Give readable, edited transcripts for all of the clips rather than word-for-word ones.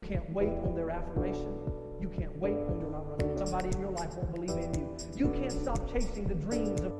You can't wait on their affirmation. You can't wait on your affirmation. Somebody in your life won't believe in you. You can't stop chasing the dreams of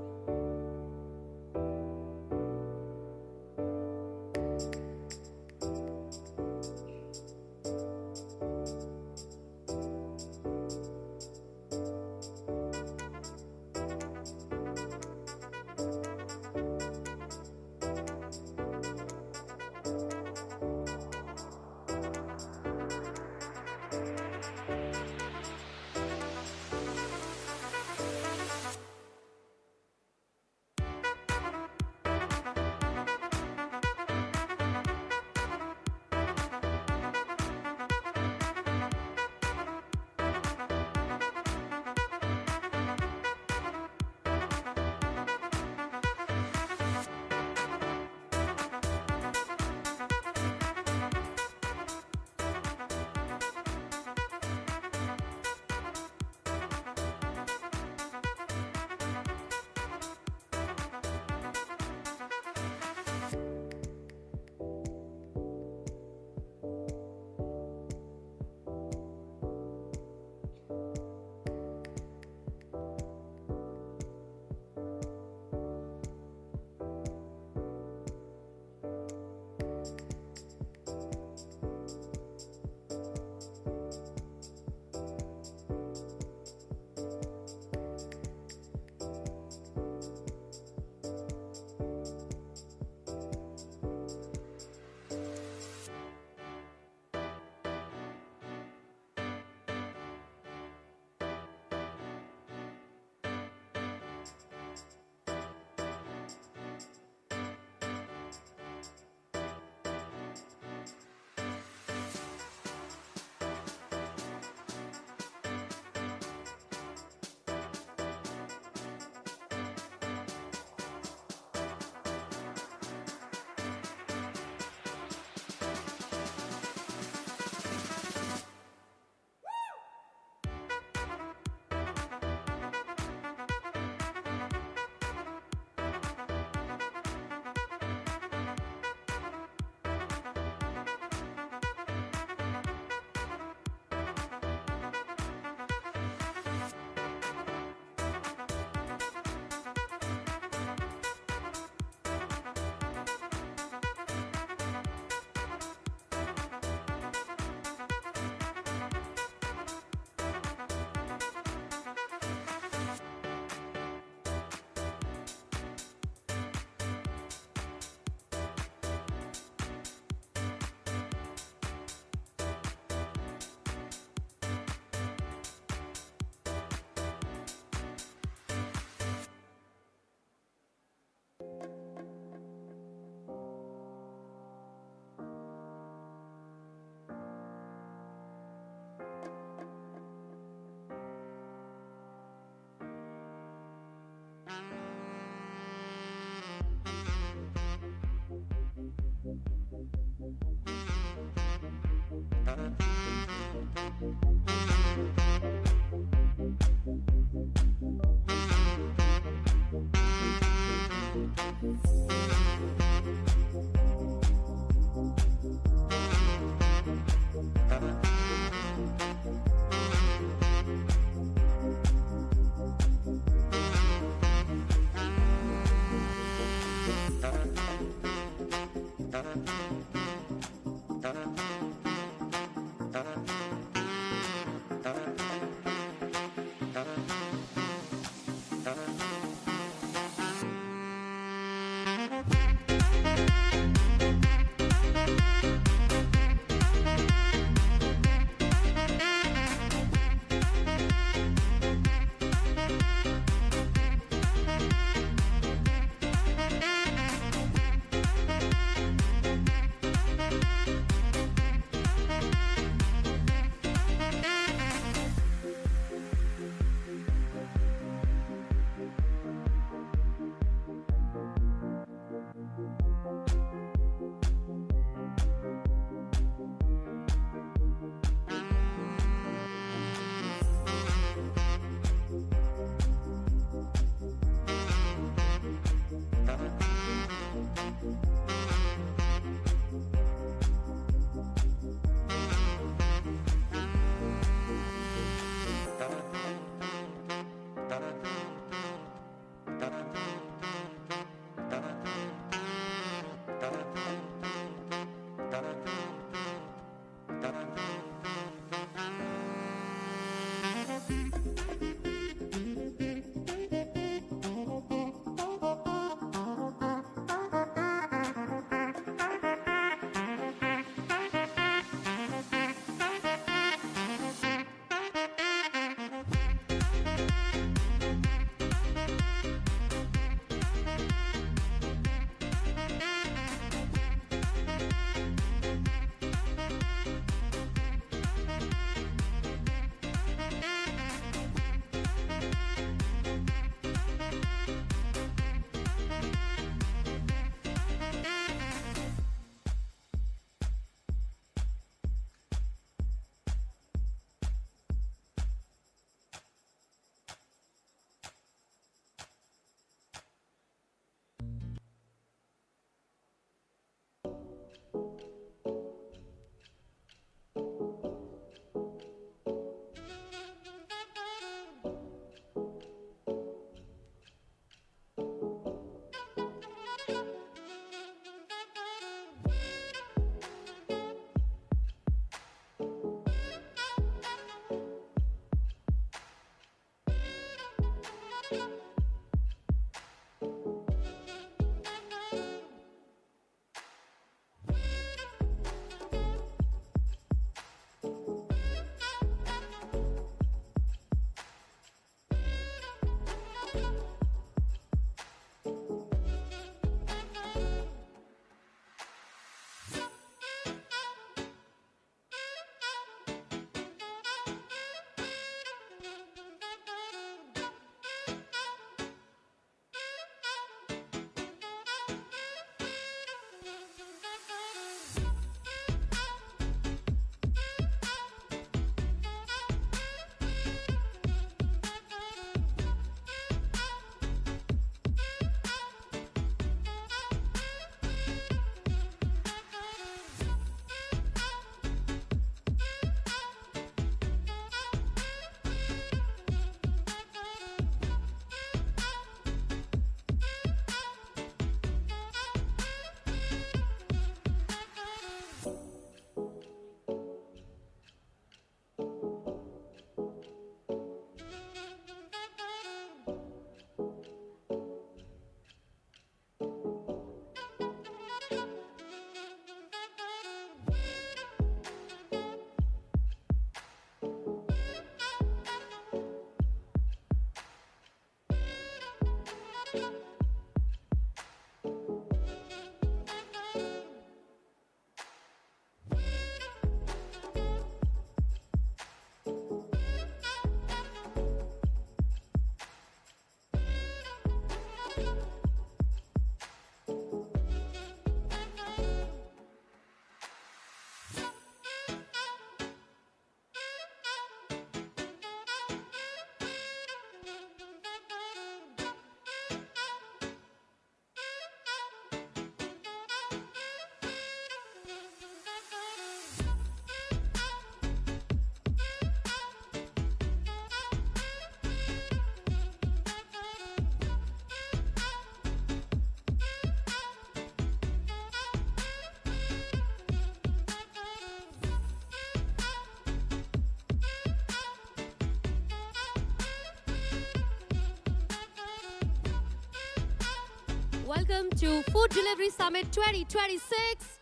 Welcome to Food Delivery Summit 2026.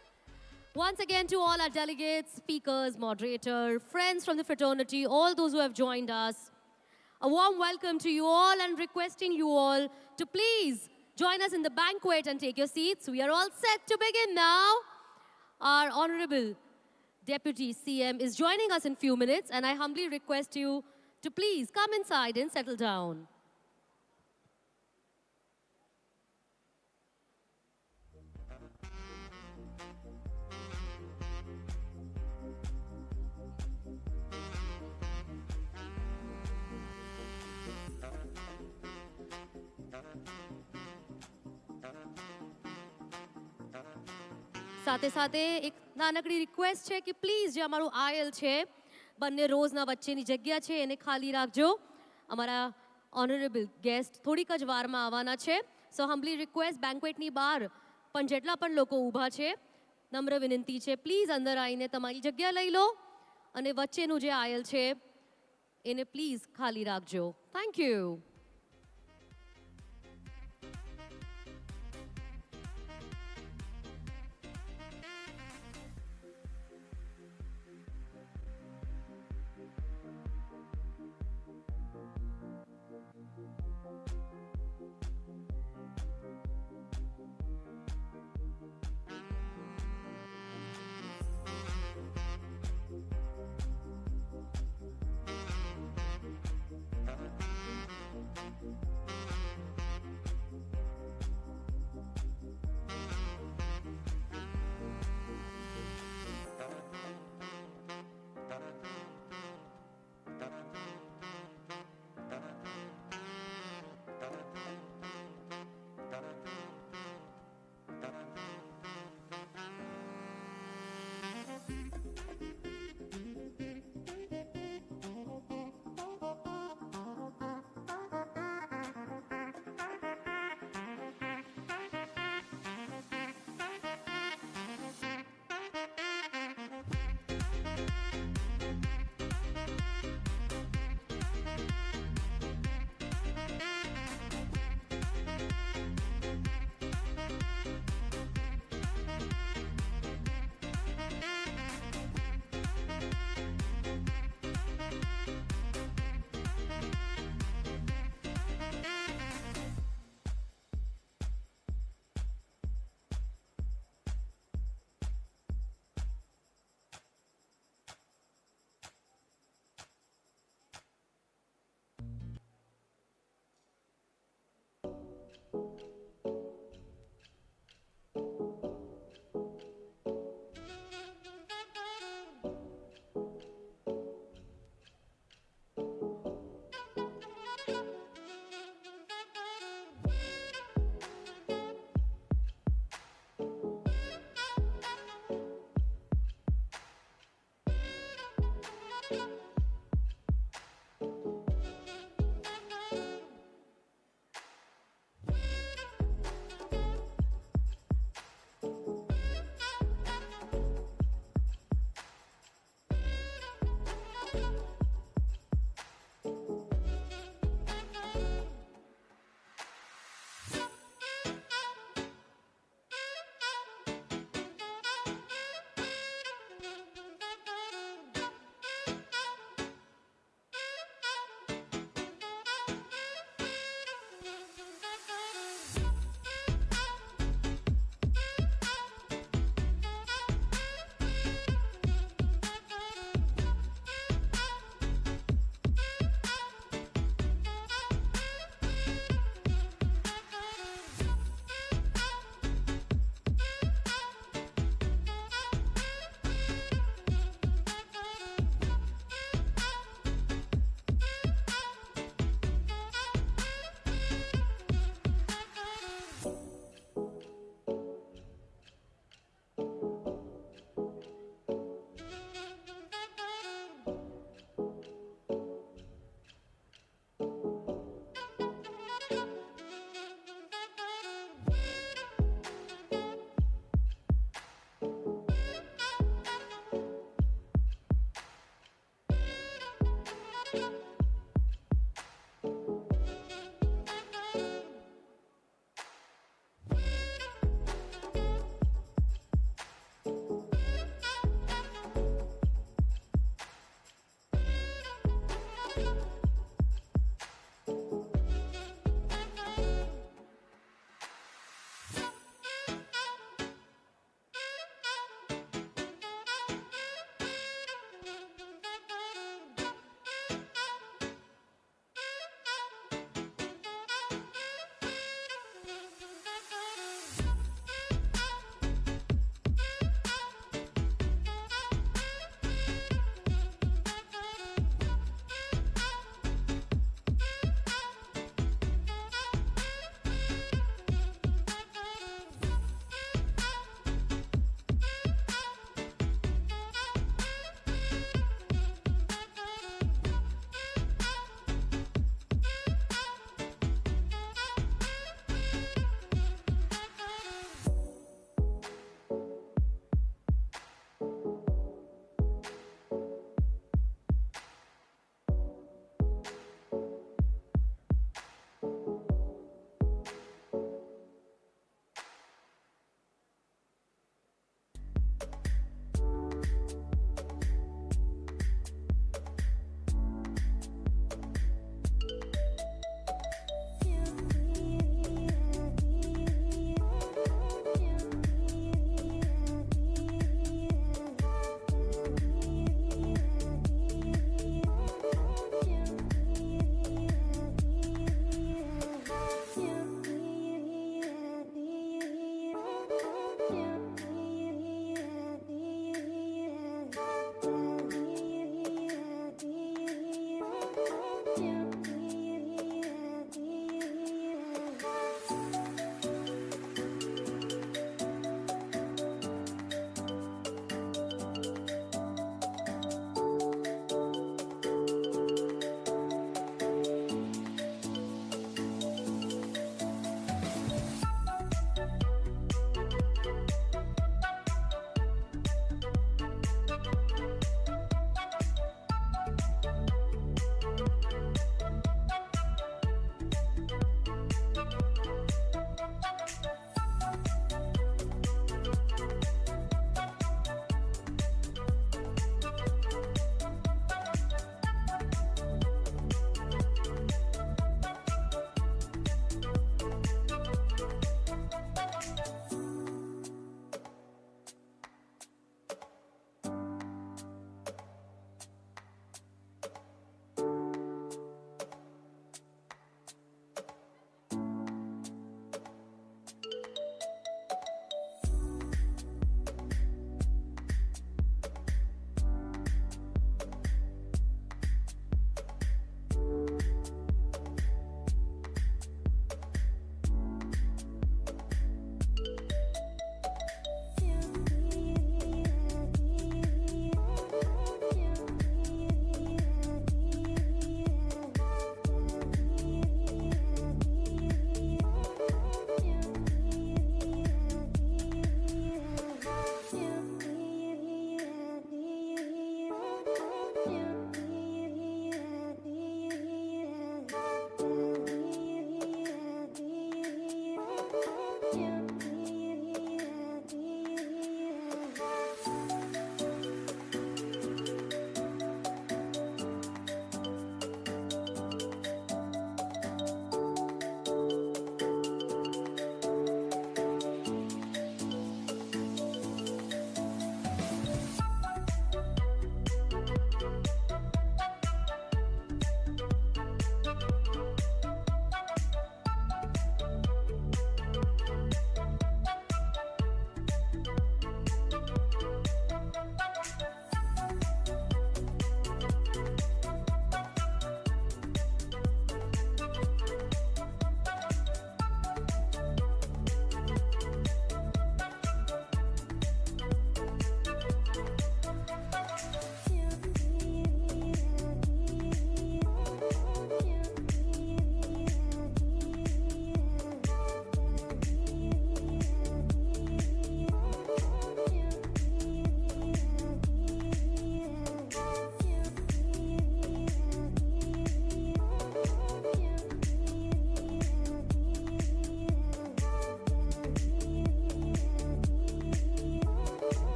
Once again to all our delegates, speakers, moderator, friends from the fraternity, all those who have joined us. A warm welcome to you all and requesting you all to please join us in the banquet and take your seats. We are all set to begin now. Our Honorable Deputy CM is joining us in few minutes, and I humbly request you to please come inside and settle down. સાથે સાથે એક નાનકડી request છે કે please જે અમારું આયલ છે બંને રોઝના વચ્ચેની જગ્યા છે એને ખાલી રાખજો. અમારા ઓનરેબલ ગેસ્ટ થોડીક જ વારમાં આવવાના છે. સો હમ્બલી રિક્વેસ્ટ બેન્ક્વેટની બહાર પણ જેટલા પણ લોકો ઊભા છે નમ્ર વિનંતી છે પ્લીઝ અંદર આવીને તમારી જગ્યા લઈ લો અને વચ્ચેનું જે આયલ છે એને પ્લીઝ ખાલી રાખજો. Thank you.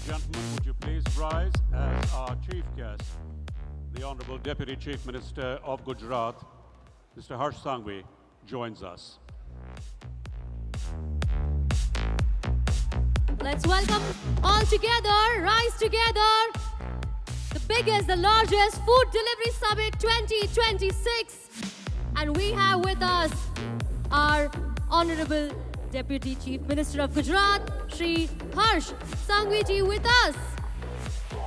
gentlemen, would you please rise as our chief guest, the Honorable Deputy Chief Minister of Gujarat, Mr. Harsh Sanghvi, joins us. Let's welcome all together, rise together, the biggest, the largest Food Delivery Summit 2026. And we have with us our Honorable Deputy Chief Minister of Gujarat, Shri Harsh Sanghvi ji with us.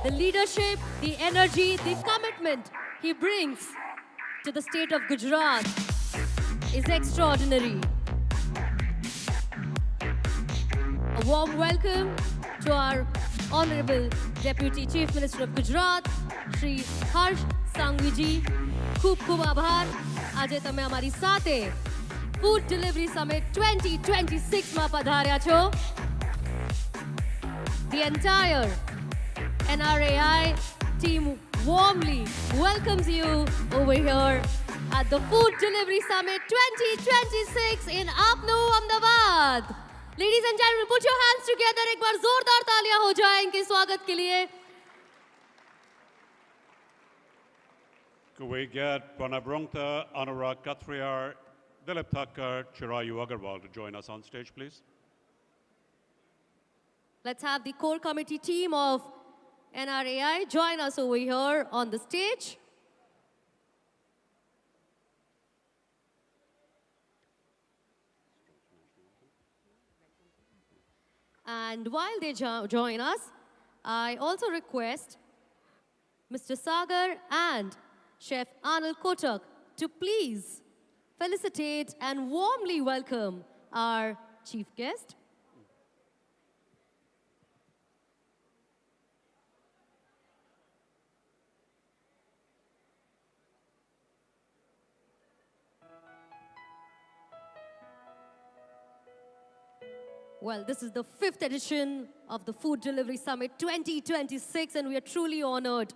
The leadership, the energy, the commitment he brings to the state of Gujarat is extraordinary. A warm welcome to our Honorable Deputy Chief Minister of Gujarat, Shri Harsh Sanghvi ji. ખૂબ ખૂબ આભાર. આજે તમે અમારી સાથે Food Delivery Summit 2026 માં પધાર્યા છો. The entire NRAI team warmly welcomes you over here at the Food Delivery Summit 2026 in Apnu, Ahmedabad. Ladies and gentlemen, put your hands together. एक बार जोरदार तालियां हो जाएं इनके स्वागत के लिए. Could we get Pranabhrungta, Anurag Katriyar, Dilip Thakkar, Chirayu Agarwal to join us on stage, please? Let's have the core committee team of NRAI join us over here on the stage. And while they join us, I also request Mr. Sagar and Chef Anil Kotak to please felicitate and warmly welcome our chief guest. Well, this is the 5th edition of the Food Delivery Summit 2026, and we are truly honored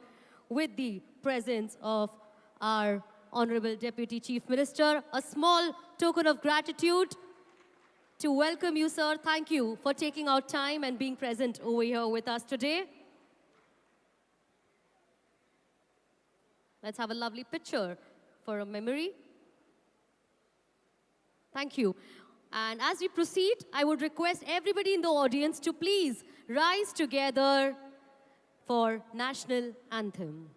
with the presence of our Honorable Deputy Chief Minister. A small token of gratitude to welcome you, sir. Thank you for taking out time and being present over here with us today. Let's have a lovely picture for a memory. Thank you. And as we proceed, I would request everybody in the audience to please rise together for National Anthem.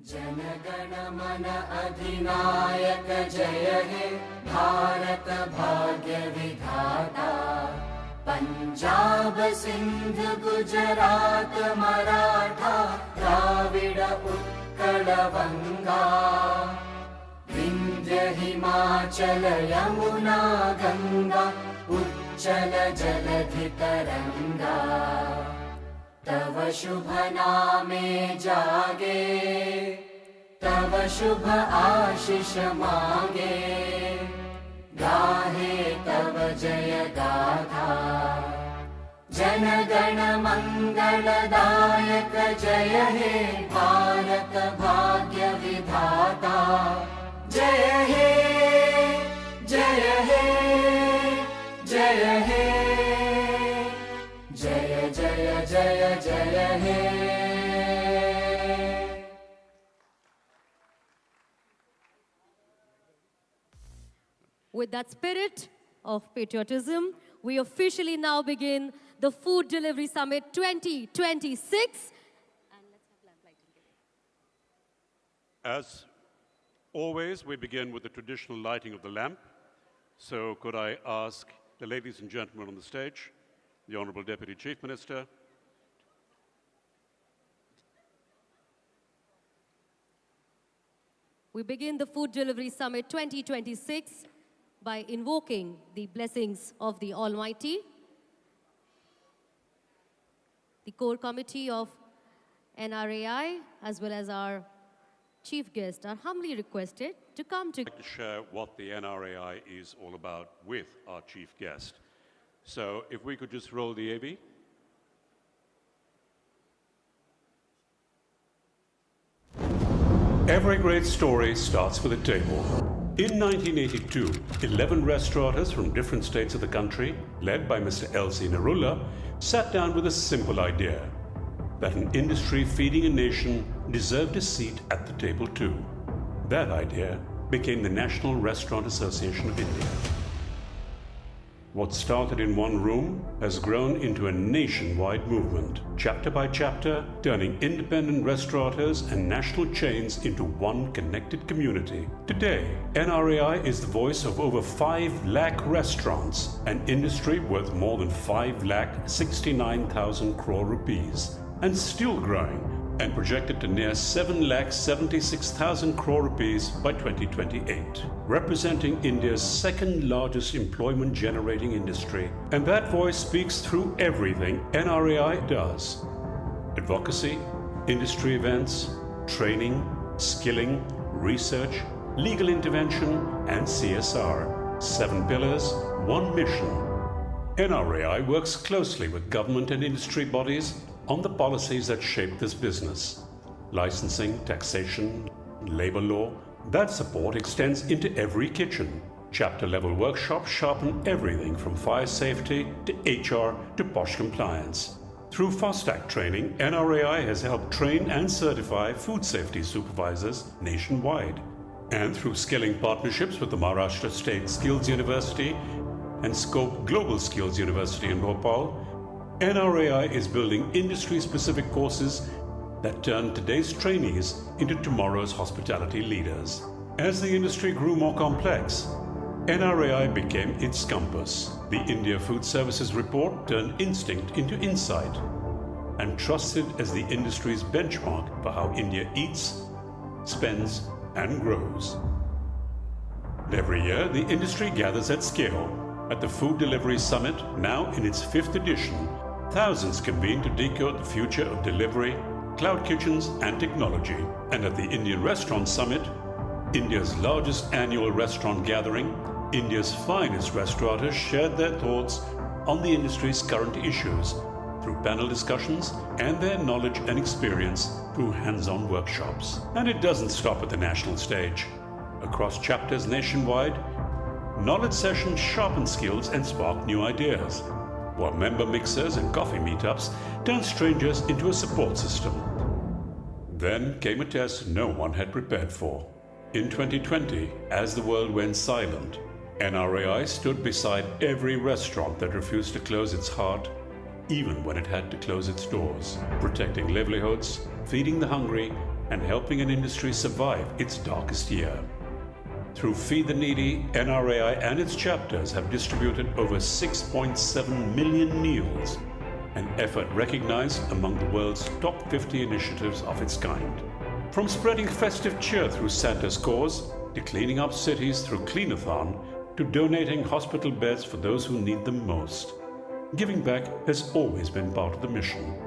जनगण मन अधिनायक जय हे भारत भाग्य विधाता पंजाब सिंध गुजरात मराठा द्राविड उत्कल बंगा विंध्य हिमाचल यमुना गंगा उच्चल जलधि तरंगा तव शुभ नामे जागे तव शुभ आशीष मांगे गाहे तव जय गाथा जन गण मंगलदायक जय हे भारत भाग्य विधाता जय हे जय हे जय हे जय जय जय जय हे. With that spirit of patriotism, we officially now begin the Food Delivery Summit 2026. As always, we begin with the traditional lighting of the lamp. So could I ask the ladies and gentlemen on the stage, the Honorable Deputy Chief Minister, we begin the Food Delivery Summit 2026 by invoking the blessings of the Almighty. The core committee of NRAI, as well as our chief guest, are humbly requested to come to share what the NRAI is all about with our chief guest. So if we could just roll the AV. Every great story starts with a table. In 1982, 11 restaurateurs from different states of the country, led by Mr. L.C. Narulla, sat down with a simple idea: that an industry feeding a nation deserved a seat at the table too. That idea became the National Restaurant Association of India. What started in one room has grown into a nationwide movement, chapter by chapter, turning independent restaurateurs and national chains into one connected community. Today, NRAI is the voice of over 5 lakh restaurants, an industry worth more than 5,69,000 crore rupees, and still growing, and projected to near 7,76,000 crore rupees by 2028, representing India's second largest employment generating industry. And that voice speaks through everything NRAI does: advocacy, industry events, training, skilling, research, legal intervention, and CSR. 7 pillars, 1 mission. NRAI works closely with government and industry bodies on the policies that shape this business: licensing, taxation, labor law. That support extends into every kitchen. Chapter-level workshops sharpen everything from fire safety to HR to POSH compliance. Through FOSTAC training, NRAI has helped train and certify food safety supervisors nationwide. And through skilling partnerships with the Maharashtra State Skills University and Scope Global Skills University in Bhopal, NRAI is building industry-specific courses that turn today's trainees into tomorrow's hospitality leaders. As the industry grew more complex, NRAI became its compass. The India Food Services Report turned instinct into insight and trusted as the industry's benchmark for how India eats, spends, and grows. Every year, the industry gathers at scale. At the Food Delivery Summit, now in its 5th edition, thousands convene to decode the future of delivery, cloud kitchens, and technology. And at the Indian Restaurant Summit, India's largest annual restaurant gathering, India's finest restaurateurs shared their thoughts on the industry's current issues through panel discussions and their knowledge and experience through hands-on workshops. And it doesn't stop at the national stage. Across chapters nationwide, knowledge sessions sharpen skills and spark new ideas, while member mixers and coffee meetups turn strangers into a support system. Then came a test no one had prepared for. In 2020, as the world went silent, NRAI stood beside every restaurant that refused to close its heart, even when it had to close its doors, protecting livelihoods, feeding the hungry, and helping an industry survive its darkest year. Through Feed the Needy, NRAI and its chapters have distributed over 6.7 million meals, an effort recognized among the world's top 50 initiatives of its kind. From spreading festive cheer through Santa's cause, to cleaning up cities through Cleanathon, to donating hospital beds for those who need them most, giving back has always been part of the mission.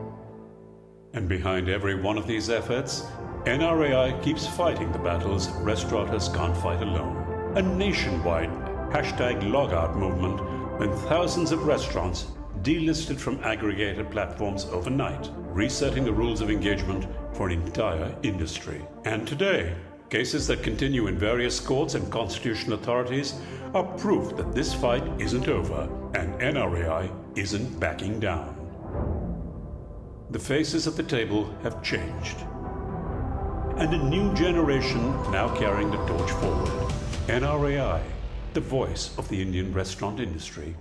And behind every one of these efforts, NRAI keeps fighting the battles restaurateurs can't fight alone. A nationwide #logout movement when thousands of restaurants delisted from aggregator platforms overnight, resetting the rules of engagement for an entire industry. And today, cases that continue in various courts and constitutional authorities are proof that this fight isn't over and NRAI isn't backing down. The faces at the table have changed, and a new generation now carrying the torch forward. NRAI, the voice of the Indian restaurant industry.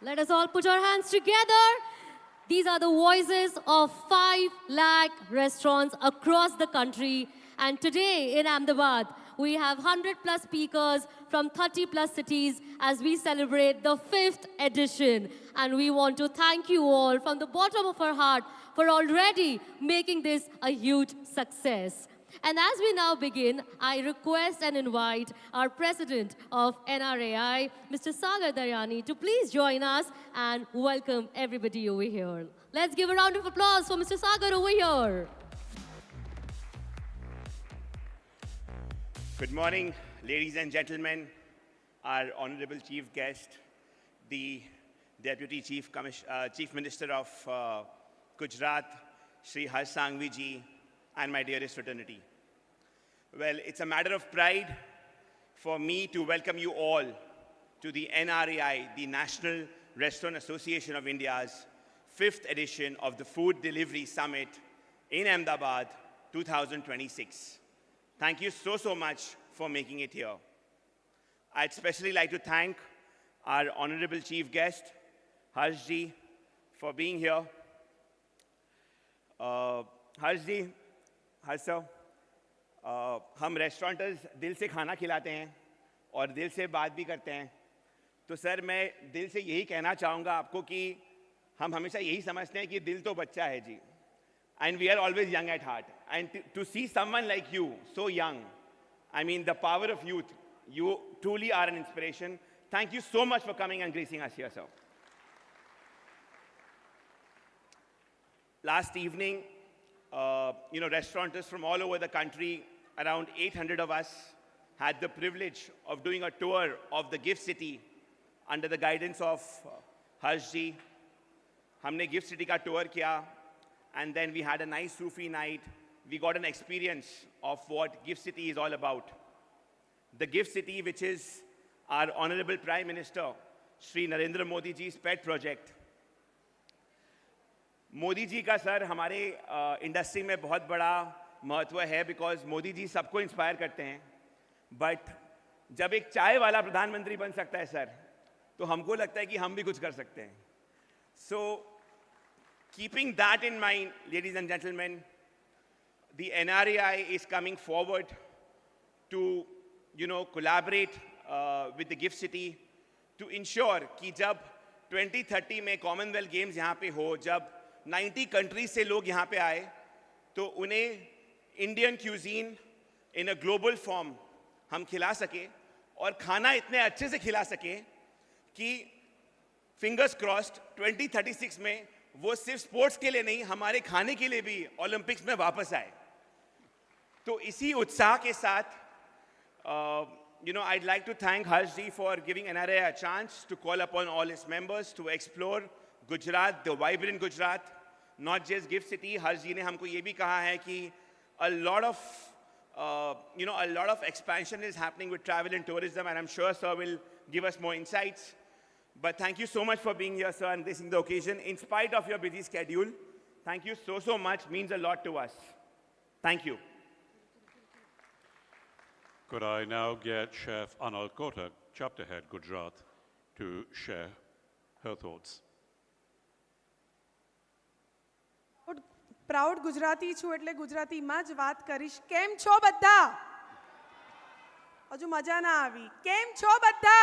Let us all put our hands together. These are the voices of 5 lakh restaurants across the country. And today in Ahmedabad, we have 100+ speakers from 30+ cities as we celebrate the 5th edition. And we want to thank you all from the bottom of our heart for already making this a huge success. And as we now begin, I request and invite our president of NRAI, Mr. Sagar Daryani, to please join us and welcome everybody over here. Let's give a round of applause for Mr. Sagar over here. Good morning, ladies and gentlemen, our honorable chief guest, the Deputy Chief Minister of Gujarat, Shri Harsh Sanghvi ji, and my dearest fraternity. Well, it's a matter of pride for me to welcome you all to the NRAI, the National Restaurant Association of India's 5th edition of the Food Delivery Summit in Ahmedabad 2026. Thank you so much for making it here. I'd especially like to thank our honorable chief guest, Harshji, for being here. Harshji, Harsh sir, हम रेस्टोरेंटर्स दिल से खाना खिलाते हैं और दिल से बात भी करते हैं, तो सर मैं दिल से यही कहना चाहूँगा आपको कि हम हमेशा यही समझते हैं कि दिल तो बच्चा है जी, and we are always young at heart, and to see someone like you so young, I mean the power of youth, you truly are an inspiration. Thank you so much for coming and gracing us here, sir. Last evening, restaurateurs from all over the country, around 800 of us, had the privilege of doing a tour of the Gift City under the guidance of Harshji. हमने Gift City का tour किया, and then we had a nice Sufi night. We got an experience of what Gift City is all about. The Gift City, which is our Honorable Prime Minister, Shri Narendra Modi ji's pet project. Modi ji का sir हमारे industry में बहुत बड़ा महत्व है, because Modi ji सबको inspire करते हैं, बट जब एक चाय वाला प्रधानमंत्री बन सकता है सर, तो हमको लगता है कि हम भी कुछ कर सकते हैं. So keeping that in mind, ladies and gentleman, the NRAI is coming forward to collaborate with the Gift City to ensure कि जब 2030 में कॉमनवेल्थ गेम्स यहाँ पे हो, जब 90 कंट्रीज से लोग यहाँ पे आए, तो उन्हें Indian cuisine in a global form हम खिला सके, और खाना इतने अच्छे से खिला सके कि फिंगर्स क्रॉस्ड 2036 में वो सिर्फ स्पोर्ट्स के लिए नहीं, हमारे खाने के लिए भी ओलंपिक्स में वापस आए. तो इसी उत्साह के साथ I'd like to thank Harshji for giving NRAI a chance to call upon all its members to explore Gujarat, the vibrant Gujarat, not just Gift City. Harshji ने हमको ये भी कहा है कि a lot of expansion is happening with travel and tourism, and I'm sure sir will give us more insights. But thank you so much for being here, sir, and gracing the occasion in spite of your busy schedule. Thank you so much. Means a lot to us. Thank you. Could I now get Chef Anal Kotak, Chapter Head Gujarat, to share her thoughts? Proud Gujarati છું એટલે ગુજરાતીમાં જ વાત કરીશ. કેમ છો બધા? હજુ મજા ના આવી. કેમ છો બધા?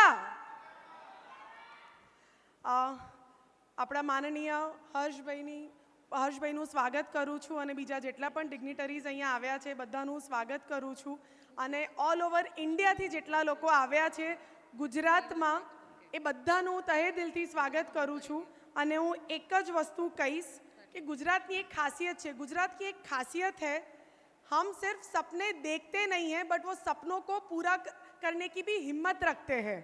આપણા માનનીય હર્ષભાઈનું સ્વાગત કરું છું, અને બીજા જેટલા પણ ડિગ્નિટરીઝ અહીંયા આવ્યા છે બધાનું સ્વાગત કરું છું, અને ઓલ ઓવર ઇન્ડિયાથી જેટલા લોકો આવ્યા છે ગુજરાતમાં એ બધાનું તહે દિલથી સ્વાગત કરું છું. અને હું એક જ વસ્તુ કહીશ कि गुजरात की एक खासियत है. गुजरात की एक खासियत है, हम सिर्फ सपने देखते नहीं हैं, बट वो सपनों को पूरा करने की भी हिम्मत रखते हैं.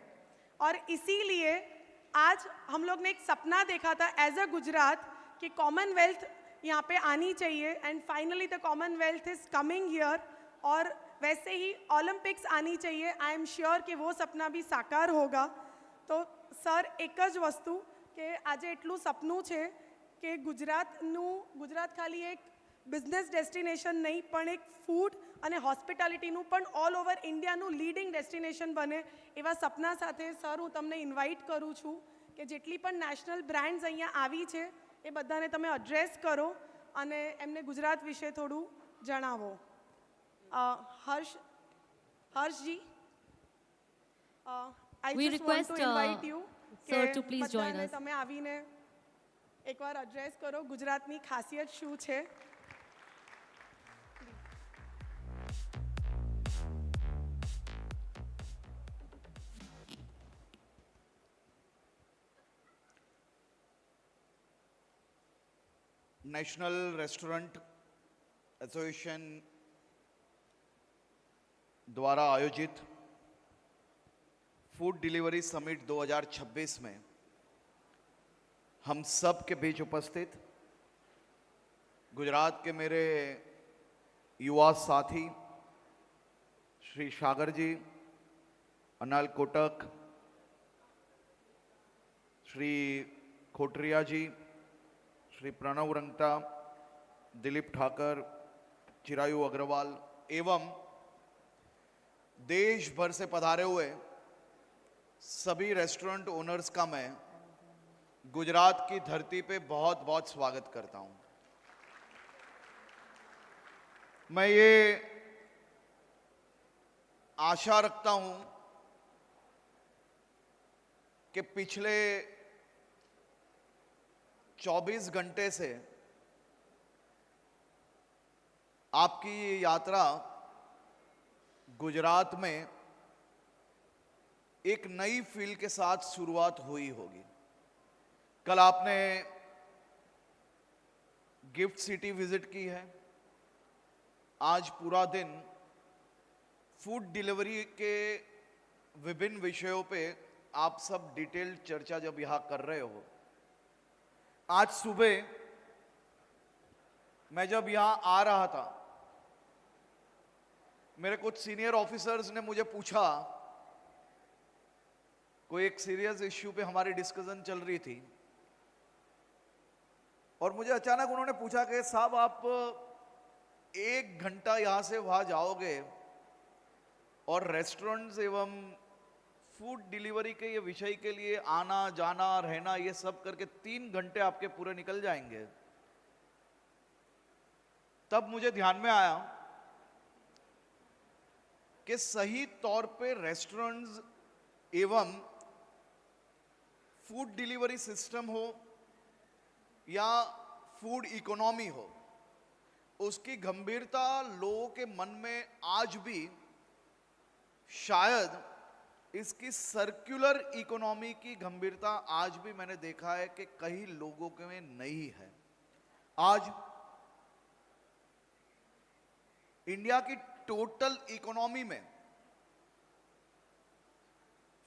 और इसीलिए आज हम लोग ने एक सपना देखा था एज अ गुजरात कि कॉमनवेल्थ यहाँ पे आनी चाहिए, and finally the Commonwealth is coming here. और वैसे ही ओलंपिक्स आनी चाहिए. आई एम श्योर कि वो सपना भी साकार होगा. तो सर, एक ज वस्तु कि आज एटलू सपनू है કે ગુજરાત ખાલી એક બિઝનેસ ડેસ્ટિનેશન નહીં, પણ એક ફૂડ અને હોસ્પિટાલિટીનું પણ ઓલ ઓવર ઇન્ડિયાનું લીડિંગ ડેસ્ટિનેશન બને, એવા સપના સાથે સર હું તમને ઇન્વાઇટ કરું છું કે જેટલી પણ નેશનલ બ્રાન્ડ્સ અહીંયા આવી છે એ બધાને તમે એડ્રેસ કરો અને એમને ગુજરાત વિશે થોડું જણાવો. હર્ષજી, We request sir to please join us. તમે આવીને એકવાર એડ્રેસ કરો ગુજરાતની ખાસિયત શું છે. नेशनल रेस्टोरेंट एसोसिएशन द्वारा आयोजित फूड डिलीवरी समिट 2026 में हम सब के बीच उपस्थित गुजरात के मेरे युवा साथी श्री सागर जी, अनाल कोटक, श्री खोटरिया जी, श्री प्रणव रंगता, दिलीप ठाकर, चिरायु अग्रवाल एवं देश भर से पधारे हुए सभी रेस्टोरेंट ओनर्स का मैं गुजरात की धरती पे बहुत बहुत स्वागत करता हूं। मैं ये आशा रखता हूं कि पिछले 24 घंटे से आपकी ये यात्रा गुजरात में एक नई फील के साथ शुरुआत हुई होगी। कल आपने गिफ्ट सिटी विजिट की है, आज पूरा दिन फूड डिलीवरी के विभिन्न विषयों पे आप सब डिटेल्ड चर्चा जब यहां कर रहे हो। आज सुबह मैं जब यहां आ रहा था, मेरे कुछ सीनियर ऑफिसर्स ने मुझे पूछा, कोई एक सीरियस इश्यू पे हमारी डिस्कशन चल रही थी और मुझे अचानक उन्होंने पूछा कि साहब आप 1 घंटा यहां से वहां जाओगे और रेस्टोरेंट्स एवं फूड डिलीवरी के ये विषय के लिए आना जाना रहना ये सब करके 3 घंटे आपके पूरे निकल जाएंगे। तब मुझे ध्यान में आया कि सही तौर पे रेस्टोरेंट्स एवं फूड डिलीवरी सिस्टम हो या फूड इकोनॉमी हो, उसकी गंभीरता लोगों के मन में आज भी शायद इसकी सर्कुलर इकोनॉमी की गंभीरता आज भी मैंने देखा है कि कई लोगों के में नहीं है। आज इंडिया की टोटल इकोनॉमी में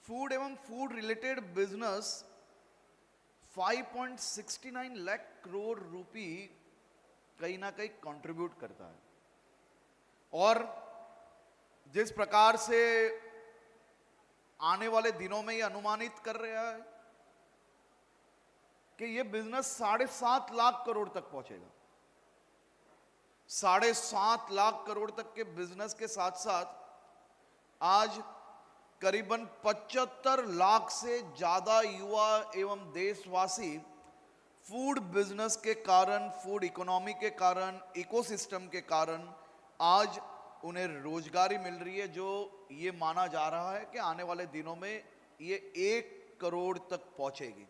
फूड एवं food related business 5.69 lakh crore रुपए कहीं ना कहीं कंट्रीब्यूट करता है। और जिस प्रकार से आने वाले दिनों में ये अनुमानित कर रहा है कि ये बिजनेस 7.5 लाख करोड़ तक पहुंचेगा। 7.5 लाख करोड़ तक के बिजनेस के साथ साथ आज करीबन 75 लाख से ज्यादा युवा एवं देशवासी फूड बिजनेस के कारण, फूड इकोनॉमी के कारण, इकोसिस्टम के कारण आज उन्हें रोजगारी मिल रही है, जो ये माना जा रहा है कि आने वाले दिनों में ये 1 करोड़ तक पहुंचेगी।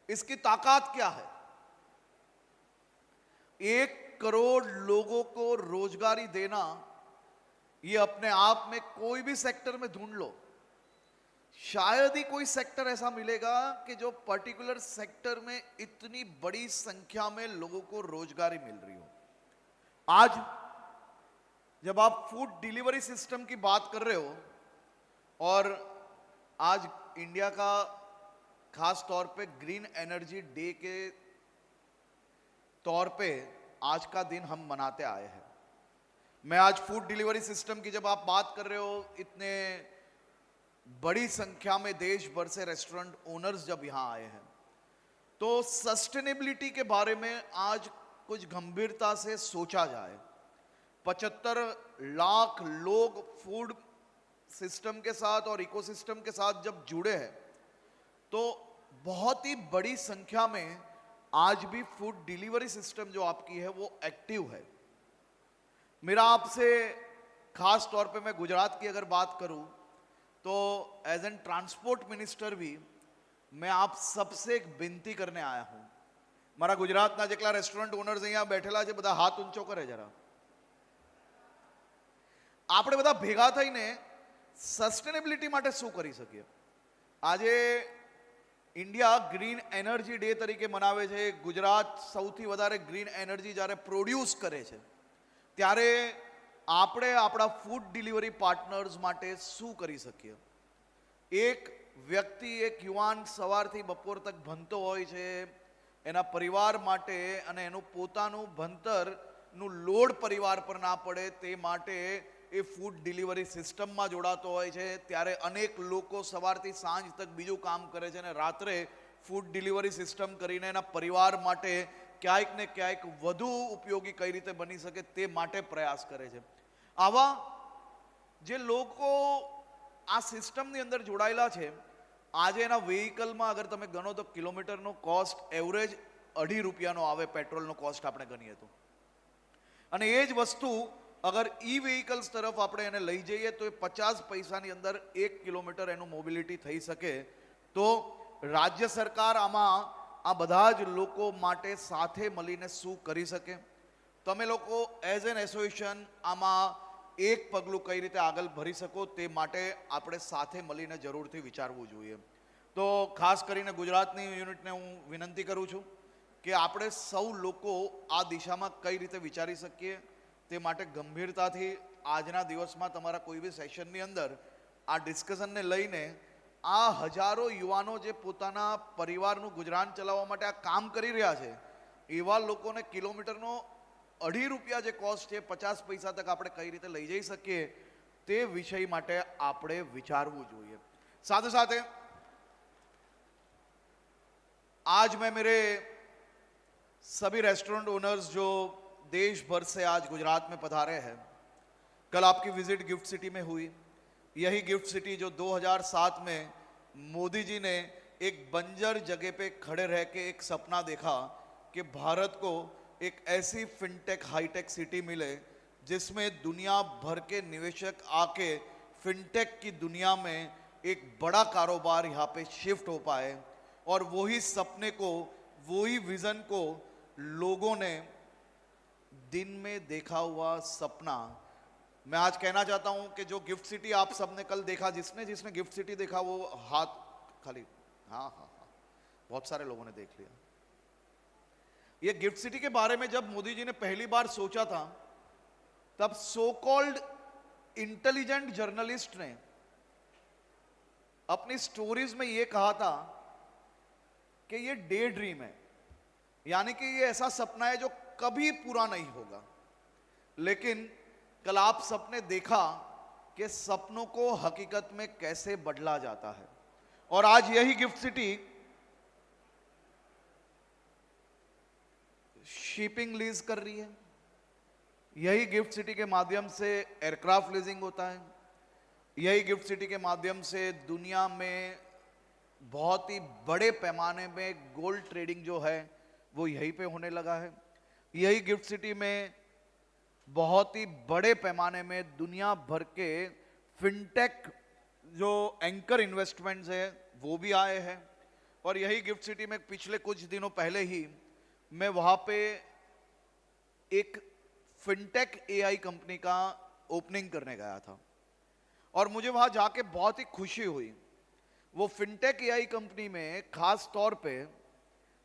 इसकी ताकत क्या है? 1 करोड़ लोगों को रोजगारी देना, ये अपने आप में कोई भी सेक्टर में ढूंढ लो, शायद ही कोई सेक्टर ऐसा मिलेगा कि जो पर्टिकुलर सेक्टर में इतनी बड़ी संख्या में लोगों को रोजगारी मिल रही हो। आज जब आप फूड डिलीवरी सिस्टम की बात कर रहे हो और आज इंडिया का खास तौर पे ग्रीन एनर्जी डे के तौर पे आज का दिन हम मनाते आए हैं। मैं आज फूड डिलीवरी सिस्टम की जब आप बात कर रहे हो, इतने बड़ी संख्या में देश भर से रेस्टोरेंट ओनर्स जब यहां आए हैं, तो सस्टेनेबिलिटी के बारे में आज कुछ गंभीरता से सोचा जाए। 75 लाख लोग फूड सिस्टम के साथ और इकोसिस्टम के साथ जब जुड़े हैं, तो बहुत ही बड़ी संख्या में आज भी फूड डिलीवरी सिस्टम जो आपकी है वो एक्टिव है। मेरा आपसे खास तौर पे, मैं गुजरात की अगर बात करूं तो एज एन ट्रांसपोर्ट मिनिस्टर भी मैं आप सबसे एक विनती करने आया हूं। मारा गुजरातना जेटला रेस्टोरेंट ओनर्स અહીંયા બેઠેલા છે, બધા હાથ ઊંચો કરે જરા। આપણે બધા ભેગા થઈને સસ્ટેનેબિલિટી માટે શું કરી શકીએ? આજે ઇન્ડિયા ગ્રીન એનર્જી ડે તરીકે મનાવે છે। ગુજરાત સૌથી વધારે ગ્રીન એનર્જી જ્યારે પ્રોડ્યુસ કરે છે, ત્યારે આપણે આપણા ફૂડ ડિલિવરી પાર્ટનર્સ માટે શું કરી શકીએ? એક વ્યક્તિ, એક યુવાન સવારથી બપોર તક ભણતો હોય છે, એના પરિવાર માટે અને એનું પોતાનું ભણતરનું લોડ પરિવાર પર ના પડે તે માટે એ ફૂડ ડિલિવરી સિસ્ટમમાં જોડાતો હોય છે, ત્યારે અનેક લોકો સવારથી સાંજ તક બીજું કામ કરે છે અને રાત્રે ફૂડ ડિલિવરી સિસ્ટમ કરીને એના પરિવાર માટે ક્યાંક ને ક્યાંક વધુ ઉપયોગી કઈ રીતે બની શકે તે માટે પ્રયાસ કરે છે. આવા જે લોકો આ સિસ્ટમની અંદર જોડાયેલા છે, આજે એના વ્હીકલમાં અગર તમે ગણો તો કિલોમીટરનો કોસ્ટ એવરેજ ₹2.5 આવે, પેટ્રોલનો કોસ્ટ આપણે ગણીએ તો. અને એ જ વસ્તુ અગર ઈ વ્હીકલ્સ તરફ આપણે એને લઈ જઈએ તો એ 50 પૈસાની અંદર 1 કિલોમીટર એનું મોબિલિટી થઈ શકે. તો રાજ્ય સરકાર આમાં આ બધા જ લોકો માટે સાથે મળીને શું કરી શકે? તમે લોકો એઝ એન એસોસિએશન આમાં એક પગલું કઈ રીતે આગળ ભરી શકો તે માટે આપણે સાથે મળીને જરૂરથી વિચારવું જોઈએ. તો ખાસ કરીને ગુજરાતની યુનિટને હું વિનંતી કરું છું કે આપણે સૌ લોકો આ દિશામાં કઈ રીતે વિચારી શકીએ તે માટે ગંભીરતાથી આજના દિવસમાં તમારા કોઈ બી સેશનની અંદર આ ડિસ્કશનને લઈને આ હજારો યુવાનો જે પોતાના પરિવારનું ગુજરાન ચલાવવા માટે આ કામ કરી રહ્યા છે, એવા લોકોને કિલોમીટરનો ₹2.5 જે કોસ્ટ છે 50 પૈસા તક આપણે કઈ રીતે લઈ જઈ શકીએ તે વિષય માટે આપણે વિચારવું જોઈએ. સાથે સાથે आज मैं मेरे सभी रेस्टोरेंट ओनर्स जो देश भर से आज गुजरात में पधारे हैं, कल आपकी विजिट गिफ्ट सिटी में हुई. यही गिफ्ट सिटी जो 2007 में मोदी जी ने एक बंजर जगह पे खड़े रह के एक सपना देखा कि भारत को एक ऐसी फिनटेक हाईटेक सिटी मिले जिसमें दुनिया भर के निवेशक आके फिनटेक की दुनिया में एक बड़ा कारोबार यहाँ पे शिफ्ट हो पाए. और वही सपने को, वही विजन को लोगों ने दिन में देखा हुआ सपना मैं आज कहना चाहता हूं कि जो गिफ्ट सिटी आप सबने कल देखा, जिसने जिसने गिफ्ट सिटी देखा वो हाथ खाली, हाँ हाँ हाँ, बहुत सारे लोगों ने देख लिया. ये गिफ्ट सिटी के बारे में जब मोदी जी ने पहली बार सोचा था, तब सो कॉल्ड इंटेलिजेंट जर्नलिस्ट ने अपनी स्टोरीज में ये कहा था कि ये डे ड्रीम है, यानी कि ये ऐसा सपना है जो कभी पूरा नहीं होगा. लेकिन कल आप सबने देखा कि सपनों को हकीकत में कैसे बदला जाता है. और आज यही गिफ्ट सिटी शिपिंग लीज कर रही है. यही गिफ्ट सिटी के माध्यम से एयरक्राफ्ट लीजिंग होता है. यही गिफ्ट सिटी के माध्यम से दुनिया में बहुत ही बड़े पैमाने में गोल्ड ट्रेडिंग जो है वो यहीं पे होने लगा है. यही गिफ्ट सिटी में बहुत ही बड़े पैमाने में दुनिया भर के फिनटेक जो एंकर इन्वेस्टमेंट्स है वो भी आए हैं. और यही गिफ्ट सिटी में पिछले कुछ दिनों पहले ही मैं वहाँ पे एक फिनटेक एआई कंपनी का ओपनिंग करने गया था और मुझे वहाँ जाके बहुत ही खुशी हुई. वो फिनटेक एआई कंपनी में खास तौर पे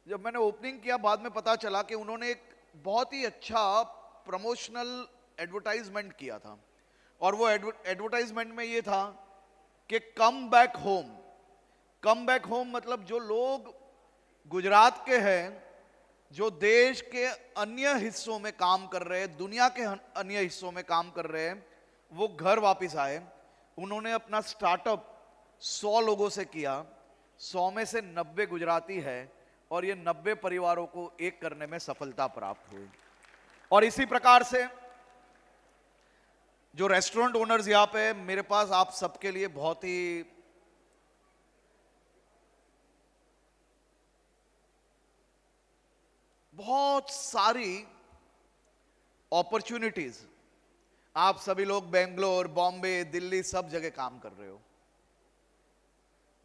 जब मैंने ओपनिंग किया, बाद में पता चला कि उन्होंने एक बहुत ही अच्छा प्रमोशनल एडवर्टाइजमेंट किया था. और वो एडवर्टाइजमेंट में ये था कि come back home. Come back home मतलब जो लोग गुजरात के हैं, जो देश के अन्य हिस्सों में काम कर रहे हैं, दुनिया के अन्य हिस्सों में काम कर रहे हैं, वो घर वापस आए. उन्होंने अपना स्टार्टअप 100 लोगों से किया. 100 में से 90 गुजराती है और ये 90 परिवारों को एक करने में सफलता प्राप्त हुई. और इसी प्रकार से जो रेस्टोरेंट ओनर्स यहां पे, मेरे पास आप सबके लिए बहुत सारी अपॉर्चुनिटीज, आप सभी लोग बेंगलोर, बॉम्बे, दिल्ली सब जगह काम कर रहे हो,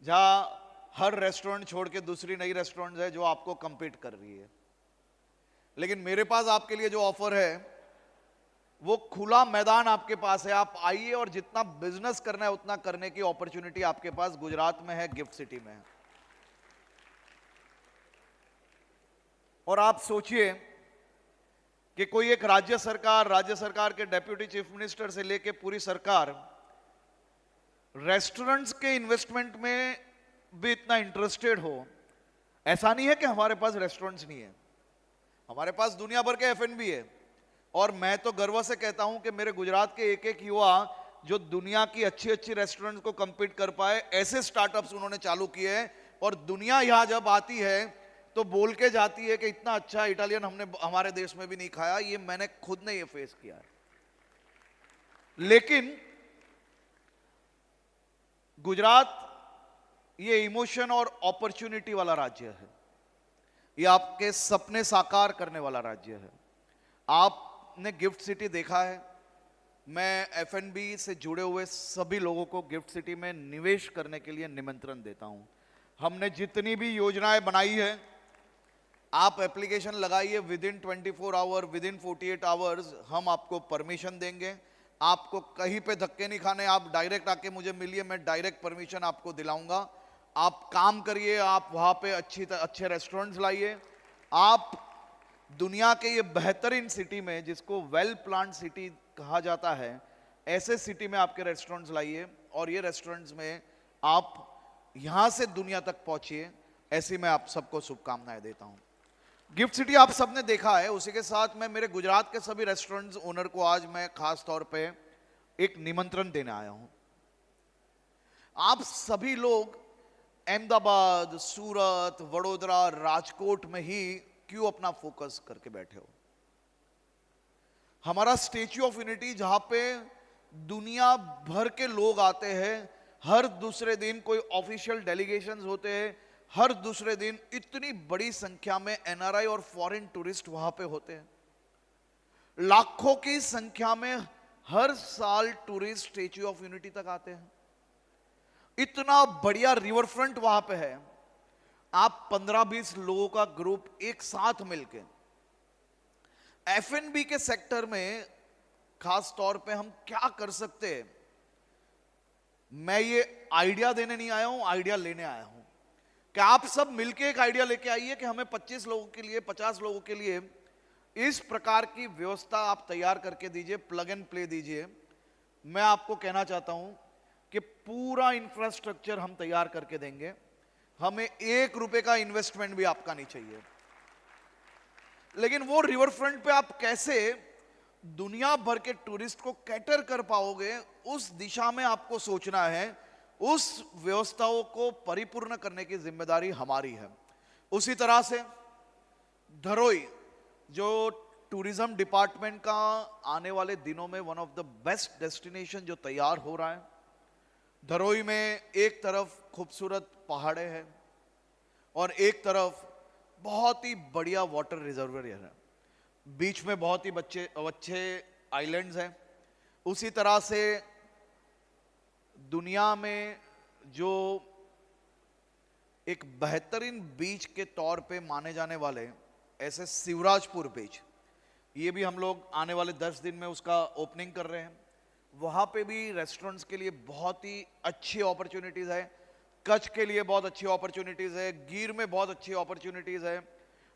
जहां हर रेस्टोरेंट छोड़ के दूसरी नई रेस्टोरेंट है जो आपको कंपीट कर रही है. लेकिन मेरे पास आपके लिए जो ऑफर है वो खुला मैदान आपके पास है. आप आइए और जितना बिजनेस करना है उतना करने की अपॉर्चुनिटी आपके पास गुजरात में है, गिफ्ट सिटी में है. और आप सोचिए कि कोई एक राज्य सरकार के डेप्यूटी चीफ मिनिस्टर से लेके पूरी सरकार रेस्टोरेंट्स के इन्वेस्टमेंट में भी इतना इंटरेस्टेड हो. ऐसा नहीं है कि हमारे पास रेस्टोरेंट्स नहीं है, हमारे पास दुनिया भर के एफएनबी है, और मैं तो गर्व से कहता हूं कि मेरे गुजरात के एक एक युवा जो दुनिया की अच्छी अच्छी रेस्टोरेंट को compete कर पाए, ऐसे स्टार्टअप्स उन्होंने चालू किए हैं। और दुनिया यहां जब आती है तो बोल के जाती है कि इतना अच्छा इटालियन हमने हमारे देश में भी नहीं खाया। ये मैंने खुद ने ये फेस किया है। लेकिन गुजरात ये इमोशन और अपॉर्चुनिटी वाला राज्य है। ये आपके सपने साकार करने वाला राज्य है। आपने गिफ्ट सिटी देखा है। मैं F&B से जुड़े हुए सभी लोगों को गिफ्ट सिटी में निवेश करने के लिए निमंत्रण देता हूं। हमने जितनी भी योजनाएं बनाई है, आप एप्लीकेशन लगाइए, within 24 hour, within 48 hours हम आपको परमिशन देंगे। आपको कहीं पे धक्के नहीं खाने, आप डायरेक्ट आके मुझे मिलिए, मैं डायरेक्ट परमिशन आपको दिलाऊंगा। आप काम करिए, आप वहां पे अच्छे रेस्टोरेंट्स लाइए। आप दुनिया के ये बेहतरीन सिटी में, जिसको वेल प्लान्ड सिटी कहा जाता है, ऐसे सिटी में आपके रेस्टोरेंट्स लाइए और ये रेस्टोरेंट्स में आप यहां से दुनिया तक पहुंचिए। ऐसी मैं आप सबको शुभकामनाएं देता हूं। गिफ्ट सिटी आप सबने देखा है, उसी के साथ मैं मेरे गुजरात के सभी रेस्टोरेंट्स ओनर को आज मैं खास तौर पे एक निमंत्रण देने आया हूं। आप सभी लोग अहमदाबाद, सूरत, वडोदरा, राजकोट में ही क्यों अपना फोकस करके बैठे हो? हमारा स्टैच्यू ऑफ यूनिटी, जहां पे दुनिया भर के लोग आते हैं, हर दूसरे दिन कोई ऑफिशियल डेलीगेशंस होते हैं, हर दूसरे दिन इतनी बड़ी संख्या में NRI और फॉरेन टूरिस्ट वहां पे होते हैं। लाखों की संख्या में हर साल टूरिस्ट स्टैच्यू ऑफ यूनिटी तक आते हैं। इतना बढ़िया रिवर फ्रंट वहां पे है। आप 15-20 लोगों का ग्रुप एक साथ मिलके F&B के सेक्टर में खास तौर पे हम क्या कर सकते हैं, मैं ये आइडिया देने नहीं आया हूं, आइडिया लेने आया हूं कि आप सब मिलके एक आइडिया लेके आइए कि हमें 25 लोगों के लिए, 50 लोगों के लिए इस प्रकार की व्यवस्था आप तैयार करके दीजिए, प्लग एंड प्ले दीजिए। मैं आपको कहना चाहता हूं कि पूरा इंफ्रास्ट्रक्चर हम तैयार करके देंगे। हमें 1 रुपए का इन्वेस्टमेंट भी आपका नहीं चाहिए। लेकिन वो रिवर फ्रंट पे आप कैसे दुनिया भर के टूरिस्ट को कैटर कर पाओगे, उस दिशा में आपको सोचना है। उस व्यवस्थाओं को परिपूर्ण करने की जिम्मेदारी हमारी है। उसी तरह से धरोई, जो टूरिज्म डिपार्टमेंट का आने वाले दिनों में one of the best destination जो तैयार हो रहा है। धरोई में एक तरफ खूबसूरत पहाड़े हैं और एक तरफ बहुत ही बढ़िया वाटर रिजर्वर है। बीच में बहुत ही अच्छे आइलैंड्स हैं। उसी तरह से दुनिया में जो एक बेहतरीन बीच के तौर पे माने जाने वाले ऐसे शिवराजपुर बीच, ये भी हम लोग आने वाले 10 दिन में उसका ओपनिंग कर रहे हैं। वहाँ पे भी रेस्टोरेंट्स के लिए बहुत ही अच्छी अपॉर्चुनिटीज़ है। कच्छ के लिए बहुत अच्छी अपॉर्चुनिटीज़ है, गिर में बहुत अच्छी अपॉर्चुनिटीज़ है।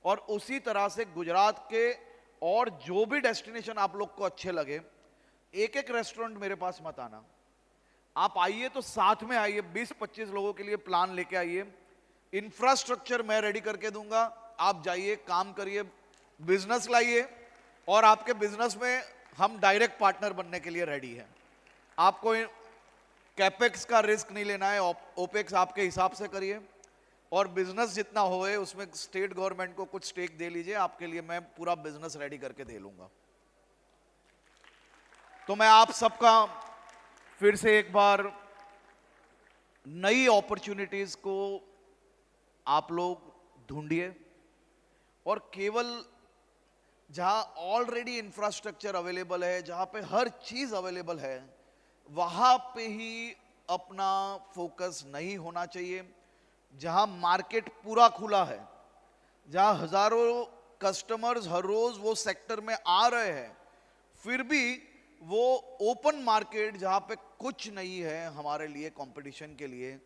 और उसी तरह से गुजरात के और जो भी डेस्टिनेशन आप लोग को अच्छे लगे, एक एक रेस्टोरेंट मेरे पास मत आना, आप आइए तो साथ में आइए। 20-25 लोगों के लिए प्लान लेके आइए। इंफ्रास्ट्रक्चर मैं रेडी करके दूंगा, आप जाइए, काम करिए, बिजनेस लाइए और आपके बिजनेस में हम डायरेक्ट पार्टनर बनने के लिए रेडी हैं। आपको कैपेक्स का रिस्क नहीं लेना है, ओपेक्स आपके हिसाब से करिए और बिजनेस जितना होए उसमें स्टेट गवर्नमेंट को कुछ स्टेक दे लीजिए। आपके लिए मैं पूरा बिजनेस रेडी करके दे लूंगा। तो मैं आप सबका फिर से एक बार नई अपॉर्चुनिटीज को आप लोग ढूंढिए और केवल जहां ऑलरेडी इंफ्रास्ट्रक्चर अवेलेबल है, जहां पे हर चीज अवेलेबल है, वहां पे ही अपना फोकस नहीं होना चाहिए। जहां मार्केट पूरा खुला है, जहां हजारों कस्टमर्स हर रोज वो सेक्टर में आ रहे हैं, फिर भी वो ओपन मार्केट जहां पे कुछ नहीं है हमारे लिए कंपटीशन के लिए,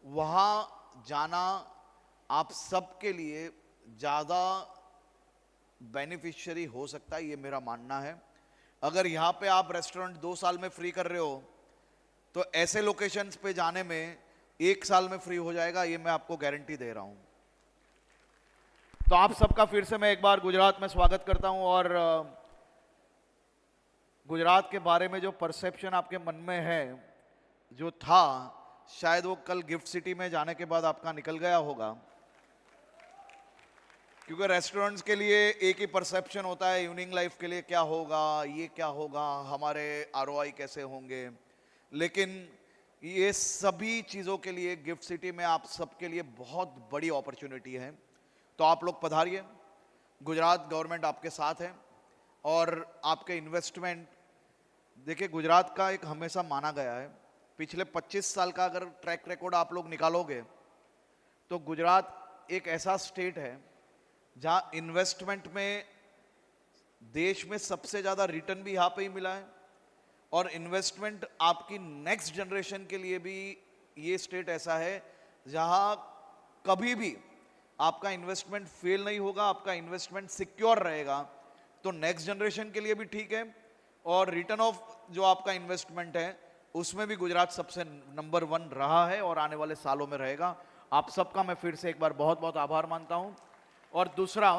वहां जाना आप सबके लिए ज्यादा बेनिफिशियरी हो सकता है, ये मेरा मानना है। अगर यहाँ पे आप रेस्टोरेंट 2 साल में फ्री कर रहे हो तो ऐसे लोकेशंस पे जाने में 1 साल में फ्री हो जाएगा, ये मैं आपको गारंटी दे रहा हूं। तो आप सबका फिर से मैं एक बार गुजरात में स्वागत करता हूं और गुजरात के बारे में जो परसेप्शन आपके मन में है, जो था, शायद वो कल गिफ्ट सिटी में जाने के बाद आपका निकल गया होगा। क्योंकि रेस्टोरेंट्स के लिए एक ही परसेप्शन होता है, इवनिंग लाइफ के लिए क्या होगा, ये क्या होगा, हमारे आरओआई कैसे होंगे। लेकिन ये सभी चीज़ों के लिए गिफ्ट सिटी में आप सबके लिए बहुत बड़ी अपॉर्चुनिटी है। तो आप लोग पधारिए, गुजरात गवर्नमेंट आपके साथ है और आपके इन्वेस्टमेंट, देखिए गुजरात का एक हमेशा माना गया है, पिछले 25 साल का अगर ट्रैक रिकॉर्ड आप लोग निकालोगे तो गुजरात एक ऐसा स्टेट है जहां इन्वेस्टमेंट में देश में सबसे ज़्यादा रिटर्न भी यहाँ पे ही मिला है और इन्वेस्टमेंट आपकी नेक्स्ट जनरेशन के लिए भी ये स्टेट ऐसा है जहां कभी भी आपका इन्वेस्टमेंट फेल नहीं होगा, आपका इन्वेस्टमेंट सिक्योर रहेगा। तो नेक्स्ट जनरेशन के लिए भी ठीक है और रिटर्न ऑफ जो आपका इन्वेस्टमेंट है उसमें भी गुजरात सबसे नंबर 1 रहा है और आने वाले सालों में रहेगा। आप सबका मैं फिर से एक बार बहुत बहुत आभार मानता हूं। और दूसरा,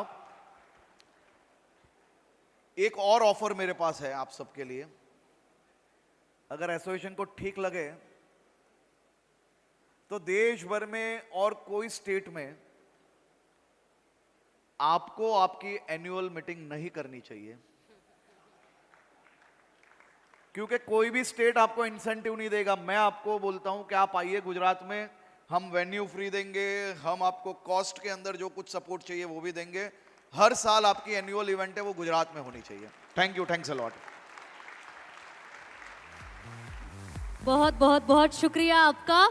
एक और ऑफर मेरे पास है आप सबके लिए, अगर एसोसिएशन को ठीक लगे तो देश भर में और कोई स्टेट में आपको आपकी एनुअल मीटिंग नहीं करनी चाहिए, क्योंकि कोई भी स्टेट आपको इंसेंटिव नहीं देगा। मैं आपको बोलता हूं कि आप आइए गुजरात में, हम वेन्यू फ्री देंगे, हम आपको कॉस्ट के अंदर जो कुछ सपोर्ट चाहिए वो भी देंगे। हर साल आपकी एनुअल इवेंट है वो गुजरात में होनी चाहिए। Thank you, thanks a lot. बहुत बहुत बहुत शुक्रिया आपका।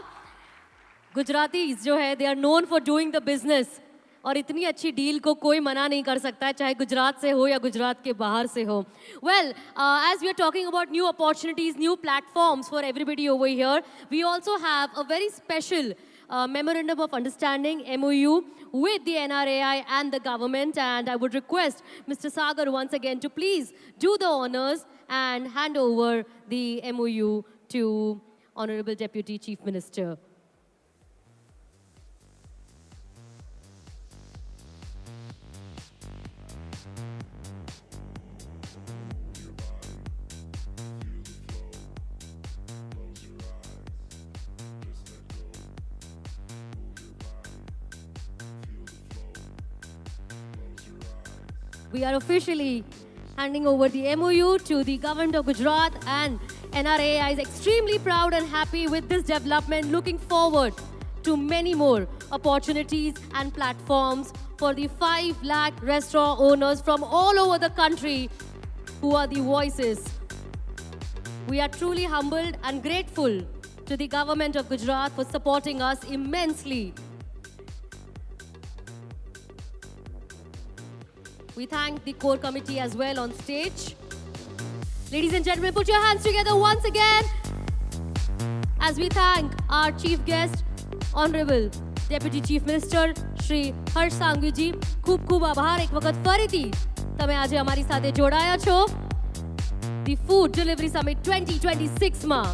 गुजराती जो है they are known for doing the business और इतनी अच्छी डील को कोई मना नहीं कर सकता है, चाहे गुजरात से हो या गुजरात के बाहर से हो। Well, as we are talking about new opportunities, new platforms for everybody over here, we also have a very special memorandum of understanding MOU with the NRAI and the government, and I would request Mr. Sagar once again to please do the honors and hand over the MOU to Honorable Deputy Chief Minister. We are officially handing over the MOU to the government of Gujarat, and NRAI is extremely proud and happy with this development, looking forward to many more opportunities and platforms for the 5 lakh restaurant owners from all over the country who are the voices. We are truly humbled and grateful to the government of Gujarat for supporting us immensely. We thank the core committee as well on stage. Ladies and gentlemen, put your hands together once again as we thank our chief guest, Honorable Deputy Chief Minister, Shri Harsh Sanghvi ji. ખૂબ ખૂબ આભાર એક વખત ફરીથી તમે આજે અમારી સાથે જોડાયા છો The Food Delivery Summit 2026 માં.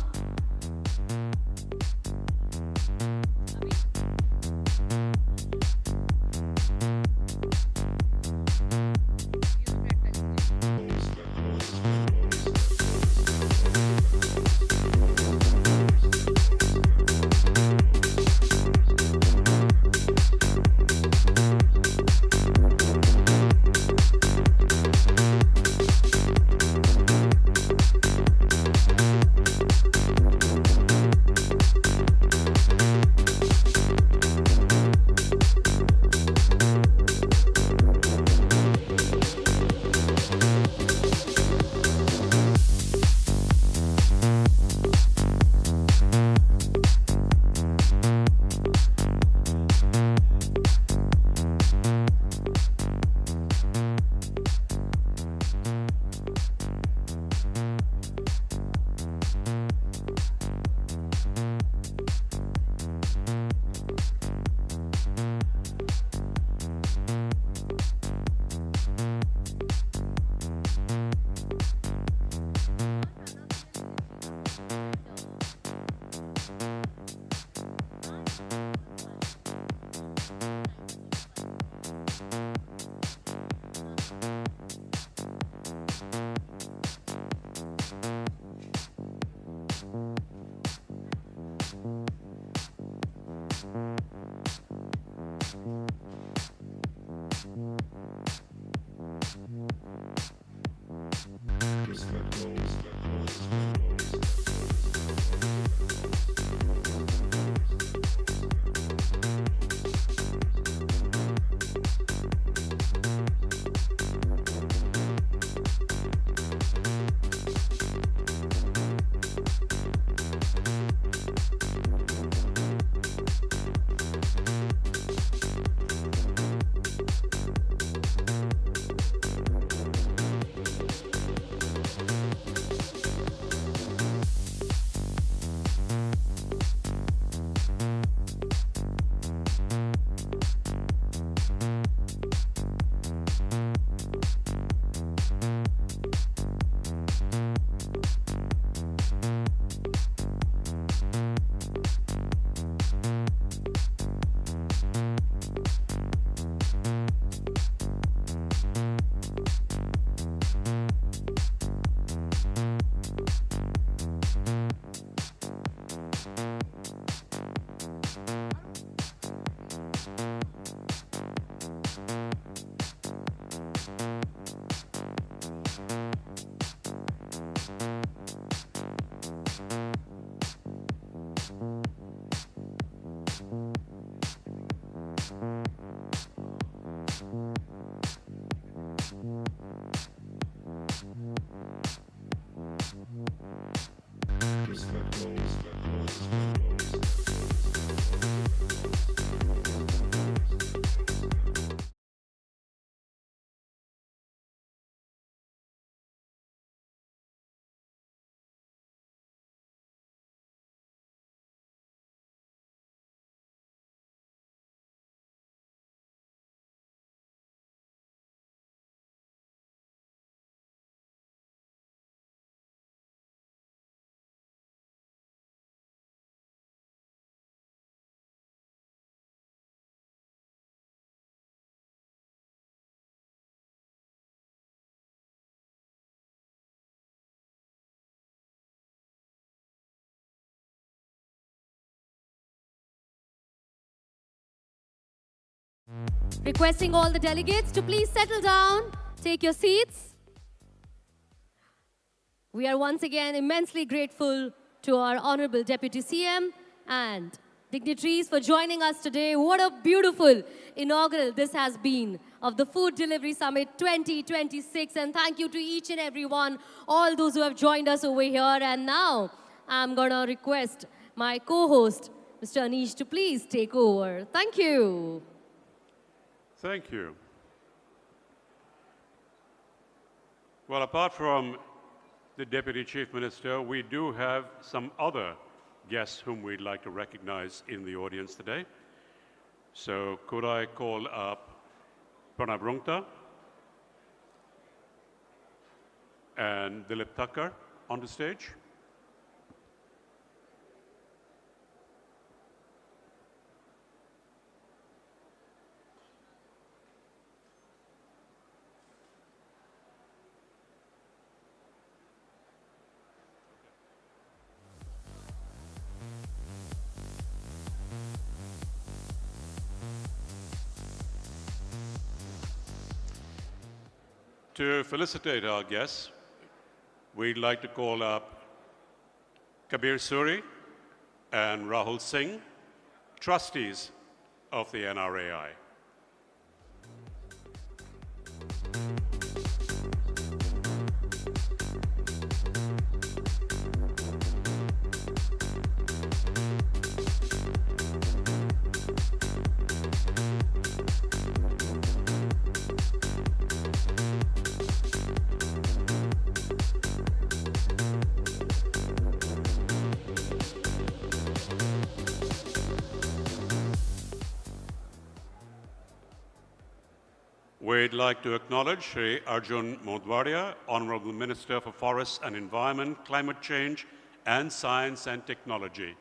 Requesting all the delegates to please settle down, take your seats. We are once again immensely grateful to our Honorable Deputy CM and dignitaries for joining us today. What a beautiful inaugural this has been of the Food Delivery Summit 2026. And thank you to each and every one, all those who have joined us over here. And now I'm going to request my co-host, Mr. Anish, to please take over. Thank you. Thank you. Well, apart from the Deputy Chief Minister, we do have some other guests whom we'd like to recognize in the audience today. So could I call up Pranab Rungta and Dilip Thakkar on the stage? To felicitate our guests, we'd like to call up Kabir Suri and Rahul Singh, trustees of the NRAI. We'd like to acknowledge Shri Arjun Modwaria, Honorable Minister for Forests and Environment, Climate Change, and Science and Technology.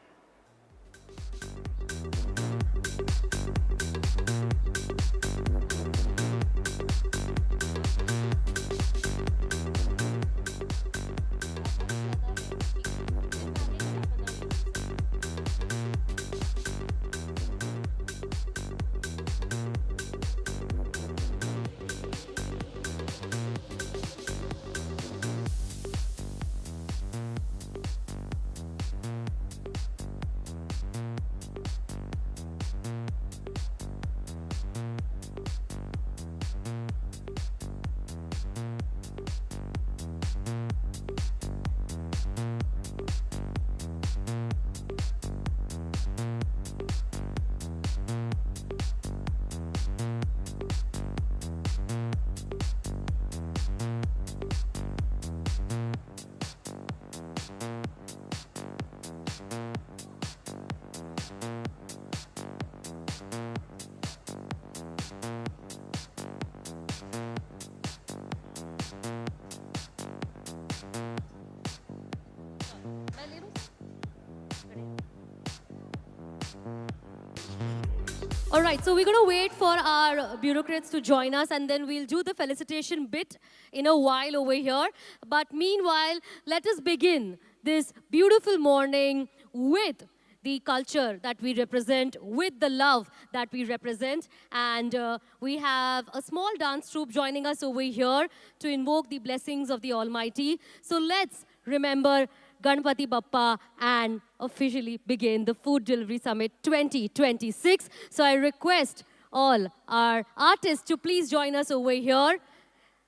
All right, so we're going to wait for our bureaucrats to join us, and then we'll do the felicitation bit in a while over here. But meanwhile, let us begin this beautiful morning with the culture that we represent, with the love that we represent. And we have a small dance troupe joining us over here to invoke the blessings of the Almighty. So let's remember Ganpati Bappa and officially begin the Food Delivery Summit 2026. So I request all our artists to please join us over here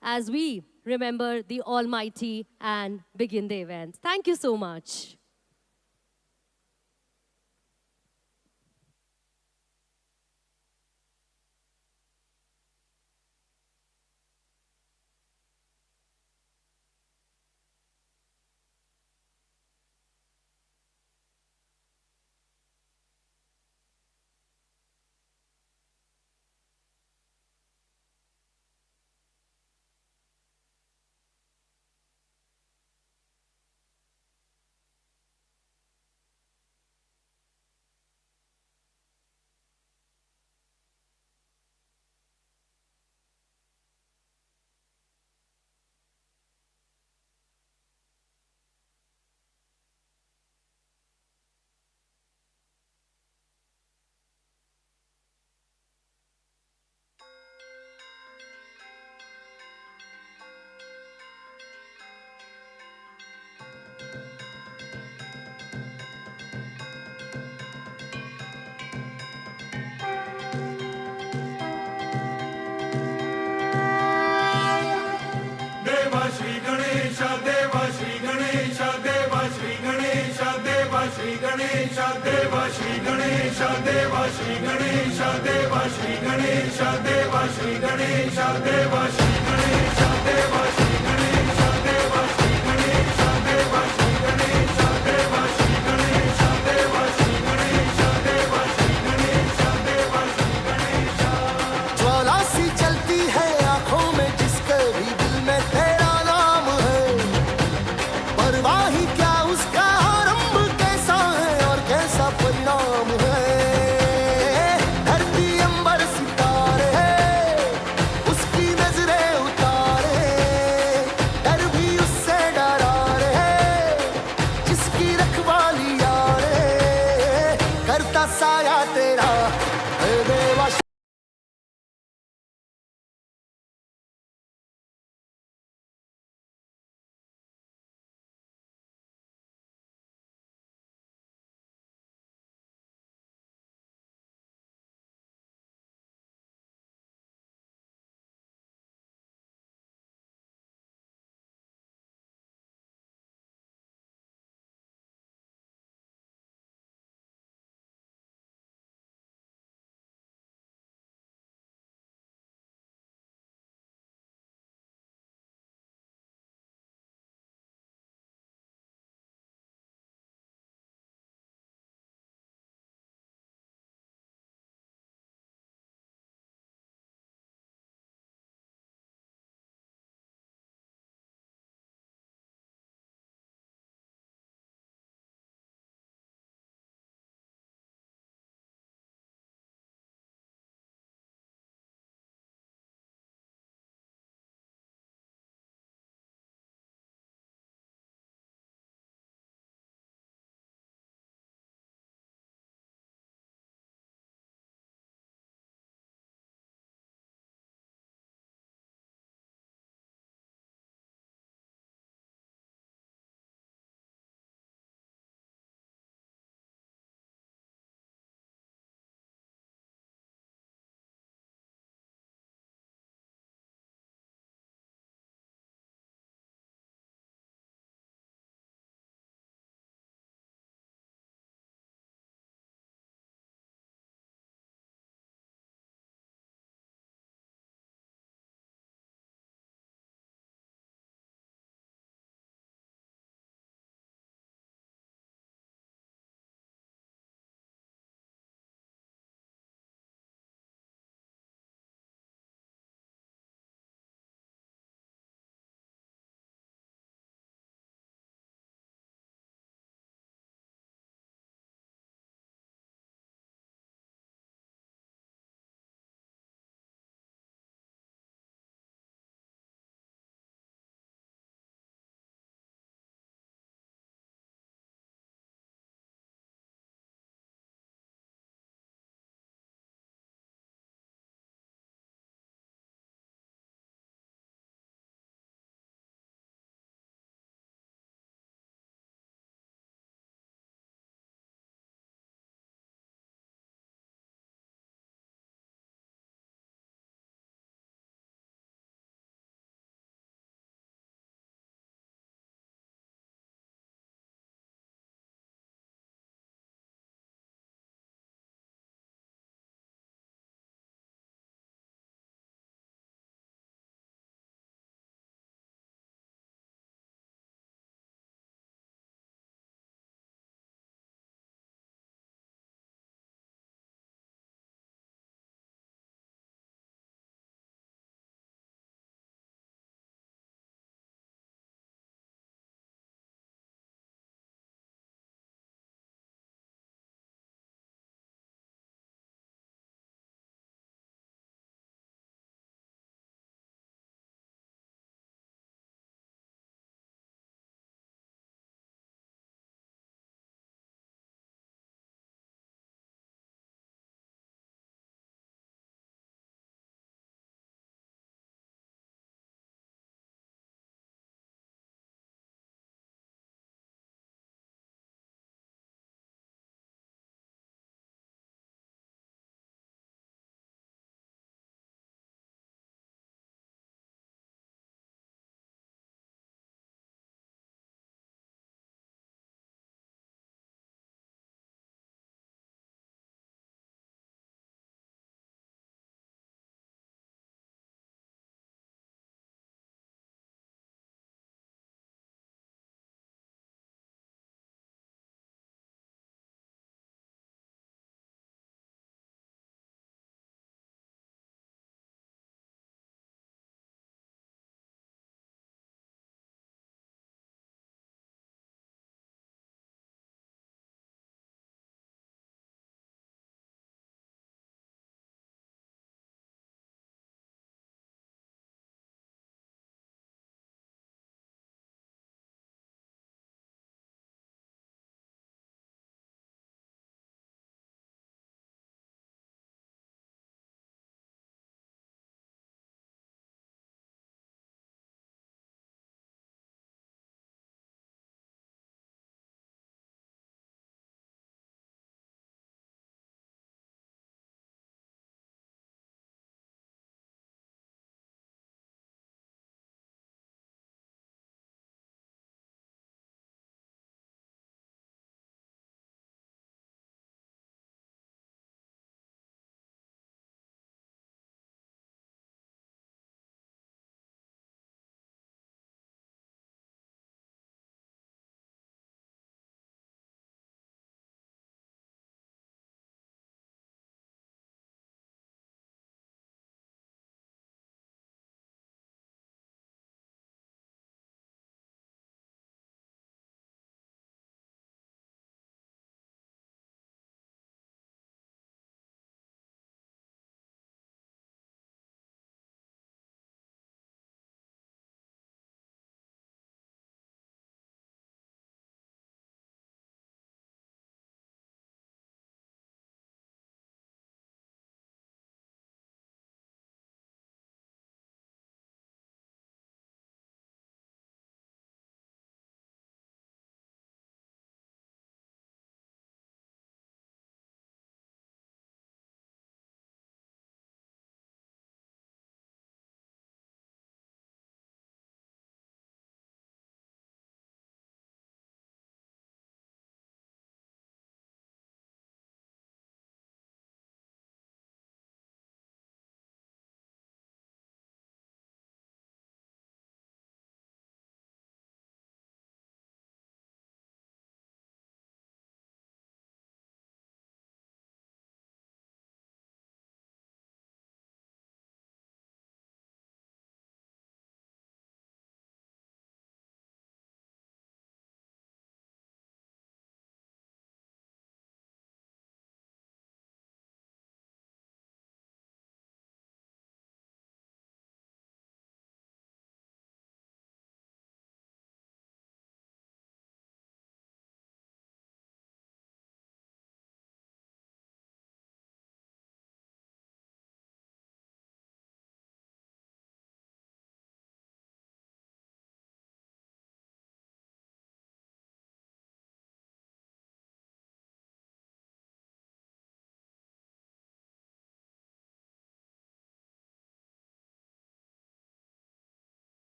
as we remember the Almighty and begin the event. Thank you so much. देवा श्री गणेश देवा श्री गणेश देवा श्री गणेश देवा श्री गणेश देवा श्री गणेश देवा श्री गणेश देवा श्री गणेश देवा श्री गणेश देवा श्री गणेश देवा श्री गणेश देवा श्री गणेश। ज्वाला सी चलती है आंखों में जिसके भी दिल में तेरा नाम है, परवाह ही क्या उसका आरंभ कैसा है और कैसा परिणाम है। धरती अंबर सितारे उसकी नजरें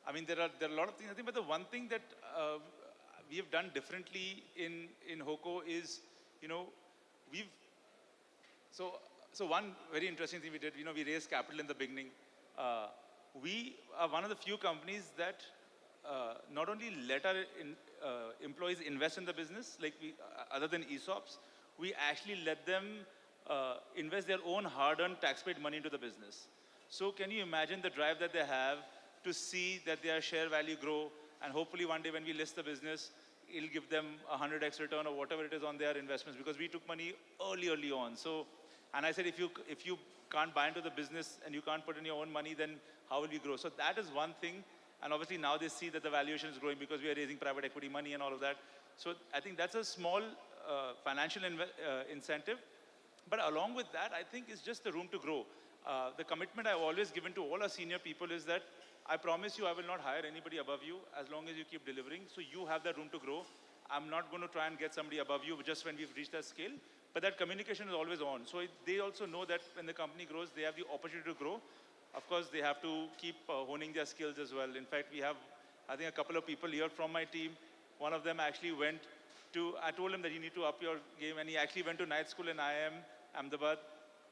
I mean, there are a lot of things, I think, but the one thing that we have done differently in Hoko is, you know, we've, so one very interesting thing we did, you know, we raised capital in the beginning. We are one of the few companies that not only let our employees invest in the business, like we, other than ESOPs, we actually let them invest their own hard-earned tax-paid money into the business. So can you imagine the drive that they have to see that their share value grow, and hopefully one day when we list the business, it'll give them a 100x return or whatever it is on their investments, because we took money early on. So, and I said, if you can't buy into the business and you can't put in your own money, then how will we grow? So that is one thing. And obviously now they see that the valuation is growing because we are raising private equity money and all of that. So I think that's a small financial incentive. But along with that, I think it's just the room to grow. The commitment I've always given to all our senior people is that I promise you I will not hire anybody above you as long as you keep delivering. So you have that room to grow. I'm not going to try and get somebody above you just when we've reached that scale. But that communication is always on. So they also know that when the company grows, they have the opportunity to grow. Of course, they have to keep honing their skills as well. In fact, we have, I think, a couple of people here from my team. One of them actually went to, I told him that you need to up your game, and he actually went to night school in IIM, Ahmedabad,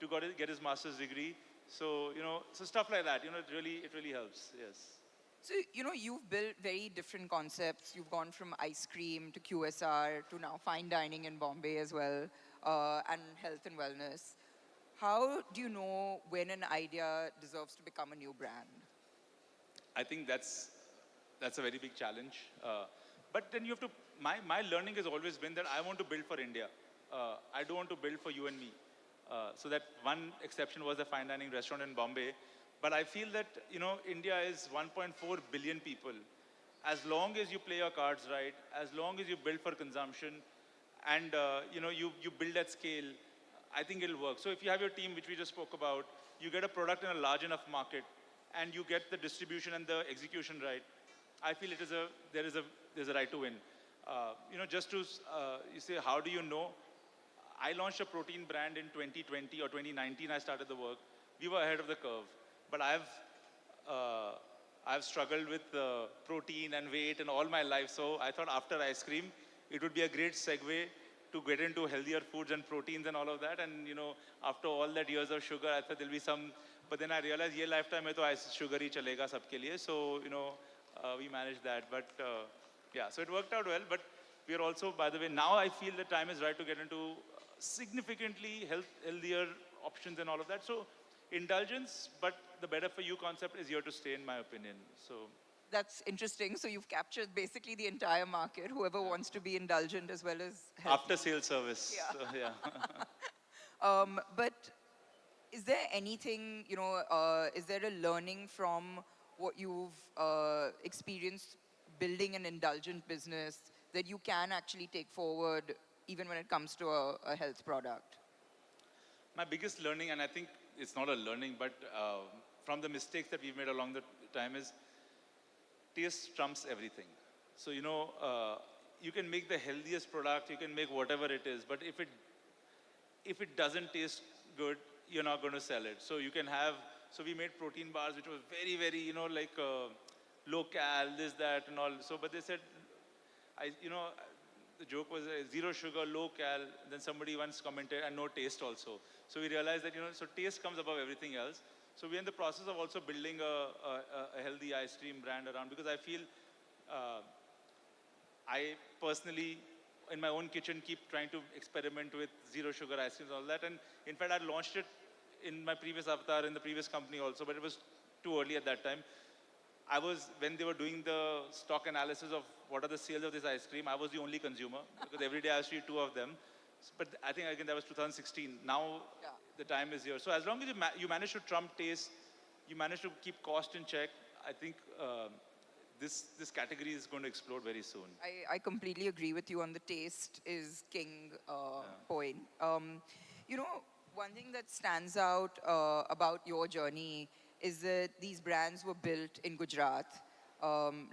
to get his master's degree. So, you know, so stuff like that, you know, it really helps, yes. So, you know, you've built very different concepts. You've gone from ice cream to QSR to now fine dining in Bombay as well, and health and wellness. How do you know when an idea deserves to become a new brand? I think that's a very big challenge. But then you have to, my learning has always been that I want to build for India. I don't want to build for you and me. So that one exception was the fine dining restaurant in Bombay. But I feel that, you know, India is 1.4 billion people. As long as you play your cards right, as long as you build for consumption, and you know, you build at scale, I think it'll work. So if you have your team, which we just spoke about, you get a product in a large enough market, and you get the distribution and the execution right, I feel there's a right to win. You know, just to, you say, how do you know? I launched a protein brand in 2020 or 2019, I started the work. We were ahead of the curve. But I've struggled with protein and weight and all my life. So I thought after ice cream, it would be a great segue to get into healthier foods and proteins and all of that. And, you know, after all that years of sugar, I thought there'll be some, but then I realized, ye lifetime mein to sugar hi chalega sabke liye. So, you know, we managed that. But yeah, so it worked out well. But we are also, by the way, now I feel the time is right to get into significantly healthier options and all of that. So indulgence, but the better for you concept is here to stay, in my opinion. So That's interesting. So you've captured basically the entire market, whoever wants to be indulgent as well as healthy. After sales service. Yeah. So, yeah. But is there anything, you know, is there a learning from what you've experienced building an indulgent business that you can actually take forward even when it comes to a health product? My biggest learning, and I think it's not a learning, but from the mistakes that we've made along the time, is taste trumps everything. So, you know, you can make the healthiest product, you can make whatever it is, but if it doesn't taste good, you're not going to sell it. So you can have, so we made protein bars, which was very, very, you know, like low cal, this, that, and all. So, but they said, you know, the joke was zero sugar, low cal. Then somebody once commented, and no taste also. So we realized that, you know, so taste comes above everything else. So we're in the process of also building a healthy ice cream brand around, because I feel I personally, in my own kitchen, keep trying to experiment with zero sugar ice creams and all that. And in fact, I launched it in my previous avatar, in the previous company also, but it was too early at that time. When they were doing the stock analysis of what are the sales of this ice cream, I was the only consumer, because every day I used to eat 2 of them. But I think, again, that was 2016. Now, the time is here. So as long as you manage to trump taste, you manage to keep cost in check, I think this category is going to explode very soon. I completely agree with you on the taste is king point. You know, one thing that stands out about your journey is that these brands were built in Gujarat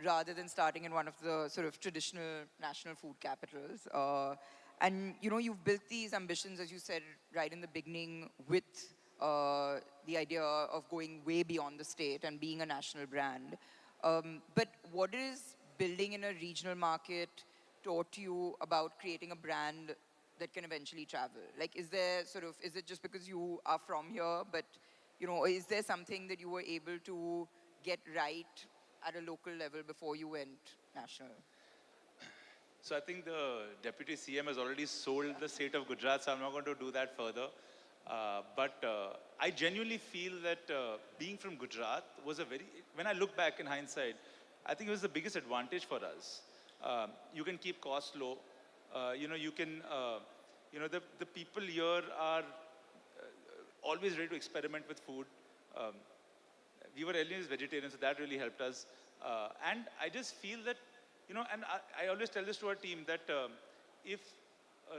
rather than starting in one of the sort of traditional national food capitals. And, you know, you've built these ambitions, as you said, right in the beginning with the idea of going way beyond the state and being a national brand. But what is building in a regional market taught you about creating a brand that can eventually travel? Like, is there sort of, is it just because you are from here, but, you know, is there something that you were able to get right at a local level before you went national? So I think the Deputy CM has already sold the state of Gujarat, so I'm not going to do that further. But I genuinely feel that being from Gujarat was a very, when I look back in hindsight, I think it was the biggest advantage for us. You can keep costs low. You can, the people here are always ready to experiment with food. We were earlier vegetarians, so that really helped us. And I just feel that, and I always tell this to our team that if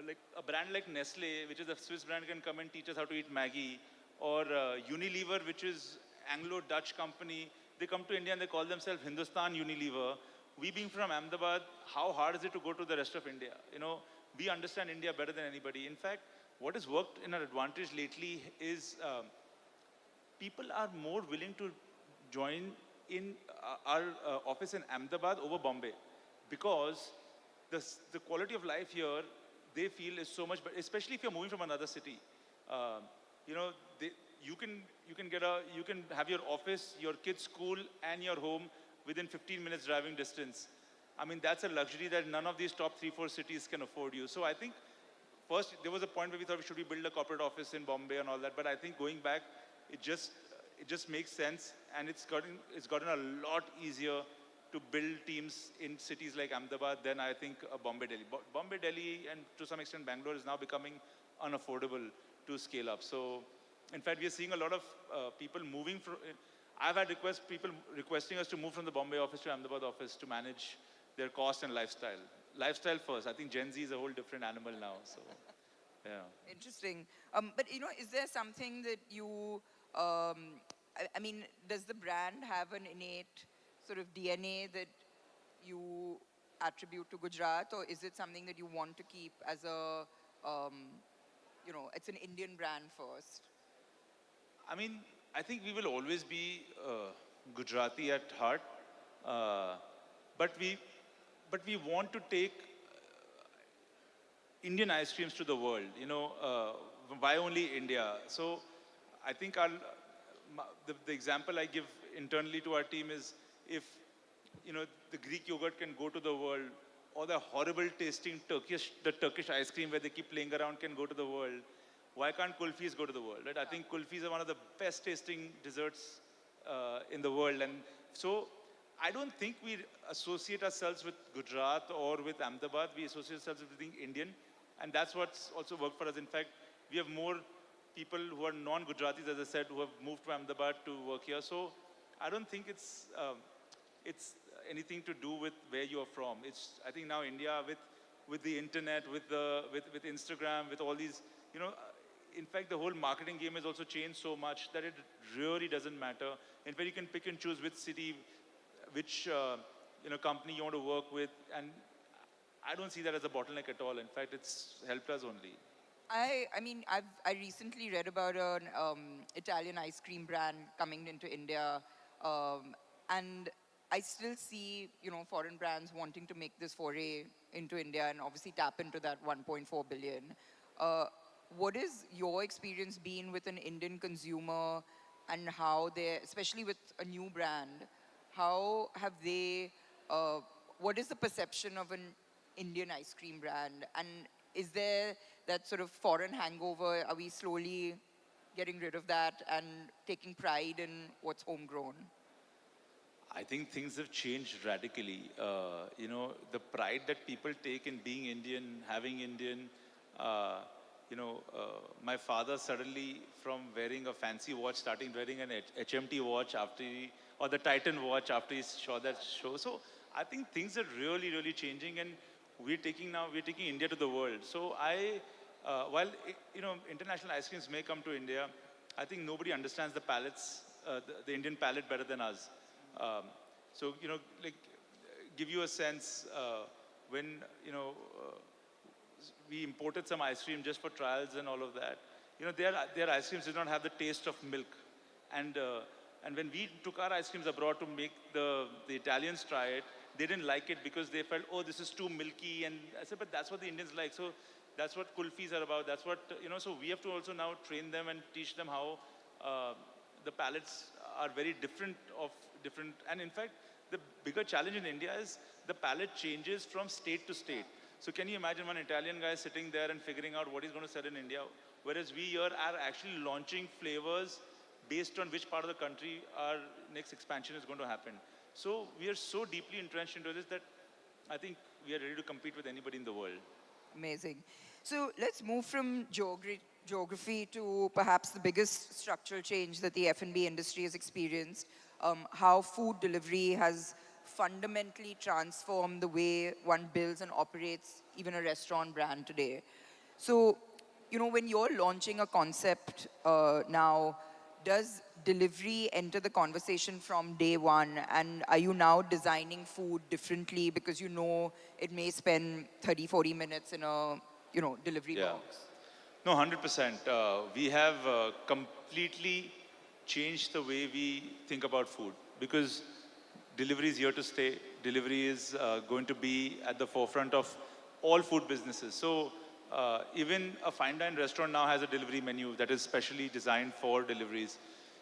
like a brand like Nestle, which is a Swiss brand, can come and teach us how to eat Maggi, or Unilever, which is Anglo-Dutch company, they come to India and they call themselves Hindustan Unilever. We being from Ahmedabad, how hard is it to go to the rest of India? We understand India better than anybody. In fact, what has worked in our advantage lately is people are more willing to join in our office in Ahmedabad over Bombay, because the quality of life here, they feel, is so much better, especially if you're moving from another city. You can have your office, your kid's school, and your home within 15 minutes driving distance. I mean, that's a luxury that none of these top 3-4 cities can afford you. So I think first there was a point where we thought, should we build a corporate office in Bombay and all that? But I think going back, it just makes sense, and it's gotten a lot easier to build teams in cities like Ahmedabad than I think Bombay, Delhi. Bombay, Delhi, and to some extent Bangalore is now becoming unaffordable to scale up. So, in fact, we are seeing a lot of people moving from. I've had people requesting us to move from the Bombay office to Ahmedabad office to manage their cost and lifestyle. Lifestyle first. I think Gen Z is a whole different animal now. So, yeah. Interesting. But is there something that you? I mean, does the brand have an innate sort of DNA that you attribute to Gujarat, or is it something that you want to keep as a, it's an Indian brand first? I mean, I think we will always be Gujarati at heart, but we want to take Indian ice creams to the world. Why only India? So I think the example I give internally to our team is, if the Greek yogurt can go to the world, or the horrible tasting Turkish ice cream where they keep playing around can go to the world, why can't kulfis go to the world? Right? I think kulfis are one of the best tasting desserts in the world, and so I don't think we associate ourselves with Gujarat or with Ahmedabad. We associate ourselves with being Indian, and that's what's also worked for us. In fact, we have more people who are non-Gujaratis, as I said, who have moved to Ahmedabad to work here. So I don't think it's anything to do with where you are from. I think now India, with the internet, with Instagram, with all these, in fact, the whole marketing game has also changed so much that it really doesn't matter. In fact, you can pick and choose which city, which company you want to work with, and I don't see that as a bottleneck at all. In fact, it's helped us only. I mean, I recently read about an Italian ice cream brand coming into India, and I still see, foreign brands wanting to make this foray into India and obviously tap into that 1.4 billion. What is your experience been with an Indian consumer, and how they, especially with a new brand, how have they, what is the perception of an Indian ice cream brand? And is there that sort of foreign hangover? Are we slowly getting rid of that and taking pride in what's homegrown? I think things have changed radically. The pride that people take in being Indian, having Indian, my father suddenly, from wearing a fancy watch, starting wearing an HMT watch or the Titan watch after he saw that show. So I think things are really, really changing, and we're taking India to the world. So while international ice creams may come to India, I think nobody understands the palates, the Indian palate better than us. So give you a sense, when we imported some ice cream just for trials and all of that. Their ice creams did not have the taste of milk, and And when we took our ice creams abroad to make the Italians try it, they didn't like it because they felt, oh, this is too milky. And I said, but that's what the Indians like. So that's what kulfis are about. That's what, so we have to also now train them and teach them how the palates are very different and in fact, the bigger challenge in India is the palate changes from state to state. So can you imagine one Italian guy sitting there and figuring out what he's going to sell in India, whereas we here are actually launching flavors based on which part of the country our next expansion is going to happen. So we are so deeply entrenched into this that I think we are ready to compete with anybody in the world. Amazing. So let's move from geography to perhaps the biggest structural change that the F&B industry has experienced, how food delivery has fundamentally transformed the way one builds and operates even a restaurant brand today. So, when you're launching a concept now, does delivery enter the conversation from day one? And are you now designing food differently because it may spend 30, 40 minutes in a, delivery box? No, 100%. We have completely changed the way we think about food because delivery is here to stay. Delivery is going to be at the forefront of all food businesses. So even a fine dine restaurant now has a delivery menu that is specially designed for deliveries.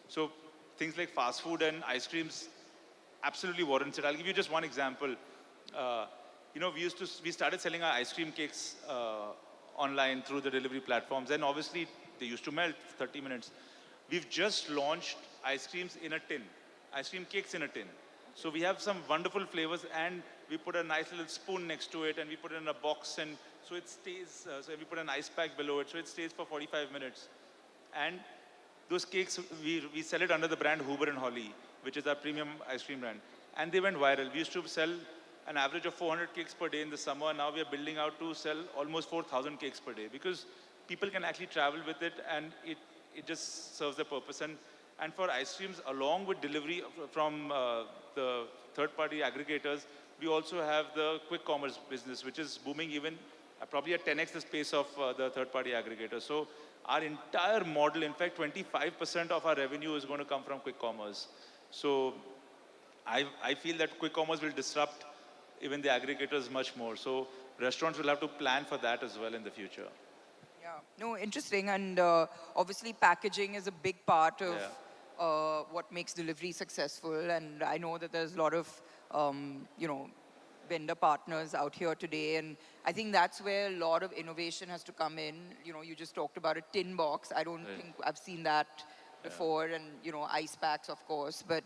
So things like fast food and ice creams absolutely warrants it. I'll give you just one example. We started selling our ice cream cakes online through the delivery platforms, and obviously they used to melt 30 minutes. We've just launched ice creams in a tin, ice cream cakes in a tin. So we have some wonderful flavors, and we put a nice little spoon next to it, and we put it in a box, and so it stays, so we put an ice pack below it, so it stays for 45 minutes. And those cakes, we sell it under the brand Huber and Holly, which is our premium ice cream brand. And they went viral. We used to sell an average of 400 cakes per day in the summer. Now we are building out to sell almost 4,000 cakes per day because people can actually travel with it, and it just serves the purpose. And for ice creams, along with delivery from the third-party aggregators, we also have the quick commerce business, which is booming even probably at 10x the space of the third-party aggregators. So our entire model, in fact, 25% of our revenue is going to come from quick commerce. So I feel that quick commerce will disrupt even the aggregators much more. So restaurants will have to plan for that as well in the future. Yeah, no, interesting. And obviously packaging is a big part of what makes delivery successful. And I know that there's a lot of, vendor partners out here today. And I think that's where a lot of innovation has to come in. You just talked about a tin box. I don't think I've seen that before. And, ice packs, of course. But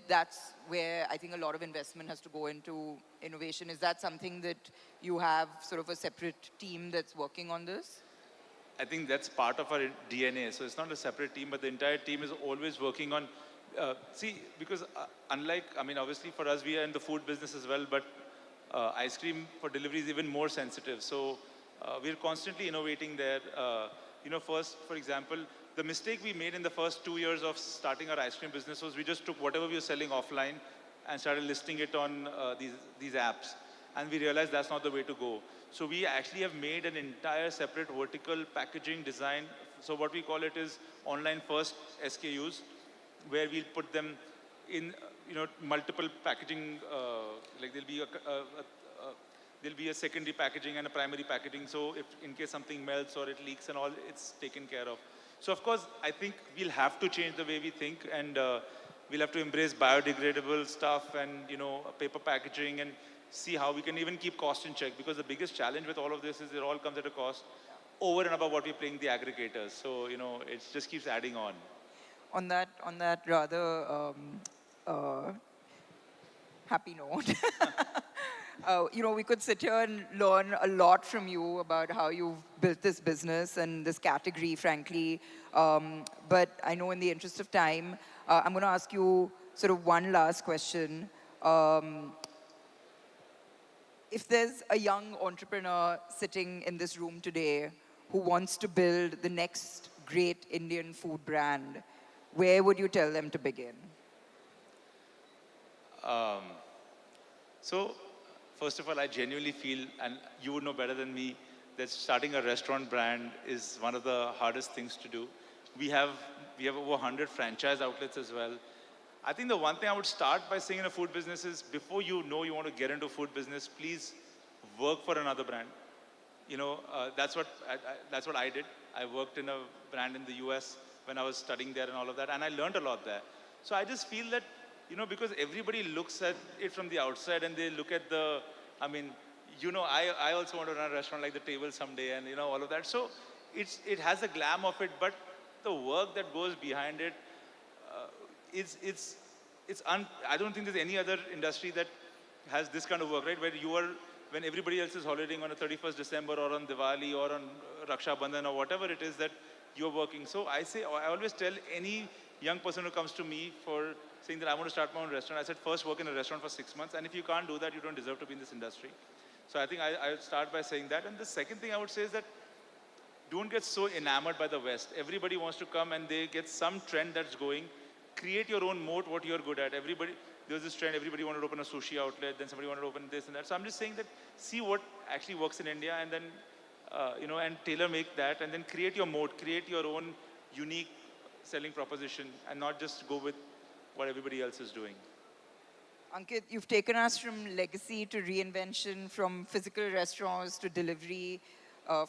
that's where I think a lot of investment has to go into innovation. Is that something that you have sort of a separate team that's working on this? I think that's part of our DNA. So it's not a separate team, but the entire team is always working on, because obviously for us, we are in the food business as well, but ice cream for delivery is even more sensitive. So we're constantly innovating there. First, for example, the mistake we made in the first 2 years of starting our ice cream business was we just took whatever we were selling offline and started listing it on these apps. And we realized that's not the way to go. So we actually have made an entire separate vertical packaging design. So what we call it is online first SKUs, where we'll put them in multiple packaging, like there'll be a secondary packaging and a primary packaging. So if in case something melts or it leaks and all, it's taken care of. So of course, I think we'll have to change the way we think, and we'll have to embrace biodegradable stuff and paper packaging, and see how we can even keep cost in check, because the biggest challenge with all of this is it all comes at a cost over and above what we're paying the aggregators. So it just keeps adding on. On that rather happy note, we could sit here and learn a lot from you about how you've built this business and this category, frankly. But I know in the interest of time, I'm going to ask you sort of one last question. If there's a young entrepreneur sitting in this room today who wants to build the next great Indian food brand, where would you tell them to begin? So, first of all, I genuinely feel, and you would know better than me, that starting a restaurant brand is one of the hardest things to do. We have over 100 franchise outlets as well. I think the one thing I would start by saying in a food business is before you know you want to get into food business, please work for another brand. That's what I did. I worked in a brand in the US when I was studying there and all of that, and I learned a lot there. So I just feel that, because everybody looks at it from the outside and they look at I also want to run a restaurant like The Table someday and, all of that. So it has a glam of it, but the work that goes behind it, I don't think there's any other industry that has this kind of work, right? When everybody else is holidaying on a 31st December or on Diwali or on Raksha Bandhan or whatever it is that you're working. So I always tell any young person who comes to me for saying that I want to start my own restaurant, I said, first work in a restaurant for 6 months. And if you can't do that, you don't deserve to be in this industry. So I think I would start by saying that. And the second thing I would say is that don't get so enamored by the West. Everybody wants to come and they get some trend that's going. Create your own moat, what you're good at. There was this trend, everybody wanted to open a sushi outlet, then somebody wanted to open this and that. So I'm just saying that see what actually works in India and then, and tailor make that and then create your moat, create your own unique selling proposition and not just go with what everybody else is doing. Ankit, you've taken us from legacy to reinvention, from physical restaurants to delivery,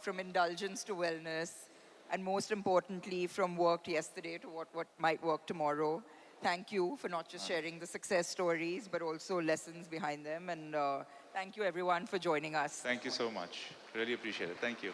from indulgence to wellness, and most importantly, from work yesterday to what might work tomorrow. Thank you for not just sharing the success stories, but also lessons behind them. And thank you, everyone, for joining us. Thank you so much. Really appreciate it. Thank you.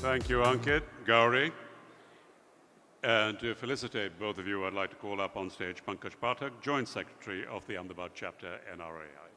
Thank you, Ankit, Gauri. And to felicitate both of you, I'd like to call up on stage Pankaj Pathak, Joint Secretary of the Ahmedabad Chapter, NRAI.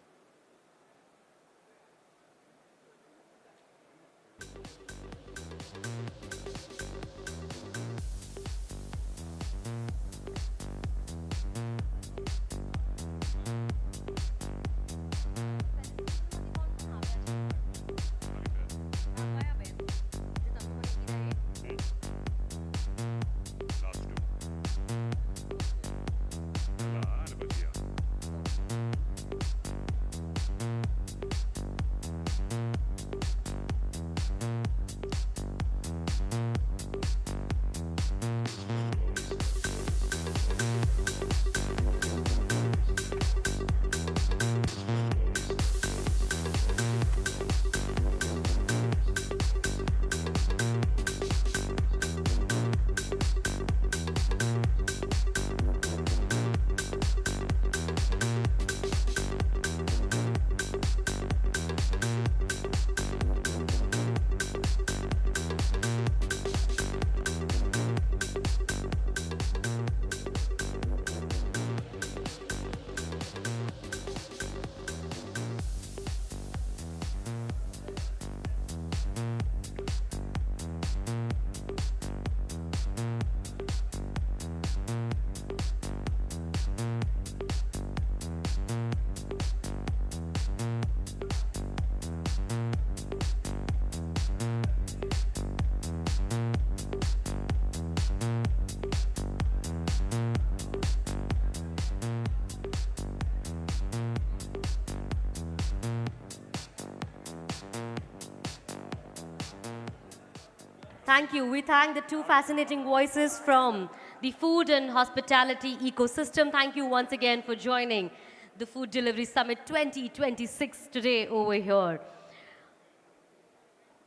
Thank you. We thank the two fascinating voices from the food and hospitality ecosystem. Thank you once again for joining the Food Delivery Summit 2026 today over here.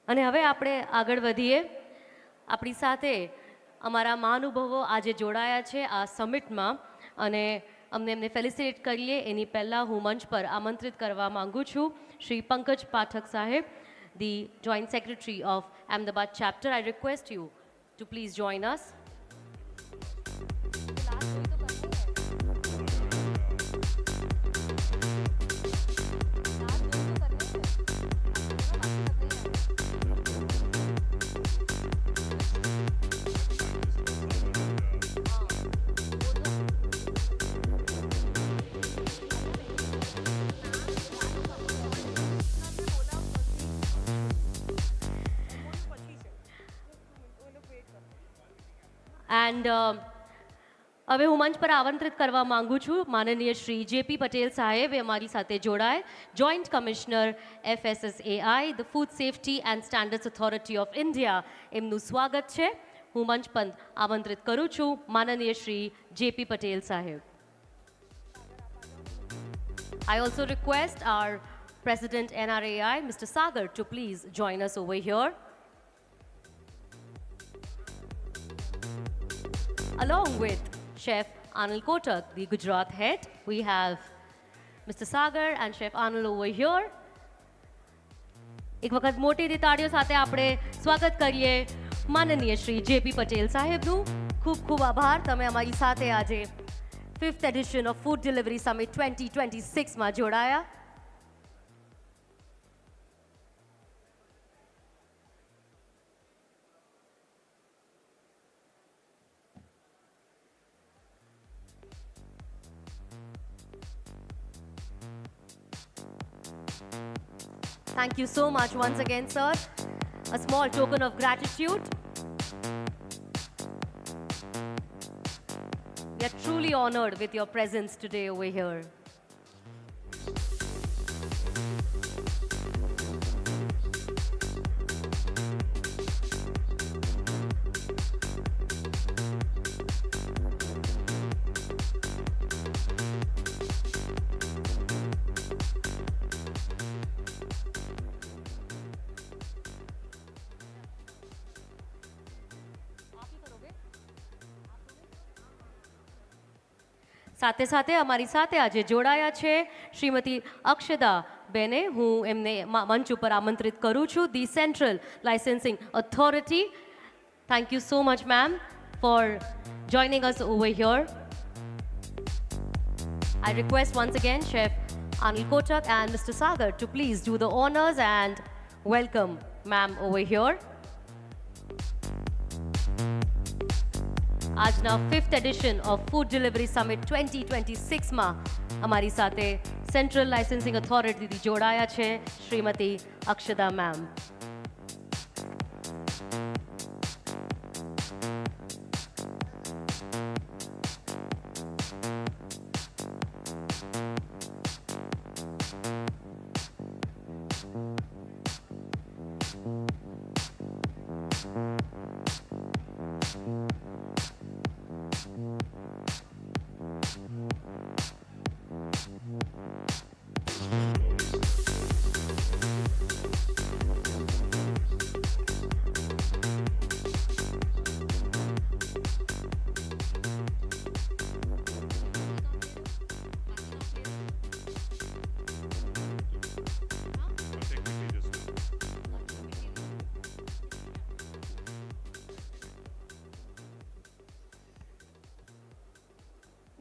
અને હવે આપણે આગળ વધીએ. આપણી સાથે અમારા મહાનુભાવો આજે જોડાયા છે આ સમિટમાં અને એમને ફેલિસિટેટ કરીએ એની પહેલાં હું મંચ પર આમંત્રિત કરવા માંગુ છું શ્રી પંકજ પાઠક સાહેબ, the Joint Secretary of Ahmedabad Chapter. I request you to please join us. And હવે હું મંચ પર આમંત્રિત કરવા માંગુ છું માનનીય શ્રી જેપી પટેલ સાહેબ એ અમારી સાથે જોડાય joint commissioner FSSAI the food safety and standards authority of India એમનું સ્વાગત છે હું મંચ પર આમંત્રિત કરું છું માનનીય શ્રી જેપી પટેલ સાહેબ I also request our President NRAI, Mr. Sagar, to please join us over here. Along with Chef Anil Kotak, the Gujarat head, we have Mr. Sagar and Chef Anil over here. એક વખત મોટી તાળીઓ સાથે આપણે સ્વાગત કરીએ માનનીય Shri JP Patel સાહેબનું ખૂબ ખૂબ આભાર તમે અમારી સાથે આજે 5th edition of Food Delivery Summit 2026 માં જોડાયા Thank you so much once again, sir. A small token of gratitude. We are truly honored with your presence today over here. સાથે સાથે અમારી સાથે આજે જોડાયા છે શ્રીમતી અક્ષદા બેને હું એમને મંચ ઉપર આમંત્રિત કરું છું the central licensing authority thank you so much ma'am for joining us over here I request once again Chef Anil Kotak and Mr. Sagar to please do the honors and welcome ma'am over here. આજના 5th edition of Food Delivery Summit 2026 માં અમારી સાથે central લાઇસેન્સિંગ ઓથોરિટીથી જોડાયા છે Shrimati Akshada ma'am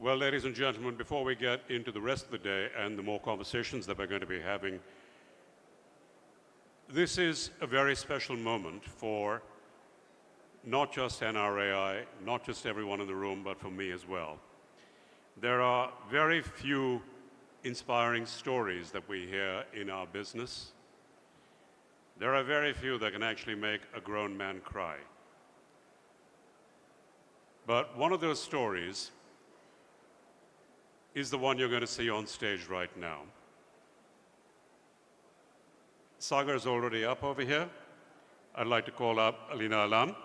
Well, ladies and gentlemen, before we get into the rest of the day and the more conversations that we're going to be having, this is a very special moment for not just NRAI, not just everyone in the room, but for me as well. There are very few inspiring stories that we hear in our business. There are very few that can actually make a grown man cry. But one of those stories is the one you're going to see on stage right now. Sagar is already up over here. I'd like to call up Alina Alam.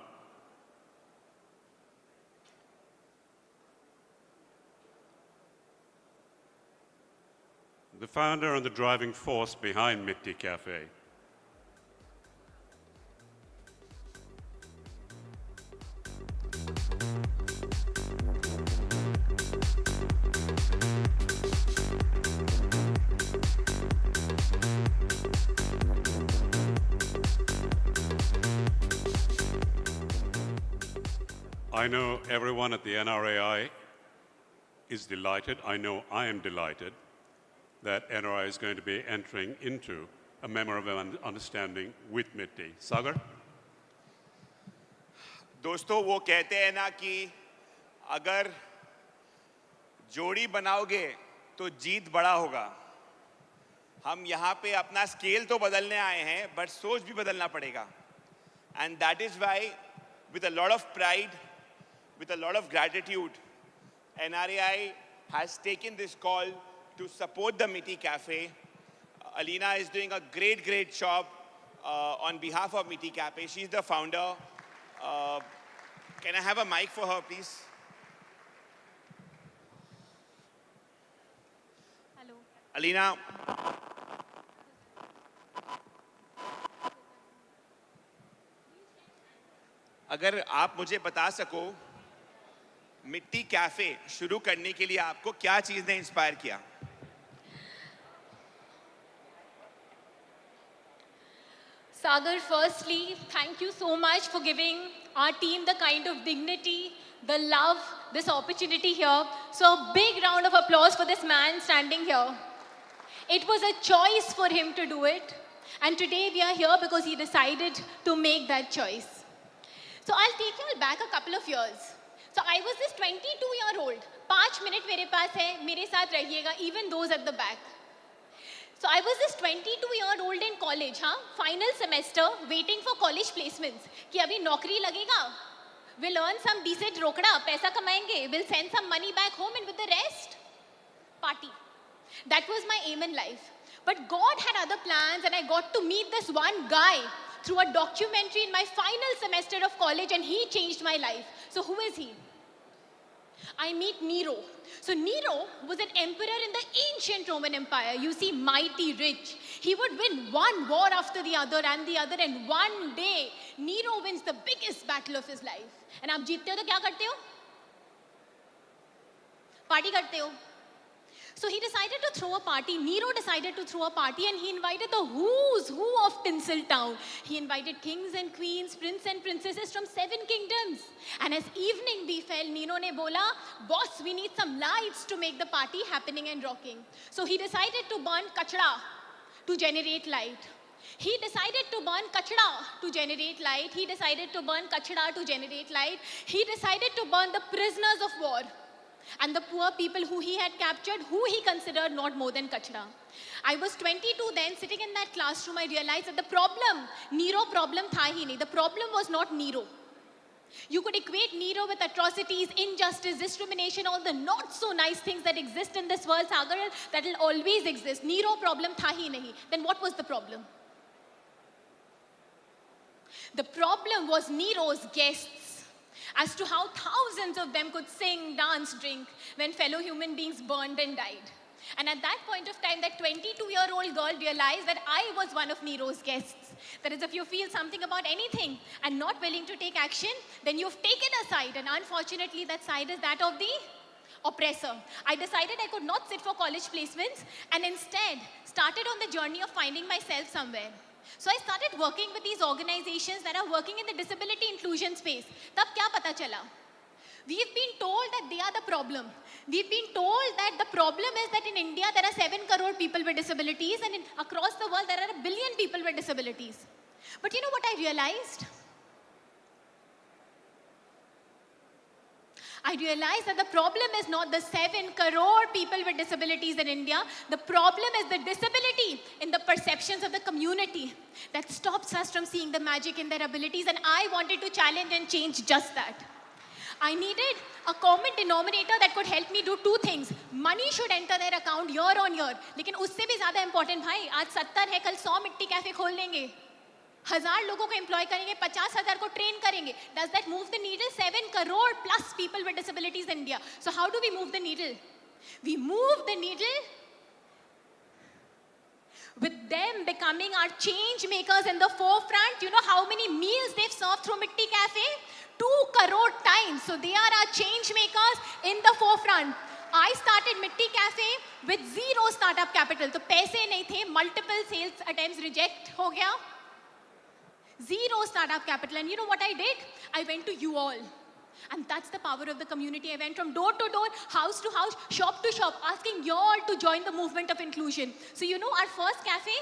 The founder and the driving force behind Mitti Cafe. I know everyone at the NRAI is delighted. I know I am delighted that NRAI is going to be entering into a memorandum of understanding with Mitti. Sagar? दोस्तों वो कहते हैं ना कि अगर जोड़ी बनाओगे तो जीत बड़ा होगा हम यहाँ पे अपना स्केल तो बदलने आए हैं बट सोच भी बदलना पड़ेगा and that is why with a lot of pride with a lot of gratitude, NRAI has taken this call to support the Mitti Cafe. Alina is doing a great job on behalf of Mitti Cafe. She's the founder. Can I have a mic for her, please? Hello. Alina. अगर आप मुझे बता सको मिट्टी cafe शुरू करने के लिए आपको क्या चीज ने इंस्पायर किया? Sagar, firstly, thank you so much for giving our team the kind of dignity, the love, this opportunity here. So a big round of applause for this man standing here. It was a choice for him to do it. And today we are here because he decided to make that choice. So I'll take you all back a couple of years. So I was this 22-year-old. 5 minutes मेरे पास है, मेरे साथ रहिएगा, even those at the back. So I was this 22-year-old in college, final semester, waiting for college placements. कि अभी नौकरी लगेगा, we'll earn some decent रोकड़ा, पैसा कमाएंगे, we'll send some money back home, and with the rest, party. That was my aim in life. But God had other plans, and I got to meet this one guy through a documentary in my final semester of college, and he changed my life. So who is he? I meet Nero. So Nero was an emperor in the ancient Roman Empire. You see, mighty rich. He would win one war after the other, and one day, Nero wins the biggest battle of his life. And आप जीतते हो तो क्या करते हो? Party करते हो. So he decided to throw a party. Nero decided to throw a party, and he invited the who's who of Tinseltown. He invited kings and queens, princes and princesses from 7 kingdoms. And as evening befell, Nero ne bola, boss, we need some lights to make the party happening and rocking. So he decided to burn kachra to generate light. He decided to burn kachra to generate light. He decided to burn kachra to generate light. He decided to burn the prisoners of war and the poor people who he had captured, who he considered not more than kachra. I was 22 then, sitting in that classroom. I realized that the problem, Nero problem tha hi nahi. The problem was not Nero. You could equate Nero with atrocities, injustice, discrimination, all the not so nice things that exist in this world, Sagar, that will always exist. Nero problem tha hi nahi. Then what was the problem? The problem was Nero's guests. As to how thousands of them could sing, dance, drink when fellow human beings burned and died. And at that point of time, that 22-year-old girl realized that I was one of Nero's guests. That is, if you feel something about anything and not willing to take action, then you've taken a side. And unfortunately, that side is that of the oppressor. I decided I could not sit for college placements and instead started on the journey of finding myself somewhere. So I started working with these organizations that are working in the disability inclusion space. Tab kya pata chala? We've been told that they are the problem. We've been told that the problem is that in India there are 7 crore people with disabilities, and across the world there are 1 billion people with disabilities. But you know what I realized? I realized that the problem is not the 7 crore people with disabilities in India. The problem is the disability in the perceptions of the community that stops us from seeing the magic in their abilities. And I wanted to challenge and change just that. I needed a common denominator that could help me do 2 things. Money should enter their account year on year. लेकिन उससे भी ज़्यादा important भाई, आज 70 है, कल 100 मिट्टी cafe खोल लेंगे. 1000 लोगों को एम्प्लॉय करेंगे, 50,000 को ट्रेन करेंगे. Does that move the needle? 7 crore plus people with disabilities in India. So how do we move the needle? We move the needle with them becoming our change makers in the forefront. You know how many meals they've served through Mitti Cafe? 2 crore times. So they are our change makers in the forefront. I started Mitti Cafe with 0 startup capital. तो पैसे नहीं थे, multiple sales attempts reject हो गया. 0 startup capital. And you know what I did? I went to you all. And that's the power of the community. I went from door to door, house to house, shop to shop, asking you all to join the movement of inclusion. So you know our first cafe?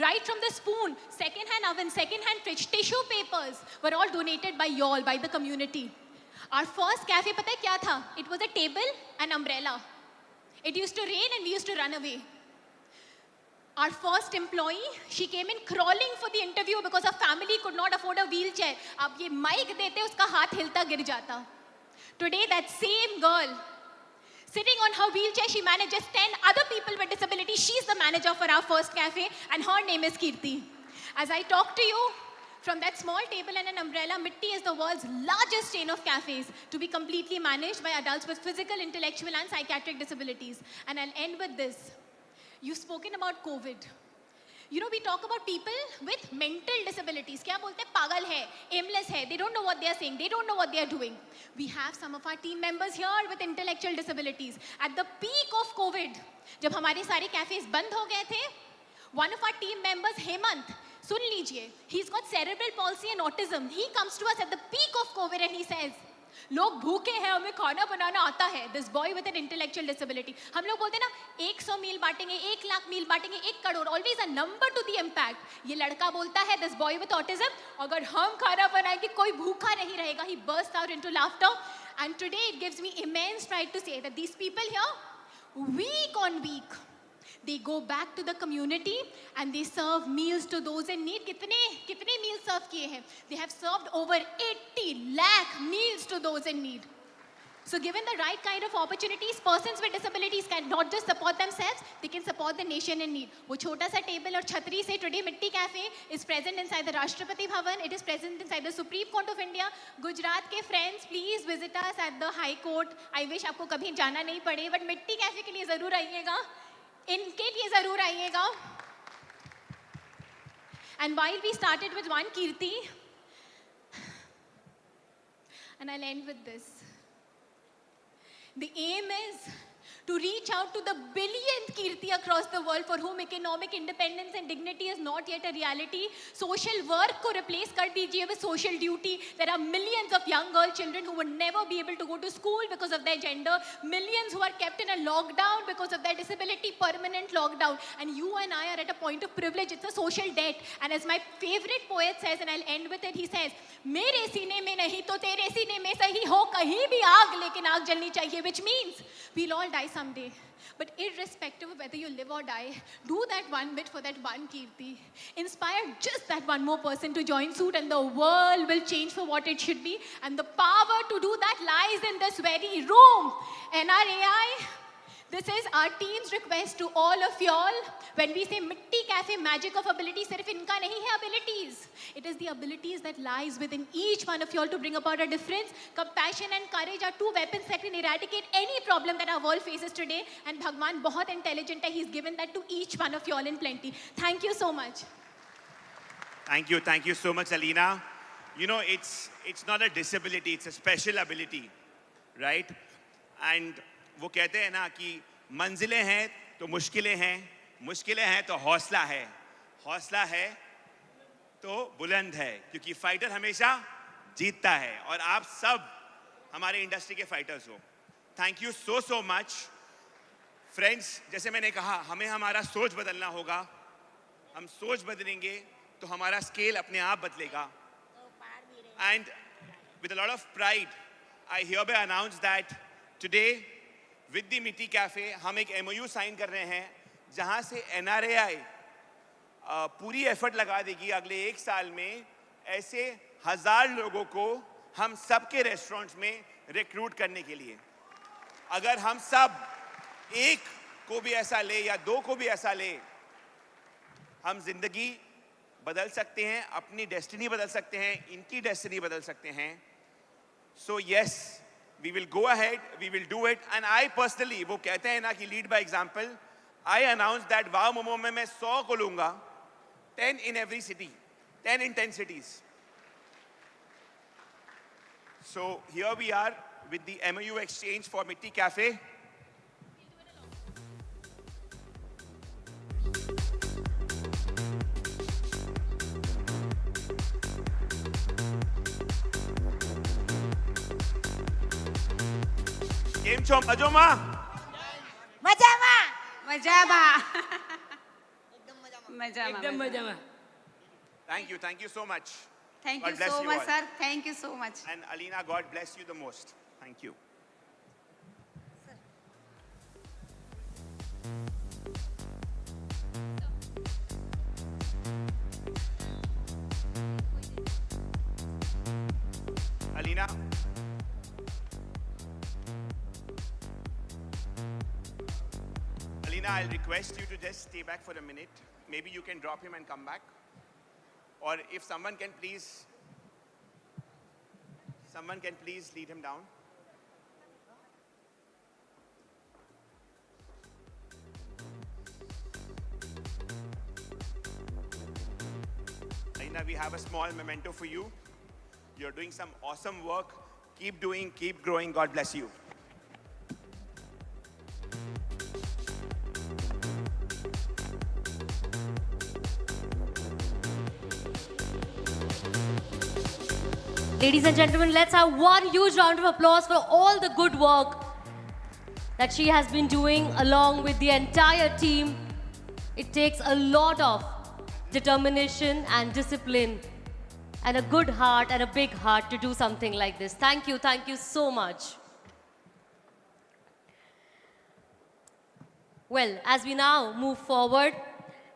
Right from the spoon, second-hand oven, second-hand fridge, tissue papers were all donated by you all, by the community. Our first cafe, pata hai kya tha? It was a table and umbrella. It used to rain and we used to run away. Our first employee, she came in crawling for the interview because her family could not afford a wheelchair. आप ये mic देते उसका हाथ हिलता गिर जाता. Today, that same girl, sitting on her wheelchair, she manages 10 other people with disabilities. She's the manager for our first cafe, and her name is Kirti. As I talk to you, from that small table and an umbrella, Mitti is the world's largest chain of cafes to be completely managed by adults with physical, intellectual, and psychiatric disabilities. And I'll end with this. You've spoken about COVID. You know, we talk about people with mental disabilities. क्या बोलते हैं? पागल है, aimless है. They don't know what they are saying. They don't know what they are doing. We have some of our team members here with intellectual disabilities. At the peak of COVID, जब हमारे सारे cafes बंद हो गए थे, one of our team members, Hemant, सुन लीजिए, he's got cerebral palsy and autism. He comes to us at the peak of COVID and he says, लोग भूखे हैं, हमें खाना बनाना आता है. This boy with an intellectual disability. हम लोग बोलते हैं ना 100 मील बांटेंगे, 1 लाख मील बांटेंगे, 1 crore. Always a number to the impact. ये लड़का बोलता है, this boy with autism, अगर हम खाना बनाएंगे कोई भूखा नहीं रहेगा. He burst out into laughter. And today it gives me immense pride to say that these people here, week on week, they go back to the community and they serve meals to those in need. कितने meals serve किए हैं? They have served over 80 lakh meals to those in need. So given the right kind of opportunities, persons with disabilities can not just support themselves, they can support the nation in need. वो छोटा सा table और छतरी से today Mitti Cafe is present inside the Rashtrapati Bhavan. It is present inside the Supreme Court of India. Gujarat के friends, please visit us at the High Court. I wish आपको कभी जाना नहीं पड़े, but Mitti Cafe के लिए ज़रूर आइएगा. इनके लिए ज़रूर आइएगा. And while we started with one Kirti, and I'll end with this. The aim is to reach out to the billionth Kirti across the world for whom economic independence and dignity is not yet a reality. Social work को replace कर दीजिए with social duty. There are millions of young girl children who would never be able to go to school because of their gender. Millions who are kept in a lockdown because of their disability, permanent lockdown. And you and I are at a point of privilege. It's a social debt. And as my favorite poet says, and I'll end with it, he says, मेरे सीने में नहीं तो तेरे सीने में सही हो कहीं भी आग, लेकिन आग जलनी चाहिए, which means we'll all die someday. But irrespective of whether you live or die, do that one bit for that one Kirti. Inspire just that one more person to join suit and the world will change for what it should be. And the power to do that lies in this very room. NRAI, this is our team's request to all of y'all. When we say Mitti Cafe, magic of ability, सिर्फ इनका नहीं है abilities. It is the abilities that lies within each one of y'all to bring about a difference. Compassion and courage are two weapons that can eradicate any problem that our world faces today. And Bhagwan बहुत intelligent है. He's given that to each one of y'all in plenty. Thank you so much. Thank you so much, Alina. You know, it's not a disability, it's a special ability, right? And वो कहते हैं ना कि मंजिलें हैं तो मुश्किलें हैं तो हौसला है तो बुलंद है, क्योंकि फाइटर हमेशा जीतता है और आप सब हमारे इंडस्ट्री के फाइटर्स हो. Thank you so much friends. जैसे मैंने कहा, हमें हमारा सोच बदलना होगा. हम सोच बदलेंगे तो हमारा स्केल अपने आप बदलेगा. And with a lot of pride I hereby announce that today with the Mitti Cafe हम एक MOU साइन कर रहे हैं जहां से NRAI पूरी एफर्ट लगा देगी अगले 1 साल में ऐसे 1000 लोगों को हम सबके रेस्टोरेंट्स में रिक्रूट करने के लिए. अगर हम सब एक को भी ऐसा ले या 2 को भी ऐसा ले, हम जिंदगी बदल सकते हैं, अपनी डेस्टिनी बदल सकते हैं, इनकी डेस्टिनी बदल सकते हैं. So yes, we will go ahead, we will do it. And I personally, वो कहते हैं ना कि lead by example, I announced that वाव मोमो में मैं 100 को लूँगा, 10 in every city, 10 in 10 cities. So here we are with the MOU exchange for Mitti Cafe. કેમ છો મજામાં? મજામાં. Thank you so much. Thank God you bless so you much, all. sir. Thank you so much. And Alina, God bless you the most. Thank you. Alina. Aina, I'll request you to just stay back for a minute. Maybe you can drop him and come back. Or if someone can please lead him down. Aina, we have a small memento for you. You're doing some awesome work. Keep doing, keep growing. God bless you. Ladies and gentlemen, let's have one huge round of applause for all the good work that she has been doing along with the entire team. It takes a lot of determination and discipline and a good heart and a big heart to do something like this. Thank you so much. Well, as we now move forward,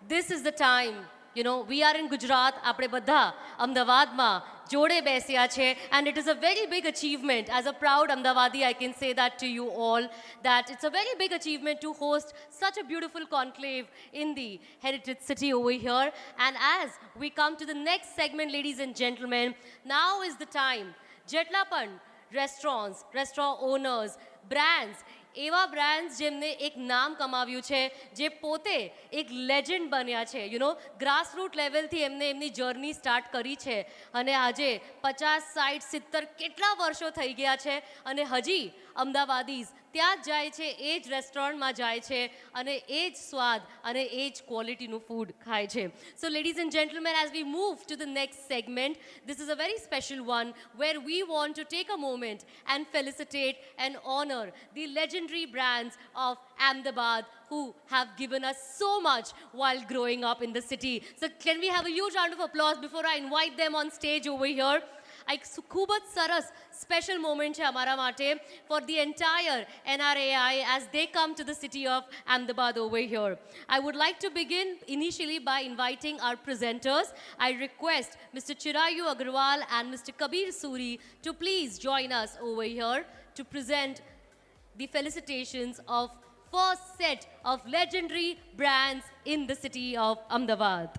this is the time, we are in Gujarat, આપણે બધા અમદાવાદમાં જોડે બેસ્યા છે, and it is a very big achievement. As a proud Ahmedabadi, I can say that to you all, that it's a very big achievement to host such a beautiful conclave in the heritage city over here. And as we come to the next segment, ladies and gentlemen, now is the time. જેટલાપણ restaurants, restaurant owners, brands, એવા brands જેમને એક નામ કમાવ્યું છે, જે પોતે એક legend બન્યા છે, ગ્રાસરૂટ લેવલથી એમને એમની જર્ની સ્ટાર્ટ કરી છે, અને આજે 50, 60, 70 કેટલા વર્ષો થઈ ગયા છે, અને હજી અમદાવાદીઝ ત્યાં જ જાય છે, એ જ રેસ્ટોરન્ટમાં જાય છે, અને એ જ સ્વાદ અને એ જ ક્વોલિટીનું ફૂડ ખાય છે. So ladies and gentlemen, as we move to the next segment, this is a very special one where we want to take a moment and felicitate and honor the legendary brands of Ahmedabad who have given us so much while growing up in the city. So can we have a huge round of applause before I invite them on stage over here? એક ખૂબ જ સરસ special moment છે અમારા માટે for the entire NRAI as they come to the city of Ahmedabad over here. I would like to begin initially by inviting our presenters. I request Mr. Chirayu Agarwal and Mr. Kabir Suri to please join us over here to present the felicitations of first set of legendary brands in the city of Ahmedabad.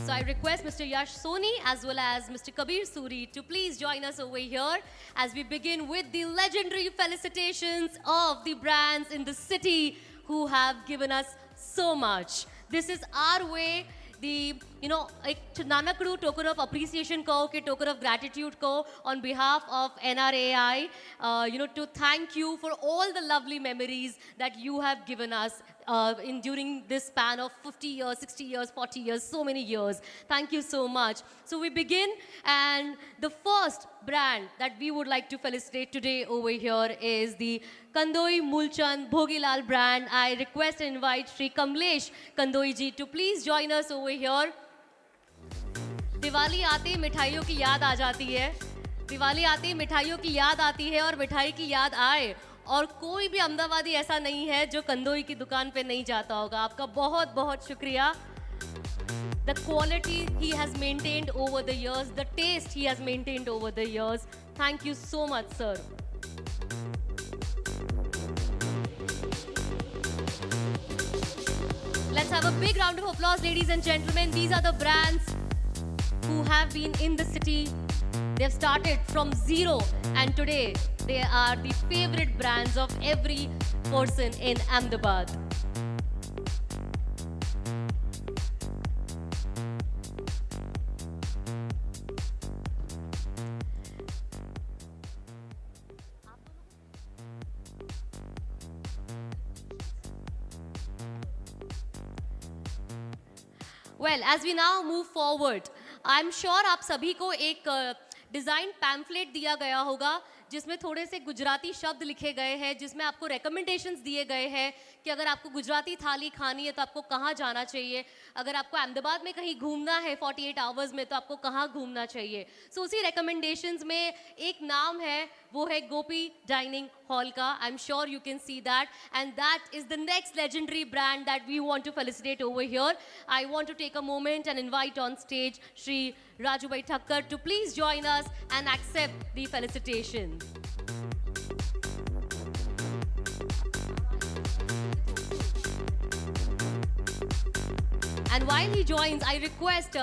So I request Mr. Yash Soni as well as Mr. Kabir Suri to please join us over here as we begin with the legendary felicitations of the brands in the city who have given us so much. This is our way, एक नानकड़ू token of appreciation कहो कि token of gratitude कहो on behalf of NRAI, to thank you for all the lovely memories that you have given us during this span of 50 years, 60 years, 40 years, so many years. Thank you so much. So we begin, and the first brand that we would like to felicitate today over here is the Kandoi Mulchand Bhogilal brand. I request and invite Shri Kamlesh Kandoi ji to please join us over here. Diwali आते ही मिठाइयों की याद आ जाती है, दिवाली आते ही मिठाइयों की याद आती है, और मिठाई की याद आए और कोई भी अहमदाबादी ऐसा नहीं है जो कंदोई की दुकान पे नहीं जाता होगा. आपका बहुत बहुत शुक्रिया. The quality he has maintained over the years, the taste he has maintained over the years. Thank you so much, sir. Let's have a big round of applause, ladies and gentlemen. These are the brands who have been in the city. They've started from zero, and today they are the favorite brands of every person in Ahmedabad. Well, as we now move forward, I'm sure आप सभी को एक design pamphlet दिया गया होगा जिसमें थोड़े से गुजराती शब्द लिखे गए हैं, जिसमें आपको रेकमेंडेशंस दिए गए हैं कि अगर आपको गुजराती थाली खानी है तो आपको कहाँ जाना चाहिए, अगर आपको अहमदाबाद में कहीं घूमना है 48 आवर्स में तो आपको कहाँ घूमना चाहिए. सो उसी रेकमेंडेशंस में एक नाम है, वो है गोपी dining hall ka. I'm sure you can see that. And that is the next legendary brand that we want to felicitate over here. I want to take a moment and invite on stage Shri Rajubhai Thakkar to please join us and accept the felicitations. And while he joins, I request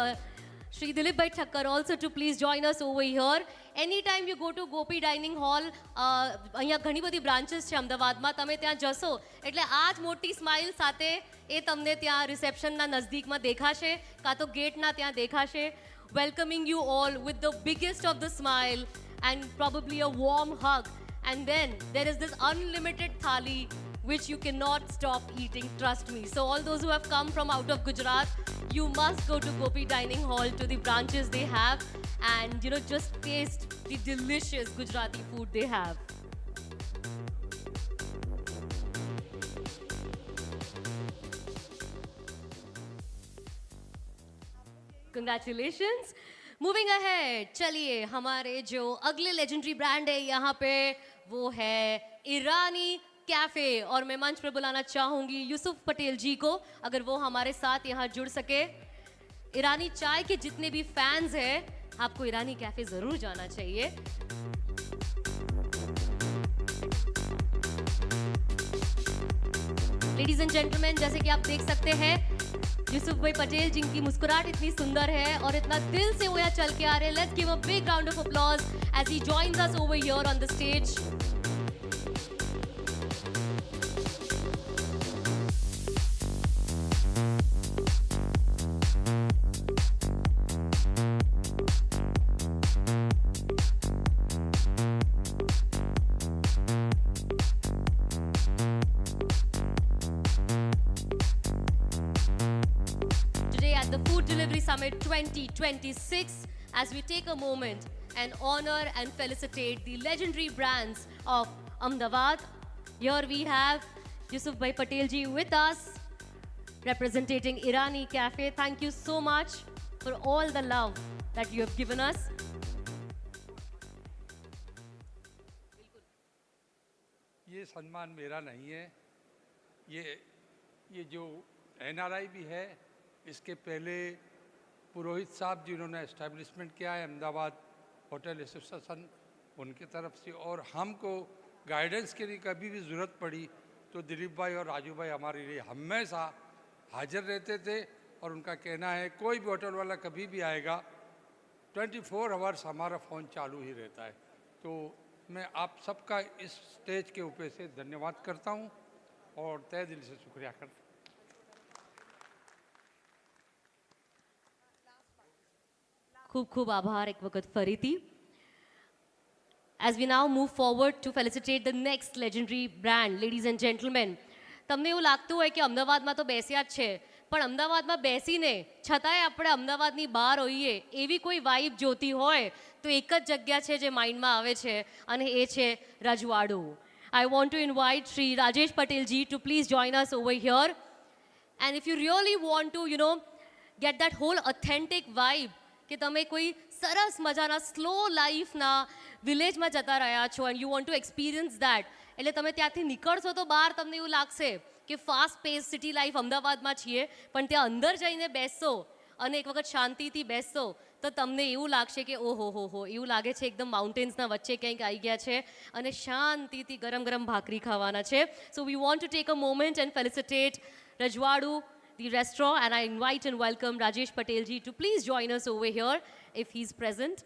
Shri Dilip Bhai Thakkar also to please join us over here. Anytime you go to Gopi Dining Hall, અહીંયા ઘણી બધી branches છે અમદાવાદમાં, તમે ત્યાં જશો એટલે આ જ મોટી સ્માઇલ સાથે એ તમને ત્યાં રિસેપ્શનના નજદીકમાં દેખાશે, કાં તો ગેટના ત્યાં દેખાશે. Welcoming you all with the biggest of the smile and probably a warm hug. And then there is this unlimited thali which you cannot stop eating, trust me. So all those who have come from out of Gujarat, you must go to Gopi Dining Hall, to the branches they have, and just taste the delicious Gujarati food they have. Congratulations. Moving ahead, चलिए हमारे जो अगले legendary brand है यहाँ पे वो है ईरानी cafe, और मैं मंच पर बुलाना चाहूंगी यूसुफ पटेल जी को, अगर वो हमारे साथ यहाँ जुड़ सके. ईरानी चाय के जितने भी फैंस हैं, आपको ईरानी कैफे जरूर जाना चाहिए. लेडीज एंड जेंटलमैन, जैसे कि आप देख सकते हैं यूसुफ भाई पटेल जिनकी मुस्कुराहट इतनी सुंदर है और इतना दिल से वो यहाँ चल के आ रहे हैं. Let's give a big round of applause as he joins us over here on the stage. Summit 2026, as we take a moment and honor and felicitate the legendary brands of Ahmedabad. Here we have Yusuf Bhai Patel ji with us, representing Irani Cafe. Thank you so much for all the love that you have given us. ये सम्मान मेरा नहीं है, ये जो NRAI भी है, इसके पहले पुरोहित साहब जिन्होंने एस्टैब्लिशमेंट किया है अहमदाबाद होटल एसोसिएशन, उनकी तरफ से, और हमको गाइडेंस के लिए कभी भी ज़रूरत पड़ी तो दिलीप भाई और राजू भाई हमारे लिए हमेशा हाजिर रहते थे. और उनका कहना है कोई भी होटल वाला कभी भी आएगा 24 आवर्स हमारा फ़ोन चालू ही रहता है. तो मैं आप सबका इस स्टेज के ऊपर से धन्यवाद करता हूँ और तहे दिल से शुक्रिया करता हूँ. खूब खूब आभार एक वक्त फरीती. As we now move forward to felicitate the next legendary brand, ladies and gentlemen, તમને એવું લાગતું હોય કે અમદાવાદમાં તો બેસ્યા જ છે, પણ અમદાવાદમાં બેસીને છતાંય આપણે અમદાવાદની બહાર હોઈએ એવી કોઈ વાઇબ જોતી હોય તો એક જ જગ્યા છે જે માઇન્ડમાં આવે છે, અને એ છે રજવાડું. I want to invite Shri Rajesh Patel ji to please join us over here. And if you really want to, get that whole authentic vibe, કે તમે કોઈ સરસ મજાના સ્લો લાઈફના વિલેજમાં જતા રહ્યા છો and you want to experience that, એટલે તમે ત્યાંથી નીકળશો તો બહાર તમને એવું લાગશે કે ફાસ્ટ પેસ સિટી લાઈફ અમદાવાદમાં છીએ, પણ ત્યાં અંદર જઈને બેસશો અને એક વખત શાંતિથી બેસશો તો તમને એવું લાગશે કે ઓહો હો, એવું લાગે છે એકદમ માઉન્ટેન્સના વચ્ચે ક્યાંક આવી ગયા છે અને શાંતિથી ગરમ ગરમ ભાખરી ખાવાના છે. So we want to take a moment and felicitate Rajwadu, the restaurant, and I invite and welcome Rajesh Patel ji to please join us over here if he's present.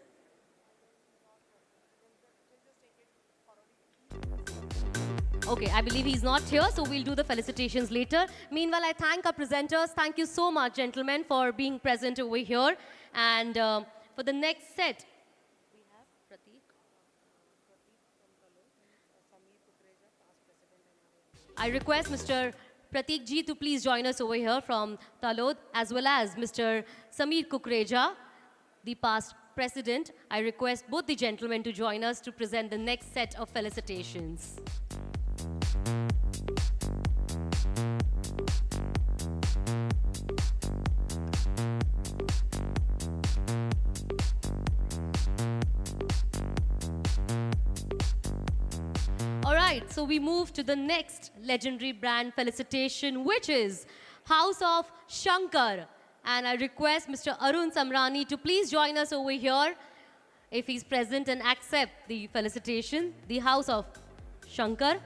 Okay, I believe he's not here, so we'll do the felicitations later. Meanwhile, I thank our presenters. Thank you so much, gentlemen, for being present over here. And for the next set, we have Pratik. I request Mr. Pratik ji to please join us over here from Talod, as well as Mr. Sameer Kukreja, the past president. I request both the gentlemen to join us to present the next set of felicitations. All right. right, so we move to the next legendary brand felicitation, which is House of Shankar. And I request Mr. Arun Samrani to please join us over here if he's present and accept the felicitation. The House of Shankar.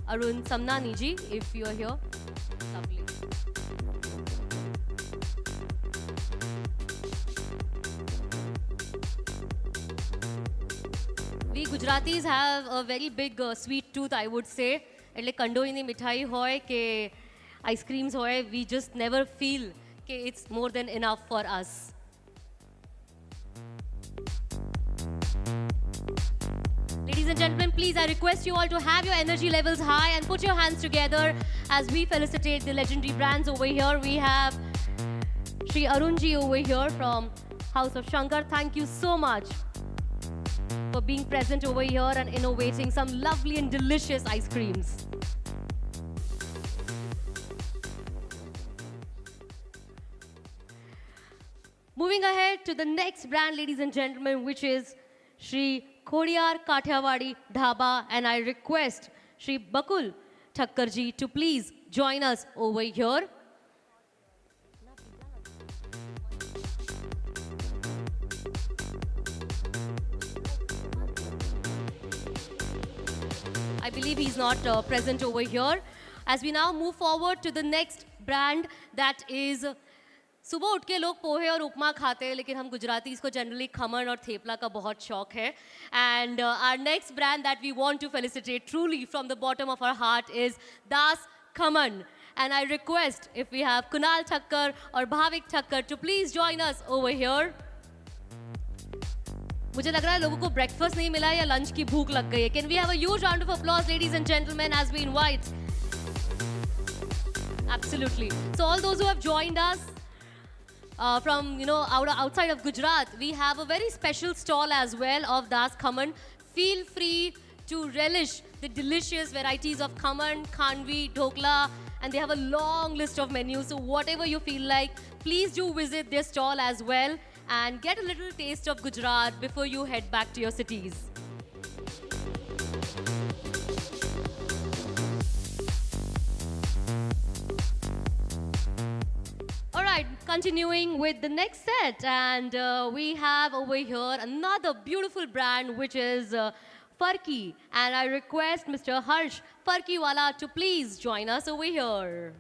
Arun Samrani ji, if you are here. Lovely. We Gujaratis have a very big sweet tooth, I would say. એટલે કંડોઈની મિઠાઈ હોય કે ice creams hoy, we just never feel that it's more than enough for us. Ladies and gentlemen, please, I request you all to have your energy levels high and put your hands together as we felicitate the legendary brands over here. We have Sri Arunji over here from House of Shankar. Thank you so much for being present over here and innovating some lovely and delicious ice creams. Moving ahead to the next brand, ladies and gentlemen, which is Shri Khodiyar Kathiawadi Dhaba, and I request Shri Bakul Thakkarji to please join us over here. I believe he's not present over here. As we now move forward to the next brand, that is सुबह उठ के लोग पोहे और उपमा खाते हैं, लेकिन हम गुजराती इसको जनरली खमन और थेपला का बहुत शौक है. And our next brand that we want to felicitate truly from the bottom of our heart is Das Khaman. And I request if we have Kunal Thakkar or Bhavik Thakkar to please join us over here. मुझे लग रहा है लोगों को breakfast नहीं मिला या lunch की भूख लग गई है. Can we have a huge round of applause, ladies and gentlemen, as we invite? Absolutely. So all those who have joined us from outside of Gujarat, we have a very special stall as well of Das Khaman. Feel free to relish the delicious varieties of khaman, khanvi, dhokla, and they have a long list of menus. So whatever you feel like, please do visit their stall as well and get a little taste of Gujarat before you head back to your cities. All right, continuing with the next set, and we have over here another beautiful brand, which is Farki, and I request Mr. Harsh Farkiwala to please join us over here.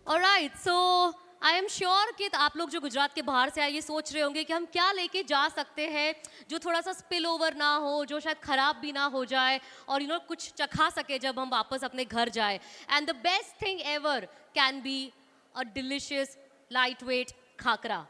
Alright, so I am sure कि आप लोग जो गुजरात के बाहर से आए ये सोच रहे होंगे कि हम क्या लेके जा सकते हैं जो थोड़ा सा स्पिल ओवर ना हो, जो शायद खराब भी ना हो जाए और कुछ चखा सके जब हम वापस अपने घर जाए. And the best thing ever can be a delicious lightweight khakra.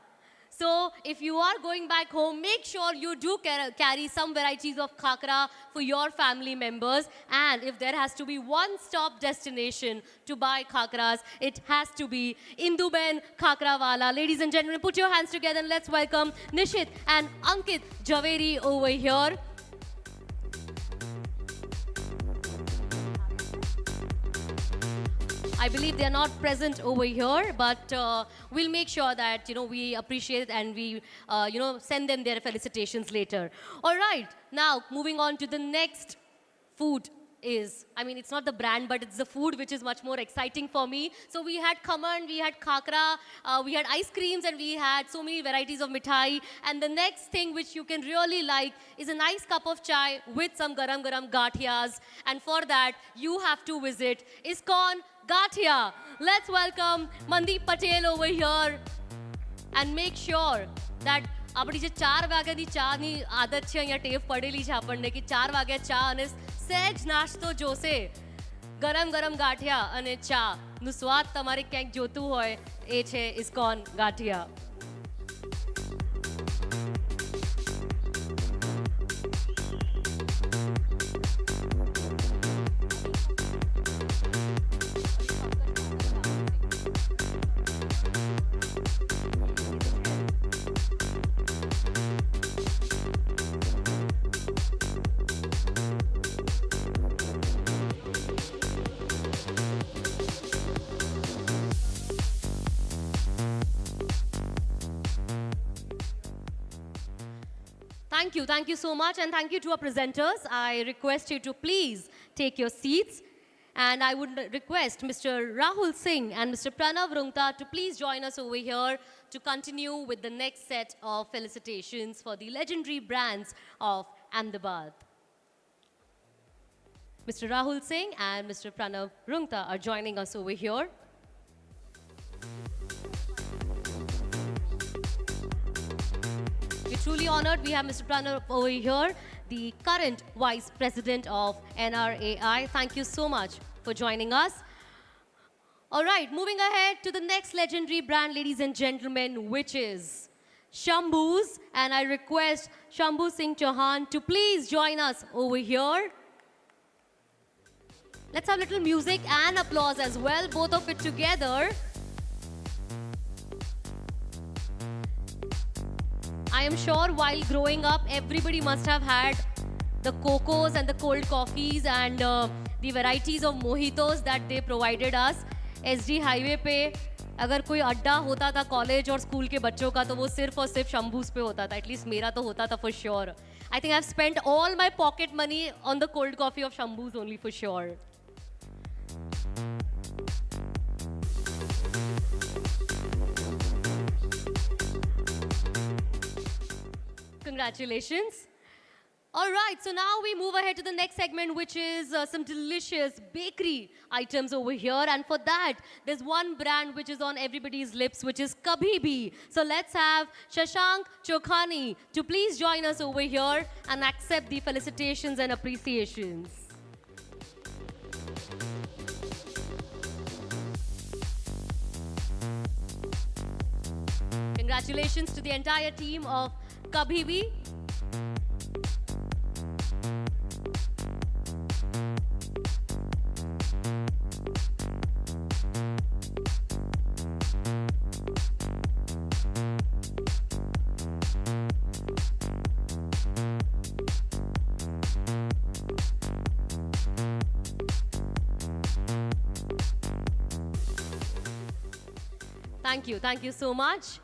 So if you are going back home, make sure you do carry some varieties of khakra for your family members. And if there has to be one stop destination to buy khakras, it has to be Induben Khakrawala. Ladies and gentlemen, put your hands together and let's welcome Nishit and Ankit Javeri over here. I believe they're not present over here, but we'll make sure that, we appreciate it and we, send them their felicitations later. All right, now moving on to the next food is, it's not the brand, but it's the food which is much more exciting for me. So we had khaman, we had khakra, we had ice creams, and we had so many varieties of mithai. And the next thing which you can really like is a nice cup of chai with some garam gathiyas. And for that, you have to visit ISKCON Gathia. Let's welcome Mandeep Patel over here and make sure that આપણી જે 4 વાગ્યાની ચાની આદત છે અહીંયા ટેવ પડેલી છે આપણને કે 4 વાગ્યા ચા અને સહેજ નાસ્તો જોશે ગરમ ગરમ ગાંઠિયા અને ચા નું સ્વાદ તમારે ક્યાંક જોતું હોય એ છે Iscon Gathiya. Thank you so much, and thank you to our presenters. I request you to please take your seats, and I would request Mr. Rahul Singh and Mr. Pranav Rungta to please join us over here to continue with the next set of felicitations for the legendary brands of Ahmedabad. Mr. Rahul Singh and Mr. Pranav Rungta are joining us over here. We're truly honored. We have Mr. Pranav over here, the current Vice President of NRAI. Thank you so much for joining us. All right, moving ahead to the next legendary brand, ladies and gentlemen, which is Shambhu's. And I request Shambhu Singh Chauhan to please join us over here. Let's have a little music and applause as well, both of it together. I am sure while growing up, everybody must have had the cocos and the cold coffees and the varieties of mojitos that they provided us. SD highway पे अगर कोई अड्डा होता था college और school के बच्चों का तो वो सिर्फ और सिर्फ शंभूस पे होता था. एटलीस्ट मेरा तो होता था for sure. I think I've spent all my pocket money on the cold coffee of Shambhu's only for sure. Congratulations. All right, so now we move ahead to the next segment, which is some delicious bakery items over here. And for that, there's one brand which is on everybody's lips, which is Kabhi Bhi. So let's have Shashank Chokhani to please join us over here and accept the felicitations and appreciations. Congratulations to the entire team of Kabhi Bhi. Thank you so much.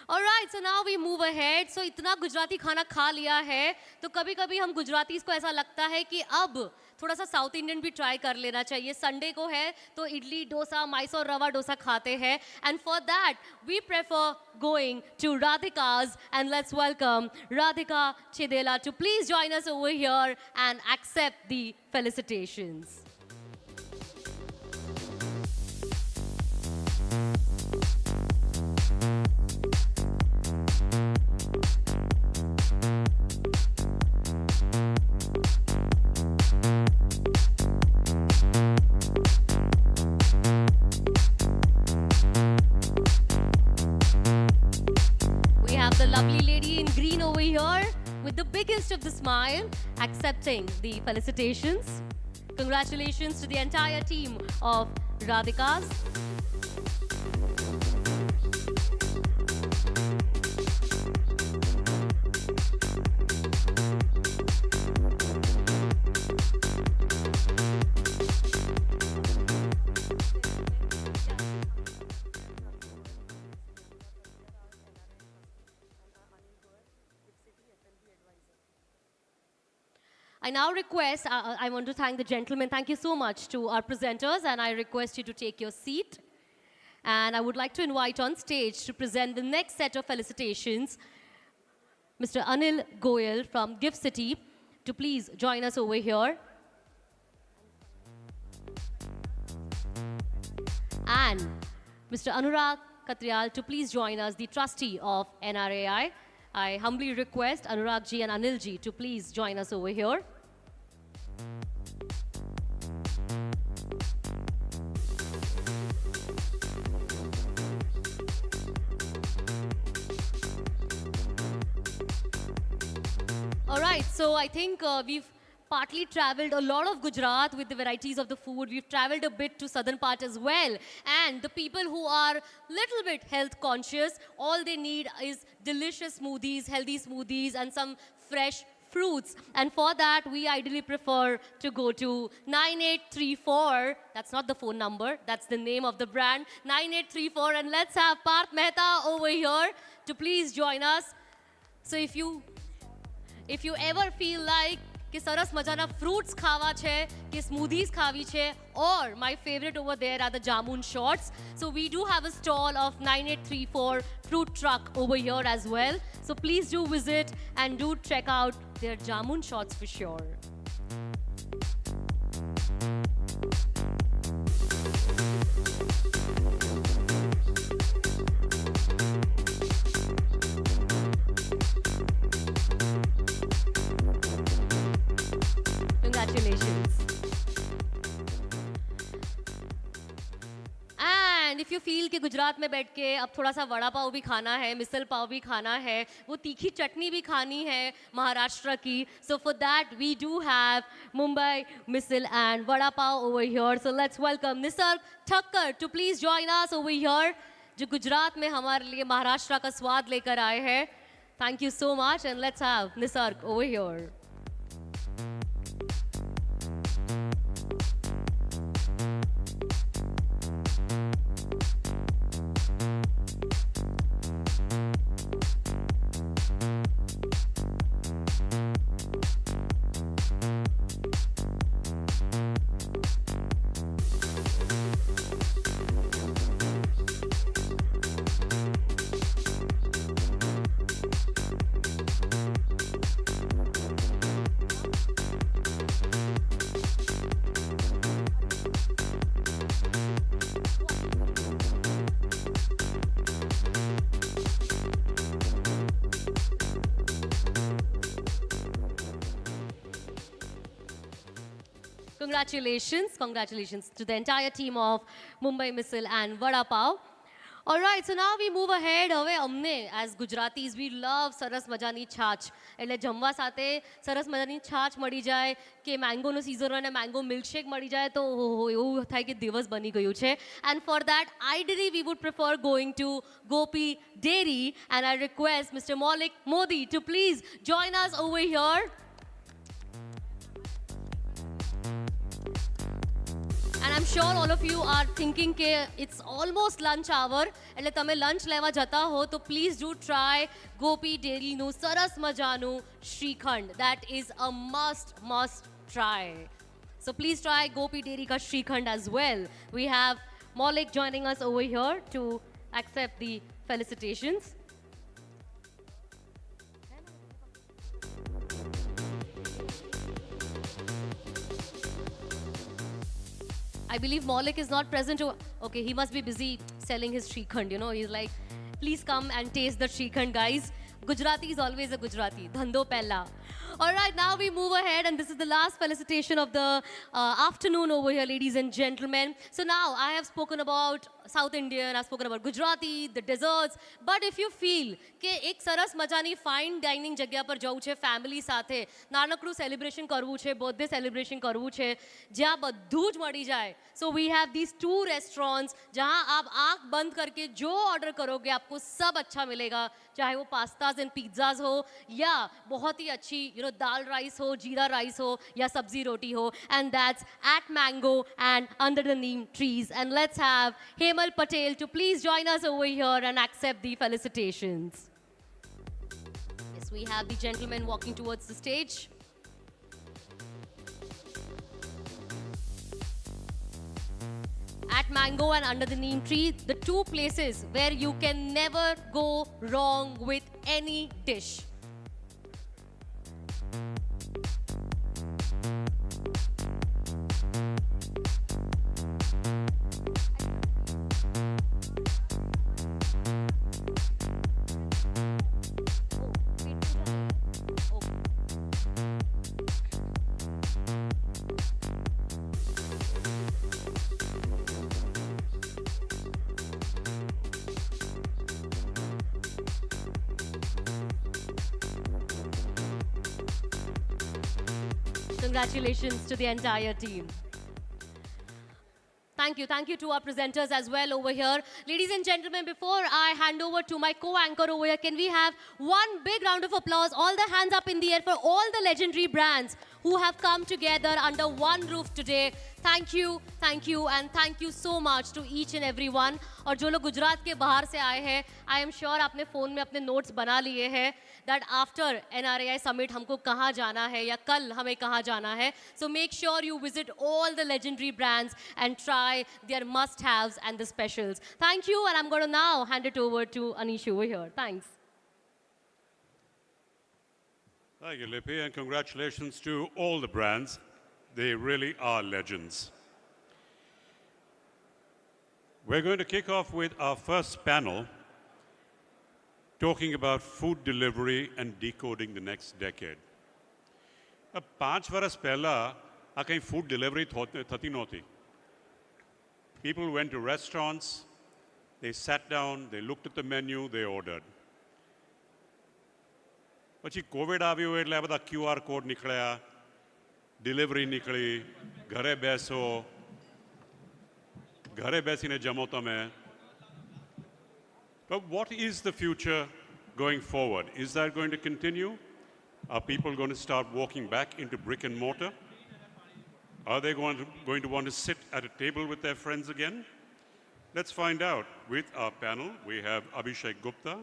All right, so now we move ahead. So इतना गुजराती खाना खा लिया है तो कभी-कभी हम गुजरातीज़ को ऐसा लगता है कि अब थोड़ा सा साउथ इंडियन भी ट्राई कर लेना चाहिए. संडे को है तो इडली डोसा मैसूर रवा डोसा खाते हैं. And for that we prefer going to Radhika's, and let's welcome Radhika Chidela to please join us over here and accept the felicitations. Of the smile, accepting the felicitations. Congratulations to the entire team of Radhika's. I now request, I want to thank the gentlemen. Thank you so much to our presenters, and I request you to take your seat. And I would like to invite on stage to present the next set of felicitations, Mr. Anil Goyal from Gift City, to please join us over here. And Mr. Anurag Katrial to please join us, the trustee of NRAI. I humbly request Anurag ji and Anil ji to please join us over here. All right, so I think we've partly traveled a lot of Gujarat with the varieties of the food. We've traveled a bit to southern part as well. And the people who are little bit health conscious, all they need is delicious smoothies, healthy smoothies, and some fresh fruits. And for that, we ideally prefer to go to 9834. That's not the phone number. That's the name of the brand. 9834. And let's have Parth Mehta over here to please join us. So if you ever feel like કે સરસ મજાના fruits ખાવા છે કે smoothies ખાવી છે, or my favorite over there are the jamun shots. So we do have a stall of 9834 fruit truck over here as well. So please do visit and do check out their jamun shots for sure. Congratulations. And if you feel कि गुजरात में बैठ के अब थोड़ा सा वड़ा पाव भी खाना है, मिसल पाव भी खाना है, वो तीखी चटनी भी खानी है महाराष्ट्र की, so for that we do have Mumbai misal and vada pav over here. So let's welcome Nisarg Thakkar to please join us over here, जो गुजरात में हमारे लिए महाराष्ट्र का स्वाद लेकर आए हैं. Thank you so much, and let's have Nisarg over here. Congratulations to the entire team of Mumbai Misal and Vada Pav. All right, so now we move ahead. હવે અમને as Gujaratis, we love સરસ મજાની છાછ. એટલે જમવા સાથે સરસ મજાની છાછ મળી જાય કે મેંગોનો સીઝન હોય અને મેંગો મિલ્કશેક મળી જાય તો એવું થાય કે દિવસ બની ગયું છે. And for that, ideally we would prefer going to Gopi Dairy, and I request Mr. Maulik Modi to please join us over here. And I'm sure all of you are thinking કે it's almost lunch hour, એટલે તમે lunch લેવા જતા હો તો please do try Gopi Dairy નું સરસ મજાનું shrikhand. That is a must try. So please try Gopi Dairy ka shrikhand as well. We have Maulik joining us over here to accept the felicitations. I believe Maulik is not present. Okay, he must be busy selling his Shrikhand. You know, he's like, please come and taste the Shrikhand, guys. Gujarati is always a Gujarati. Dhando pehla. All right, now we move ahead, and this is the last felicitation of the afternoon over here, ladies and gentlemen. So now I have spoken about South Indian, I've spoken about Gujarati, the desserts. But if you feel કે એક સરસ મજાની fine dining જગ્યા પર જવું છે family સાથે, નાનકડું સેલિબ્રેશન કરવું છે, બર્થડે સેલિબ્રેશન કરવું છે, જ્યાં બધું જ મળી જાય. So we have these two restaurants जहाँ आप आँख बंद करके जो ऑर्डर करोगे आपको सब अच्छा मिलेगा, चाहे वो पास्ताज एंड पिज्ज़ाज हो या बहुत ही अच्छी दाल राइस हो, जीरा राइस हो या सब्जी रोटी हो. And that's at Mango and Under the Neem Trees. And let's have Hemal Patel to please join us over here and accept the felicitations. Yes, we have the gentleman walking towards the stage. At Mango and Under the Neem Tree, the two places where you can never go wrong with any dish. Congratulations to the entire team. Thank you. Thank you to our presenters as well over here. Ladies and gentlemen, before I hand over to my co-anchor over here, can we have one big round of applause? All the hands up in the air for all the legendary brands who have come together under one roof today. Thank you, and thank you so much to each and every one. और जो लोग गुजरात के बाहर से आए हैं, I am sure आपने phone में अपने notes बना लिए हैं that after NRAI summit हमको कहाँ जाना है या कल हमें कहाँ जाना है. So make sure you visit all the legendary brands and try their must-haves and the specials. Thank you, and I'm going to now hand it over to Anish over here. Thanks. Thank you, Lippy, and congratulations to all the brands. They really are legends. We're going to kick off with our first panel talking about food delivery and decoding the next decade. अब 5 वर्ष पहला आ कहीं food delivery थती नहोती. People went to restaurants, they sat down, they looked at the menu, they ordered. પછી Covid આવ્યું એટલે આ બધા QR code નીકળ્યા, ડિલિવરી નીકળી, ઘરે બેસો, ઘરે બેસીને જમો તમે. But what is the future going forward? Is that going to continue? Are people going to start walking back into brick and mortar? Are they going to want to sit at a table with their friends again? Let's find out with our panel. We have Abhishek Gupta,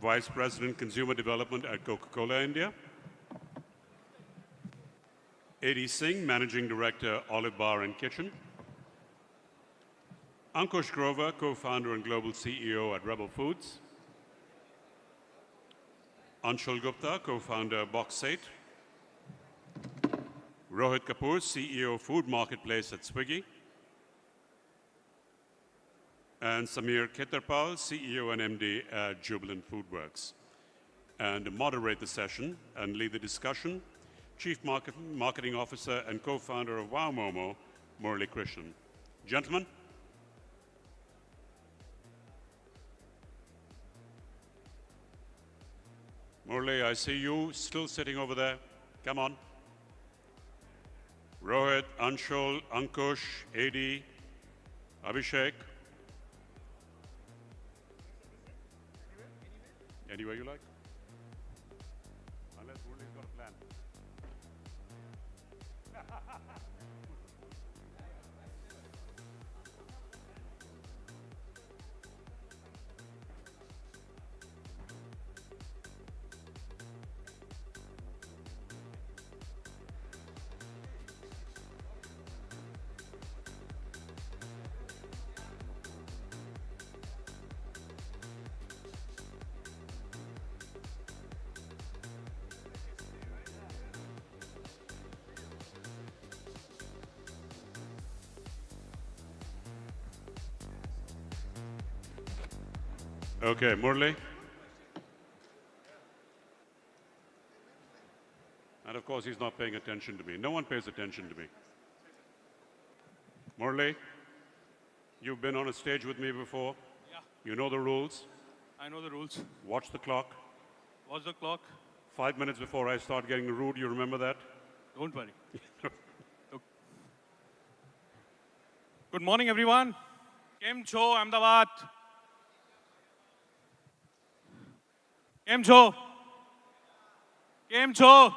Vice President Consumer Development at Coca-Cola India. A.D. Singh, Managing Director, Olive Bar and Kitchen. Ankush Grover, Co-founder and Global CEO at Rebel Foods. Anshul Gupta, Co-founder, Box 8. Rohit Kapoor, CEO, Food Marketplace at Swiggy. And Samir Ketarpal, CEO and MD at Jubilant Foodworks. And to moderate the session and lead the discussion, Chief Marketing Officer and co-founder of Wow Momo, Murali Krishnan. Gentlemen. Murali, I see you still sitting over there. Come on. Rohit, Anshul, Ankush, A.D., Abhishek. Anywhere you like? Unless Murali's got a plan. Okay, Murali. And of course, he's not paying attention to me. No one pays attention to me. Murali, you've been on a stage with me before. Yeah. You know the rules. I know the rules. Watch the clock. What's the clock? 5 minutes before I start getting rude, you remember that? Don't worry. Good morning, everyone. Kem cho, Ahmedabad. Kem cho? Kem cho?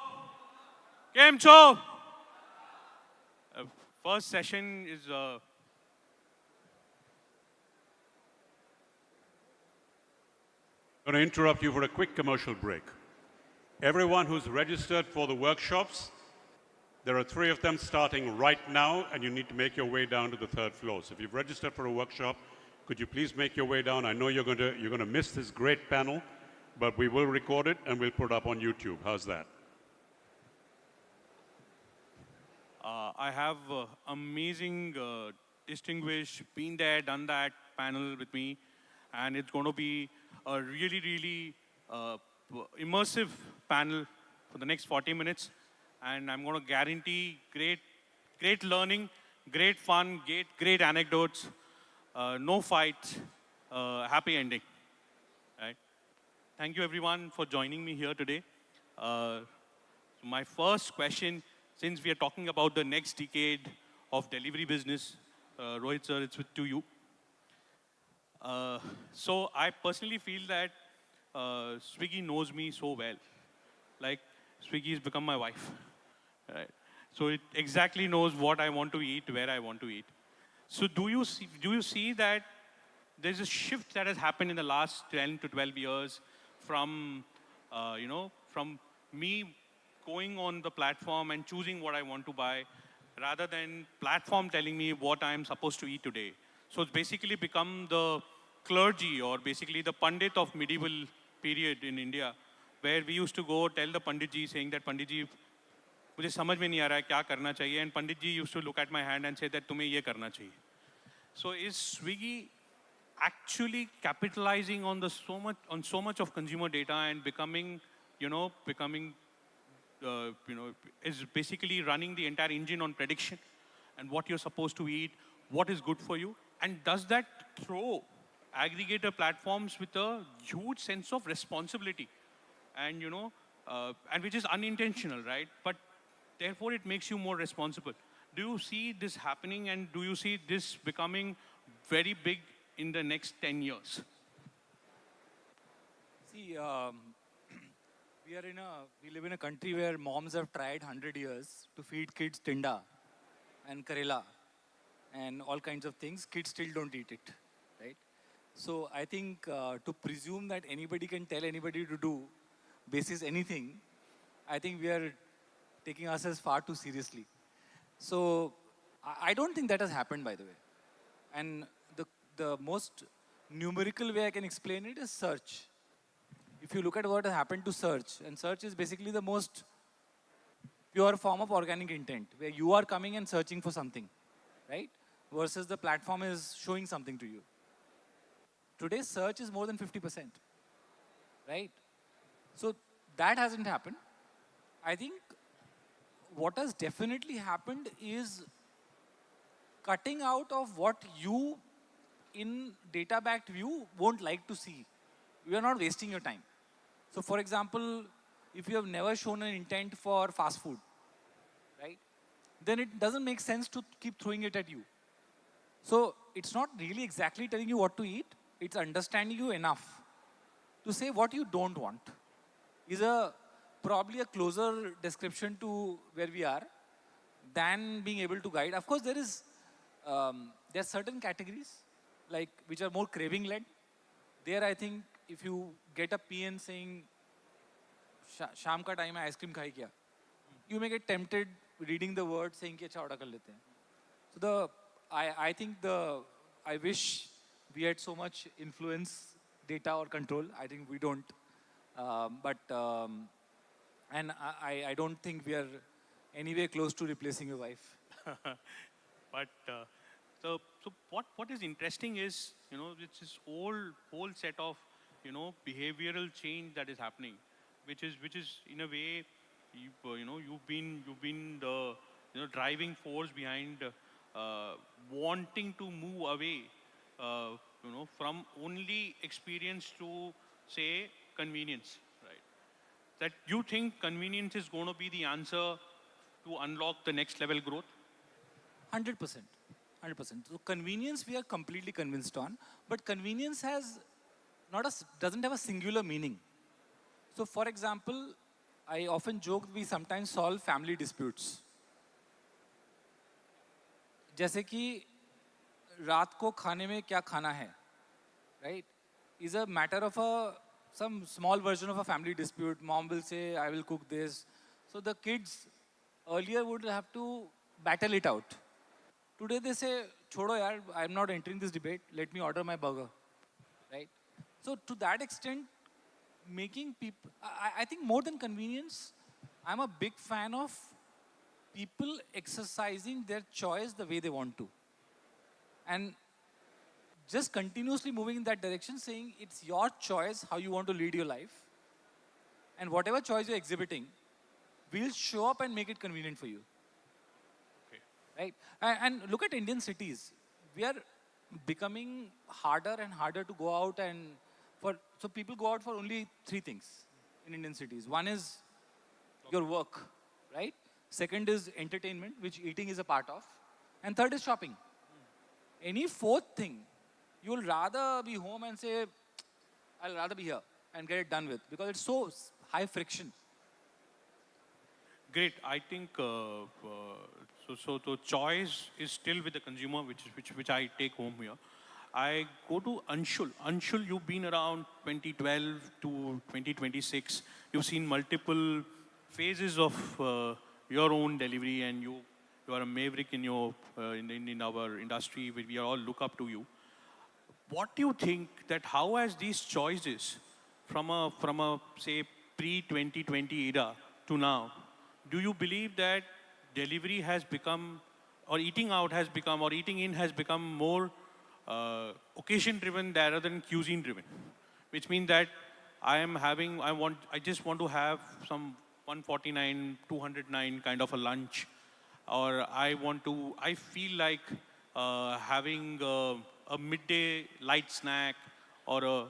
Kem cho? First session is I'm going to interrupt you for a quick commercial break. Everyone who's registered for the workshops, there are 3 of them starting right now, and you need to make your way down to the 3rd floor. So if you've registered for a workshop, could you please make your way down? I know you're going to miss this great panel, but we will record it and we'll put it up on YouTube. How's that? I have amazing, distinguished, been there, done that panel with me, and it's going to be a really, really immersive panel for the next 40 minutes, and I'm going to guarantee great learning, great fun, great anecdotes, no fights, happy ending. Right? Thank you everyone for joining me here today. My first question, since we are talking about the next decade of delivery business, Rohit sir, it's to you. So I personally feel that Swiggy knows me so well. Like Swiggy has become my wife. Right? So it exactly knows what I want to eat, where I want to eat. So do you see that there's a shift that has happened in the last 10 to 12 years from, from me going on the platform and choosing what I want to buy rather than platform telling me what I'm supposed to eat today. So it's basically become the clergy or basically the pandit of medieval period in India, where we used to go tell the pandit ji saying that pandit ji, मुझे समझ में नहीं आ रहा है क्या करना चाहिए, and pandit ji used to look at my hand and say that तुम्हें ये करना चाहिए. So is Swiggy actually capitalizing on so much of consumer data and becoming is basically running the entire engine on prediction and what you're supposed to eat, what is good for you, and does that throw aggregator platforms with a huge sense of responsibility, and and which is unintentional, right? But therefore it makes you more responsible. Do you see this happening, and do you see this becoming very big in the next 10 years? See, we live in a country where moms have tried 100 years to feed kids tinda and karela and all kinds of things. Kids still don't eat it, right? So I think to presume that anybody can tell anybody to do basis anything, I think we are taking ourselves far too seriously. So I don't think that has happened, by the way. And the most numerical way I can explain it is search. If you look at what has happened to search, and search is basically the most pure form of organic intent, where you are coming and searching for something, right? Versus the platform is showing something to you. Today's search is more than 50%, right? So that hasn't happened. I think what has definitely happened is cutting out of what you in data-backed view won't like to see. You are not wasting your time. So for example, if you have never shown an intent for fast food, right, then it doesn't make sense to keep throwing it at you. So it's not really exactly telling you what to eat, it's understanding you enough to say what you don't want. Is probably a closer description to where we are than being able to guide. Of course, there are certain categories like which are more craving led. There I think if you get a PN saying sham ka time hai ice cream khai kya, you may get tempted reading the word saying ki acha order kar lete hain. So I think I wish we had so much influence, data or control. I think we don't. And I don't think we are anywhere close to replacing your wife. But so what is interesting is, it's this whole set of, behavioral change that is happening, which is in a way, you've been the driving force behind wanting to move away, from only experience to say convenience, right? That you think convenience is going to be the answer to unlock the next level growth? 100%. 100%. So convenience we are completely convinced on, but convenience doesn't have a singular meaning. So for example, I often joke we sometimes solve family disputes. जैसे कि रात को खाने में क्या खाना है, right? Is a matter of some small version of a family dispute. Mom will say, I will cook this. So the kids earlier would have to battle it out. Today they say, chodo yaar, I'm not entering this debate, let me order my burger, right? So to that extent, making people, I think more than convenience, I'm a big fan of people exercising their choice the way they want to. And just continuously moving in that direction, saying it's your choice how you want to lead your life. And whatever choice you're exhibiting, we'll show up and make it convenient for you. Okay. Right? And look at Indian cities. We are becoming harder and harder to go out so people go out for only 3 things in Indian cities. One is your work, right? Second is entertainment, which eating is a part of. And third is shopping. Any fourth thing, you'll rather be home and say, I'll rather be here and get it done with because it's so high friction. Great. I think so. The choice is still with the consumer, which I take home here. I go to Anshul. Anshul, you've been around 2012 to 2026. You've seen multiple phases of your own delivery, and you are a maverick in your in our industry. We all look up to you. What do you think that how has these choices from a say pre-2020 era to now, do you believe that delivery has become, or eating out has become, or eating in has become more occasion driven rather than cuisine driven? Which means that I just want to have some 149, 209 kind of a lunch, or I feel like having a midday light snack, or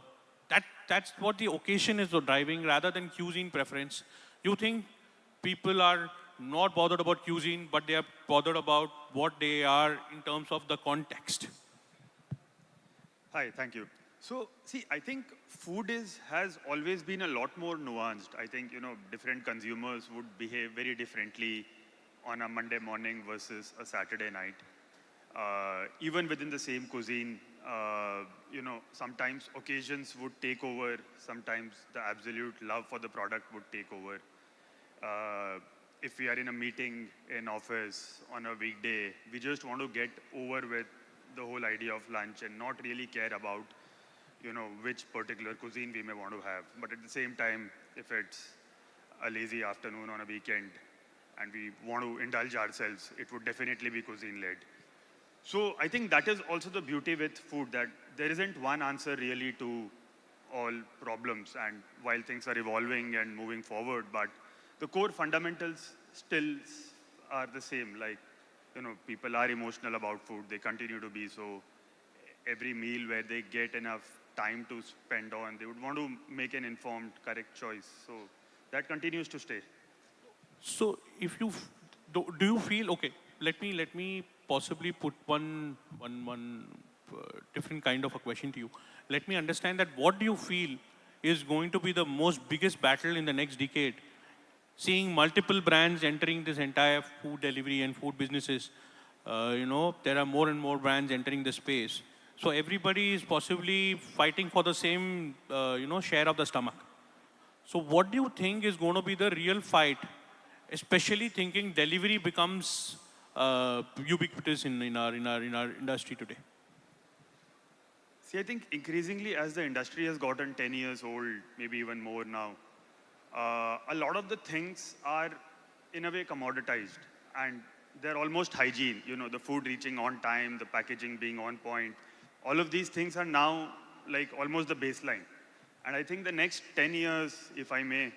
that's what the occasion is driving rather than cuisine preference. You think people are not bothered about cuisine, but they are bothered about what they are in terms of the context? Hi, thank you. So, see, I think food has always been a lot more nuanced. I think, different consumers would behave very differently on a Monday morning versus a Saturday night. Even within the same cuisine, sometimes occasions would take over, sometimes the absolute love for the product would take over. If we are in a meeting in office on a weekday, we just want to get over with the whole idea of lunch and not really care about, which particular cuisine we may want to have. But at the same time, if it's a lazy afternoon on a weekend and we want to indulge ourselves, it would definitely be cuisine-led. So I think that is also the beauty with food, that there isn't one answer really to all problems. And while things are evolving and moving forward, but the core fundamentals still are the same. Like, people are emotional about food. They continue to be. So every meal where they get enough time to spend on, they would want to make an informed, correct choice. So that continues to stay. So if you do you feel, okay, let me possibly put one different kind of a question to you. Let me understand that what do you feel is going to be the most biggest battle in the next decade? Seeing multiple brands entering this entire food delivery and food businesses, there are more and more brands entering the space. So everybody is possibly fighting for the same, share of the stomach. So what do you think is going to be the real fight, especially thinking delivery becomes ubiquitous in our industry today? See, I think increasingly as the industry has gotten 10 years old, maybe even more now, a lot of the things are in a way commoditized, and they're almost hygiene. The food reaching on time, the packaging being on point. All of these things are now like almost the baseline. And I think the next 10 years, if I may,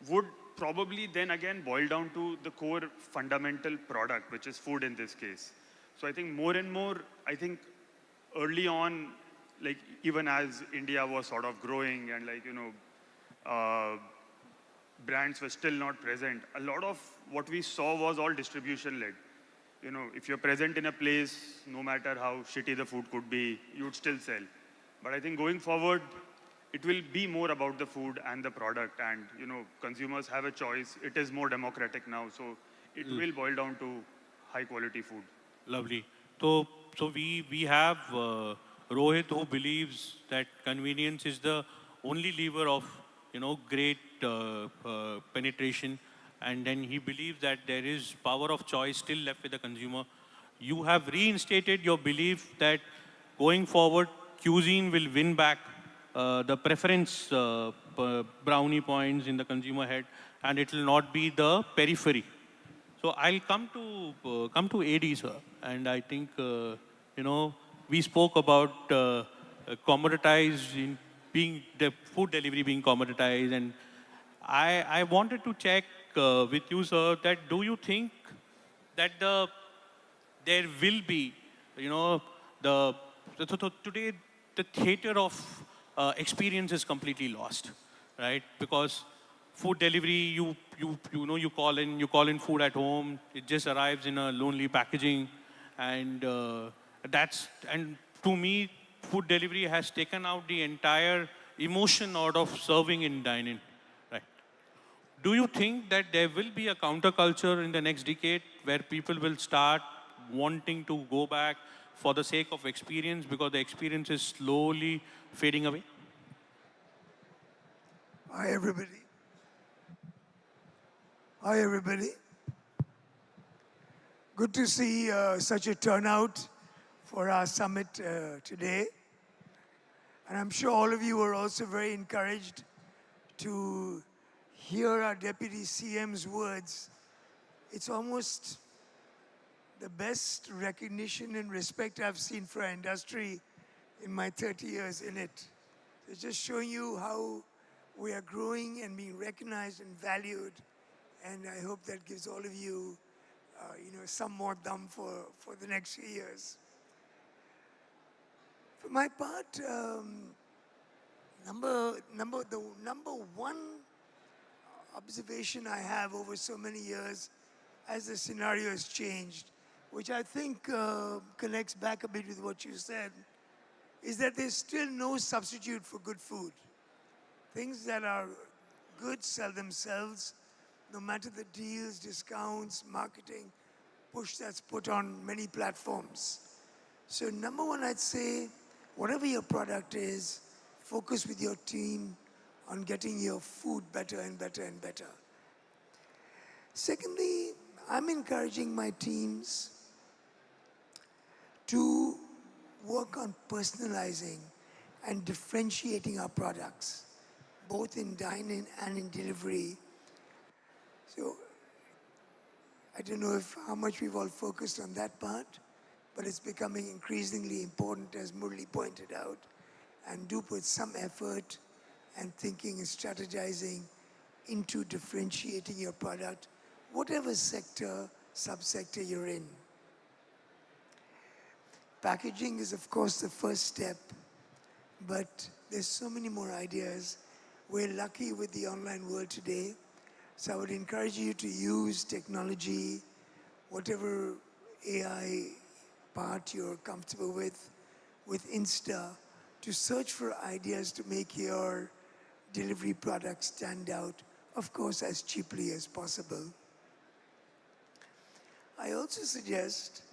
would probably then again boil down to the core fundamental product, which is food in this case. So I think more and more, I think early on, like even as India was sort of growing and brands were still not present, a lot of what we saw was all distribution led. If you're present in a place, no matter how shitty the food could be, you'd still sell. But I think going forward, it will be more about the food and the product, and consumers have a choice. It is more democratic now, so it will boil down to high quality food. Lovely. So we have Rohit, who believes that convenience is the only lever of great penetration, and then he believes that there is power of choice still left with the consumer. You have reinstated your belief that going forward, cuisine will win back the preference brownie points in the consumer head, and it will not be the periphery. So I'll come to AD, sir, and I think we spoke about commoditized in being the food delivery being commoditized, and I wanted to check with you, sir, that do you think that there will be, today the theater of experience is completely lost, right? Because food delivery, you call in food at home. It just arrives in a lonely packaging, and and to me, food delivery has taken out the entire emotion out of serving in dining. Right? Do you think that there will be a counterculture in the next decade where people will start wanting to go back for the sake of experience because the experience is slowly fading away? Hi, everybody. Hi, everybody. Good to see such a turnout for our summit today. And I'm sure all of you are also very encouraged to hear our Deputy CM's words. It's almost the best recognition and respect I've seen for our industry in my 30 years in it. It's just showing you how we are growing and being recognized and valued. And I hope that gives all of you, some more dum for the next few years. For my part, the number one observation I have over so many years as the scenario has changed, which I think connects back a bit with what you said, is that there's still no substitute for good food. Things that are good sell themselves, no matter the deals, discounts, marketing, push that's put on many platforms. So number one, I'd say, whatever your product is, focus with your team on getting your food better and better and better. Secondly, I'm encouraging my teams to work on personalizing and differentiating our products, both in dine-in and in delivery. So I don't know how much we've all focused on that part, but it's becoming increasingly important, as Murli pointed out, and do put some effort and thinking and strategizing into differentiating your product, whatever sector, subsector you're in. Packaging is, of course, the first step, but there's so many more ideas. We're lucky with the online world today, so I would encourage you to use technology, whatever AI part you're comfortable with Insta, to search for ideas to make your delivery products stand out, of course, as cheaply as possible. I also suggest,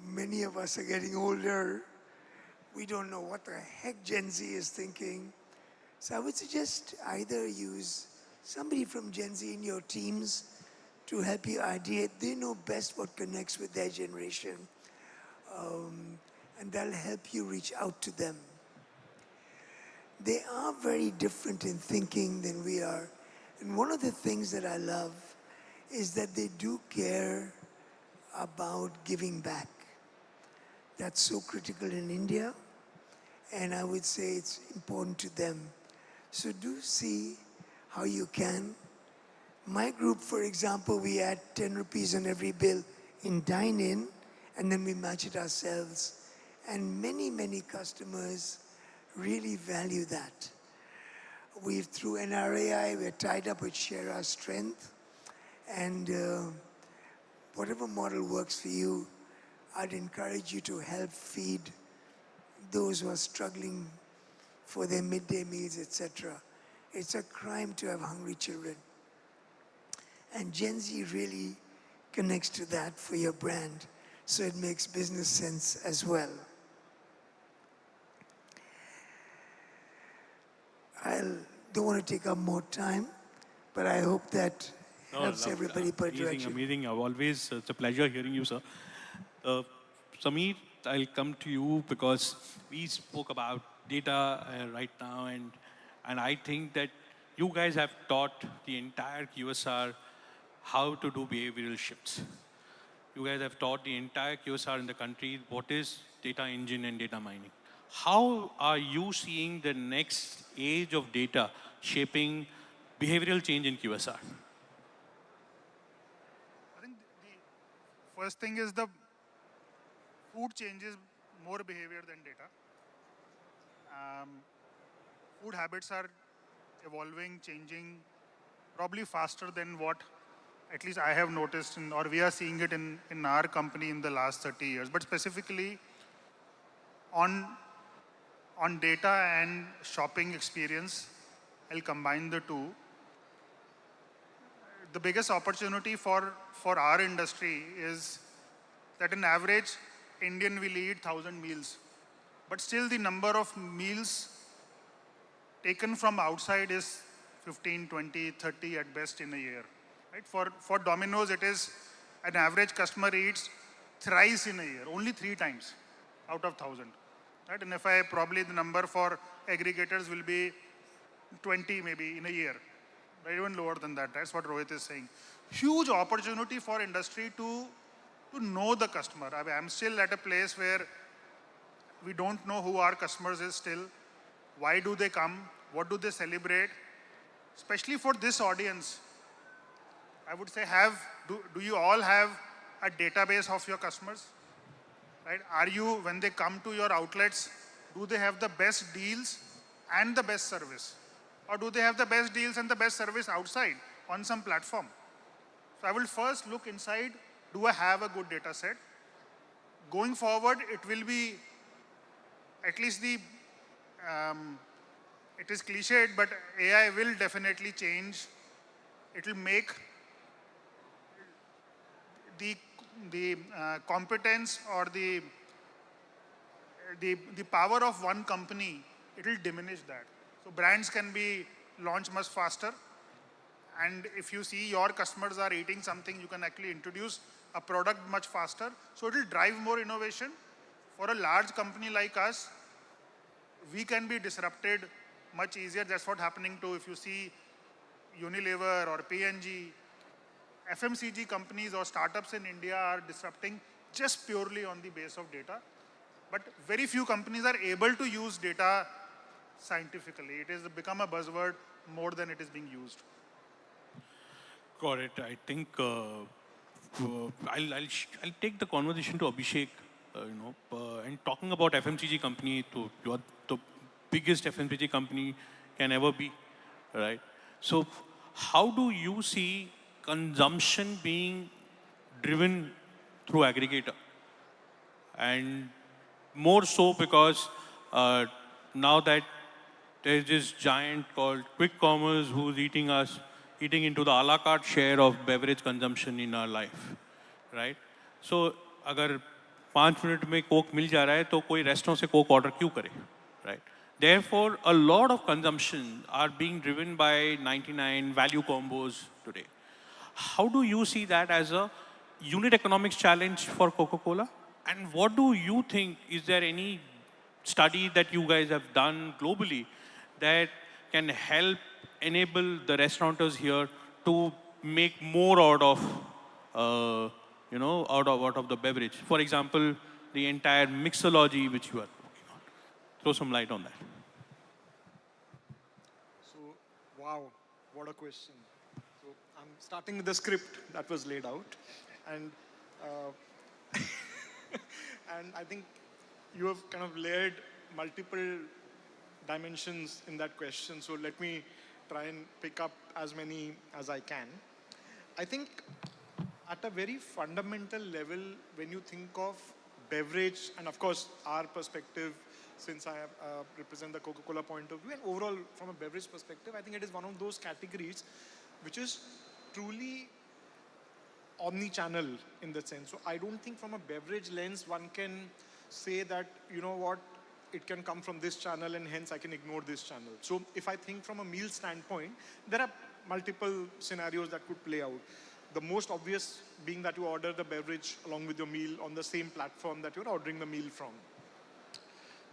many of us are getting older. We don't know what the heck Gen Z is thinking. So I would suggest either use somebody from Gen Z in your teams to help you ideate. They know best what connects with their generation. And that'll help you reach out to them. They are very different in thinking than we are. And one of the things that I love is that they do care about giving back. That's so critical in India, and I would say it's important to them. So do see how you can. My group, for example, we add 10 rupees on every bill in dine-in, and then we match it ourselves. And many, many customers really value that. Through NRAI, we're tied up with Share Our Strength, and whatever model works for you, I'd encourage you to help feed those who are struggling for their midday meals, etc. It's a crime to have hungry children. And Gen Z really connects to that for your brand, so it makes business sense as well. I don't want to take up more time, but I hope that helps everybody per direction. Amazing. It's a pleasure hearing you, sir. Sameer, I'll come to you because we spoke about data right now, and I think that you guys have taught the entire QSR how to do behavioral shifts. You guys have taught the entire QSR in the country what is data engine and data mining. How are you seeing the next age of data shaping behavioral change in QSR? I think the first thing is the food changes more behavior than data. Food habits are evolving, changing probably faster than what at least I have noticed or we are seeing it in our company in the last 30 years. But specifically on data and shopping experience, I'll combine the two. The biggest opportunity for our industry is that in average, Indian will eat 1,000 meals. But still the number of meals taken from outside is 15, 20, 30 at best in a year. Right? For Domino's, it is an average customer eats thrice in a year, only 3 times out of 1,000. Right? And if probably the number for aggregators will be 20 maybe in a year. Right? Even lower than that. That's what Rohit is saying. Huge opportunity for industry to know the customer. I mean, I'm still at a place where we don't know who our customers is still. Why do they come? What do they celebrate? Especially for this audience, I would say do you all have a database of your customers? Right? Are you, when they come to your outlets, do they have the best deals and the best service? Or do they have the best deals and the best service outside on some platform? So I will first look inside, do I have a good data set? Going forward, it will be at least it is cliched, but AI will definitely change. It will make the competence or the power of one company, it will diminish that. So brands can be launched much faster. And if you see your customers are eating something, you can actually introduce a product much faster. So it will drive more innovation. For a large company like us, we can be disrupted much easier. That's what's happening to, if you see Unilever or P&G, FMCG companies or startups in India are disrupting just purely on the base of data. But very few companies are able to use data scientifically. It has become a buzzword more than it is being used. Got it. I think I'll take the conversation to Abhishek. And talking about FMCG company, you are the biggest FMCG company can ever be, right? So, how do you see consumption being driven through aggregator? And more so because now that there's this giant called quick commerce who's eating into the a la carte share of beverage consumption in our life, right? So, अगर 5 minute में Coke मिल जा रहा है तो कोई restaurant से Coke order क्यों करे, right? Therefore, a lot of consumption are being driven by 99 value combos today. How do you see that as a unit economics challenge for Coca-Cola? And what do you think, is there any study that you guys have done globally that can help enable the restaurateurs here to make more out of, out of the beverage? For example, the entire mixology which you are working on. Throw some light on that. So, wow, what a question. So, I'm starting with the script that was laid out. And, and I think you have kind of layered multiple dimensions in that question. So let me try and pick up as many as I can. I think at a very fundamental level, when you think of beverage, and of course our perspective, since I represent the Coca-Cola point of view, and overall from a beverage perspective, I think it is one of those categories which is truly omni-channel in that sense. So I don't think from a beverage lens, one can say that, you know what, it can come from this channel and hence I can ignore this channel. So if I think from a meal standpoint, there are multiple scenarios that could play out. The most obvious being that you order the beverage along with your meal on the same platform that you're ordering the meal from.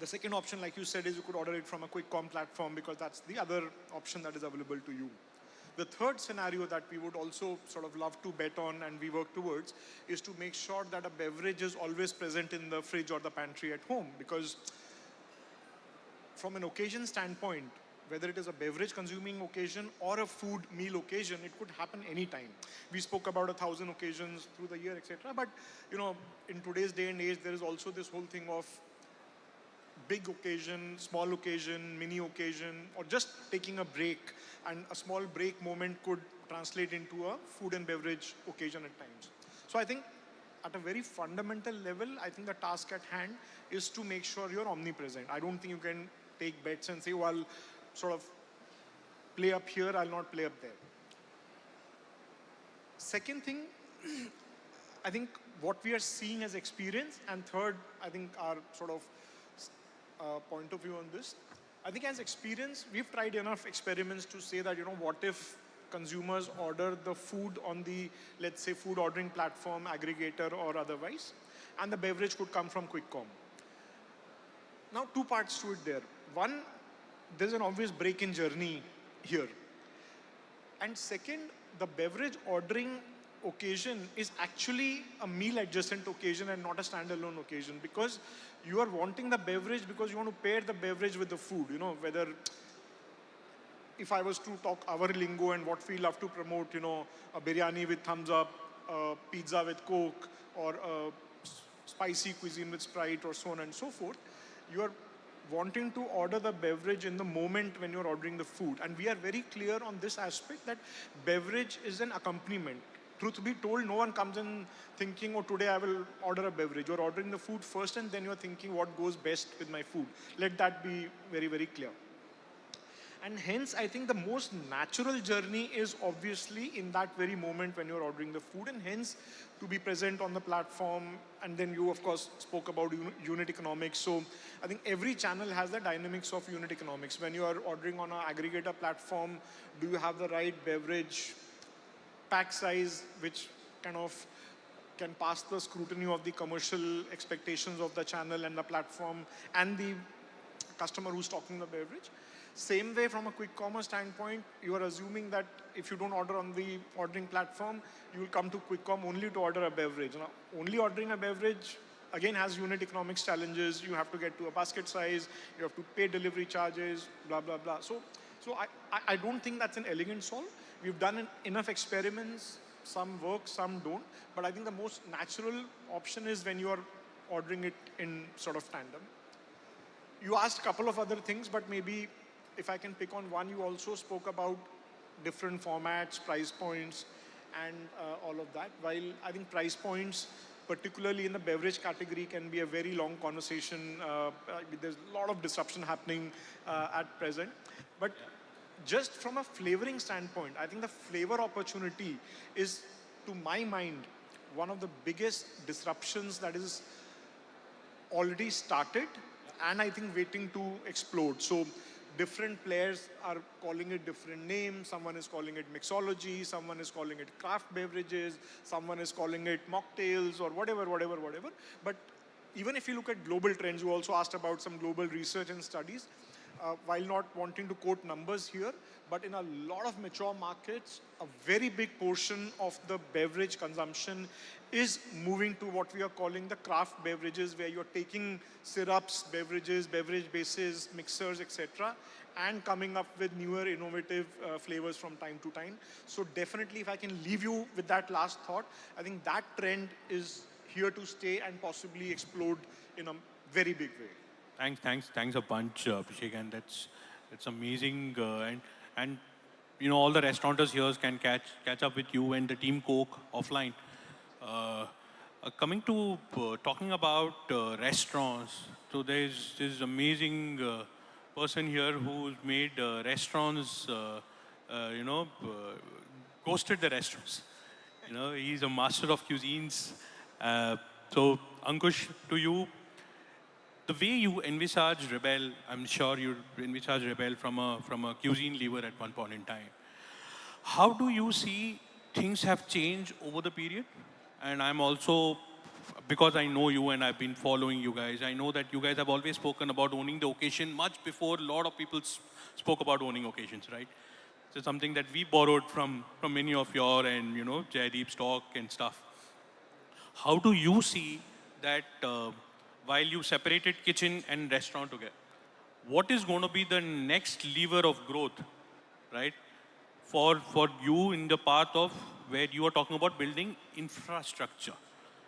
The second option, like you said, is you could order it from a quick com platform because that's the other option that is available to you. The third scenario that we would also sort of love to bet on and we work towards is to make sure that a beverage is always present in the fridge or the pantry at home, because from an occasion standpoint, whether it is a beverage consuming occasion or a food meal occasion, it could happen anytime. We spoke about 1,000 occasions through the year, etc. But in today's day and age, there is also this whole thing of big occasion, small occasion, mini occasion, or just taking a break. And a small break moment could translate into a food and beverage occasion at times. So I think at a very fundamental level, I think the task at hand is to make sure you're omnipresent. I don't think you can take bets and say, well, I'll sort of play up here, I'll not play up there. Second thing, I think what we are seeing as experience, and third, I think our sort of point of view on this, I think as experience, we've tried enough experiments to say that, what if consumers order the food on the, let's say, food ordering platform, aggregator or otherwise, and the beverage could come from Quick Com. Now, two parts to it there. One, there's an obvious break in journey here. And second, the beverage ordering occasion is actually a meal adjacent occasion and not a standalone occasion, because you are wanting the beverage because you want to pair the beverage with the food, whether if I was to talk our lingo and what we love to promote, a biryani with thumbs up, a pizza with Coke, or a spicy cuisine with Sprite, or so on and so forth, you are wanting to order the beverage in the moment when you're ordering the food. And we are very clear on this aspect that beverage is an accompaniment. Truth be told, no one comes in thinking, oh, today I will order a beverage. You're ordering the food first and then you're thinking what goes best with my food. Let that be very, very clear. And hence, I think the most natural journey is obviously in that very moment when you're ordering the food, and hence to be present on the platform. And then you, of course, spoke about unit economics. So I think every channel has the dynamics of unit economics. When you are ordering on an aggregator platform, do you have the right beverage pack size, which kind of can pass the scrutiny of the commercial expectations of the channel and the platform and the customer who's stocking the beverage? Same way, from a quick commerce standpoint, you are assuming that if you don't order on the ordering platform, you will come to Quick Com only to order a beverage. Now, only ordering a beverage, again, has unit economics challenges. You have to get to a basket size, you have to pay delivery charges, blah, blah, blah. So I don't think that's an elegant solve. We've done enough experiments. Some work, some don't. But I think the most natural option is when you are ordering it in sort of tandem. You asked a couple of other things, but maybe if I can pick on one, you also spoke about different formats, price points, and all of that. While I think price points, particularly in the beverage category, can be a very long conversation. There's a lot of disruption happening at present. But just from a flavoring standpoint, I think the flavor opportunity is, to my mind, one of the biggest disruptions that is already started and I think waiting to explode. So different players are calling it different names. Someone is calling it mixology, someone is calling it craft beverages, someone is calling it mocktails, or whatever. But even if you look at global trends, you also asked about some global research and studies. While not wanting to quote numbers here, but in a lot of mature markets, a very big portion of the beverage consumption is moving to what we are calling the craft beverages, where you're taking syrups, beverages, beverage bases, mixers, etc., and coming up with newer, innovative flavors from time to time. So definitely, if I can leave you with that last thought, I think that trend is here to stay and possibly explode in a very big way. Thanks a bunch, Abhishek, and that's amazing. And all the restaurateurs here can catch up with you and the team Coke offline. Coming to talking about restaurants, so there's this amazing person here who's made restaurants, ghosted the restaurants. He's a master of cuisines. So Ankush, to you, the way you envisage Rebel, I'm sure you envisage Rebel from a cuisine lever at one point in time. How do you see things have changed over the period? And I'm also, because I know you and I've been following you guys, I know that you guys have always spoken about owning the occasion much before a lot of people spoke about owning occasions, right? So something that we borrowed from many of your and, Jaideep's talk and stuff. How do you see that while you separated kitchen and restaurant together, what is going to be the next lever of growth, right? For you in the path of where you are talking about building infrastructure.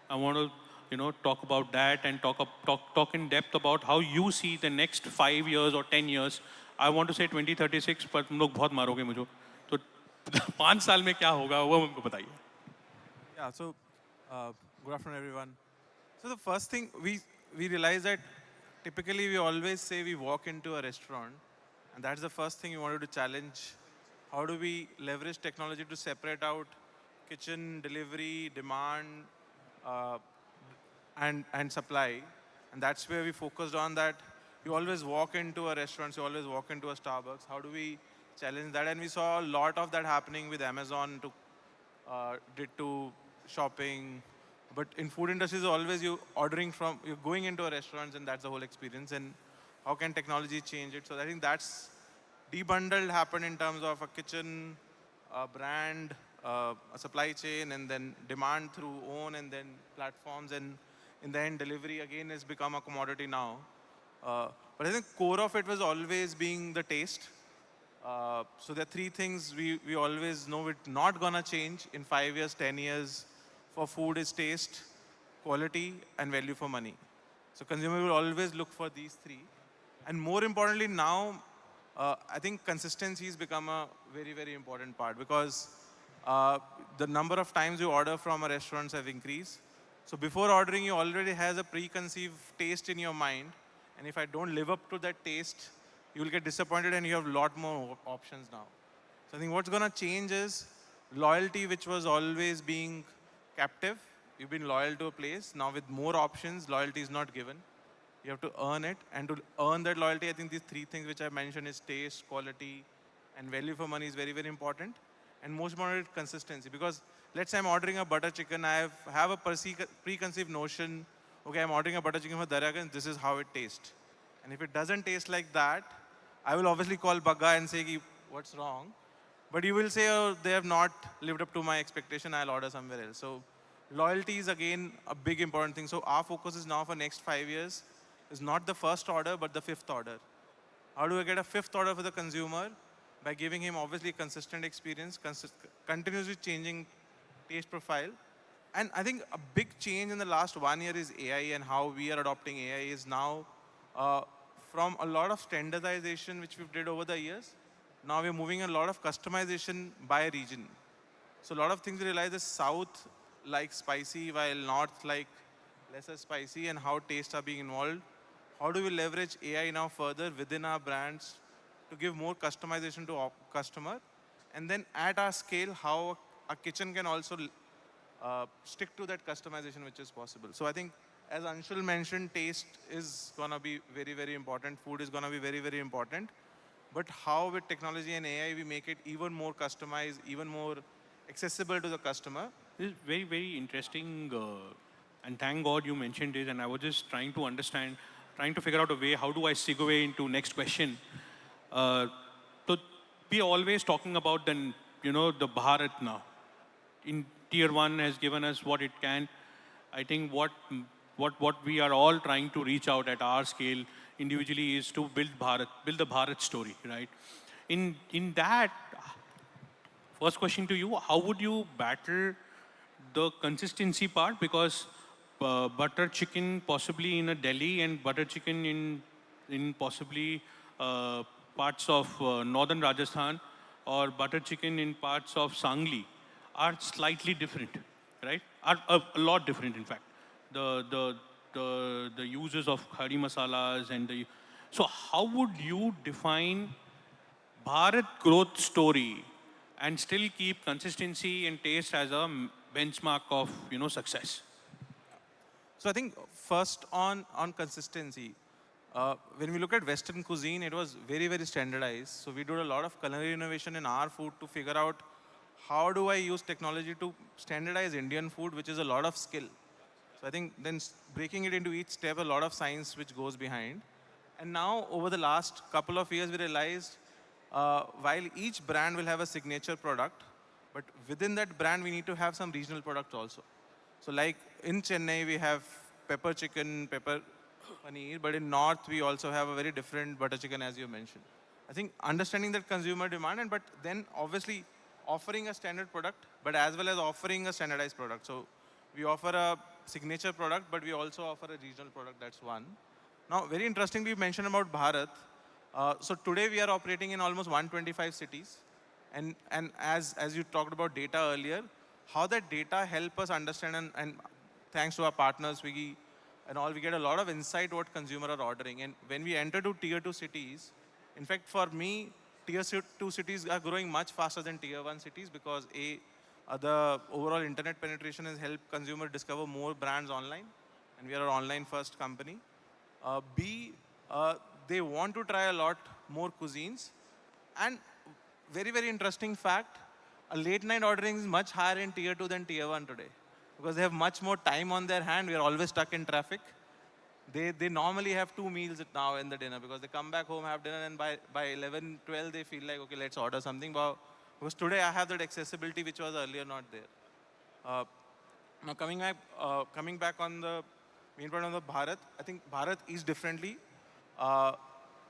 I want to, talk about that and talk in depth about how you see the next 5 years or 10 years. I want to say 2036, but तुम लोग बहुत मारोगे मुझे. So 5 साल में क्या होगा वो हमको बताइए. Yeah, so good afternoon, everyone. So the first thing we realize that typically we always say we walk into a restaurant, and that's the first thing we wanted to challenge. How do we leverage technology to separate out kitchen, delivery, demand, uh, and supply? And that's where we focused on that. You always walk into a restaurant, you always walk into a Starbucks. How do we challenge that? And we saw a lot of that happening with Amazon did to shopping. But in food industry, is always you're going into a restaurant and that's the whole experience. And how can technology change it? So I think that's debundled happened in terms of a kitchen, a brand, a supply chain, and then demand through own and then platforms. And in the end, delivery again has become a commodity now. But I think core of it was always being the taste. So there are three things we always know it's not gonna change in 5 years, 10 years for food is taste, quality, and value for money. So consumer will always look for these three. And more importantly now, I think consistency has become a very, very important part because the number of times you order from a restaurant have increased. So before ordering, you already has a preconceived taste in your mind. And if I don't live up to that taste, you will get disappointed and you have a lot more options now. So I think what's going to change is loyalty, which was always being captive. You've been loyal to a place. Now with more options, loyalty is not given. You have to earn it. And to earn that loyalty, I think these three things which I mentioned is taste, quality, and value for money is very, very important. And most important, consistency. Because let's say I'm ordering a butter chicken, I have a preconceived notion, okay, I'm ordering a butter chicken for Daryagan, this is how it tastes. And if it doesn't taste like that, I will obviously call Bagga and say, what's wrong? But you will say, oh, they have not lived up to my expectation, I'll order somewhere else. So loyalty is again a big important thing. So our focus is now for next 5 years is not the first order, but the fifth order. How do I get a fifth order for the consumer? By giving him obviously consistent experience, continuously changing taste profile. And I think a big change in the last 1 year is AI and how we are adopting AI is now from a lot of standardization which we've did over the years. Now we're moving a lot of customization by region. So a lot of things we realize is South like spicy while North like lesser spicy and how tastes are being involved. How do we leverage AI now further within our brands to give more customization to our customer? And then at our scale, how a kitchen can also stick to that customization which is possible. So I think as Anshul mentioned, taste is going to be very, very important. Food is going to be very, very important. But how with technology and AI, we make it even more customized, even more accessible to the customer. This is very, very interesting. And thank God you mentioned it. And I was just trying to understand, trying to figure out a way, how do I segue into next question? So we are always talking about the Bharat now. In tier 1 has given us what it can. I think what we are all trying to reach out at our scale individually is to build the Bharat story, right? In that, first question to you, how would you battle the consistency part? Because butter chicken possibly in a Delhi and butter chicken in possibly parts of northern Rajasthan or butter chicken in parts of Sangli are slightly different, right? Are a lot different, in fact. The uses of khadi masalas and so how would you define Bharat growth story and still keep consistency and taste as a benchmark of success? So I think first on consistency, when we look at Western cuisine, it was very, very standardized. So we do a lot of culinary innovation in our food to figure out how do I use technology to standardize Indian food, which is a lot of skill. So I think then breaking it into each step, a lot of science which goes behind. And now over the last couple of years, we realized while each brand will have a signature product, but within that brand, we need to have some regional products also. So like in Chennai, we have pepper chicken, pepper paneer, but in North, we also have a very different butter chicken, as you mentioned. I think understanding that consumer demand, but then obviously offering a standard product, but as well as offering a standardized product. So we offer a signature product, but we also offer a regional product, that's one. Now, very interestingly, you mentioned about Bharat. So today we are operating in almost 125 cities. And as you talked about data earlier, how that data help us understand, and thanks to our partners, Swiggy and all, we get a lot of insight what consumer are ordering. And when we enter to tier 2 cities, in fact, for me, tier 2 cities are growing much faster than tier 1 cities because the overall internet penetration has helped consumer discover more brands online, and we are an online first company. B, they want to try a lot more cuisines. And very, very interesting fact, a late night ordering is much higher in tier 2 than tier 1 today because they have much more time on their hand. We are always stuck in traffic. They normally have 2 meals now in the dinner because they come back home, have dinner, and by 11, 12, they feel like, okay, let's order something. But because today I have that accessibility which was earlier not there. Now coming back on the main point on the Bharat, I think Bharat is differently.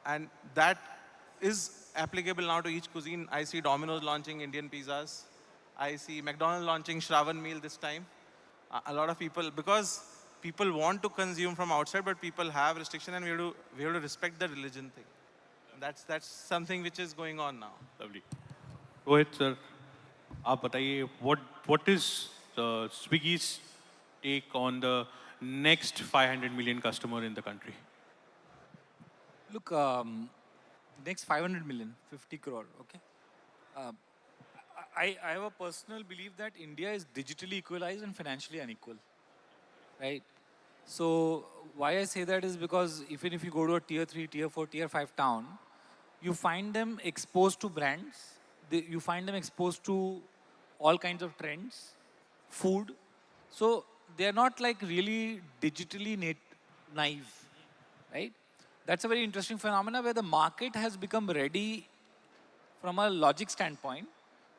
And that is applicable now to each cuisine. I see Domino's launching Indian pizzas. I see McDonald's launching Shravan meal this time. A lot of people, because people want to consume from outside, but people have restriction, and we have to respect the religion thing. That's something which is going on now. Lovely. Rohit sir, आप बताइए what is Swiggy's take on the next 500 million customer in the country? Look, next 500 million, 50 crore, okay? I have a personal belief that India is digitally equalized and financially unequal, right? So why I say that is because even if you go to a tier 3, tier 4, tier 5 town, you find them exposed to brands, you find them exposed to all kinds of trends, food. So they're not like really digitally naive, right? That's a very interesting phenomena where the market has become ready from a logic standpoint,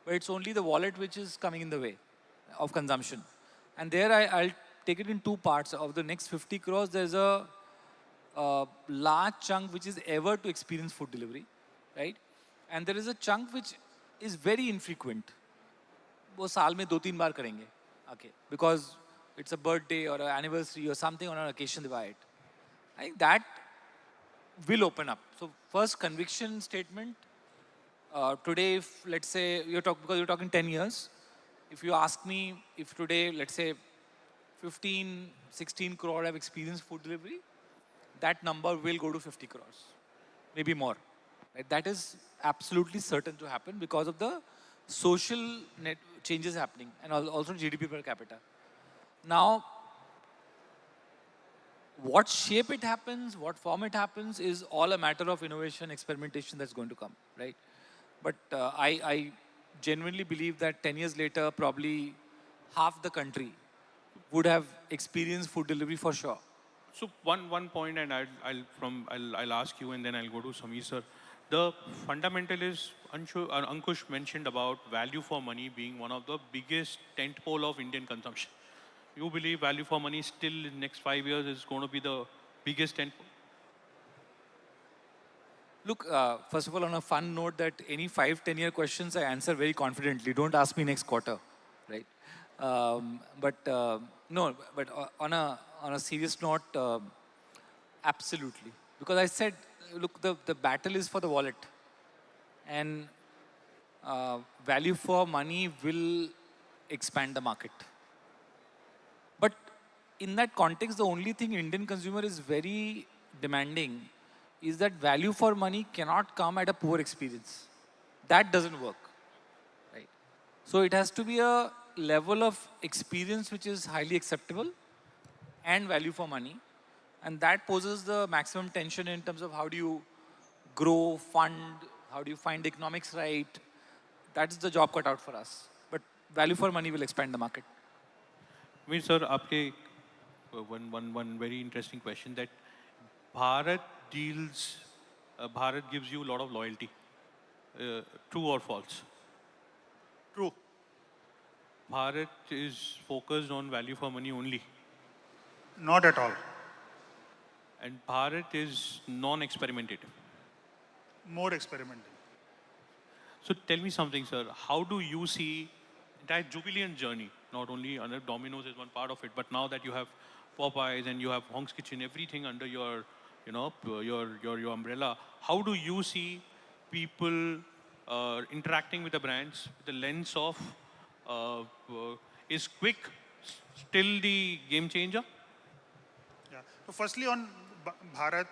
but it's only the wallet which is coming in the way of consumption. And there I'll take it in 2 parts. Of the next 50 crores, there's a large chunk which is ever to experience food delivery, right? And there is a chunk which is very infrequent. वो साल में 2-3 बार करेंगे, okay, because it's a birthday or an anniversary or something on an occasion they buy it. I think that will open up. So first conviction statement, today, if let's say because you're talking 10 years, if you ask me if today, let's say 15, 16 crore have experienced food delivery, that number will go to 50 crores, maybe more. Right? That is absolutely certain to happen because of the social changes happening and also GDP per capita. Now, what shape it happens, what form it happens is all a matter of innovation, experimentation that's going to come, right? But I genuinely believe that 10 years later, probably half the country would have experienced food delivery for sure. So one point, and I'll ask you, and then I'll go to Sameer sir. The fundamental is Ankush mentioned about value for money being one of the biggest tentpole of Indian consumption. You believe value for money still in the next 5 years is going to be the biggest tentpole? Look, first of all, on a fun note, that any 5-10-year questions I answer very confidently. Don't ask me next quarter, right? No, but on a serious note, absolutely. Because I said, look, the battle is for the wallet. And value for money will expand the market. But in that context, the only thing Indian consumer is very demanding is that value for money cannot come at a poor experience. That doesn't work, right? So it has to be a level of experience which is highly acceptable and value for money. And that poses the maximum tension in terms of how do you grow, fund, how do you find the economics right. That's the job cut out for us. But value for money will expand the market. Sameer sir, आपके one very interesting question that Bharat gives you a lot of loyalty. True or false? True. Bharat is focused on value for money only. Not at all. And Bharat is non-experimentative. More experimental. So tell me something, sir. How do you see that jubilant journey? Not only Domino's is one part of it, but now that you have Popeyes and you have Hong's Kitchen, everything under your, your umbrella. How do you see people interacting with the brands, the lens of uh, uh, is quick still the game changer? Yeah. So firstly on Bharat,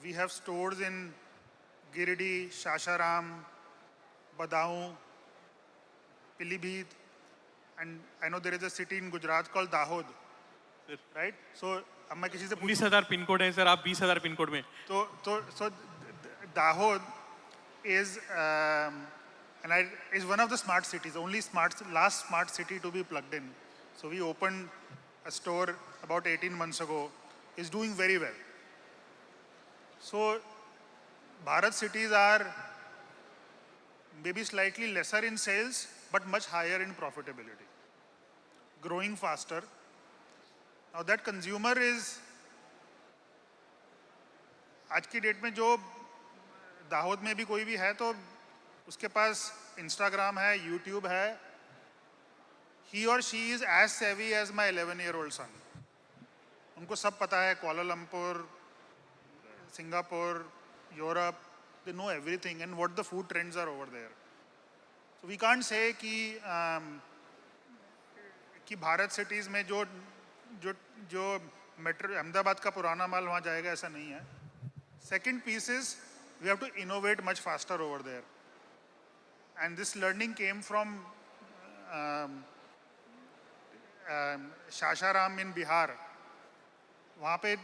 we have stores in Giridih, Shasharam, Badaun, Pilibhit, and I know there is a city in Gujarat called Dahod, right? So अब मैं किसी से 19,000 pin code है sir, आप 20,000 pin code में. So Dahod is is one of the smart cities, only last smart city to be plugged in. So we opened a store about 18 months ago. Is doing very well. So Bharat cities are maybe slightly lesser in sales, but much higher in profitability, growing faster. Now that consumer is आज की date में जो दाहोद में भी कोई भी है तो उसके पास इंस्टाग्राम है, यूट्यूब है. He or she is as savvy as my 11-year-old son. उनको सब पता है, Kuala Lumpur, Singapore, Europe, they know everything and what the food trends are over there. So we can't say कि भारत सिटीज में जो जो जो मेट्रो अहमदाबाद का पुराना माल वहाँ जाएगा ऐसा नहीं है. Second piece is we have to innovate much faster over there. And this learning came from Shasharam in Bihar. वहाँ पे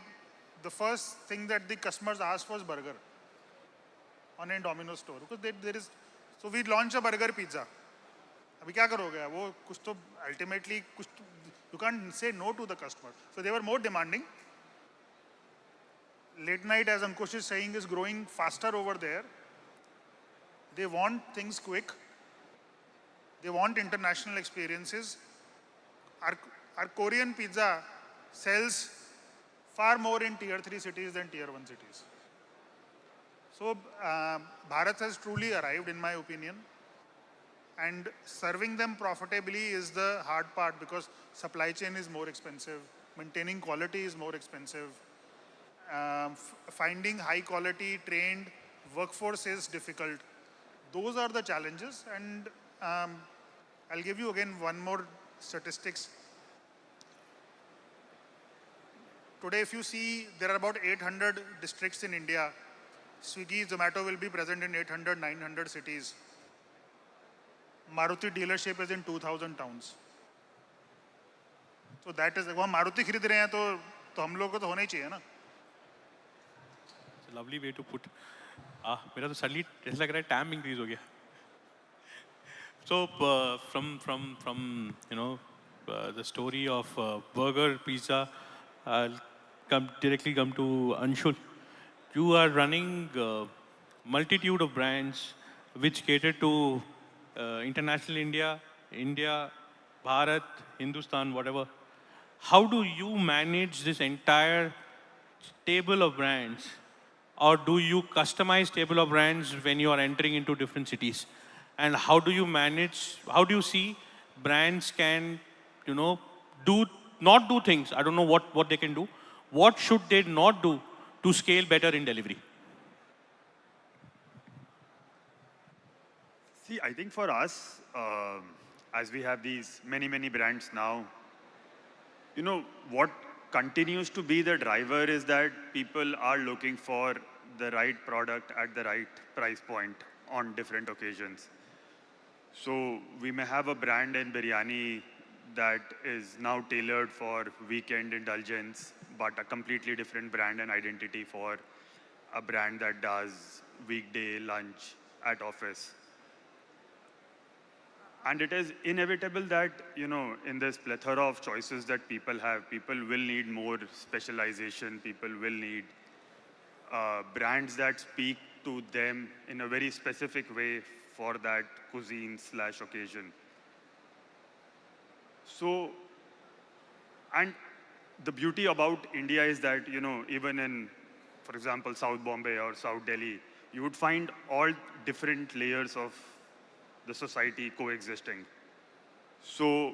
the first thing that the customers asked was burger on a Domino's store because there is so we launched a burger pizza. अभी क्या करोगे वो कुछ तो ultimately कुछ you can't say no to the customer. So they were more demanding. Late night, as Ankush is saying, is growing faster over there. They want things quick. They want international experiences. Our Korean pizza sells far more in tier 3 cities than tier 1 cities. So Bharat has truly arrived in my opinion. And serving them profitably is the hard part because supply chain is more expensive. Maintaining quality is more expensive. Finding high quality trained workforce is difficult. Those are the challenges. And I'll give you again one more statistics. Today, if you see, there are about 800 districts in India. Swiggy, Zomato will be present in 800, 900 cities. Maruti dealership is in 2,000 towns. So that is, वहाँ मारुति खरीद रहे हैं तो हम लोग को तो होना ही चाहिए ना. It's a lovely way to put. मेरा तो suddenly ऐसा लग रहा है time increase हो गया. So from you know the story of burger pizza, I'll directly come to Anshul. You are running multitude of brands which cater to international India, Bharat, Hindustan, whatever. How do you manage this entire table of brands? Or do you customize table of brands when you are entering into different cities? And how do you manage, how do you see brands can, you know, not do things? I don't know what they can do. What should they not do to scale better in delivery? See, I think for us, as we have these many brands now, you know, what continues to be the driver is that people are looking for the right product at the right price point on different occasions. So we may have a brand in biryani that is now tailored for weekend indulgence, but a completely different brand and identity for a brand that does weekday lunch at office. And it is inevitable that, you know, in this plethora of choices that people have, people will need more specialization, people will need brands that speak to them in a very specific way for that cuisine/occasion. So, and the beauty about India is that, you know, even in, for example, South Bombay or South Delhi, you would find all different layers of the society coexisting. So,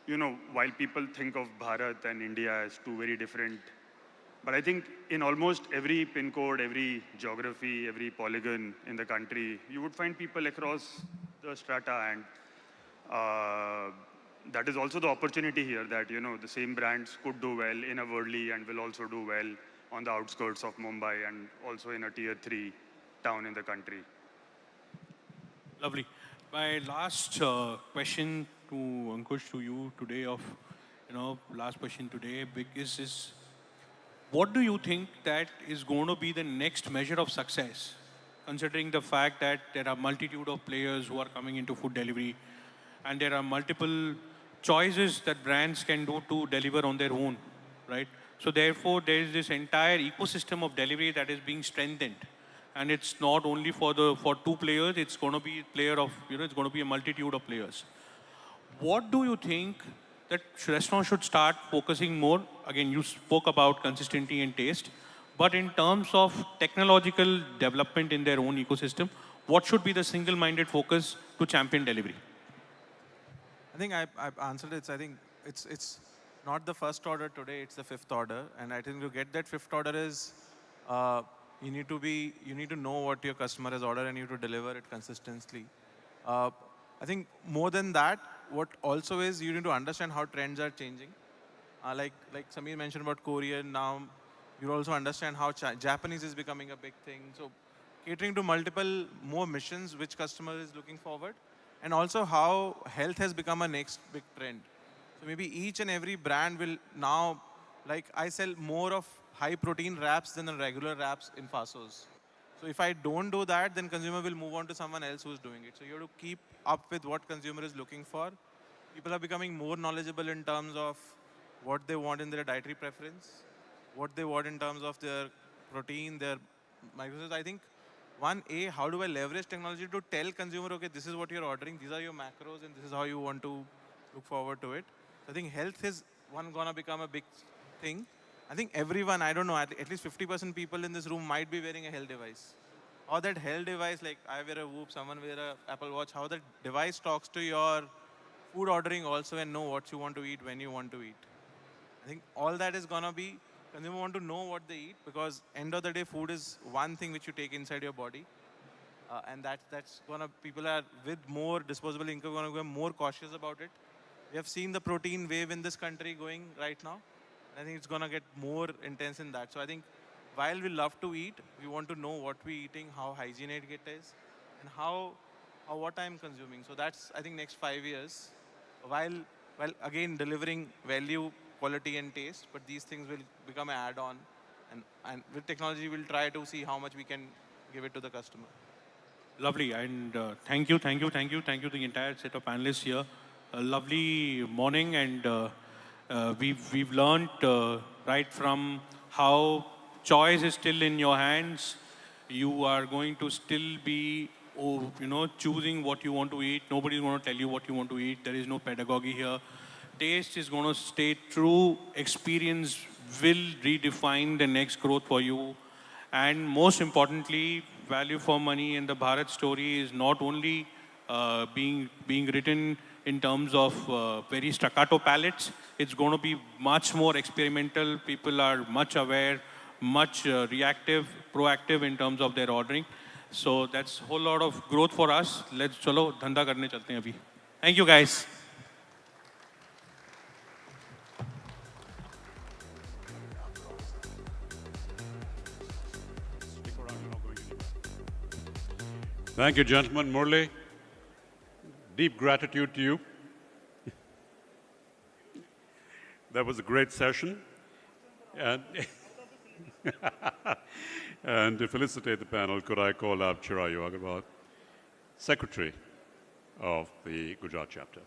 you know, while people think of Bharat and India as two very different But I think in almost every pin code, every geography, every polygon in the country, you would find people across the strata, and that is also the opportunity here that, you know, the same brands could do well in a Worli and will also do well on the outskirts of Mumbai and also in a tier 3 town in the country. Lovely. My last question to Ankush, to you today last question today, big is what do you think that is going to be the next measure of success, considering the fact that there are multitude of players who are coming into food delivery and there are multiple choices that brands can do to deliver on their own, right? So therefore, there is this entire ecosystem of delivery that is being strengthened. And it's not only for two players, it's going to be a player of, it's going to be a multitude of players. What do you think that restaurants should start focusing more? Again, you spoke about consistency and taste, but in terms of technological development in their own ecosystem, what should be the single-minded focus to champion delivery? I think I've answered it. I think it's not the first order today, it's the fifth order. And I think to get that fifth order is you need to know what your customer has ordered and you need to deliver it consistently. I think more than that, what also is you need to understand how trends are changing. Like Sameer mentioned about Korean, now you also understand how Japanese is becoming a big thing. So catering to multiple more missions which customer is looking forward, and also how health has become a next big trend. So maybe each and every brand will now, like I sell more of high protein wraps than the regular wraps in Fasos. So if I don't do that, then consumer will move on to someone else who's doing it. So you have to keep up with what consumer is looking for. People are becoming more knowledgeable in terms of what they want in their dietary preference, what they want in terms of their protein, their micronutrients. I think how do I leverage technology to tell consumer, okay, this is what you're ordering, these are your macros, and this is how you want to look forward to it. So I think health is gonna become a big thing. I think everyone, I don't know, at least 50% people in this room might be wearing a health device. Or that health device, like I wear a Whoop, someone wear a Apple Watch, how that device talks to your food ordering also and know what you want to eat, when you want to eat. I think all that is gonna be, consumer want to know what they eat, because end of the day, food is one thing which you take inside your body. And that's gonna, people are with more disposable income gonna be more cautious about it. We have seen the protein wave in this country going right now. I think it's gonna get more intense in that. So I think while we love to eat, we want to know what we're eating, how hygienic it is, and what I'm consuming. So that's, I think, next 5 years. While again delivering value, quality, and taste, but these things will become an add-on. And with technology, we'll try to see how much we can give it to the customer. Lovely, and thank you, the entire set of panelists here. A lovely morning, and we've learned right from how choice is still in your hands. You are going to still be, choosing what you want to eat. Nobody's going to tell you what you want to eat. There is no pedagogy here. Taste is going to stay true. Experience will redefine the next growth for you. And most importantly, value for money and the Bharat story is not only being written in terms of very staccato palettes. It's going to be much more experimental. People are much aware, much reactive, proactive in terms of their ordering. So that's a whole lot of growth for us. Let's chalo dhanda karne chalte hain abhi. Thank you, guys. Thank you, gentlemen. Murli, deep gratitude to you. That was a great session. And, and to felicitate the panel, could I call up Chirayu Agarwal, Secretary of the Gujarat chapter.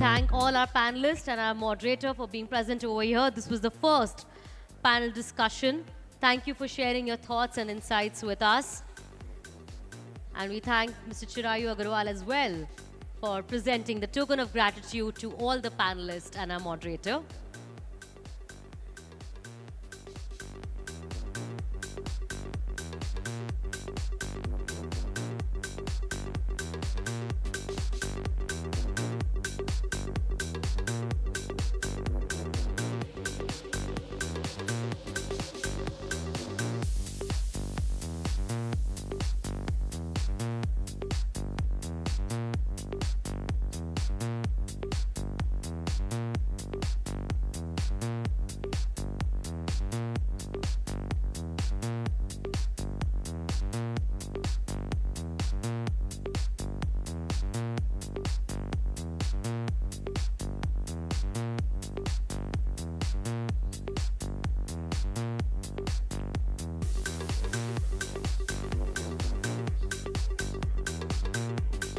thank all our panelists and our moderator for being present over here. This was the first panel discussion. Thank you for sharing your thoughts and insights with us. And we thank Mr. Chirayu Agarwal as well for presenting the token of gratitude to all the panelists and our moderator.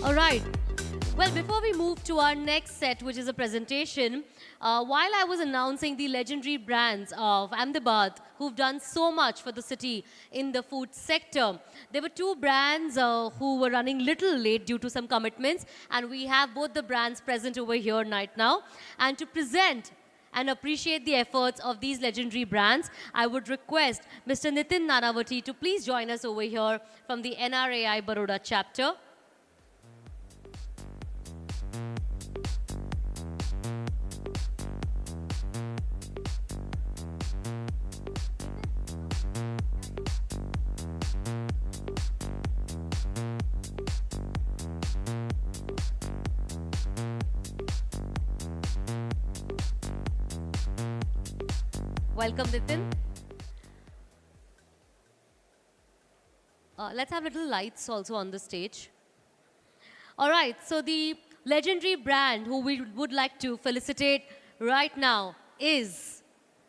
All right. Well, before we move to our next set, which is a presentation, while I was announcing the legendary brands of Ahmedabad who've done so much for the city in the food sector, there were two brands who were running little late due to some commitments, and we have both the brands present over here right now. And to present and appreciate the efforts of these legendary brands, I would request Mr. Nitin Nanavati to please join us over here from the NRAI Baroda chapter. Welcome, Nitin. Let's have little lights also on the stage. All right, so the legendary brand who we would like to felicitate right now is,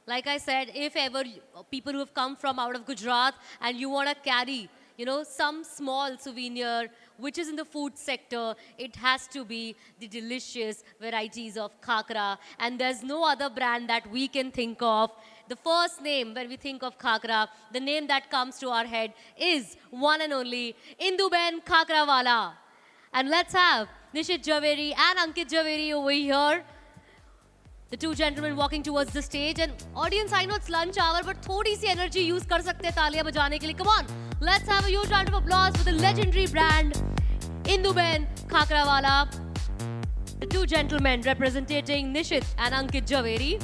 like I said, if ever people who have come from out of Gujarat and you want to carry, you know, some small souvenir which is in the food sector, it has to be the delicious varieties of khakra. And there's no other brand that we can think of. The first name when we think of khakra, the name that comes to our head is one and only Induben Khakrawala. And let's have Nishit Javeri and Ankit Javeri over here. The two gentlemen walking towards the stage. And audience, I know it's lunch hour, but थोड़ी सी energy use कर सकते हैं तालियां बजाने के लिए. Come on, let's have a huge round of applause for the legendary brand Induben Khakrawala. The two gentlemen representing Nishit and Ankit Javeri.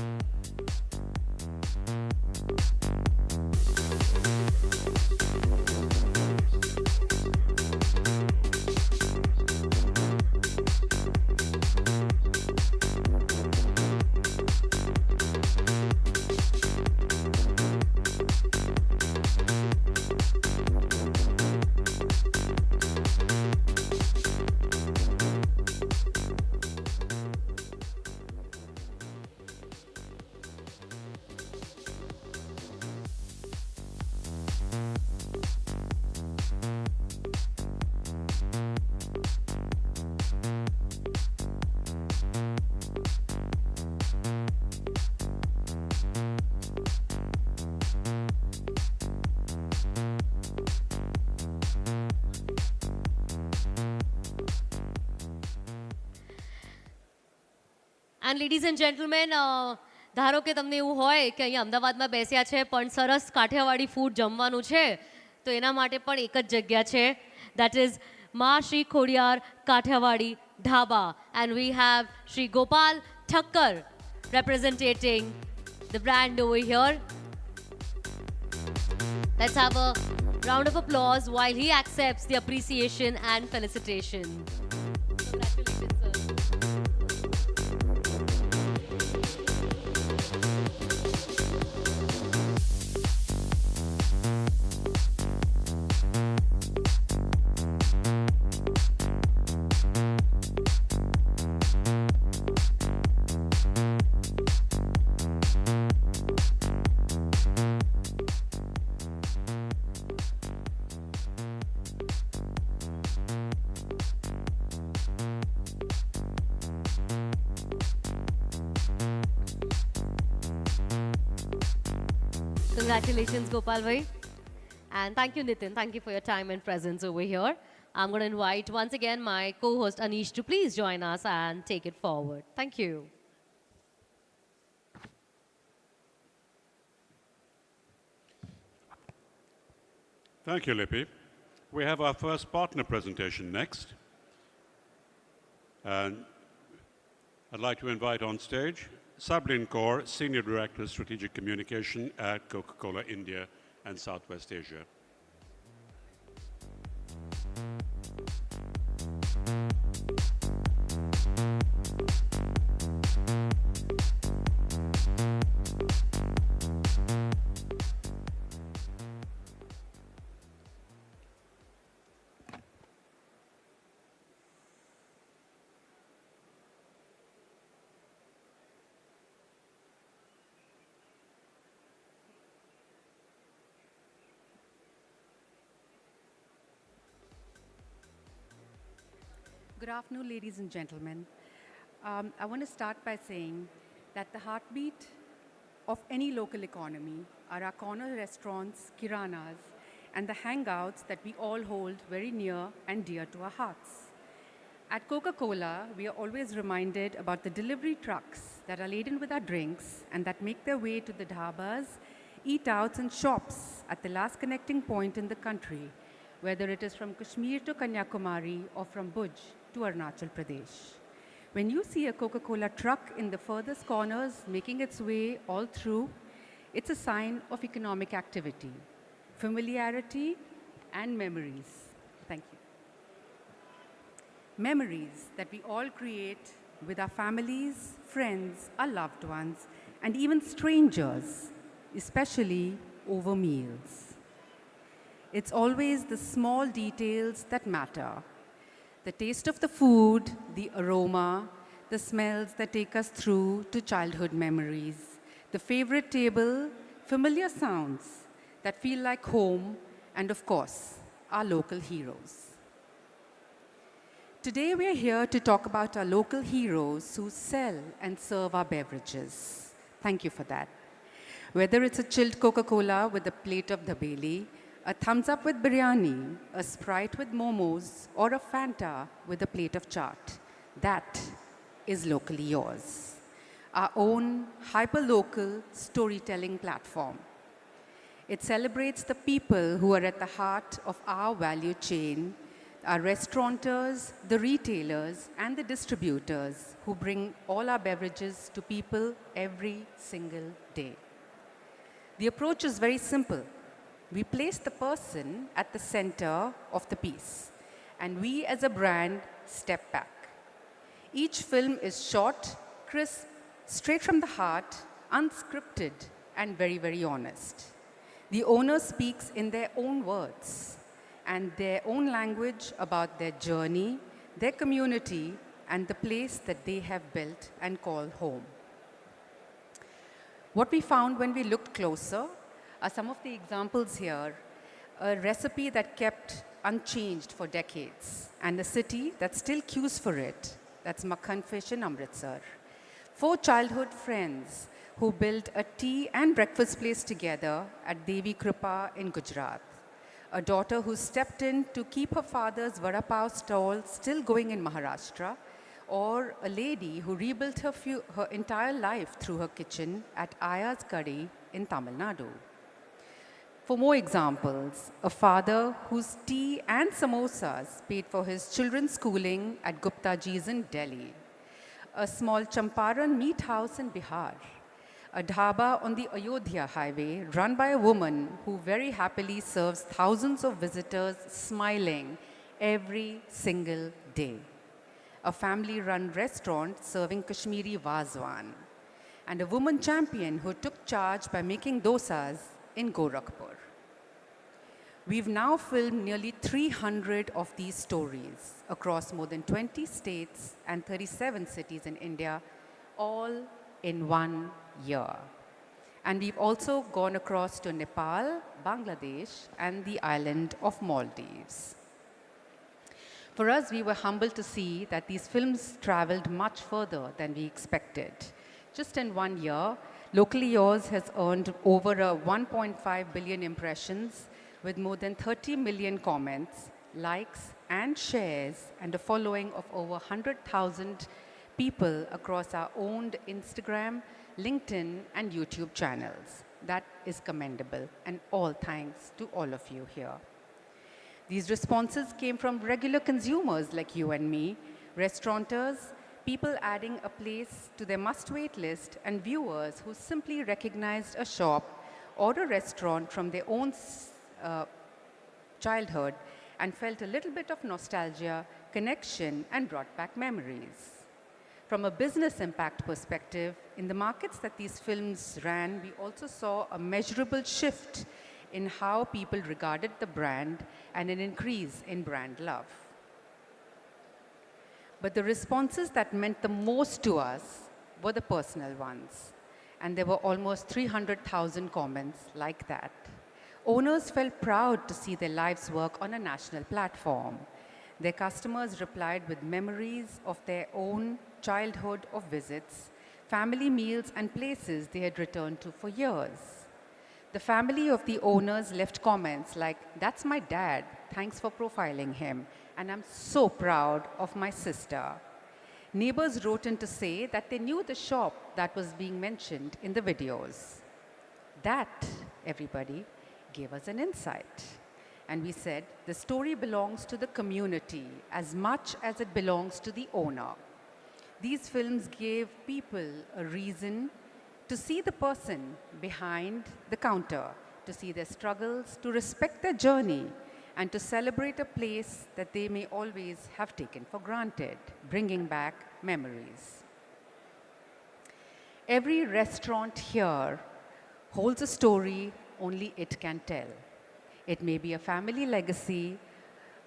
And ladies and gentlemen, ધારો કે તમને એવું હોય કે અહીંયા અમદાવાદમાં બેસ્યા છે પણ સરસ કાઠિયાવાડી ફૂડ જમવાનું છે તો એના માટે પણ એક જ જગ્યા છે. That is Ma Shri Khodiar Kathiawadi Dhaba. And we have Shri Gopal Thakkar representing the brand over here. Let's have a round of applause while he accepts the appreciation and felicitation. Congratulations, sir. Congratulations, Gopal bhai. And thank you, Nitin. Thank you for your time and presence over here. I'm going to invite once again my co-host Anish to please join us and take it forward. Thank you. Thank you, Lippy. We have our first partner presentation next. And I'd like to invite on stage Sablin Kaur, Senior Director of Strategic Communication at Coca-Cola India and Southwest Asia. Good afternoon, ladies and gentlemen. I want to start by saying that the heartbeat of any local economy are our corner restaurants, kiranas, and the hangouts that we all hold very near and dear to our hearts. At Coca-Cola, we are always reminded about the delivery trucks that are laden with our drinks and that make their way to the dhabas, eat-outs, and shops at the last connecting point in the country, whether it is from Kashmir to Kanyakumari or from Bhuj to Arunachal Pradesh. When you see a Coca-Cola truck in the furthest corners making its way all through, it's a sign of economic activity, familiarity, and memories. Thank you. Memories that we all create with our families, friends, our loved ones, and even strangers, especially over meals. It's always the small details that matter. The taste of the food, the aroma, the smells that take us through to childhood memories, the favorite table, familiar sounds that feel like home, and of course, our local heroes. Today we are here to talk about our local heroes who sell and serve our beverages. Thank you for that. Whether it's a chilled Coca-Cola with a plate of dabeli, a thumbs up with biryani, a Sprite with momos, or a Fanta with a plate of chaat, that is locally yours. Our own hyper-local storytelling platform. It celebrates the people who are at the heart of our value chain, our restaurateurs, the retailers, and the distributors who bring all our beverages to people every single day. The approach is very simple. We place the person at the center of the piece, and we as a brand step back. Each film is short, crisp, straight from the heart, unscripted, and very, very honest. The owner speaks in their own words and their own language about their journey, their community, and the place that they have built and call home. What we found when we looked closer are some of the examples here, a recipe that kept unchanged for decades, and a city that still queues for it. That's Makhan Fish in Amritsar. 4 childhood friends who built a tea and breakfast place together at Devi Kripa in Gujarat. A daughter who stepped in to keep her father's vada pav stall still going in Maharashtra, or a lady who rebuilt her entire life through her kitchen at Aya's Curry in Tamil Nadu. For more examples, a father whose tea and samosas paid for his children's schooling at Gupta Ji's in Delhi. A small Champaran meat house in Bihar. A dhaba on the Ayodhya highway run by a woman who very happily serves thousands of visitors smiling every single day. A family-run restaurant serving Kashmiri Vazwan. And a woman champion who took charge by making dosas in Gorakhpur. We've now filmed nearly 300 of these stories across more than 20 states and 37 cities in India, all in 1 year. And we've also gone across to Nepal, Bangladesh, and the island of Maldives. For us, we were humbled to see that these films traveled much further than we expected. Just in 1 year, Locally Yours has earned over 1.5 billion impressions with more than 30 million comments, likes, and shares, and a following of over 100,000 people across our owned Instagram, LinkedIn, and YouTube channels. That is commendable, and all thanks to all of you here. These responses came from regular consumers like you and me, restaurateurs, people adding a place to their must-wait list, and viewers who simply recognized a shop or a restaurant from their own childhood and felt a little bit of nostalgia, connection, and brought back memories. From a business impact perspective, in the markets that these films ran, we also saw a measurable shift in how people regarded the brand and an increase in brand love. But the responses that meant the most to us were the personal ones. And there were almost 300,000 comments like that. Owners felt proud to see their lives work on a national platform. Their customers replied with memories of their own childhood of visits, family meals, and places they had returned to for years. The family of the owners left comments like, "That's my dad, thanks for profiling him, and I'm so proud of my sister." Neighbors wrote in to say that they knew the shop that was being mentioned in the videos. That, everybody, gave us an insight. And we said, the story belongs to the community as much as it belongs to the owner. These films gave people a reason to see the person behind the counter, to see their struggles, to respect their journey, and to celebrate a place that they may always have taken for granted, bringing back memories. Every restaurant here holds a story only it can tell. It may be a family legacy,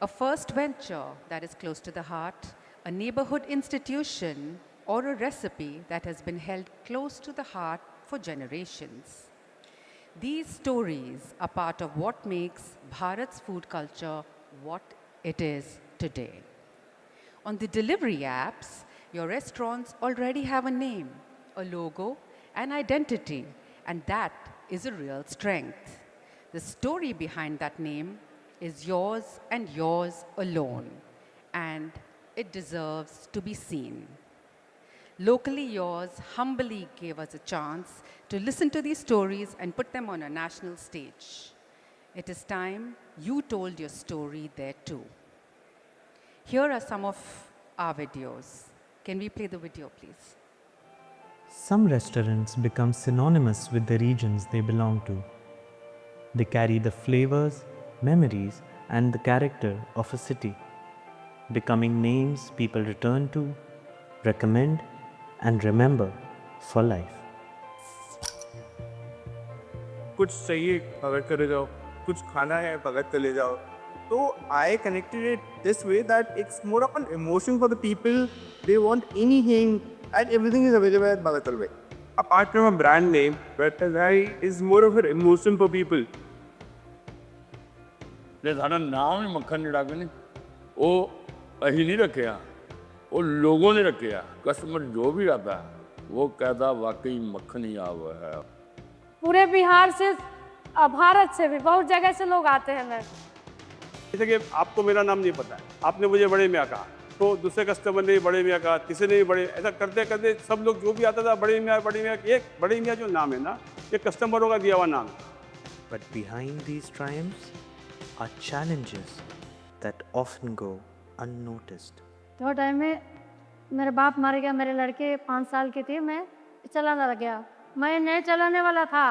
a first venture that is close to the heart, a neighborhood institution, or a recipe that has been held close to the heart for generations. These stories are part of what makes Bharat's food culture what it is today. On the delivery apps, your restaurants already have a name, a logo, an identity, and that is a real strength. The story behind that name is yours and yours alone, and it deserves to be seen. Locally Yours humbly gave us a chance to listen to these stories and put them on a national stage. It is time you told your story there too. Here are some of our videos. Can we play the video, please? Some restaurants become synonymous with the regions they belong to. They carry the flavors, memories, and the character of a city, becoming names people return to, recommend, and remember for life. कुछ चाहिए भगत करे जाओ, कुछ खाना है भगत चले जाओ. So I connected it this way that it's more of an emotion for the people. They want anything and everything is available at Bhagat Alway. Apart from a brand name, Bhagat Alway is more of an emotion for people. જે સારા નામ ને મક્ખન નહીં રાખે ને वो અહીં नहीं रखे वो लोगों ने रखे कस्टमर जो भी आता वो कहता वाकई मक्खन ही आवा है. पूरे बिहार से भारत से भी बहुत जगह से लोग आते हैं मैम. जैसे कि आपको मेरा नाम नहीं पता है, आपने मुझे बड़े मियाँ कहा, तो दूसरे कस्टमर ने बड़े मियाँ कहा, तीसरे ने भी बड़े, ऐसा करते करते सब लोग जो भी आता था बड़े मियाँ, ये बड़े मियाँ जो नाम है ना, ये कस्टमरों का दिया हुआ नाम है. But behind these triumphs are challenges that often go unnoticed. तो टाइम में मेरे बाप मर गया, मेरे लड़के 5 साल के थे, मैं चलाने लग गया. मैं नहीं चलाने वाला था.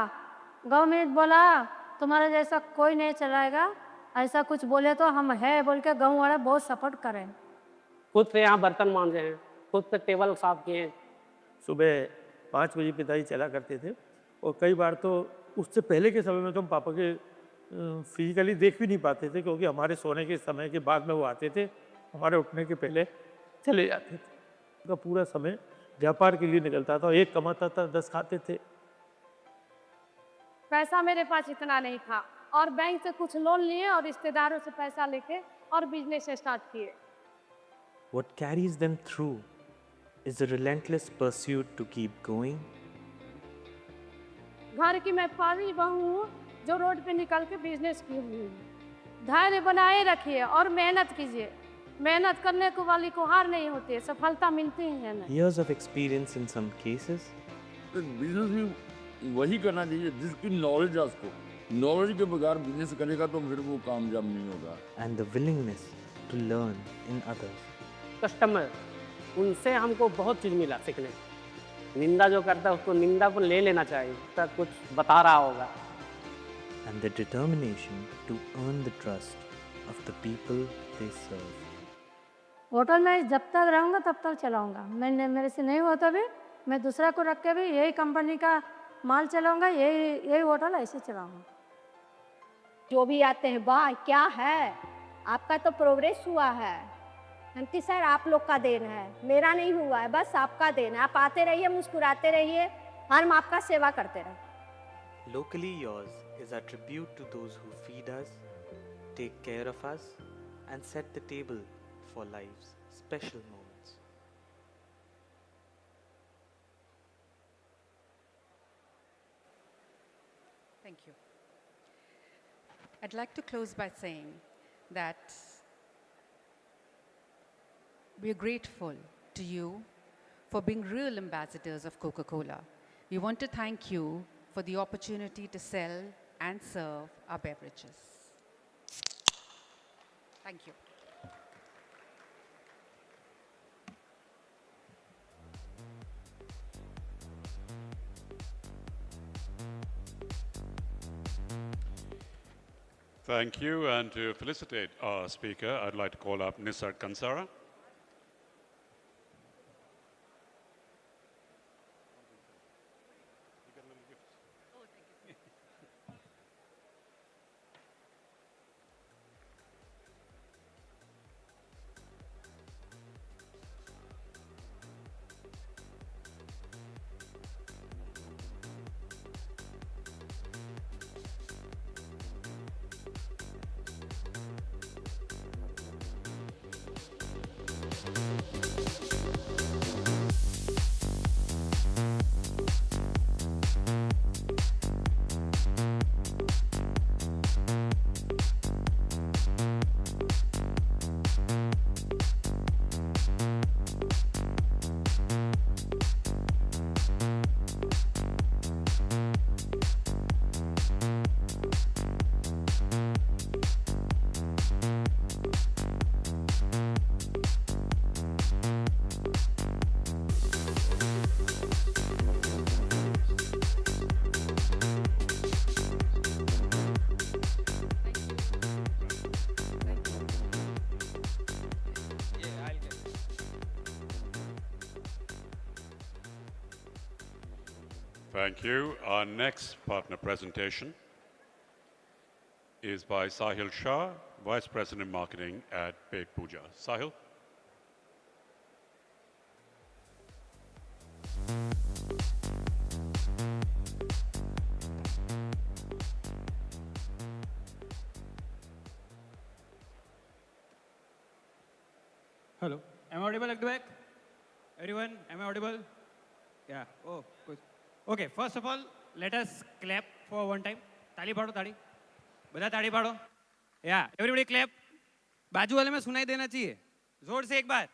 गवर्नमेंट बोला तुम्हारा जैसा कोई नहीं चलाएगा, ऐसा कुछ बोले तो हम है बोल के गाँव वाले बहुत सपोर्ट करें. खुद से यहाँ बर्तन मांजे हैं, खुद से टेबल साफ किए. सुबह 5 बजे पिताजी चला करते थे और कई बार तो उससे पहले के समय में तो हम पापा के फिजिकली देख भी नहीं पाते थे, क्योंकि हमारे सोने के समय के बाद में वो आते थे, हमारे उठने के पहले चले जाते थे. उनका पूरा समय व्यापार के लिए निकलता था. एक कमाता था, 10 खाते थे. पैसा मेरे पास इतना नहीं था और बैंक से कुछ लोन लिए और रिश्तेदारों से पैसा लेके और बिजनेस स्टार्ट किए. What carries them through is a relentless pursuit to keep going, घर की मैं पहली बहू हूँ जो रोड पे निकल के बिजनेस की हुई हूँ। धैर्य बनाए रखिए और मेहनत कीजिए। मेहनत करने को वाली को हार नहीं होती है, सफलता मिलती ही है नहीं। Years of experience in some cases, business भी वही करना चाहिए जिसकी नॉलेज है उसको। नॉलेज के बगैर बिजनेस करेगा तो फिर वो कामयाब नहीं होगा। and the willingness to learn in others. Customer, उनसे हमको बहुत चीज़ मिला सीखने। निंदा जो करता है उसको निंदा पर ले लेना चाहिए, उसका कुछ बता रहा होगा। And the determination to earn the trust of the people they serve. Hotel में जब तक रहूँगा तब तक चलाऊँगा। मैंने मेरे से नहीं होता भी मैं दूसरा को रख के भी यही कंपनी का माल चलाऊँगा, यही होटल ऐसे चलाऊँगा। जो भी आते हैं, वाह क्या है, आपका तो प्रोग्रेस हुआ है। अंकित सर आप लोग का देन है, मेरा नहीं हुआ है, बस आपका देन है। आप आते रहिए, मुस्कुराते रहिए, हम आपका सेवा करते रहे। Locally yours is our tribute to those who feed us, take care of us, and set the table for life's special moments. Thank you. I'd like to close by saying that we're grateful to you for being real ambassadors of Coca-Cola. We want to thank you for the opportunity to sell and serve our beverages. Thank you. Thank you, and to felicitate our speaker, I'd like to call up Nisar Kansara. Thank you. Our next partner presentation is by Sahil Shah, Vice President Marketing at Big Puja. Sahil. Hello. Am I audible at the back? Everyone, am I audible? Yeah. Oh, good. Okay, first of all, let us clap for one time. ताली पाड़ो ताली. बता ताली पाड़ो. Yeah, everybody clap. बाजू वाले में सुनाई देना चाहिए. जोर से एक बार.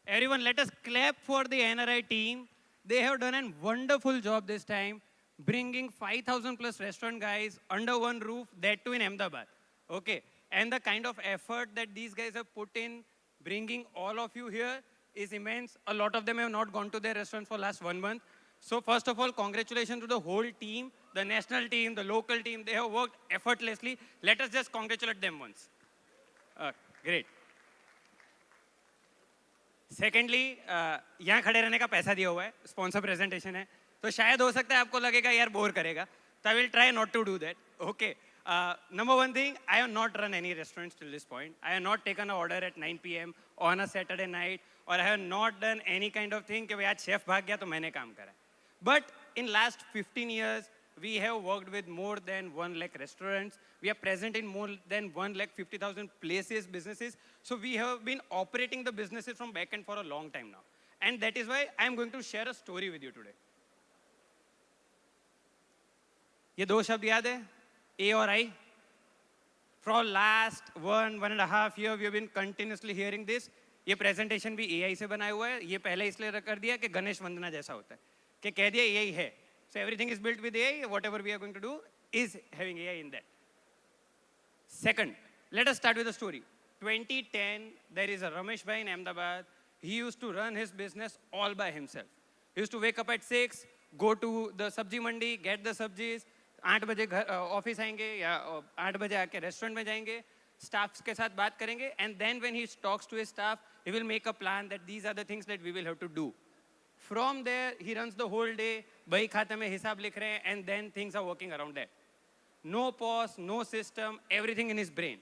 Everyone, let us clap for the NRAI team. They have done a wonderful job this time, bringing 5,000 plus restaurant guys under one roof, that too in Ahmedabad. Okay, and the kind of effort that these guys have put in bringing all of you here is immense. A lot of them have not gone to their restaurants for last 1 month. So first of all, congratulations to the whole team, the national team, the local team. They have worked effortlessly. Let us just congratulate them once. Great. Secondly, यहाँ खड़े रहने का पैसा दिया हुआ है, sponsor presentation है, तो शायद हो सकता है आपको लगेगा यार बोर करेगा. So I will try not to do that. Okay. Number one thing, I have not run any restaurants till this point. I have not taken an order at 9 p.m. on a Saturday night, or I have not done any kind of thing कि भाई आज chef भाग गया तो मैंने काम करा. But in last 15 years, we have worked with more than 1 lakh restaurants. We are present in more than 1,50,000 places, businesses. So we have been operating the businesses from back end for a long time now. And that is why I am going to share a story with you today. ये दो शब्द याद है, A और I? For last 1.5 year, we have been continuously hearing this. ये presentation भी AI से बनाया हुआ है. ये पहले इसलिए कर दिया कि गणेश वंदना जैसा होता है, कि कह दिया AI है. So everything is built with AI. Whatever we are going to do is having AI in that. Second, let us start with the story. 2010, there is a Ramesh Bhai in Ahmedabad. He used to run his business all by himself. He used to wake up at 6, go to the sabji mandi, get the sabjis, 8 बजे घर office आएंगे या 8 बजे आके restaurant में जाएंगे, staff के साथ बात करेंगे, and then when he talks to his staff, he will make a plan that these are the things that we will have to do. From there, he runs the whole day, बही खाते में हिसाब लिख रहे हैं, and then things are working around that. No pause, no system, everything in his brain.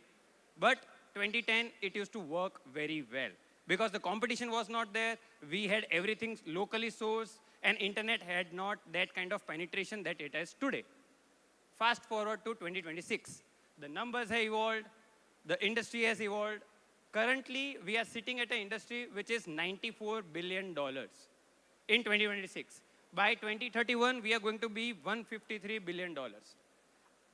But 2010, it used to work very well. Because the competition was not there, we had everything locally sourced, and internet had not that kind of penetration that it has today. Fast forward to 2026. The numbers have evolved, the industry has evolved. Currently, we are sitting at an industry which is $94 billion in 2026. By 2031, we are going to be $153 billion.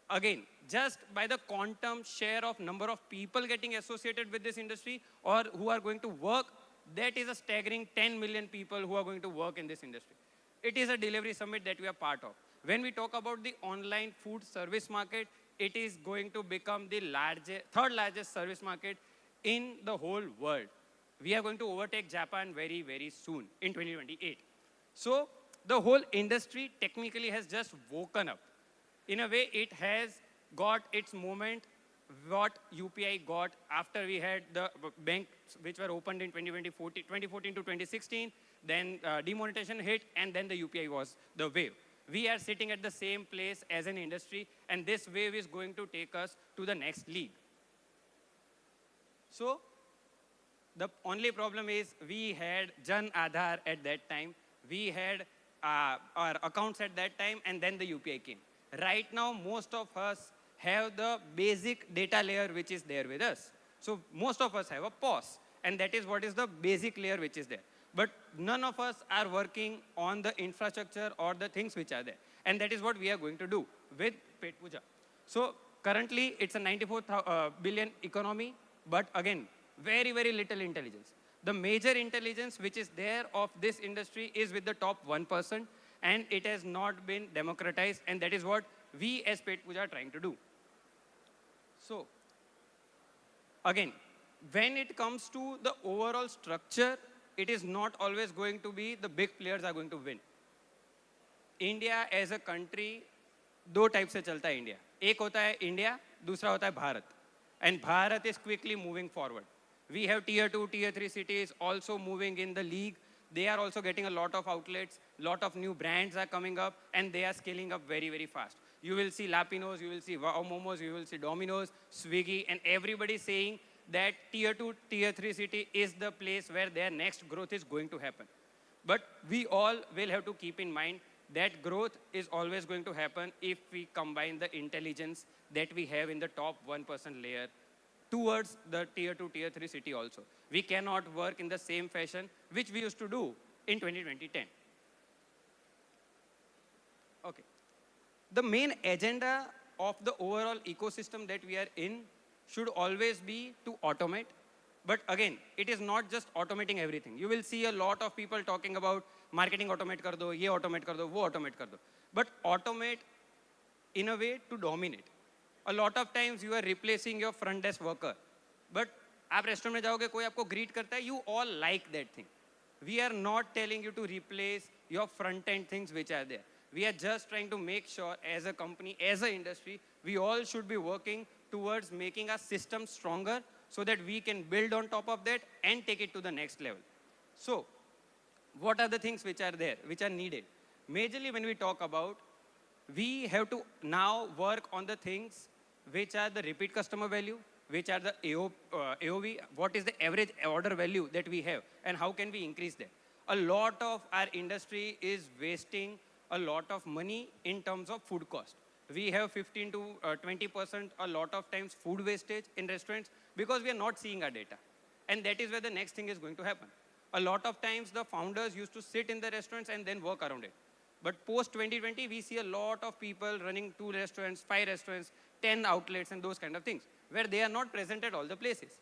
Again, just by the quantum share of number of people getting associated with this industry or who are going to work, that is a staggering 10 million people who are going to work in this industry. It is a delivery summit that we are part of. When we talk about the online food service market, it is going to become the third largest service market in the whole world. We are going to overtake Japan very, very soon in 2028. So the whole industry technically has just woken up. In a way, it has got its moment, what UPI got after we had the banks which were opened in 2014 to 2016, then demonetization hit, and then the UPI was the wave. We are sitting at the same place as an industry, and this wave is going to take us to the next league. So the only problem is we had Jan Aadhaar at that time, we had our accounts at that time, and then the UPI came. Right now, most of us have the basic data layer which is there with us. So most of us have a POS, and that is what is the basic layer which is there. But none of us are working on the infrastructure or the things which are there. And that is what we are going to do with Pet Puja. So currently, it's a 94 billion economy, but again, very, very little intelligence. The major intelligence which is there of this industry is with the top 1%, and it has not been democratized, and that is what we as Pet Puja are trying to do. So, again, when it comes to the overall structure, it is not always going to be the big players are going to win. India as a country, दो type से चलता है India. एक होता है India, दूसरा होता है Bharat. And Bharat is quickly moving forward. We have tier 2, tier 3 cities also moving in the league. They are also getting a lot of outlets, lot of new brands are coming up, and they are scaling up very, very fast. You will see Lapinos, you will see Wow Momos, you will see Domino's, Swiggy, and everybody saying that tier 2, tier 3 city is the place where their next growth is going to happen. But we all will have to keep in mind that growth is always going to happen if we combine the intelligence that we have in the top 1% layer towards the tier 2, tier 3 city also. We cannot work in the same fashion which we used to do in 2010. Okay. The main agenda of the overall ecosystem that we are in should always be to automate. But again, it is not just automating everything. You will see a lot of people talking about marketing automate kar do, ye automate kar do, wo automate kar do. But automate in a way to dominate. A lot of times you are replacing your front desk worker. But आप restaurant में जाओगे, कोई आपको greet करता है, you all like that thing. We are not telling you to replace your front end things which are there. We are just trying to make sure as a company, as an industry, we all should be working towards making our system stronger so that we can build on top of that and take it to the next level. So, what are the things which are there, which are needed? Majorly when we talk about, we have to now work on the things which are the repeat customer value, which are the AOV, what is the average order value that we have, and how can we increase that? A lot of our industry is wasting a lot of money in terms of food cost. We have 15 to 20% a lot of times food wastage in restaurants because we are not seeing our data. And that is where the next thing is going to happen. A lot of times the founders used to sit in the restaurants and then work around it. But post 2020, we see a lot of people running 2 restaurants, 5 restaurants, 10 outlets and those kind of things, where they are not present at all the places.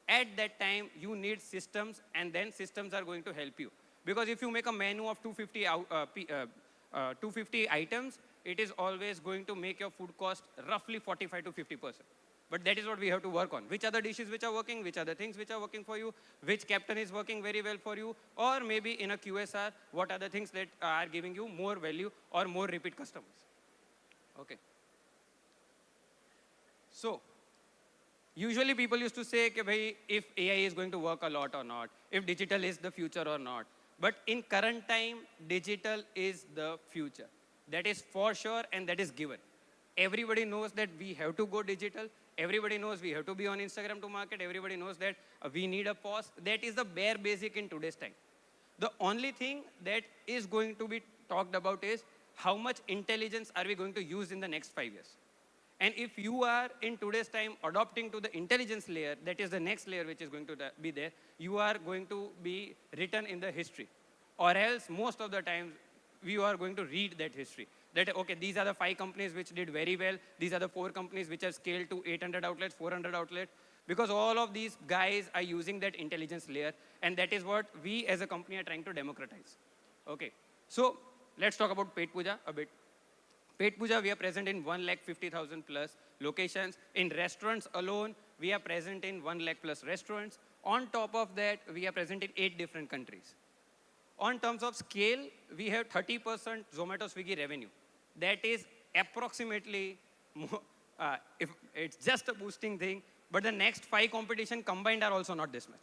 At that time, you need systems, and then systems are going to help you. Because if you make a menu of 250 items, it is always going to make your food cost roughly 45 to 50%. But that is what we have to work on. Which are the dishes which are working, which are the things which are working for you, which captain is working very well for you, or maybe in a QSR, what are the things that are giving you more value or more repeat customers. Okay. So, usually people used to say, bhai, if AI is going to work a lot or not, if digital is the future or not. But in current time, digital is the future. That is for sure, and that is given. Everybody knows that we have to go digital. Everybody knows we have to be on Instagram to market. Everybody knows that we need a pause. That is the bare basic in today's time. The only thing that is going to be talked about is how much intelligence are we going to use in the next 5 years. And if you are in today's time adopting to the intelligence layer, that is the next layer which is going to be there, you are going to be written in the history. Or else most of the times you are going to read that history. That, okay, these are the 5 companies which did very well. These are the 4 companies which have scaled to 800 outlets, 400 outlets. Because all of these guys are using that intelligence layer. And that is what we as a company are trying to democratize. Okay, so let's talk about Pet Puja a bit. Pet Puja, we are present in 150,000 plus locations. In restaurants alone, we are present in 1 lakh plus restaurants. On top of that, we are present in 8 different countries. On terms of scale, we have 30% Zomato Swiggy revenue. That is approximately, if it's just a boosting thing, but the next 5 competition combined are also not this much.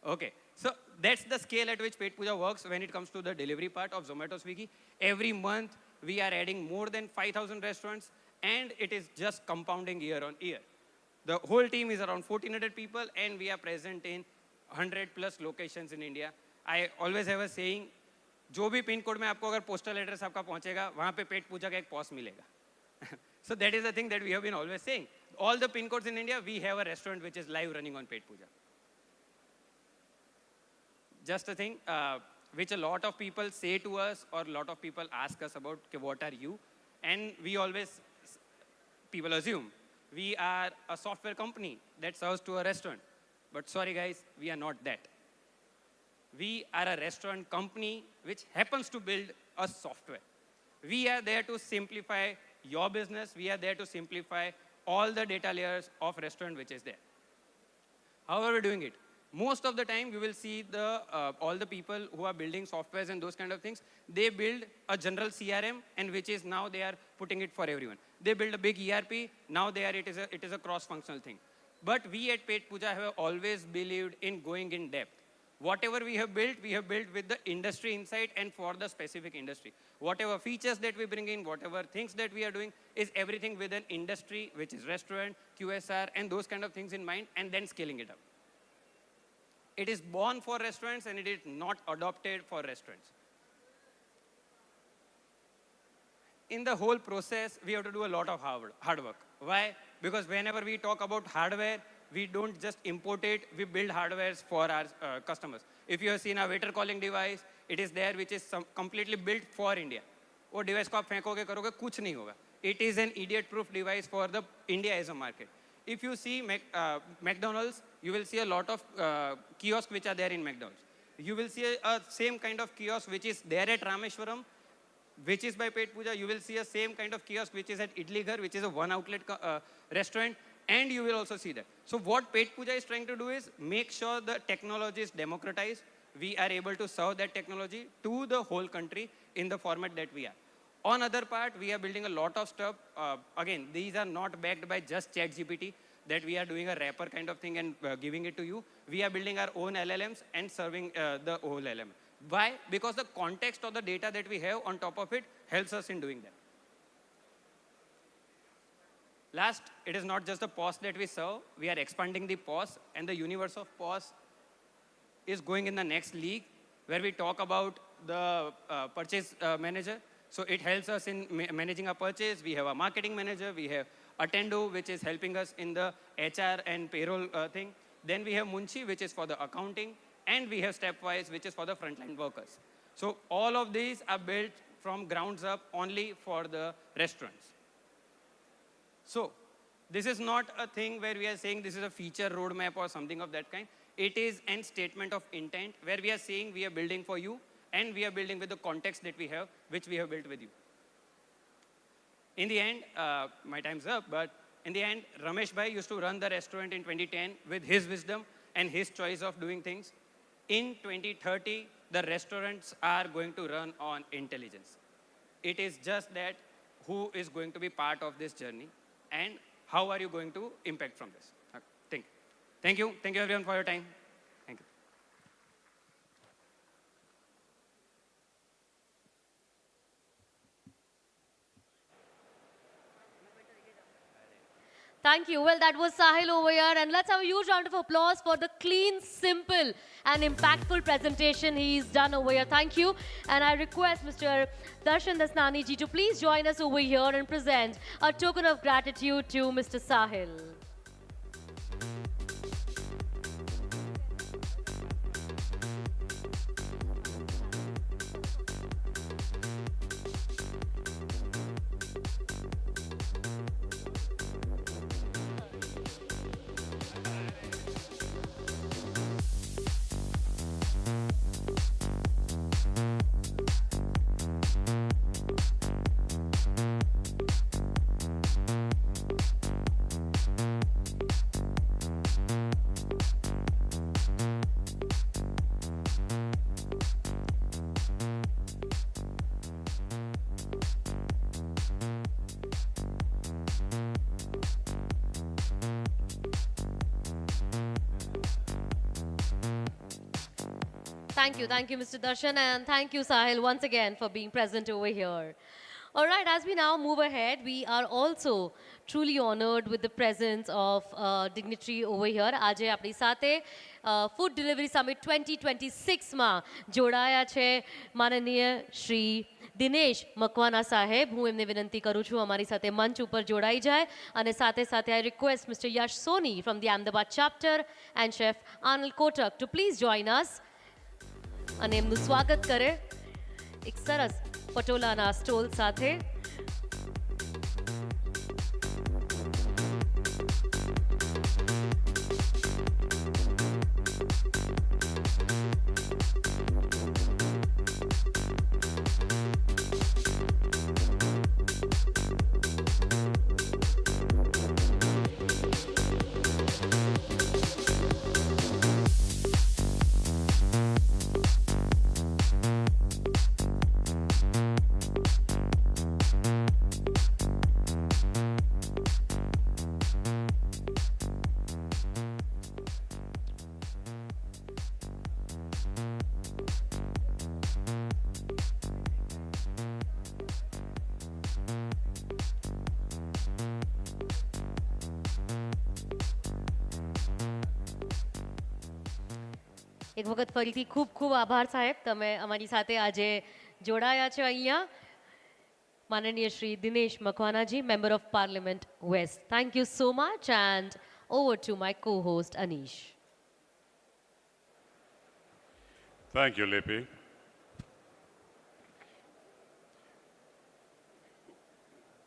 Okay, so that's the scale at which Pet Puja works when it comes to the delivery part of Zomato Swiggy. Every month, we are adding more than 5,000 restaurants, and it is just compounding year on year. The whole team is around 1,400 people, and we are present in 100 plus locations in India. I always have a saying, जो भी pin code में आपको अगर postal address आपका पहुंचेगा, वहाँ पे पेट पूजा का एक पॉस मिलेगा. So that is the thing that we have been always saying. All the pin codes in India, we have a restaurant which is live running on Pet Puja. Just a thing which a lot of people say to us, or a lot of people ask us about, what are you? And we always, people assume, we are a software company that serves to a restaurant. But sorry guys, we are not that. We are a restaurant company which happens to build a software. We are there to simplify your business. We are there to simplify all the data layers of restaurant which is there. How are we doing it? Most of the time, you will see all the people who are building softwares and those kind of things, they build a general CRM, and which is now they are putting it for everyone. They build a big ERP, now it is a cross-functional thing. But we at Pet Puja have always believed in going in depth. Whatever we have built with the industry insight and for the specific industry. Whatever features that we bring in, whatever things that we are doing is everything with an industry, which is restaurant, QSR, and those kind of things in mind, and then scaling it up. It is born for restaurants and it is not adopted for restaurants. In the whole process, we have to do a lot of hard work. Why? Because whenever we talk about hardware, we don't just import it, we build hardwares for our customers. If you have seen a waiter calling device, it is there which is completely built for India. वो device को आप फेंकोगे करोगे कुछ नहीं होगा. It is an idiot-proof device for the India as a market. If you see McDonald's, you will see a lot of kiosks which are there in McDonald's. You will see a same kind of kiosk which is there at Rameshwaram, which is by Pet Puja. You will see a same kind of kiosk which is at Idli Ghar, which is a one outlet restaurant, and you will also see that. So what Pet Puja is trying to do is make sure the technology is democratized. We are able to serve that technology to the whole country in the format that we are. On other part, we are building a lot of stuff. Again, these are not backed by just ChatGPT, that we are doing a wrapper kind of thing and giving it to you. We are building our own LLMs and serving the whole LLM. Why? Because the context of the data that we have on top of it helps us in doing that. Last, it is not just the POS that we serve. We are expanding the POS, and the universe of POS is going in the next league, where we talk about the purchase manager. So it helps us in managing our purchase. We have a marketing manager. We have Attendo, which is helping us in the HR and payroll thing. Then we have Munchi, which is for the accounting. And we have Stepwise, which is for the frontline workers. So all of these are built from grounds up only for the restaurants. So this is not a thing where we are saying this is a feature roadmap or something of that kind. It is a statement of intent where we are saying we are building for you and we are building with the context that we have, which we have built with you. In the end, my time's up, but in the end, Ramesh Bhai used to run the restaurant in 2010 with his wisdom and his choice of doing things. In 2030, the restaurants are going to run on intelligence. It is just that who is going to be part of this journey and how are you going to impact from this. Thank you. Thank you everyone for your time. Thank you. Thank you. Well, that was Sahil over here. And let's have a huge round of applause for the clean, simple, and impactful presentation he's done over here. Thank you. And I request Mr. Darshan Dasnani ji to please join us over here and present a token of gratitude to Mr. Sahil. Thank you, Mr. Darshan, and thank you, Sahil, once again for being present over here. All right, as we now move ahead, we are also truly honored with the presence of dignitary over here. Aaj apni સાથે Food Delivery Summit 2026 માં જોડાયા છે માનનીય શ્રી દિનેશ મકવાના સાહેબ. હું એમને વિનંતી કરું છું અમારી સાથે મંચ ઉપર જોડાઈ જાય અને સાથે સાથે I request Mr. Yash Soni from the Ahmedabad chapter and Chef Anil Kotak to please join us. અને એમનું સ્વાગત કરે એક સરસ પટોલાના સ્ટોલ સાથે. એક વખત ફરીથી ખૂબ ખૂબ આભાર સાહેબ, તમે અમારી સાથે આજે જોડાયા છો અહીંયા. માનનીય શ્રી દિનેશ મકવાનાજી, member of parliament west. Thank you so much and over to my co-host Anish. Thank you, Lippy.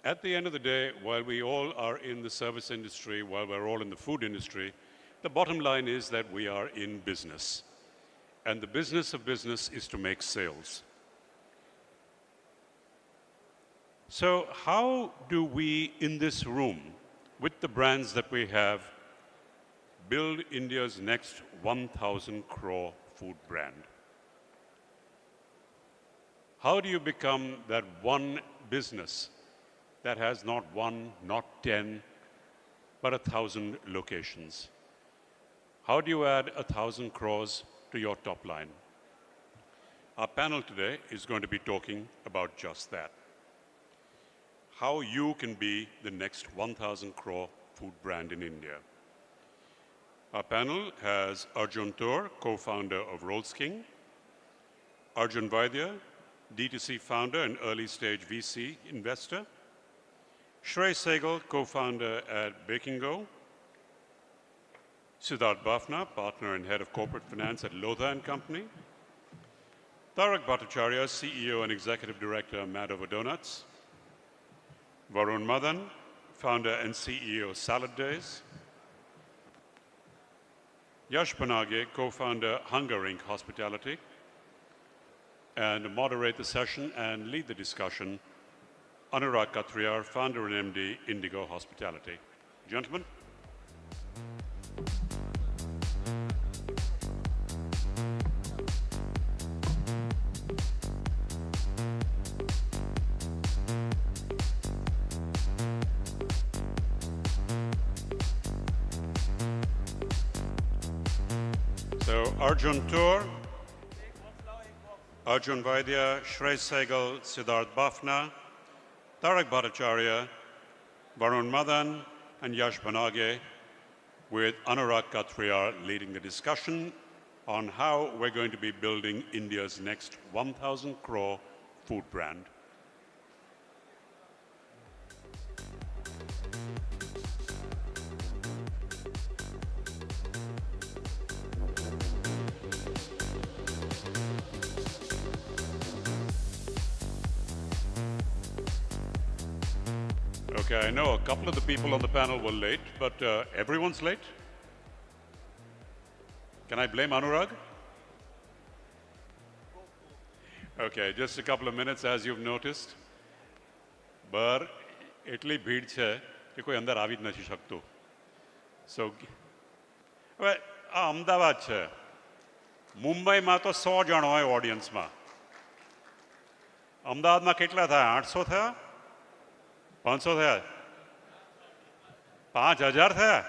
At the end of the day, while we all are in the service industry, while we're all in the food industry, the bottom line is that we are in business. And the business of business is to make sales. So how do we, in this room, with the brands that we have, build India's next 1,000 crore food brand? How do you become that one business that has not one, not 10, but 1,000 locations? How do you add 1,000 crores to your top line? Our panel today is going to be talking about just that. How you can be the next 1,000 crore food brand in India. Our panel has Arjun Toor, co-founder of Rolls King, Arjun Vaidya, D2C founder and early stage VC investor, Shrey Sehgal, co-founder at Baking Go, Siddharth Bafna, partner and head of corporate finance at Lotha & Company, Tarak Bhattacharya, CEO and Executive Director, Madover Donuts. Varun Madan, Founder and CEO, Salad Days. Yash Banage, Co-Founder, Hunger Inc. Hospitality. And moderate the session and lead the discussion, Anurag Katriyar, Founder and MD, Indigo Hospitality. Gentlemen. So Arjun Tour, Arjun Vaidya, Shrey Sehgal, Siddharth Bafna, Tarak Bhattacharya, Varun Madan, and Yash Banage, with Anurag Katriyar leading the discussion on how we're going to be building India's next 1,000 crore food brand. Okay, I know a couple of the people on the panel were late, but everyone's late? Can I blame Anurag? Okay, just a couple of minutes, as you've noticed. But એટલી ભીડ છે કે કોઈ અંદર આવી જ નથી શકતું. So, હવે આ અમદાવાદ છે. મુંબઈમાં તો 100 જણ હોય ઓડિયન્સમાં. અમદાવાદમાં કેટલા થયા? 800 થયા? 500 થયા? 5000 થયા?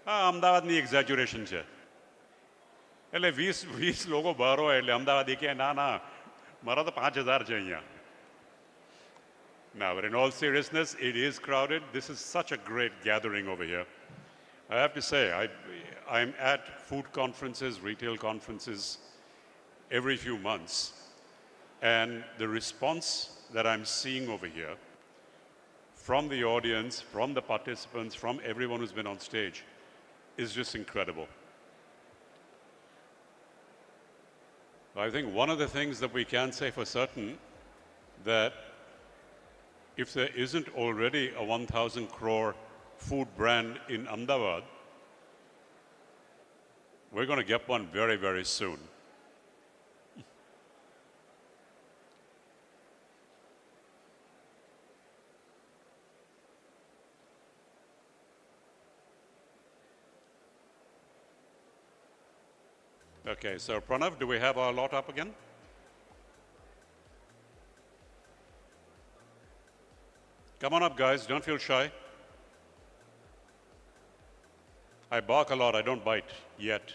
હા, અમદાવાદની એક્ઝેજ્યુરેશન છે. એટલે 20 લોકો બહાર હોય એટલે અમદાવાદી કે ના ના મારા તો 5000 છે અહીંયા. Now, but in all seriousness, it is crowded. This is such a great gathering over here. I have to say, I'm at food conferences, retail conferences every few months. And the response that I'm seeing over here from the audience, from the participants, from everyone who's been on stage is just incredible. I think one of the things that we can say for certain that if there isn't already a 1,000 crore food brand in Ahmedabad, we're going to get one very, very soon. Okay, so Pranav, do we have our lot up again? Come on up, guys. Don't feel shy. I bark a lot. I don't bite yet.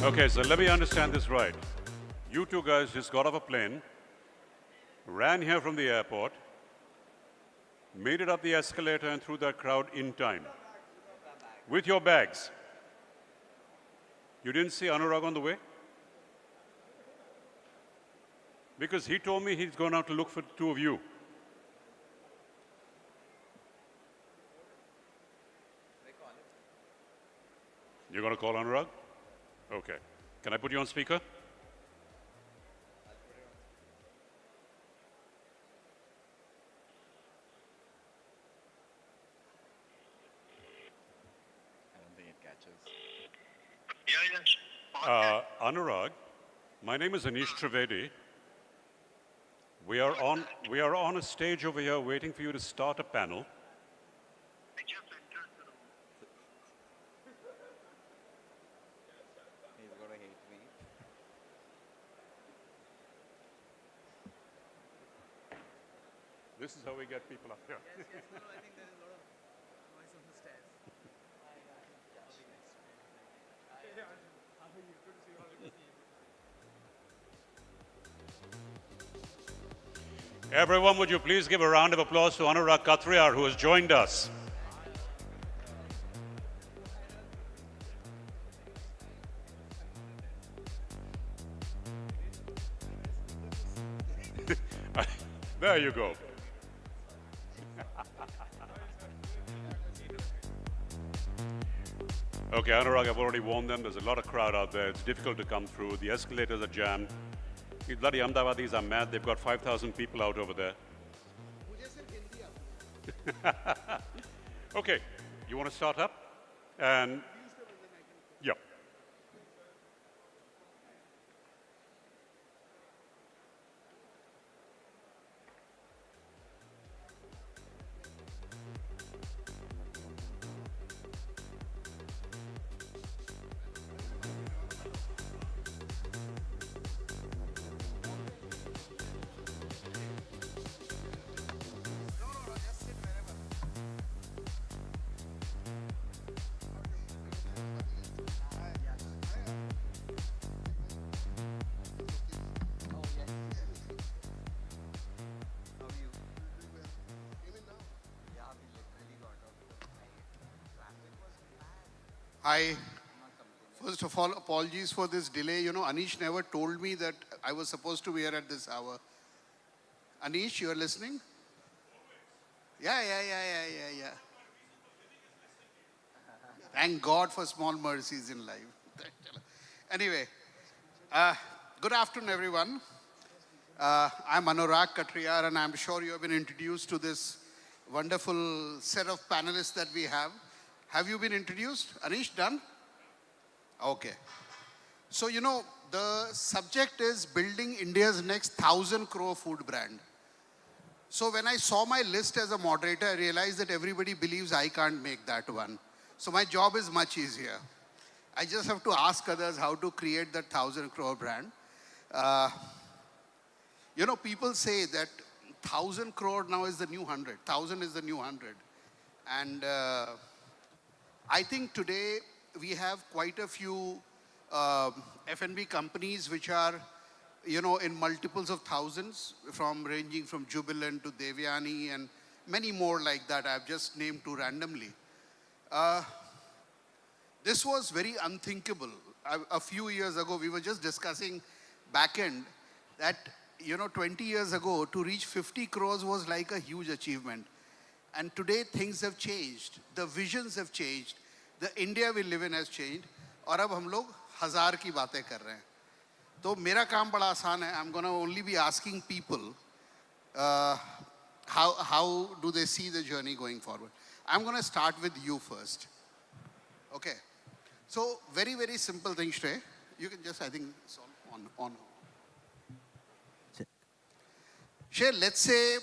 Okay, so let me understand this right. You two guys just got off a plane, ran here from the airport, made it up the escalator and through that crowd in time. With your bags. You didn't see Anurag on the way? Because he told me he's gone out to look for the two of you. You're going to call Anurag? Okay. Can I put you on speaker? Anurag, my name is Anish Trivedi. We are on a stage over here waiting for you to start a panel. This is how we get people up here. Everyone, would you please give a round of applause to Anurag Katriyar, who has joined us. There you go. Okay, Anurag, I've already warned them. There's a lot of crowd out there. It's difficult to come through. The escalators are jammed. These bloody Ahmedabadis are mad. They've got 5,000 people out over there. Okay, you want to start up? And yeah. Hi. First of all, apologies for this delay. You know, Anish never told me that I was supposed to be here at this hour. Anish, you are listening? Yeah. Thank God for small mercies in life. Anyway, good afternoon, everyone. I'm Anurag Katriyar, and I'm sure you have been introduced to this wonderful set of panelists that we have. Have you been introduced? Anish, done? Okay. So, you know, the subject is building India's next 1,000 crore food brand. So when I saw my list as a moderator, I realized that everybody believes I can't make that one. So my job is much easier. I just have to ask others how to create that 1,000 crore brand. You know, people say that 1,000 crore now is the new 100. 1,000 is the new 100. And I think today we have quite a few F&B companies which are, you know, in multiples of thousands, ranging from Jubilant to Devyani and many more like that. I've just named two randomly. This was very unthinkable. A few years ago, we were just discussing back end that, you know, 20 years ago, to reach 50 crores was like a huge achievement. And today, things have changed. The visions have changed. The India we live in has changed. और अब हम लोग 1,000 की बातें कर रहे हैं. तो मेरा काम बड़ा आसान है. I'm going to only be asking people how do they see the journey going forward. I'm going to start with you first. Okay. So very, very simple thing, Shrey. You can just, I think, solve on. Shrey, let's say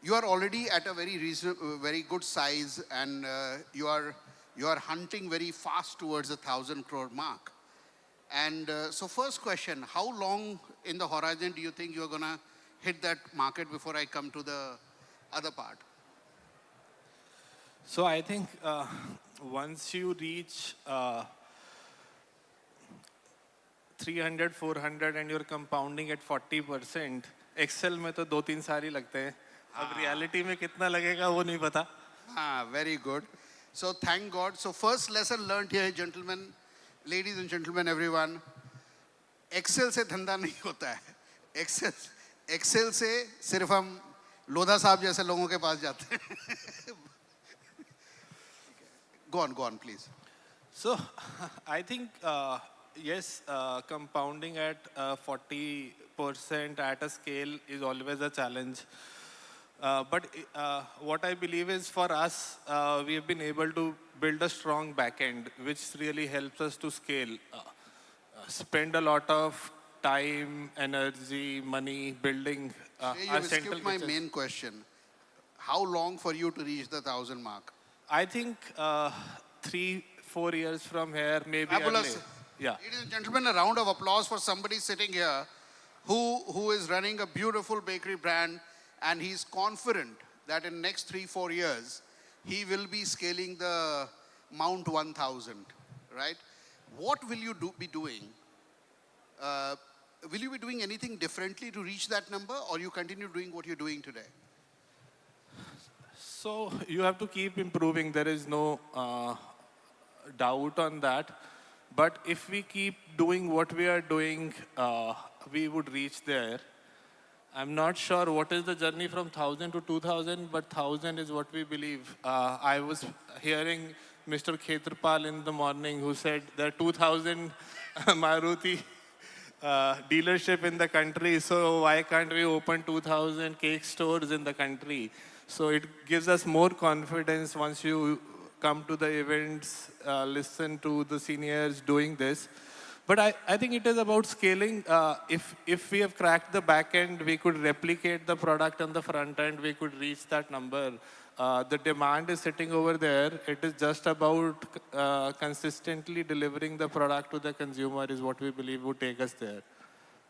you are already at a very good size, and you are hunting very fast towards the 1,000 crore mark. And so first question, how long in the horizon do you think you're going to hit that market before I come to the other part? So I think once you reach 300, 400 and you're compounding at 40%, Excel में तो 2-3 साल ही लगते हैं. अब reality में कितना लगेगा वो नहीं पता. Very good. So thank God. So first lesson learned here, gentlemen, ladies and gentlemen, everyone. Excel से धंधा नहीं होता है. Excel से सिर्फ हम लोधा साहब जैसे लोगों के पास जाते हैं. Go on, please. So I think, yes, compounding at 40% at a scale is always a challenge. But what I believe is for us, we have been able to build a strong backend, which really helps us to scale. Spend a lot of time, energy, money building You skipped my main question. How long for you to reach the 1,000 mark? I think 3-4 years from here, maybe. Fabulous. Yeah. Ladies and gentlemen, a round of applause for somebody sitting here who is running a beautiful bakery brand, and he's confident that in next 3-4 years, he will be scaling the Mount 1000, right? What will you be doing? Will you be doing anything differently to reach that number, or you continue doing what you're doing today? So you have to keep improving. There is no doubt on that. But if we keep doing what we are doing, we would reach there. I'm not sure what is the journey from 1,000 to 2,000, but 1,000 is what we believe. I was hearing Mr. Khetrapal in the morning who said there are 2,000 Maruti dealership in the country, so why can't we open 2,000 cake stores in the country? So it gives us more confidence once you come to the events, listen to the seniors doing this. But I think it is about scaling. If we have cracked the back end, we could replicate the product on the front end, we could reach that number. The demand is sitting over there. It is just about consistently delivering the product to the consumer is what we believe would take us there.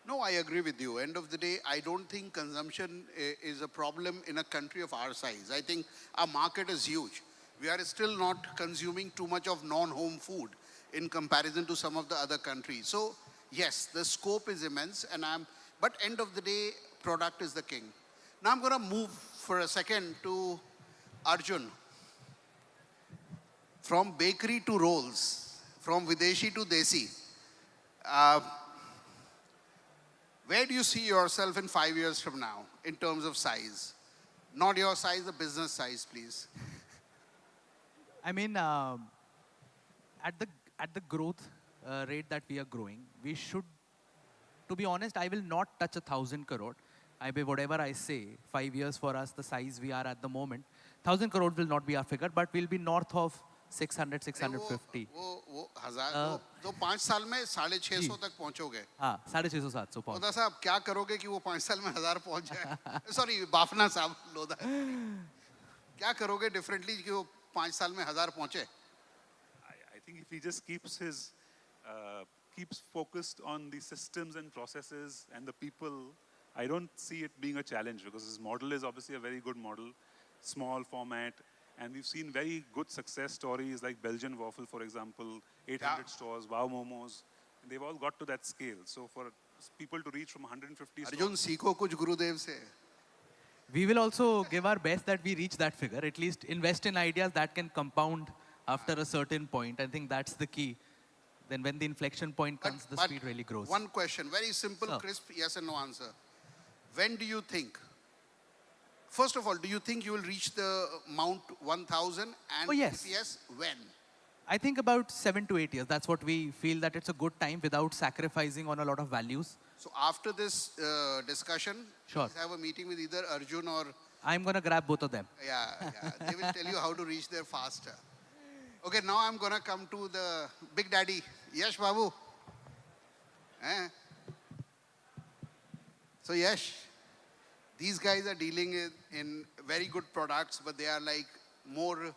No, I agree with you. End of the day, I don't think consumption is a problem in a country of our size. I think our market is huge. We are still not consuming too much of non-home food in comparison to some of the other countries. So yes, the scope is immense, but end of the day, product is the king. Now I'm going to move for a second to Arjun. From bakery to rolls, from Videshi to Desi, where do you see yourself in 5 years from now in terms of size? Not your size, the business size, please. I mean, at the growth rate that we are growing, we should, to be honest, I will not touch 1,000 crore. Whatever I say, 5 years for us, the size we are at the moment, 1,000 crore will not be our figure, but we'll be north of 600, 650. वो हजार तो 5 साल में 650 तक पहुंचोगे. हाँ, 650, 700 पहुंच. लोधा साहब क्या करोगे कि वो 5 साल में 1000 पहुंच जाए? Sorry, बाफना साहब लोधा. क्या करोगे differently कि वो 5 साल में 1000 पहुंचे? I think if he just keeps focused on the systems and processes and the people, I don't see it being a challenge, because his model is obviously a very good model, small format, and we've seen very good success stories like Belgian Waffle, for example, 800 stores, Wow Momos, and they've all got to that scale. So for people to reach from 150 Arjun, सीखो कुछ गुरुदेव से. We will also give our best that we reach that figure, at least invest in ideas that can compound after a certain point. I think that's the key. Then when the inflection point comes, the speed really grows. One question, very simple, crisp, yes and no answer. When do you think, first of all, do you think you will reach the Mount 1000? And yes. If yes, when? I think about 7 to 8 years. That's what we feel that it's a good time without sacrificing on a lot of values. So after this discussion, Sure. please have a meeting with either Arjun or... I'm going to grab both of them. Yeah. They will tell you how to reach there faster. Okay, now I'm going to come to the big daddy, Yash Babu. So Yash, these guys are dealing in very good products, but they are like more,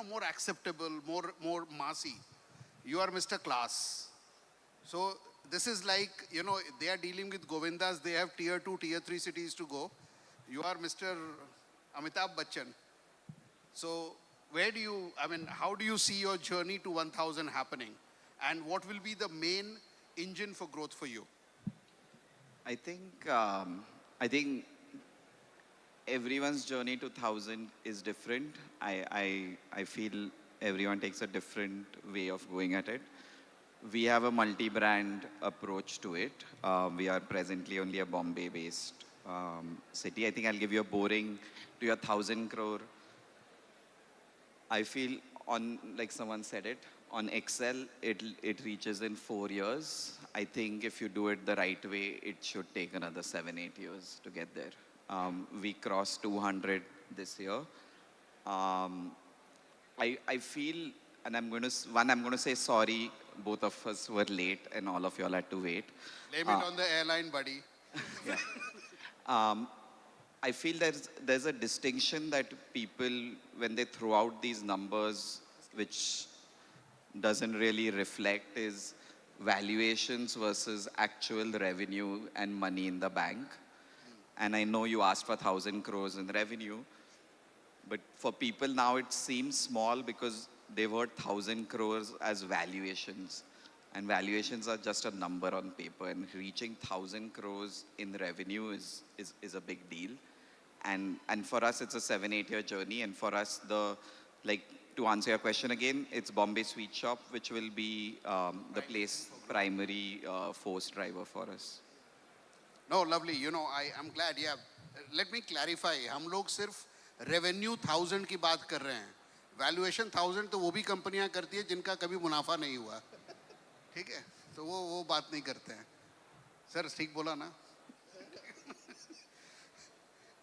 more acceptable, more massy. You are Mr. Class. So this is like, they are dealing with Govindas. They have tier 2, tier 3 cities to go. You are Mr. Amitabh Bachchan. So how do you see your journey to 1000 happening? And what will be the main engine for growth for you? I think everyone's journey to 1000 is different. I feel everyone takes a different way of going at it. We have a multi-brand approach to it. We are presently only a Bombay-based city. I think I'll give you a boring to your 1000 crore. I feel like someone said it, on Excel, it reaches in 4 years. I think if you do it the right way, it should take another 7-8 years to get there. We crossed 200 this year. I feel, and I'm going to say sorry, both of us were late and all of y'all had to wait. Blame it on the airline, buddy. I feel there's a distinction that people, when they throw out these numbers, which doesn't really reflect, is valuations versus actual revenue and money in the bank. And I know you asked for 1,000 crores in revenue, but for people now it seems small because they've heard 1,000 crores as valuations. And valuations are just a number on paper, and reaching 1,000 crores in revenue is a big deal. And for us, it's a 7-8 year journey. And for us, to answer your question again, it's Bombay Sweet Shop, which will be the place, primary force driver for us. No, lovely. You know, I'm glad. Yeah. Let me clarify. हम लोग सिर्फ revenue 1,000 की बात कर रहे हैं. Valuation 1,000 तो वो भी कंपनियां करती है जिनका कभी मुनाफा नहीं हुआ. ठीक है? तो वो बात नहीं करते हैं. सर ठीक बोला ना?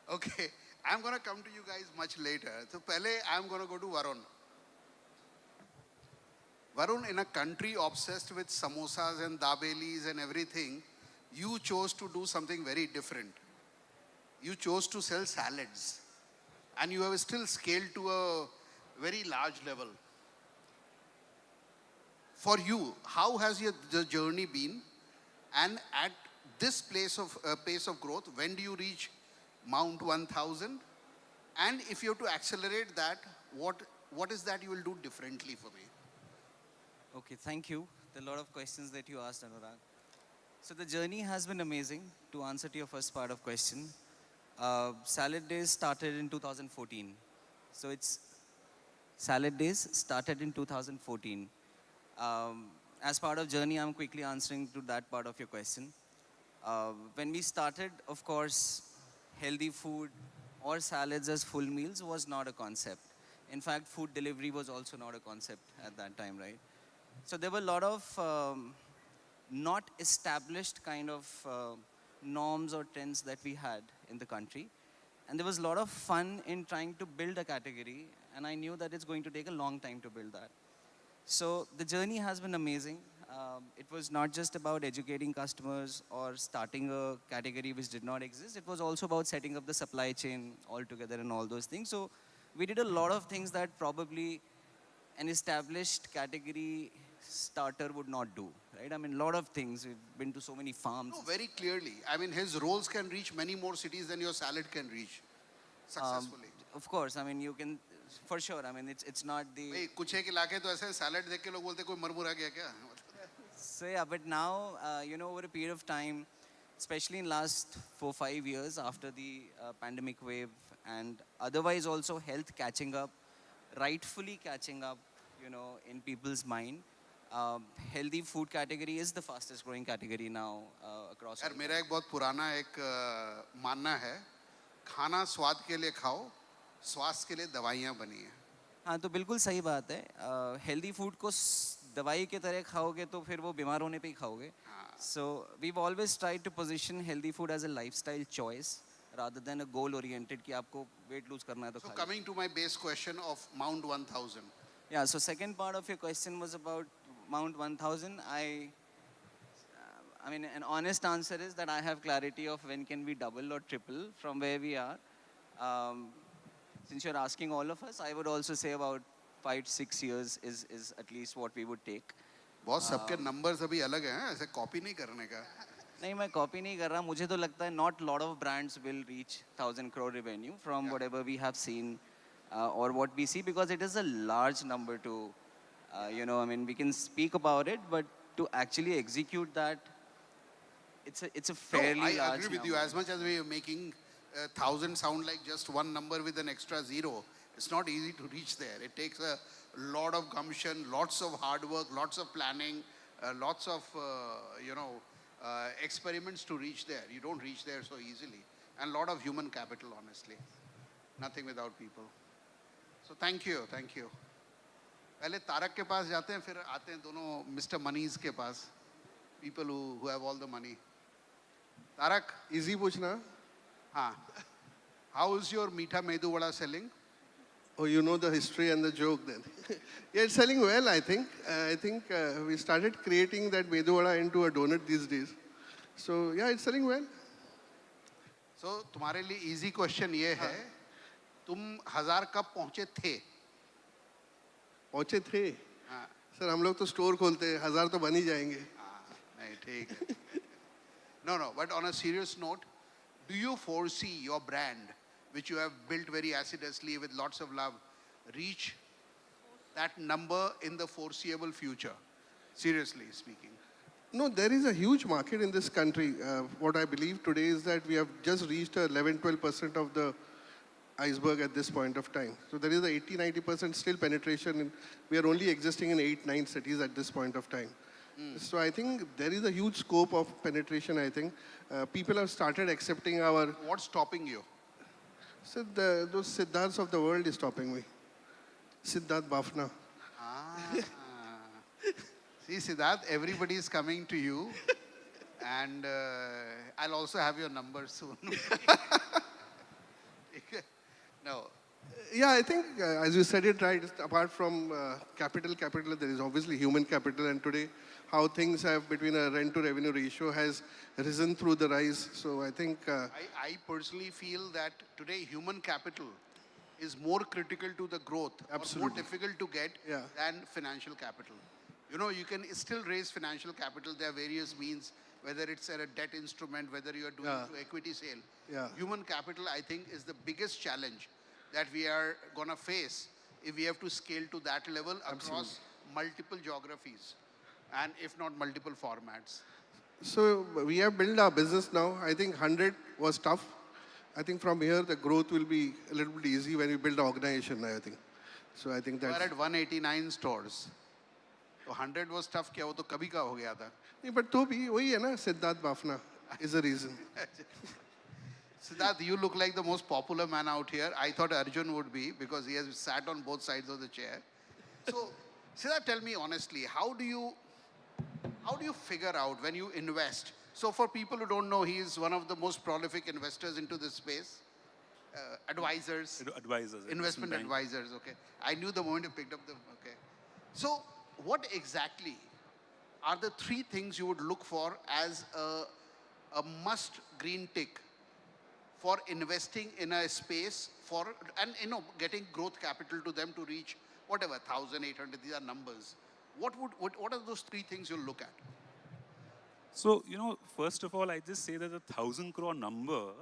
Okay. I'm going to come to you guys much later. So पहले I'm going to go to Varun. Varun, in a country obsessed with samosas and dabelis and everything, you chose to do something very different. You chose to sell salads. And you have still scaled to a very large level. For you, how has the journey been? And at this pace of growth, when do you reach Mount 1,000? And if you have to accelerate that, what is that you will do differently for me? Okay, thank you. There are a lot of questions that you asked, Anurag. So the journey has been amazing. To answer to your first part of question, Salad Days started in 2014. So Salad Days started in 2014. As part of journey, I'm quickly answering to that part of your question. When we started, of course, healthy food or salads as full meals was not a concept. In fact, food delivery was also not a concept at that time, right? So there were a lot of not established kind of norms or trends that we had in the country. And there was a lot of fun in trying to build a category. And I knew that it's going to take a long time to build that. So the journey has been amazing. It was not just about educating customers or starting a category which did not exist. It was also about setting up the supply chain altogether and all those things. So we did a lot of things that probably an established category starter would not do, right? I mean, a lot of things. We've been to so many farms. No, very clearly. I mean, his roles can reach many more cities than your salad can reach successfully. Of course, I mean, you can, for sure. I mean, it's not the... भाई कुछ एक इलाके तो ऐसे salad देख के लोग बोलते कोई मरमुरा गया क्या? So yeah, but now, over a period of time, especially in last 4-5 years after the pandemic wave and otherwise also health catching up, rightfully catching up, in people's mind, healthy food category is the fastest growing category now across. यार मेरा एक बहुत पुराना एक मानना है, खाना स्वाद के लिए खाओ, स्वास्थ्य के लिए दवाइयाँ बनी हैं. हाँ तो बिल्कुल सही बात है. हेल्दी फूड को दवाई के तरह खाओगे तो फिर वो बीमार होने पे ही खाओगे. So we've always tried to position healthy food as a lifestyle choice rather than a goal oriented कि आपको weight lose करना है तो. So coming to my base question of Mount 1,000. Yeah, so second part of your question was about Mount 1,000. I mean, an honest answer is that I have clarity of when can we double or triple from where we are. Since you're asking all of us, I would also say about 5-6 years is at least what we would take. बहुत सबके numbers अभी अलग हैं, ऐसे copy नहीं करने का. नहीं मैं copy नहीं कर रहा. मुझे तो लगता है not lot of brands will reach 1,000 crore revenue from whatever we have seen or what we see, because it is a large number to, I mean, we can speak about it, but to actually execute that, it's a fairly large I agree with you. number. As much as we are making 1,000 sound like just one number with an extra zero, it's not easy to reach there. It takes a lot of gumption, lots of hard work, lots of planning, lots of, experiments to reach there. You don't reach there so easily. And a lot of human capital, honestly. Nothing without people. So thank you, thank you. पहले तारक के पास जाते हैं, फिर आते हैं दोनों Mr. Mani's के पास. People who have all the money. Tarak, easy पूछना. हाँ. How is your meetha medu vada selling? Oh, you know the history and the joke then. Yeah, it's selling well, I think. We started creating that medu vada into a donut these days. So yeah, it's selling well. So तुम्हारे लिए easy question ये है, तुम 1,000 कब पहुँचे थे? पहुँचे थे? सर हम लोग तो स्टोर खोलते हैं, 1,000 तो बन ही जाएंगे. नहीं ठीक है. No, but on a serious note, do you foresee your brand, which you have built very assiduously with lots of love, reach that number in the foreseeable future? Seriously speaking. No, there is a huge market in this country. What I believe today is that we have just reached 11-12% of the iceberg at this point of time. So there is a 80-90% still penetration. We are only existing in 8-9 cities at this point of time. So I think there is a huge scope of penetration, I think. People have started accepting our... What's stopping you? So those Siddharths of the world is stopping me. Siddharth Bafna. See, Siddharth, everybody is coming to you, and I'll also have your number soon. No. Yeah, I think, as you said it right, apart from capital, there is obviously human capital, and today how things have between a rent to revenue ratio has risen through the rise. So I think... I personally feel that today human capital is more critical to the growth, or more difficult to get than financial capital. You know, you can still raise financial capital. There are various means, whether it's a debt instrument, whether you are doing it through equity sale. Human capital, I think, is the biggest challenge that we are going to face if we have to scale to that level across multiple geographies, and if not multiple formats. So we have built our business now. I think 100 was tough. I think from here, the growth will be a little bit easy when we build the organization, I think. So I think that's... We are at 189 stores. So 100 was tough, क्या वो तो कभी का हो गया था. नहीं, but तो भी वही है ना, Siddharth Bafna is the reason. Siddharth, you look like the most popular man out here. I thought Arjun would be, because he has sat on both sides of the chair. So, Siddharth, tell me honestly, how do you figure out when you invest? So for people who don't know, he is one of the most prolific investors into this space. Advisors. Investment advisors, okay. I knew the moment you picked up the, okay. So what exactly are the 3 things you would look for as a must green tick for investing in a space for, and you know, getting growth capital to them to reach whatever, 1,800, these are numbers. What are those 3 things you'll look at? So, you know, first of all, I just say that the 1,000 crore number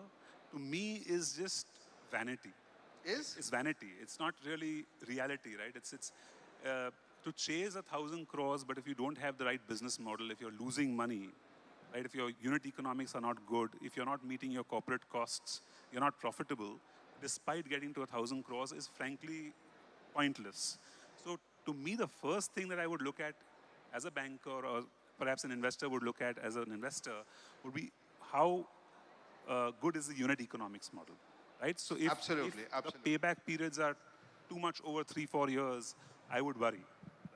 to me is just vanity. It's vanity. It's not really reality, right? It's to chase 1,000 crores, but if you don't have the right business model, if you're losing money, right? If your unit economics are not good, if you're not meeting your corporate costs, you're not profitable, despite getting to 1,000 crores is frankly pointless. So to me, the first thing that I would look at as a banker, or perhaps an investor would look at as an investor, would be how good is the unit economics model, right? So if the payback periods are too much over 3-4 years, I would worry,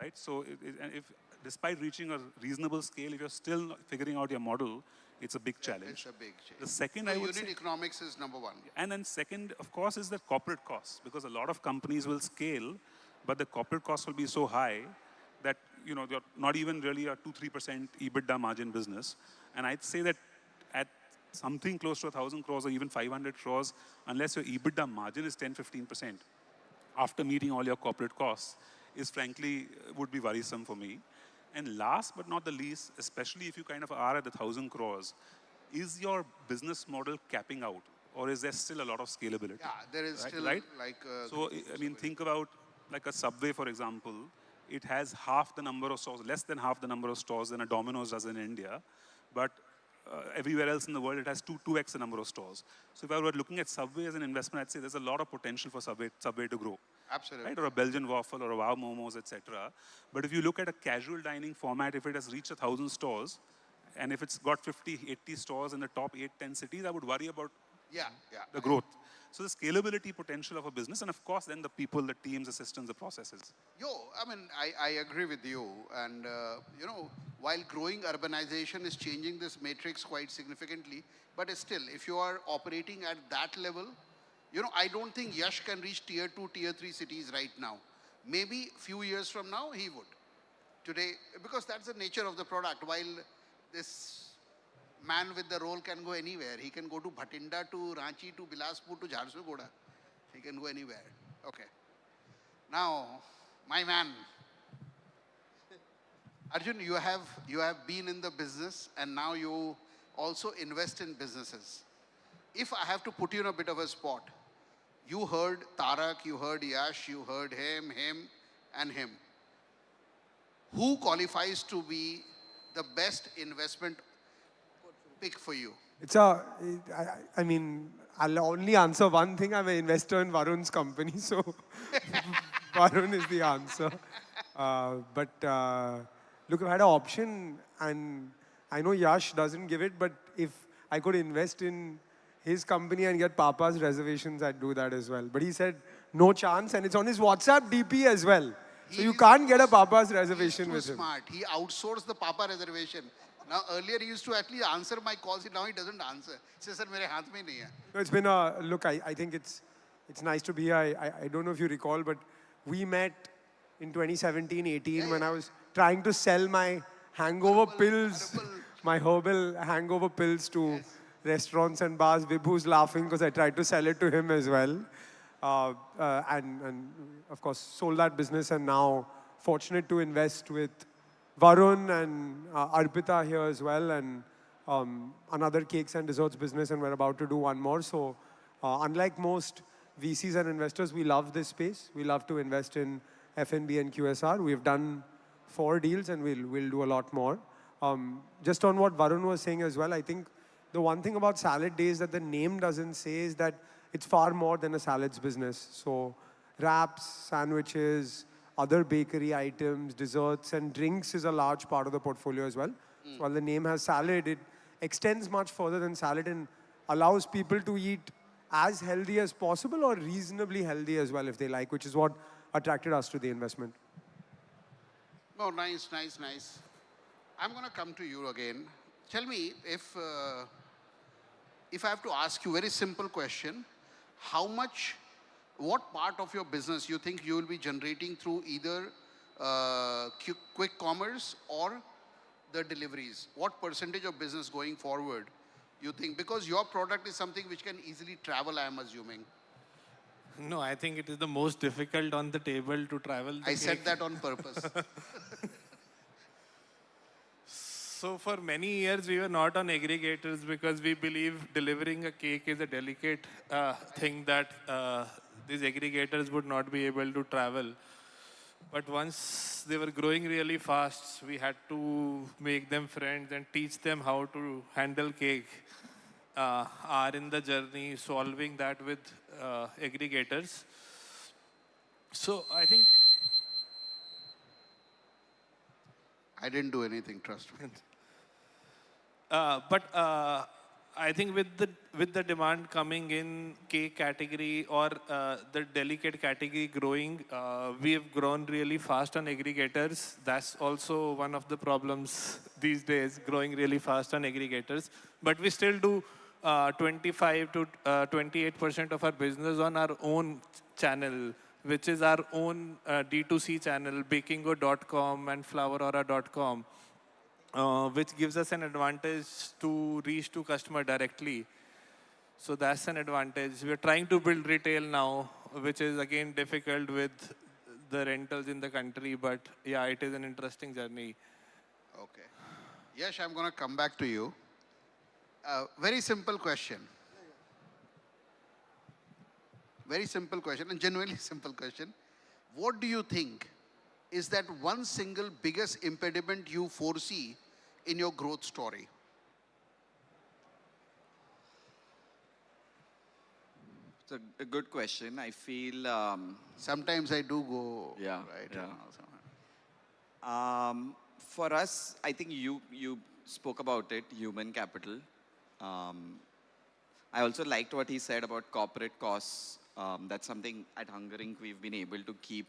right? So if despite reaching a reasonable scale, if you're still figuring out your model, it's a big challenge. It's a big change. The second, so I would unit say, economics is number 1. And then second, of course, is the corporate costs, because a lot of companies will scale, but the corporate costs will be so high that, you know, they're not even really a 2-3% EBITDA margin business. And I'd say that at something close to 1,000 crores or even 500 crores, unless your EBITDA margin is 10-15%, after meeting all your corporate costs, is frankly, would be worrisome for me. And last but not the least, especially if you kind of are at the 1,000 crores, is your business model capping out? Or is there still a lot of scalability? Yeah, there is still right? like... So, I mean, think about like a Subway, for example. It has half the number of stores, less than half the number of stores than a Domino's does in India. But everywhere else in the world, it has 2x the number of stores. So if I were looking at Subway as an investment, I'd say there's a lot of potential for Subway to grow. Absolutely. Right? Or a Belgian waffle or a Wow Momos, etc. But if you look at a casual dining format, if it has reached 1,000 stores, and if it's got 50, 80 stores in the top 8-10 cities, I would worry about the growth. So the scalability potential of a business, and of course, then the people, the teams, the systems, the processes. I mean, I agree with you. And, you know, while growing urbanization is changing this matrix quite significantly, but still, if you are operating at that level, you know, I don't think Yash can reach tier 2, tier 3 cities right now. Maybe few years from now, he would. Today, because that's the nature of the product. While this man with the role can go anywhere. He can go to Bhatinda, to Ranchi, to Bilaspur, to Jharsuguda. He can go anywhere. Okay. Now, my man. Arjun, you have been in the business and now you also invest in businesses. If I have to put you in a bit of a spot, you heard Tarak, you heard Yash, you heard him, and him. Who qualifies to be the best investment pick for you? I mean, I'll only answer one thing. I'm an investor in Varun's company, so Varun is the answer. Look, if I had an option, and I know Yash doesn't give it, but if I could invest in his company and get Papa's reservations, I'd do that as well. But he said, no chance, and it's on his WhatsApp DP as well. So you can't get a Papa's reservation with him. Smart. He outsourced the Papa reservation. Now, earlier he used to at least answer my calls. Now he doesn't answer. He says, sir, mere haath mein nahi hai. No, it's been a look. I think it's nice to be here. I don't know if you recall, but we met in 2017-18 when I was trying to sell my hangover pills, my herbal hangover pills to restaurants and bars. Vibhu's laughing because I tried to sell it to him as well, and of course sold that business. And now fortunate to invest with Varun and Arpita here as well, and another cakes and desserts business, and we're about to do one more. So unlike most VCs and investors, we love this space. We love to invest in F&B and QSR. We've done 4 deals and we'll do a lot more. Just on what Varun was saying as well, I think the one thing about Salad Days that the name doesn't say is that it's far more than a salads business. So wraps, sandwiches, other bakery items, desserts, and drinks is a large part of the portfolio as well. So while the name has salad, it extends much further than salad and allows people to eat as healthy as possible or reasonably healthy as well if they like, which is what attracted us to the investment. Oh, nice. I'm going to come to you again. Tell me, if I have to ask you a very simple question, what part of your business you think you will be generating through either quick commerce or the deliveries? What percentage of business going forward you think? Because your product is something which can easily travel, I am assuming. No, I think it is the most difficult on the table to travel the I said cake. that on purpose. So for many years, we were not on aggregators because we believe delivering a cake is a delicate thing that these aggregators would not be able to travel. But once they were growing really fast, we had to make them friends and teach them how to handle cake. Are in the journey solving that with aggregators. So I think I didn't do anything, trust me. I think with the demand coming in cake category or the delicate category growing, we have grown really fast on aggregators. That's also one of the problems these days, growing really fast on aggregators. But we still do 25 to 28% of our business on our own channel, which is our own D2C channel, bakingo.com and flouraura.com. Which gives us an advantage to reach to customer directly. So that's an advantage. We're trying to build retail now, which is again difficult with the rentals in the country, but yeah, it is an interesting journey. Okay. Yash, I'm going to come back to you. Very simple question. Very simple question, and genuinely simple question. What do you think is that one single biggest impediment you foresee in your growth story? It's a good question. I feel... Sometimes I do go right. For us, I think you spoke about it, human capital. I also liked what he said about corporate costs. That's something at Hunger Inc. we've been able to keep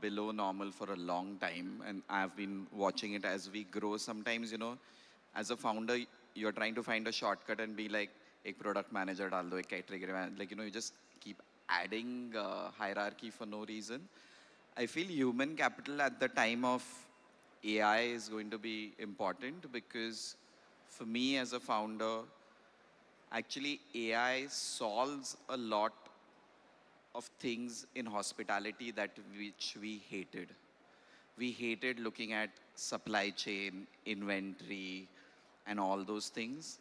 below normal for a long time, and I've been watching it as we grow. Sometimes, as a founder, you're trying to find a shortcut and be like, ek product manager dal do, ek category manager. Like, you just keep adding hierarchy for no reason. I feel human capital at the time of AI is going to be important because for me as a founder, actually AI solves a lot of things in hospitality which we hated. we hated looking at supply chain, inventory, and all those things.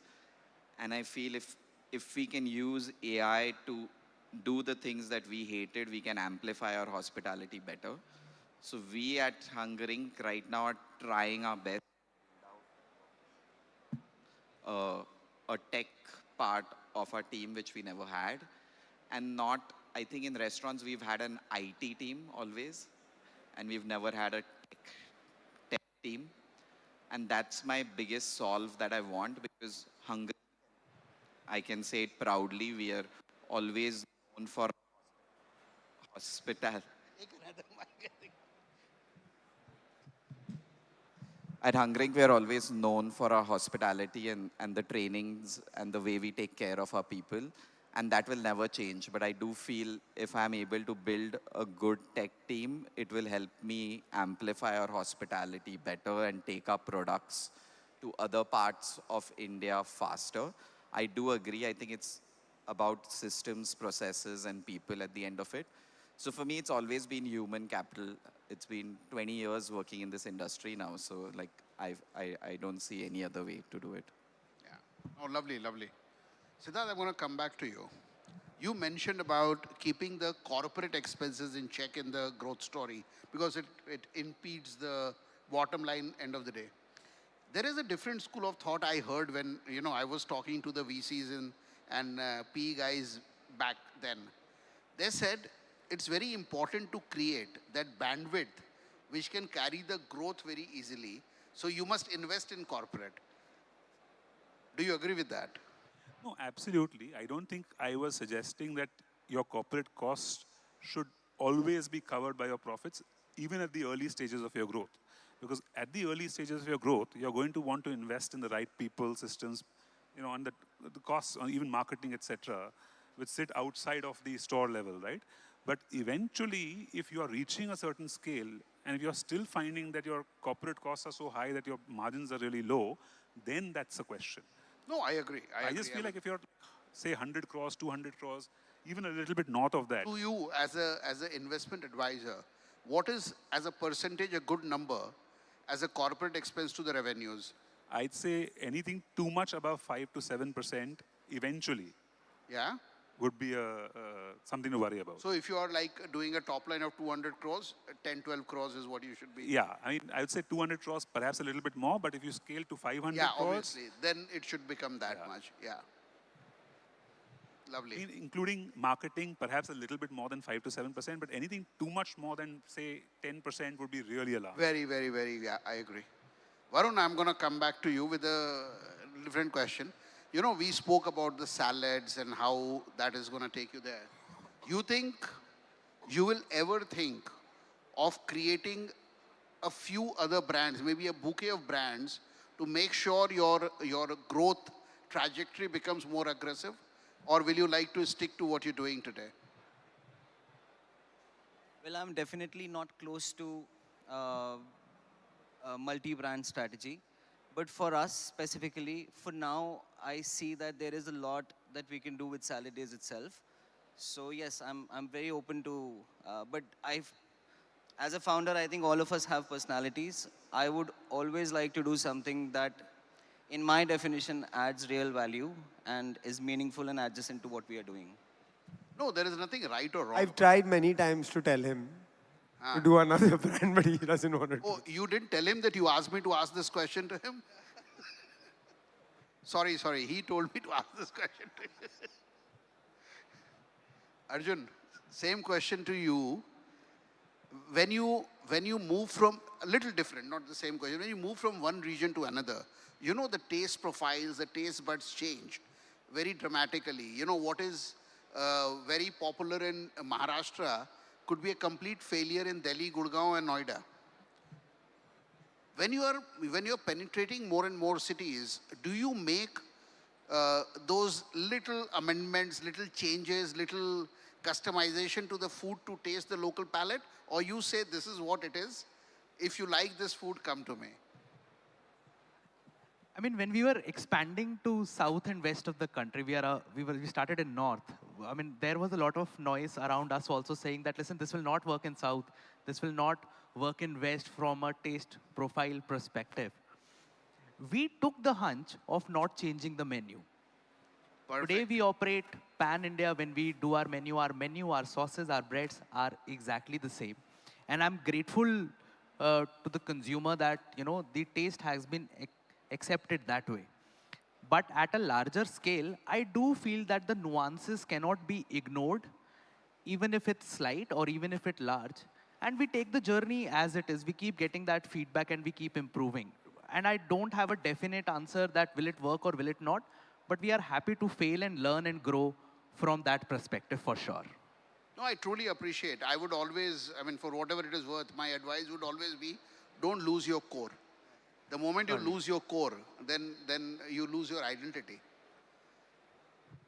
And I feel if we can use AI to do the things that we hated, we can amplify our hospitality better. So we at Hungering right now are trying our best uh, a tech part of our team which we never had. And not, I think in restaurants we've had an IT team always, and we've never had a tech team. And that's my biggest solve that I want, because Hungary, I can say it proudly, we are always known for hospitality. At Hungering, we are always known for our hospitality and the trainings and the way we take care of our people. And that will never change. But I do feel if I'm able to build a good tech team, it will help me amplify our hospitality better and take our products to other parts of India faster. I do agree. I think it's about systems, processes, and people at the end of it. So for me, it's always been human capital. It's been 20 years working in this industry now. So like, I don't see any other way to do it. Oh, lovely, lovely. Siddharth, I'm going to come back to you. You mentioned about keeping the corporate expenses in check in the growth story because it impedes the bottom line end of the day. There is a different school of thought I heard when, I was talking to the VCs and PE guys back then. They said it's very important to create that bandwidth which can carry the growth very easily. So you must invest in corporate. Do you agree with that? No, absolutely. I don't think I was suggesting that your corporate costs should always be covered by your profits, even at the early stages of your growth. Because at the early stages of your growth, you're going to want to invest in the right people, systems, and the costs on even marketing, etc., which sit outside of the store level, right? But eventually, if you are reaching a certain scale, and if you're still finding that your corporate costs are so high that your margins are really low, then that's a question. No, I agree. I just feel like if you're, say, 100 crores, 200 crores, even a little bit north of that. To you, as an investment advisor, what is, as a percentage, a good number as a corporate expense to the revenues? I'd say anything too much above 5 to 7% eventually. Yeah? Would be something to worry about. So if you are like doing a top line of 200 crores, 10, 12 crores is what you should be. Yeah, I mean, I would say 200 crores, perhaps a little bit more, but if you scale to 500 yeah, crores. obviously, then it should become that much. Yeah. Lovely. Including marketing, perhaps a little bit more than 5 to 7%, but anything too much more than, say, 10% would be really alarming. Very, very, very, yeah, I agree. Varun, I'm going to come back to you with a different question. We spoke about the salads and how that is going to take you there. You think you will ever think of creating a few other brands, maybe a bouquet of brands, to make sure your growth trajectory becomes more aggressive? Or will you like to stick to what you're doing today? Well, I'm definitely not close to a multi-brand strategy. But for us specifically, for now, I see that there is a lot that we can do with Salad Days itself. So yes, I'm very open to, but as a founder, I think all of us have personalities. I would always like to do something that, in my definition, adds real value and is meaningful and adjacent to what we are doing. No, there is nothing right or wrong. I've tried many times to tell him to do another brand, but he doesn't want to. Oh, you didn't tell him that you asked me to ask this question to him? Sorry, he told me to ask this question to him. Arjun, same question to you. When you move from, a little different, not the same question, when you move from one region to another, the taste profiles, the taste buds change very dramatically. What is very popular in Maharashtra could be a complete failure in Delhi, Gurgaon, and Noida. When you're penetrating more and more cities, do you make those little amendments, little changes, little customization to the food to taste the local palate? Or you say, this is what it is. If you like this food, come to me. I mean, when we were expanding to south and west of the country, we started in north. I mean, there was a lot of noise around us also saying that, listen, this will not work in south. This will not work in West from a taste profile perspective. We took the hunch of not changing the menu. Today we operate pan-India. When we do our menu, our sauces, our breads are exactly the same. And I'm grateful to the consumer that, the taste has been accepted that way. But at a larger scale, I do feel that the nuances cannot be ignored, even if it's slight or even if it's large. And we take the journey as it is. We keep getting that feedback and we keep improving. And I don't have a definite answer that will it work or will it not, but we are happy to fail and learn and grow from that perspective for sure. No, I truly appreciate. I would always, I mean, for whatever it is worth, my advice would always be, don't lose your core. The moment you lose your core, then you lose your identity.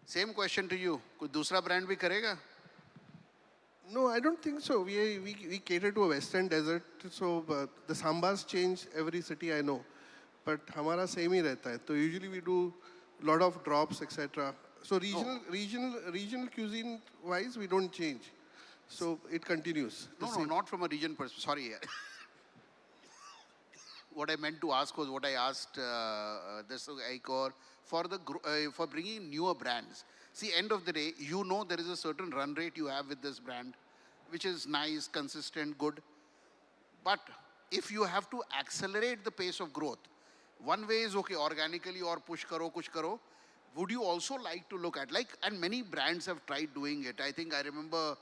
Same question to you. कोई दूसरा brand भी करेगा? No, I don't think so. We cater to a western desert, so the sambars change every city I know. But हमारा same ही रहता है. So usually we do a lot of drops, etc. So regional cuisine wise, we don't change. So it continues. No, not from a region perspective. Sorry. What I meant to ask was what I asked this Aikor for bringing newer brands. See, end of the day, you know there is a certain run rate you have with this brand, which is nice, consistent, good. But if you have to accelerate the pace of growth, one way is okay, organically or push karo, kuch karo. Would you also like to look at, and many brands have tried doing it. I think I remember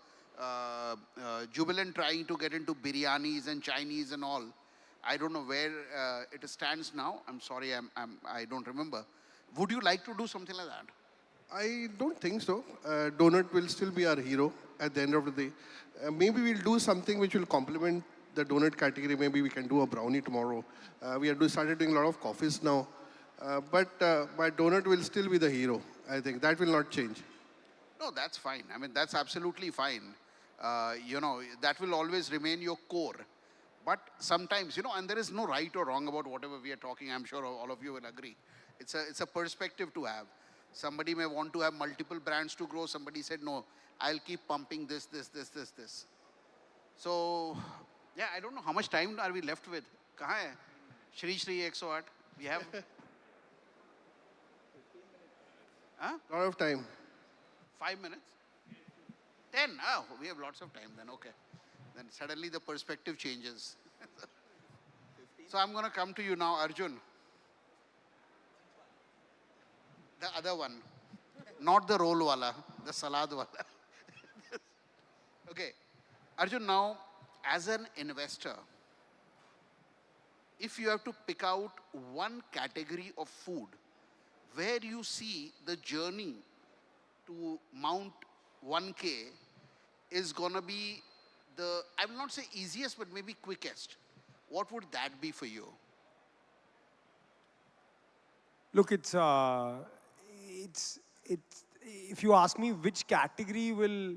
Jubilant trying to get into biryanis and Chinese and all. I don't know where it stands now. I'm sorry, I don't remember. Would you like to do something like that? I don't think so. Donut will still be our hero at the end of the day. Maybe we'll do something which will complement the donut category. Maybe we can do a brownie tomorrow. We have started doing a lot of coffees now. But my donut will still be the hero. I think that will not change. No, that's fine. I mean, that's absolutely fine. That will always remain your core. But sometimes, and there is no right or wrong about whatever we are talking. I'm sure all of you will agree. It's a perspective to have. Somebody may want to have multiple brands to grow. Somebody said, no, I'll keep pumping this. So, yeah, I don't know. How much time are we left with? Kahan hai? Shri 108. We have... Huh? A lot of time. 5 minutes? 10? Oh, we have lots of time then, okay. Then suddenly the perspective changes. So I'm going to come to you now, Arjun. The other one. Not the roll wala, the salad wala. Okay. Arjun, now, as an investor, if you have to pick out one category of food where you see the journey to Mount 1K is going to be I will not say easiest, but maybe quickest, what would that be for you? Look, it's if you ask me which category will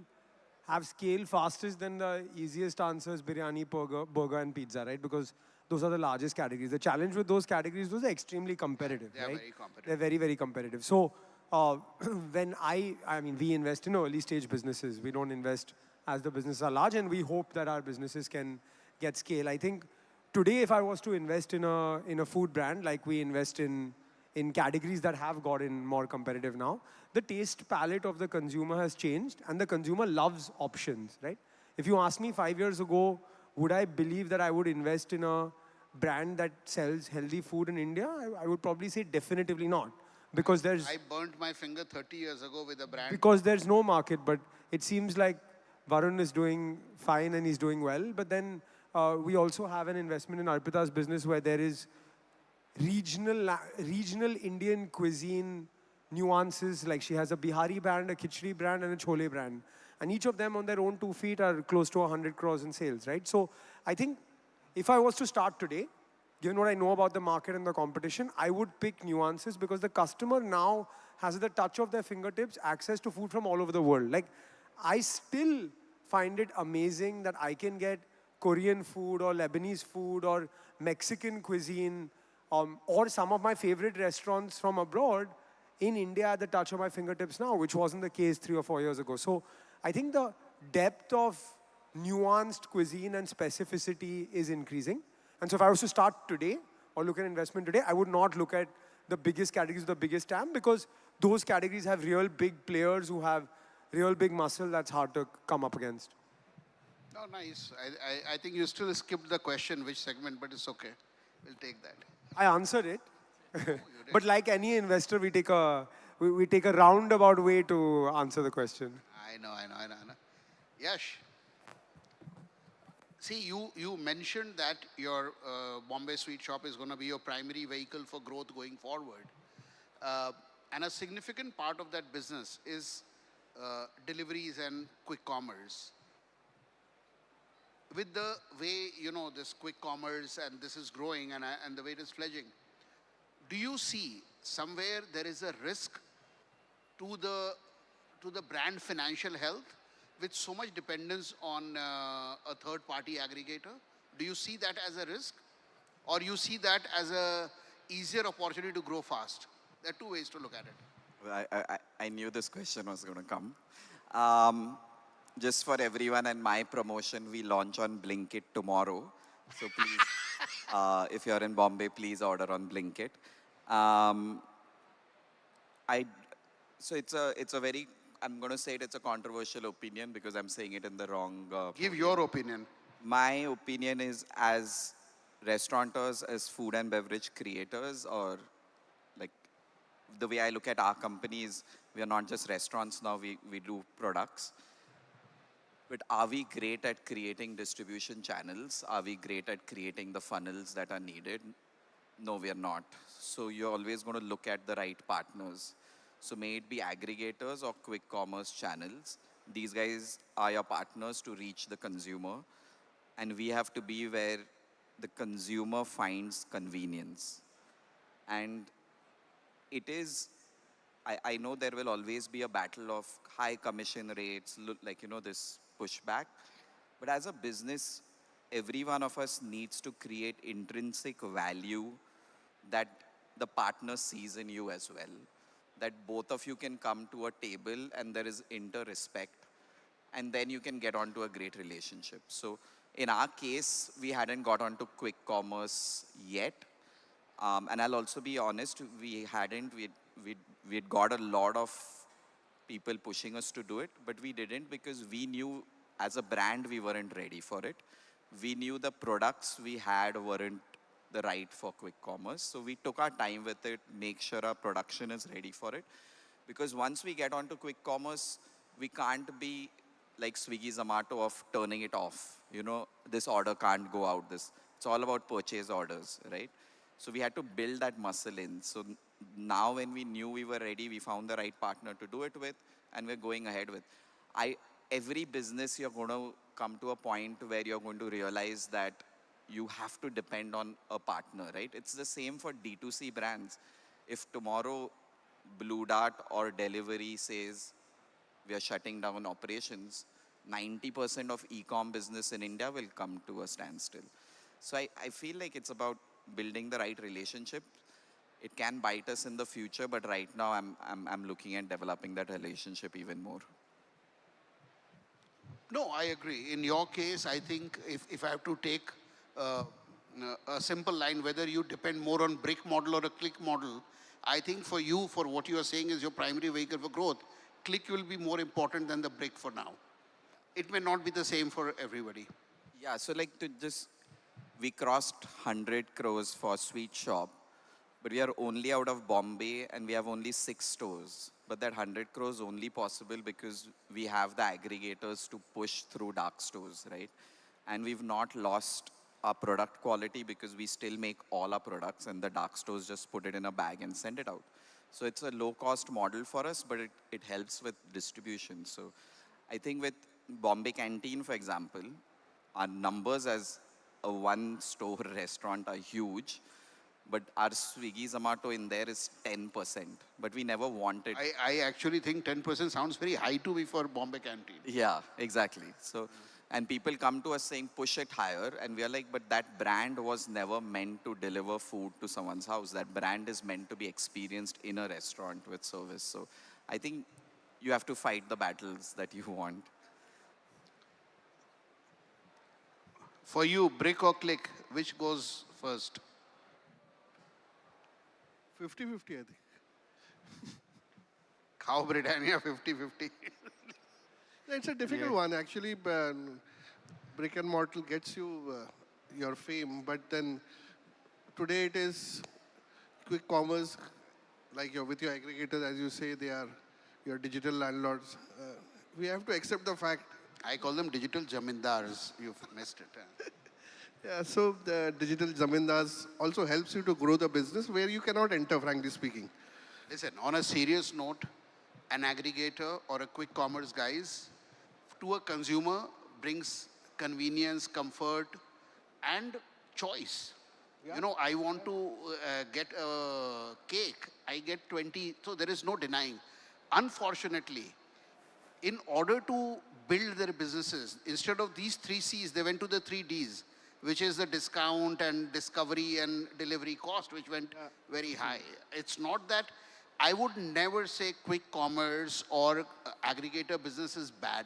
have scale fastest, then the easiest answer is biryani, burger and pizza, right? Because those are the largest categories. The challenge with those categories, those are extremely competitive, They are right? very competitive. They're very, very competitive. So when I mean, we invest in early stage businesses. We don't invest as the businesses are large, and we hope that our businesses can get scale. I think today, if I was to invest in a food brand, like we invest in categories that have gotten more competitive now, the taste palette of the consumer has changed, and the consumer loves options, right? If you ask me 5 years ago, would I believe that I would invest in a brand that sells healthy food in India? I would probably say definitively not. Because I burnt my finger 30 years ago with a brand. Because there's no market, but it seems like Varun is doing fine and he's doing well. But then we also have an investment in Arpita's business where there is regional Indian cuisine nuances. Like she has a Bihari brand, a Khichdi brand, and a Chole brand. And each of them on their own 2 feet are close to 100 crores in sales, right? So I think if I was to start today, given what I know about the market and the competition, I would pick nuances because the customer now has at the touch of their fingertips access to food from all over the world. Like, I still find it amazing that I can get Korean food or Lebanese food or Mexican cuisine or some of my favorite restaurants from abroad in India at the touch of my fingertips now, which wasn't the case 3 or 4 years ago. So I think the depth of nuanced cuisine and specificity is increasing. And so if I was to start today or look at investment today, I would not look at the biggest categories, the biggest TAM, because those categories have real big players who have real big muscle that's hard to come up against. Oh, nice. I think you still skipped the question, which segment, but it's okay. We'll take that. I answered it. But like any investor, we take a roundabout way to answer the question. I know. Yash, see, you mentioned that your Bombay Sweet Shop is going to be your primary vehicle for growth going forward. And a significant part of that business is deliveries and quick commerce. With the way, this quick commerce and this is growing and the way it is fledging, do you see somewhere there is a risk to the brand financial health with so much dependence on a third party aggregator? Do you see that as a risk, or you see that as a easier opportunity to grow fast? There are two ways to look at it. I knew this question was going to come. Just for everyone and my promotion, we launch on Blinkit tomorrow. So please, if you're in Bombay, please order on Blinkit. So it's a very, I'm going to say it's a controversial opinion because I'm saying it in the wrong. Give your opinion. My opinion is, as restaurateurs, as food and beverage creators, or like the way I look at our company is, we are not just restaurants now, we do products. But are we great at creating distribution channels? Are we great at creating the funnels that are needed? No, we are not. So you're always going to look at the right partners. So may it be aggregators or quick commerce channels. These guys are your partners to reach the consumer. And we have to be where the consumer finds convenience. And it is, I know there will always be a battle of high commission rates, this pushback. But as a business, every one of us needs to create intrinsic value that the partner sees in you as well. That both of you can come to a table and there is inter-respect, and then you can get onto a great relationship. So in our case, we hadn't got onto quick commerce yet. And I'll also be honest, we'd got a lot of people pushing us to do it, but we didn't because we knew as a brand we weren't ready for it. We knew the products we had weren't the right for quick commerce. So we took our time with it, make sure our production is ready for it. Because once we get onto quick commerce, we can't be like Swiggy, Zomato of turning it off. This order can't go out. It's all about purchase orders, right? So we had to build that muscle in. So now when we knew we were ready, we found the right partner to do it with, and we're going ahead with. Every business, you're going to come to a point where you're going to realize that you have to depend on a partner, right? It's the same for D2C brands. If tomorrow Blue Dart or Delivery says we are shutting down operations, 90% of e-com business in India will come to a standstill. So I feel like it's about building the right relationship. It can bite us in the future, but right now I'm looking at developing that relationship even more. No, I agree. In your case, I think if I have to take a simple line, whether you depend more on brick model or a click model, I think for you, for what you are saying is your primary vehicle for growth, click will be more important than the brick for now. It may not be the same for everybody. Yeah, so we crossed 100 crores for Sweet Shop, but we are only out of Bombay and we have only 6 stores. But that 100 crores only possible because we have the aggregators to push through dark stores, right? And we've not lost our product quality because we still make all our products and the dark stores just put it in a bag and send it out. So it's a low cost model for us, but it helps with distribution. So I think with Bombay Canteen, for example, our numbers as a one store restaurant are huge. But our Swiggy Zomato in there is 10%. But we never wanted. I actually think 10% sounds very high to me for Bombay Canteen. Yeah, exactly. So, and people come to us saying, push it higher. And we are like, but that brand was never meant to deliver food to someone's house. That brand is meant to be experienced in a restaurant with service. So I think you have to fight the battles that you want. For you, brick or click, which goes first? 50-50, I think. Khao Britannia 50-50. It's a difficult one, actually. Brick and mortar gets you your fame, but then today it is quick commerce, like with your aggregators, as you say, they are your digital landlords. We have to accept the fact. I call them digital jamindars. You've missed it. Yeah, so the digital zamindars also helps you to grow the business where you cannot enter, frankly speaking. Listen, on a serious note, an aggregator or a quick commerce guys to a consumer brings convenience, comfort, and choice. You know, I want to get a cake, I get 20, so there is no denying. Unfortunately, in order to build their businesses, instead of these 3 C's, they went to the 3 D's, which is the discount and discovery and delivery cost, which went very high. It's not that I would never say quick commerce or aggregator business is bad.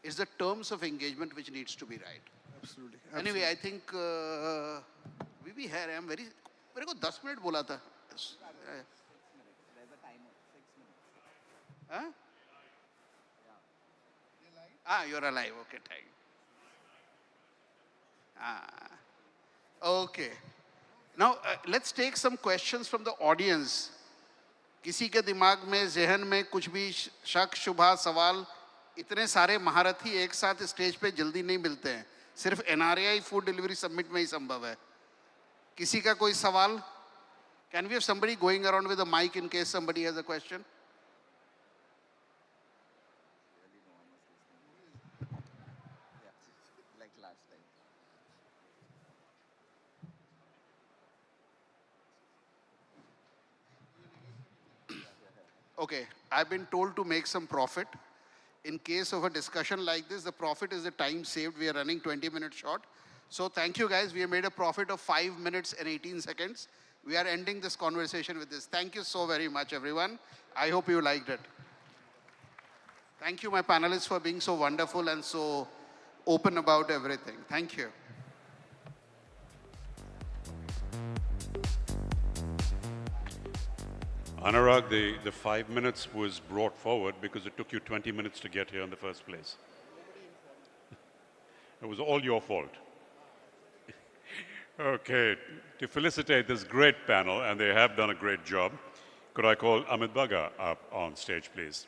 It's the terms of engagement which needs to be right. Absolutely. Anyway, I think we be here. I'm very. मेरे को 10 minute बोला था. Huh? Ah, you're alive. Okay, thank you. Okay. Now, let's take some questions from the audience. किसी के दिमाग में, ज़हन में कुछ भी शक, शुभा, सवाल, इतने सारे महारथी एक साथ स्टेज पे जल्दी नहीं मिलते हैं. सिर्फ NRAI फूड डिलीवरी समिट में ही संभव है. किसी का कोई सवाल? Can we have somebody going around with a mic in case somebody has a question? Okay, I've been told to make some profit. In case of a discussion like this, the profit is the time saved. We are running 20 minutes short. So thank you guys. We have made a profit of 5 minutes and 18 seconds. We are ending this conversation with this. Thank you so very much, everyone. I hope you liked it. Thank you, my panelists, for being so wonderful and so open about everything. Thank you. Anurag, the 5 minutes was brought forward because it took you 20 minutes to get here in the first place. It was all your fault. Okay, to felicitate this great panel, and they have done a great job, could I call Amit Baga up on stage, please?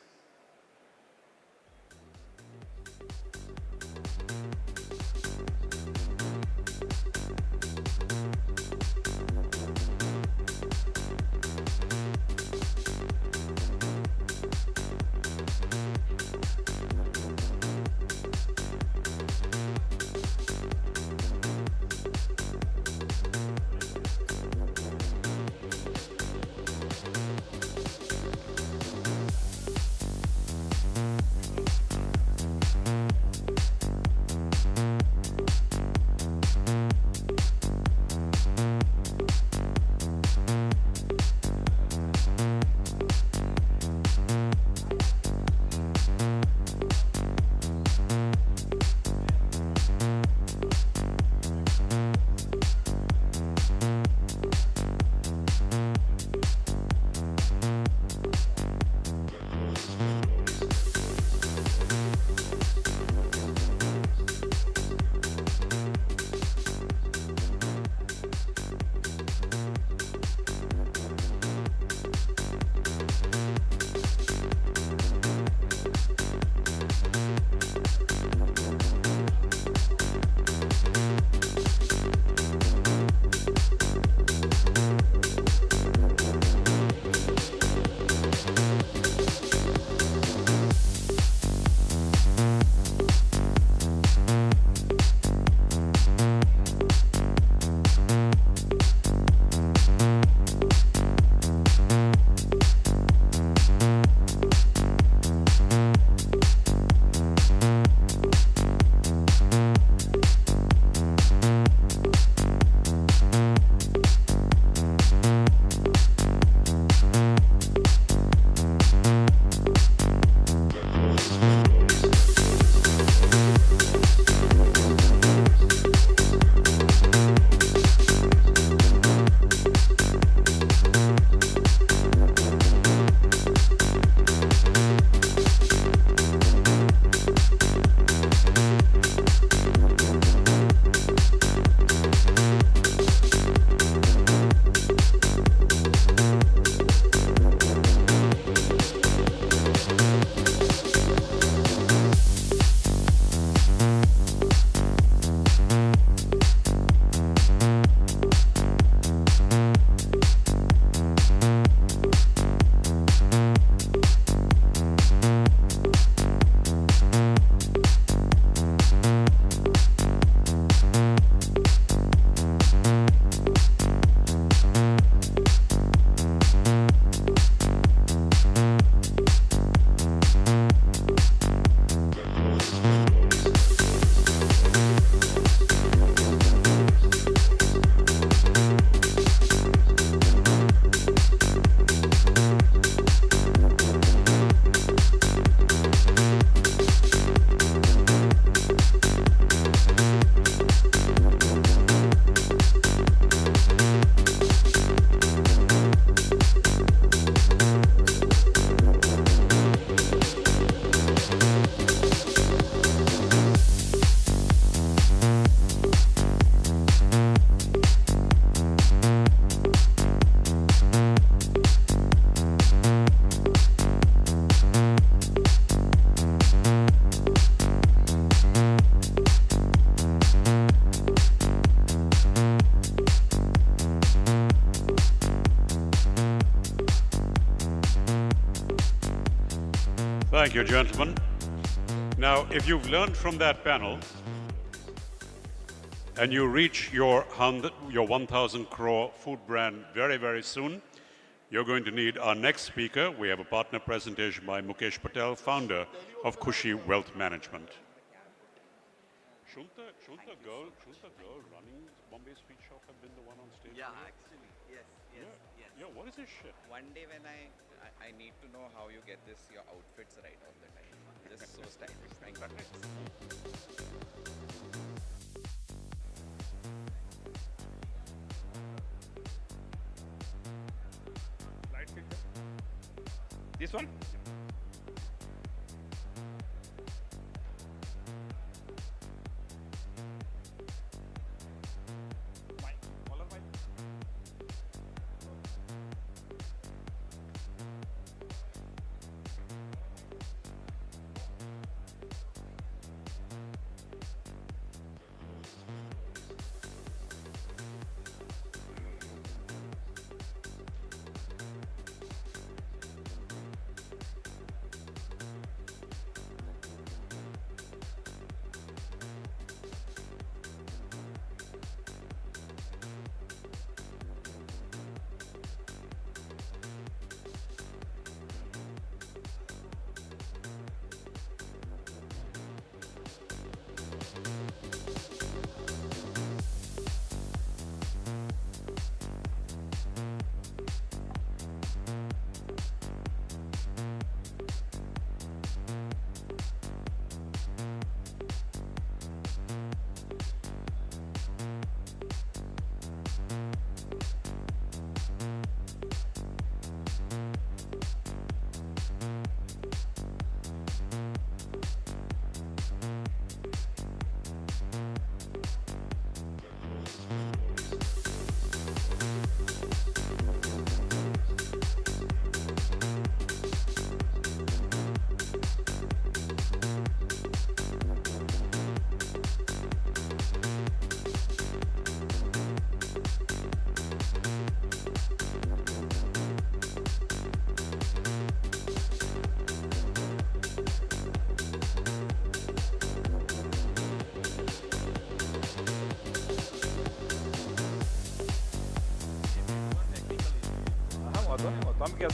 Thank you, gentlemen. Now, if you've learned from that panel and you reach your 1,000 crore food brand very, very soon, you're going to need our next speaker. We have a partner presentation by Mukesh Patel, founder of Khushi Wealth Management. Shouldn't the girl running Bombay's Sweet Shop have been the one on stage? Yeah, actually, yes. Yeah, what is this shit? One day when I need to know how you get your outfits right all the time. Just so stylish. Thank you. This one? Vamos que eu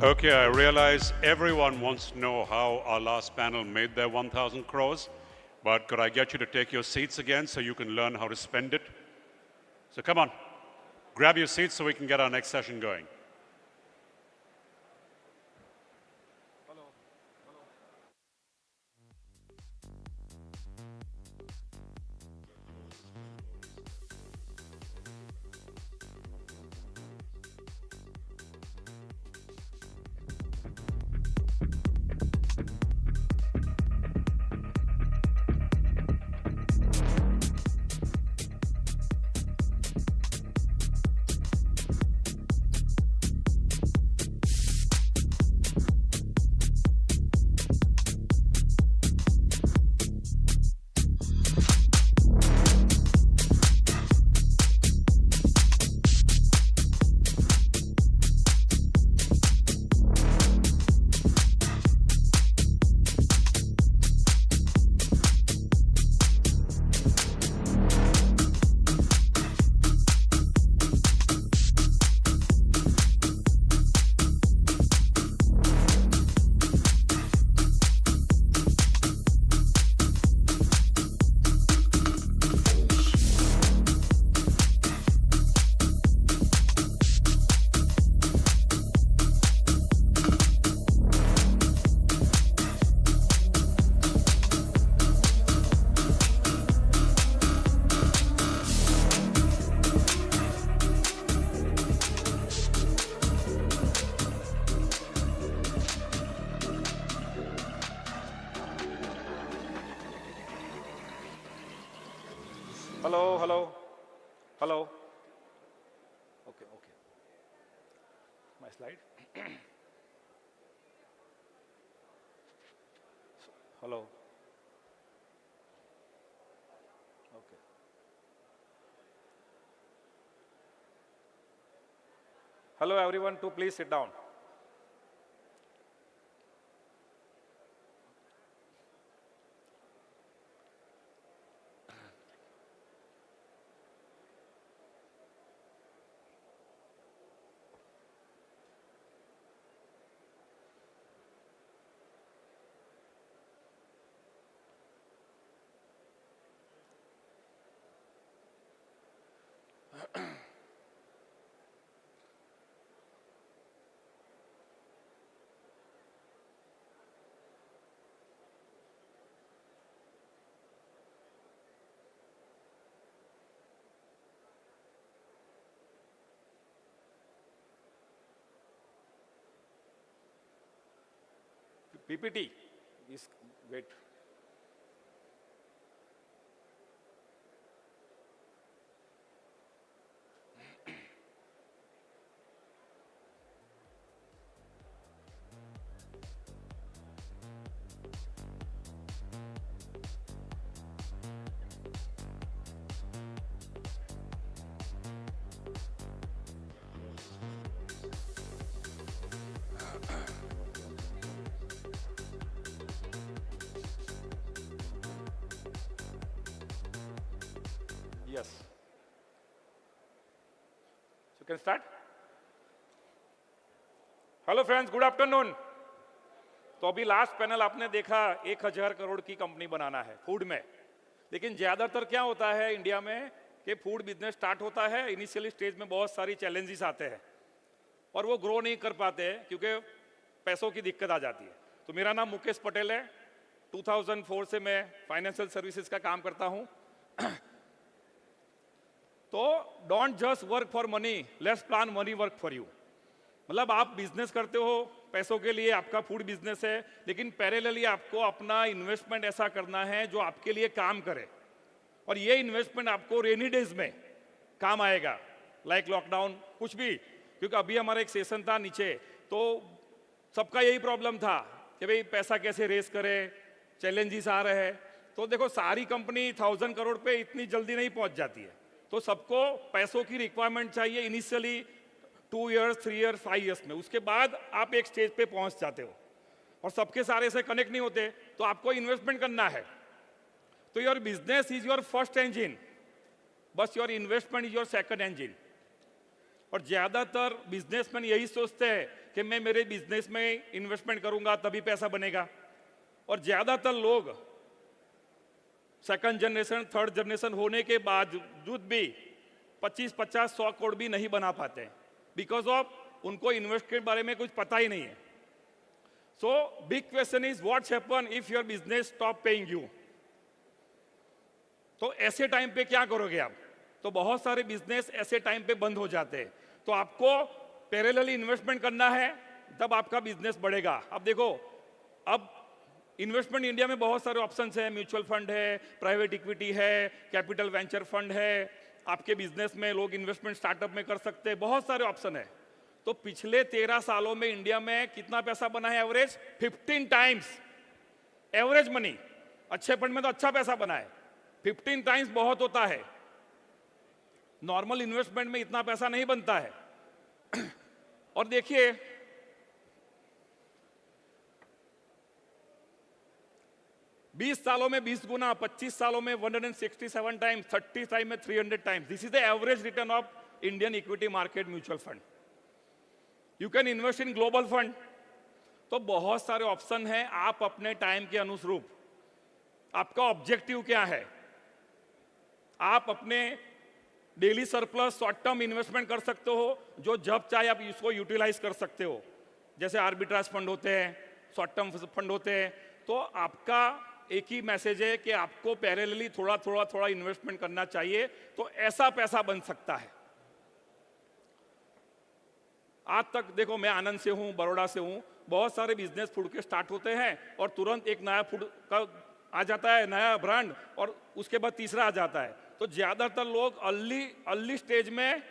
Okay, I realize everyone wants to know how our last panel made their 1,000 crores, but could I get you to take your seats again so you can learn how to spend it? So come on, grab your seats so we can get our next session going. Hello, hello, hello. Okay, okay. My slide. Hello. Okay. Hello, everyone. To please sit down. PPT is wait. Yes. So can start. Hello friends, good afternoon. तो अभी last panel आपने देखा 1000 करोड़ की company बनाना है food में। लेकिन ज्यादातर क्या होता है इंडिया में कि फूड बिजनेस स्टार्ट होता है, इनिशियली स्टेज में बहुत सारी चैलेंजेस आते हैं और वो ग्रो नहीं कर पाते क्योंकि पैसों की दिक्कत आ जाती है। तो मेरा नाम मुकेश पटेल है। 2004 से मैं फाइनेंशियल सर्विसेज का काम करता हूँ। तो don't just work for money, let's plan money work for you. मतलब आप बिजनेस करते हो पैसों के लिए, आपका फूड बिजनेस है, लेकिन पैरेलली आपको अपना इन्वेस्टमेंट ऐसा करना है जो आपके लिए काम करे और ये इन्वेस्टमेंट आपको रेनी डेज में काम आएगा, लाइक लॉकडाउन कुछ भी। क्योंकि अभी हमारा एक सेशन था नीचे, तो सबका यही प्रॉब्लम था कि भाई पैसा कैसे रेस करे, चैलेंजेस आ रहे हैं। तो देखो सारी कंपनी 1000 करोड़ पे इतनी जल्दी नहीं पहुंच जाती है, तो सबको पैसों की रिक्वायरमेंट चाहिए इनिशियली 2 इयर्स 3 इयर्स 5 इयर्स में। उसके बाद आप एक स्टेज पे पहुंच जाते हो और सबके सारे से कनेक्ट नहीं होते, तो आपको इन्वेस्टमेंट करना है। तो your business is your first engine, बस your investment is your second engine. और ज्यादातर बिजनेसमैन यही सोचते हैं कि मैं मेरे बिजनेस में इन्वेस्टमेंट करूंगा तभी पैसा बनेगा, और ज्यादातर लोग सेकंड जनरेशन थर्ड जनरेशन होने के बावजूद भी 25-50-100 करोड़ भी नहीं बना पाते हैं, बिकॉज ऑफ उनको इन्वेस्ट के बारे में कुछ पता ही नहीं है। So big question is what's happen if your business stop paying you. तो ऐसे टाइम पे क्या करोगे आप? तो बहुत सारे बिजनेस ऐसे टाइम पे बंद हो जाते हैं। तो आपको पैरेलली इन्वेस्टमेंट करना है, तब आपका बिजनेस बढ़ेगा। अब देखो, अब इन्वेस्टमेंट इंडिया में बहुत सारे ऑप्शंस हैं, म्यूचुअल फंड है, प्राइवेट इक्विटी है, कैपिटल वेंचर फंड है, आपके बिजनेस में लोग इन्वेस्टमेंट स्टार्टअप में कर सकते हैं, बहुत सारे ऑप्शन है। तो पिछले 13 सालों में इंडिया में कितना पैसा बना है? Average 15 times average money. अच्छे फंड में तो अच्छा पैसा बना है, 15 टाइम्स बहुत होता है। नॉर्मल इन्वेस्टमेंट में इतना पैसा नहीं बनता है। और देखिए, बीस सालों में 20 गुना, 25 सालों में 167 टाइम्स, 30 टाइम में 300 times. This is the average return of Indian equity market mutual fund. You can invest in global fund. तो बहुत सारे ऑप्शन हैं, आप अपने टाइम के अनुरूप, आपका ऑब्जेक्टिव क्या है, आप अपने daily surplus short term investment कर सकते हो, जो जब चाहे आप इसको यूटिलाइज कर सकते हो। जैसे आर्बिट्राज फंड होते हैं, शॉर्ट टर्म फंड होते हैं। तो आपका एक ही मैसेज है कि आपको पैरेलली थोड़ा इन्वेस्टमेंट करना चाहिए, तो ऐसा पैसा बन सकता है। आज तक देखो, मैं आनंद से हूं, बड़ौदा से हूं, बहुत सारे बिजनेस फूड के स्टार्ट होते हैं और तुरंत एक नया फूड का आ जाता है, नया ब्रांड, और उसके बाद तीसरा आ जाता है। तो ज़्यादातर लोग अर्ली स्टेज में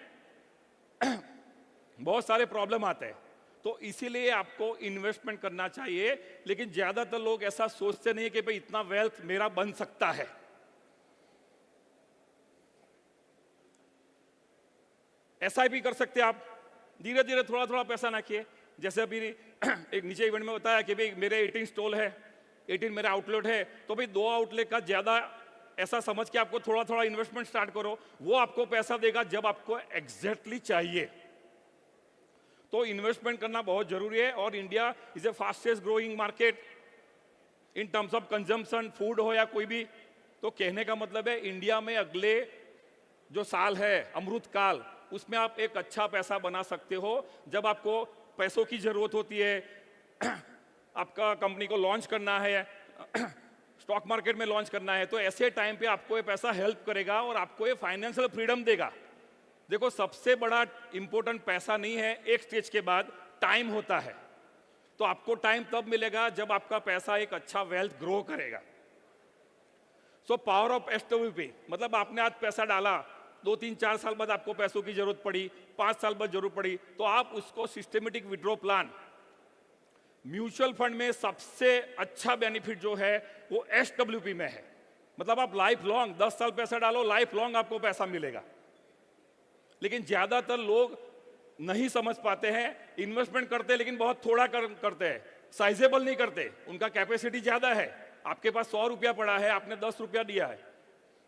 बहुत सारे प्रॉब्लम आते हैं। तो इसीलिए आपको इन्वेस्टमेंट करना चाहिए, लेकिन ज़्यादातर लोग ऐसा सोचते नहीं कि भाई इतना वेल्थ मेरा बन सकता है। SIP कर सकते हैं आप, धीरे धीरे थोड़ा थोड़ा पैसा नाखिए। जैसे अभी एक नीचे इवेंट में बताया कि भाई मेरे 18 स्टॉल है, 18 मेरा आउटलेट है, तो भाई 2 आउटलेट का ज़्यादा ऐसा समझ के आपको थोड़ा थोड़ा इन्वेस्टमेंट स्टार्ट करो, वो आपको पैसा देगा जब आपको एग्जैक्टली चाहिए। तो इन्वेस्टमेंट करना बहुत जरूरी है। और India is a fastest growing market in terms of consumption, food हो या कोई भी। तो कहने का मतलब है इंडिया में अगले जो साल है अमृत काल, उसमें आप एक अच्छा पैसा बना सकते हो। जब आपको पैसों की जरूरत होती है, आपका कंपनी को लॉन्च करना है, स्टॉक मार्केट में लॉन्च करना है, तो ऐसे टाइम पे आपको ये पैसा हेल्प करेगा और आपको ये फाइनेंशियल फ्रीडम देगा। देखो, सबसे बड़ा इंपॉर्टेंट पैसा नहीं है, एक स्टेज के बाद टाइम होता है। तो आपको टाइम तब मिलेगा जब आपका पैसा एक अच्छा वेल्थ ग्रो करेगा। सो पावर ऑफ SWP, मतलब आपने आज पैसा डाला, 2-3-4 साल बाद आपको पैसों की जरूरत पड़ी, 5 साल बाद जरूरत पड़ी, तो आप उसको systematic withdraw plan, mutual fund में सबसे अच्छा बेनिफिट जो है वो SWP में है। मतलब आप लाइफ लॉन्ग 10 साल पैसा डालो, लाइफ लॉन्ग आपको पैसा मिलेगा। लेकिन ज्यादातर लोग नहीं समझ पाते हैं, इन्वेस्टमेंट करते हैं लेकिन बहुत थोड़ा करते हैं, साइजेबल नहीं करते। उनका कैपेसिटी ज्यादा है, आपके पास 100 रुपया पड़ा है, आपने 10 रुपया दिया है,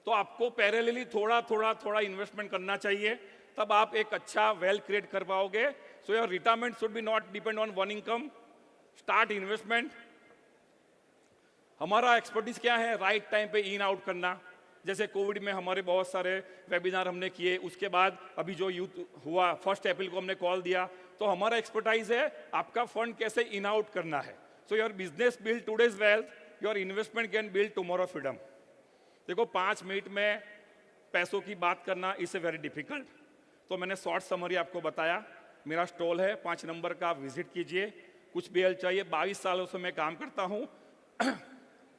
तो आपको पैरेलली थोड़ा थोड़ा थोड़ा इन्वेस्टमेंट करना चाहिए, तब आप एक अच्छा वेल्थ क्रिएट कर पाओगे। So your retirement should be not depend on one income, start investment. हमारा एक्सपर्टीज क्या है? राइट टाइम पे इन आउट करना। जैसे कोविड में हमारे बहुत सारे वेबिनार हमने किए, उसके बाद अभी जो यूथ हुआ 1 अप्रैल को हमने कॉल दिया, तो हमारा एक्सपर्टाइज है आपका फंड कैसे इन आउट करना है। So your business build today's wealth, your investment can build tomorrow freedom. देखो, 5 मिनट में पैसों की बात करना इज ए वेरी डिफिकल्ट, तो मैंने शॉर्ट समरी आपको बताया। मेरा स्टॉल है 5 नंबर का, आप विजिट कीजिए। कुछ भी हेल्प चाहिए, 22 सालों से मैं काम करता हूँ।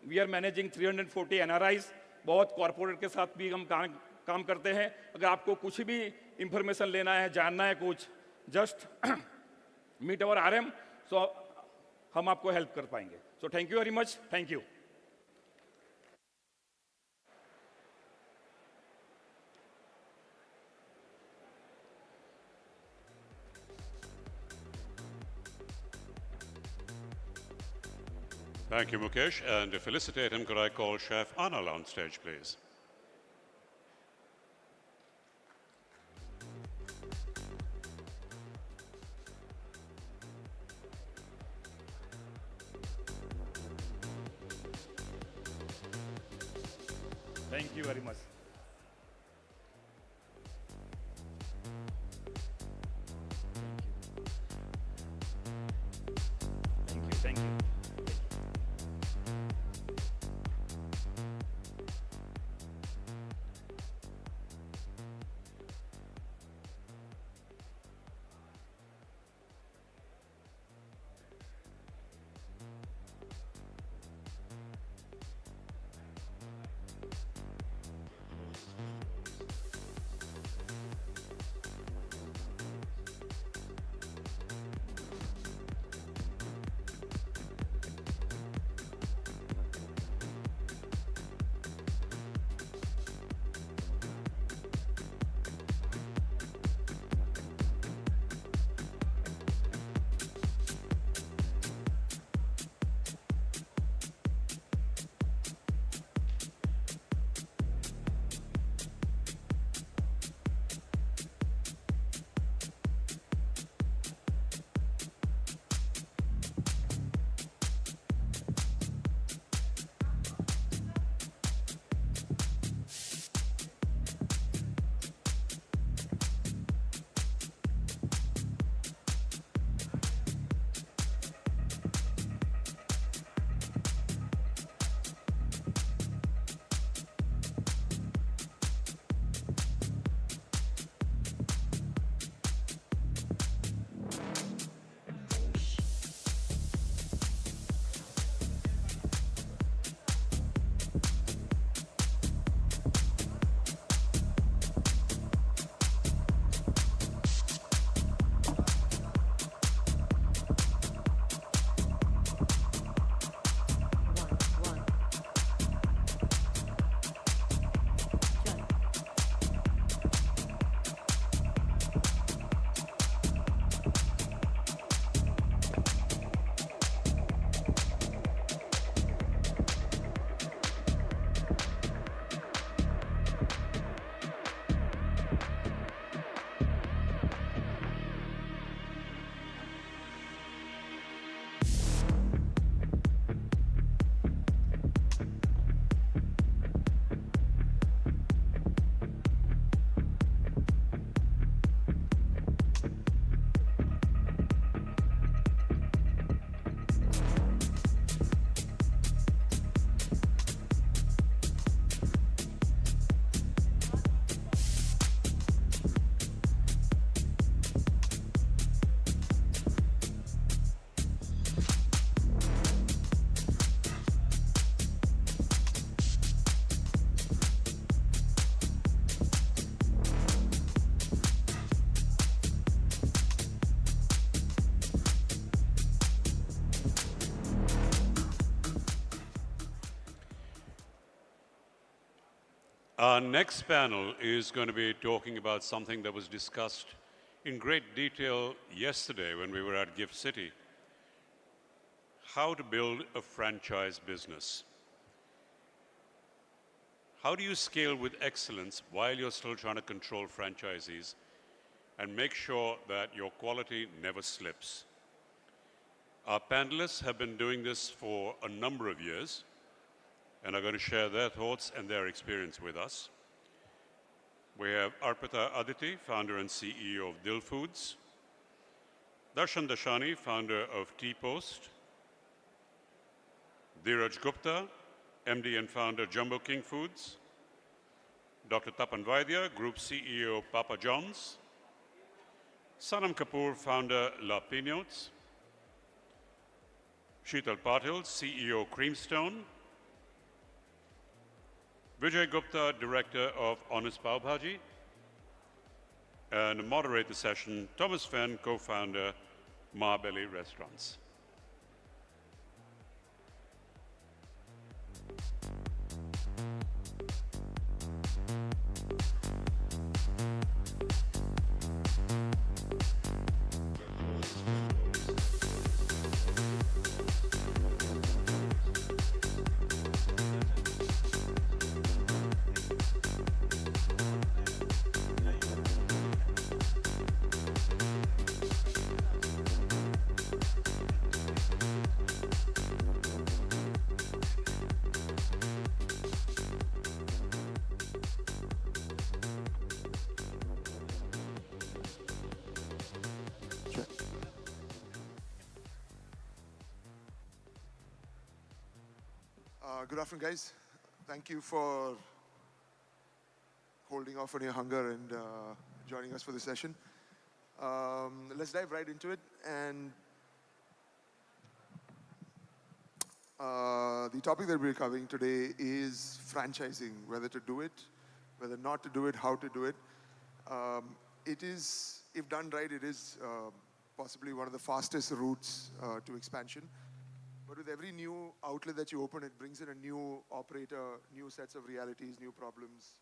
वी आर मैनेजिंग 340 NRAIs, बहुत कॉर्पोरेट के साथ भी हम काम करते हैं। अगर आपको कुछ भी इंफॉर्मेशन लेना है, जानना है कुछ, जस्ट मीट अवर RM, सो हम आपको हेल्प कर पाएंगे। So thank you very much, thank you. Thank you, Mukesh. And to felicitate him, could I call Chef Anil on stage, please? Thank you very much. Thank you. Our next panel is going to be talking about something that was discussed in great detail yesterday when we were at Gift City. How to build a franchise business. How do you scale with excellence while you're still trying to control franchisees and make sure that your quality never slips? Our panelists have been doing this for a number of years and are going to share their thoughts and their experience with us. We have Arpita Aditi, founder and CEO of Dil Foods, Darshan Dashani, founder of Tea Post, Dheeraj Gupta, MD and founder Jumbo King Foods, Dr. Tapan Vaidya, Group CEO Papa John's, Sanam Kapoor, founder La Pinots, Sheetal Patil, CEO Creamstone, Vijay Gupta, Director of Honest Pav Bhaji, and moderate the session, Thomas Fenn, co-founder, Marbelly Restaurants. Good afternoon, guys. Thank you for holding off on your hunger and joining us for this session. Let's dive right into it. And the topic that we're covering today is franchising, whether to do it, whether not to do it, how to do it. It is, if done right, it is possibly one of the fastest routes to expansion. But with every new outlet that you open, it brings in a new operator, new sets of realities, new problems,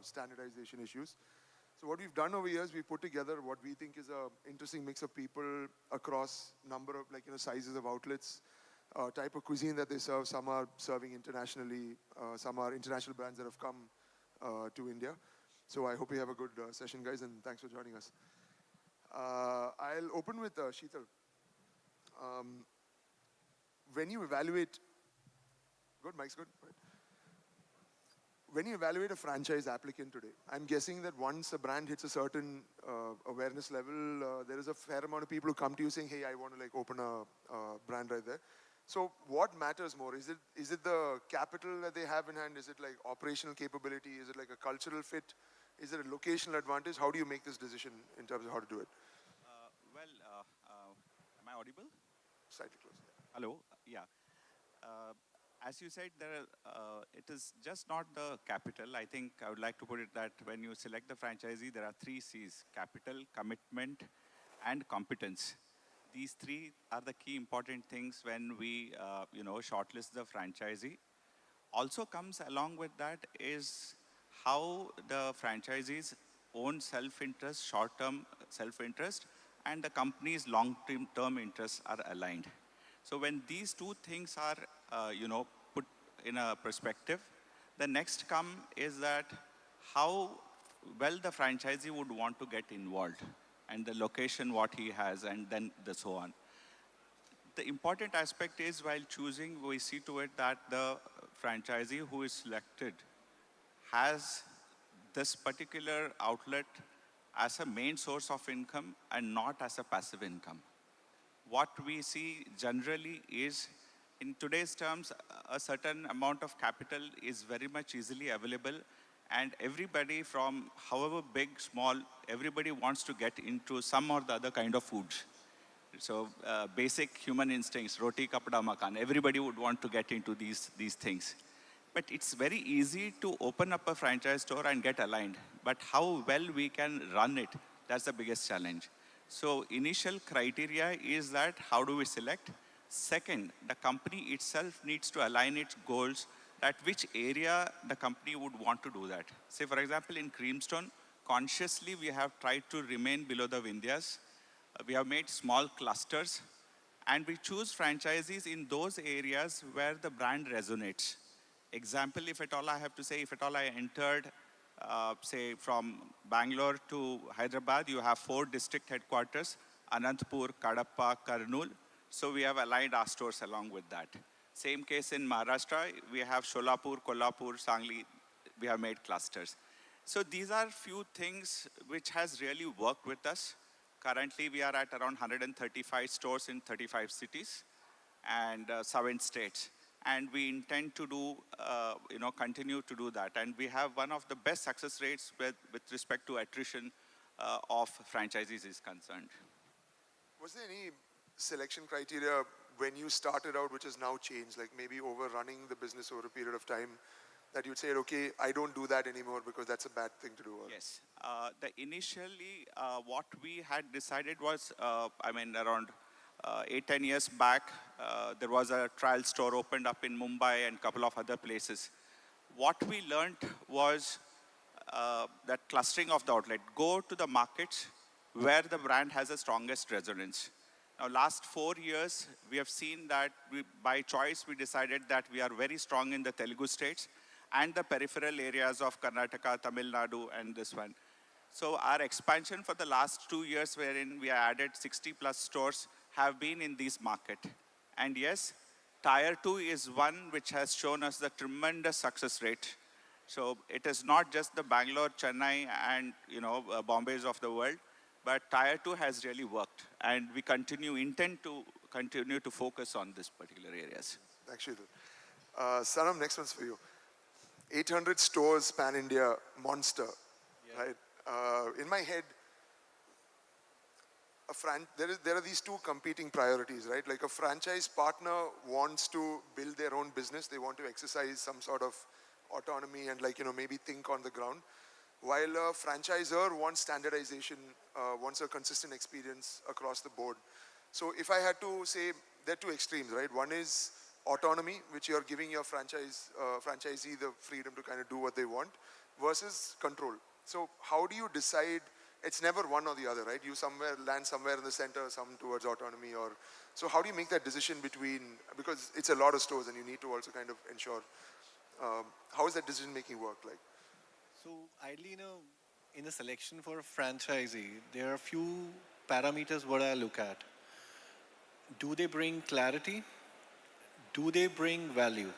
standardization issues. So what we've done over years, we've put together what we think is an interesting mix of people across number of sizes of outlets, type of cuisine that they serve. Some are serving internationally, some are international brands that have come to India. So I hope you have a good session, guys, and thanks for joining us. I'll open with Sheetal. When you evaluate, good, Mike's good. Right. When you evaluate a franchise applicant today, I'm guessing that once a brand hits a certain awareness level, there is a fair amount of people who come to you saying, hey, I want to open a brand right there. So what matters more? Is it the capital that they have in hand? Is it operational capability? Is it a cultural fit? Is it a locational advantage? How do you make this decision in terms of how to do it? Am I audible? Slightly closer. Hello. Yeah. As you said, it is just not the capital. I think I would like to put it that when you select the franchisee, there are 3 C's: capital, commitment, and competence. These 3 are the key important things when we, shortlist the franchisee. Also comes along with that is how the franchisee's own self-interest, short-term self-interest, and the company's long-term interests are aligned. So when these 2 things are, put in a perspective, the next come is that how well the franchisee would want to get involved and the location what he has and then the so on. The important aspect is while choosing, we see to it that the franchisee who is selected has this particular outlet as a main source of income and not as a passive income. What we see generally is, in today's terms, a certain amount of capital is very much easily available, and everybody from however big, small, everybody wants to get into some or the other kind of foods. So basic human instincts, roti, kapda, makan, everybody would want to get into these things. But it's very easy to open up a franchise store and get aligned. But how well we can run it, that's the biggest challenge. So initial criteria is that how do we select? Second, the company itself needs to align its goals that which area the company would want to do that. Say, for example, in Creamstone, consciously we have tried to remain below the Vindhyas. We have made small clusters, and we choose franchisees in those areas where the brand resonates. Example, if at all I have to say, if at all I entered, say, from Bangalore to Hyderabad, you have 4 district headquarters, Anantapur, Kadapa, Kurnool. So we have aligned our stores along with that. Same case in Maharashtra, we have Sholapur, Kolhapur, Sangli, we have made clusters. So these are few things which has really worked with us. Currently, we are at around 135 stores in 35 cities and 7 states. And we intend to do, continue to do that. And we have one of the best success rates with respect to attrition of franchisees is concerned. Was there any selection criteria when you started out which has now changed, like maybe over running the business over a period of time, that you'd say, okay, I don't do that anymore because that's a bad thing to do? Yes. Initially, what we had decided was, around 8-10 years back, there was a trial store opened up in Mumbai and a couple of other places. What we learned was that clustering of the outlet. Go to the markets where the brand has the strongest resonance. Now, last 4 years, we have seen that by choice, we decided that we are very strong in the Telugu states and the peripheral areas of Karnataka, Tamil Nadu, and this one. So our expansion for the last 2 years, wherein we added 60 plus stores, have been in this market. And yes, Tier 2 is one which has shown us the tremendous success rate. So it is not just the Bangalore, Chennai, and Bombays of the world, but Tier 2 has really worked. And we intend to continue to focus on these particular areas. Thanks, Sheetal. Sanam, next one's for you. 800 stores, pan-India, monster, right? In my head, there are these 2 competing priorities, right? Like a franchise partner wants to build their own business. They want to exercise some sort of autonomy and maybe think on the ground. While a franchisor wants standardization, wants a consistent experience across the board. So if I had to say, there are 2 extremes, right? One is autonomy, which you're giving your franchisee the freedom to kind of do what they want, versus control. So how do you decide? It's never one or the other, right? You land somewhere in the center, some towards autonomy, so how do you make that decision between, because it's a lot of stores and you need to also kind of ensure, how is that decision making work like? So ideally, in a selection for a franchisee, there are a few parameters what I look at. Do they bring clarity? Do they bring value?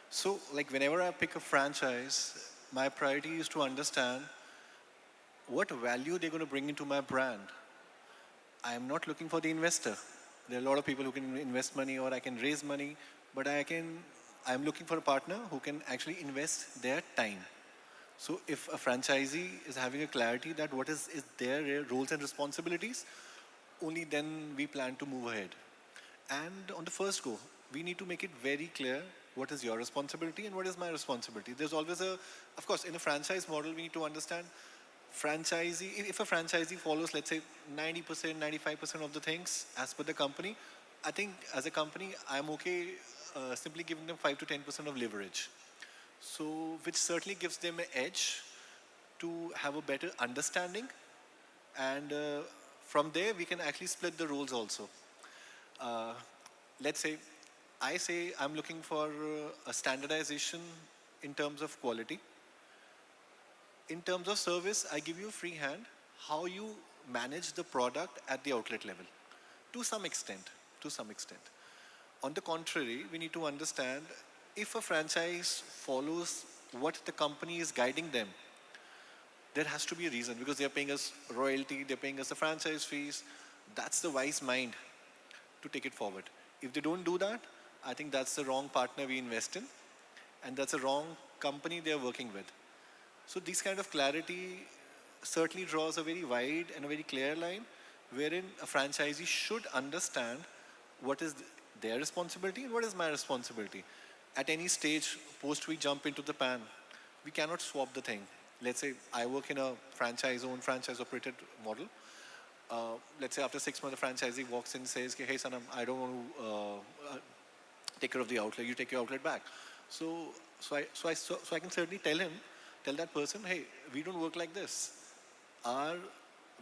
So whenever I pick a franchise, my priority is to understand what value they're going to bring into my brand. I am not looking for the investor. There are a lot of people who can invest money or I can raise money, but I'm looking for a partner who can actually invest their time. So if a franchisee is having a clarity that what is their roles and responsibilities, only then we plan to move ahead. And on the first go, we need to make it very clear what is your responsibility and what is my responsibility. There's always of course, in a franchise model, we need to understand if a franchisee follows, let's say, 90%, 95% of the things as per the company, I think as a company, I'm okay simply giving them 5 to 10% of leverage. So, which certainly gives them an edge to have a better understanding. And from there, we can actually split the roles also. Let's say, I say I'm looking for a standardization in terms of quality. In terms of service, I give you a free hand how you manage the product at the outlet level, to some extent. On the contrary, we need to understand if a franchise follows what the company is guiding them, there has to be a reason because they're paying us royalty, they're paying us the franchise fees. That's the wise mind to take it forward. If they don't do that, I think that's the wrong partner we invest in, and that's a wrong company they're working with. So this kind of clarity certainly draws a very wide and a very clear line wherein a franchisee should understand what is their responsibility and what is my responsibility. At any stage, post we jump into the pan, we cannot swap the thing. Let's say I work in a franchise-owned, franchise-operated model. Let's say after 6 months, the franchisee walks in and says, hey Sanam, I don't want to take care of the outlet, you take your outlet back. So I can certainly tell that person, hey, we don't work like this. Our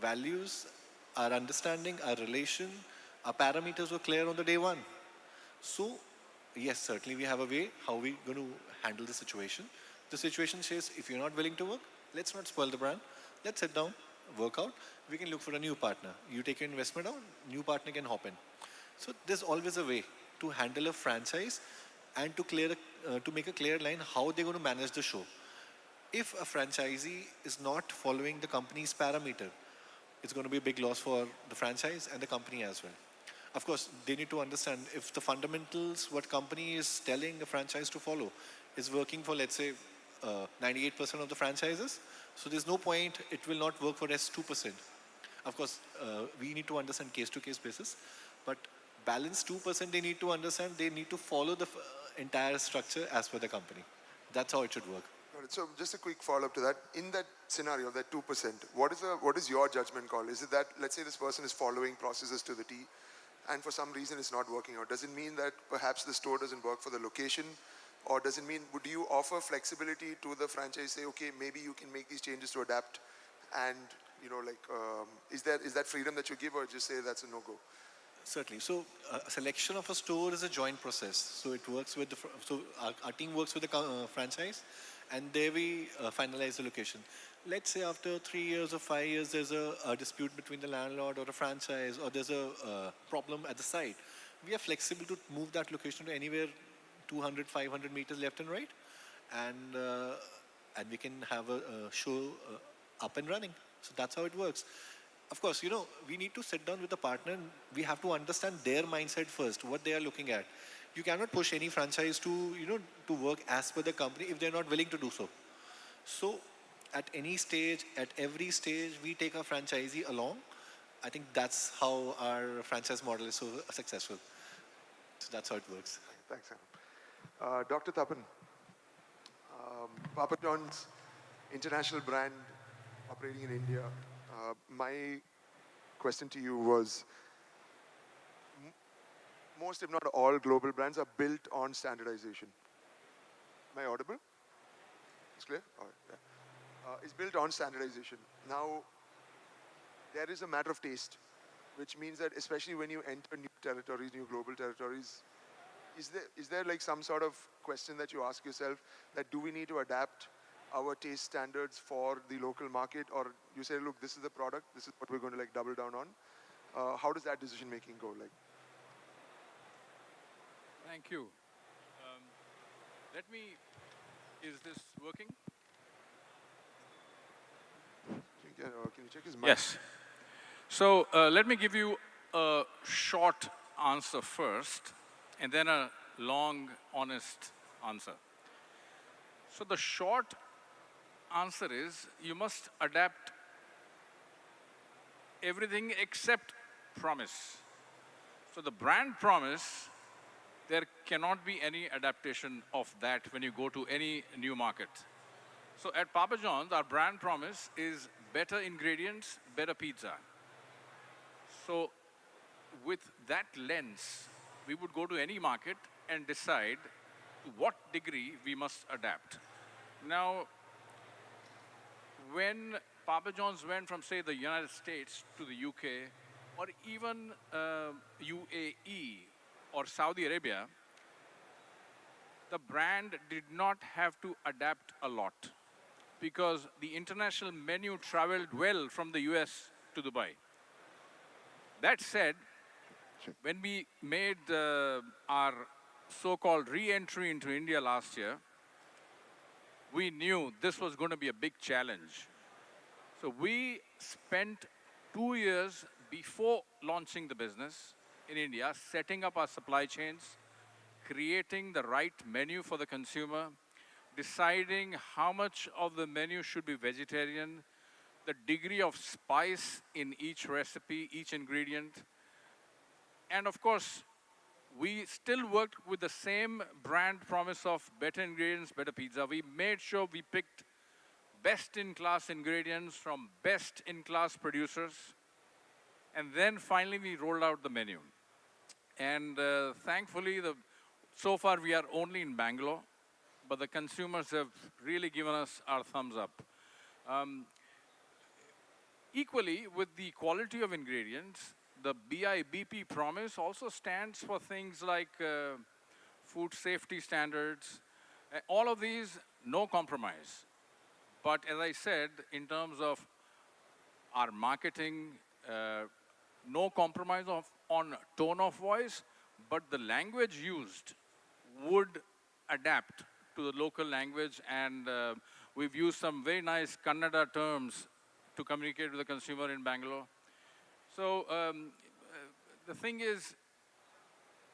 values, our understanding, our relation, our parameters were clear on the day one. So, yes, certainly we have a way how we're going to handle the situation. The situation says, if you're not willing to work, let's not spoil the brand. Let's sit down, work out. We can look for a new partner. You take your investment out, new partner can hop in. So there's always a way to handle a franchise and to make a clear line how they're going to manage the show. If a franchisee is not following the company's parameter, it's going to be a big loss for the franchise and the company as well. Of course, they need to understand if the fundamentals, what company is telling the franchise to follow, is working for, let's say, 98% of the franchises. So there's no point, it will not work for rest 2%. Of course, we need to understand case-to-case basis, but balance 2%, they need to understand, they need to follow the entire structure as per the company. That's how it should work. Got it. So just a quick follow-up to that. In that scenario, that 2%, what is your judgment call? Is it that, let's say this person is following processes to the T, and for some reason it's not working out? Does it mean that perhaps the store doesn't work for the location? Or does it mean, would you offer flexibility to the franchise, say, okay, maybe you can make these changes to adapt, and, you know, like, is that freedom that you give, or just say that's a no-go? Certainly. So a selection of a store is a joint process. So it works with our team works with the franchise, and there we finalize the location. Let's say after 3 years or 5 years, there's a dispute between the landlord or the franchise, or there's a problem at the site. We are flexible to move that location to anywhere 200, 500 meters left and right, and we can have a show up and running. So that's how it works. Of course, you know, we need to sit down with the partner, and we have to understand their mindset first, what they are looking at. You cannot push any franchise to, you know, to work as per the company if they're not willing to do so. So at any stage, at every stage, we take our franchisee along. I think that's how our franchise model is so successful. So that's how it works. Thanks, Sam. Dr. Tapan, Papa John's international brand operating in India. My question to you was, most, if not all, global brands are built on standardization. Am I audible? It's clear? All right, yeah. It's built on standardization. Now, there is a matter of taste, which means that especially when you enter new territories, new global territories, is there like some sort of question that you ask yourself that do we need to adapt our taste standards for the local market, or you say, look, this is the product, this is what we're going to like double down on? How does that decision making go? Like, thank you. Is this working? Can you check his mic? Yes. So let me give you a short answer first, and then a long, honest answer. So the short answer is you must adapt everything except promise. So the brand promise, there cannot be any adaptation of that when you go to any new market. So at Papa John's, our brand promise is better ingredients, better pizza. So with that lens, we would go to any market and decide to what degree we must adapt. Now, when Papa John's went from, say, the United States to the UK, or even UAE or Saudi Arabia, the brand did not have to adapt a lot because the international menu traveled well from the US to Dubai. That said, when we made our so-called re-entry into India last year, we knew this was going to be a big challenge. So we spent 2 years before launching the business in India, setting up our supply chains, creating the right menu for the consumer, deciding how much of the menu should be vegetarian, the degree of spice in each recipe, each ingredient. And of course, we still worked with the same brand promise of better ingredients, better pizza. We made sure we picked best-in-class ingredients from best-in-class producers. And then finally, we rolled out the menu. And thankfully, so far we are only in Bangalore. but the consumers have really given us our thumbs up. Equally, with the quality of ingredients, the BIBP promise also stands for things like food safety standards. All of these, no compromise. But as I said, in terms of our marketing, no compromise on tone of voice, but the language used would adapt to the local language, and we've used some very nice Kannada terms to communicate with the consumer in Bangalore. So the thing is,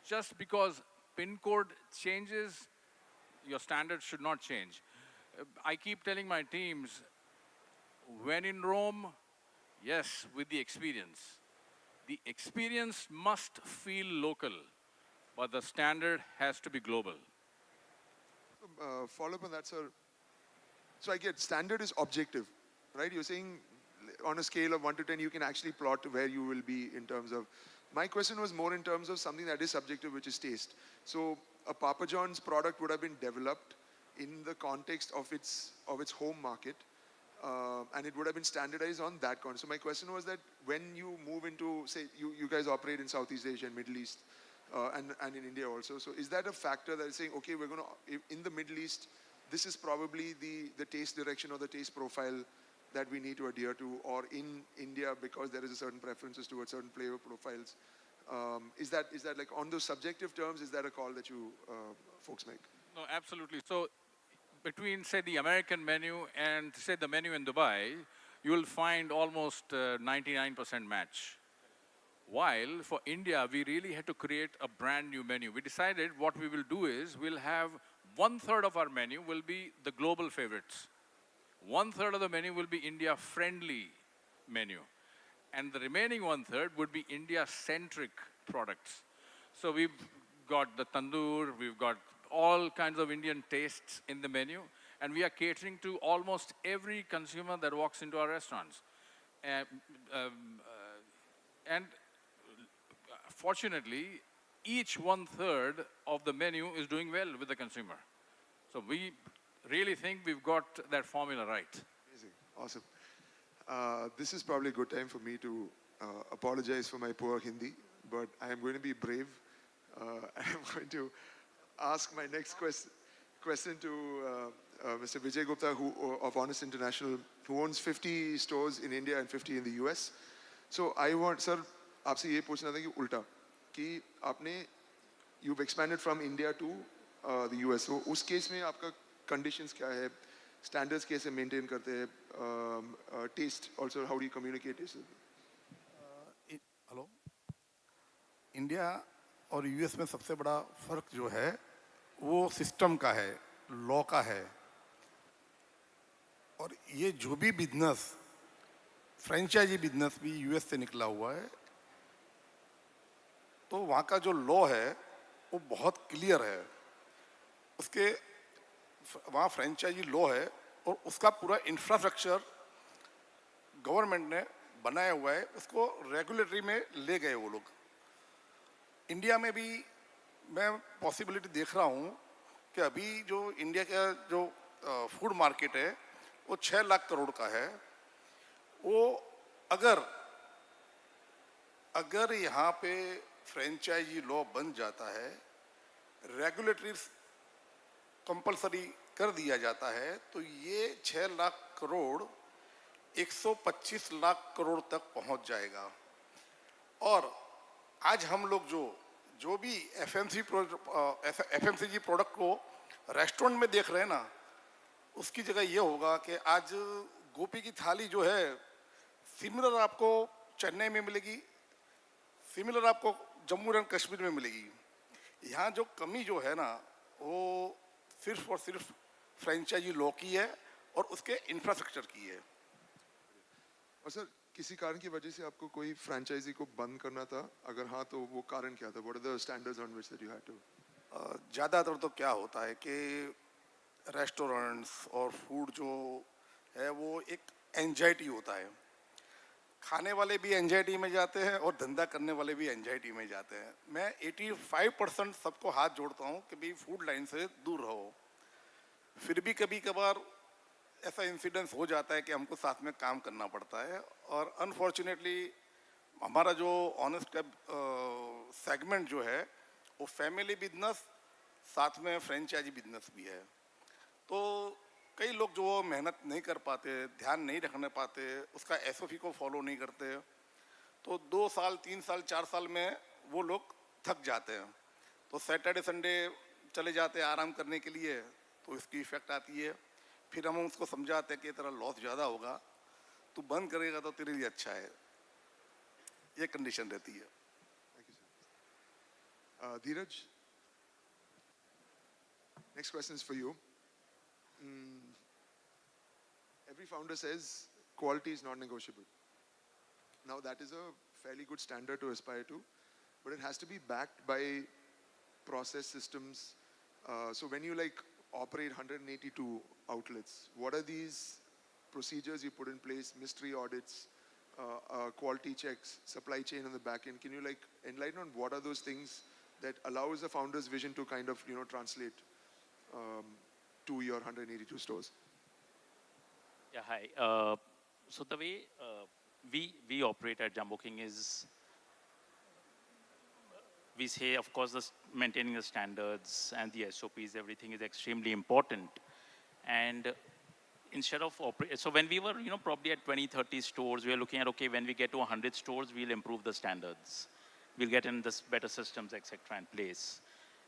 just because PIN code changes, your standards should not change. I keep telling my teams, when in Rome, yes, with the experience. The experience must feel local, but the standard has to be global. Follow up on that, sir. So I get standard is objective, right? You're saying on a scale of 1 to 10, you can actually plot where you will be in terms of. My question was more in terms of something that is subjective, which is taste. So a Papa John's product would have been developed in the context of its home market, and it would have been standardized on that context. So my question was that when you move into, say, you guys operate in Southeast Asia and Middle East, and in India also. So is that a factor that is saying, okay, we're going to, in the Middle East, this is probably the taste direction or the taste profile that we need to adhere to, or in India, because there is a certain preferences towards certain flavor profiles. Is that like on those subjective terms, is that a call that you folks make? No, absolutely. So between, say, the American menu and, say, the menu in Dubai, you will find almost 99% match. While for India, we really had to create a brand new menu. We decided what we will do is we'll have 1/3 of our menu will be the global favorites. 1/3 of the menu will be India-friendly menu. And the remaining 1/3 would be India-centric products. So we've got the tandoor, we've got all kinds of Indian tastes in the menu, and we are catering to almost every consumer that walks into our restaurants. And fortunately, each 1/3 of the menu is doing well with the consumer. So we really think we've got that formula right. Amazing, awesome. This is probably a good time for me to apologize for my poor Hindi, but I am going to be brave. I am going to ask my next question to Mr. Vijay Gupta, of Honest International, who owns 50 stores in India and 50 in the US. So I want, sir, आपसे ये पूछना था कि उल्टा, कि आपने you've expanded from India to the US. So उस case में आपका conditions क्या है, standards कैसे maintain करते हैं, taste also, how do you communicate this? Hello, India और यूएस में सबसे बड़ा फर्क जो है वो सिस्टम का है, लॉ का है. और ये जो भी बिजनेस, फ्रेंचाइजी बिजनेस भी यूएस से निकला हुआ है, तो वहाँ का जो लॉ है वो बहुत क्लियर है. उसके वहाँ फ्रेंचाइजी लॉ है और उसका पूरा इंफ्रास्ट्रक्चर गवर्नमेंट ने बनाया हुआ है. उसको रेगुलेटरी में ले गए वो लोग. इंडिया में भी मैं पॉसिबिलिटी देख रहा हूँ कि अभी जो इंडिया का जो फूड मार्केट है वो 6 लाख करोड़ का है. वो अगर यहाँ पे फ्रेंचाइजी लॉ बन जाता है, रेगुलेटरी कंपलसरी कर दिया जाता है, तो ये 6 लाख करोड़ 125 लाख करोड़ तक पहुँच जाएगा. और आज हम लोग जो भी एफएमसीजी प्रोडक्ट को रेस्टोरेंट में देख रहे हैं ना, उसकी जगह ये होगा कि आज गोभी की थाली जो है सिमिलर आपको चेन्नई में मिलेगी, सिमिलर आपको जम्मू एंड कश्मीर में मिलेगी. यहाँ जो कमी जो है ना वो सिर्फ और सिर्फ फ्रेंचाइजी लॉ की है और उसके इंफ्रास्ट्रक्चर की है. और सर, किसी कारण की वजह से आपको कोई फ्रेंचाइजी को बंद करना था? अगर हाँ, तो वो कारण क्या था? What are the standards on which that you had to? ज़्यादातर तो क्या होता है कि रेस्टोरेंट्स और फूड जो है वो एक एंजाइटी होता है. खाने वाले भी एंजाइटी में जाते हैं और धंधा करने वाले भी एंजाइटी में जाते हैं. मैं 85% सबको हाथ जोड़ता हूँ कि भाई फूड लाइन से दूर रहो. फिर भी कभी कभार ऐसा इंसिडेंस हो जाता है कि हमको साथ में काम करना पड़ता है, और अनफॉर्चुनेटली हमारा जो ऑनेस्ट कैब सेगमेंट जो है वो फैमिली बिजनेस साथ में फ्रेंचाइजी बिजनेस भी है। तो कई लोग जो मेहनत नहीं कर पाते, ध्यान नहीं रखने पाते, उसका एसओपी को फॉलो नहीं करते, तो 2 साल 3 साल 4 साल में वो लोग थक जाते हैं। तो सैटरडे संडे चले जाते हैं आराम करने के लिए, तो इसकी इफेक्ट आती है। फिर हम उसको समझाते हैं कि तेरा लॉस ज़्यादा होगा, तू बंद करेगा तो तेरे लिए अच्छा है, ये कंडीशन रहती है। Dheeraj, next question is for you. Every founder says quality is not negotiable. Now that is a fairly good standard to aspire to, but it has to be backed by process systems. So when you like operate 182 outlets, what are these procedures you put in place? Mystery audits, quality checks, supply chain on the back end. Can you like enlighten on what are those things that allows the founder's vision to kind of translate to your 182 stores? Yeah, hi. So the way we operate at Jumbo King is, we say, of course, maintaining the standards and the SOPs, everything is extremely important. And instead of so when we were, probably at 20, 30 stores, we were looking at, okay, when we get to 100 stores, we'll improve the standards. We'll get in this better systems, etc. in place.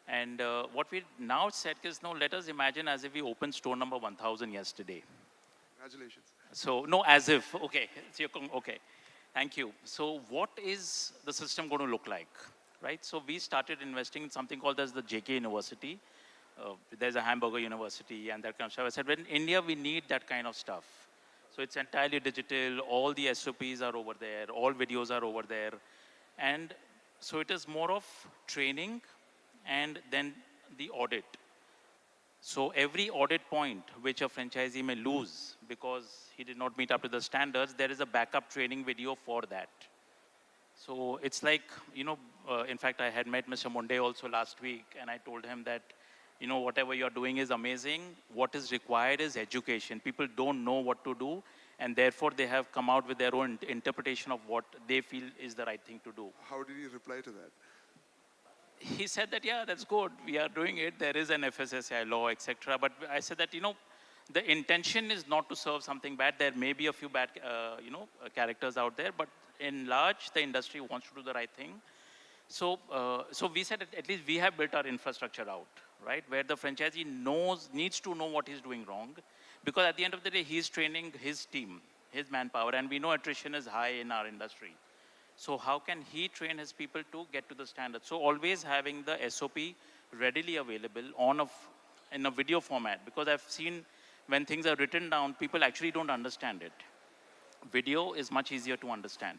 And what we now said is, no, let us imagine as if we opened store number 1000 yesterday. Congratulations. So, no, as if, okay, so okay, thank you. So what is the system going to look like, right? So we started investing in something called as the JK University. There's a hamburger university and that kind of stuff. I said, well, in India, we need that kind of stuff. So it's entirely digital, all the SOPs are over there, all videos are over there. And so it is more of training and then the audit. So every audit point which a franchisee may lose because he did not meet up to the standards, there is a backup training video for that. So it's like, in fact, I had met Mr. Monde also last week, and I told him that, whatever you're doing is amazing. What is required is education. People don't know what to do, and therefore they have come out with their own interpretation of what they feel is the right thing to do. How did he reply to that? He said that, yeah, that's good. We are doing it. There is an FSSAI law, etc. But I said that, the intention is not to serve something bad. There may be a few bad, characters out there, but in large, the industry wants to do the right thing. So, so we said that at least we have built our infrastructure out, right? Where the franchisee needs to know what he's doing wrong, because at the end of the day, he's training his team, his manpower, and we know attrition is high in our industry. So how can he train his people to get to the standard? So always having the SOP readily available in a video format, because I've seen when things are written down, people actually don't understand it. Video is much easier to understand.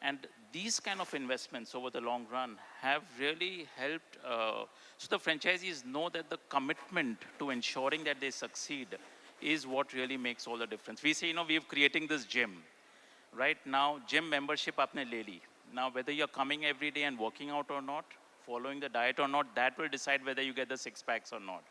And these kind of investments over the long run have really helped. So the franchisees know that the commitment to ensuring that they succeed is what really makes all the difference. We say, we're creating this gym. Right now, gym membership aapne le li. Now, whether you're coming every day and working out or not, following the diet or not, that will decide whether you get the 6 packs or not.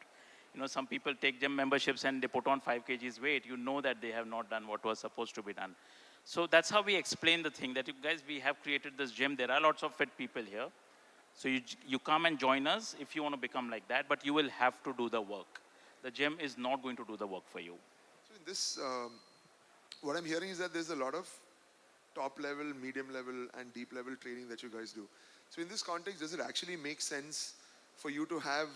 Some people take gym memberships and they put on 5 kgs weight. You know that they have not done what was supposed to be done. So that's how we explain the thing, that you guys, we have created this gym. There are lots of fit people here. So you come and join us if you want to become like that, but you will have to do the work. The gym is not going to do the work for you. So in this, what I'm hearing is that there's a lot of top level, medium level, and deep level training that you guys do. So in this context, does it actually make sense for you to have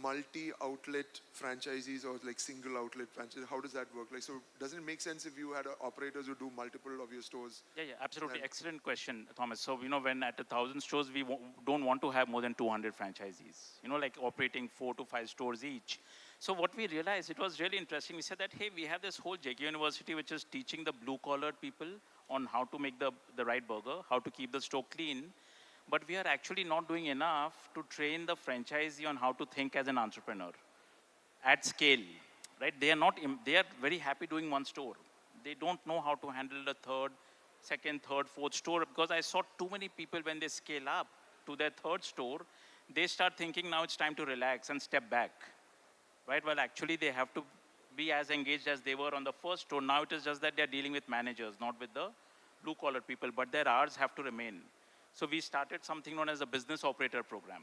multi-outlet franchisees or like single outlet franchises? How does that work? Like, so doesn't it make sense if you had operators who do multiple of your stores? Yeah, absolutely. Excellent question, Thomas. So, when at 1,000 stores, we don't want to have more than 200 franchisees, like operating 4 to 5 stores each. So what we realized, it was really interesting. We said that, hey, we have this whole JK University, which is teaching the blue-collar people on how to make the right burger, how to keep the store clean. But we are actually not doing enough to train the franchisee on how to think as an entrepreneur at scale, right? They are very happy doing one store. They don't know how to handle the second, third, fourth store, because I saw too many people when they scale up to their third store, they start thinking now it's time to relax and step back. right? Well, actually, they have to be as engaged as they were on the first store. Now it is just that they're dealing with managers, not with the blue-collar people, but their hours have to remain. So we started something known as a business operator program,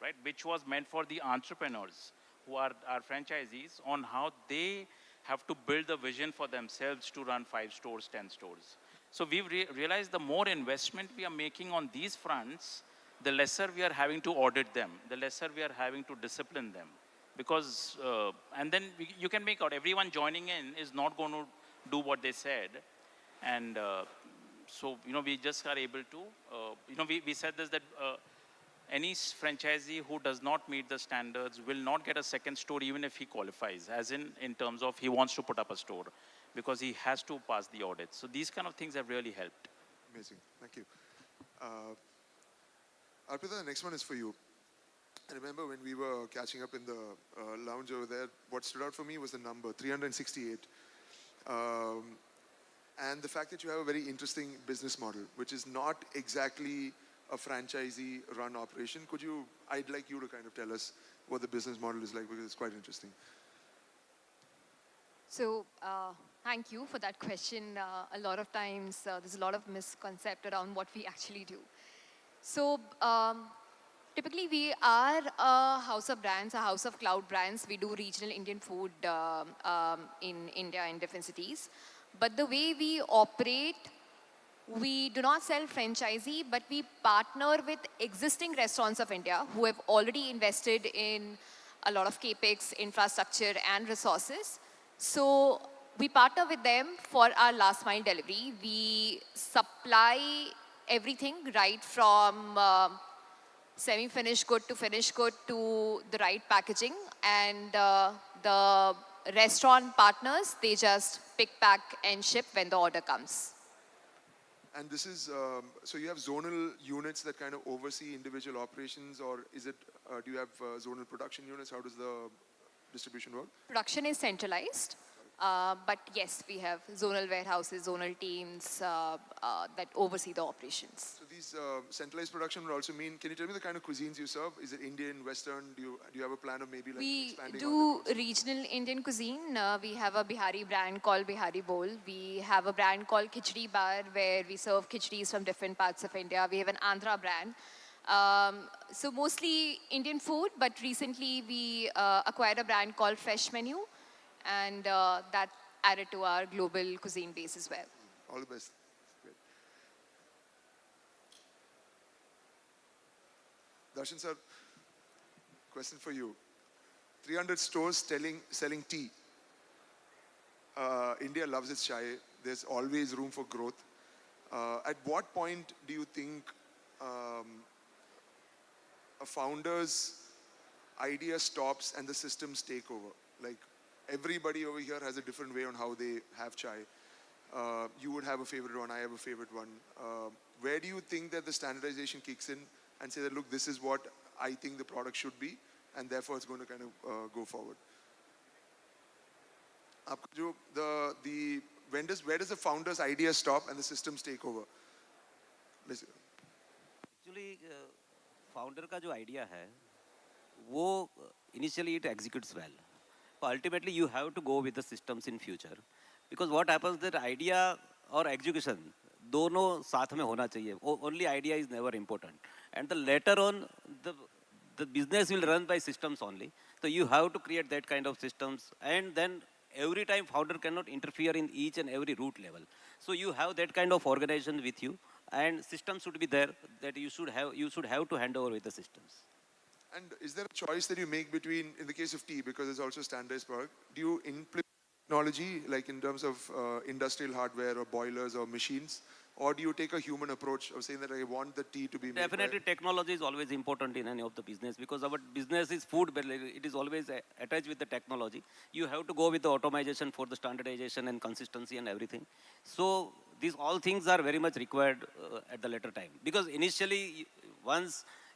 right, which was meant for the entrepreneurs who are our franchisees on how they have to build the vision for themselves to run 5 stores, 10 stores. So we've realized the more investment we are making on these fronts, the lesser we are having to audit them, the lesser we are having to discipline them. Because, and then you can make out everyone joining in is not going to do what they said. And so, we just are able to, we said this that any franchisee who does not meet the standards will not get a second store even if he qualifies, as in terms of he wants to put up a store, because he has to pass the audit. So these kind of things have really helped. Amazing. Thank you. Arpita, the next one is for you. I remember when we were catching up in the lounge over there, what stood out for me was the number, 368. And the fact that you have a very interesting business model, which is not exactly a franchisee-run operation. I'd like you to kind of tell us what the business model is like, because it's quite interesting. So, thank you for that question. A lot of times, there's a lot of misconcept around what we actually do. So, typically, we are a house of brands, a house of cloud brands. We do regional Indian food in India in different cities. But the way we operate, we do not sell franchisee, but we partner with existing restaurants of India who have already invested in a lot of capex, infrastructure, and resources. So we partner with them for our last mile delivery. We supply everything right from semi-finished good to finished good to the right packaging, and the restaurant partners, they just pick, pack, and ship when the order comes. And this is, so you have zonal units that kind of oversee individual operations, or is it, do you have zonal production units? How does the distribution work? Production is centralized. But yes, we have zonal warehouses, zonal teams that oversee the operations. So these centralized production would also mean, can you tell me the kind of cuisines you serve? Is it Indian, Western? Do you have a plan of maybe like expanding? We do regional Indian cuisine. We have a Bihari brand called Bihari Bowl. We have a brand called Khichdi Bar, where we serve khichdis from different parts of India. We have an Andhra brand. So mostly Indian food, but recently we acquired a brand called Fresh Menu, and that added to our global cuisine base as well. All the best. Great. Darshan sir, question for you. 300 stores selling tea. India loves its chai. There's always room for growth. At what point do you think a founder's idea stops and the systems take over? Like, everybody over here has a different way on how they have chai. You would have a favorite one, I have a favorite one. Where do you think that the standardization kicks in and say that, look, this is what I think the product should be, and therefore it's going to kind of go forward? Where does the founder's idea stop and the systems take over? Actually, founder का जो idea है, वो initially it executes well. But ultimately, you have to go with the systems in future, because what happens that idea or execution दोनों साथ में होना चाहिए. Only idea is never important, and the later on the business will run by systems only. So you have to create that kind of systems, and then every time founder cannot interfere in each and every root level. So you have that kind of organization with you, and systems should be there that you should have to hand over with the systems. And is there a choice that you make between, in the case of tea, because it's also a standardized product, do you implement technology, like in terms of industrial hardware or boilers or machines, or do you take a human approach of saying that I want the tea to be made? Definitely, technology is always important in any of the business, because our business is food, but it is always attached with the technology. You have to go with the automation for the standardization and consistency and everything. So these all things are very much required at the later time, because initially,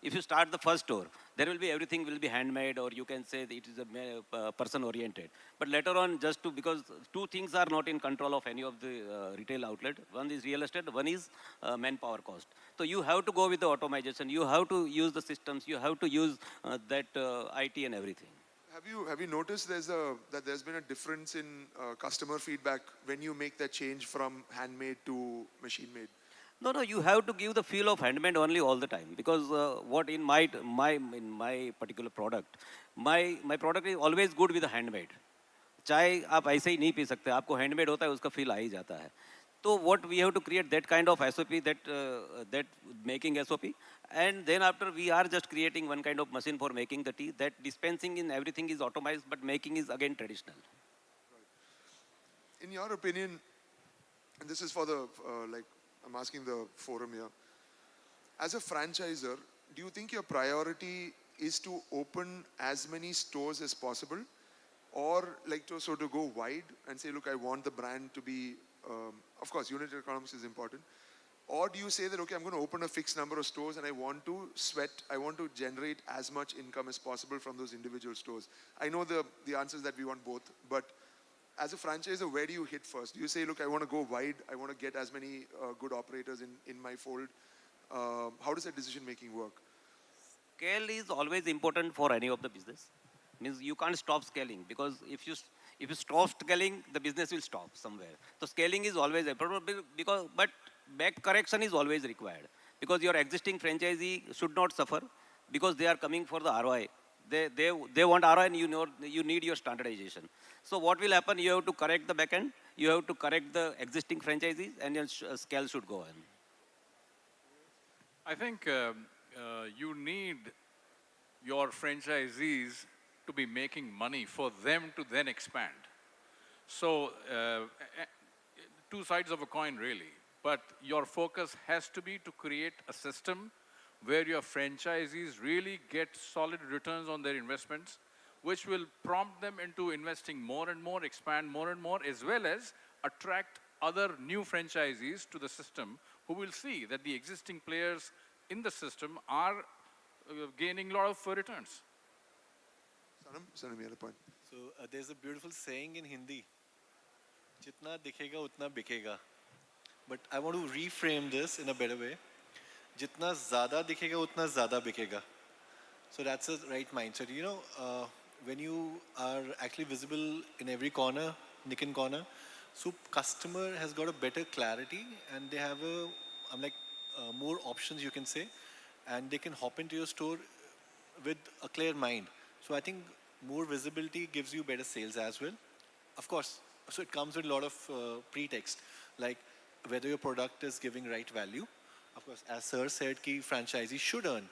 if you start the first store, there will be everything will be handmade, or you can say that it is a person oriented. But later on, because two things are not in control of any of the retail outlet. One is real estate, one is manpower cost. So you have to go with the automation. You have to use the systems. You have to use that IT and everything. Have you noticed that there's been a difference in customer feedback when you make that change from handmade to machine made? No, no, you have to give the feel of handmade only all the time because what in my particular product, my product is always good with the handmade. चाय आप ऐसे ही नहीं P सकते, आपको handmade होता है उसका feel आ ही जाता है. तो what we have to create that kind of SOP, that making SOP, and then after we are just creating one kind of machine for making the tea. That dispensing in everything is automated, but making is again traditional. In your opinion, and this is for the I'm asking the forum here. As a franchisor, do you think your priority is to open as many stores as possible, or to go wide and say, look, I want the brand to be, of course, unit economics is important, or do you say that, okay, I'm going to open a fixed number of stores and I want to generate as much income as possible from those individual stores? I know the answer is that we want both, but as a franchisor, where do you hit first? Do you say, look, I want to go wide, I want to get as many good operators in my fold? How does that decision making work? Scale is always important for any of the business. Means you can't stop scaling, because if you stop scaling, the business will stop somewhere. So scaling is always important, but back correction is always required, because your existing franchisee should not suffer because they are coming for the ROI. They want ROI, and you need your standardization. So what will happen? You have to correct the back end, you have to correct the existing franchisees, and your scale should go on. I think you need your franchisees to be making money for them to then expand. So two sides of a coin really, but your focus has to be to create a system where your franchisees really get solid returns on their investments, which will prompt them into investing more and more, expand more and more, as well as attract other new franchisees to the system who will see that the existing players in the system are gaining a lot of returns. Sanam, you had a point. So there's a beautiful saying in Hindi, "Jitna dikhega utna bikega." But I want to reframe this in a better way. "Jitna zyada dikhega utna zyada bikega." So that's the right mindset. You know, when you are actually visible in every corner, nick and corner, so customer has got a better clarity, and they have more options, you can say, and they can hop into your store with a clear mind. So I think more visibility gives you better sales as well. Of course, so it comes with a lot of pretext, like whether your product is giving right value. Of course, as Sir said, key franchisee should earn.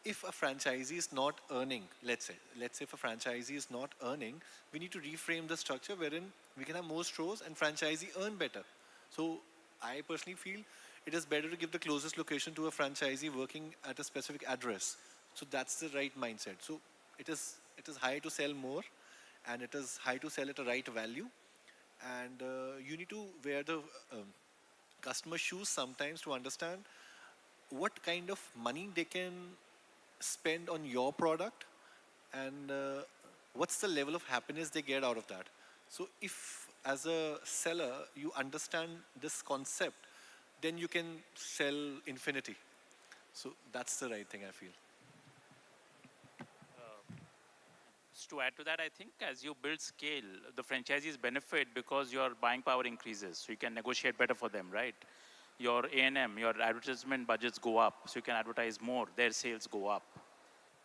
If a franchisee is not earning, let's say if a franchisee is not earning, we need to reframe the structure wherein we can have more stores and franchisee earn better. So I personally feel it is better to give the closest location to a franchisee working at a specific address. So that's the right mindset. So it is high to sell more, and it is high to sell at a right value. And you need to wear the customer shoes sometimes to understand what kind of money they can spend on your product, and what's the level of happiness they get out of that. So if as a seller you understand this concept, then you can sell infinity. So that's the right thing, I feel. To add to that, I think as you build scale, the franchisees benefit because your buying power increases. So you can negotiate better for them, right? Your A&M, your advertisement budgets go up, so you can advertise more, their sales go up.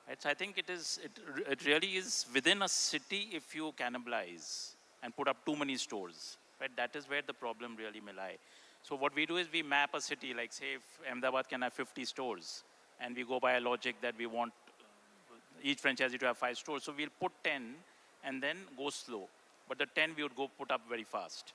Right? So I think it really is within a city if you cannibalize and put up too many stores. Right? That is where the problem really may lie. So what we do is we map a city, like say if Ahmedabad can have 50 stores, and we go by a logic that we want each franchisee to have 5 stores. So we'll put 10 and then go slow. But the 10 we would go put up very fast.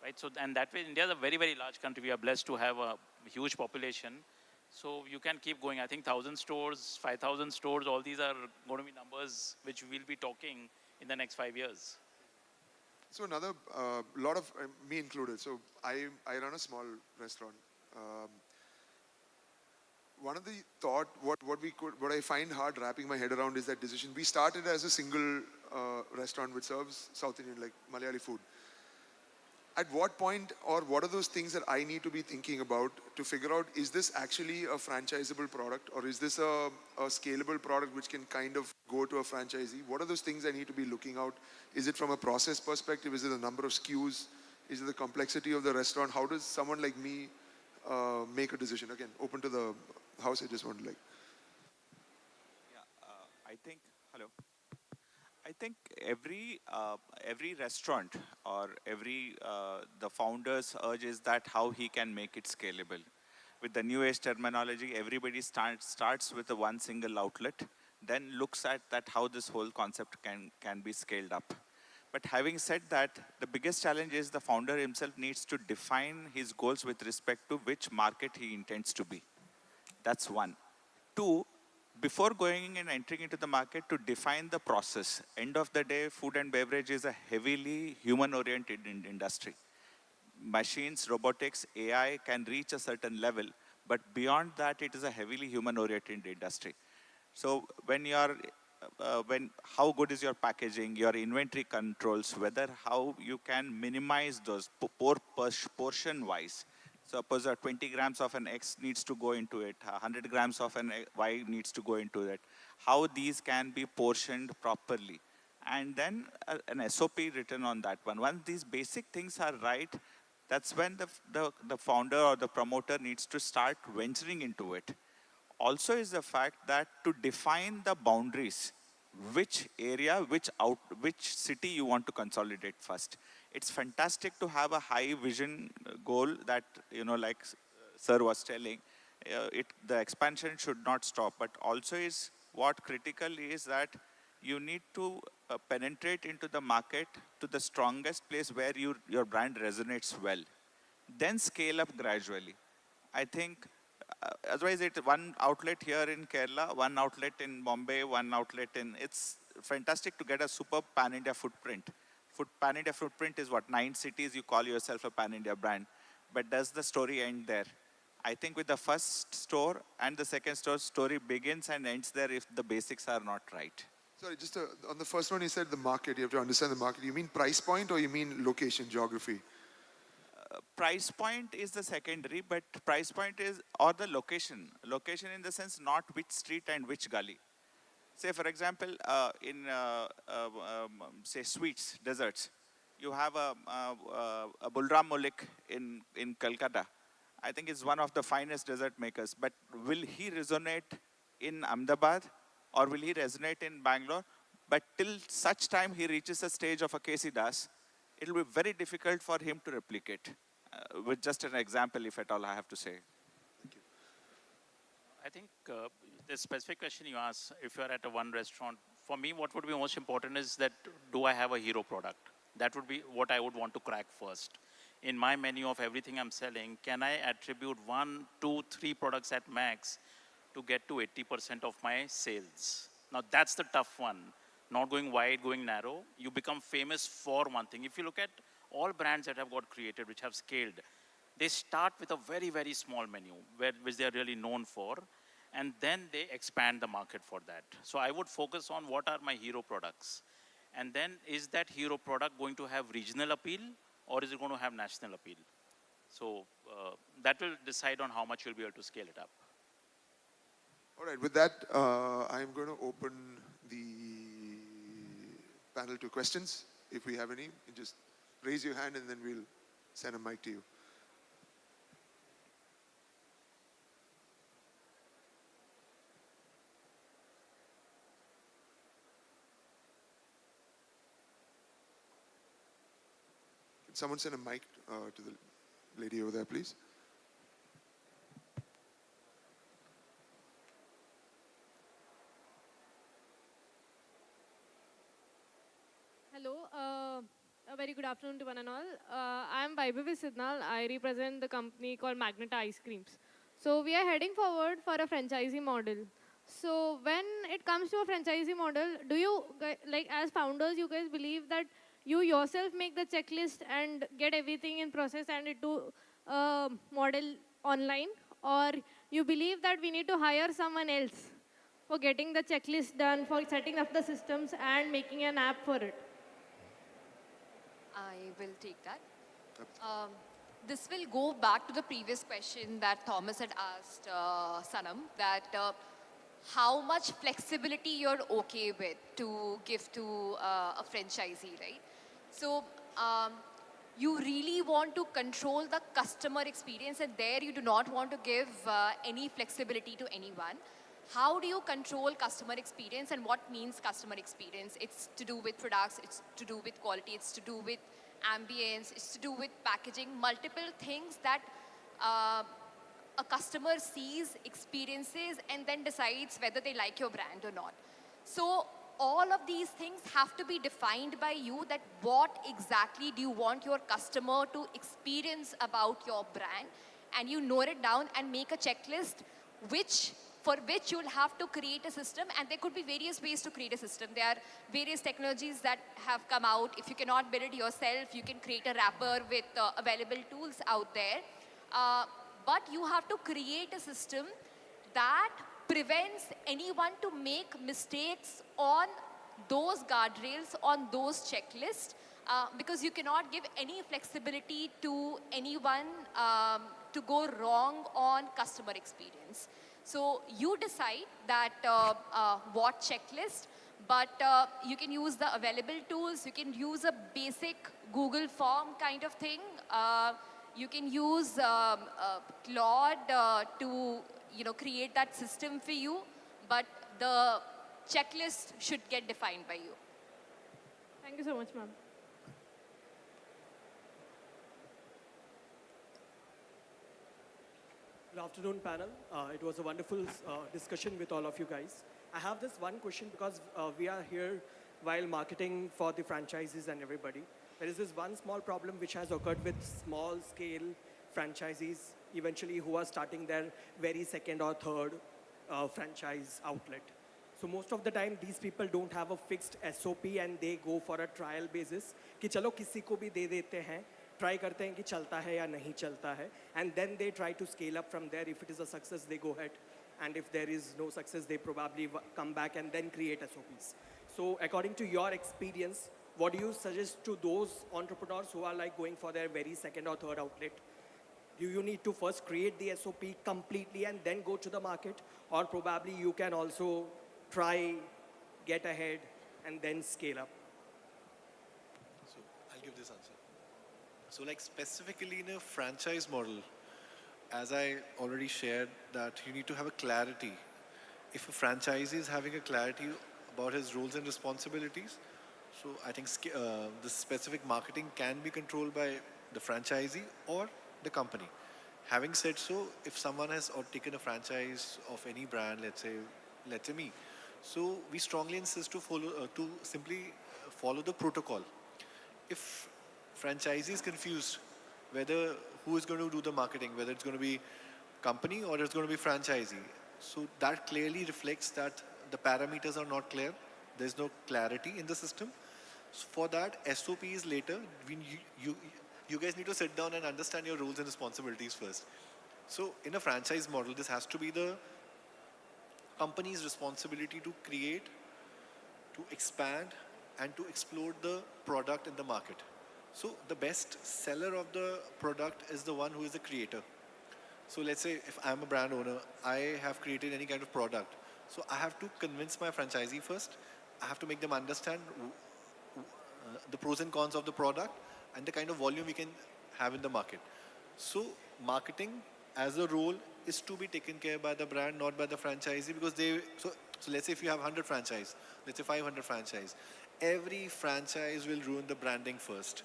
Right? So, and that way, India is a very, very large country. We are blessed to have a huge population. So you can keep going. I think 1,000 stores, 5,000 stores, all these are going to be numbers which we'll be talking in the next 5 years. So another, lot of, me included, so I run a small restaurant. One of the what I find hard wrapping my head around is that decision. We started as a single restaurant which serves South Indian, like Malayali food. at what point or what are those things that I need to be thinking about to figure out, is this actually a franchisable product or is this a scalable product which can kind of go to a franchisee? What are those things I need to be looking out? Is it from a process perspective? Is it the number of SKUs? Is it the complexity of the restaurant? How does someone like me make a decision? Again, open to the house. I just want to like. I think, hello. I think every restaurant or the founder's urge is that how he can make it scalable. With the new age terminology, everybody starts with a one single outlet, then looks at that how this whole concept can be scaled up. But having said that, the biggest challenge is the founder himself needs to define his goals with respect to which market he intends to be. That's one. Two, before going and entering into the market, to define the process. End of the day, food and beverage is a heavily human-oriented industry. Machines, robotics, AI can reach a certain level, but beyond that, it is a heavily human-oriented industry. So how good is your packaging, your inventory controls, whether how you can minimize those portion-wise. Suppose 20 grams of an X needs to go into it, 100 grams of an Y needs to go into it. How these can be portioned properly. And then an SOP written on that one. Once these basic things are right, that's when the founder or the promoter needs to start venturing into it. Also is the fact that to define the boundaries, which area, which city you want to consolidate first. It's fantastic to have a high vision goal that, like sir was telling, the expansion should not stop, but also is what critical is that you need to penetrate into the market to the strongest place where your brand resonates well. Then scale up gradually. I think otherwise it's one outlet here in Kerala, one outlet in Bombay, one outlet it's fantastic to get a super pan-India footprint. Pan-India footprint is what, 9 cities, you call yourself a pan-India brand. But does the story end there? I think with the first store and the second store, story begins and ends there if the basics are not right. Sorry, just on the first one, you said the market. You have to understand the market. You mean price point or you mean location, geography? Price point is the secondary, but price point is, or the location. Location in the sense not which street and which gully. Say, for example, say sweets, desserts. You have a Bulram Malik in Calcutta. I think he's one of the finest dessert makers. But will he resonate in Ahmedabad or will he resonate in Bangalore? But till such time he reaches a stage of a Casey Das, it will be very difficult for him to replicate. With just an example, if at all I have to say. I think the specific question you asked, if you're at a one restaurant, for me, what would be most important is that do I have a hero product? That would be what I would want to crack first. In my menu of everything I'm selling, can I attribute 1, 2, 3 products at max to get to 80% of my sales? Now that's the tough one. Not going wide, going narrow. You become famous for one thing. If you look at all brands that have got created, which have scaled, they start with a very, very small menu, which they are really known for, and then they expand the market for that. So I would focus on what are my hero products. And then is that hero product going to have regional appeal or is it going to have national appeal? So that will decide on how much you'll be able to scale it up. All right, with that, I'm going to open the panel to questions. If we have any, you just raise your hand and then we'll send a mic to you. Can someone send a mic to the lady over there, please? Hello, a very good afternoon to one and all. I am Vaibhavi Sidnal. I represent the company called Magnet Ice Creams. So we are heading forward for a franchisee model. So when it comes to a franchisee model, do you, like as founders, you guys believe that you yourself make the checklist and get everything in process and it do model online? Or you believe that we need to hire someone else for getting the checklist done, for setting up the systems and making an app for it? I will take that. Um, this will go back to the previous question that Thomas had asked Sanam, that how much flexibility you're okay with to give to a franchisee, right? So you really want to control the customer experience, and there you do not want to give any flexibility to anyone. How do you control customer experience, and what means customer experience? It's to do with products, it's to do with quality, it's to do with ambience, it's to do with packaging, multiple things that a customer sees, experiences, and then decides whether they like your brand or not. So all of these things have to be defined by you, that what exactly do you want your customer to experience about your brand, and you note it down and make a checklist for which you'll have to create a system. And there could be various ways to create a system. There are various technologies that have come out. If you cannot build it yourself, you can create a wrapper with available tools out there. But you have to create a system that prevents anyone to make mistakes on those guardrails, on those checklists, because you cannot give any flexibility to anyone to go wrong on customer experience. So you decide that what checklist, but you can use the available tools. You can use a basic Google form kind of thing. You can use Claude to create that system for you, but the checklist should get defined by you. Thank you so much, ma'am. Good afternoon, panel. It was a wonderful discussion with all of you guys. I have this one question because we are here while marketing for the franchises and everybody. There is this one small problem which has occurred with small-scale franchisees, eventually who are starting their very second or third franchise outlet. So most of the time, these people don't have a fixed SOP and they go for a trial basis कि चलो किसी को भी दे देते हैं, try करते हैं कि चलता है या नहीं चलता है, and then they try to scale up from there. If it is a success, they go ahead, and if there is no success, they probably come back and then create SOPs. So according to your experience, what do you suggest to those entrepreneurs who are like going for their very second or third outlet? Do you need to first create the SOP completely and then go to the market? Or probably you can also try, get ahead, and then scale up? So I'll give this answer. So like specifically in a franchise model, as I already shared, that you need to have a clarity. If a franchisee is having a clarity about his roles and responsibilities, so I think the specific marketing can be controlled by the franchisee or the company. Having said so, if someone has taken a franchise of any brand, let's say me, so we strongly insist to simply follow the protocol. If franchisee is confused whether who is going to do the marketing, whether it's going to be company or it's going to be franchisee, so that clearly reflects that the parameters are not clear. There's no clarity in the system. So for that, SOP is later. You guys need to sit down and understand your roles and responsibilities first. So in a franchise model, this has to be the company's responsibility to create, to expand, and to explore the product in the market. So the best seller of the product is the one who is the creator. So let's say if I'm a brand owner, I have created any kind of product. So I have to convince my franchisee first. I have to make them understand the pros and cons of the product and the kind of volume we can have in the market. So marketing as a role is to be taken care by the brand, not by the franchisee, because so let's say if you have 100 franchise, let's say 500 franchise, every franchise will ruin the branding first.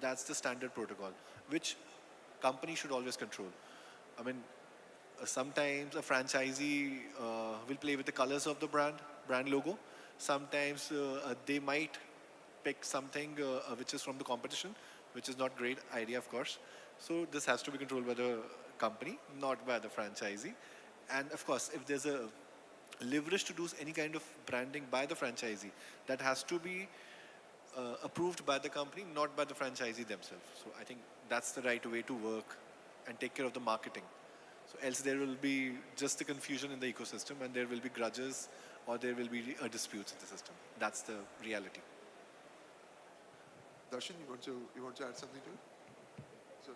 That's the standard protocol, which company should always control. I mean, sometimes a franchisee will play with the colors of the brand logo. Sometimes they might pick something which is from the competition, which is not great idea, of course. So this has to be controlled by the company, not by the franchisee. And of course, if there's a leverage to do any kind of branding by the franchisee, that has to be approved by the company, not by the franchisee themselves. So I think that's the right way to work and take care of the marketing. So else there will be just the confusion in the ecosystem, and there will be grudges or there will be disputes in the system. That's the reality. Darshan, you want to add something to it? So,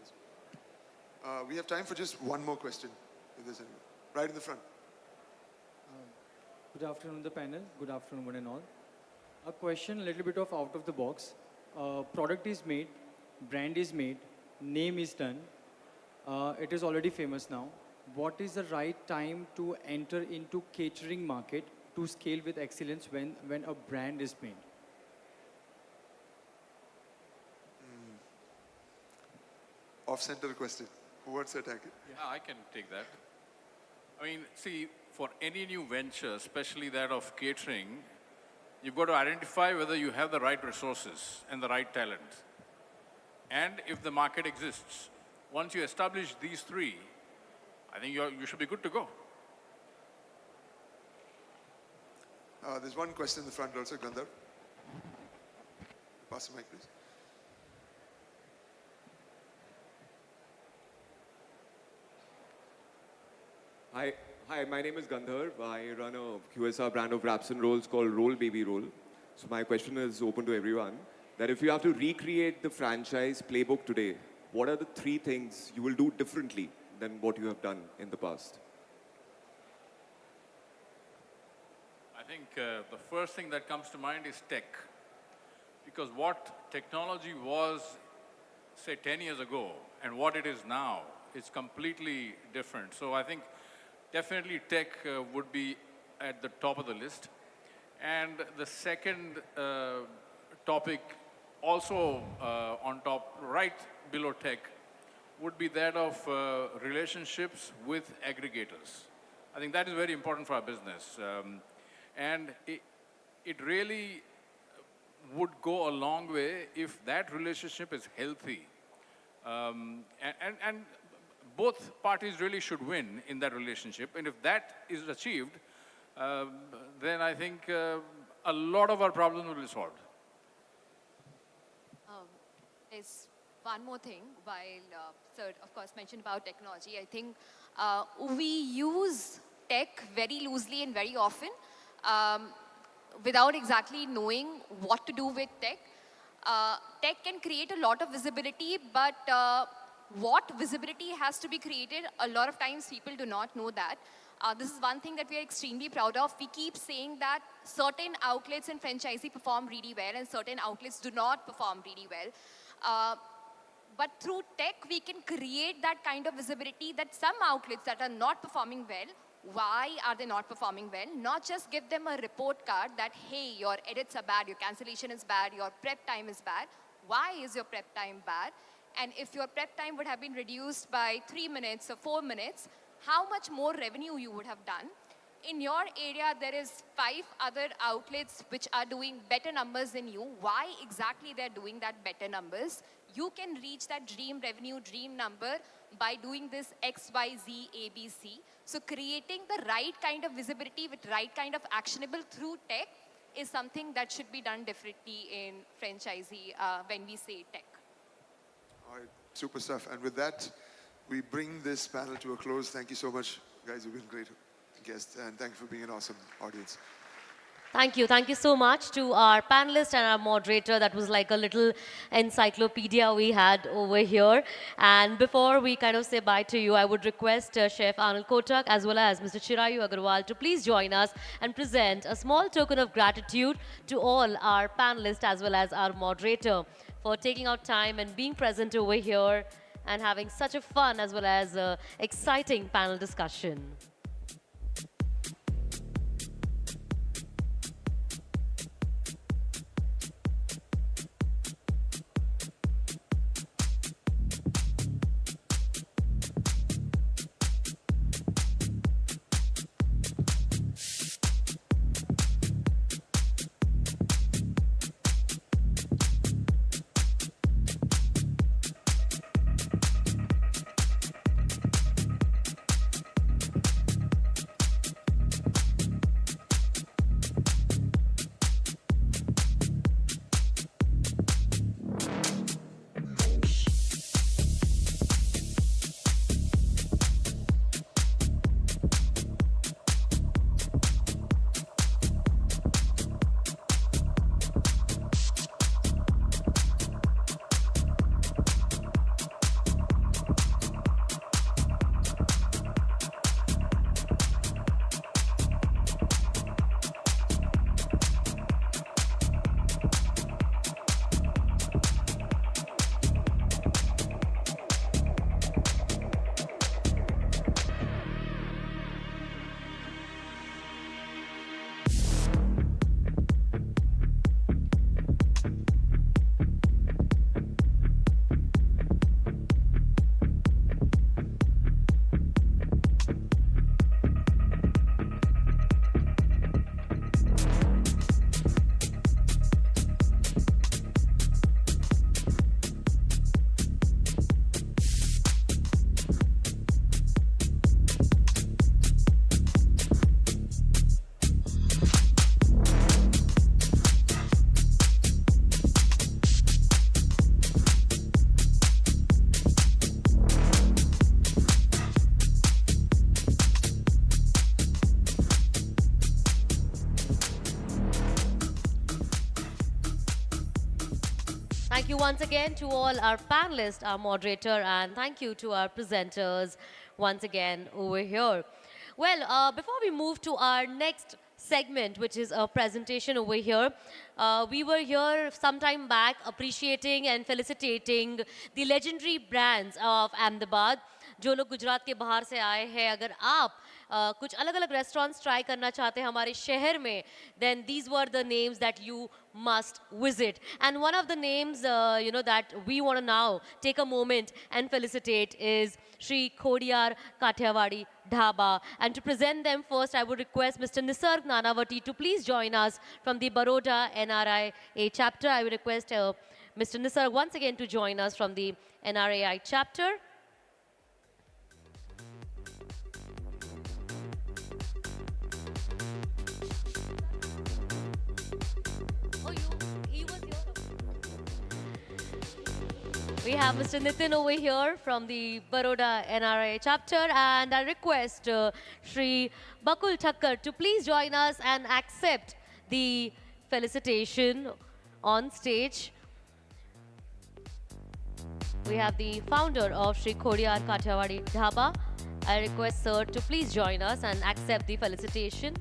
we have time for just one more question, if there's anyone. Right in the front. Good afternoon, the panel. Good afternoon, one and all. A question, a little bit of out of the box. Product is made, brand is made, name is done. It is already famous now. What is the right time to enter into catering market to scale with excellence when a brand is made? Off-center question. Who wants to attack it? Yeah, I can take that. I mean, see, for any new venture, especially that of catering, you've got to identify whether you have the right resources and the right talent. And if the market exists. Once you establish these three, I think you should be good to go. There's one question in the front also, Gandhar. Pass the mic, please. Hi, my name is Gandhar. I run a QSR brand of wraps and rolls called Roll Baby Roll. So my question is open to everyone, that if you have to recreate the franchise playbook today, what are the 3 things you will do differently than what you have done in the past? I think the first thing that comes to mind is tech. Because what technology was, say, 10 years ago and what it is now, it's completely different. So I think definitely tech would be at the top of the list. And the second topic, also on top, right below tech, would be that of relationships with aggregators. I think that is very important for our business. And it really would go a long way if that relationship is healthy. And both parties really should win in that relationship. And if that is achieved, then I think a lot of our problems will be solved. There's one more thing, while Sir, of course, mentioned about technology. I think we use tech very loosely and very often without exactly knowing what to do with tech. Tech can create a lot of visibility, but what visibility has to be created, a lot of times people do not know that. This is one thing that we are extremely proud of. We keep saying that certain outlets in franchisee perform really well and certain outlets do not perform really well. But through tech, we can create that kind of visibility that some outlets that are not performing well, why are they not performing well? Not just give them a report card that, hey, your edits are bad, your cancellation is bad, your prep time is bad. Why is your prep time bad? And if your prep time would have been reduced by 3 minutes or 4 minutes, how much more revenue you would have done? In your area, there is 5 other outlets which are doing better numbers than you. Why exactly they're doing that better numbers? You can reach that dream revenue, dream number by doing this X, Y, Z, A, B, C. So creating the right kind of visibility with right kind of actionable through tech is something that should be done differently in franchisee when we say tech. All right, super stuff. And with that, we bring this panel to a close. Thank you so much, guys. You've been great guests, and thank you for being an awesome audience. Thank you. Thank you so much to our panelists and our moderator. That was like a little encyclopedia we had over here. And before we kind of say bye to you, I would request Chef Anil Kotak as well as Mr. Chirayu Agarwal to please join us and present a small token of gratitude to all our panelists as well as our moderator for taking out time and being present over here and having such a fun as well as exciting panel discussion. Thank you once again to all our panelists, our moderator, and thank you to our presenters once again over here. Well, before we move to our next segment, which is a presentation over here, we were here some time back appreciating and felicitating the legendary brands of Ahmedabad. जो लोग गुजरात के बाहर से आए हैं, अगर आप कुछ अलग-अलग restaurants try करना चाहते हैं हमारे शहर में, then these were the names that you must visit. And one of the names, that we want to now take a moment and felicitate is Shri Khodiyar Kathiawadi Dhaba. And to present them first, I would request Mr. Nisarg Nanavati to please join us from the Baroda NRAI chapter. I would request Mr. Nisarg once again to join us from the NRAI chapter. We have Mr. Nitin over here from the Baroda NRAI chapter, and I request Shri Bakul Thakkar to please join us and accept the felicitation on stage. We have the founder of Shri Khodiyar Kathiawadi Dhaba. I request sir to please join us and accept the felicitation.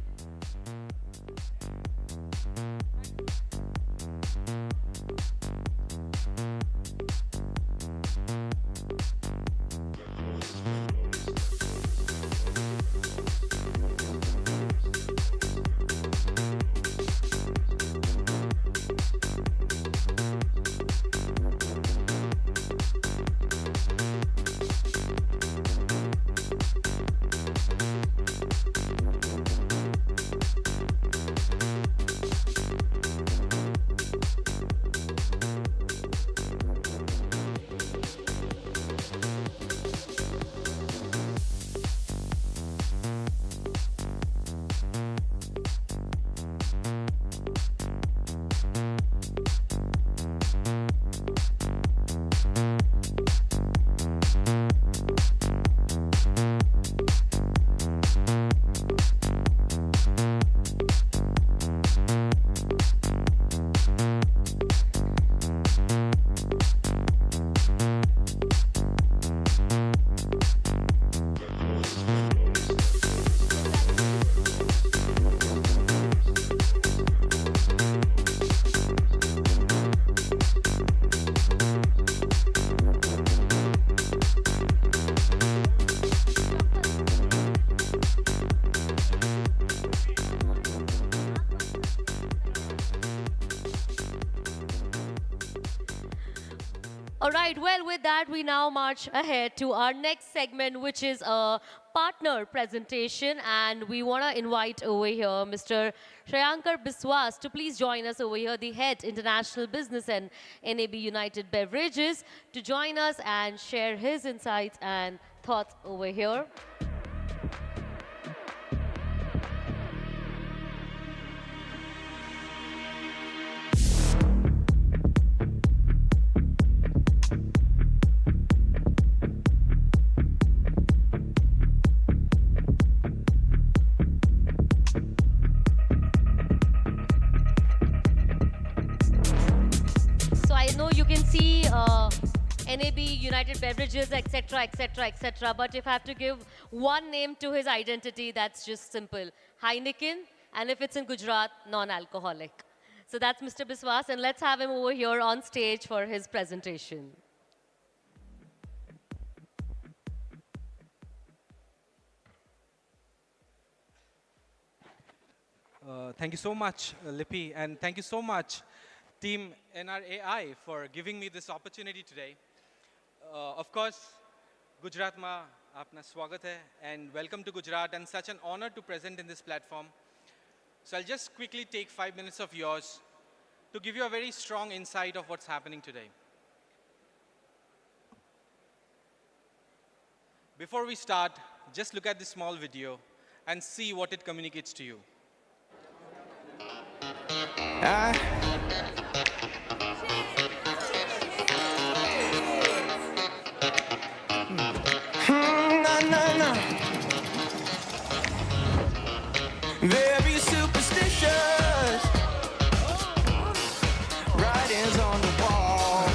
All right, well, with that, we now march ahead to our next segment, which is a partner presentation. And we want to invite over here Mr. Shreyankar Biswas to please join us over here, the head international business and NAB United Beverages, to join us and share his insights and thoughts over here. NAB, United Beverages, etc., etc., etc. But if I have to give one name to his identity, that's just simple. Heineken, and if it's in Gujarat, non-alcoholic. So that's Mr. Biswas, and let's have him over here on stage for his presentation. Thank you so much, Lippy, and thank you so much, Team NRAI, for giving me this opportunity today. Of course, Gujarat ma apna swagat hai, and welcome to Gujarat, and such an honor to present in this platform. So I'll just quickly take 5 minutes of yours to give you a very strong insight of what's happening today. Before we start, just look at this small video and see what it communicates to you. Very superstitious. Writings on the wall.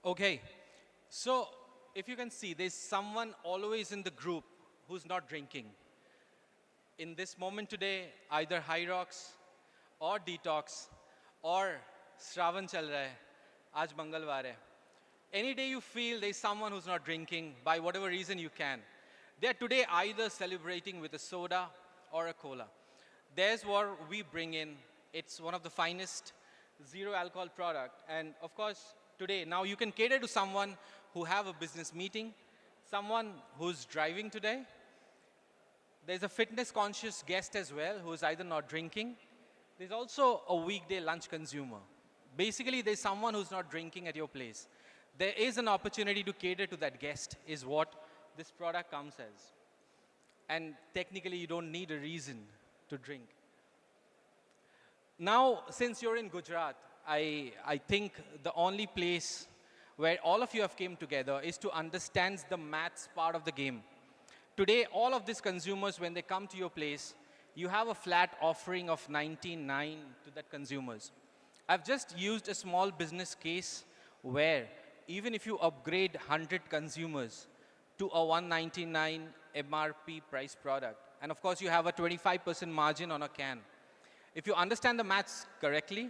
Okay, so if you can see, there's someone always in the group who's not drinking. In this moment today, either High Rocks or Detox or Shravan chal raha hai, aaj Mangalwar hai. Any day you feel there's someone who's not drinking, by whatever reason you can. They're today either celebrating with a soda or a cola. There's what we bring in. It's one of the finest zero alcohol product. And of course, today, now you can cater to someone who have a business meeting, someone who's driving today. There's a fitness conscious guest as well who's either not drinking. There's also a weekday lunch consumer. Basically, there's someone who's not drinking at your place. There is an opportunity to cater to that guest is what this product comes as. And technically, you don't need a reason to drink. Now, since you're in Gujarat, I think the only place where all of you have came together is to understand the maths part of the game. Today, all of these consumers, when they come to your place, you have a flat offering of 99 to that consumers. I've just used a small business case where even if you upgrade 100 consumers to a 199 MRP price product, and of course you have a 25% margin on a can. If you understand the maths correctly,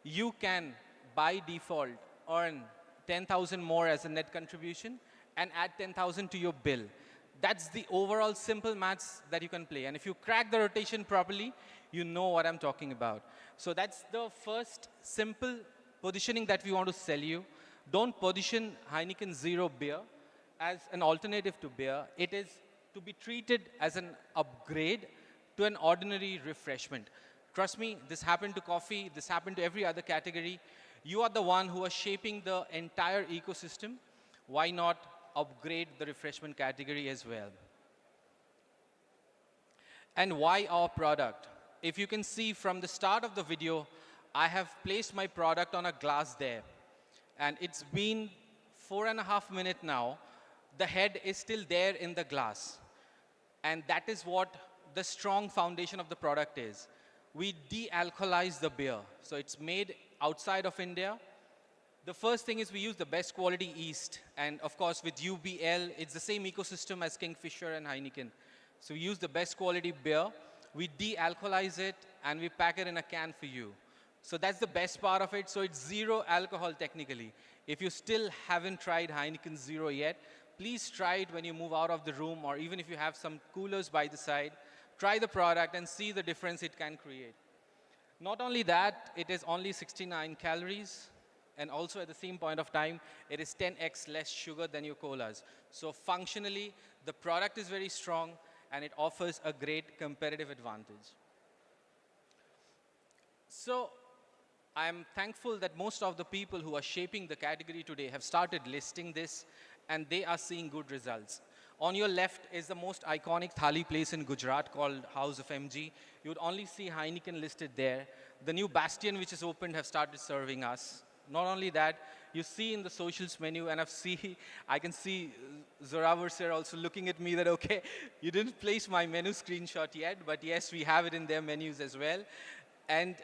you can by default earn 10,000 more as a net contribution and add 10,000 to your bill. That's the overall simple maths that you can play. And if you crack the rotation properly, you know what I'm talking about. So that's the first simple positioning that we want to sell you. Don't position Heineken Zero beer as an alternative to beer. It is to be treated as an upgrade to an ordinary refreshment. Trust me, this happened to coffee, this happened to every other category. You are the one who are shaping the entire ecosystem. Why not upgrade the refreshment category as well? And why our product? If you can see from the start of the video, I have placed my product on a glass there. And it's been 4.5 minutes now. The head is still there in the glass. And that is what the strong foundation of the product is. We de-alcoholize the beer. So it's made outside of India. The first thing is we use the best quality yeast. And of course, with UBL, it's the same ecosystem as Kingfisher and Heineken. So we use the best quality beer. We de-alcoholize it, and we pack it in a can for you. So that's the best part of it. So it's zero alcohol technically. If you still haven't tried Heineken Zero yet, please try it when you move out of the room, or even if you have some coolers by the side, try the product and see the difference it can create. Not only that, it is only 69 calories. And also at the same point of time, it is 10x less sugar than your colas. So functionally, the product is very strong and it offers a great competitive advantage. So I'm thankful that most of the people who are shaping the category today have started listing this and they are seeing good results. On your left is the most iconic thali place in Gujarat called House of MG. You would only see Heineken listed there. The new Bastion which is opened have started serving us. Not only that, you see in the socials menu, and I can see Zoravar sir also looking at me that, okay, you didn't place my menu screenshot yet, but yes, we have it in their menus as well. And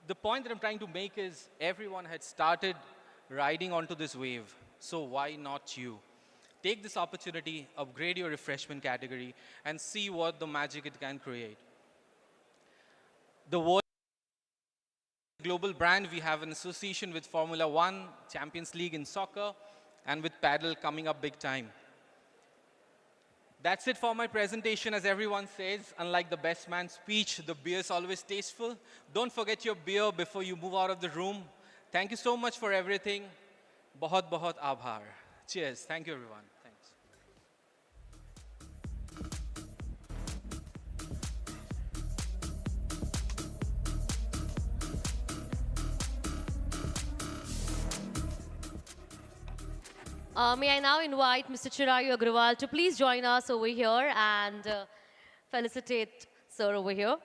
the point that I'm trying to make is everyone had started riding onto this wave. So why not you? Take this opportunity, upgrade your refreshment category, and see what the magic it can create. The world global brand, we have an association with Formula One, Champions League in soccer, and with paddle coming up big time. That's it for my presentation. As everyone says, unlike the best man's speech, the beer is always tasteful. Don't forget your beer before you move out of the room. Thank you so much for everything. Bahut bahut aabhar. Cheers. Thank you, everyone. Thanks. May I now invite Mr. Chirayu Agrawal to please join us over here and felicitate sir over here.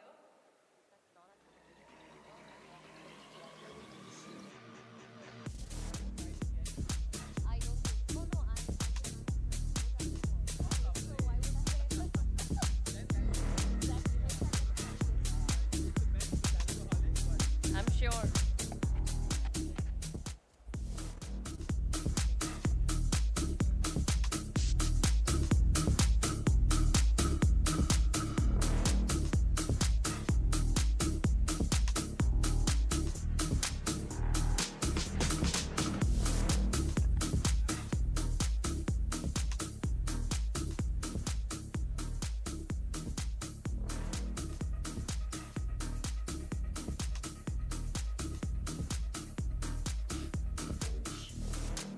I'm sure.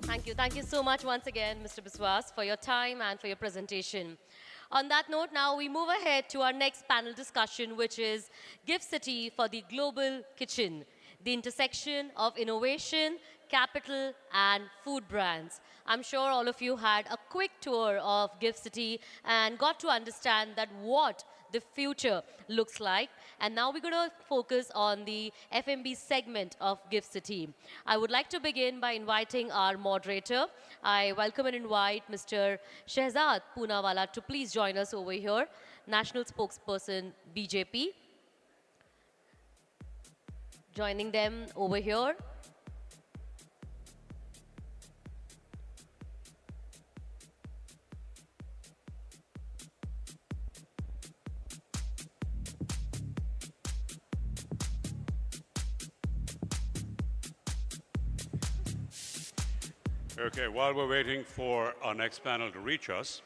Thank you. Thank you so much once again, Mr. Biswas, for your time and for your presentation. On that note, now we move ahead to our next panel discussion, which is Gift City for the Global Kitchen, the intersection of innovation, capital, and food brands. I'm sure all of you had a quick tour of Gift City and got to understand that what the future looks like. And now we're going to focus on the F&B segment of Gift City. I would like to begin by inviting our moderator. I welcome and invite Mr. Shehzad Poonawala to please join us over here, National Spokesperson, BJP. Joining them over here. Okay, while we're waiting for our next panel to reach us,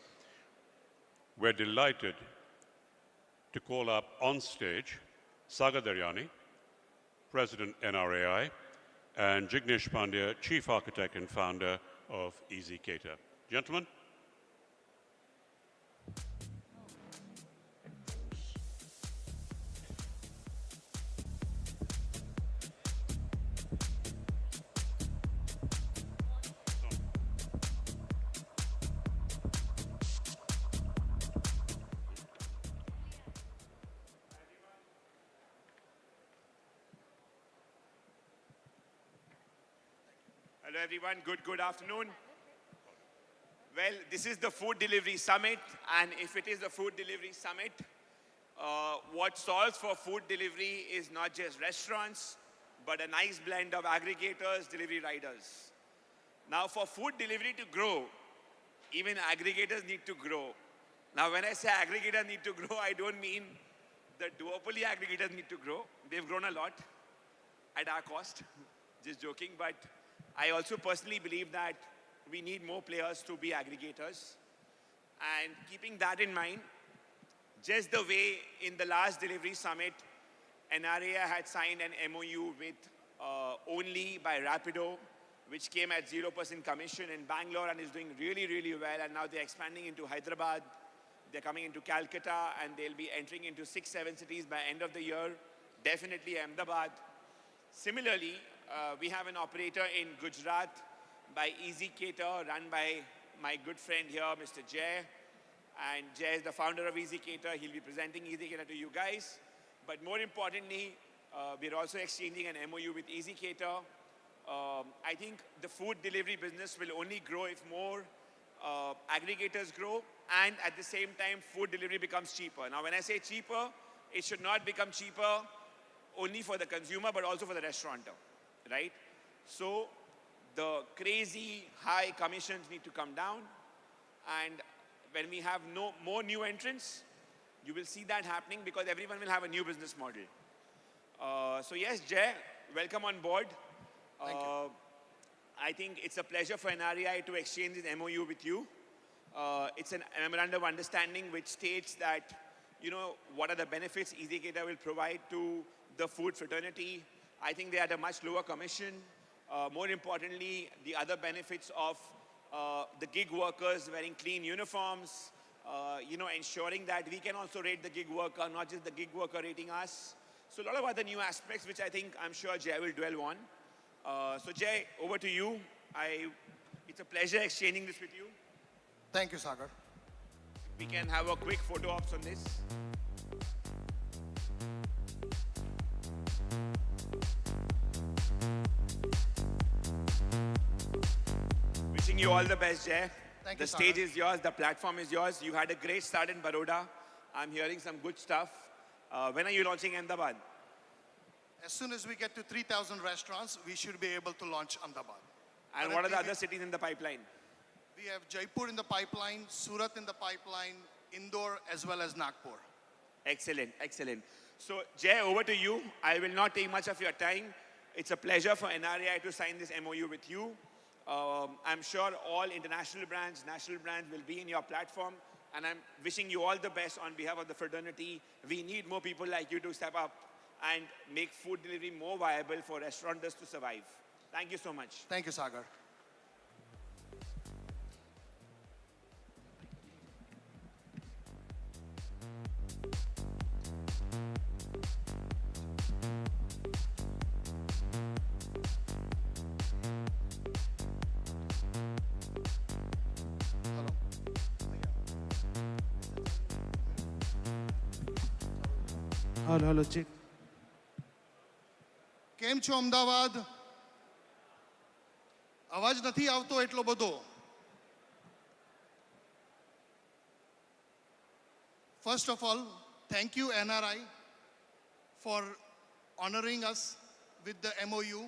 we're delighted to call up on stage Sagar Daryani, President NRAI, and Jignesh Pandya, Chief Architect and Founder of Easy Cater. Gentlemen. Hello everyone, good afternoon. Well, this is the Food Delivery Summit, and if it is the Food Delivery Summit, what solves for food delivery is not just restaurants, but a nice blend of aggregators, delivery riders. Now for food delivery to grow, even aggregators need to grow. Now when I say aggregators need to grow, I don't mean the duopoly aggregators need to grow. They've grown a lot at our cost, just joking, but I also personally believe that we need more players to be aggregators. And keeping that in mind, just the way in the last delivery summit, NRAI had signed an MOU with Only by Rapido, which came at 0% commission in Bangalore and is doing really, really well. And now they're expanding into Hyderabad. They're coming into Calcutta, and they'll be entering into 6-7 cities by end of the year. Definitely Ahmedabad. Similarly, we have an operator in Gujarat by Easy Cater, run by my good friend here, Mr. Jay. And Jay is the founder of Easy Cater. He'll be presenting Easy Cater to you guys. But more importantly, we're also exchanging an MOU with Easy Cater. I think the food delivery business will only grow if more aggregators grow, and at the same time, food delivery becomes cheaper. Now, when I say cheaper, it should not become cheaper only for the consumer, but also for the restaurateur, right? So the crazy high commissions need to come down. And when we have more new entrants, you will see that happening because everyone will have a new business model. So yes, Jay, welcome on board. Thank you. I think it's a pleasure for NRAI to exchange this MOU with you. It's a memorandum of understanding which states that, you know, what are the benefits Easy Cater will provide to the food fraternity. I think they had a much lower commission. More importantly, the other benefits of the gig workers wearing clean uniforms, you know, ensuring that we can also rate the gig worker, not just the gig worker rating us. So a lot of other new aspects, which I'm sure Jay will dwell on. So Jay, over to you. It's a pleasure exchanging this with you. Thank you, Sagar. We can have a quick photo ops on this. Wishing you all the best, Jay. Thank you, the stage Sagar. is yours, the platform is yours. You had a great start in Baroda. I'm hearing some good stuff. When are you launching Ahmedabad? As soon as we get to 3,000 restaurants, we should be able to launch Ahmedabad. And what are the other cities in the pipeline? We have Jaipur in the pipeline, Surat in the pipeline, Indore, as well as Nagpur. Excellent, excellent. So, Jay, over to you. I will not take much of your time. It's a pleasure for NRAI to sign this MOU with you. I'm sure all international brands, national brands will be in your platform. And I'm wishing you all the best on behalf of the fraternity. We need more people like you to step up and make food delivery more viable for restaurateurs to survive. Thank you so much. Thank you, Sagar. Hello check. કેમ છો અમદાવાદ? અવાજ નથી આવતો એટલો બધો. First of all, thank you NRI for honoring us with the MOU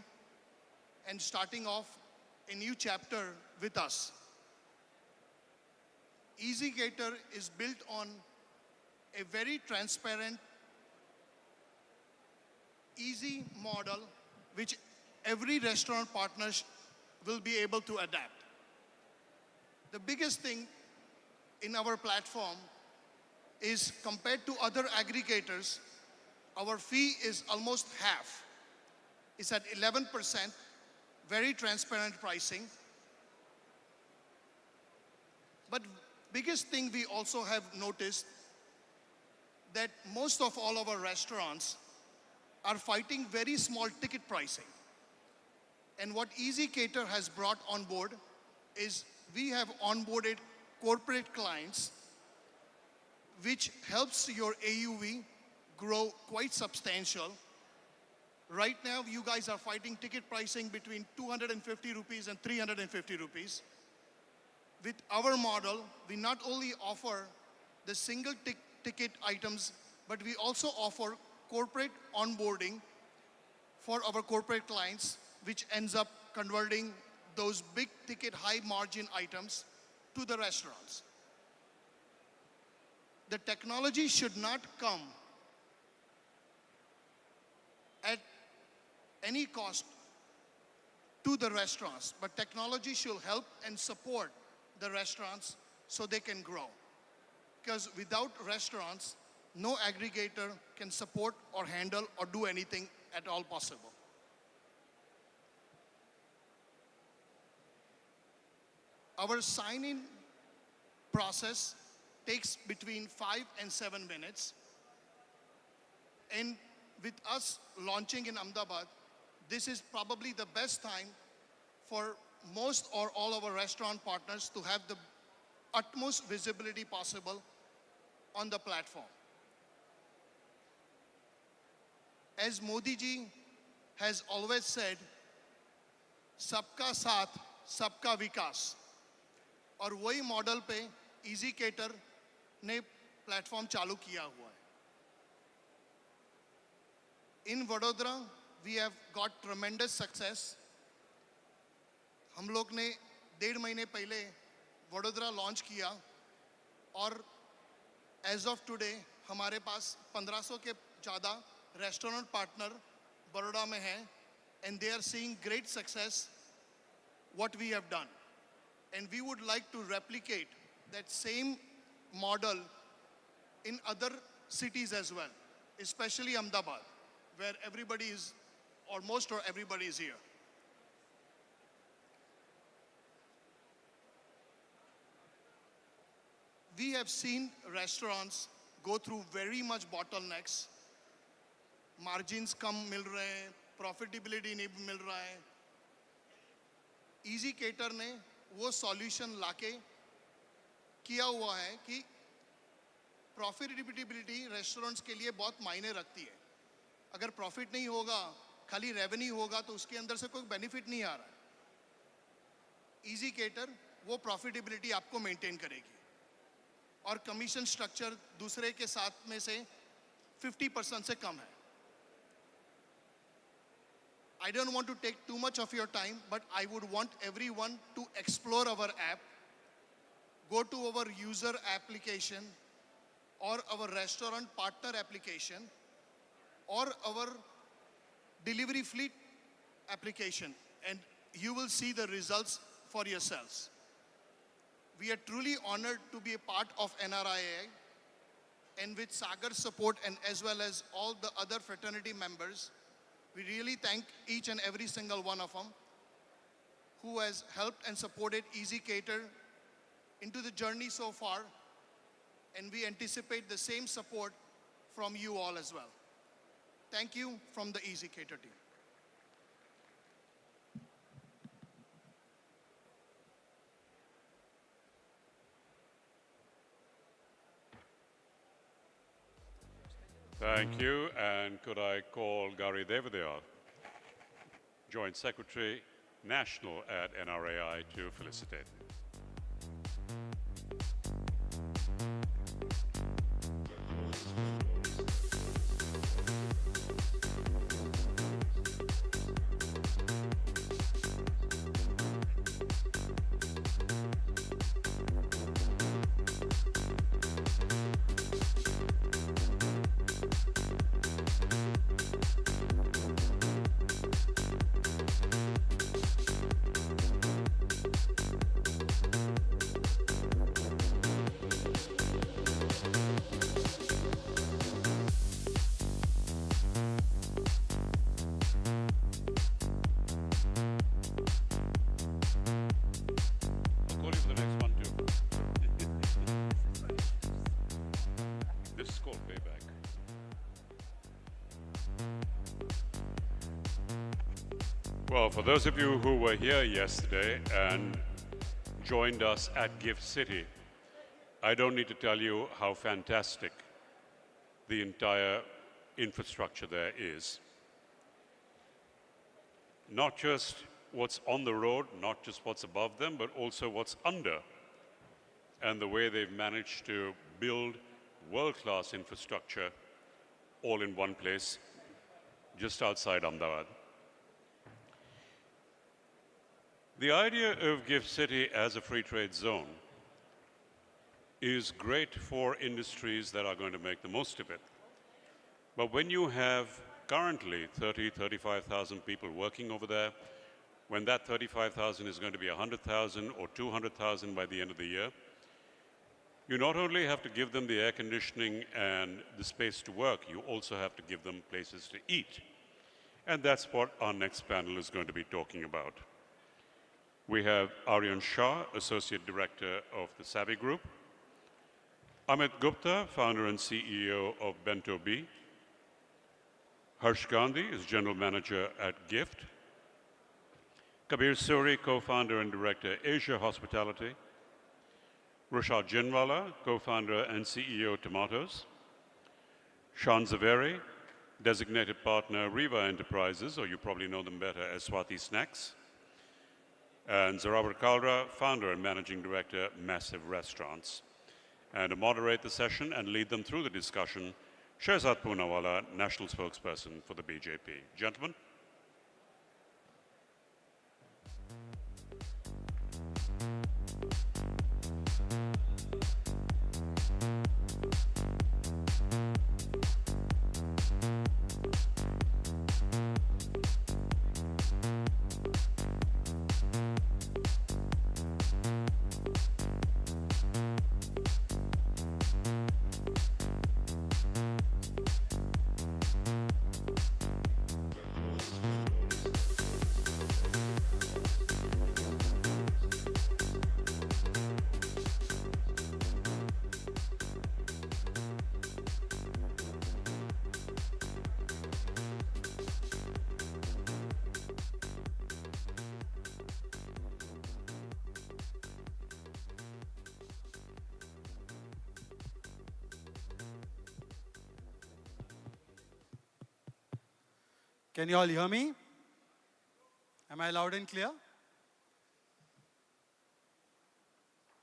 and starting off a new chapter with us. EasyGator is built on a very transparent, easy model which every restaurant partner will be able to adapt. The biggest thing in our platform is compared to other aggregators, our fee is almost half. It's at 11%, very transparent pricing. But biggest thing we also have noticed that most of all our restaurants are fighting very small ticket pricing. And what EasyCater has brought on board is we have onboarded corporate clients, which helps your AUV grow quite substantial. Right now, you guys are fighting ticket pricing between 250 rupees and 350 rupees. With our model, we not only offer the single ticket items, but we also offer corporate onboarding for our corporate clients, which ends up converting those big ticket, high margin items to the restaurants. The technology should not come at any cost to the restaurants, but technology should help and support the restaurants so they can grow. Because without restaurants, no aggregator can support or handle or do anything at all possible. Our sign-in process takes between 5 and 7 minutes. And with us launching in Ahmedabad, this is probably the best time for most or all of our restaurant partners to have the utmost visibility possible on the platform. As Modi ji has always said, सबका साथ सबका विकास, और वही model पे EasyCater ने platform चालू किया हुआ है. In Vadodara, we have got tremendous success. हम लोग ने 1.5 महीने पहले वडोदरा लॉन्च किया और एज ऑफ टुडे हमारे पास 1500 के ज़्यादा रेस्टोरेंट पार्टनर बड़ोड़ा में हैं, and they are seeing great success what we have done, and we would like to replicate that same model in other cities as well, especially Ahmedabad, where everybody is, or most or everybody is here. We have seen restaurants go through very much bottlenecks. Margins कम मिल रहे हैं, profitability नहीं मिल रहा है. EasyCater ने वो solution लाके किया हुआ है कि profitability restaurants के लिए बहुत मायने रखती है. अगर profit नहीं होगा, खाली revenue होगा, तो उसके अंदर से कोई benefit नहीं आ रहा है. EasyCater वो profitability आपको maintain करेगी. और कमीशन स्ट्रक्चर दूसरे के साथ में से 50% से कम है. I don't want to take too much of your time, but I would want everyone to explore our app, go to our user application or our restaurant partner application or our delivery fleet application, and you will see the results for yourselves. We are truly honored to be a part of NRAI, and with Sagar's support and as well as all the other fraternity members, we really thank each and every single one of them who has helped and supported EasyCater into the journey so far, and we anticipate the same support from you all as well. Thank you from the EasyCater team. Thank you. And could I call Gary Devadayal, Joint Secretary National at NRAI, to felicitate? I'll call you for the next one too. This is called payback. Well, for those of you who were here yesterday and joined us at Gift City, I don't need to tell you how fantastic the entire infrastructure there is. Not just what's on the road, not just what's above them, but also what's under, and the way they've managed to build world-class infrastructure all in one place, just outside Ahmedabad. The idea of Gift City as a free trade zone is great for industries that are going to make the most of it. But when you have currently 30, 35,000 people working over there, when that 35,000 is going to be 100,000 or 200,000 by the end of the year, you not only have to give them the air conditioning and the space to work, you also have to give them places to eat. And that's what our next panel is going to be talking about. We have Aryan Shah, Associate Director of the Savvy Group, Amit Gupta, Founder and CEO of Bento Bee, Harsh Gandhi is General Manager at Gift, Kabir Suri, Co-Founder and Director, Asia Hospitality, Rushad Jinwala, Co-Founder and CEO, Tomatoes, Sean Zaveri, Designated Partner, Riva Enterprises, or you probably know them better as Swati Snacks, and Zorawar Kalra, Founder and Managing Director, Massive Restaurants. And to moderate the session and lead them through the discussion, Shehzad Poonawala, National Spokesperson for the BJP. Gentlemen. Can you all hear me? Am I loud and clear?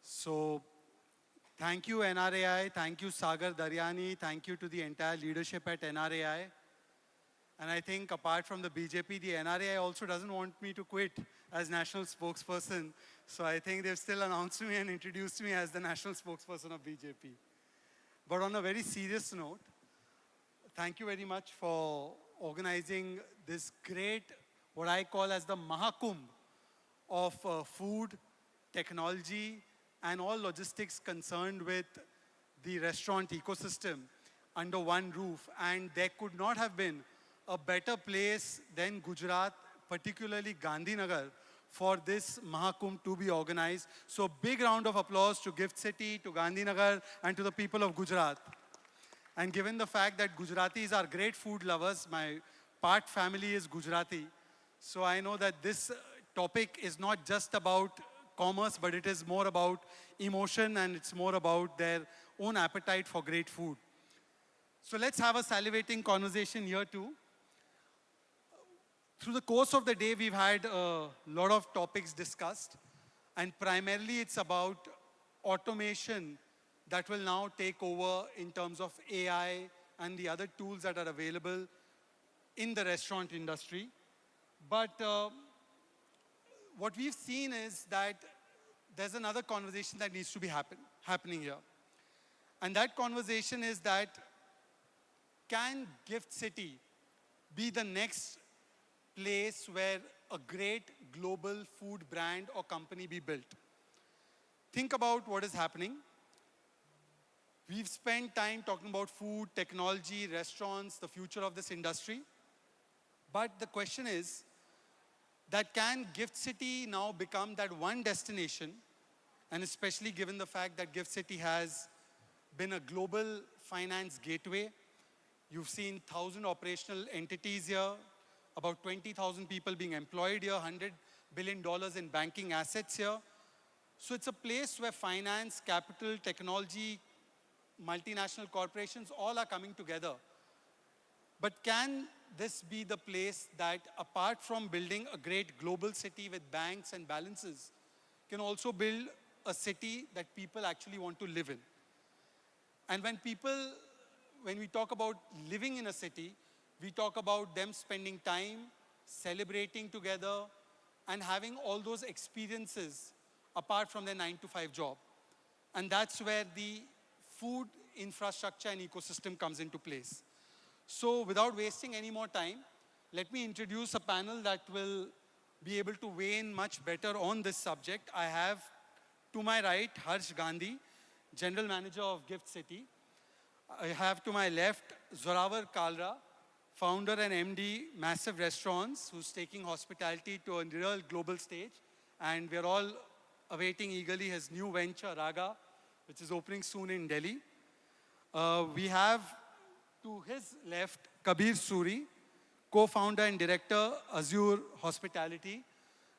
So, thank you NRAI, thank you Sagar Daryani, thank you to the entire leadership at NRAI. And I think apart from the BJP, the NRAI also doesn't want me to quit as national spokesperson. So I think they've still announced me and introduced me as the national spokesperson of BJP. But on a very serious note, thank you very much for organizing this great, what I call as the Mahakumbh of food, technology, and all logistics concerned with the restaurant ecosystem under one roof. And there could not have been a better place than Gujarat, particularly Gandhinagar, for this Mahakumbh to be organized. So big round of applause to Gift City, to Gandhinagar, and to the people of Gujarat. And given the fact that Gujaratis are great food lovers, my part family is Gujarati, so I know that this topic is not just about commerce, but it is more about emotion and it's more about their own appetite for great food. So let's have a salivating conversation here too. Through the course of the day, we've had a lot of topics discussed, and primarily it's about automation that will now take over in terms of AI and the other tools that are available in the restaurant industry. But what we've seen is that there's another conversation that needs to be happening here. And that conversation is that, can Gift City be the next place where a great global food brand or company be built? Think about what is happening. We've spent time talking about food, technology, restaurants, the future of this industry. But the question is that, can Gift City now become that one destination, and especially given the fact that Gift City has been a global finance gateway. You've seen 1,000 operational entities here, about 20,000 people being employed here, $100 billion in banking assets here. So it's a place where finance, capital, technology, multinational corporations, all are coming together. But can this be the place that, apart from building a great global city with banks and balances, can also build a city that people actually want to live in? And when we talk about living in a city, we talk about them spending time, celebrating together, and having all those experiences apart from their 9-to-5 job. And that's where the food infrastructure and ecosystem comes into place. So without wasting any more time, let me introduce a panel that will be able to weigh in much better on this subject. I have to my right, Harsh Gandhi, General Manager of Gift City. I have to my left, Zorawar Kalra, founder and MD, Massive Restaurants, who's taking hospitality to a real global stage. And we're all awaiting eagerly his new venture, Raga, which is opening soon in Delhi. We have to his left, Kabir Suri, co-founder and director, Azure Hospitality,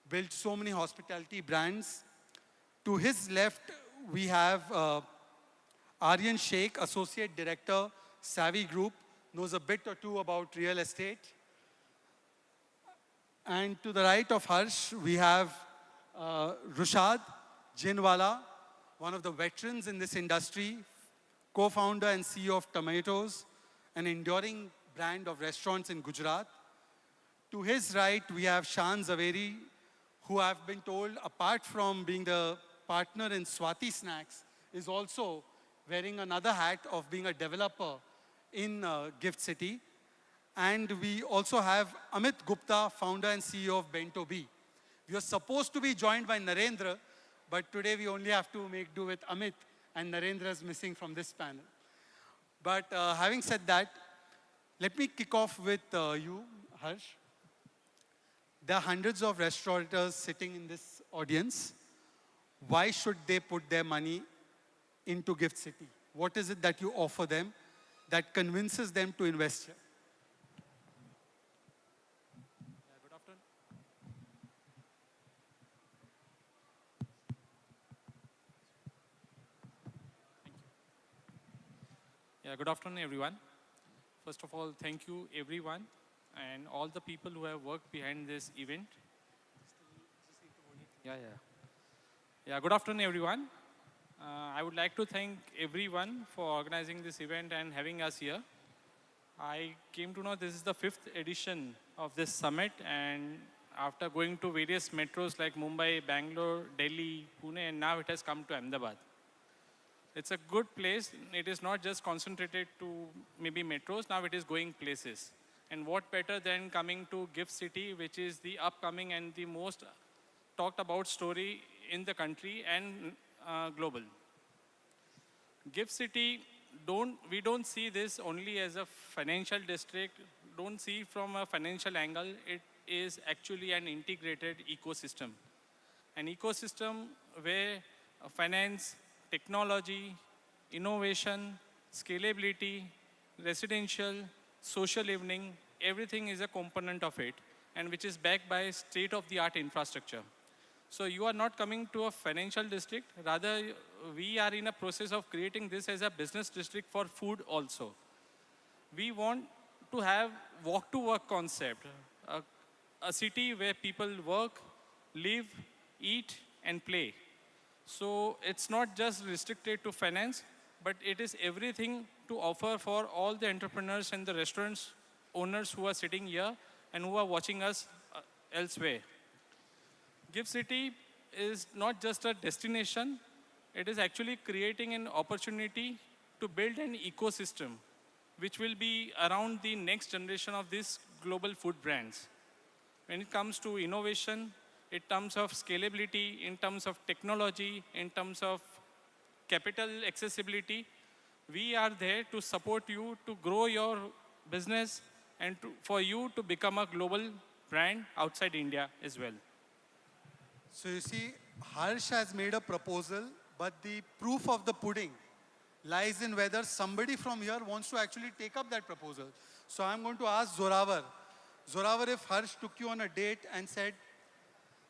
built so many hospitality brands. To his left, we have Aryan Sheikh, associate director, Savvy Group, knows a bit or two about real estate. And to the right of Harsh, we have Rushad Jinwala, one of the veterans in this industry, co-founder and CEO of Tomatoes, an enduring brand of restaurants in Gujarat. To his right, we have Shan Zaveri, who I've been told, apart from being the partner in Swati Snacks, is also wearing another hat of being a developer in Gift City. And we also have Amit Gupta, founder and CEO of Bento Bee. We are supposed to be joined by Narendra, but today we only have to make do with Amit, and Narendra is missing from this panel. But having said that, let me kick off with you, Harsh. There are hundreds of restaurateurs sitting in this audience. Why should they put their money into Gift City? What is it that you offer them that convinces them to invest here? Good afternoon. Thank you. Yeah, good afternoon, everyone. First of all, thank you, everyone, and all the people who have worked behind this event. Yeah, good afternoon, everyone. I would like to thank everyone for organizing this event and having us here. I came to know this is the 5th edition of this summit, and after going to various metros like Mumbai, Bangalore, Delhi, Pune, and now it has come to Ahmedabad. It's a good place. It is not just concentrated to maybe metros, now it is going places. And what better than coming to Gift City, which is the upcoming and the most talked about story in the country and global. Gift City, we don't see this only as a financial district, don't see from a financial angle. It is actually an integrated ecosystem. An ecosystem where finance, technology, innovation, scalability, residential, social evening, everything is a component of it, and which is backed by state-of-the-art infrastructure. So you are not coming to a financial district, rather we are in a process of creating this as a business district for food also. We want to have walk-to-work concept, a city where people work, live, eat, and play. So it's not just restricted to finance, but it is everything to offer for all the entrepreneurs and the restaurants owners who are sitting here and who are watching us elsewhere. Gift City is not just a destination, it is actually creating an opportunity to build an ecosystem which will be around the next generation of these global food brands. When it comes to innovation, in terms of scalability, in terms of technology, in terms of capital accessibility, we are there to support you to grow your business and for you to become a global brand outside India as well. So you see, Harsh has made a proposal, but the proof of the pudding lies in whether somebody from here wants to actually take up that proposal. So I'm going to ask Zorawar. Zorawar, if Harsh took you on a date and said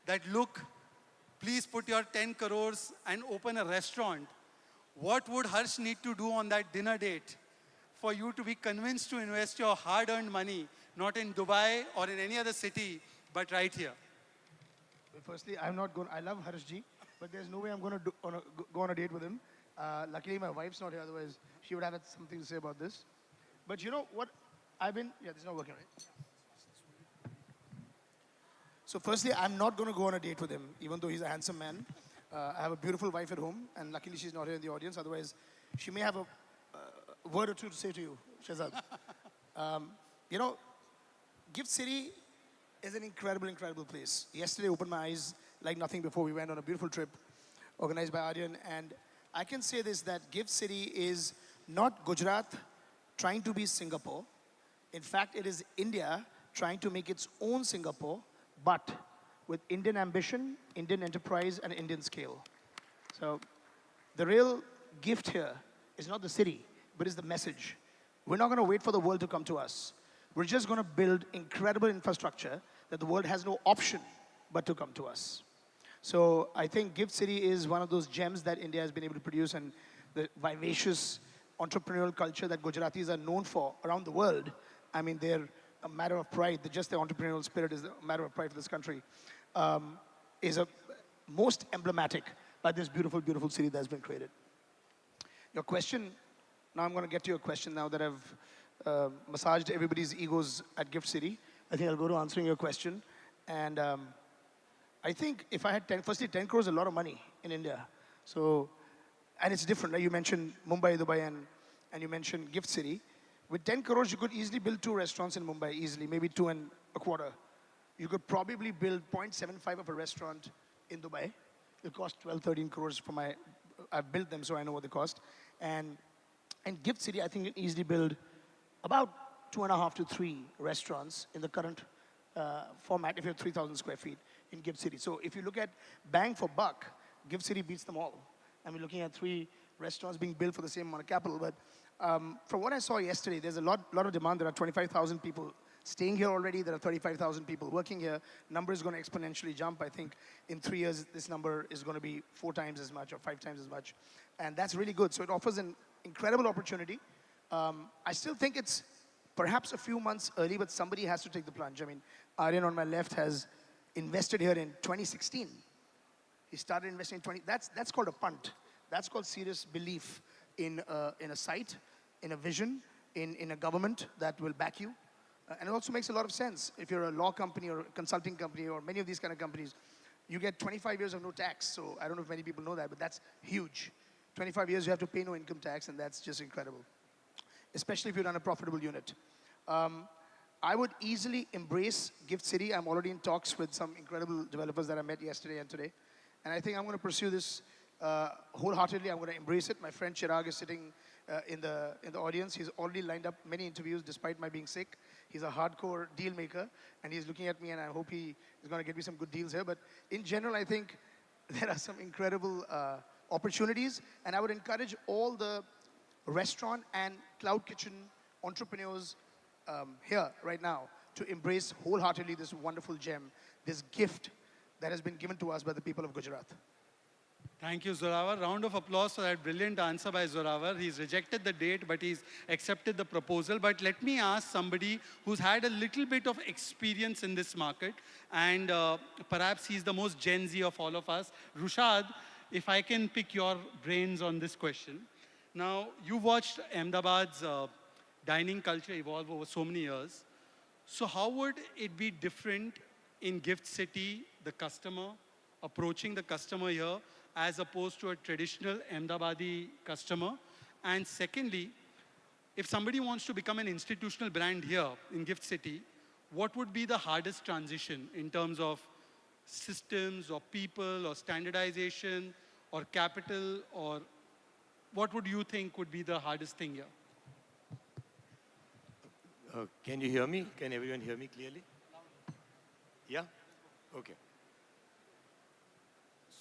that, look, please put your 10 crores and open a restaurant, what would Harsh need to do on that dinner date for you to be convinced to invest your hard-earned money, not in Dubai or in any other city, but right here? Firstly, I'm not going. I love Harshji, but there's no way I'm going to go on a date with him. Luckily, my wife's not here. Otherwise, she would have had something to say about this. But you know what? Yeah, this is not working right. So firstly, I'm not going to go on a date with him, even though he's a handsome man. I have a beautiful wife at home, and luckily she's not here in the audience. Otherwise, she may have a word or two to say to you, Shehzad. You know, Gift City is an incredible, incredible place. Yesterday opened my eyes like nothing before. We went on a beautiful trip organized by Aryan. And I can say this, that Gift City is not Gujarat trying to be Singapore. In fact, it is India trying to make its own Singapore, but with Indian ambition, Indian enterprise, and Indian scale. So the real gift here is not the city, but is the message. We're not going to wait for the world to come to us. We're just going to build incredible infrastructure that the world has no option but to come to us. So I think Gift City is one of those gems that India has been able to produce, and the vivacious entrepreneurial culture that Gujaratis are known for around the world. I mean, they're a matter of pride. Just their entrepreneurial spirit is a matter of pride for this country. Is a most emblematic by this beautiful, beautiful city that's been created. Your question, now I'm going to get to your question now that I've massaged everybody's egos at Gift City. I think I'll go to answering your question. And I think if I had 10, firstly 10 crores is a lot of money in India. So, and it's different. Like you mentioned Mumbai, Dubai, and you mentioned Gift City. With 10 crores, you could easily build 2 restaurants in Mumbai, easily, maybe 2 and a quarter. You could probably build 0.75 of a restaurant in Dubai. It cost 12, 13 crores for my, I've built them so I know what they cost. And Gift City, I think you can easily build about 2.5 to 3 restaurants in the current format if you have 3,000 square feet in Gift City. So if you look at bang for buck, Gift City beats them all. And we're looking at 3 restaurants being built for the same amount of capital. But from what I saw yesterday, there's a lot of demand. There are 25,000 people staying here already. There are 35,000 people working here. Number is going to exponentially jump. I think in 3 years, this number is going to be 4 times as much or 5 times as much. And that's really good. So it offers an incredible opportunity. I still think it's perhaps a few months early, but somebody has to take the plunge. I mean, Aryan on my left has invested here in 2016. He started investing in that's called a punt. That's called serious belief in a site, in a vision, in a government that will back you. And it also makes a lot of sense. If you're a law company or a consulting company or many of these kind of companies, you get 25 years of no tax. So I don't know if many people know that, but that's huge. 25 years you have to pay no income tax, and that's just incredible, especially if you run a profitable unit. I would easily embrace Gift City. I'm already in talks with some incredible developers that I met yesterday and today. And I think I'm going to pursue this wholeheartedly. I'm going to embrace it. My friend Chirag is sitting in the audience. He's already lined up many interviews despite my being sick. He's a hardcore deal maker, and he's looking at me, and I hope he is going to get me some good deals here. But in general, I think there are some incredible opportunities, and I would encourage all the restaurant and cloud kitchen entrepreneurs here right now to embrace wholeheartedly this wonderful gem, this gift that has been given to us by the people of Gujarat. Thank you, Zorawar. Round of applause for that brilliant answer by Zorawar. He's rejected the date, but he's accepted the proposal. But let me ask somebody who's had a little bit of experience in this market, and perhaps he's the most Gen Z of all of us. Rushad, if I can pick your brains on this question. Now, you watched Ahmedabad's dining culture evolve over so many years. So how would it be different in Gift City, the customer, approaching the customer here, as opposed to a traditional Ahmedabadi customer? And secondly, if somebody wants to become an institutional brand here in Gift City, what would be the hardest transition in terms of systems or people or standardization or capital, or what would you think would be the hardest thing here? Can you hear me? Can everyone hear me clearly? Yeah? Okay.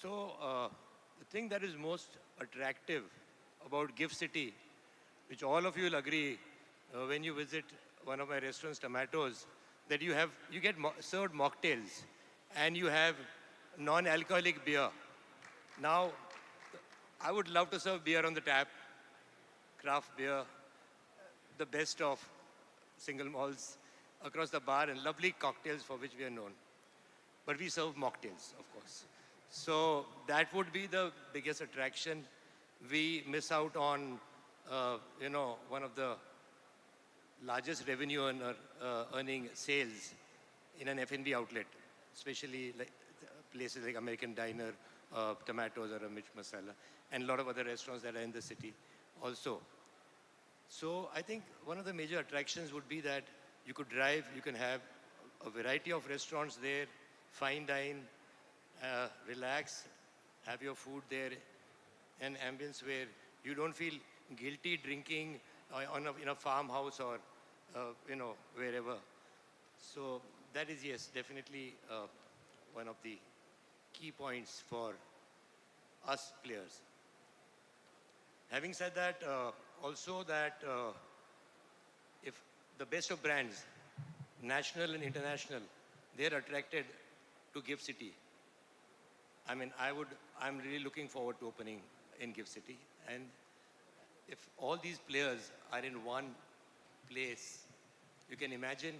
So, the thing that is most attractive about Gift City, which all of you will agree when you visit one of my restaurants, Tomatoes, that you get served mocktails and you have non-alcoholic beer. Now, I would love to serve beer on the tap, craft beer, the best of single malts across the bar, and lovely cocktails for which we are known. But we serve mocktails, of course. So that would be the biggest attraction. We miss out on, one of the largest revenue earning sales in an F&B outlet, especially like places like American Diner, Tomatoes, or a Mirch Masala, and a lot of other restaurants that are in the city also. So I think one of the major attractions would be that you could drive, you can have a variety of restaurants there, fine dine, relax, have your food there, an ambience where you don't feel guilty drinking in a farmhouse or, wherever. So that is, yes, definitely one of the key points for us players. Having said that, also that if the best of brands, national and international, they're attracted to Gift City. I mean, I'm really looking forward to opening in Gift City. And if all these players are in one place, you can imagine,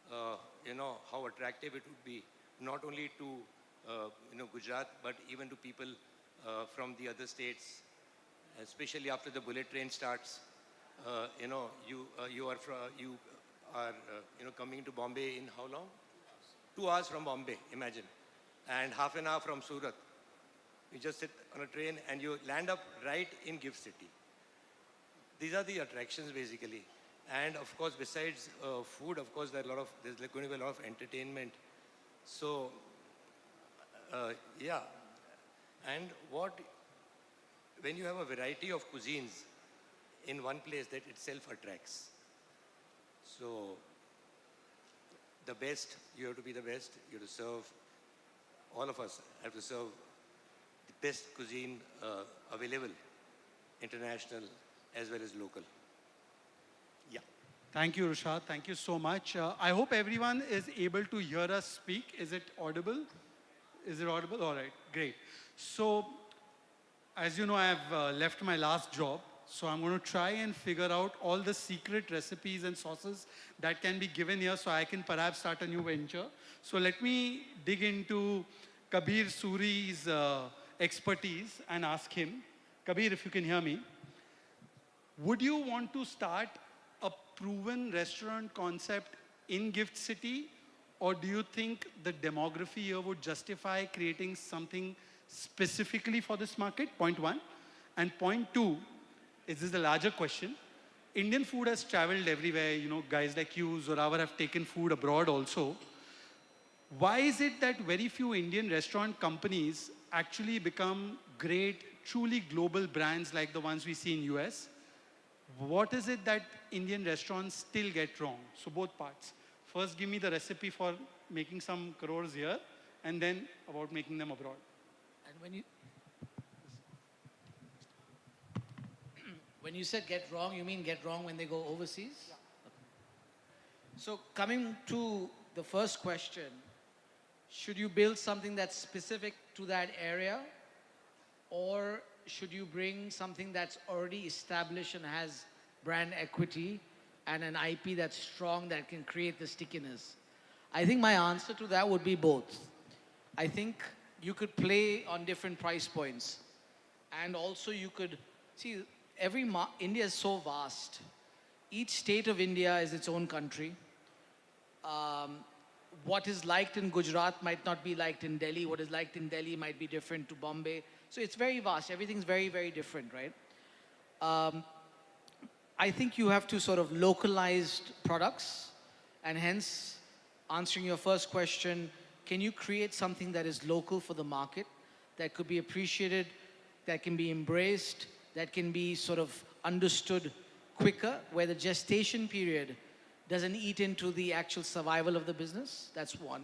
how attractive it would be, not only to, Gujarat, but even to people from the other states, especially after the bullet train starts. You are coming to Bombay in how long? 2 hours from Bombay, imagine. And half an hour from Surat. You just sit on a train and you land up right in Gift City. These are the attractions basically. And of course, besides food, of course, there's going to be a lot of entertainment. So, yeah. And when you have a variety of cuisines in one place, that itself attracts. So, the best, you have to be the best, you have to serve, all of us have to serve the best cuisine available, international as well as local. Yeah. Thank you, Rushad. Thank you so much. I hope everyone is able to hear us speak. Is it audible? Is it audible? All right, great. So, as you know, I have left my last job. So I'm going to try and figure out all the secret recipes and sauces that can be given here so I can perhaps start a new venture. So let me dig into Kabir Suri's expertise and ask him. Kabir, if you can hear me, would you want to start a proven restaurant concept in Gift City, or do you think the demography here would justify creating something specifically for this market? Point one. And point two, this is the larger question. Indian food has traveled everywhere. You know, guys like you, Zorawar, have taken food abroad also. Why is it that very few Indian restaurant companies actually become great, truly global brands like the ones we see in US? What is it that Indian restaurants still get wrong? So both parts. First, give me the recipe for making some crores here, and then about making them abroad. And when you said get wrong, you mean get wrong when they go overseas? Yeah. Okay. So coming to the first question, should you build something that's specific to that area, Or should you bring something that's already established and has brand equity and an IP that's strong that can create the stickiness? I think my answer to that would be both. I think you could play on different price points. And also you could, see, India is so vast. Each state of India is its own country. What is liked in Gujarat might not be liked in Delhi. What is liked in Delhi might be different to Bombay. So it's very vast. Everything's very, very different, right? I think you have to sort of localize products, and hence, answering your first question, can you create something that is local for the market, that could be appreciated, that can be embraced, that can be sort of understood quicker, where the gestation period doesn't eat into the actual survival of the business? That's one.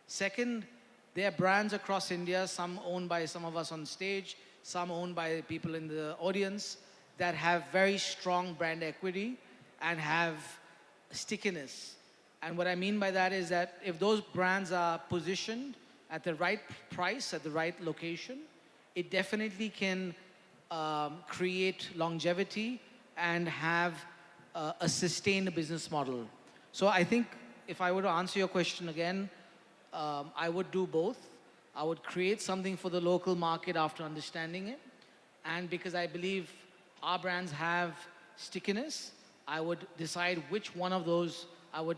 Second, there are brands across India, some owned by some of us on stage, some owned by people in the audience, that have very strong brand equity and have stickiness. And what I mean by that is that if those brands are positioned at the right price, at the right location, it definitely can create longevity and have a sustained business model. So I think if I were to answer your question again, I would do both. I would create something for the local market after understanding it. And because I believe our brands have stickiness, I would decide which one of those I would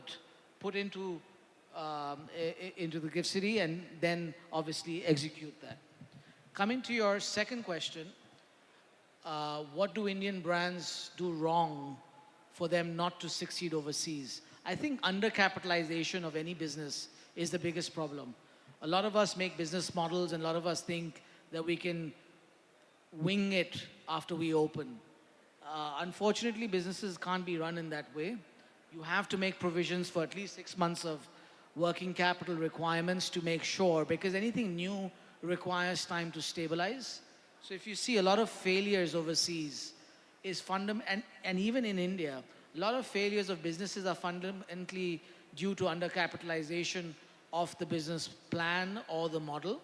put into the gift city and then obviously execute that. Coming to your second question, what do Indian brands do wrong for them not to succeed overseas? I think undercapitalization of any business is the biggest problem. A lot of us make business models and a lot of us think that we can wing it after we open. Unfortunately, businesses can't be run in that way. You have to make provisions for at least 6 months of working capital requirements to make sure, because anything new requires time to stabilize. So if you see a lot of failures overseas is and even in India, a lot of failures of businesses are fundamentally due to undercapitalization of the business plan or the model.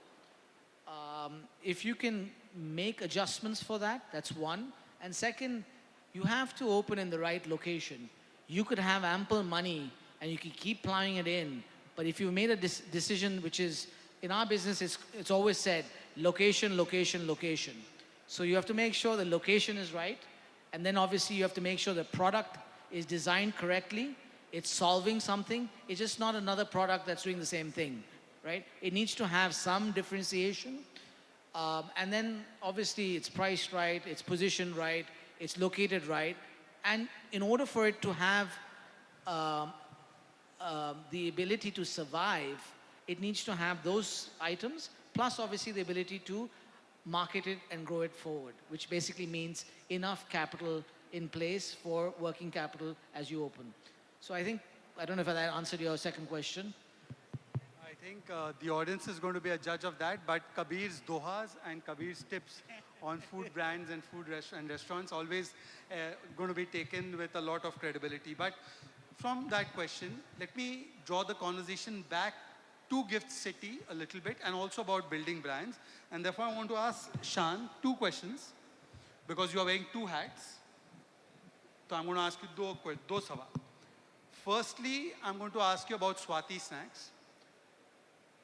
If you can make adjustments for that, that's one. And second, you have to open in the right location. You could have ample money and you can keep plowing it in, but if you made a decision, which is, in our business, it's always said, location, location, location. So you have to make sure the location is right, and then obviously you have to make sure the product is designed correctly, it's solving something, it's just not another product that's doing the same thing, right? It needs to have some differentiation, and then obviously it's priced right, it's positioned right, it's located right, and in order for it to have the ability to survive, it needs to have those items, plus obviously the ability to market it and grow it forward, which basically means enough capital in place for working capital as you open. So I think, I don't know if that answered your second question. I think the audience is going to be a judge of that, but Kabir's dohas and Kabir's tips on food brands and restaurants always going to be taken with a lot of credibility. But from that question, let me draw the conversation back to Gift City a little bit and also about building brands. And therefore, I want to ask Shan 2 questions because you are wearing 2 hats. So I'm going to ask you do sawal. Firstly, I'm going to ask you about Swati Snacks.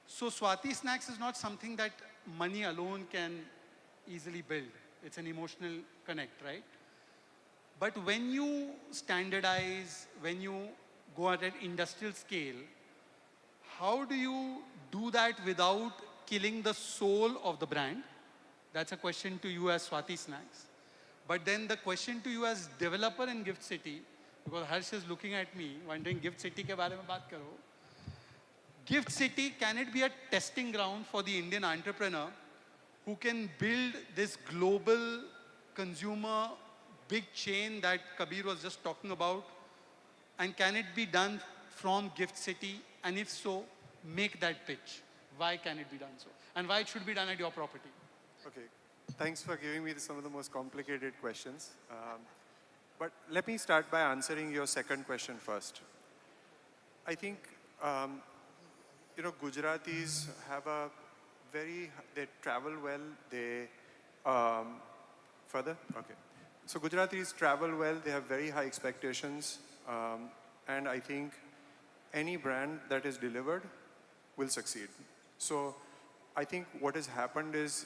So Swati Snacks is not something that money alone can easily build. It's an emotional connect, right? But when you standardize, when you go at an industrial scale, how do you do that without killing the soul of the brand? That's a question to you as Swati Snacks. But then the question to you as developer in Gift City, because Harsh is looking at me, wondering Gift City ke baare mein baat karo. Gift City, can it be a testing ground for the Indian entrepreneur who can build this global consumer big chain that Kabir was just talking about? And can it be done from Gift City? And if so, make that pitch. Why can it be done so? And why it should be done at your property? Okay, thanks for giving me some of the most complicated questions. But let me start by answering your second question first. I think, Gujaratis have they travel well, they Further? Okay. So Gujaratis travel well, they have very high expectations, and I think any brand that is delivered will succeed. So I think what has happened is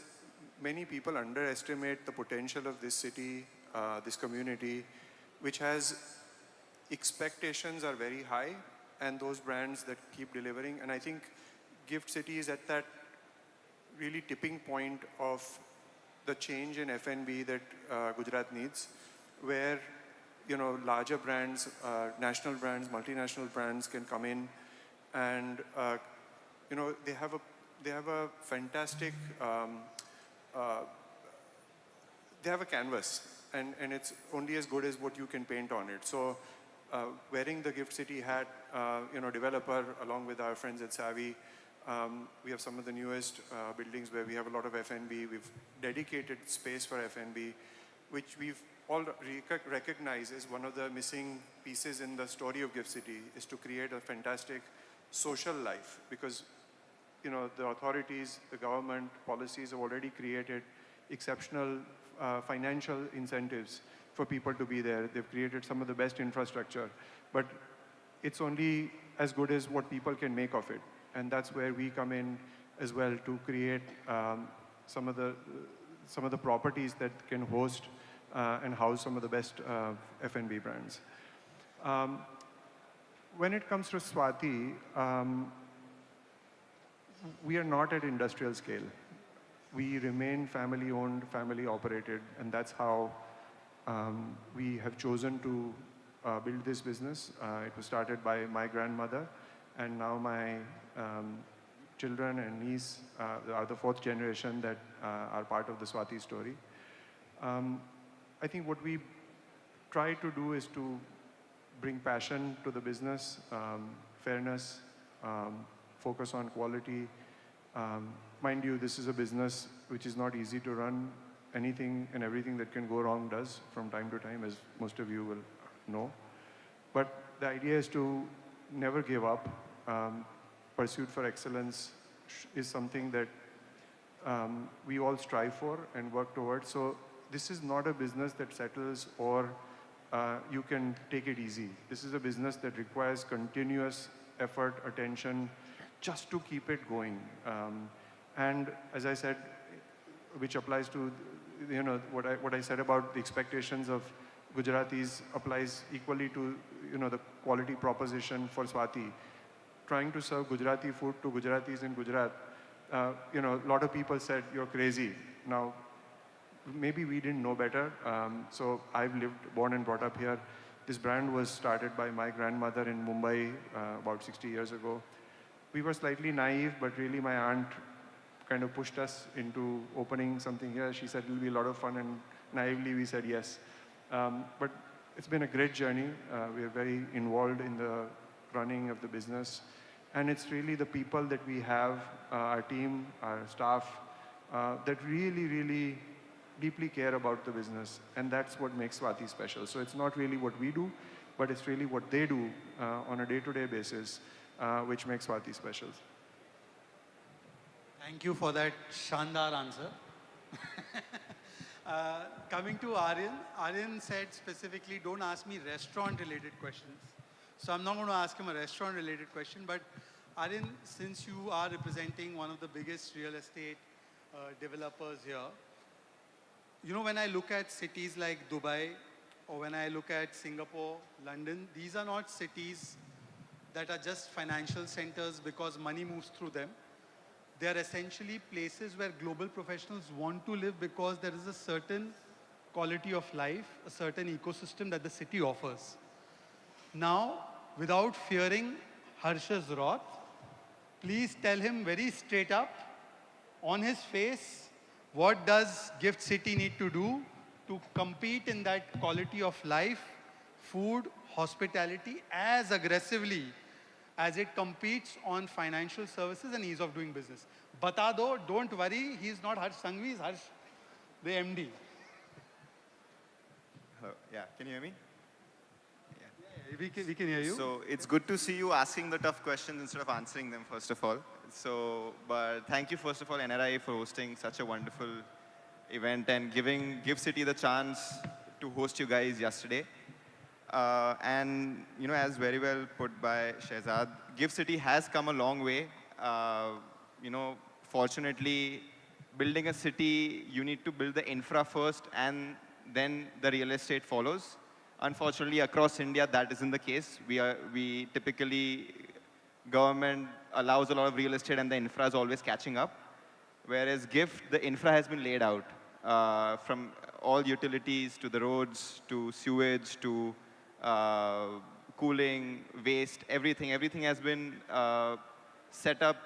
many people underestimate the potential of this city, this community, which has expectations are very high, and those brands that keep delivering. And I think Gift City is at that really tipping point of the change in F&B that Gujarat needs, where larger brands, national brands, multinational brands can come in, and they have a fantastic they have a canvas, and it's only as good as what you can paint on it. So wearing the Gift City hat, developer, along with our friends at Savvy, we have some of the newest buildings where we have a lot of F&B. We've dedicated space for F&B, which we've all recognized as one of the missing pieces in the story of Gift City, is to create a fantastic social life, because the authorities, the government, policies have already created exceptional financial incentives for people to be there. They've created some of the best infrastructure, but it's only as good as what people can make of it. And that's where we come in as well, to create some of the properties that can host and house some of the best F&B brands. When it comes to Swati, we are not at industrial scale. We remain family-owned, family-operated, and that's how we have chosen to build this business. It was started by my grandmother, and now my children and niece are the fourth generation that are part of the Swati story. I think what we try to do is to bring passion to the business, fairness, focus on quality. Mind you, this is a business which is not easy to run. Anything and everything that can go wrong does from time to time, as most of you will know. But the idea is to never give up. Pursuit for excellence is something that we all strive for and work towards. So this is not a business that settles or you can take it easy. This is a business that requires continuous effort, attention, just to keep it going. And as I said, which applies to what I said about the expectations of Gujaratis applies equally to the quality proposition for Swati. Trying to serve Gujarati food to Gujaratis in Gujarat, a lot of people said, "You're crazy." Now, maybe we didn't know better. So I've lived, born and brought up here. This brand was started by my grandmother in Mumbai about 60 years ago. We were slightly naive, but really my aunt kind of pushed us into opening something here. She said it'll be a lot of fun, and naively we said yes. But it's been a great journey. We are very involved in the running of the business. And it's really the people that we have, our team, our staff, that really, really deeply care about the business. And that's what makes Swati special. So it's not really what we do, but it's really what they do on a day-to-day basis, which makes Swati special. Thank you for that Shandar answer. Coming to Aryan, Aryan said specifically, don't ask me restaurant-related questions. So I'm not going to ask him a restaurant-related question, but Aryan, since you are representing one of the biggest real estate developers here, when I look at cities like Dubai, or when I look at Singapore, London, these are not cities that are just financial centers because money moves through them. They are essentially places where global professionals want to live because there is a certain quality of life, a certain ecosystem that the city offers. Now, without fearing Harsha's wrath, please tell him very straight up, on his face, what does Gift City need to do to compete in that quality of life, food, hospitality as aggressively as it competes on financial services and ease of doing business. Bata do, don't worry, he's not Harsh Sanghvi, he's Harsh, the MD. Hello, yeah, can you hear me? Yeah, we can hear you. So it's good to see you asking the tough questions instead of answering them, first of all. So, but thank you, first of all, NRAI, for hosting such a wonderful event and giving Gift City the chance to host you guys yesterday. And as very well put by Shehzad, Gift City has come a long way. Fortunately, building a city, you need to build the infra first and then the real estate follows. Unfortunately, across India, that isn't the case. We typically, government allows a lot of real estate and the infra is always catching up. Whereas GIFT, the infra has been laid out from all utilities to the roads to sewage to cooling, waste, everything. Everything has been set up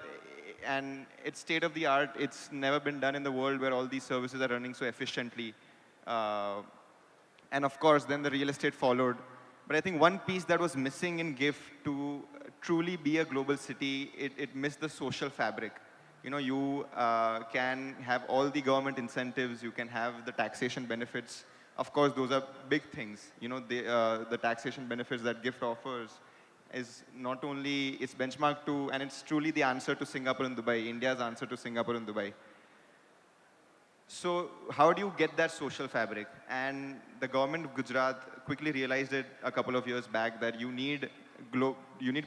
and it's state of the art. It's never been done in the world where all these services are running so efficiently. And of course, then the real estate followed. But I think one piece that was missing in GIFT to truly be a global city, it missed the social fabric. You can have all the government incentives, you can have the taxation benefits. Of course, those are big things. The taxation benefits that GIFT offers is not only, it's benchmarked to, and it's truly the answer to Singapore and Dubai, India's answer to Singapore and Dubai. So how do you get that social fabric? And the government of Gujarat quickly realized it a couple of years back that you need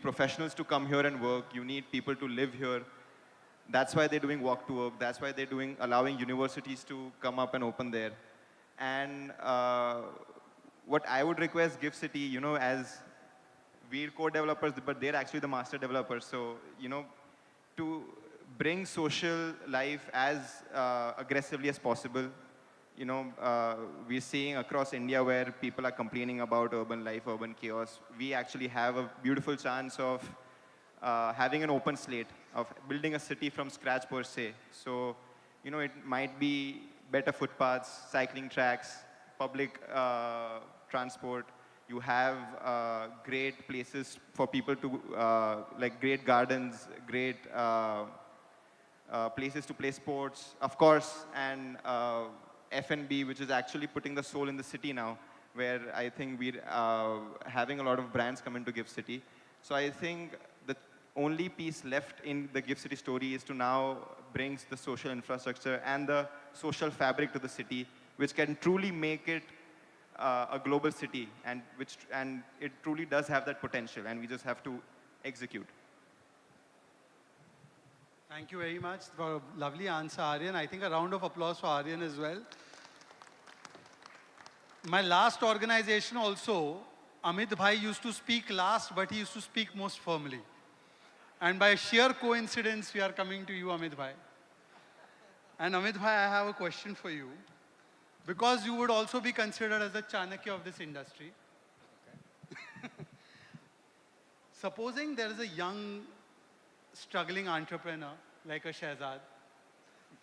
professionals to come here and work, you need people to live here. That's why they're doing walk to work. That's why they're allowing universities to come up and open there. And what I would request Gift City, as we're co-developers, but they're actually the master developers. So, to bring social life as aggressively as possible. We're seeing across India where people are complaining about urban life, urban chaos. We actually have a beautiful chance of having an open slate, of building a city from scratch per se. So, it might be better footpaths, cycling tracks, public transport. You have great places for people to, like great gardens, great places to play sports, of course, and F&B, which is actually putting the soul in the city now, where I think we're having a lot of brands come into Gift City. So I think the only piece left in the Gift City story is to now bring the social infrastructure and the social fabric to the city, which can truly make it a global city, and it truly does have that potential, and we just have to execute. Thank you very much for a lovely answer, Aryan. I think a round of applause for Aryan as well. My last organization also, Amit Bhai used to speak last, but he used to speak most firmly. And by sheer coincidence, we are coming to you, Amit Bhai. And Amit Bhai, I have a question for you. Because you would also be considered as the Chanakya of this industry. Okay. Supposing there is a young, struggling entrepreneur like a Shehzad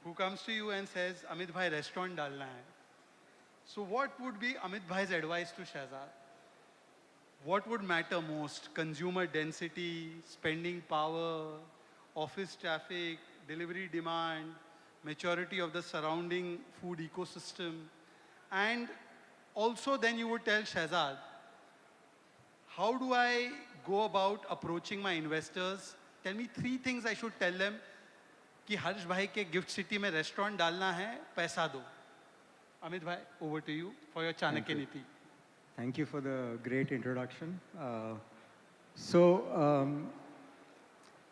who comes to you and says, Amit Bhai, restaurant dalna hai. So what would be Amit Bhai's advice to Shehzad? What would matter most? Consumer density, spending power, office traffic, delivery demand, maturity of the surrounding food ecosystem. And also then you would tell Shehzad, how do I go about approaching my investors? Tell me 3 things I should tell them कि हर्ष भाई के gift city में restaurant डालना है, पैसा दो. Amit Bhai, over to you for your Chanakya Niti. Thank you for the great introduction.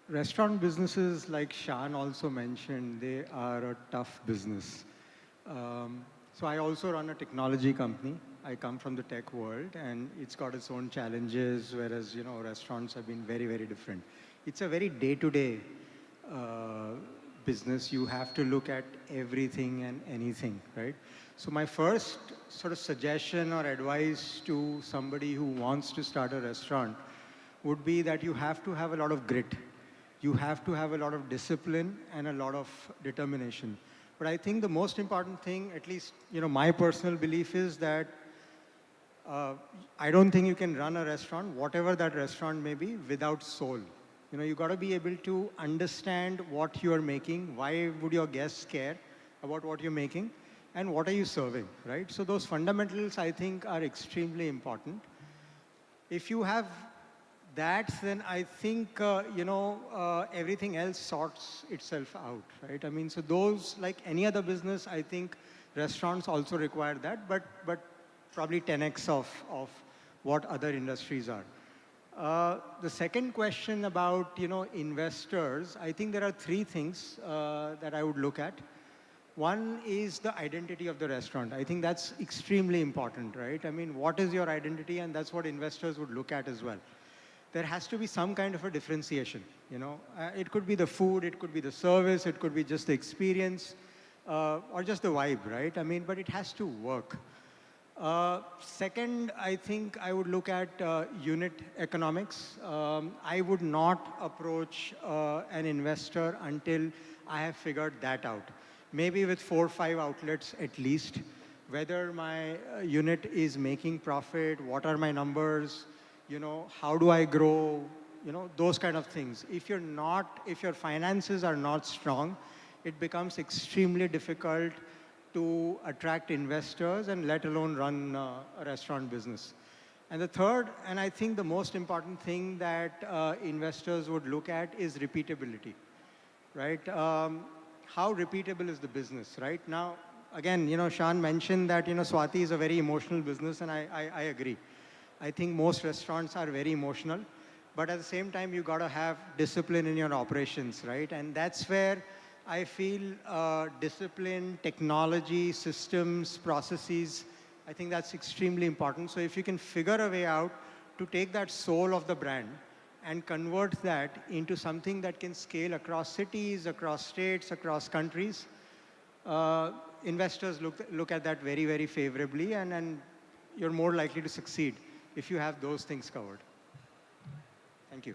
Restaurant businesses, like Shan also mentioned, they are a tough business. So I also run a technology company. I come from the tech world, and it's got its own challenges, whereas, restaurants have been very, very different. It's a very day-to-day business. You have to look at everything and anything, right? So my first sort of suggestion or advice to somebody who wants to start a restaurant would be that you have to have a lot of grit. You have to have a lot of discipline and a lot of determination. But I think the most important thing, at least, my personal belief is that I don't think you can run a restaurant, whatever that restaurant may be, without soul. You got to be able to understand what you're making, why would your guests care about what you're making, and what are you serving, right? So those fundamentals, I think, are extremely important. If you have that, then I think, everything else sorts itself out, right? I mean, so those, like any other business, I think Restaurants also require that, but probably 10x of what other industries are. The second question about investors, I think there are three things that I would look at. One is the identity of the restaurant. I think that's extremely important, right? I mean, what is your identity? And that's what investors would look at as well. There has to be some kind of a differentiation. It could be the food, it could be the service, it could be just the experience, or just the vibe, right? I mean, but it has to work. Second, I think I would look at unit economics. I would not approach an investor until I have figured that out. Maybe with 4 or 5 outlets at least, whether my unit is making profit, what are my numbers, how do I grow, those kind of things. If your finances are not strong, it becomes extremely difficult to attract investors and let alone run a restaurant business. And the third, and I think the most important thing that investors would look at is repeatability, right? How repeatable is the business, right? Now, again, Shan mentioned that, Swati is a very emotional business, and I agree. I think most restaurants are very emotional, but at the same time, you got to have discipline in your operations, right? And that's where I feel discipline, technology, systems, processes, I think that's extremely important. So if you can figure a way out to take that soul of the brand and convert that into something that can scale across cities, across states, across countries, investors look at that very, very favorably, and you're more likely to succeed if you have those things covered. Thank you.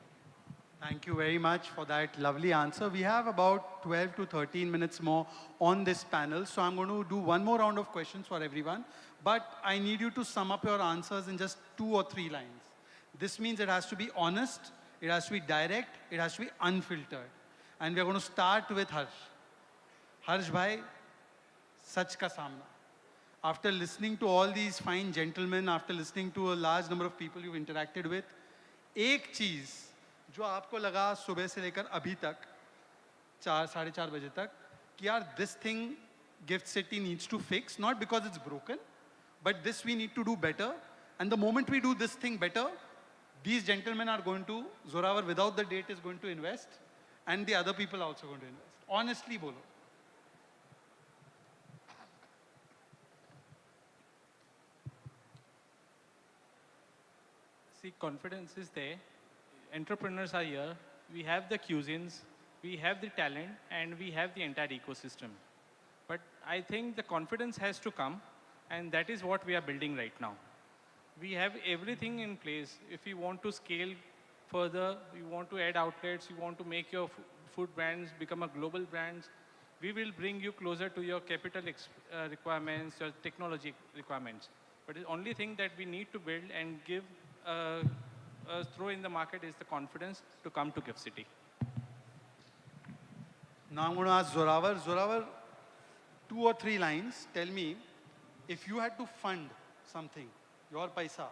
Thank you very much for that lovely answer. We have about 12 to 13 minutes more on this panel, so I'm going to do one more round of questions for everyone, but I need you to sum up your answers in just 2 or 3 lines. This means it has to be honest, it has to be direct, it has to be unfiltered. And we're going to start with Harsh. Harsh bhai, sach ka samna. After listening to all these fine gentlemen, after listening to a large number of people you've interacted with, एक चीज जो आपको लगा सुबह से लेकर अभी तक 4-4:30 बजे तक कि यार this thing Gift City needs to fix, not because it's broken, but this we need to do better. And the moment we do this thing better, these gentlemen are going to, Zorawar without the date is going to invest, and the other people are also going to invest. Honestly bolo. See, confidence is there. Entrepreneurs are here. We have the cuisines, we have the talent, and we have the entire ecosystem. But I think the confidence has to come, and that is what we are building right now. We have everything in place. If you want to scale further, you want to add outlets, you want to make your food brands become a global brands, we will bring you closer to your capital requirements, your technology requirements. But the only thing that we need to build and give throw in the market is the confidence to come to Gift City. Now I'm going to ask Zorawar. Zorawar, 2 or 3 lines. Tell me, if you had to fund something, your paisa,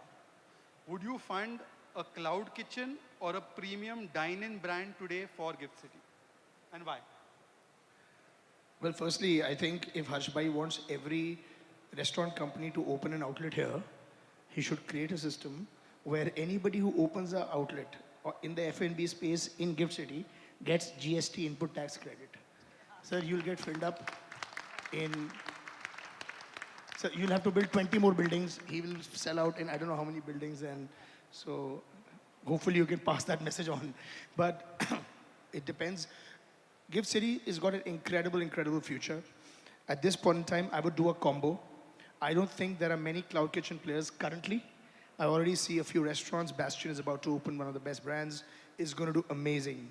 would you fund a cloud kitchen or a premium dine-in brand today for Gift City? And why? Well, firstly, I think if Harshbhai wants every restaurant company to open an outlet here, he should create a system where anybody who opens an outlet in the F&B space in Gift City gets GST input tax credit. Sir, you'll get filled up in... So you'll have to build 20 more buildings. He will sell out in I don't know how many buildings, and so hopefully you can pass that message on. But it depends. Gift City has got an incredible, incredible future. At this point in time, I would do a combo. I don't think there are many cloud kitchen players currently. I already see a few restaurants. Bastion is about to open, one of the best brands, is going to do amazing.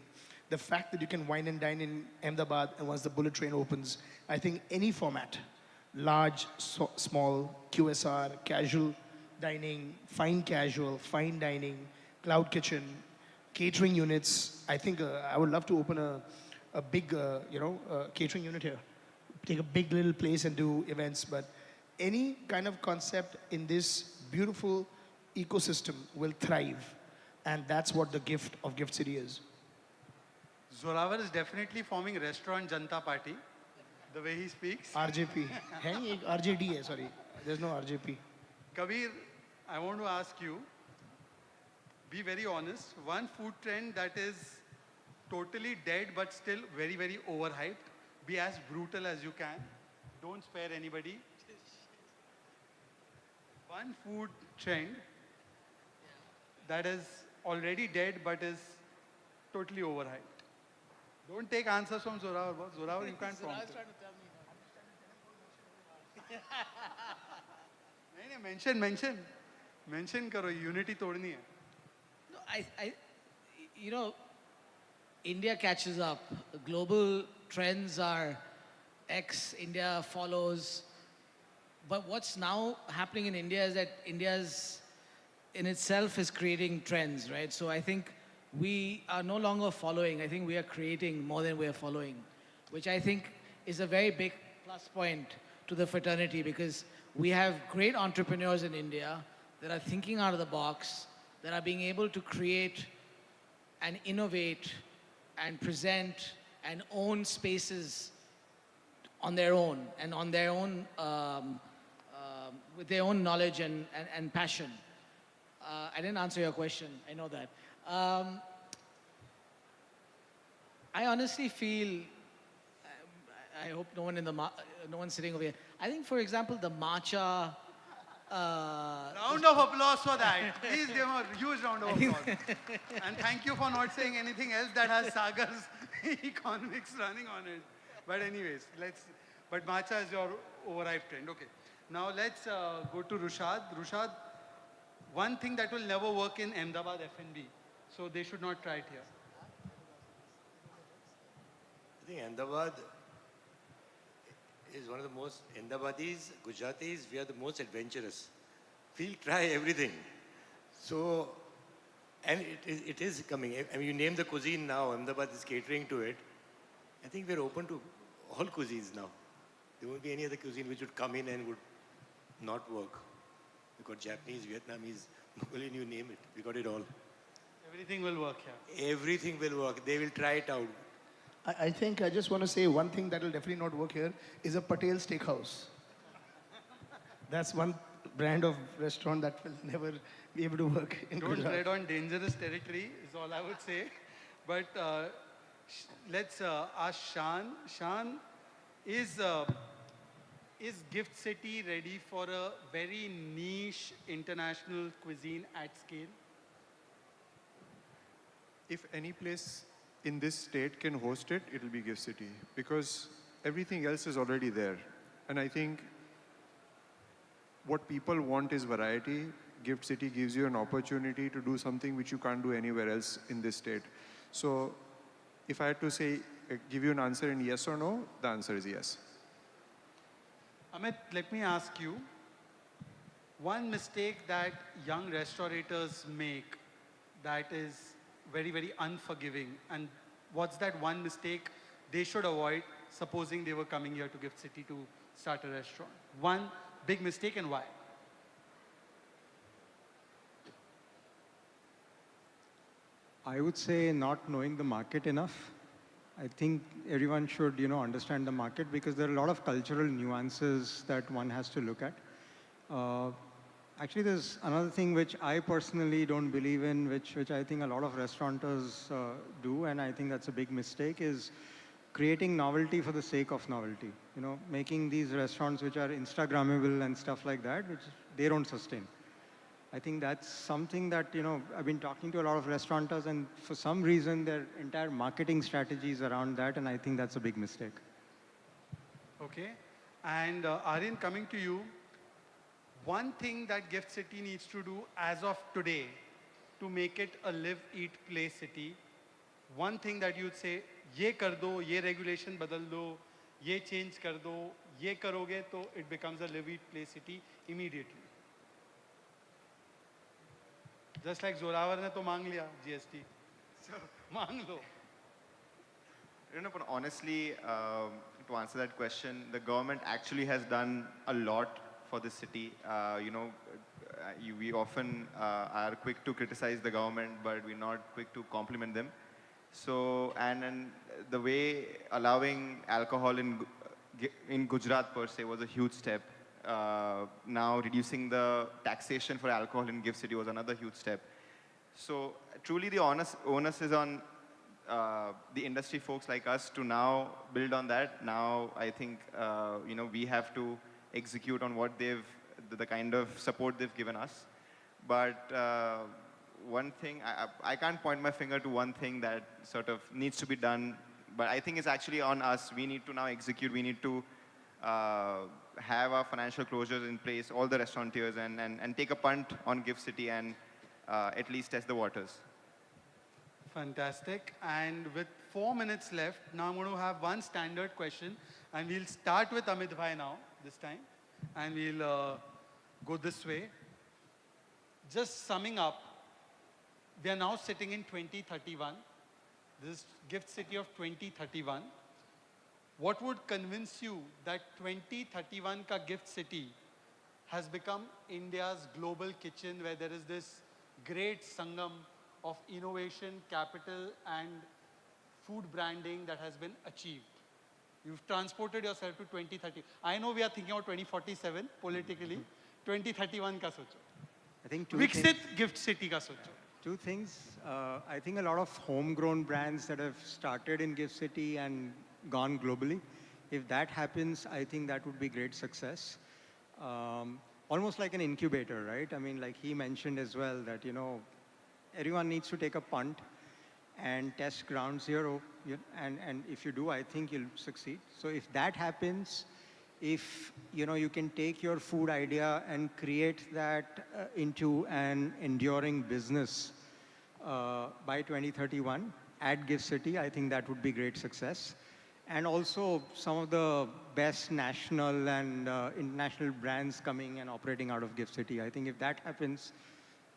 The fact that you can wine and dine in Ahmedabad, and once the bullet train opens, I think any format, large, small, QSR, casual dining, fine casual, fine dining, cloud kitchen, catering units. I think I would love to open a big, catering unit here. Take a big little place and do events, but any kind of concept in this beautiful ecosystem will thrive, and that's what the gift of Gift City is. Zorawar is definitely forming Restaurant Janta Party. the way he speaks. RJP. है नहीं, एक RJD है, sorry. There's no RJP. Kabir, I want to ask you, be very honest, one food trend that is totally dead but still very, very overhyped. Be as brutal as you can. Don't spare anybody. One food trend that is already dead but is totally overhyped. Don't take answers from Zorawar. boss. Zorawar, you can't prompt. trying to tell me. नहीं, mention करो, unity तोड़नी है. No, you know, India catches up. Global trends are X, India follows. But what's now happening in India is that India's in itself is creating trends, right? So I think we are no longer following. I think we are creating more than we are following, which I think is a very big plus point to the fraternity because we have great entrepreneurs in India that are thinking out of the box, that are being able to create and innovate and present and own spaces on their own and on their own, with their own knowledge and passion. I didn't answer your question, I know that. I honestly feel, I hope no one no one sitting over here. I think, for example, the matcha. Round of applause for that. Please give a huge round of applause. And thank you for not saying anything else that has Sagar's economics running on it. But anyways, but matcha is your overhyped trend. Okay. Now let's go to Rushad. Rushad, one thing that will never work in Ahmedabad F&B, so they should not try it here. I think Ahmedabad is one of the most, Ahmedabadis, Gujaratis, we are the most adventurous. We'll try everything. So, and it is coming. I mean, you name the cuisine now, Ahmedabad is catering to it. I think we're open to all cuisines now. There won't be any other cuisine which would come in and would not work. We got Japanese, Vietnamese, Mongolian, you name it. We got it all. Everything will work here. Everything will work. They will try it out. I think I just want to say one thing that will definitely not work here is a Patel Steakhouse. That's one brand of restaurant that will never be able to work in Don't Gujarat. tread on dangerous territory is all I would say. But let's ask Shan. Shan, is Gift City ready for a very niche international cuisine at scale? If any place in this state can host it, it'll be Gift City because everything else is already there. And I think what people want is variety. Gift City gives you an opportunity to do something which you can't do anywhere else in this state. So if I had to say, give you an answer in yes or no, the answer is yes. Amit, let me ask you, one mistake that young restaurateurs make that is very, very unforgiving, and what's that one mistake they should avoid, supposing they were coming here to Gift City to start a restaurant? One big mistake and why? I would say not knowing the market enough. I think everyone should, understand the market because there are a lot of cultural nuances that one has to look at. Actually, there's another thing which I personally don't believe in, which I think a lot of restaurateurs do, and I think that's a big mistake, is creating novelty for the sake of novelty. Making these restaurants which are Instagrammable and stuff like that, which they don't sustain. I think that's something that, I've been talking to a lot of restaurateurs, and for some reason, their entire marketing strategy is around that, and I think that's a big mistake. Okay. And Aryan, coming to you, one thing that Gift City needs to do as of today to make it a live, eat, play city, one thing that you'd say, ye kar do, ye regulation badal do, ye change kar do, ye karoge, to it becomes a live, eat, play city immediately. Just like Zorawar ne to maang liya GST. So, maang lo. But honestly, to answer that question, the government actually has done a lot for the city. We often are quick to criticize the government, but we're not quick to compliment them. So, and the way allowing alcohol in in Gujarat per se was a huge step. Now reducing the taxation for alcohol in GIFT City was another huge step. So truly the onus is on the industry folks like us to now build on that. Now I think we have to execute on what the kind of support they've given us. But one thing, I can't point my finger to one thing that sort of needs to be done, but I think it's actually on us. We need to now execute. We need to have our financial closures in place, all the restaurateurs, and take a punt on GIFT City and at least test the waters. Fantastic. And with 4 minutes left, now I'm going to have one standard question. And we'll start with Amit Bhai now, this time. And we'll go this way. Just summing up, we are now sitting in 2031. This is GIFT City of 2031. What would convince you that 2031 ka GIFT City has become India's global kitchen, where there is this great sangam of innovation, capital, and food branding that has been achieved? You've transported yourself to 2030. I know we are thinking of 2047 politically. 2031 ka socho. I think Viksit GIFT City ka socho. Two things. I think a lot of homegrown brands that have started in GIFT City and gone globally. If that happens, I think that would be great success. Almost like an incubator, right? I mean, like he mentioned as well that, everyone needs to take a punt and test ground zero. And if you do, I think you'll succeed. So if that happens, if you can take your food idea and create that into an enduring business by 2031 at GIFT City, I think that would be great success. And also some of the best national and international brands coming and operating out of GIFT City. I think if that happens,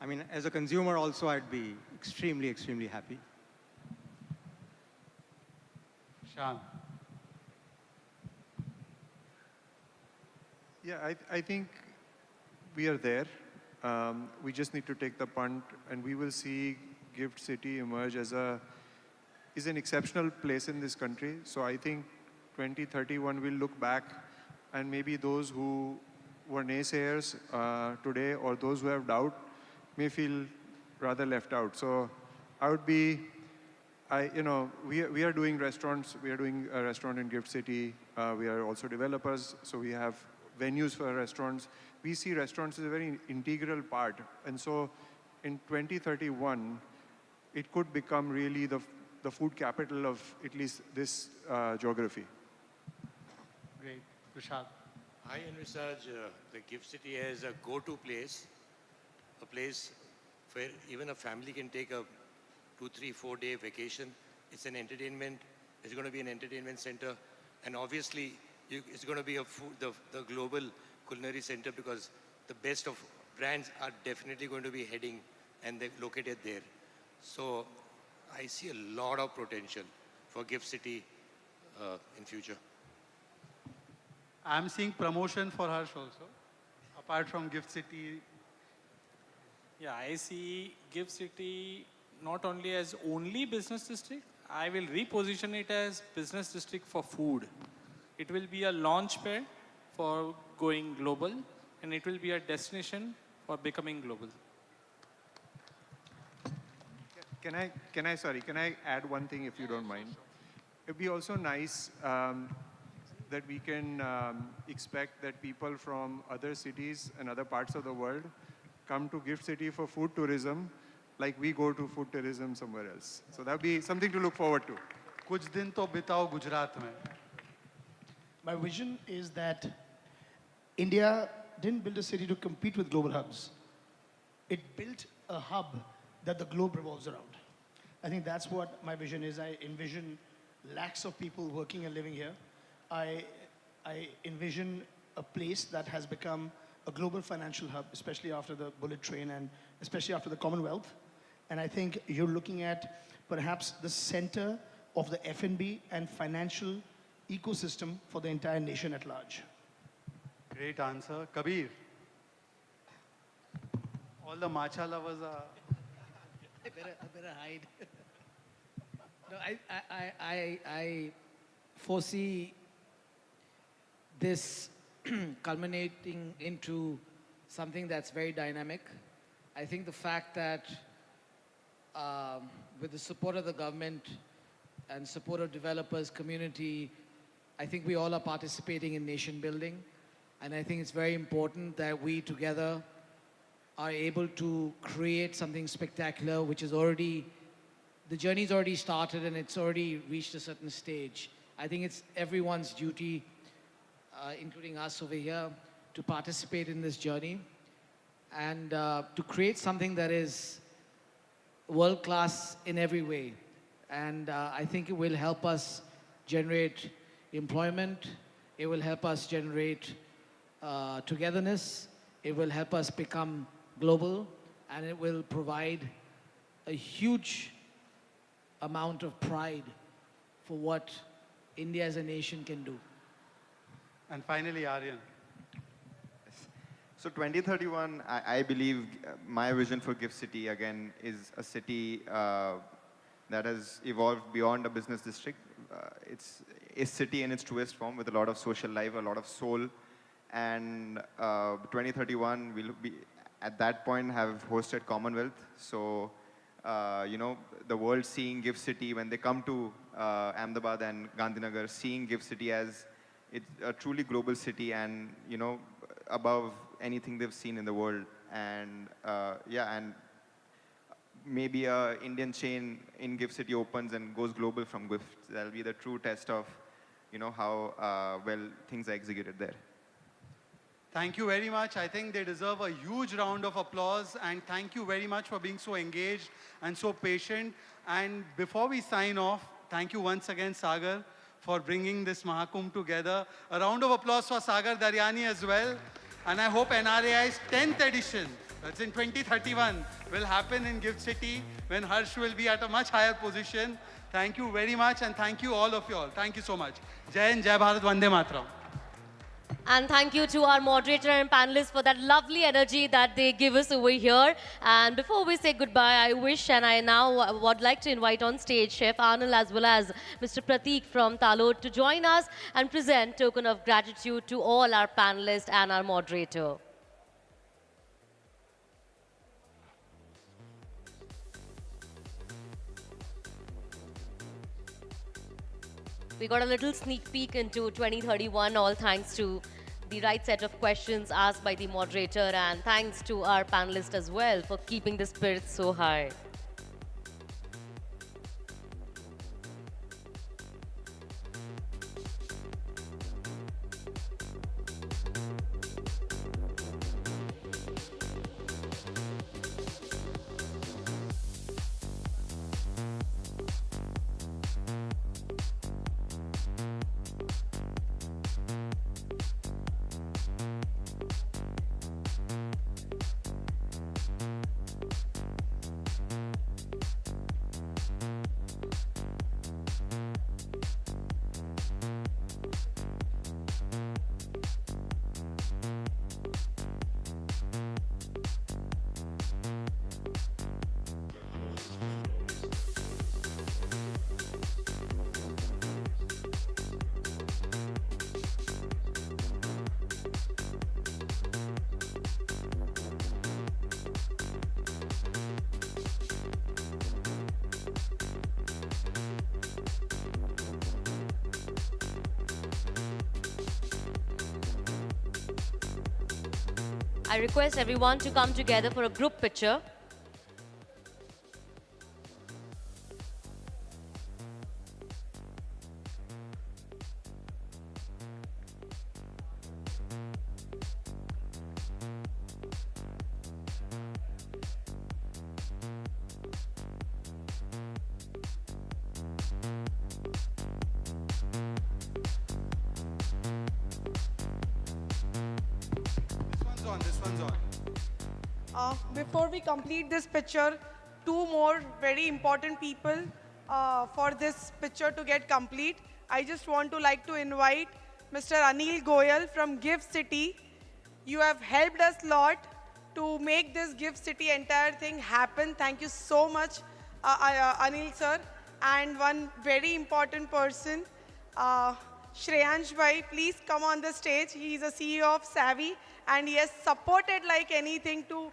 I mean, as a consumer also, I'd be extremely, extremely happy. Shan. Yeah, I think we are there. We just need to take the punt, and we will see GIFT City emerge as is an exceptional place in this country. So I think 2031 we'll look back, and maybe those who were naysayers today or those who have doubt may feel rather left out. So I would be, we are doing restaurants. We are doing a restaurant in GIFT City. We are also developers, so we have venues for restaurants. We see restaurants as a very integral part. And so in 2031, it could become really the food capital of at least this geography. Great. Prashad. I envisage the GIFT City as a go-to place, a place where even a family can take a 2, 3, 4-day vacation. It's an entertainment. It's going to be an entertainment center. And obviously, it's going to be the global culinary center, because the best of brands are definitely going to be heading and they're located there. So I see a lot of potential for GIFT City in future. I'm seeing promotion for Harsh also, apart from GIFT City. Yeah, I see GIFT City not only as only business district, I will reposition it as business district for food. It will be a launch pad for going global, and it will be a destination for becoming global. Can I add one thing if you don't mind? It'd be also nice that we can expect that people from other cities and other parts of the world come to GIFT City for food tourism, like we go to food tourism somewhere else. So that'd be something to look forward to. Kuch din to bitao Gujarat mein. My vision is that India didn't build a city to compete with global hubs. It built a hub that the globe revolves around. I think that's what my vision is. I envision lakhs of people working and living here. I envision a place that has become a global financial hub, especially after the bullet train and especially after the Commonwealth. And I think you're looking at perhaps the center of the F&B and financial ecosystem for the entire nation at large. Great answer. Kabir. All the matcha lovers are... I better hide. No, I foresee this culminating into something that's very dynamic. I think the fact that with the support of the government and support of developers, community, I think we all are participating in nation building. And I think it's very important that we together are able to create something spectacular, which is already, the journey's already started and it's already reached a certain stage. I think it's everyone's duty, including us over here, to participate in this journey and to create something that is world-class in every way. And I think it will help us generate employment, it will help us generate togetherness, it will help us become global, and it will provide a huge amount of pride for what India as a nation can do. And finally, Aryan. So 2031, I believe my vision for Gift City, again, is a city that has evolved beyond a business district. It's a city in its truest form with a lot of social life, a lot of soul. And 2031 will be, at that point, have hosted Commonwealth. So, the world seeing Gift City, when they come to Ahmedabad and Gandhinagar, seeing Gift City as it's a truly global city and, above anything they've seen in the world. And and maybe a Indian chain in Gift City opens and goes global from Gift. That'll be the true test of, how well things are executed there. Thank you very much. I think they deserve a huge round of applause, and thank you very much for being so engaged and so patient. And before we sign off, thank you once again, Sagar, for bringing this Mahakumbh together. A round of applause for Sagar Daryani as well. And I hope NRAI's 10th edition, that's in 2031, will happen in Gift City when Harsh will be at a much higher position. Thank you very much, and thank you all of you all. Thank you so much. Jai Hind, Jai Bharat, Vande Mataram. And thank you to our moderator and panelists for that lovely energy that they give us over here. And before we say goodbye, I wish and I now would like to invite on stage Chef Anil as well as Mr. Prateek from Talod to join us and present token of gratitude to all our panelists and our moderator. We got a little sneak peek into 2031, all thanks to the right set of questions asked by the moderator, and thanks to our panelists as well for keeping the spirits so high. I request everyone to come together for a group picture. This one's on. Before we complete this picture, two more very important people for this picture to get complete. I just want to like to invite Mr. Anil Goyal from Gift City. You have helped us a lot to make this Gift City entire thing happen. Thank you so much, Anil sir. And one very important person, Shreyansh Bhai, please come on the stage. He is a CEO of Savvy and he has supported like anything to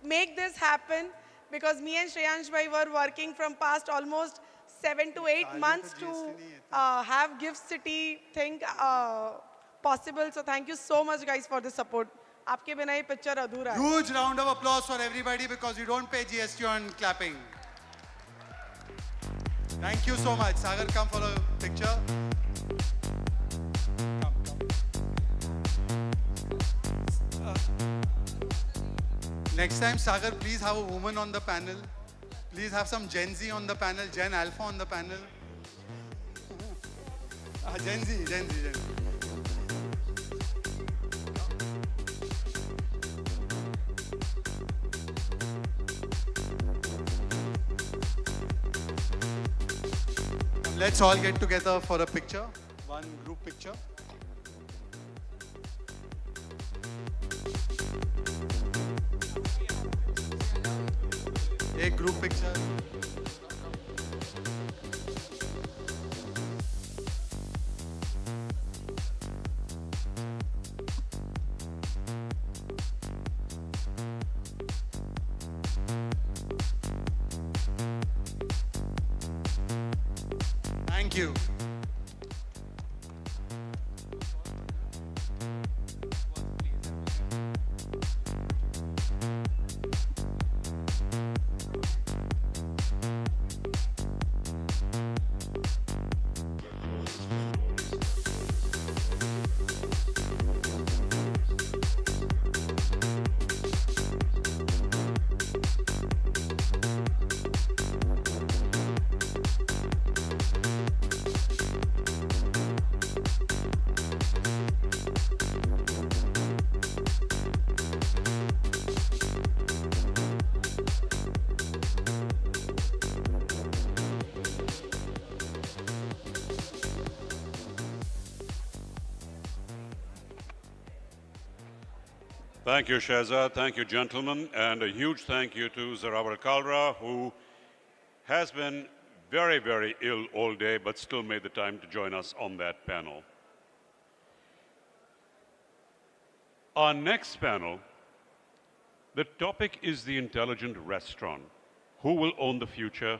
make this happen because me and Shreyansh Bhai were working from past almost 7 to 8 months to have Gift City thing possible. So thank you so much guys for the support. आपके बिना ये picture अधूरा है. Huge round of applause for everybody because you don't pay GST on clapping. Thank you so much. Sagar, come for a picture. Next time, Sagar, please have a woman on the panel. Please have some Gen Z on the panel, Gen Alpha on the panel. Gen Z, Gen Z, Gen Z. Let's all get together for a picture, one group picture. A group picture. Thank you. Thank you, Shehzad. Thank you, gentlemen. And a huge thank you to Zarawar Kalra, who has been very, very ill all day, but still made the time to join us on that panel. Our next panel, the topic is the intelligent restaurant. Who will own the future,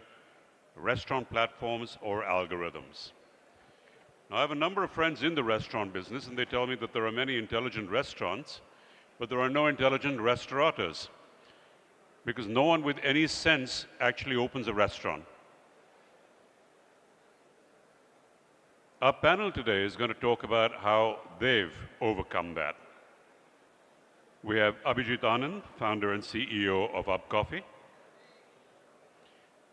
restaurant platforms or algorithms? Now, I have a number of friends in the restaurant business, and they tell me that there are many intelligent restaurants, but there are no intelligent restaurateurs because no one with any sense actually opens a restaurant. Our panel today is going to talk about how they've overcome that. We have Abhijit Anand, founder and CEO of Up Coffee.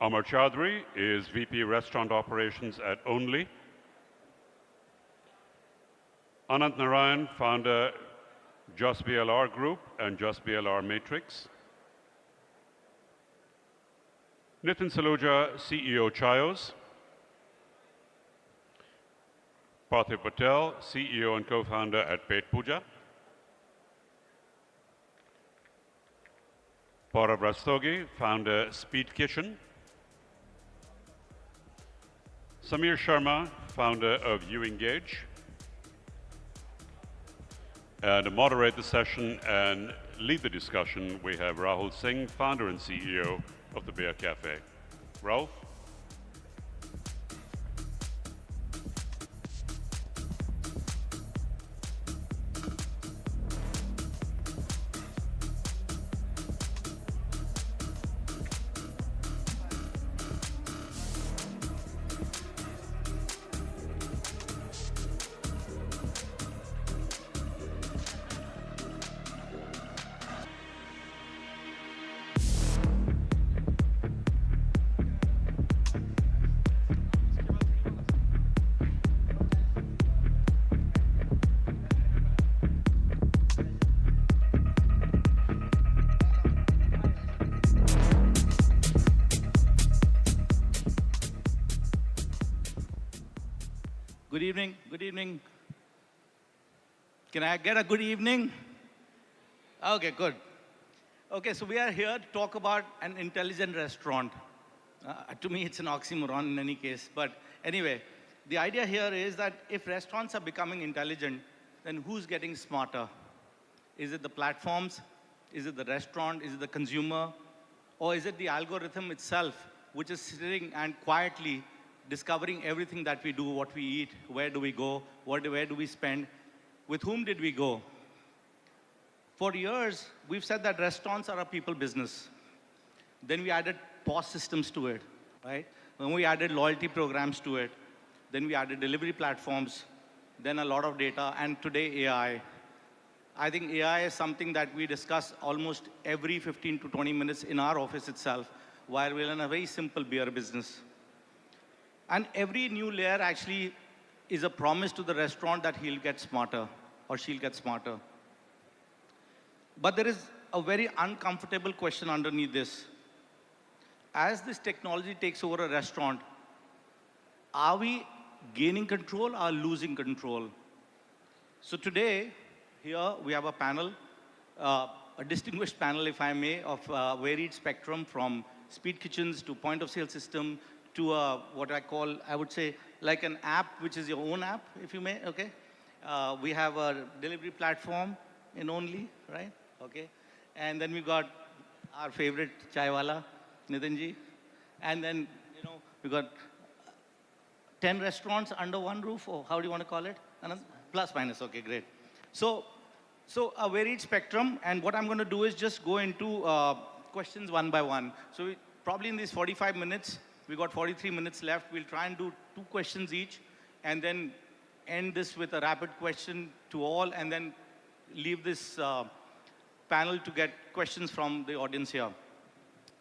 Amar Chaudhary is VP Restaurant Operations at Only. Anant Narayan, founder Just BLR Group and Just BLR Matrix. Nitin Saluja, CEO Chayos. Parthiv Patel, CEO and co-founder at Pet Puja. Paurav Rastogi, founder Speed Kitchen. Samir Sharma, founder of You Engage. And to moderate the session and lead the discussion, we have Rahul Singh, founder and CEO of the Bear Cafe. Rahul? Good evening. Good evening. Can I get a good evening? Okay, good. Okay, so we are here to talk about an intelligent restaurant. To me, it's an oxymoron in any case. But anyway, the idea here is that if restaurants are becoming intelligent, then who's getting smarter? Is it the platforms? Is it the restaurant? Is it the consumer? Or is it the algorithm itself, which is sitting and quietly discovering everything that we do, what we eat, where do we go, where do we spend, with whom did we go? For years, we've said that restaurants are a people business. Then we added POS systems to it, right? Then we added loyalty programs to it. Then we added delivery platforms. Then a lot of data, and today AI. I think AI is something that we discuss almost every 15 to 20 minutes in our office itself, while we're in a very simple beer business. And every new layer actually is a promise to the restaurant that he'll get smarter or she'll get smarter. But there is a very uncomfortable question underneath this. As this technology takes over a restaurant, are we gaining control or losing control? So today, here we have a panel, a distinguished panel, if I may, of varied spectrum, from speed kitchens to point of sale system to what I call, I would say, like an app, which is your own app, if you may, okay? We have a delivery platform in only, right? Okay. And then we got our favorite chaiwala, Nitinji. And then, we got 10 restaurants under one roof, or how do you want to call it? Plus minus, okay, great. So a varied spectrum, and what I'm going to do is just go into questions one by one. So probably in these 45 minutes, we got 43 minutes left. We'll try and do 2 questions each, and then end this with a rapid question to all, and then leave this panel to get questions from the audience here.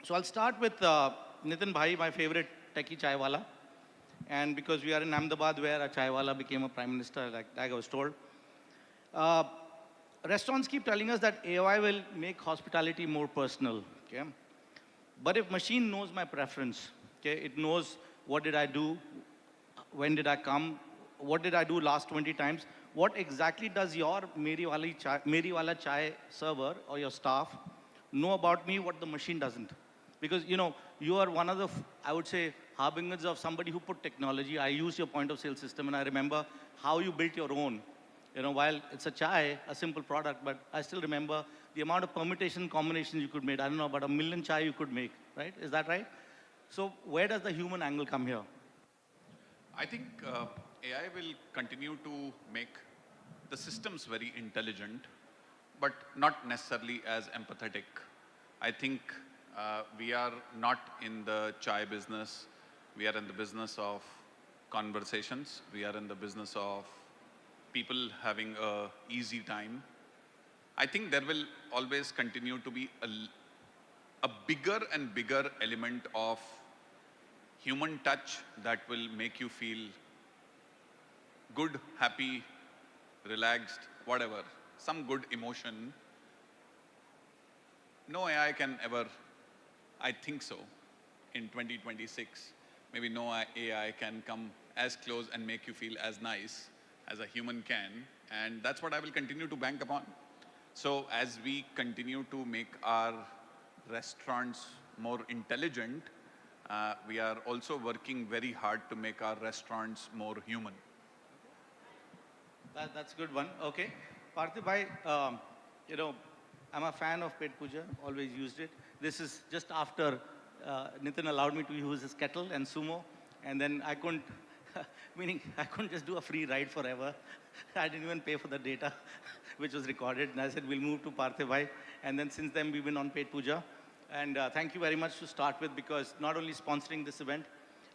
So I'll start with Nitin Bhai, my favorite techie chaiwala. And because we are in Ahmedabad, where a chaiwala became a prime minister, like I was told. Restaurants keep telling us that AI will make hospitality more personal, okay? But if machine knows my preference, okay, it knows what did I do, when did I come, what did I do last 20 times, what exactly does your Meri Wala Chai server or your staff know about me, what the machine doesn't? Because, you are one of the, I would say, harbingers of somebody who put technology. I use your point of sale system, and I remember how you built your own. While it's a chai, a simple product, but I still remember the amount of permutation combinations you could make. I don't know, about 1 million chai you could make, right? Is that right? So where does the human angle come here? I think AI will continue to make the systems very intelligent, but not necessarily as empathetic. I think we are not in the chai business. We are in the business of conversations. We are in the business of people having a easy time. I think there will always continue to be a bigger and bigger element of human touch that will make you feel good, happy, relaxed, whatever, some good emotion. No AI can ever, I think so, in 2026, maybe no AI can come as close and make you feel as nice as a human can. And that's what I will continue to bank upon. So as we continue to make our restaurants more intelligent, we are also working very hard to make our restaurants more human. That's a good one. Okay. Parthiv bhai, I'm a fan of Pet Puja, always used it. This is just after Nitin allowed me to use his kettle and sumo, and then I couldn't, meaning I couldn't just do a free ride forever. I didn't even pay for the data, which was recorded. And I said, we'll move to Parthiv bhai. And then since then, we've been on Pet Puja. And thank you very much to start with, because not only sponsoring this event,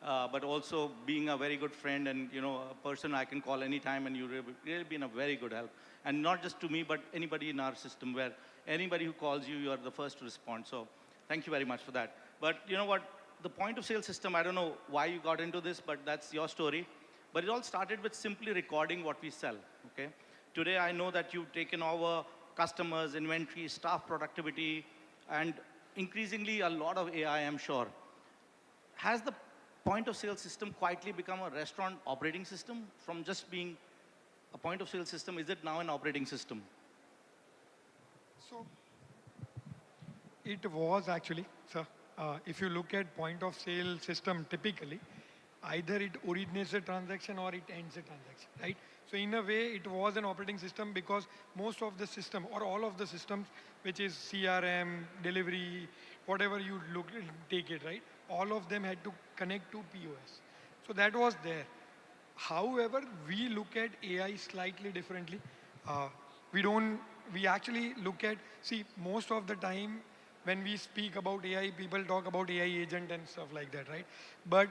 but also being a very good friend and, a person I can call anytime, and you've really been a very good help. And not just to me, but anybody in our system, where anybody who calls you, you are the first to respond. So thank you very much for that. But you know what? The point of sale system, I don't know why you got into this, but that's your story. But it all started with simply recording what we sell, okay? Today, I know that you've taken over customers, inventory, staff productivity, and increasingly a lot of AI, I'm sure. Has the point of sale system quietly become a restaurant operating system? From just being a point of sale system, is it now an operating system? So it was actually, sir. If you look at point of sale system typically, either it originates a transaction or it ends a transaction, right? So in a way, it was an operating system because most of the system or all of the systems, which is CRM, delivery, whatever you look take it, right? All of them had to connect to POS. So that was there. However, we look at AI slightly differently. Uh, we actually look at, see, most of the time when we speak about AI, people talk about AI agent and stuff like that, right? But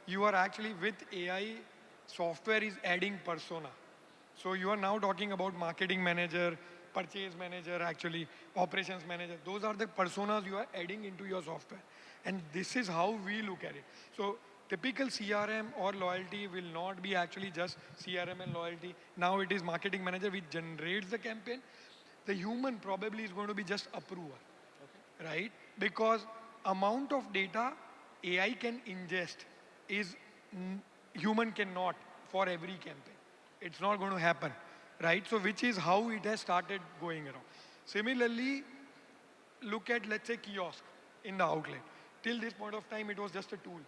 you are actually with AI, software is adding persona. So you are now talking about marketing manager, purchase manager, actually, operations manager. Those are the personas you are adding into your software. And this is how we look at it. So typical CRM or loyalty will not be actually just CRM and loyalty. Now it is marketing manager which generates the campaign. The human probably is going to be just approver, right? Because amount of data AI can ingest is human cannot for every campaign. It's not going to happen, right? So which is how it has started going around. Similarly, look at, let's say, kiosk in the outlet. Till this point of time, it was just a tool,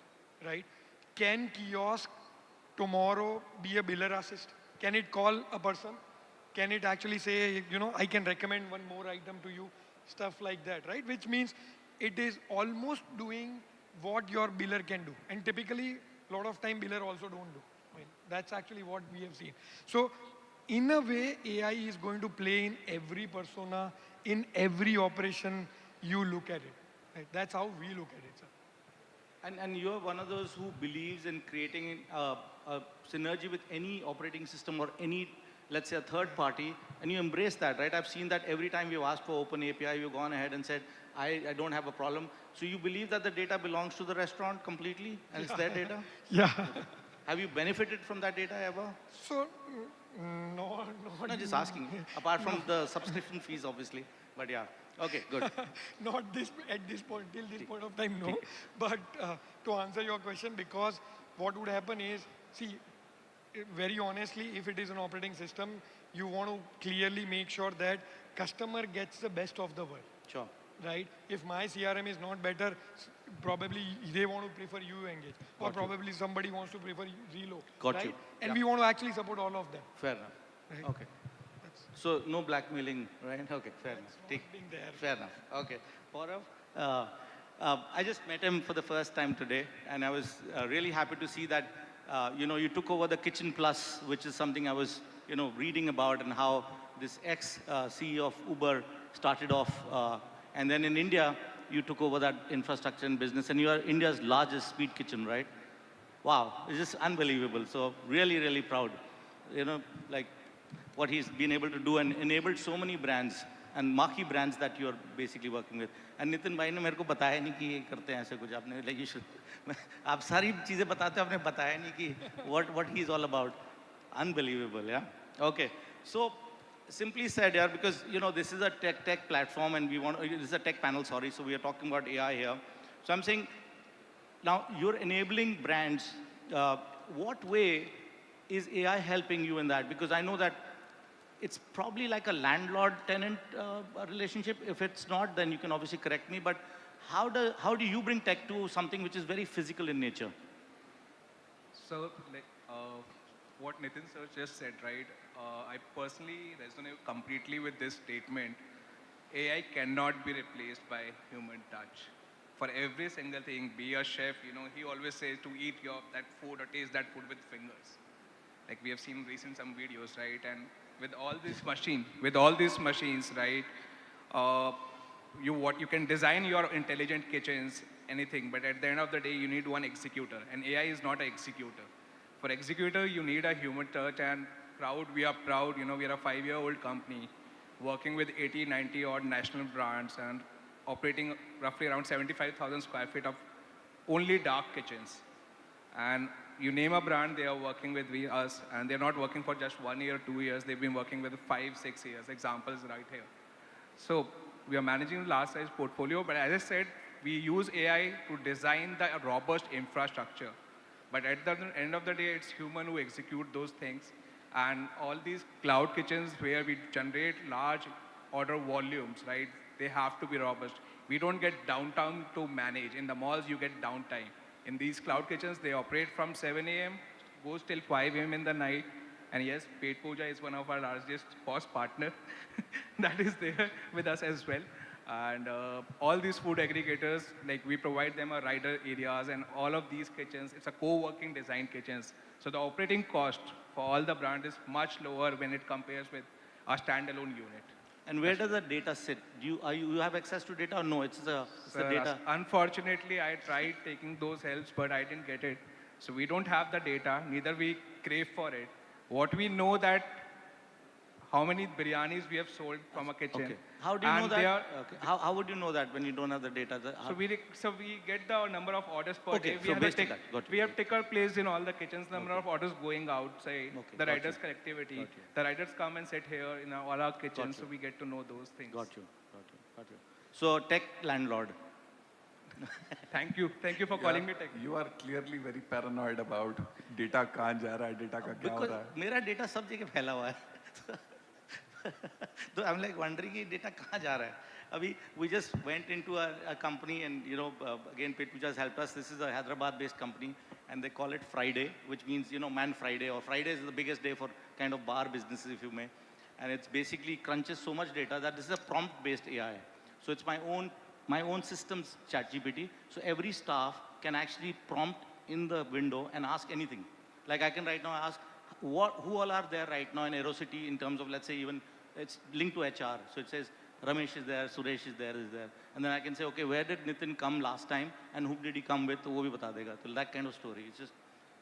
right? Can kiosk tomorrow be a biller assist? Can it call a person? Can it actually say, you know, I can recommend one more item to you? Stuff like that, right? Which means it is almost doing what your biller can do. And typically, a lot of time biller also don't do. I mean, that's actually what we have seen. So in a way, AI is going to play in every persona, in every operation you look at it. Right? That's how we look at it, sir. And you're one of those who believes in creating a synergy with any operating system or any, let's say, a third party, and you embrace that, right? I've seen that every time we've asked for open API, you've gone ahead and said, I don't have a problem. So you believe that the data belongs to the restaurant completely, and it's their data? Yeah. Have you benefited from that data ever? So, no. No, just asking. Apart from the subscription fees, obviously. But yeah. Okay, good. Not this at this point, till this point of time, no. But to answer your question, because what would happen is, see, very honestly, if it is an operating system, you want to clearly make sure that customer gets the best of the world. Sure. Right? If my CRM is not better, probably they want to prefer you engage. Or Got you. probably somebody wants to prefer Relo. Got right? you. And Yeah. we want to actually support all of them. Fair enough. Right? Okay. So no blackmailing, right? Okay, fair enough. Being there. Fair enough. Okay. Gaurav, I just met him for the first time today, and I was really happy to see that, you took over the Kitchen Plus, which is something I was, reading about, and how this ex-CEO of Uber started off, and then in India, you took over that infrastructure and business, and you are India's largest speed kitchen, right? Wow, it's just unbelievable. So really, really proud. Like what he's been able to do and enabled so many brands and marquee brands that you're basically working with. And Nitin bhai ne मेरे को बताया नहीं कि ये करते हैं ऐसे कुछ आपने like you should आप सारी चीजें बताते हो आपने बताया नहीं कि what he's all about. Unbelievable, yeah. Okay, so simply said, yeah, because this is a tech platform and this is a tech panel, sorry. So we are talking about AI here. So I'm saying now you're enabling brands. What way is AI helping you in that? Because I know that it's probably like a landlord-tenant relationship. If it's not, then you can obviously correct me. But how do you bring tech to something which is very physical in nature? So, what Nitin sir just said, right? I personally resonate completely with this statement. AI cannot be replaced by human touch. For every single thing, be a chef, he always says to eat that food or taste that food with fingers. Like we have seen recent some videos, right? And with all these machines, right? You can design your intelligent kitchens, anything, but at the end of the day, you need one executor, and AI is not an executor. For executor, you need a human touch, and we are proud, we are a 5-year-old company working with 80, 90 odd national brands and operating roughly around 75,000 square feet of only dark kitchens. And you name a brand, they are working with us, and they're not working for just 1 year, 2 years. They've been working with 5, 6 years. Examples right here. So we are managing a large size portfolio, but as I said, we use AI to design the robust infrastructure. But at the end of the day, it's human who execute those things. And all these cloud kitchens where we generate large order volumes, right? They have to be robust. We don't get downtime to manage. In the malls, you get downtime. In these cloud kitchens, they operate from 7 a.m., goes till 5 a.m. in the night. And yes, Pet Puja is one of our largest POS partner that is there with us as well. And all these food aggregators, like we provide them a rider areas and all of these kitchens, it's a co-working design kitchens. So the operating cost for all the brand is much lower when it compares with a standalone unit. And where does the data sit? You have access to data or no? It's the Sir, data. unfortunately, I tried taking those helps, but I didn't get it. So we don't have the data, neither we crave for it. What we know that how many biryanis we have sold from a kitchen. Okay. How do you know that? Okay. How would you know that when you don't have the data? So we get the number of orders per Okay, day. so based on that, got We have ticker placed in all the kitchens, number of orders going outside, the got riders you. connectivity. The riders come and sit here in all our kitchens, so we get to know those things. Got you. So tech landlord. Thank you for calling me tech. You are clearly very paranoid about data कहाँ जा रहा है, data का क्या हो Because रहा है. मेरा data सब जगह फैला हुआ है. So I'm like wondering कि data कहाँ जा रहा है. Abhi, we just went into a company and again Pet Puja has helped us. This is a Hyderabad based company and they call it Friday, which means Man Friday, or Friday is the biggest day for kind of bar businesses if you may. And it's basically crunches so much data that this is a prompt based AI. So it's my own system's ChatGPT. So every staff can actually prompt in the window and ask anything. Like I can right now ask who all are there right now in Aerocity in terms of, let's say, even it's linked to HR. So it says Ramesh is there, Suresh is there. And then I can say, okay, where did Nitin come last time and who did he come with? वो भी बता देगा. So that kind of story. It's just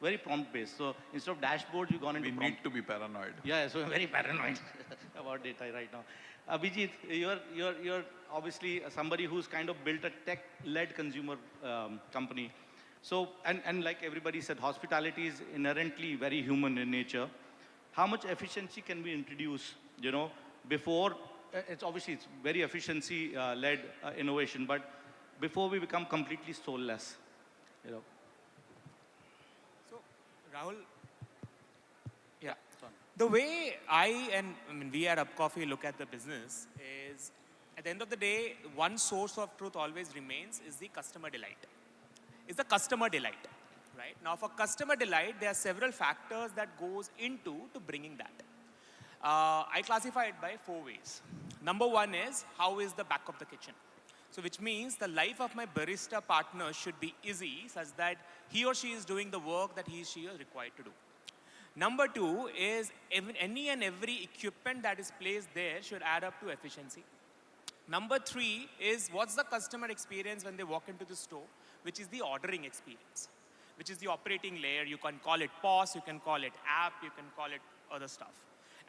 very prompt based. So instead of dashboards, you've gone into We prompt. need to be paranoid. Yeah, so I'm very paranoid about data right now. Abhijit, you're obviously somebody who's kind of built a tech-led consumer company. So, and like everybody said, hospitality is inherently very human in nature. How much efficiency can we introduce, before, it's very efficiency-led innovation, but before we become completely soulless, So, Rahul, yeah. The way I mean, we at Up Coffee look at the business is, at the end of the day, one source of truth always remains is the customer delight. It's the customer delight, right? Now, for customer delight, there are several factors that goes into bringing that. I classify it by 4 ways. Number one is, how is the back of the kitchen? So which means the life of my barista partner should be easy such that he or she is doing the work that she is required to do. Number two is any and every equipment that is placed there should add up to efficiency. Number three is what's the customer experience when they walk into the store, which is the ordering experience, which is the operating layer. You can call it POS, you can call it app, you can call it other stuff.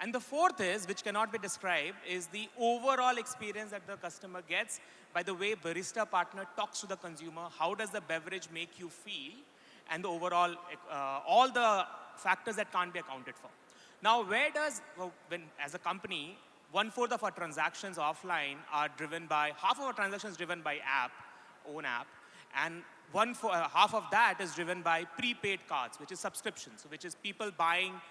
And the fourth is, which cannot be described, is the overall experience that the customer gets by the way barista partner talks to the consumer. How does the beverage make you feel? And the overall, all the factors that can't be accounted for. Now, when as a company, 1/4 of our transactions offline are driven by, half of our transactions driven by own app, and half of that is driven by prepaid cards, which is subscriptions, so which is people buying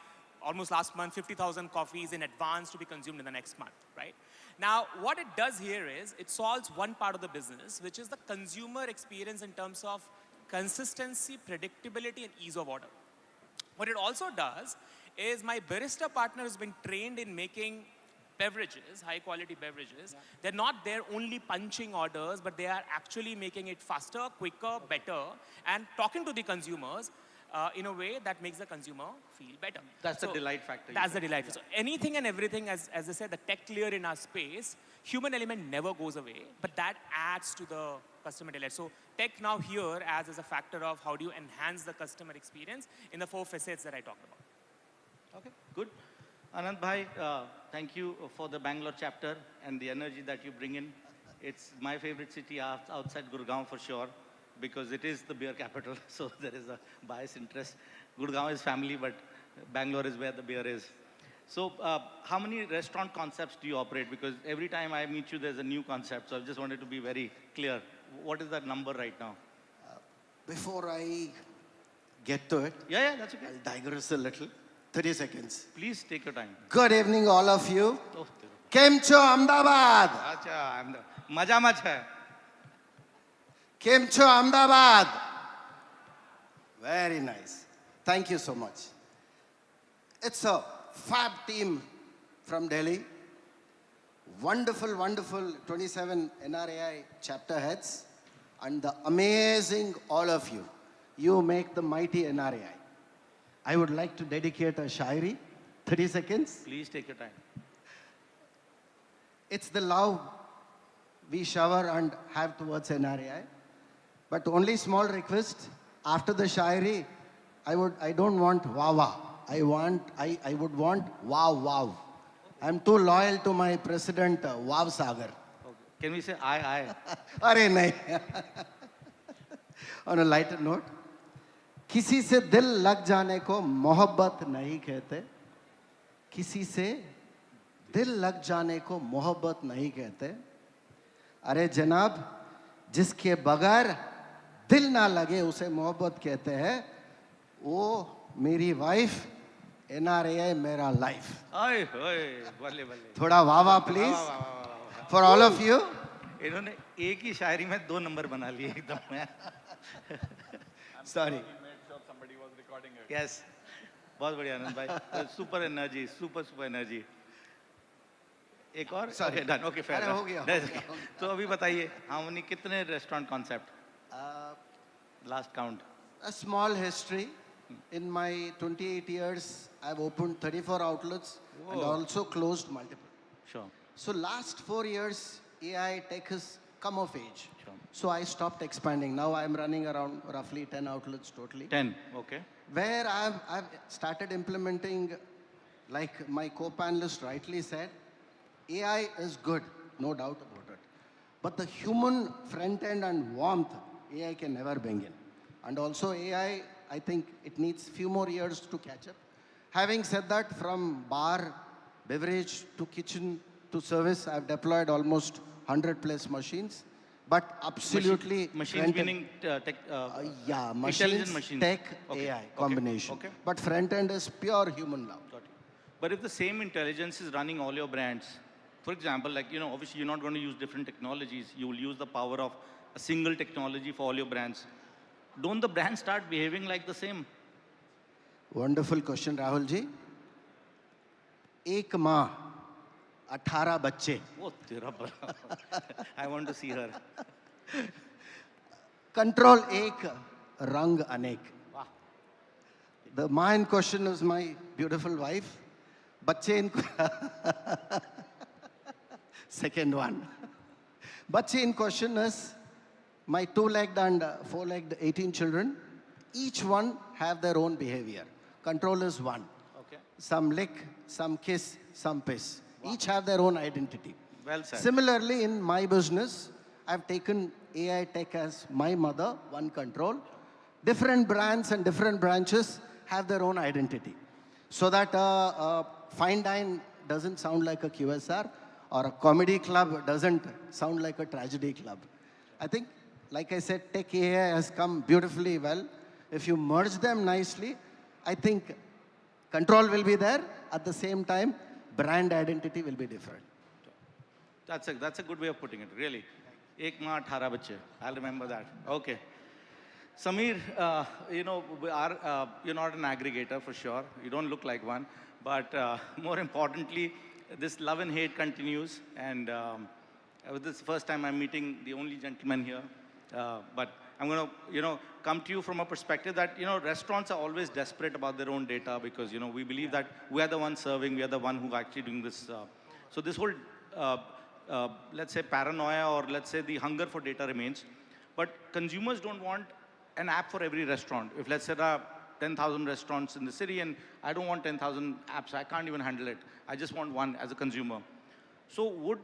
almost last month 50,000 coffees in advance to be consumed in the next month, right? Now, what it does here is it solves one part of the business, which is the consumer experience in terms of consistency, predictability, and ease of order. What it also does is my barista partner has been trained in making beverages, high quality beverages. They're not there only punching orders, but they are actually making it faster, quicker, better, and talking to the consumers in a way that makes the consumer feel better. That's the delight factor. That's the delight factor. So anything and everything, as I said, the tech layer in our space, human element never goes away, but that adds to the customer delight. So tech now here as a factor of how do you enhance the customer experience in the 4 facets that I talked about. Okay, good. Anand Bhai, thank you for the Bangalore chapter and the energy that you bring in. It's my favorite city outside Gurgaon for sure, because it is the beer capital, so there is a bias interest. Gurgaon is family, but Bangalore is where the beer is. So how many restaurant concepts do you operate? Because every time I meet you, there's a new concept, so I just wanted to be very clear. What is that number right now? Before I get to it, yeah, that's okay. I'll digress a little. 30 seconds. Please take your time. Good evening, all of you. Kem cho Ahmedabad? Acha, maja mach hai. Kem cho Ahmedabad? Very nice. Thank you so much. It's a fab team from Delhi. Wonderful, wonderful 27 NRAI chapter heads. And the amazing all of you. You make the mighty NRAI. I would like to dedicate a shairi. 30 seconds. Please take your time. It's the love we shower and have towards NRAI. But only small request, after the shairi, I don't want wow. I would want wow. I'm too loyal to my president, Wow Sagar. Can we say I? अरे नहीं. On a lighter note, किसी से दिल लग जाने को मोहब्बत नहीं कहते. किसी से दिल लग जाने को मोहब्बत नहीं कहते. अरे जनाब, जिसके बगैर दिल ना लगे उसे मोहब्बत कहते हैं. वो मेरी वाइफ, NRAI मेरा लाइफ. Oy, बल्ले बल्ले. थोड़ा वाह please for all of you. इन्होंने एक ही शायरी में 2 नंबर बना लिए एकदम में. Sorry. Yes. बहुत बढ़िया आनंद भाई. Super energy, super energy. एक और. Sorry. डन. Okay fair. अरे हो गया. तो अभी बताइए, हाउ मेनी कितने restaurant concept? Last count. A small history. In my 28 years, I've opened 34 outlets and also closed multiple. Sure. So last 4 years, AI tech has come of age. Sure. So I stopped expanding. Now I'm running around roughly 10 outlets totally. 10, okay. Where I've started implementing, like my co-panelist rightly said, AI is good, no doubt about it. But the human front end and warmth, AI can never bring in. And also AI, I think it needs few more years to catch up. Having said that, from bar, beverage to kitchen to service, I've deployed almost 100 plus machines. But absolutely... Machines meaning tech... yeah, intelligent machines, tech, okay. AI combination. Okay. But front end is pure human now. Got it. But if the same intelligence is running all your brands, for example, like, obviously you're not going to use different technologies. You will use the power of a single technology for all your brands. Don't the brands start behaving like the same? Wonderful question, Rahul ji. एक माँ, 18 बच्चे. Oh, तेरा बड़ा. I want to see her. Control एक, रंग अनेक. The माँ in question is my beautiful wife. बच्चे in second one. बच्चे in question is my 2-legged and 4-legged 18 children. Each one have their own behavior. Control is one. Okay. Some lick, some kiss, some piss. Wow. Each have their own identity. Well said. Similarly, in my business, I've taken AI tech as my mother, one control. Different brands and different branches have their own identity. So that fine dine doesn't sound like a QSR or a comedy club doesn't sound like a tragedy club. I think, like I said, tech AI has come beautifully well. If you merge them nicely, I think control will be there. At the same time, brand identity will be different. That's a good way of putting it, really. Ek maa 18 bachche. I'll remember that. Okay. Sameer, you're not an aggregator for sure. You don't look like one. But more importantly, this love and hate continues. And this is the first time I'm meeting the only gentleman here. But I'm going to, come to you from a perspective that, restaurants are always desperate about their own data because, we believe that we are the ones serving, we are the one who are actually doing this. So this whole, let's say, paranoia or let's say the hunger for data remains. But consumers don't want an app for every restaurant. If let's say there are 10,000 restaurants in the city and I don't want 10,000 apps, I can't even handle it. I just want one as a consumer. So would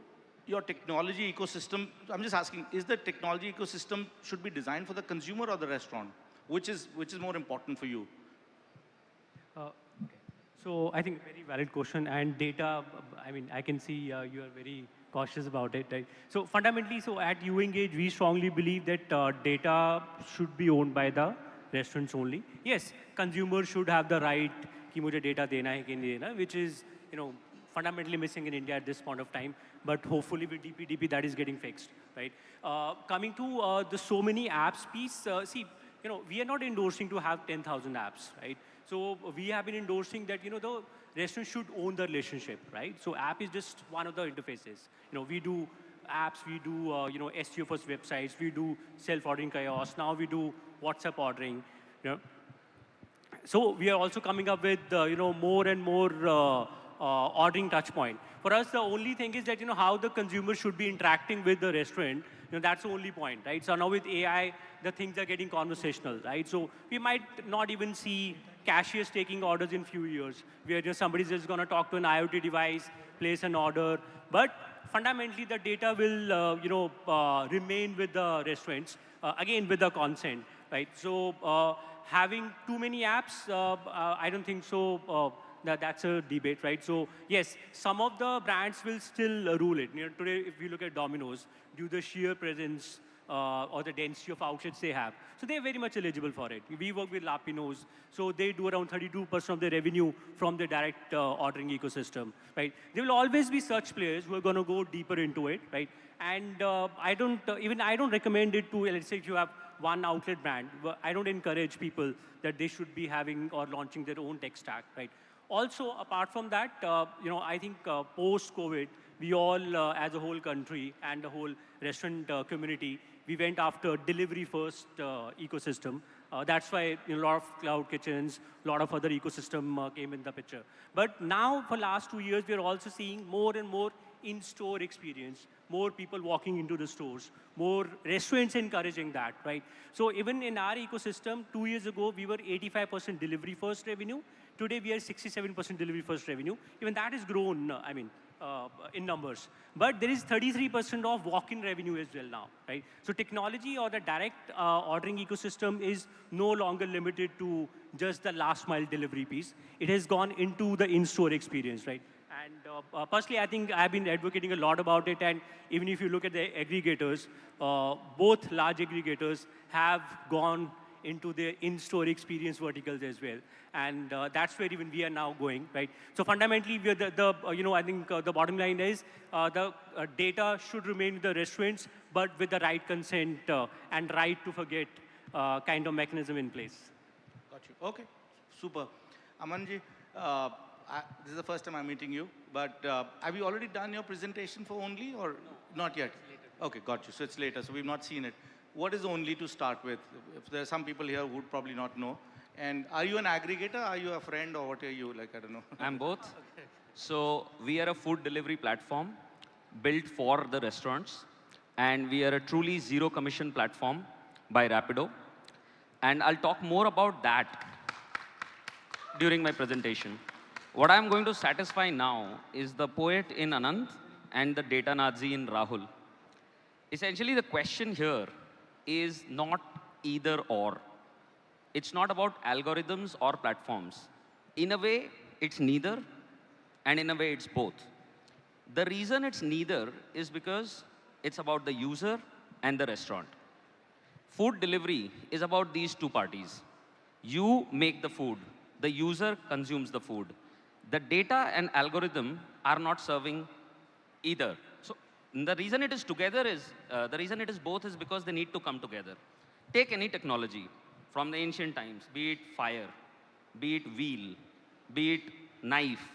your technology ecosystem, I'm just asking, is the technology ecosystem should be designed for the consumer or the restaurant? Which is more important for you? Okay. So I think very valid question. And data, I can see you are very cautious about it, right? So fundamentally, at UEngage, we strongly believe that data should be owned by the restaurants only. Yes, consumers should have the right कि मुझे data देना है कि नहीं देना, which is fundamentally missing in India at this point of time. But hopefully with DPDP that is getting fixed, right? Coming to the so many apps piece, see, we are not endorsing to have 10,000 apps, right? So we have been endorsing that, the restaurant should own the relationship, right? So app is just one of the interfaces. We do apps, we do, SEO first websites, we do self-ordering kiosks, now we do WhatsApp ordering, So we are also coming up with, more and more ordering touch point. For us, the only thing is that, how the consumer should be interacting with the restaurant, that's the only point, right? So now with AI, the things are getting conversational, right? So we might not even see cashiers taking orders in few years, where somebody's just going to talk to an IoT device, place an order. But fundamentally, the data will, remain with the restaurants, again, with the consent, right? So having too many apps, I don't think so. That's a debate, right? So yes, some of the brands will still rule it. Today, if you look at Domino's, due to the sheer presence or the density of outlets they have, so they're very much eligible for it. We work with Lapinos, so they do around 32% of their revenue from the direct ordering ecosystem, right? There will always be such players who are going to go deeper into it, right? And I don't recommend it to, let's say, if you have one outlet brand, I don't encourage people that they should be having or launching their own tech stack, right? Also, apart from that, I think post-COVID, we all, as a whole country and the whole restaurant community, we went after delivery-first ecosystem. That's why a lot of cloud kitchens, a lot of other ecosystem came in the picture. But now, for last 2 years, we're also seeing more and more in-store experience, more people walking into the stores, more restaurants encouraging that, right? So even in our ecosystem, 2 years ago, we were 85% delivery first revenue. Today, we are 67% delivery first revenue. Even that has grown, in numbers. But there is 33% of walk-in revenue as well now, right? So technology or the direct ordering ecosystem is no longer limited to just the last mile delivery piece. It has gone into the in-store experience, right? And personally, I think I've been advocating a lot about it. And even if you look at the aggregators, both large aggregators have gone into the in-store experience verticals as well. And that's where even we are now going, right? So fundamentally, we are I think the bottom line is the data should remain with the restaurants, but with the right consent and right to forget kind of mechanism in place. Got you. Okay, super. Amanji, this is the first time I'm meeting you, but have you already done your presentation for Only or not yet? Okay, got you. So it's later, so we've not seen it. What is Only to start with? If there are some people here who would probably not know. And are you an aggregator? Are you a friend or what are you? Like, I don't know. I'm both. Okay. So we are a food delivery platform built for the restaurants. And we are a truly zero commission platform by Rapido. And I'll talk more about that during my presentation. What I'm going to satisfy now is the poet in Anand and the data Nazi in Rahul. Essentially, the question here is not either or. It's not about algorithms or platforms. In a way, it's neither, and in a way, it's both. The reason it's neither is because it's about the user and the restaurant. Food delivery is about these two parties. You make the food, the user consumes the food. The data and algorithm are not serving either. So the reason it is together is, the reason it is both is because they need to come together. Take any technology from the ancient times, be it fire, be it wheel, be it knife,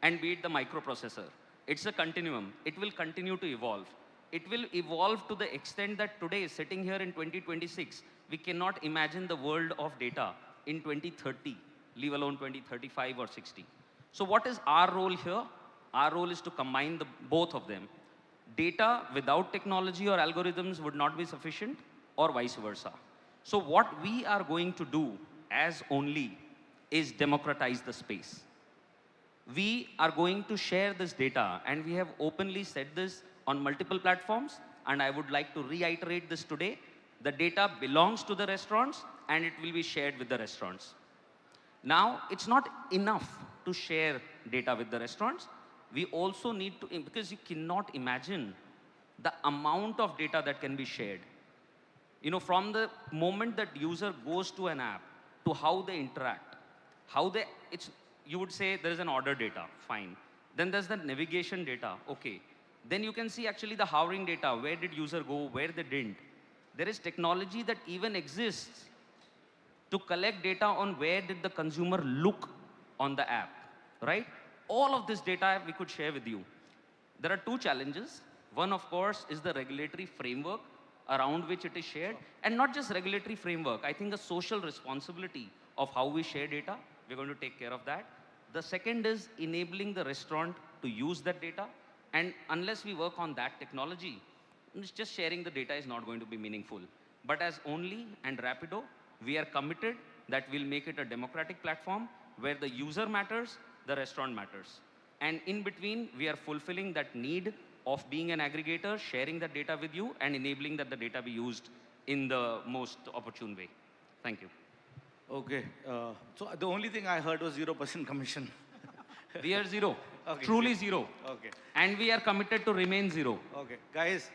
and be it the microprocessor. It's a continuum. It will continue to evolve. It will evolve to the extent that today, sitting here in 2026, we cannot imagine the world of data in 2030, leave alone 2035 or 60. So what is our role here? Our role is to combine both of them. Data without technology or algorithms would not be sufficient, or vice versa. So what we are going to do as Only is democratize the space. We are going to share this data, and we have openly said this on multiple platforms, and I would like to reiterate this today. The data belongs to the restaurants, and it will be shared with the restaurants. Now, it's not enough to share data with the restaurants. We also need to, because you cannot imagine the amount of data that can be shared. From the moment that user goes to an app to how they interact, you would say there is an order data, fine. Then there's the navigation data, okay. Then you can see actually the hovering data, where did user go, where they didn't. There is technology that even exists to collect data on where did the consumer look on the app, right? All of this data we could share with you. There are two challenges. One, of course, is the regulatory framework around which it is shared, and not just regulatory framework. I think the social responsibility of how we share data, we're going to take care of that. The second is enabling the restaurant to use that data, and unless we work on that technology, it's just sharing the data is not going to be meaningful. But as Only and Rapido, we are committed that we'll make it a democratic platform where the user matters, the restaurant matters. And in between, we are fulfilling that need of being an aggregator, sharing that data with you, and enabling that the data be used in the most opportune way. Thank you. Okay. So the only thing I heard was 0% commission. We are zero. Okay. Truly zero. Okay. And we are committed to remain zero. Okay. Guys,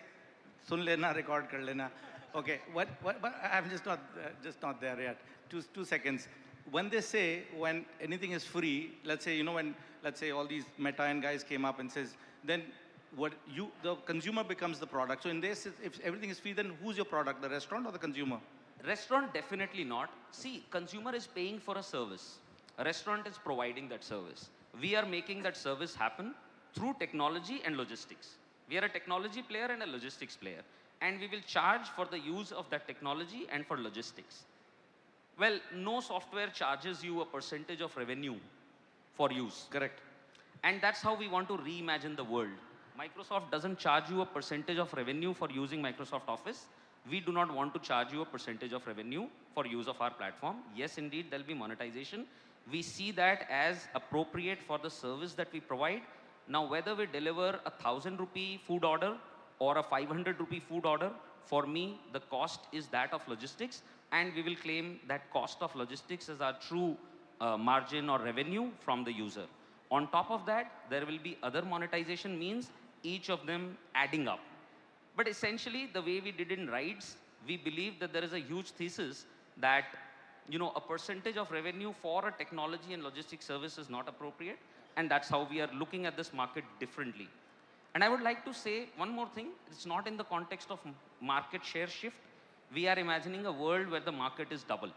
sun lena, record kar lena. Okay. But I'm just not there yet. Two seconds. When they say when anything is free, let's say, when, let's say all these Meta and guys came up and says, then the consumer becomes the product. So in this, if everything is free, then who's your product, the restaurant or the consumer? Restaurant, definitely not. See, consumer is paying for a service. A restaurant is providing that service. We are making that service happen through technology and logistics. We are a technology player and a logistics player. And we will charge for the use of that technology and for logistics. Well, no software charges you a percentage of revenue for use. Correct. And that's how we want to reimagine the world. Microsoft doesn't charge you a percentage of revenue for using Microsoft Office. We do not want to charge you a percentage of revenue for use of our platform. Yes, indeed, there'll be monetization. We see that as appropriate for the service that we provide. Now, whether we deliver a 1,000 rupee food order or a 500 rupee food order, for me, the cost is that of logistics, and we will claim that cost of logistics as our true margin or revenue from the user. On top of that, there will be other monetization means, each of them adding up. But essentially, the way we did in rides, we believe that there is a huge thesis that a percentage of revenue for a technology and logistics service is not appropriate, and that's how we are looking at this market differently. And I would like to say one more thing. It's not in the context of market share shift. We are imagining a world where the market is double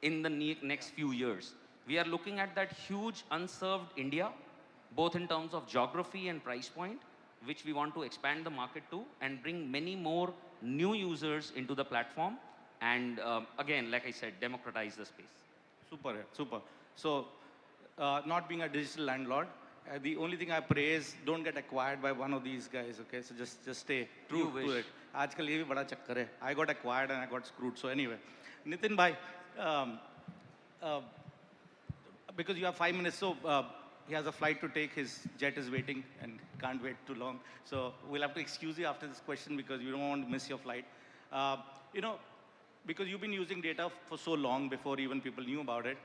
in the next few years. We are looking at that huge unserved India, both in terms of geography and price point, which we want to expand the market to and bring many more new users into the platform. And again, like I said, democratize the space. Super, super. So, not being a digital landlord, the only thing I pray is don't get acquired by one of these guys, okay? So just stay true to it. Aajkal ye bhi bada chakkar hai. I got acquired and I got screwed. So anyway, Nitin bhai, because you have 5 minutes, so he has a flight to take. His jet is waiting and can't wait too long. So we'll have to excuse you after this question because you don't want to miss your flight. Because you've been using data for so long before even people knew about it.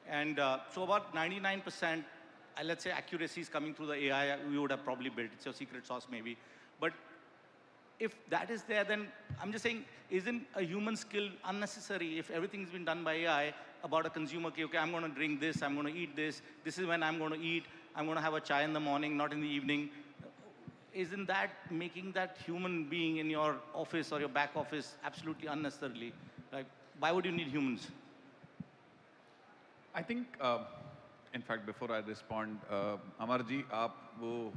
And so about 99%, let's say accuracy is coming through the AI, we would have probably built. It's your secret sauce maybe. But if that is there, then I'm just saying, isn't a human skill unnecessary if everything's been done by AI about a consumer? Okay, I'm going to drink this, I'm going to eat this, this is when I'm going to eat, I'm going to have a chai in the morning, not in the evening. Isn't that making that human being in your office or your back office absolutely unnecessarily? Like, why would you need humans? I think, in fact, before I respond, Amar ji, आप वो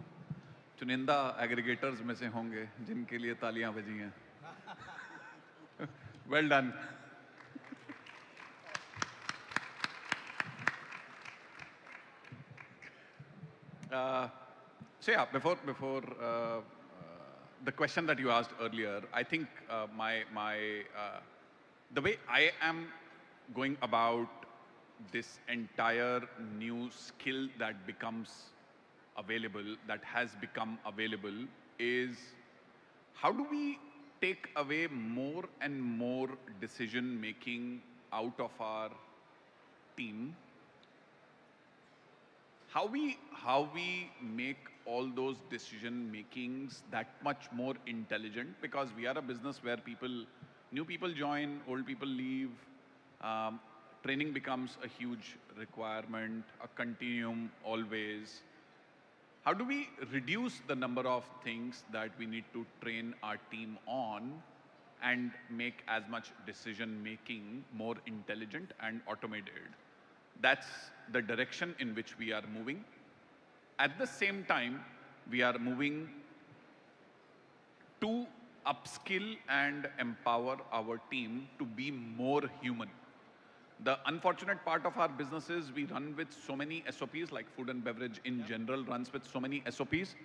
चुनिंदा aggregators में से होंगे जिनके लिए तालियां बजी हैं. Well done. So yeah, before the question that you asked earlier, I think the way I am going about this entire new skill that becomes available, that has become available, is how do we take away more and more decision making out of our team? How we make all those decision makings that much more intelligent, because we are a business where new people join, old people leave. Training becomes a huge requirement, a continuum always. How do we reduce the number of things that we need to train our team on and make as much decision making more intelligent and automated. That's the direction in which we are moving. At the same time, we are moving to upskill and empower our team to be more human. The unfortunate part of our business is we run with so many SOPs, like food and beverage in general runs with so many SOPs.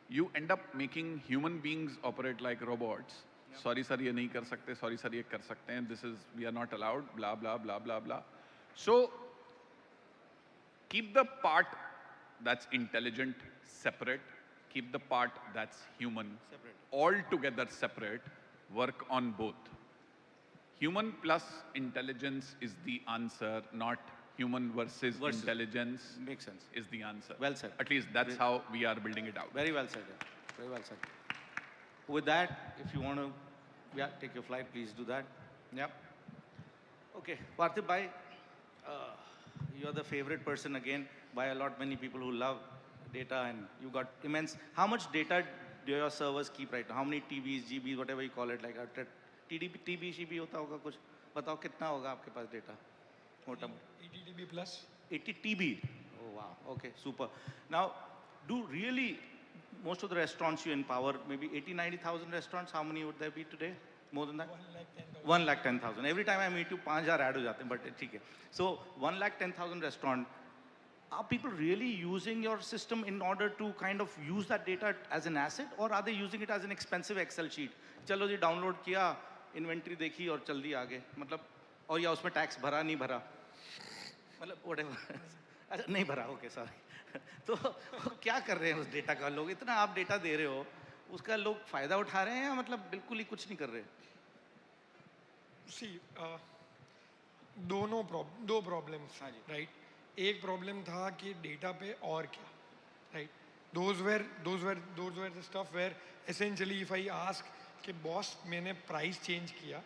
You end up making human beings operate like robots. Sorry sir, ye nahi kar sakte. Sorry sir, ye kar sakte hain. This is, we are not allowed, blah, blah, blah, blah, blah. So keep the part that's intelligent separate. Keep the part that's human altogether separate. Work on both. Human plus intelligence is the answer, not human versus intelligence. Makes sense. Is the answer. Well said. At least that's how we are building it out. Very well said. Yeah. Very well said. With that, if you want to take your flight, please do that. Yep. Okay, Parthiv bhai, you're the favorite person again by a lot many people who love data, and you got immense. How much data do your servers keep right now? How many TBs, GBs, whatever you call it, like TDP, TB, CB होता होगा कुछ? बताओ कितना होगा आपके पास data? मोटा 80 TB plus. 80 TB. Oh wow. Okay, super. Now, do really most of the restaurants you empower, maybe 80-90,000 restaurants, how many would there be today? More than that? 1,10,000. Every time I meet you, 5,000 add ho jate hain, but okay. So 1,10,000 restaurant. Are people really using your system in order to kind of use that data as an asset, or are they using it as an expensive Excel sheet? चलो जी download किया, inventory देखी और चल दी आगे. मतलब और या उसमें tax भरा नहीं भरा. मतलब whatever. अच्छा नहीं भरा, okay sorry. तो क्या कर रहे हैं उस डेटा का लोग? इतना आप डेटा दे रहे हो, उसका लोग फायदा उठा रहे हैं या मतलब बिल्कुल ही कुछ नहीं कर रहे? See, दो प्रॉब्लम्स, राइट? एक प्रॉब्लम था कि डेटा पे और क्या, right? those were the stuff where essentially if I ask कि बॉस मैंने प्राइस चेंज किया,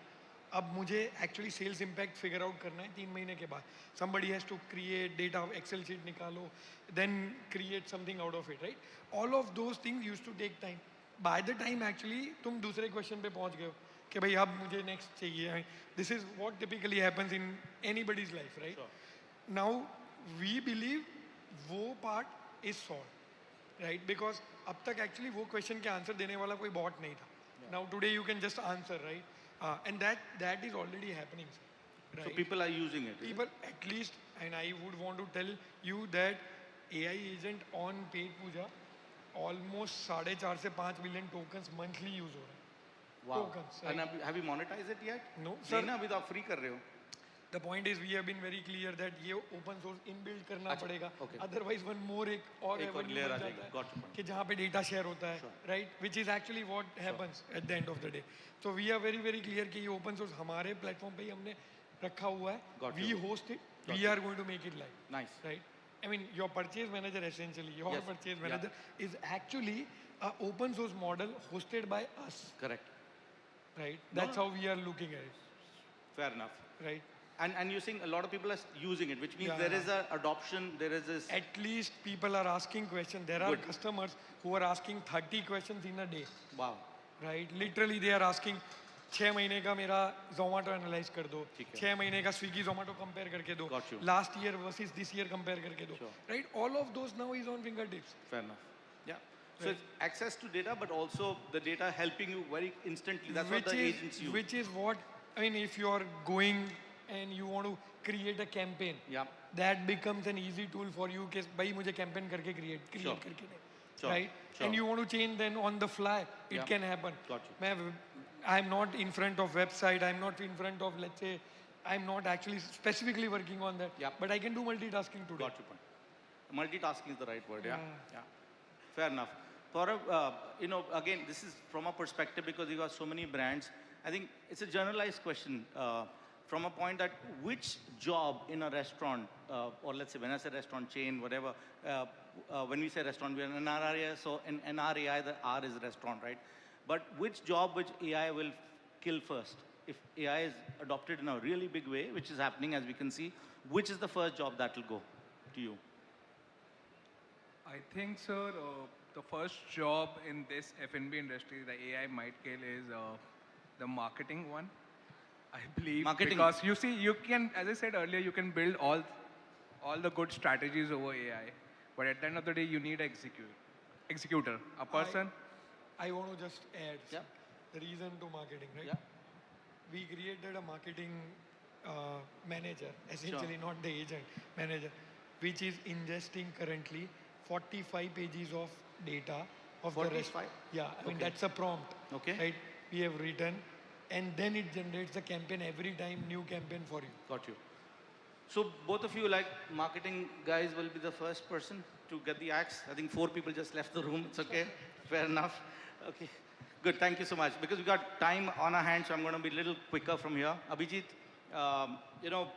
अब मुझे actually sales impact figure out करना है 3 महीने के बाद. somebody has to create data, excel sheet निकालो, then create something out of it, right? all of those things used to take time. by the time actually तुम दूसरे question पे पहुंच गए हो कि भाई अब मुझे नेक्स्ट चाहिए. this is what typically happens in anybody's life, right? now we believe वो part is solved, right? because अब तक actually वो क्वेश्चन के आंसर देने वाला कोई बॉट नहीं था. now today you can just answer, right? and that is already happening, right? So people are using it. People at least, and I would want to tell you that AI agent on paid puja almost 4.5 से 5 million tokens monthly use हो रहे हैं. Wow. Tokens, And right? have you monetized it yet? No, नहीं sir. ना, अभी तो आप free कर रहे हो. The point is we have been very clear that ये open source inbuilt करना अच्छा, पड़ेगा. okay. Otherwise one more एक और एक और avenue layer बन आ जाता जाएगी. है Got your point. कि जहाँ पे data share होता है, right? Which is actually what happens at the end of the day. So we are very clear कि ये open source हमारे platform पे ही हमने रखा हुआ है. Got We you. host it. Got We you. are going to make it live. Nice. Right? I mean, your purchase manager essentially, your Yes. purchase Yeah. manager is actually a open source model hosted by us. Correct. Right? No, That's no. how we are looking at it. Fair enough. Right? And you're saying a lot of people are using it, which means Yeah. there is a adoption, there is this. At least people are asking questions. There are Good. customers who are asking 30 questions in a day. Wow. Right? Literally they are asking 6 महीने का मेरा Zomato analyse कर दो, 6 महीने का Swiggy Zomato compare करके दो, Got you. Last year versus this year compare करके दो. Right? All of those now is on fingertips. Fair enough. Yeah. So it's access to data, but also the data helping you very instantly. That's what the agents use. Which is what, I mean, if you are going and you want to create a campaign, Yeah. that becomes an easy tool for you कि भाई मुझे campaign करके create Sure. करके दे. Sure. Right? Sure. And you want to change then on the fly, it Yeah. can happen. Got you. I'm not in front of website, I'm not in front of, let's say, I'm not actually specifically working on that, but I can do multitasking today. Got your point. Multitasking is the right word, yeah. Yeah. Yeah. Fair enough. Gaurav, you know, again, this is from a perspective because you got so many brands. I think it's a generalized question from a point that which job in a restaurant, or let's say when I say restaurant chain, whatever, when we say restaurant, we are an NRAI, so in NRAI, the R is restaurant, right? But which job which AI will kill first? If AI is adopted in a really big way, which is happening as we can see, which is the first job that will go to you? I think, sir, the first job in this F&B industry the AI might kill is the marketing one. I believe Marketing. because you see, you can, as I said earlier, you can build all the good strategies over AI, but at the end of the day, you need executor, a person. I want to just add Yeah. the reason to marketing, right? Yeah. We created a marketing manager, essentially not the agent, manager, which is ingesting currently 45 pages of data of the rest. 45? Yeah, I mean Okay. that's a prompt, Okay. right? We have written, and then it generates a campaign every time, new campaign for you. Got you. So both of you, like marketing guys, will be the first person to get the axe. I think 4 people just left the room. It's okay. Fair enough. Okay. Good. Thank you so much. Because we got time on our hands, so I'm going to be a little quicker from here. Abhijit, you know,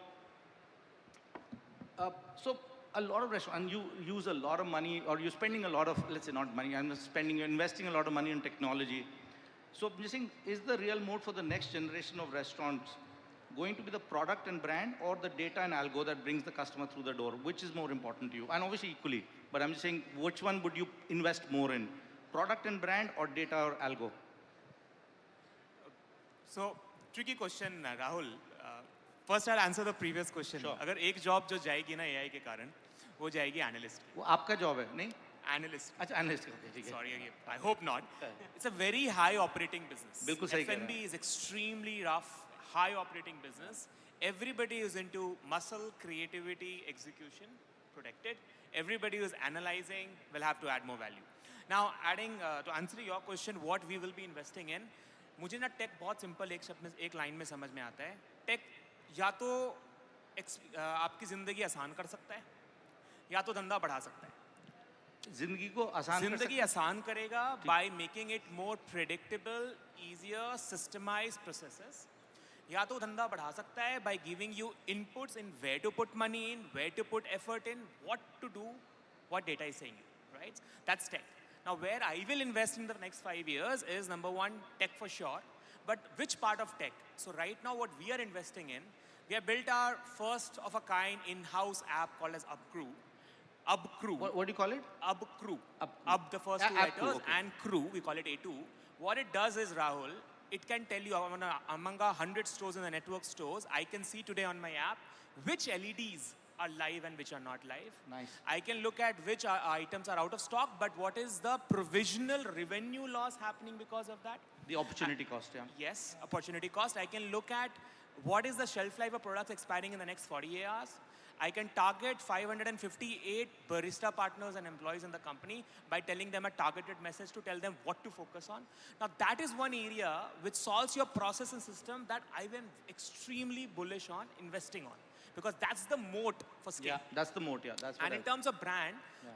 so a lot of restaurants, and you use a lot of money, or you're spending a lot of, let's say not money, you're investing a lot of money in technology. So I'm just saying, is the real mode for the next generation of restaurants going to be the product and brand, or the data and algo that brings the customer through the door? Which is more important to you? And obviously equally, but I'm just saying, which one would you invest more in? Product and brand, or data or algo? So, tricky question, Rahul. First, I'll answer the previous question. Sure. अगर एक job जो जाएगी ना AI के कारण, वो जाएगी analyst. वो आपका job है, नहीं? Analyst. अच्छा, analyst. Okay, ठीक है. Sorry, I hope not. It's a very high operating business. बिल्कुल सही कह रहे हैं. F&B is extremely rough, high operating business. Everybody is into muscle, creativity, execution, protected. Everybody who is analyzing will have to add more value. Now, adding to answer your question, what we will be investing in, मुझे ना take बहुत simple एक शब्द में, एक line में समझ में आता है. टेक या तो आपकी जिंदगी आसान कर सकता है, या तो धंधा बढ़ा सकता है. जिंदगी को आसान जिंदगी आसान करेगा by making it more predictable, easier, systemized processes. या तो धंधा बढ़ा सकता है by giving you inputs in where to put money in, where to put effort in, what to do, what data is saying, right? That's tech. Now, where I will invest in the next 5 years is number one, tech for sure. But which part of tech? So right now, what we are investing in, we have built our first of a kind in-house app called as UpCrew. UpCrew. What do you call it? UpCrew. Up the first two letters, and crew, we call it A2. What it does is, Rahul, it can tell you among 100 stores in the network stores, I can see today on my app which LEDs are live and which are not live. Nice. I can look at which items are out of stock, but what is the provisional revenue loss happening because of that? The opportunity cost, yeah. Yes, opportunity cost. I can look at what is the shelf life of products expiring in the next 48 hours. I can target 558 barista partners and employees in the company by telling them a targeted message to tell them what to focus on. Now, that is one area which solves your process and system that I am extremely bullish on investing on. Because that's the moat for scale. Yeah, that's the moat, yeah. That's what And in terms of brand,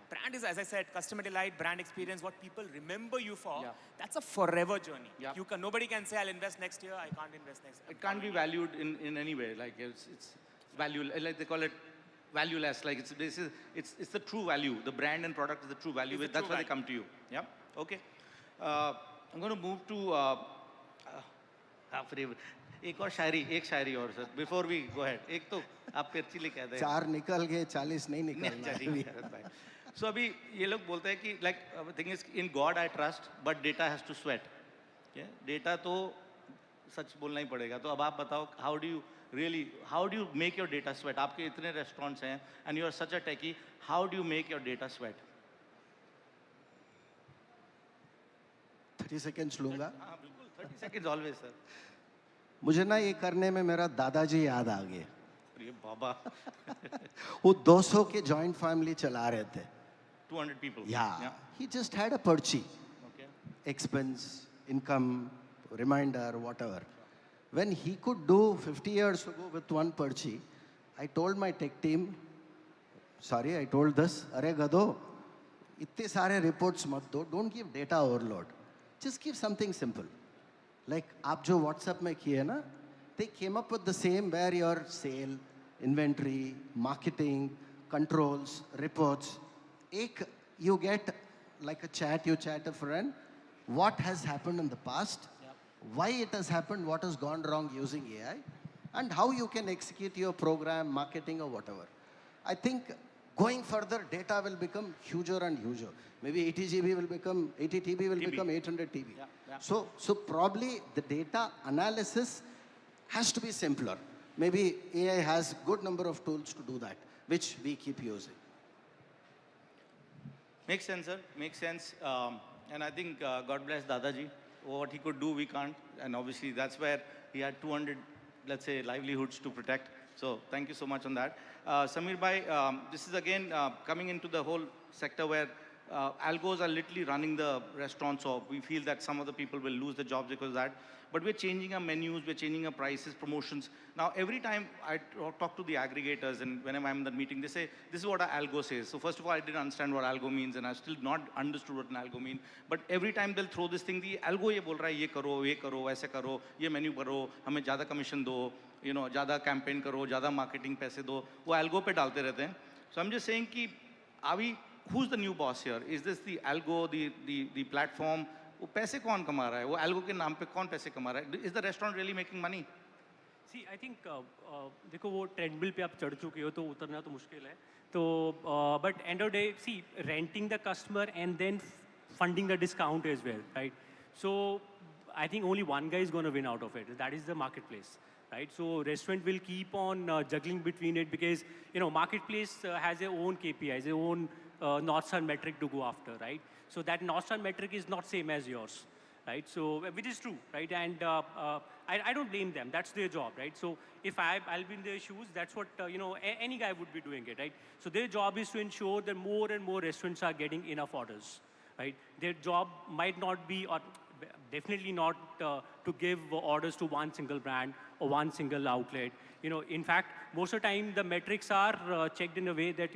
brand is, as I said, customer delight, brand experience, what people remember you for. Yeah. That's a forever journey. Yeah. Nobody can say, I'll invest next year, I can't invest next year. It can't be valued in any way. Like it's value, like they call it valueless. Like it's the true value. The brand and product is the true value. It's the That's true why they come to you. Yeah. Okay. I'm going to move to एक शायरी और sir before we go ahead. एक तो आप पर्ची लेके आए थे. 4 निकल गए 40 नहीं निकलना. So अभी ये लोग बोलते हैं कि like the thing is in God I trust but data has to sweat. Yeah? Data तो सच बोलना ही पड़ेगा. तो अब आप बताओ how do you make your data sweat? आपके इतने restaurants हैं and you are such a techie. How do you make your data sweat? 30 seconds लूँगा. हाँ बिल्कुल 30 seconds always sir. मुझे ना ये करने में मेरा दादाजी याद आ गए. अरे बाबा. वो 200 के joint family चला रहे थे. 200 people. Yeah. He just had a पर्ची. Okay. Expense, income, reminder, whatever. When he could do 50 years ago with one पर्ची, I told my tech team, I told this, अरे गधो, इतने सारे reports मत दो, don't give data overload. Just give something simple. Like आप जो WhatsApp में किए ना, they came up with the same where your sale, inventory, marketing, controls, reports. You get like a chat, you chat a friend, what has happened in the past, why it has happened, what has gone wrong using AI, and how you can execute your program, marketing or whatever. I think Going further, data will become huger and huger. Maybe 80 GB will become, 80 TB will become 800 TB. So probably the data analysis has to be simpler. Maybe AI has good number of tools to do that, which we keep using. Makes sense, sir. Makes sense. And I think God bless Dadaji. What he could do, we can't. And obviously, that's where he had 200, let's say, livelihoods to protect. So thank you so much on that. Samir Bhai, this is again coming into the whole sector where algos are literally running the restaurants, so we feel that some of the people will lose their jobs because of that. But we're changing our menus, we're changing our prices, promotions. Now, every time I talk to the aggregators and whenever I'm in the meeting, they say, this is what our algo says. So first of all, I didn't understand what algo means and I've still not understood what an algo means. But every time they'll throw this thing, the algo ye bol raha hai, ye karo, aise karo, ye menu karo, hame zyada commission do, you know, zyada campaign karo, zyada marketing paise do. वो algo पे डालते रहते हैं. So I'm just saying कि, are we, who's the new boss here? Is this the algo, the platform? वो पैसे कौन कमा रहा है? वो algo के नाम पे कौन पैसे कमा रहा है? Is the restaurant really making money? See, I think देखो वो ट्रेडमिल पे आप चढ़ चुके हो तो उतरना तो मुश्किल है. तो but end of the day, see, renting the customer and then funding the discount as well, right? So I think only one guy is going to win out of it. That is the marketplace, right? So restaurant will keep on juggling between it because marketplace has their own KPIs, their own North Star metric to go after, right? So that North Star metric is not same as yours, right? So which is true, right? And I don't blame them. That's their job, right? So if I'll be in their shoes, that's what any guy would be doing it, right? So their job is to ensure that more and more restaurants are getting enough orders, right? Their job might not be, or definitely not to give orders to one single brand or one single outlet. In fact, most of the time the metrics are checked in a way that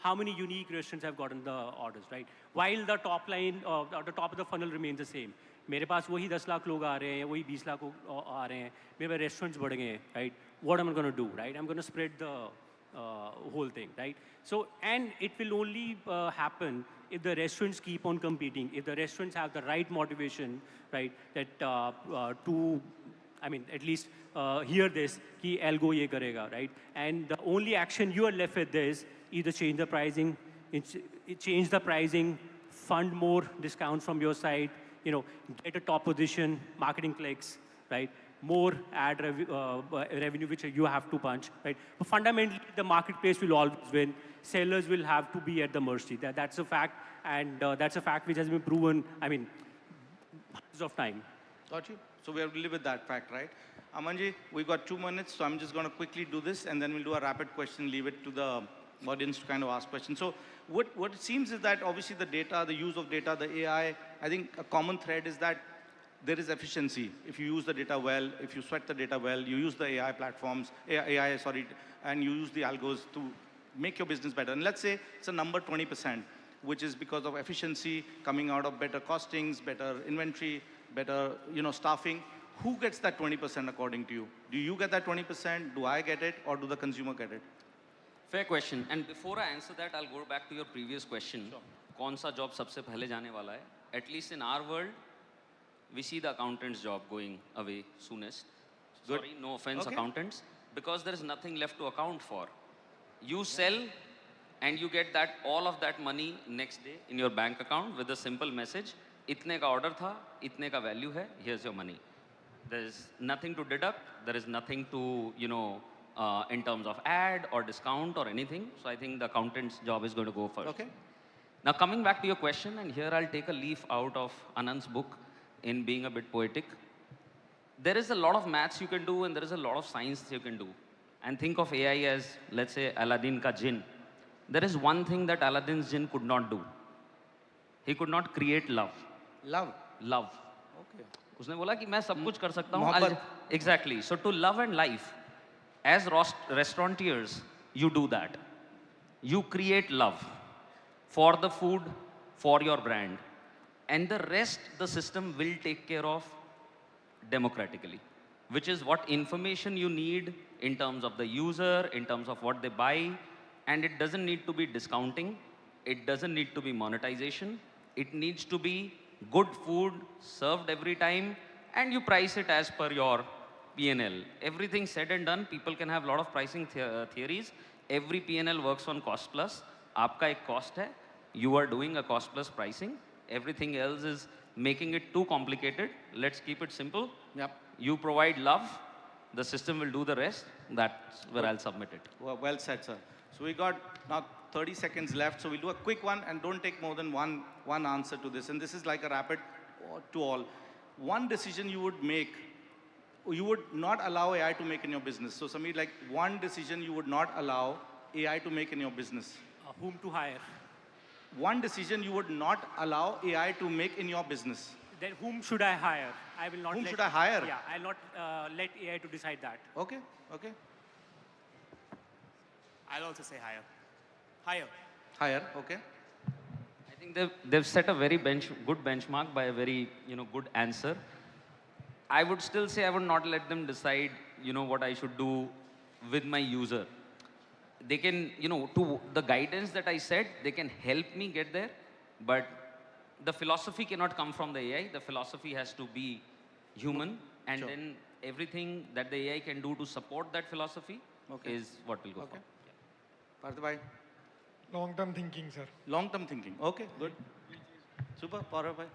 how many unique restaurants have gotten the orders, right? While the top line, the top of the funnel remains the same. मेरे पास वही 10 लाख लोग आ रहे हैं, वही 20 लाख आ रहे हैं, मेरे restaurants बढ़ गए हैं, right? What am I going to do, right? I'm going to spread the whole thing, right? So, and it will only happen if the restaurants keep on competing, if the restaurants have the right motivation, right? That at least hear this, कि algo ये करेगा, right? And the only action you are left with is either change the pricing, fund more discounts from your side, get a top position, marketing clicks, right? More ad revenue which you have to punch, right? But fundamentally, the marketplace will always win. Sellers will have to be at the mercy. That's a fact, and that's a fact which has been proven, hundreds of time. Got you. So we have to live with that fact, right? Amanji, we got 2 minutes, so I'm just going to quickly do this, and then we'll do a rapid question, leave it to the audience to kind of ask questions. So what it seems is that obviously the data, the use of data, the AI, I think a common thread is that there is efficiency. If you use the data well, if you sweat the data well, you use the AI platforms, and you use the algos to make your business better. And let's say it's a number 20%, which is because of efficiency coming out of better costings, better inventory, better staffing. Who gets that 20% according to you? Do you get that 20%? Do I get it? Or do the consumer get it? Fair question. And before I answer that, I'll go back to your previous question. कौन सा job सबसे पहले जाने वाला है? At least in our world, we see the accountant's job going away soonest. Good. Sorry, no offense, Okay. accountants, because there is nothing left to account for. You sell and you get that all of that money next day in your bank account with a simple message. इतने का order था, इतने का value है, here's your money. There is nothing to deduct. There is nothing to, in terms of ad or discount or anything. So I think the accountant's job is going to go first. Okay. Now coming back to your question, and here I'll take a leaf out of Anand's book in being a bit poetic. There is a lot of maths you can do and there is a lot of science you can do. And think of AI as, let's say, Aladdin ka jinn. There is one thing that Aladdin's jinn could not do. He could not create love. Love? Love. Okay. उसने बोला कि मैं सब कुछ कर सकता हूँ. मोहब्बत. Exactly. So to love and life, as restaurateurs, you do that. You create love for the food, for your brand. And the rest, the system will take care of democratically, which is what information you need in terms of the user, in terms of what they buy. And it doesn't need to be discounting. It doesn't need to be monetization. It needs to be good food served every time, and you price it as per your P&L. Everything said and done, people can have a lot of pricing theories. Every P&L works on cost plus. आपका एक cost है, you are doing a cost plus pricing. Everything else is making it too complicated. Let's keep it simple. Yep. You provide love, the system will do the rest. That's where I'll submit it. Well said, sir. So we got now 30 seconds left. So we'll do a quick one and don't take more than one answer to this. And this is like a rapid to all. One decision you would make, you would not allow AI to make in your business. So Sameer, like one decision you would not allow AI to make in your business. Whom to hire? One decision you would not allow AI to make in your business. Then whom should I hire? I will not. Whom let, should I hire? Yeah, I'll not let AI to decide that. Okay, okay. I'll also say higher. Higher. Hire, okay. I think they've set a very good benchmark by a very good answer. I would still say I would not let them decide what I should do with my user. They can to the guidance that I said, they can help me get there, but the philosophy cannot come from the AI. The philosophy has to be human, and Sure. then everything that the AI can do to support that philosophy is what will go Okay. for. Parthabhai? Long-term thinking, sir. Long-term thinking. Okay, good. Super, Parvabhai?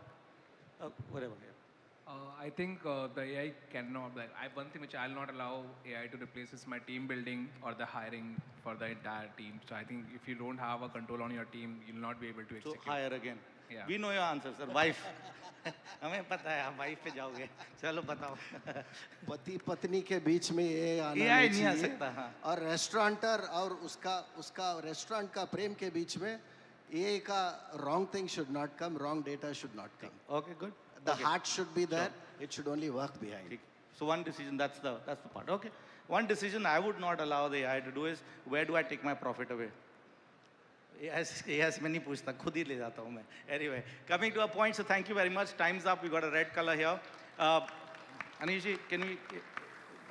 Whatever. Yeah. I think the AI cannot, one thing which I'll not allow AI to replace is my team building or the hiring for the entire team. So I think if you don't have a control on your team, you'll not be able to So execute. hire again. Yeah. We know your answer, sir. Wife. हमें पता है आप wife पे जाओगे चलो बताओ पति पत्नी के बीच में ये आना AI नहीं नहीं आ चाहिए। सकता, हाँ। और रेस्टोरेंटर और उसका रेस्टोरेंट का प्रेम के बीच में ये का wrong thing should not come, wrong data should not come. Okay, good. The Okay. heart should be there. Sure. It should only work behind. So one decision, that's the part. Okay. One decision I would not allow the AI to do is where do I take my profit away? Yes, मैं नहीं पूछता, खुद ही ले जाता हूँ मैं. Anyway, coming to a point, so thank you very much. Time's up. We got a red color here. Anish ji, can we?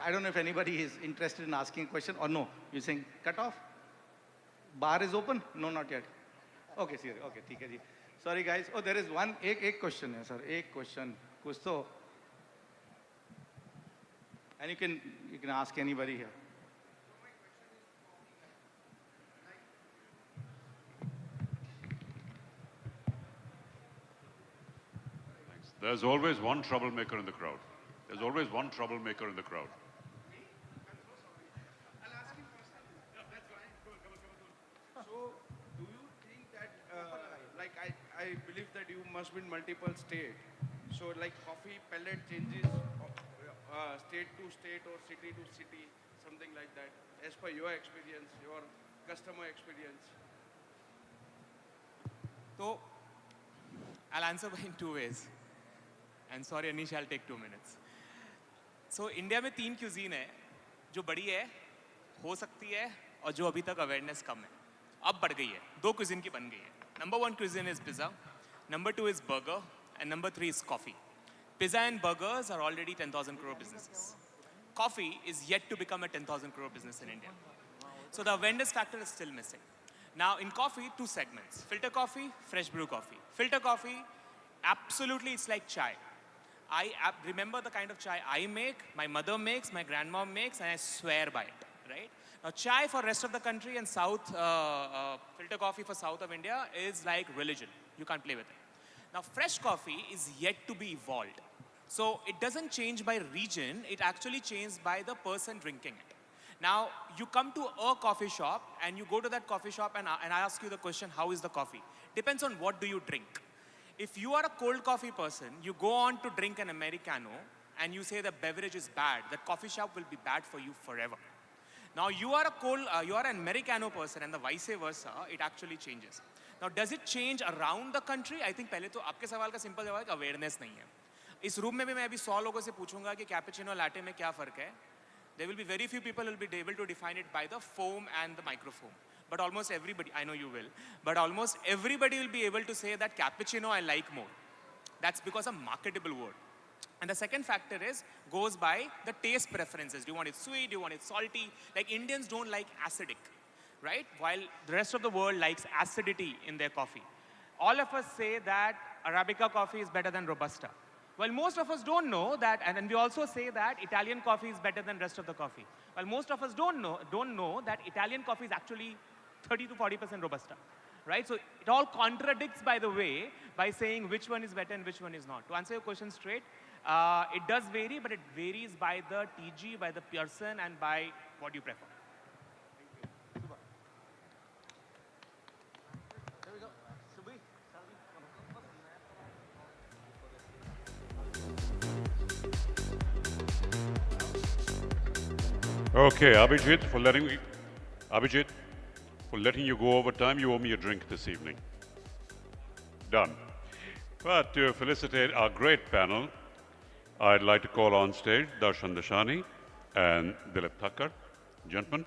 I don't know if anybody is interested in asking a question or no. You're saying cut off? Bar is open? No, not yet. Okay, serious. Okay, ठीक है जी. Sorry guys. Oh, there is one. एक question है sir. एक question. कुछ तो. And you can ask anybody here. There's always one troublemaker in the crowd. There's always one troublemaker in the crowd. So, do you think that, I believe that you must be in multiple states. So, like coffee pellet changes state to state or city to city, something like that, as per your experience, your customer experience? So, I'll answer in two ways. And sorry, Anish, I'll take 2 minutes. So, India में 3 cuisine है, जो बड़ी है, हो सकती है, और जो अभी तक awareness कम है. अब बढ़ गई है. 2 cuisine की बन गई है. Number 1 cuisine is pizza. Number 2 is burger. And number 3 is coffee. Pizza and burgers are already 10,000 crore businesses. Coffee is yet to become a 10,000 crore business in India. So the awareness factor is still missing. Now in coffee, 2 segments. Filter coffee, fresh brew coffee. Filter coffee, absolutely it's like chai. I remember the kind of chai I make, my mother makes, my grandmom makes, and I swear by it, right? Now chai for rest of the country and south, filter coffee for south of India is like religion. You can't play with it. Now fresh coffee is yet to be evolved. So it doesn't change by region, it actually changes by the person drinking it. Now you come to a coffee shop and you go to that coffee shop and I ask you the question, how is the coffee? Depends on what do you drink. If you are a cold coffee person, you go on to drink an Americano and you say the beverage is bad, that coffee shop will be bad for you forever. Now you are you are an Americano person and the vice versa, it actually changes. Now does it change around the country? I think पहले तो आपके सवाल का simple जवाब है कि awareness नहीं है. इस रूम में भी मैं अभी 100 लोगों से पूछूंगा कि कैपेचिनो लाटे में क्या फर्क है. There will be very few people who will be able to define it by the foam and the microfoam. But almost everybody, I know you will, but almost everybody will be able to say that cappuccino I like more. That's because a marketable word. And the second factor goes by the taste preferences. Do you want it sweet? Do you want it salty? Like Indians don't like acidic, right? While the rest of the world likes acidity in their coffee. All of us say that Arabica coffee is better than Robusta. Well, most of us don't know that, and then we also say that Italian coffee is better than rest of the coffee. Well, most of us don't know that Italian coffee is actually 30 to 40% Robusta, right? So it all contradicts, by the way, by saying which one is better and which one is not. To answer your question straight, it does vary, but it varies by the TG, by the person, and by what you prefer. Okay, Abhijit, for letting you go over time, you owe me a drink this evening. Done. But to felicitate our great panel, I'd like to call on stage Darshan Dashani and Dilip Thakkar. Gentlemen.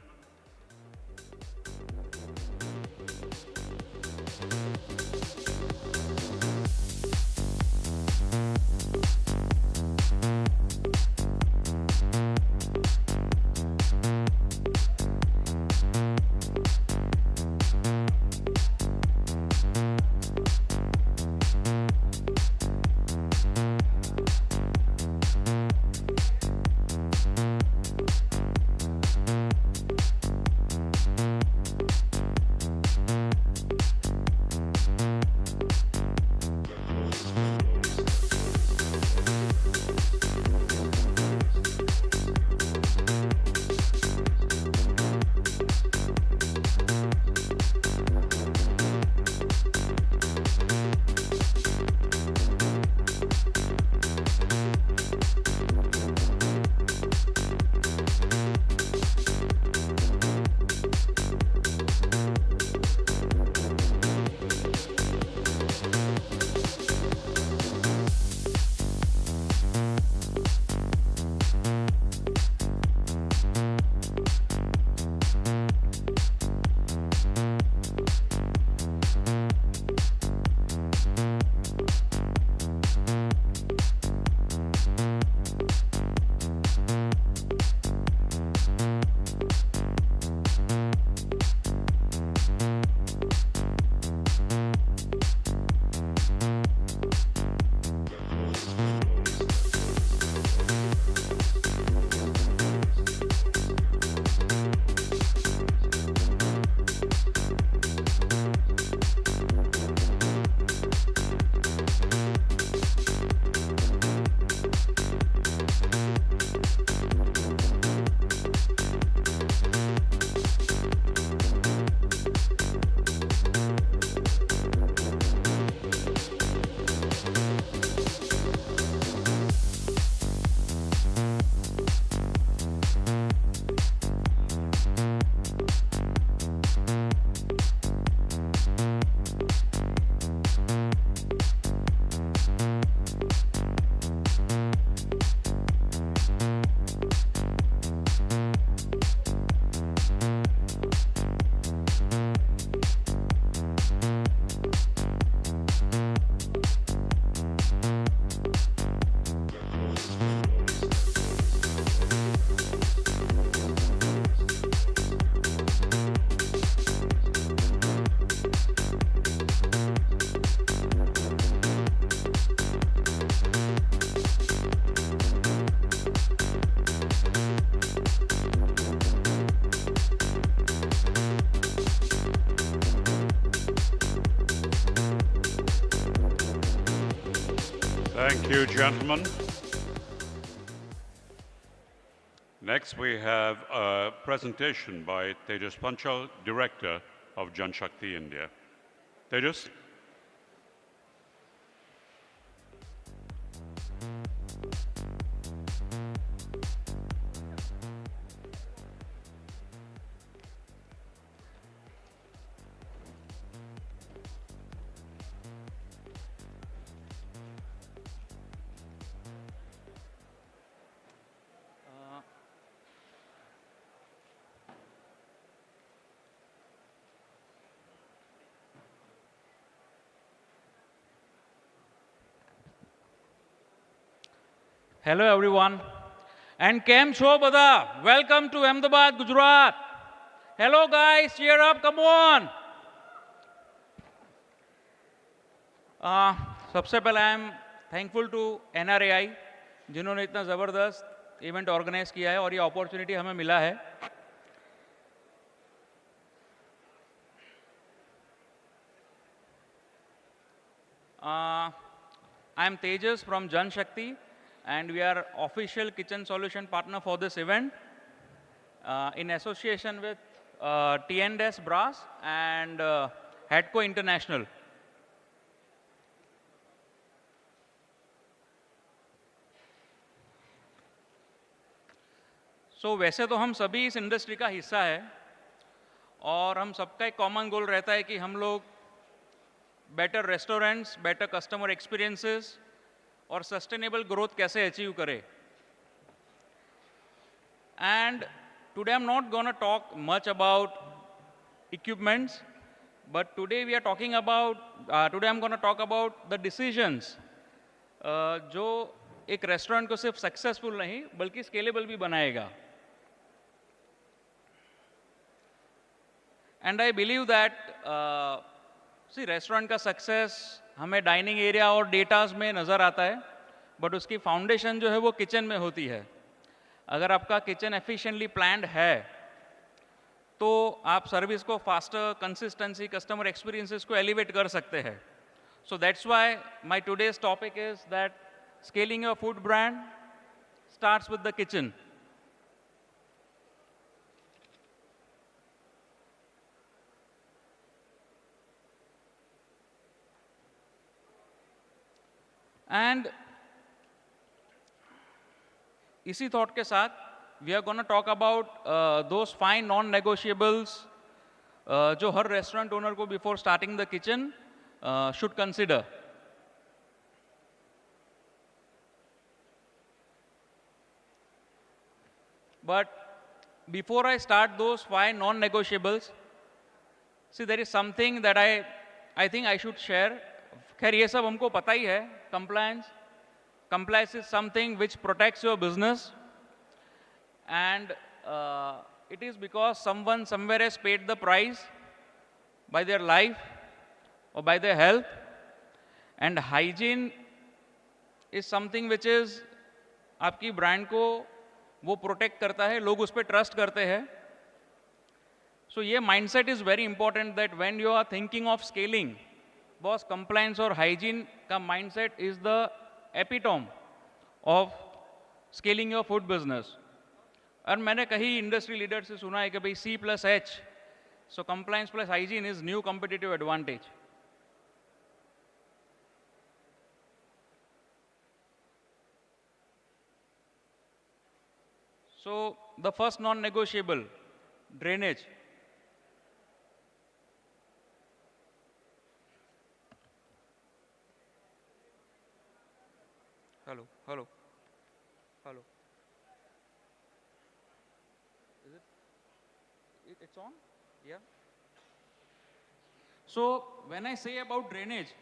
Thank you, gentlemen. Next, we have a presentation by Tejas Panchal, Director of Jan Shakti India. Tejas? Hello everyone. And Kem Cho Bada, welcome to Ahmedabad, Gujarat. Hello guys, cheer up, come on. सबसे पहले I am thankful to NRAI जिन्होंने इतना ज़बरदस्त event organise किया है और ये opportunity हमें मिला है. I am Tejas from Jan Shakti, and we are official kitchen solution partner for this event in association with T&S Brass and Hadco International. So वैसे तो हम सभी इस इंडस्ट्री का हिस्सा है और हम सबका एक कॉमन गोल रहता है कि हम लोग better restaurants, better customer experiences और सस्टेनेबल ग्रोथ कैसे अचीव करें. And today I'm not going to talk much about equipments, but today we are talking about, today I'm going to talk about the decisions जो एक restaurant को सिर्फ successful नहीं बल्कि scalable भी बनाएगा. And I believe that, see, restaurant का success हमें डाइनिंग एरिया और डेटाज में नज़र आता है, बट उसकी फाउंडेशन जो है वो किचन में होती है. अगर आपका किचन एफिशिएंटली प्लान्ड है तो आप सर्विस को फास्टर, कंसिस्टेंसी, कस्टमर एक्सपीरियंसेस को एलिवेट कर सकते हैं. So that's why my today's topic is that scaling your food brand starts with the kitchen. And इसी थॉट के साथ we are gonna talk about those fine non negotiables जो हर restaurant owner को before starting the kitchen should consider. But before I start those 5 non-negotiables, see, there is something that I think I should share. खैर ये सब हमको पता ही है. Compliance is something which protects your business, and it is because someone somewhere has paid the price by their life or by their health. And hygiene is something which is आपकी brand को वो protect करता है, लोग उस पर trust करते हैं. सो ये mindset is very important that when you are thinking of scaling, boss compliance और हाइजीन का mindset is the epitome of scaling your food business. और मैंने कई इंडस्ट्री लीडर से सुना है कि भाई C+H, so compliance plus hygiene is new competitive advantage. So the first non-negotiable, drainage. Hello. Is it's on? Yeah. So when I say about drainage,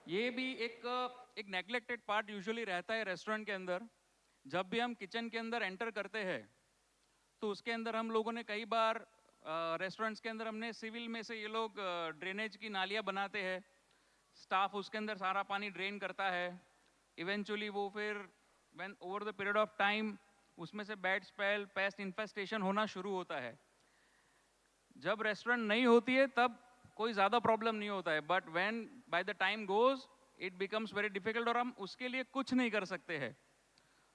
ये भी एक neglected part usually रहता है रेस्टोरेंट के अंदर. जब भी हम किचन के अंदर एंटर करते हैं तो उसके अंदर हम लोगों ने कई बार रेस्टोरेंट्स के अंदर हमने सिविल में से ये लोग ड्रेनेज की नालियाँ बनाते हैं. स्टाफ उसके अंदर सारा पानी ड्रेन करता है. इवेंचुअली वो फिर when over the period of time उसमें से बैड स्मेल, पेस्ट इन्फेस्टेशन होना शुरू होता है. जब रेस्टोरेंट नहीं होती है तब कोई ज़्यादा प्रॉब्लम नहीं होता है, but when by the time goes it becomes very difficult और हम उसके लिए कुछ नहीं कर सकते हैं.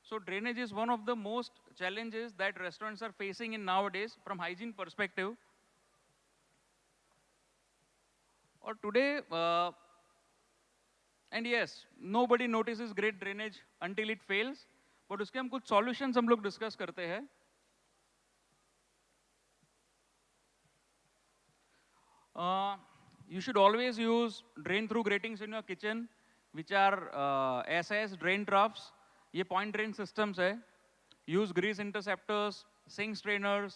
So drainage is one of the most challenges that restaurants are facing in nowadays from hygiene perspective. Or today, and yes, nobody notices great drainage until it fails. But उसके हम कुछ solutions हम लोग discuss करते हैं. You should always use drain through gratings in your kitchen, which are SAS drain troughs. ये point drain systems है. Use grease interceptors, sink strainers,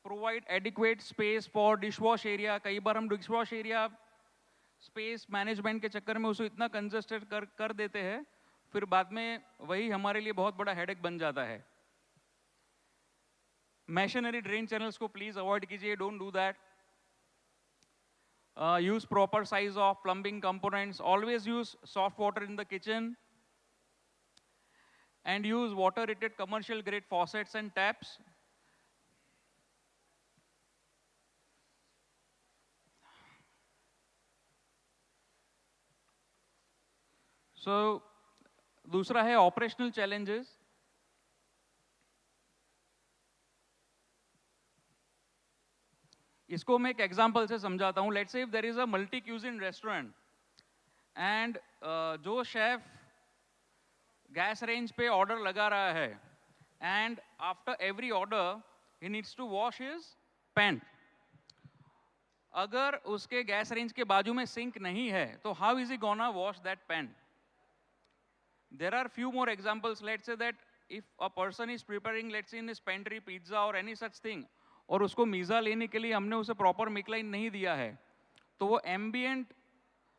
provide adequate space for dishwash area. कई बार हम dishwash area space management के चक्कर में उसे इतना कंजस्टेड कर देते हैं, फिर बाद में वही हमारे लिए बहुत बड़ा हेडेक बन जाता है. मैशनरी ड्रेन चैनल्स को प्लीज अवॉइड कीजिए, don't do that. Use proper size of plumbing components. Always use soft water in the kitchen. And use water-rated commercial-grade faucets and taps. So, दूसरा है ऑपरेशनल चैलेंजेस. इसको मैं एक example से समझाता हूँ. Let's say if there is a multi cuisine restaurant and जो chef gas range पे ऑर्डर लगा रहा है and after every order he needs to wash his pan. अगर उसके गैस रेंज के बाजू में सिंक नहीं है तो how is he gonna wash that pan? There are few more examples. Let's say that if a person is preparing, let's say in his pantry, pizza or any such thing, और उसको मीज़ा लेने के लिए हमने उसे प्रॉपर मिकलाइन नहीं दिया है, तो वो एम्बियंट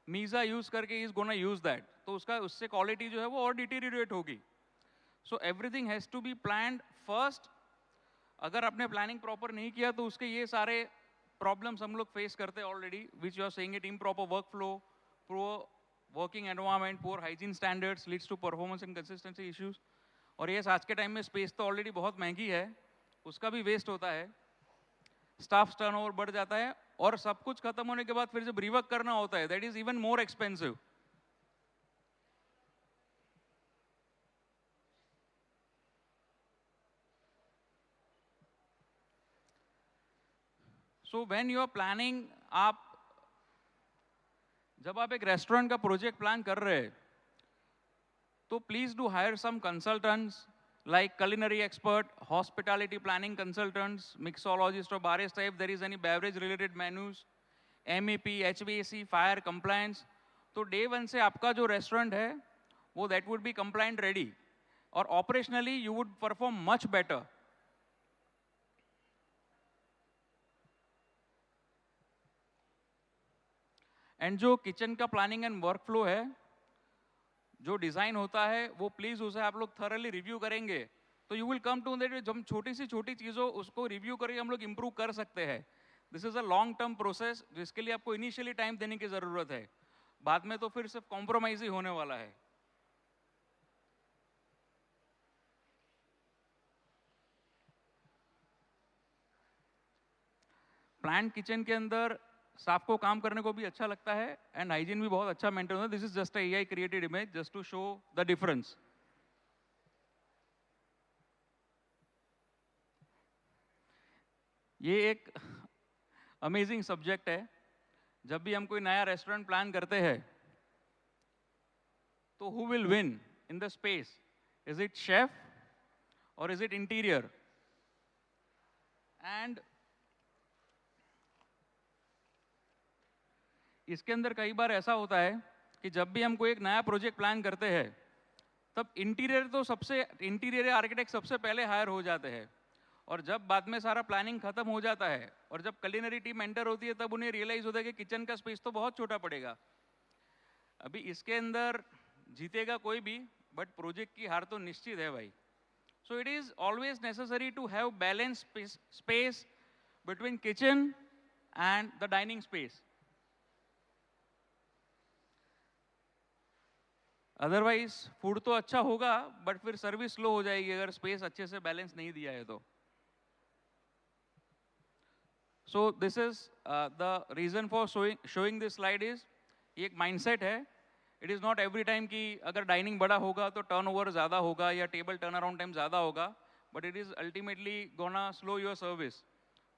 मीज़ा यूज़ करके इज गोना यूज़ दैट, तो उसका उससे क्वालिटी जो है वो और डिटीरियरेट होगी. So everything has to be planned first. अगर आपने प्लानिंग प्रॉपर नहीं किया तो उसके ये सारे प्रॉब्लम्स हम लोग फेस करते हैं already, which you are saying it, improper work flow, poor working environment, poor hygiene standards leads to performance and consistency issues. और ये आज के टाइम में स्पेस तो ऑलरेडी बहुत महंगी है, उसका भी वेस्ट होता है, स्टाफ टर्नओवर बढ़ जाता है, और सब कुछ खत्म होने के बाद फिर जब रिवर्क करना होता है that is even more expensive. So when you are planning, आप जब आप एक रेस्टोरेंट का प्रोजेक्ट प्लान कर रहे हैं तो please do hire some consultants like culinary expert, hospitality planning consultants, mixologist or barista if there is any beverage related menus, MEP, HVAC, fire compliance. तो day 1 से आपका जो restaurant है वो that would be compliant ready, और operationally you would perform much better. And जो kitchen का planning and work flow है, जो डिज़ाइन होता है, वो प्लीज़ उसे आप लोग थरली रिव्यू करेंगे तो you will come to that जब हम छोटी सी छोटी चीज़ों उसको रिव्यू करके हम लोग इंप्रूव कर सकते हैं. This is a long term process जिसके लिए आपको इनिशियली टाइम देने की ज़रूरत है, बाद में तो फिर सिर्फ कॉम्प्रोमाइज ही होने वाला है. प्लान किचन के अंदर स्टाफ को काम करने को भी अच्छा लगता है एंड हाइजीन भी बहुत अच्छा मेंटेन होता है. This is just AI created image just to show the difference. ये एक अमेजिंग सब्जेक्ट है. जब भी हम कोई नया रेस्टोरेंट प्लान करते हैं तो who will win in the space? Is it chef और इज इट इंटीरियर? एंड इसके अंदर कई बार ऐसा होता है कि जब भी हम कोई एक नया प्रोजेक्ट प्लान करते हैं तब इंटीरियर आर्किटेक्ट सबसे पहले हायर हो जाते हैं, और जब बाद में सारा प्लानिंग खत्म हो जाता है और जब कलिनरी टीम एंटर होती है तब उन्हें रियलाइज होता है कि किचन का स्पेस तो बहुत छोटा पड़ेगा. अभी इसके अंदर जीतेगा कोई भी, बट प्रोजेक्ट की हार तो निश्चित है भाई. So it is always necessary to have balance space between kitchen and the dining space. Otherwise food तो अच्छा होगा बट फिर सर्विस स्लो हो जाएगी अगर स्पेस अच्छे से बैलेंस नहीं दिया है तो. So this is the reason for showing this slide is, ये एक माइंडसेट है. It is not every time कि अगर डाइनिंग बड़ा होगा तो टर्नओवर ज़्यादा होगा या टेबल टर्न अराउंड टाइम ज़्यादा होगा, but it is ultimately gonna slow your service.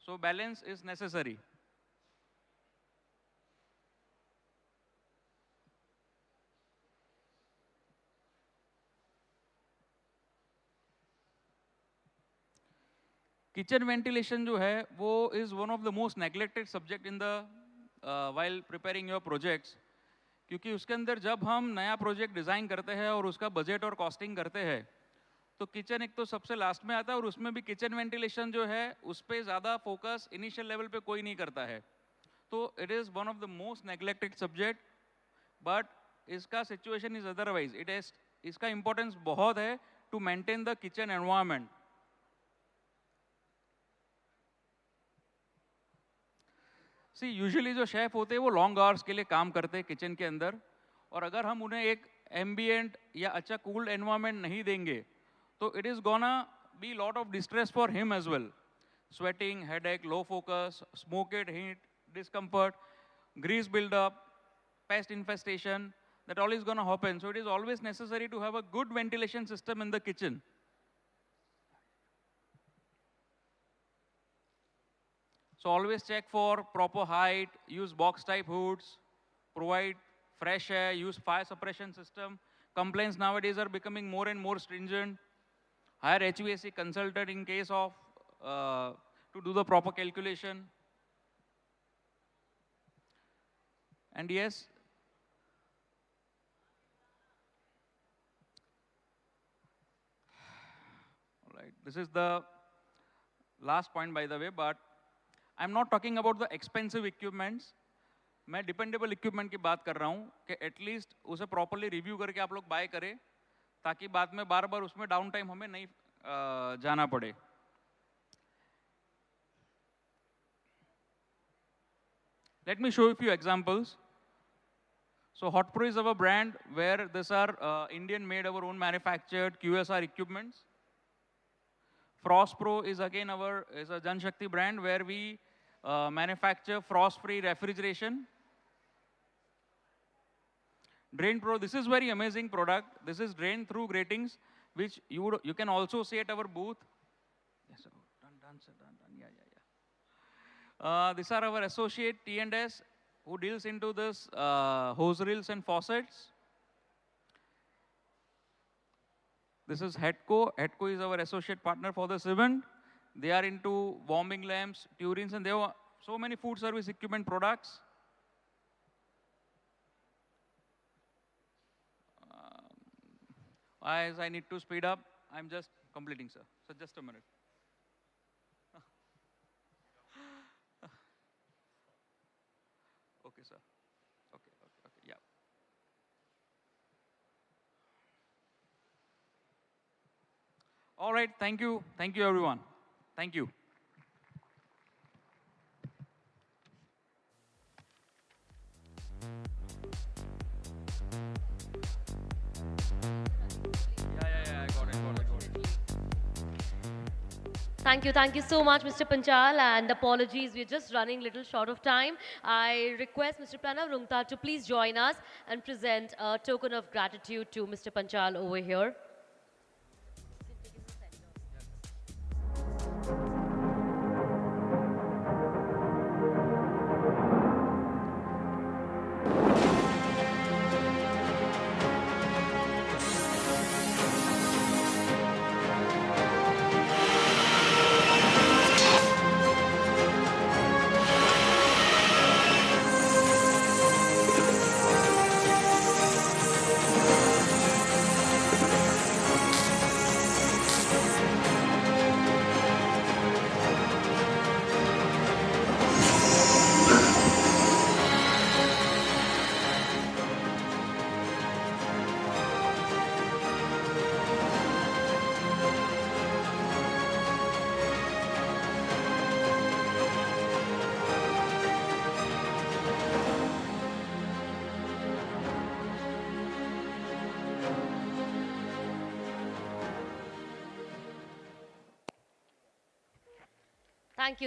So balance is necessary. Kitchen ventilation जो है वो is one of the most neglected subject in the while preparing your projects. क्योंकि उसके अंदर जब हम नया प्रोजेक्ट डिज़ाइन करते हैं और उसका बजट और कॉस्टिंग करते हैं तो किचन एक तो सबसे लास्ट में आता है, और उसमें भी किचन वेंटिलेशन जो है उस पर ज़्यादा फोकस इनिशियल लेवल पे कोई नहीं करता है. तो it is one of the most neglected subject, but इसका situation is otherwise. It is इसका इंपॉर्टेंस बहुत है to maintain the kitchen environment. See usually जो शेफ होते हैं वो लॉन्ग आवर्स के लिए काम करते हैं किचन के अंदर, और अगर हम उन्हें एक एम्बियंट या अच्छा कूल्ड एनवायरनमेंट नहीं देंगे तो it is gonna be lot of distress for him as well. Sweating, headache, low focus, smoked heat, discomfort, grease buildup, pest infestation, that all is going to happen. So it is always necessary to have a good ventilation system in the kitchen. So always check for proper height, use box type hoods, provide fresh air, use fire suppression system. Complaints nowadays are becoming more and more stringent. Hire HVAC consultant in case of to do the proper calculation. And yes, all right, this is the last point by the way, but I'm not talking about the expensive equipments. मैं dependable equipment की बात कर रहा हूँ कि at least उसे properly review करके आप लोग बाय करें ताकि बाद में बार बार उसमें डाउन टाइम हमें नहीं जाना पड़े. Let me show you a few examples. So Hot Pro is our brand where these are Indian made, our own manufactured QSR equipments. Frost Pro is again is a Jan Shakti brand where we manufacture frost-free refrigeration. Drain Pro, this is very amazing product. This is drain through gratings, which you can also see at our booth. Yes, sir. Done, sir. Done. Yeah. These are our associate T&S who deals into this hose reels and faucets. This is Headco. Headco is our associate partner for this event. They are into warming lamps, turins, and they have so many food service equipment products. As I need to speed up, I'm just completing, sir. So just a minute. Okay, sir. Okay, yeah. All right, thank you. Thank you, everyone. Thank you. Yeah, I got it. Thank you so much, Mr. Panchal, and apologies, we're just running a little short of time. I request Mr. Pranav Rungta to please join us and present a token of gratitude to Mr. Panchal over here.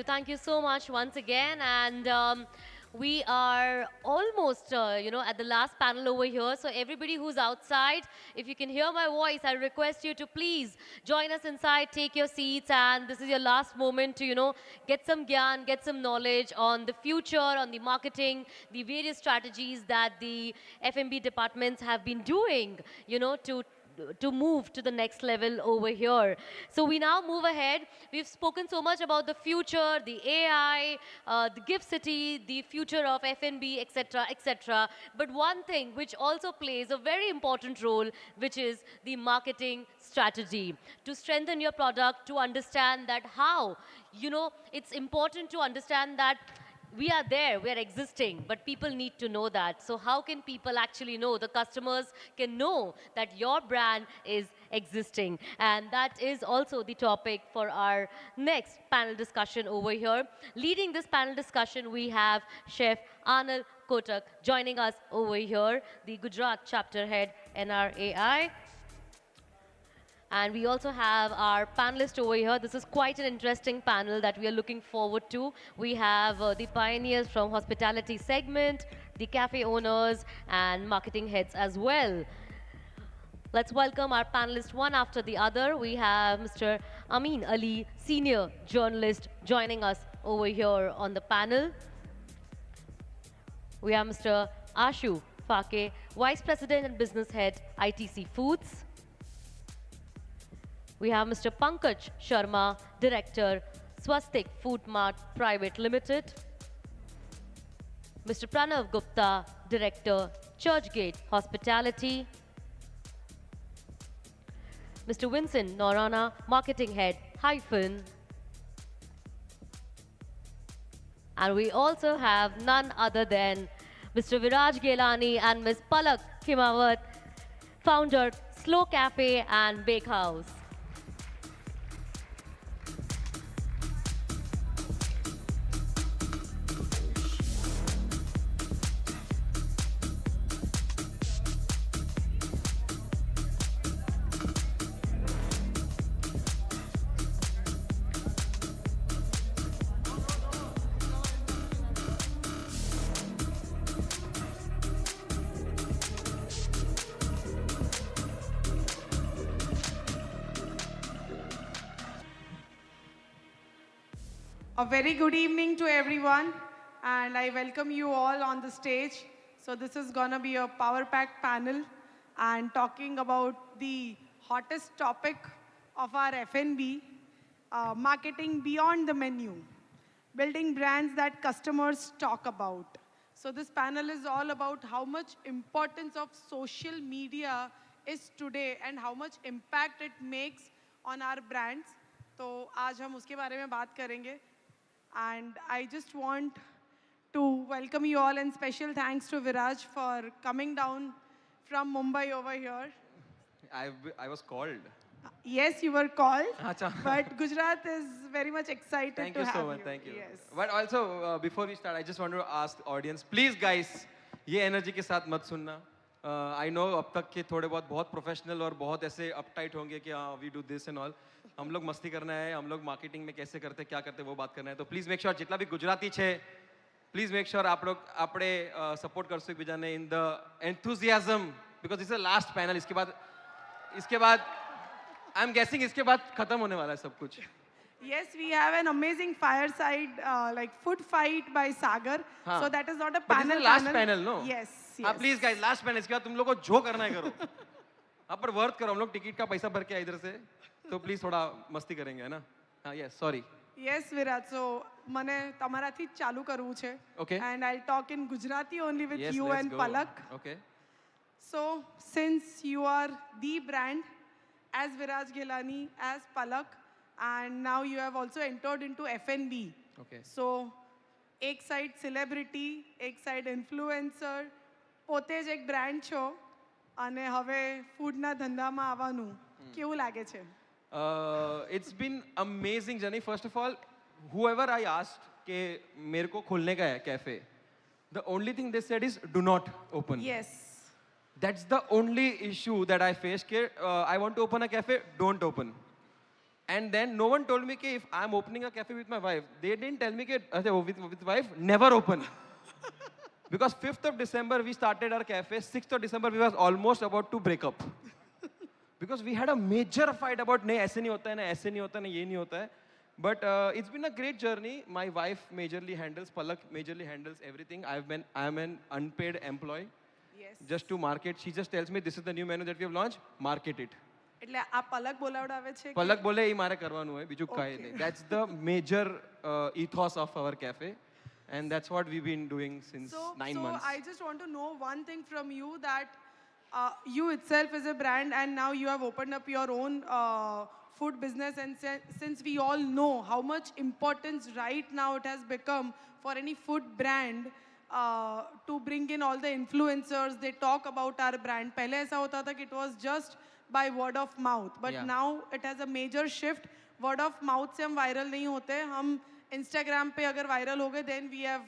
Thank you so much once again. And we are almost, at the last panel over here. So everybody who's outside, if you can hear my voice, I request you to please join us inside, take your seats, and this is your last moment to, get some gyan, get some knowledge on the future, on the marketing, the various strategies that the F&B departments have been doing, to move to the next level over here. So we now move ahead. We've spoken so much about the future, the AI, the gift city, the future of F&B, etc., etc. But one thing which also plays a very important role, which is the marketing strategy. To strengthen your product, to understand that how, it's important to understand that we are there, we are existing, but people need to know that. So how can people actually know? The customers can know that your brand is existing. And that is also the topic for our next panel discussion over here. Leading this panel discussion, we have Chef Anil Kotak joining us over here, the Gujarat chapter head, NRAI. And we also have our panelist over here. This is quite an interesting panel that we are looking forward to. We have the pioneers from hospitality segment, the cafe owners, and marketing heads as well. Let's welcome our panelists one after the other. We have Mr. Amin Ali, senior journalist, joining us over here on the panel. We have Mr. Ashu Fake, Vice President and Business Head, ITC Foods. We have Mr. Pankaj Sharma, Director, Swastik Food Mart Private Limited. Mr. Pranav Gupta, Director, Churchgate Hospitality. Mr. Vincent Norana, Marketing Head, Hyphen. And we also have none other than Mr. Viraj Gelani and Ms. Palak Himawat, founder, Slow Cafe and Bakehouse. A very good evening to everyone, and I welcome you all on the stage. So this is gonna be a power-packed panel and talking about the hottest topic of our F&B, marketing beyond the menu, building brands that customers talk about. So this panel is all about how much importance of social media is today and how much impact it makes on our brands. तो आज हम उसके बारे में बात करेंगे. And I just want to welcome you all, and special thanks to Viraj for coming down from Mumbai over here. I was called. Yes, you were called, Acha. but Gujarat is very much excited Thank to you have so much. you. Thank you. Yes. But also, before we start, I just want to ask the audience, please guys, ये energy के साथ मत सुनना. I know अब तक के थोड़े बहुत प्रोफेशनल और बहुत ऐसे अपटाइट होंगे कि हाँ we do this and all. हम लोग मस्ती करना है, हम लोग मार्केटिंग में कैसे करते क्या करते वो बात करना है. तो प्लीज मेक श्योर जितना भी गुजराती छे, प्लीज मेक श्योर आप लोग આપણે सपोर्ट कर सको બીજાને in the enthusiasm, because this is the last panel. इसके बाद आई एम गेसिंग इसके बाद खत्म होने वाला है सब कुछ. Yes, we have an amazing fireside, like food fight by Sagar. हाँ. So that is not a But panel. this is the last panel, no? Yes. हाँ प्लीज गाइस लास्ट पैनल. इसके बाद तुम लोग को जो करना है करो. आप पर वर्क करो. हम लोग टिकट का पैसा भर के इधर से, तो प्लीज थोड़ा मस्ती करेंगे है ना. हाँ yes sorry. Yes, Viraj. So મને તમારાથી જ ચાલુ કરવું છે. Okay. And I'll talk in Gujarati only with Yes, you let's and go. Palak. Okay. So since you are the brand, as Viraj Ghelani, as Palak, and now you have also entered into F&B. Okay. So એક side celebrity, એક side influencer, પોતે જ એક brand છો અને હવે ફૂડના ધંધામાં આવવાનું કેવું લાગે છે? It's been amazing journey. First of all, whoever I asked कि मेरे को खोलने का है cafe, the only thing they said is do not open. Yes. That's the only issue that I faced. कि I want to open a cafe, don't open. And then no one told me कि if I'm opening a cafe with my wife, they didn't tell me कि with wife never open. Because 5th of December we started our cafe. 6th of December we was almost about to break up. Because we had a major fight about नहीं ऐसे नहीं होता है ना ऐसे नहीं होता है ना ये नहीं होता है. But it's been a great journey. My wife majorly handles, Palak majorly handles everything. I am an unpaid employee. Yes. Just to market. She just tells me this is the new menu that we have launched. Market it. એટલે આ પલક બોલાવડાવે છે કે પલક બોલે એ મારે કરવાનું હોય બીજું કાંઈ નહીં. That's the major ethos of our cafe, and that's what we've been doing since 9 months. So I just want to know one thing from you, that you itself is a brand and now you have opened up your own food business, and since we all know how much importance right now it has become for any food brand to bring in all the influencers, they talk about our brand. पहले ऐसा होता था कि it was just by word of mouth, but Yeah. now it has a major shift. Word of mouth से हम viral नहीं होते. हम Instagram पे अगर viral हो गए, then we have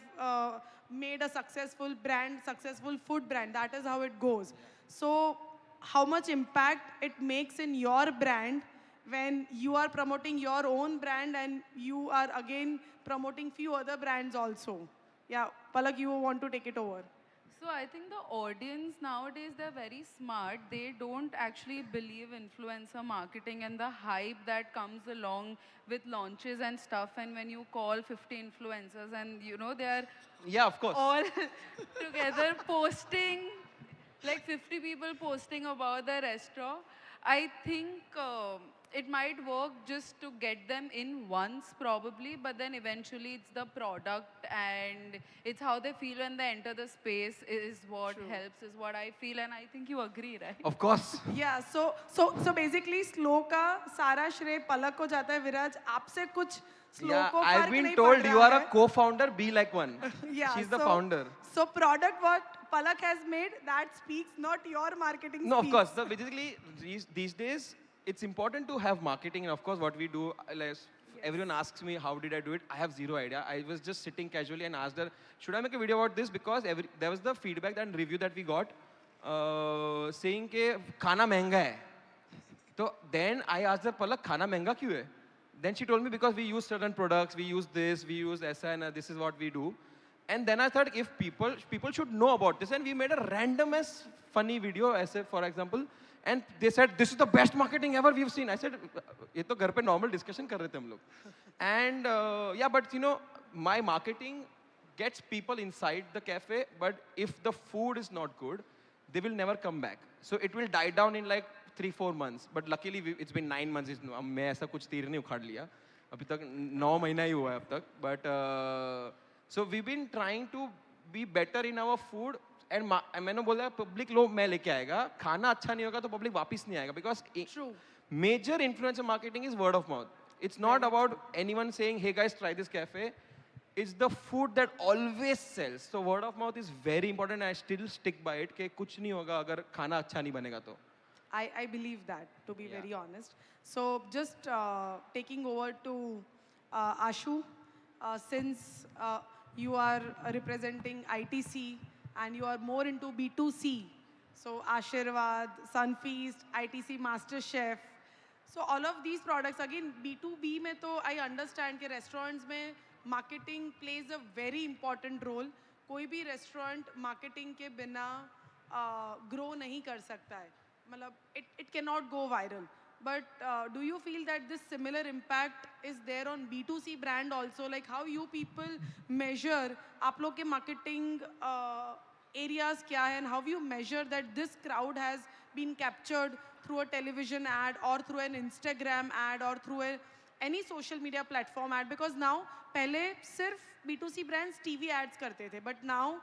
made a successful brand, successful food brand. That is how it goes. So how much impact it makes in your brand when you are promoting your own brand and you are again promoting few other brands also. Yeah, Palak, you want to take it over. So I think the audience nowadays, they're very smart. They don't actually believe influencer marketing and the hype that comes along with launches and stuff. And when you call 50 influencers and, you know, they're Yeah, of course. all together posting, like 50 people posting about the restaurant, I think it might work just to get them in once probably, but then eventually it's the product and it's how they feel when they enter the space is what helps, is what I feel, and I think you agree, right? Of course. Yeah, so basically slow का सारा श्रेय पलक को जाता है. विराज, आपसे कुछ slow Yeah, को I've फर्क been नहीं told पड़ you रहा are a है. co-founder, be like one. Yeah, She's the so- founder. So product what Palak has made, that speaks, not your marketing No, of speaks. course. So basically, these days, it's important to have marketing. And of course, what we do, everyone asks me, how did I do it? I have zero idea. I was just sitting casually and asked her, should I make a video about this? Because there was the feedback and review that we got saying कि खाना महंगा है. So then I asked her, Palak, खाना महंगा क्यों है? Then she told me because we use certain products, we use this, we use ऐसा, and this is what we do. And then I thought if people should know about this, and we made a random as funny video, as for example, and they said this is the best marketing ever we've seen. I said ये तो घर पे normal discussion कर रहे थे हम लोग. And yeah, but you know, my marketing gets people inside the cafe, but if the food is not good, they will never come back. So it will die down in like 3-4 months. But luckily it's been 9 months. मैं ऐसा कुछ तीर नहीं उखाड़ लिया. अभी तक 9 महीना ही हुआ है अब तक. But so we've been trying to be better in our food. And मैंने बोला public लोग मैं लेके आएगा. खाना अच्छा नहीं होगा तो public वापस नहीं आएगा. Because major influencer marketing is word of mouth. It's not about anyone saying, hey guys, try this cafe. It's the food that always sells. So word of mouth is very important. And I still stick by it कि कुछ नहीं होगा अगर खाना अच्छा नहीं बनेगा तो. I believe that, to be very honest. So just taking over to Ashu, since you are representing ITC and you are more into B2C, so Ashirwad, Sunfeast, ITC Master Chef, so all of these products, again, B2B में तो I understand कि restaurants में marketing plays a very important role. कोई भी restaurant marketing के बिना grow नहीं कर सकता है. मतलब it cannot go viral. But do you feel that this similar impact is there on B2C brand also? Like how you people measure आप लोग के marketing areas क्या है, and how you measure that this crowd has been captured through a television ad or through an Instagram ad or through any social media platform ad? Because now पहले सिर्फ B2C brands TV ads करते थे, but now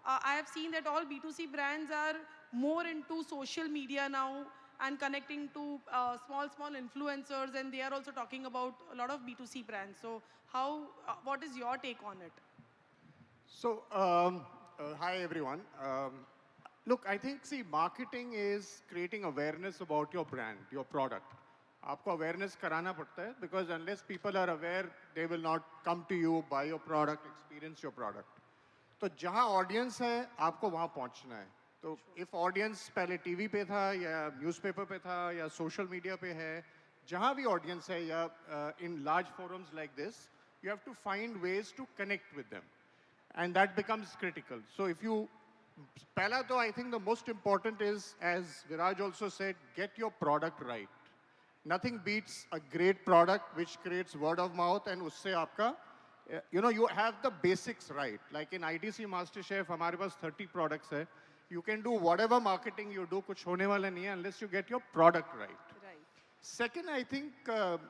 I have seen that all B2C brands are more into social media now and connecting to small influencers, and they are also talking about a lot of B2C brands. So how, what is your take on it? So, hi everyone. Look, I think, see, marketing is creating awareness about your brand, your product. आपको awareness कराना पड़ता है, because unless people are aware, they will not come to you, buy your product, experience your product. तो जहाँ audience है, आपको वहाँ पहुँचना है. तो if audience पहले TV पे था या newspaper पे था या social media पे है, जहाँ भी audience है या in large forums like this, you have to find ways to connect with them. And that becomes critical. So if you, Pehla though, I think the most important is, as Viraj also said, get your product right. Nothing beats a great product which creates word of mouth, and usse aapka, you know, you have the basics right. Like in ITC MasterChef, हमारे पास 30 products hai. You can do whatever marketing you do, कुछ होने वाला नहीं है unless you get your product right. Second, I think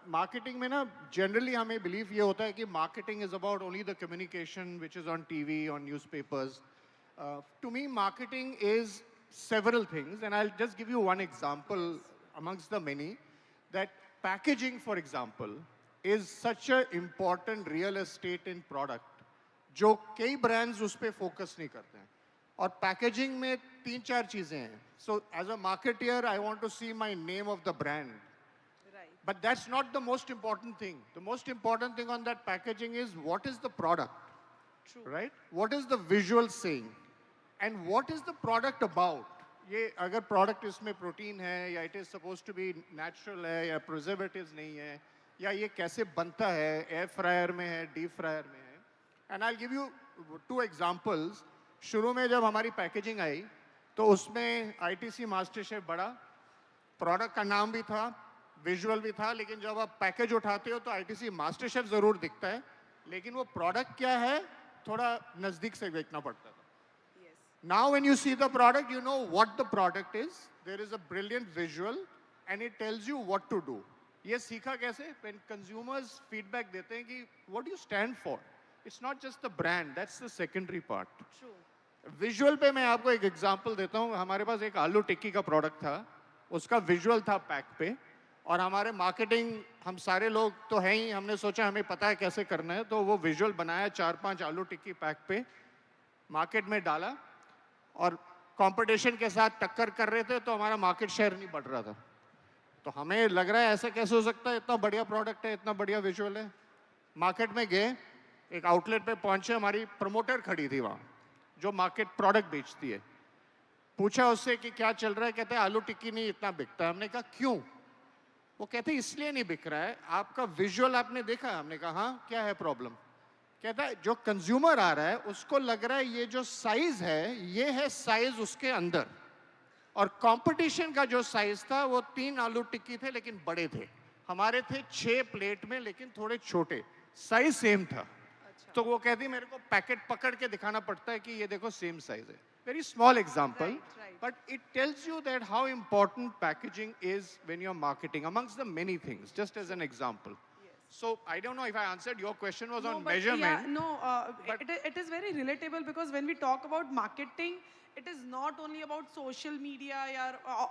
marketing में ना generally हमें belief ये होता है कि marketing is about only the communication which is on TV, on newspapers. To me, marketing is several things, and I'll just give you one example amongst the many. That packaging, for example, is such an important real estate in product, जो कई brands उस पे focus नहीं करते हैं. और packaging में 3-4 चीजें हैं. So as a marketeer, I want to see my name of the brand. But that's not the most important thing. The most important thing on that packaging is what is the product, right? What is the visual saying? And what is the product about? ये अगर product इसमें protein है या it is suppose to be natural है या preservatives नहीं है या ये कैसे बनता है, एयर फ्रायर में है, डीप फ्रायर में है. And I give you 2 examples. शुरू में जब हमारी पैकेजिंग आई तो उसमें आईटीसी मास्टर शेफ बड़ा, प्रोडक्ट का नाम भी था, विजुअल भी था, लेकिन जब आप पैकेज उठाते हो तो आईटीसी मास्टर शेफ ज़रूर दिखता है, लेकिन वो प्रोडक्ट क्या है थोड़ा नज़दीक से देखना पड़ता था. Now when you see the product, you know what the product is. There is a brilliant visual and it tells you what to do. ये सीखा कैसे? When consumers feedback देते हैं कि what do you stand for? It's not just the brand, that's the secondary part. True. Visual पे मैं आपको एक example देता हूँ. हमारे पास एक आलू टिक्की का product था, उसका visual था पैक पे, और हमारे मार्केटिंग हम सारे लोग तो हैं ही, हमने सोचा हमें पता है कैसे करना है, तो वो विजुअल बनाया 4-5 आलू टिक्की पैक पे, मार्केट में डाला और कंपटीशन के साथ टक्कर कर रहे थे, तो हमारा मार्केट शेयर नहीं बढ़ रहा था. तो हमें लग रहा है ऐसा कैसे हो सकता है, इतना बढ़िया प्रोडक्ट है, इतना बढ़िया विजुअल है. मार्केट में गए, एक आउटलेट पे पहुंचे, हमारी प्रमोटर खड़ी थी वहाँ जो मार्केट प्रोडक्ट बेचती है. पूछा उससे कि क्या चल रहा है, कहते हैं आलू टिक्की नहीं इतना बिकता है. हमने कहा क्यों? वो कहते इसलिए नहीं बिक रहा है, आपका विजुअल आपने देखा. हमने कहा हाँ, क्या है प्रॉब्लम? कहता है जो कंज्यूमर आ रहा है उसको लग रहा है ये जो साइज है ये है साइज उसके अंदर, और कंपटीशन का जो साइज था वो 3 आलू टिक्की थे लेकिन बड़े थे, हमारे थे 6 प्लेट में लेकिन थोड़े छोटे, साइज सेम था. तो वो कहती मेरे को पैकेट पकड़ के दिखाना पड़ता है कि ये देखो सेम साइज है. Very small example, but it tells you that how important packaging is when you're marketing, amongst the many things, just as an example. So I don't know if I answered your question was on measurement. It is very relatable because when we talk about marketing, it is not only about social media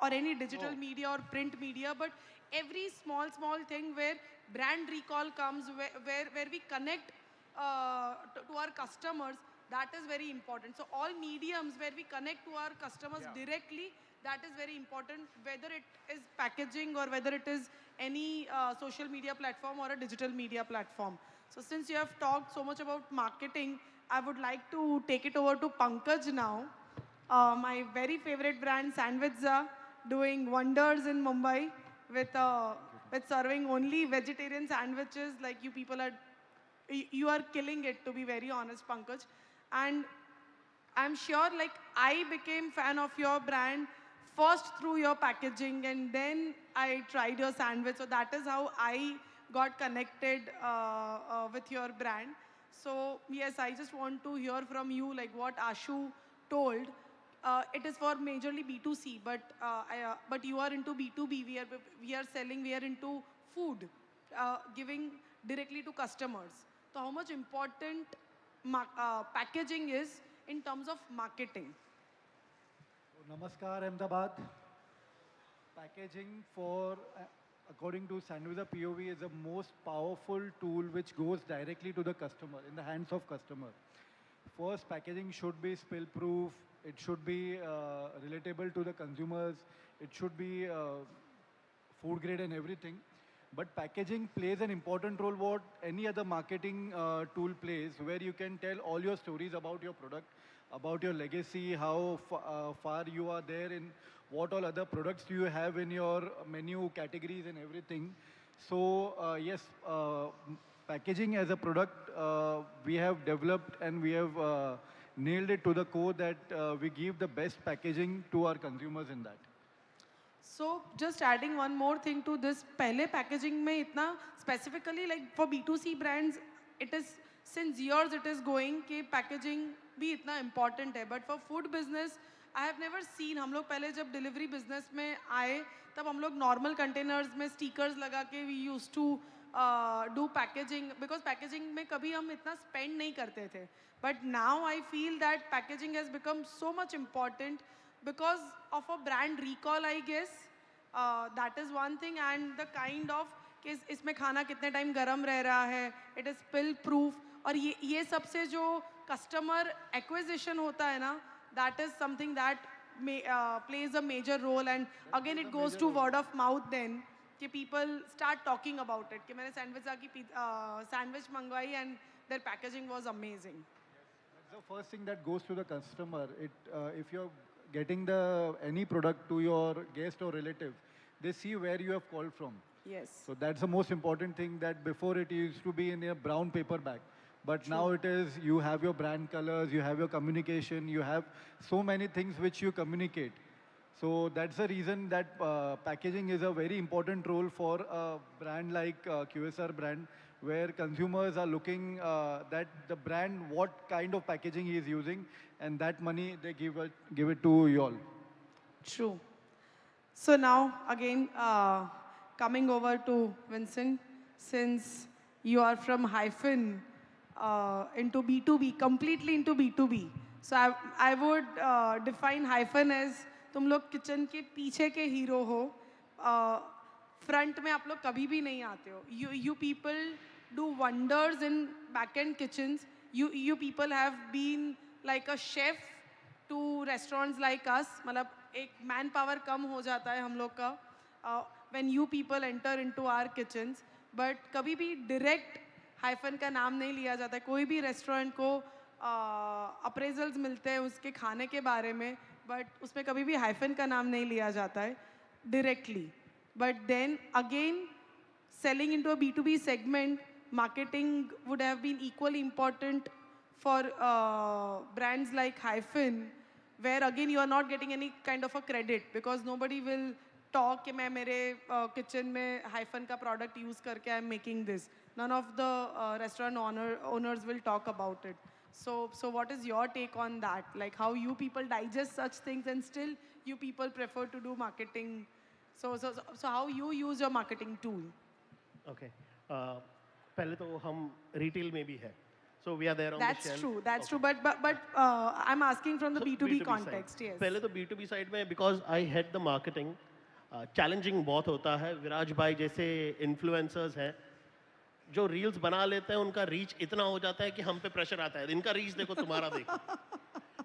or any digital media or print media, but every small thing where brand recall comes, where we connect to our customers. That is very important. So all mediums where we connect to our customers directly, that is very important, whether it is packaging or whether it is any social media platform or a digital media platform. So since you have talked so much about marketing, I would like to take it over to Pankaj now. My very favorite brand, Sandwichza, doing wonders in Mumbai with serving only vegetarian sandwiches. Like you are killing it, to be very honest, Pankaj. And I'm sure like I became fan of your brand first through your packaging, and then I tried your sandwich. So that is how I got connected with your brand. So yes, I just want to hear from you like what Ashu told. It is for majorly B2C, but you are into B2B. We are selling. We are into food, giving directly to customers. So how much important packaging is in terms of marketing? Namaskar, Ahmedabad. Packaging according to Sandwichza POV, is the most powerful tool which goes directly to the customer, in the hands of customer. First, packaging should be spill-proof. It should be relatable to the consumers. It should be food grade and everything. But packaging plays an important role what any other marketing tool plays, where you can tell all your stories about your product, about your legacy, how far you are there, in what all other products do you have in your menu categories and everything. So yes, packaging as a product we have developed and we have nailed it to the core that we give the best packaging to our consumers in that. So just adding one more thing to this, पहले packaging में इतना specifically like for B2C brands, it is since years it is going कि packaging भी इतना important है. But for food business, I have never seen. हम लोग पहले जब delivery business में आए, तब हम लोग normal containers में stickers लगा के we used to do packaging, because packaging में कभी हम इतना spend नहीं करते थे. But now I feel that packaging has become so much important because of a brand recall, I guess. That is one thing, and the kind of कि इसमें खाना कितने टाइम गरम रह रहा है, it is spill proof, और ये सब से जो customer acquisition होता है ना, that is something that plays a major role, and again it goes to word of mouth then कि people start talking about it कि मैंने Sandwichza की sandwich मंगवाई and their packaging was amazing. That's the first thing that goes to the customer. If you're getting any product to your guest or relative, they see where you have called from. Yes. So that's the most important thing, that before it used to be in a brown paper bag. But now it is, you have your brand colors, you have your communication, you have so many things which you communicate. So that's the reason that packaging is a very important role for a brand like QSR brand, where consumers are looking that the brand, what kind of packaging he is using, and that money they give it to you all. True. So now, again, coming over to Vincent, since you are from Hyphen into B2B, completely into B2B. So I would define Hyphen as तुम लोग kitchen के पीछे के hero हो, front में आप लोग कभी भी नहीं आते हो. You people do wonders in back-end kitchens. You people have been like a chef to restaurants like us. मतलब एक मैन पावर कम हो जाता है हम लोग का when you people enter into our kitchens. But कभी भी direct हाइफन का नाम नहीं लिया जाता है. कोई भी रेस्टोरेंट को अप्रेजल्स मिलते हैं उसके खाने के बारे में, बट उसमें कभी भी हाइफन का नाम नहीं लिया जाता है directly. But then again selling into a B2B segment, marketing would have been equally important for brands like Hyphen, where again you are not getting any kind of a credit because nobody will talk कि मैं मेरे kitchen में Hyphen का product use करके I am making this. None of the restaurant owners will talk about it. So what is your take on that? Like how you people digest such things and still you people prefer to do marketing. So how you use your marketing tool? Okay. पहले तो हम retail में भी है. So we are there on the shelf. That's true. That's true. But I'm asking from the B2B context. Yes. पहले तो B2B side में because I head the marketing, challenging बहुत होता है. विराज भाई जैसे influencers हैं, जो reels बना लेते हैं उनका reach इतना हो जाता है कि हम पे pressure आता है. इनका reach देखो तुम्हारा देखो.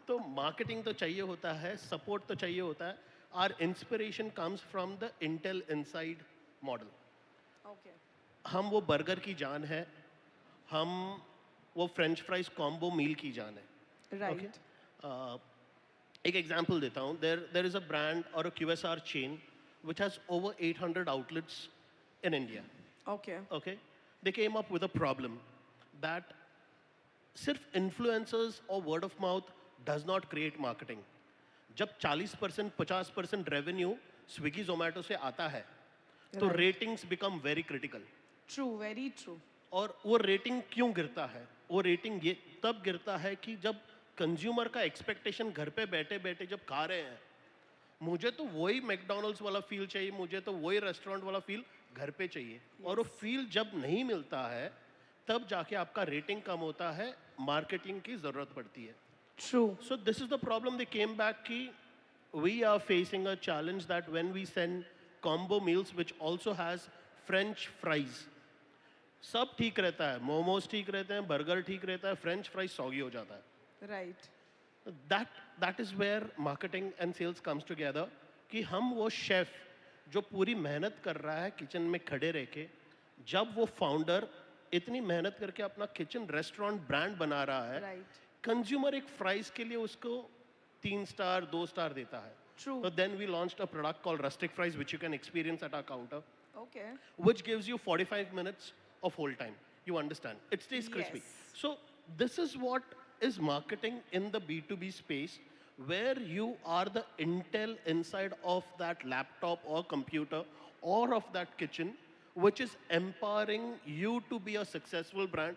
तो marketing तो चाहिए होता है, support तो चाहिए होता है. Our inspiration comes from the Intel Inside model. Okay. हम वो बर्गर की जान है, हम वो फ्रेंच फ्राइज कॉम्बो मील की जान है. Right. एक एग्जांपल देता हूँ. There is a brand or a QSR chain which has over 800 outlets in India. Okay. Okay. They came up with a problem that सिर्फ influencers or word of mouth does not create marketing. जब 40% 50% revenue Swiggy Zomato से आता है, तो ratings become very critical. True, very true. और वो rating क्यों गिरता है? वो रेटिंग ये तब गिरता है कि जब कंज्यूमर का एक्सपेक्टेशन घर पे बैठे बैठे जब खा रहे हैं, मुझे तो वही मैकडॉनल्ड्स वाला फील चाहिए, मुझे तो वही रेस्टोरेंट वाला फील घर पे चाहिए. और वो फील जब नहीं मिलता है तब जाके आपका रेटिंग कम होता है, मार्केटिंग की जरूरत पड़ती है. True. So this is the problem. They came back कि we are facing a challenge that when we send combo meals which also has French fries. सब ठीक रहता है, मोमोज ठीक रहते हैं, बर्गर ठीक रहता है, फ्रेंच फ्राइज सॉगी हो जाता है. Right. That is where marketing and sales comes together. कि हम वो शेफ जो पूरी मेहनत कर रहा है किचन में खड़े रह के, जब वो फाउंडर इतनी मेहनत करके अपना किचन रेस्टोरेंट ब्रांड बना रहा है, कंज्यूमर एक फ्राइज के लिए उसको 3 स्टार 2 स्टार देता है. True. So then we launched a product called Rustic Fries, which you can experience at our counter. Okay. Which gives you 45 minutes of hold time. You understand? It stays crispy. Yes. So this is what is marketing in the B2B space, where you are the intel inside of that laptop or computer or of that kitchen, which is empowering you to be a successful brand.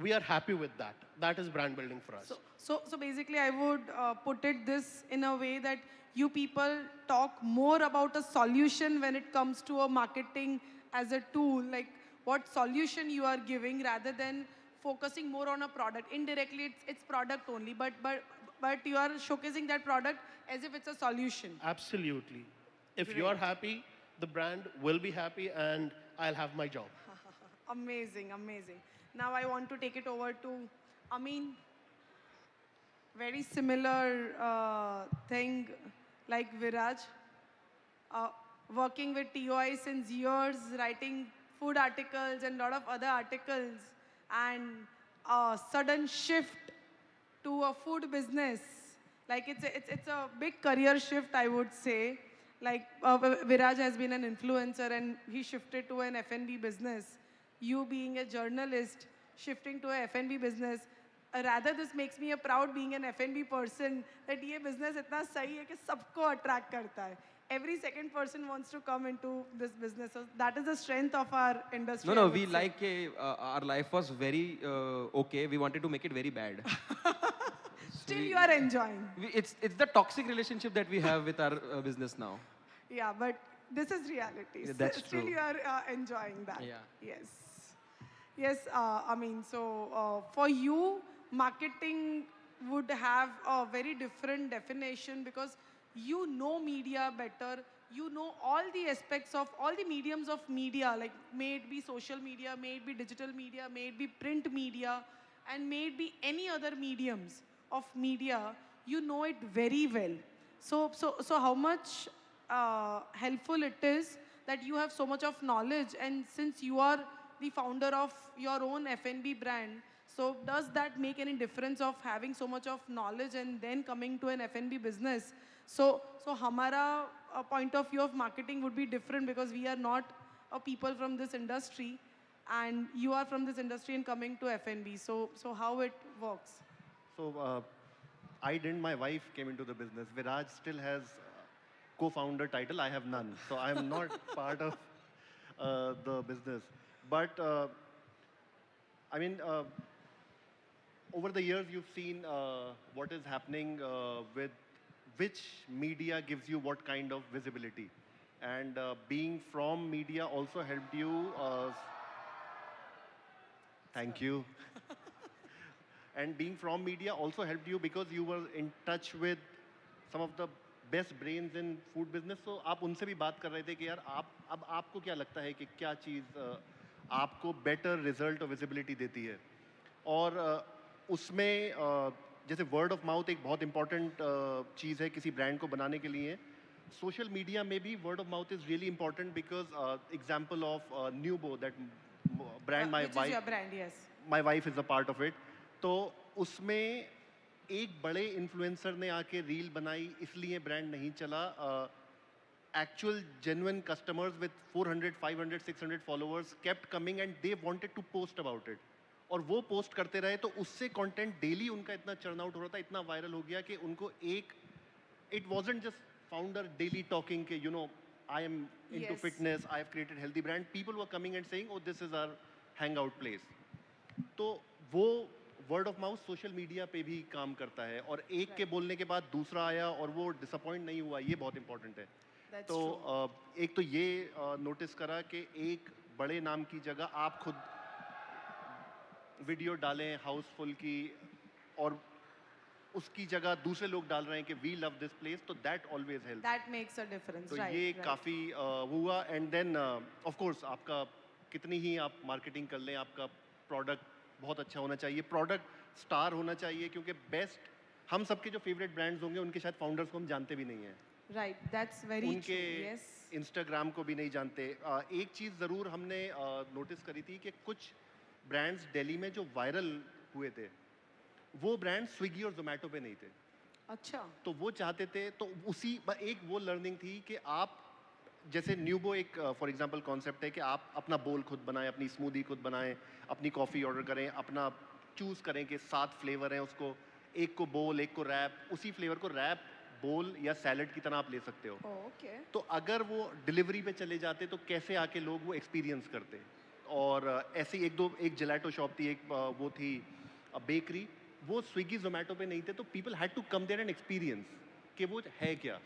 We are happy with that. That is brand building for us. So basically, I would put it this in a way that you people talk more about a solution when it comes to a marketing as a tool, like what solution you are giving rather than focusing more on a product. Indirectly, it's product only, but you are showcasing that product as if it's a solution. Absolutely. If you are happy, the brand will be happy, and I'll have my job. Amazing, amazing. Now I want to take it over to Amin. Very similar thing like Viraj. Working with TOI since years, writing food articles and a lot of other articles, and a sudden shift to a food business. Like it's a big career shift, I would say. Like Viraj has been an influencer and he shifted to an F&B business. You being a journalist, shifting to a F&B business. Rather, this makes me a proud being an F&B person that ये business इतना सही है कि सबको attract करता है. Every second person wants to come into this business. So that is the strength of our industry. No, I no, would we say. like our life was very okay. We wanted to make it very bad. Still, you are enjoying. It's the toxic relationship that we have with our business now. Yeah, but this is reality. Yeah, that's Still, true. you are enjoying that. Yeah. Yes. Yes, I mean, so for you, marketing would have a very different definition because you know media better. You know all the aspects of all the mediums of media, like may it be social media, may it be digital media, may it be print media, and may it be any other mediums of media. You know it very well. So how much helpful it is that you have so much of knowledge, and since you are the founder of your own F&B brand, so does that make any difference of having so much of knowledge and then coming to an F&B business? So हमारा point of view of marketing would be different because we are not people from this industry, and you are from this industry and coming to F&B. So how it works? So I didn't. My wife came into the business. Viraj still has co-founder title. I have none. So I'm not part of the business. But I mean, over the years, you've seen what is happening with which media gives you what kind of visibility. And being from media also helped you. Thank you. And being from media also helped you because you were in touch with some of the best brains in food business. So आप उनसे भी बात कर रहे थे कि यार अब आपको क्या लगता है कि क्या चीज़ आपको better result और visibility देती है. और उसमें जैसे word of mouth एक बहुत important चीज़ है किसी brand को बनाने के लिए. Social media में भी word of mouth is really important because example of Nubo, that brand my Which wife. is your brand, yes. My wife is a part of it. तो उसमें एक बड़े इन्फ्लुएंसर ने आके रील बनाई इसलिए ब्रांड नहीं चला. Actual genuine customers with 400, 500, 600 followers kept coming and they wanted to post about it. और वो पोस्ट करते रहे तो उससे कंटेंट डेली उनका इतना चर्न आउट हो रहा था, इतना वायरल हो गया कि उनको एक it wasn't just founder daily talking के you know I am into Yes. fitness, I have created healthy brand. People were coming and saying, oh, this is our hangout place. तो वो word of mouth social media पे भी काम करता है और एक के बोलने के बाद दूसरा आया और वो डिसअपॉइंट नहीं हुआ, ये बहुत इंपॉर्टेंट है. तो एक तो ये नोटिस करा कि एक बड़े नाम की जगह आप खुद वीडियो डालें हाउसफुल की और उसकी जगह दूसरे लोग डाल रहे हैं कि वी लव दिस प्लेस, तो that always help. That makes a difference, तो right? ये right. काफ़ी हुआ. एंड देन ऑफ कोर्स आपका कितनी ही आप मार्केटिंग कर लें, आपका प्रोडक्ट बहुत अच्छा होना चाहिए, प्रोडक्ट स्टार होना चाहिए, क्योंकि बेस्ट हम सबके जो फेवरेट ब्रांड्स होंगे उनके शायद फाउंडर्स को हम जानते भी नहीं हैं. Right, that's very उनके true. Yes. इंस्टाग्राम को भी नहीं जानते. एक चीज़ ज़रूर हमने नोटिस करी थी कि कुछ ब्रांड्स दिल्ली में जो वायरल हुए थे वो ब्रांड स्विगी और जोमेटो पे नहीं थे. अच्छा. तो वो चाहते थे, तो उसी एक वो लर्निंग थी कि आप जैसे न्यूबो एक फॉर एग्जांपल कॉन्सेप्ट है कि आप अपना बोल खुद बनाएं, अपनी स्मूदी खुद बनाएं, अपनी कॉफ़ी ऑर्डर करें, अपना चूज़ करें कि 7 फ्लेवर हैं, उसको एक को बोल एक को रैप, उसी फ्लेवर को रैप बोल या सैलड की तरह आप ले सकते हो. ओके. तो अगर वो डिलीवरी पे चले जाते तो कैसे आके लोग वो एक्सपीरियंस करते. और ऐसी एक जिलेटो शॉप थी, एक वो थी बेकरी, वो स्विगी जोमेटो पे नहीं थे, तो people had to come there and experience कि वो है क्या.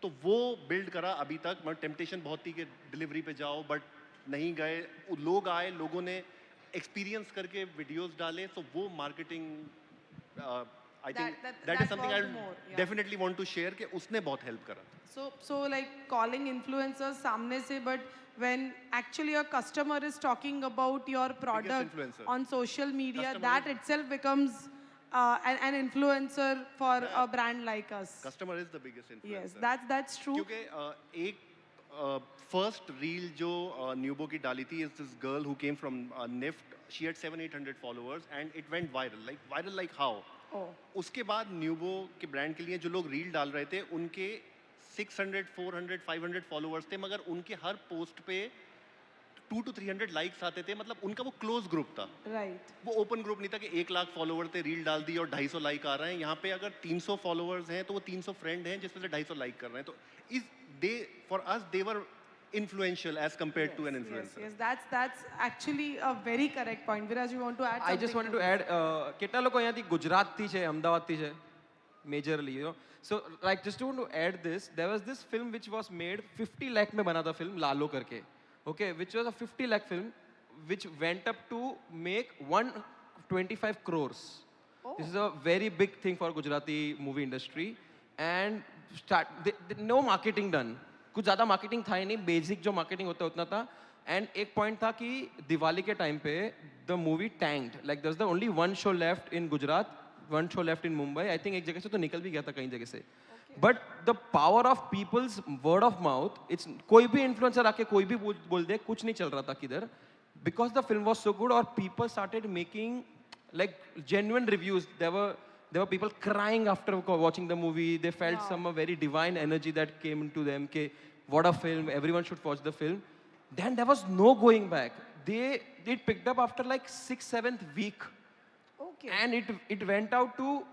तो वो बिल्ड करा. अभी तक मतलब टेम्पटेशन बहुत थी कि डिलीवरी पे जाओ, बट नहीं गए. लोग आए, लोगों ने एक्सपीरियंस करके वीडियोस डाले, सो वो marketing I think that is something I definitely want to share कि उसने बहुत हेल्प करा. So like calling influencers सामने से, but when actually a customer is talking about your product on social media, that itself becomes an influencer for a brand like us. Customer is the biggest influencer. Yes, that's true. क्योंकि एक first reel जो न्यूबो की डाली थी is this girl who came from NIFT. She had 700-800 followers and it went viral. Like how? Oh. उसके बाद न्यूबो के brand के लिए जो लोग रील डाल रहे थे उनके 600, 400, 500 फॉलोअर्स थे, मगर उनके हर पोस्ट पे 200 to 300 लाइक्स आते थे, मतलब उनका वो क्लोज ग्रुप था। राइट। वो ओपन ग्रुप नहीं था कि 1 लाख फॉलोवर थे, रील डाल दी और 250 लाइक आ रहे हैं। यहाँ पे अगर 300 फॉलोअर्स हैं तो वो 300 फ्रेंड हैं जिसमें से 250 लाइक कर रहे हैं। तो is they for us they were influential as compared to an influencer. Yes, that's actually a very correct point. Viraj, you want to add I something? just wanted to add, કેટલા લોકો અહીંયાથી ગુજરાતથી છે, અમદાવાદથી છે, majorly, you know. So, like, just want to add this, there was this film which was made 50 lakh में बना था film, लालो करके, okay, which was a 50 lakh film, which went up to make 125 crores. Oh. This is a very big thing for Gujarati movie industry, and no marketing done. कुछ ज़्यादा marketing था ही नहीं, basic जो मार्केटिंग होता है उतना था। एंड एक पॉइंट था कि दिवाली के टाइम पे the movie tanked, like there was the only one show left in Gujarat, one show left in Mumbai, I think एक जगह से तो निकल भी गया था कहीं जगह से। But the power of people's word of mouth, it's कोई भी इन्फ्लुएंसर आके कोई भी बोल दे, कुछ नहीं चल रहा था किधर, because the film was so good और people started making like genuine reviews. There were people crying after watching the movie. They felt some very divine energy that came into them. Ke, what a film! Everyone should watch the film. Then there was no going back. It picked up after like 6th, 7th week. Okay. And it went out to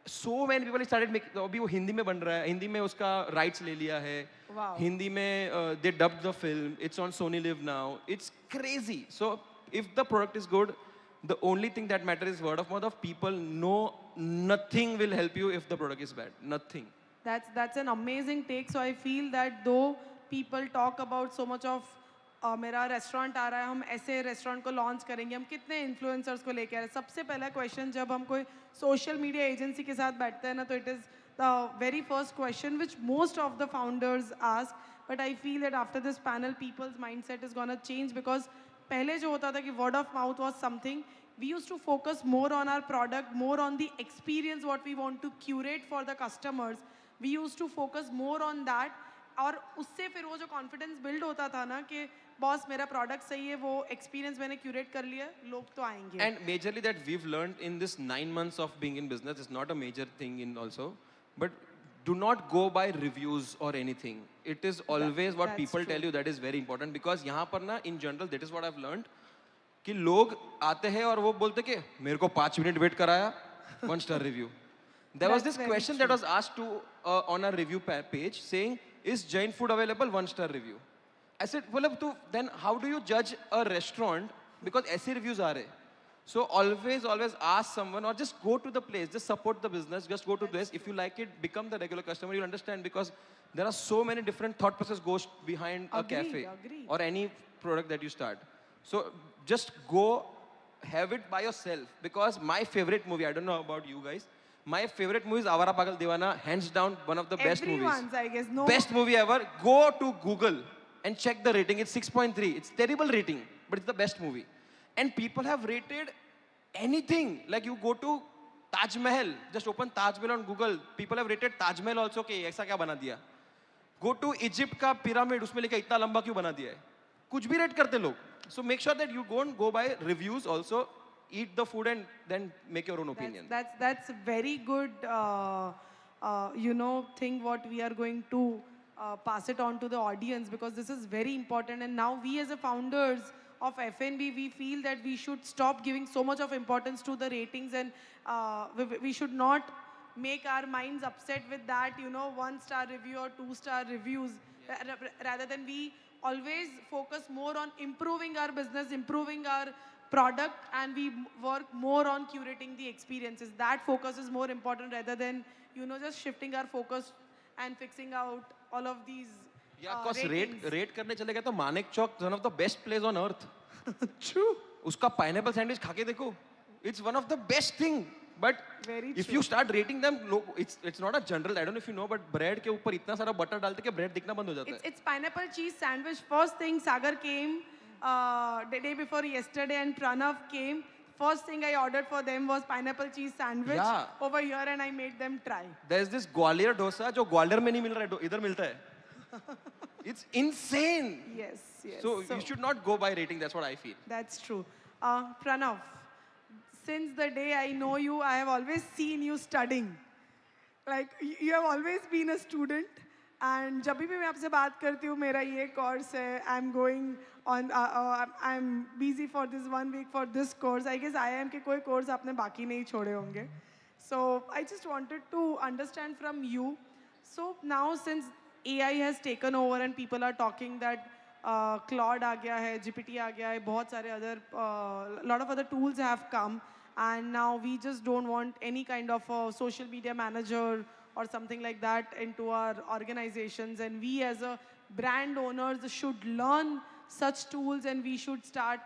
so many people. Started making. अभी वो हिंदी में बन रहा है. हिंदी में उसका rights ले लिया है. Wow. हिंदी में they dubbed the film. It's on Sony Live now. It's crazy. So if the product is good, the only thing that matters is word of mouth of people know. Nothing will help you if the product is bad. Nothing. That's an amazing take. So I feel that though people talk about so much of मेरा restaurant आ रहा है, हम ऐसे restaurant को launch करेंगे, हम कितने influencers को लेके आ रहे हैं। सबसे पहला क्वेश्चन जब हम कोई सोशल मीडिया एजेंसी के साथ बैठते हैं ना, तो it is the very first question which most of the founders ask, but I feel that after this panel people's mindset is gonna change, because पहले जो होता था कि word of mouth was something, we used to focus more on our product, more on the experience what we want to curate for the customers. We used to focus more on that, और उससे फिर वो जो confidence build होता था ना कि boss मेरा प्रोडक्ट सही है, वो एक्सपीरियंस मैंने क्यूरेट कर लिया, लोग तो आएंगे। And majorly that we've learned in this 9 months of being in business is not a major thing in also, but do not go by reviews or anything. It is always what people tell you that is very important, because यहाँ पर ना in general that is what I've learned, कि लोग आते हैं और वो बोलते कि मेरे को 5 मिनट वेट कराया, 1 star review. There was this question that was asked to on a review page saying, is Jain food available? 1 star review. I said, well, then how do you judge a restaurant? Because ऐसे reviews आ रहे. So always ask someone, or just go to the place, just support the business, just go to the place. If you like it, become the regular customer. You'll understand, because there are so many different thought process goes behind a cafe or any product that you start. So just go have it by yourself, because my favorite movie, I don't know about you guys, my favorite movie is Avara Pagal Dewana, hands down one of the best movies. Everyone's, I guess. No. Best movie ever. Go to Google and check the rating. It's 6.3. It's terrible rating, but it's the best movie. And people have rated anything. Like you go to Taj Mahal, just open Taj Mahal on Google. People have rated Taj Mahal also कि ऐसा क्या बना दिया. Go to Egypt का pyramid, उसमें लिखा इतना लंबा क्यों बना दिया है. कुछ भी रेट करते लोग. So make sure that you don't go by reviews also. Eat the food and then make your own opinion. That's very good, thing what we are going to pass it on to the audience, because this is very important. And now we as a founders of F&B, we feel that we should stop giving so much of importance to the ratings, and we should not make our minds upset with that, 1 star review or 2 star reviews, rather than we always focus more on improving our business, improving our product, and we work more on curating the experiences. That focus is more important rather than, just shifting our focus and fixing out all of these Yeah, because ratings. rate करने चले गए तो मानेक चौक one of the best place on earth. True. उसका pineapple sandwich खा के देखो. It's one of the best thing. But if you start rating them, it's not a general. I don't know if you know, but bread के ऊपर इतना सारा butter डालते कि bread दिखना बंद हो जाता है. It's pineapple cheese sandwich. First thing, Sagar came the day before yesterday, and Pranav came. First thing I ordered for them was pineapple cheese sandwich over here, and I made them try. There's this Gwalior dosa जो ग्वालियर में नहीं मिल रहा है, इधर मिलता है. It's insane. Yes. So you should not go by rating. That's what I feel. That's true. Pranav, since the day I know you, I have always seen you studying. Like, you have always been a student. And जब भी मैं आपसे बात करती हूँ, मेरा ये course है, I'm going on, I'm busy for this 1 week for this course. I guess IIM के कोई course आपने बाकी नहीं छोड़े होंगे. So I just wanted to understand from you. So now since AI has taken over and people are talking that Claude आ गया है, GPT आ गया है, बहुत सारे other, lot of other tools have come, and now we just don't want any kind of a social media manager or something like that into our organizations, and we as a brand owners should learn such tools and we should start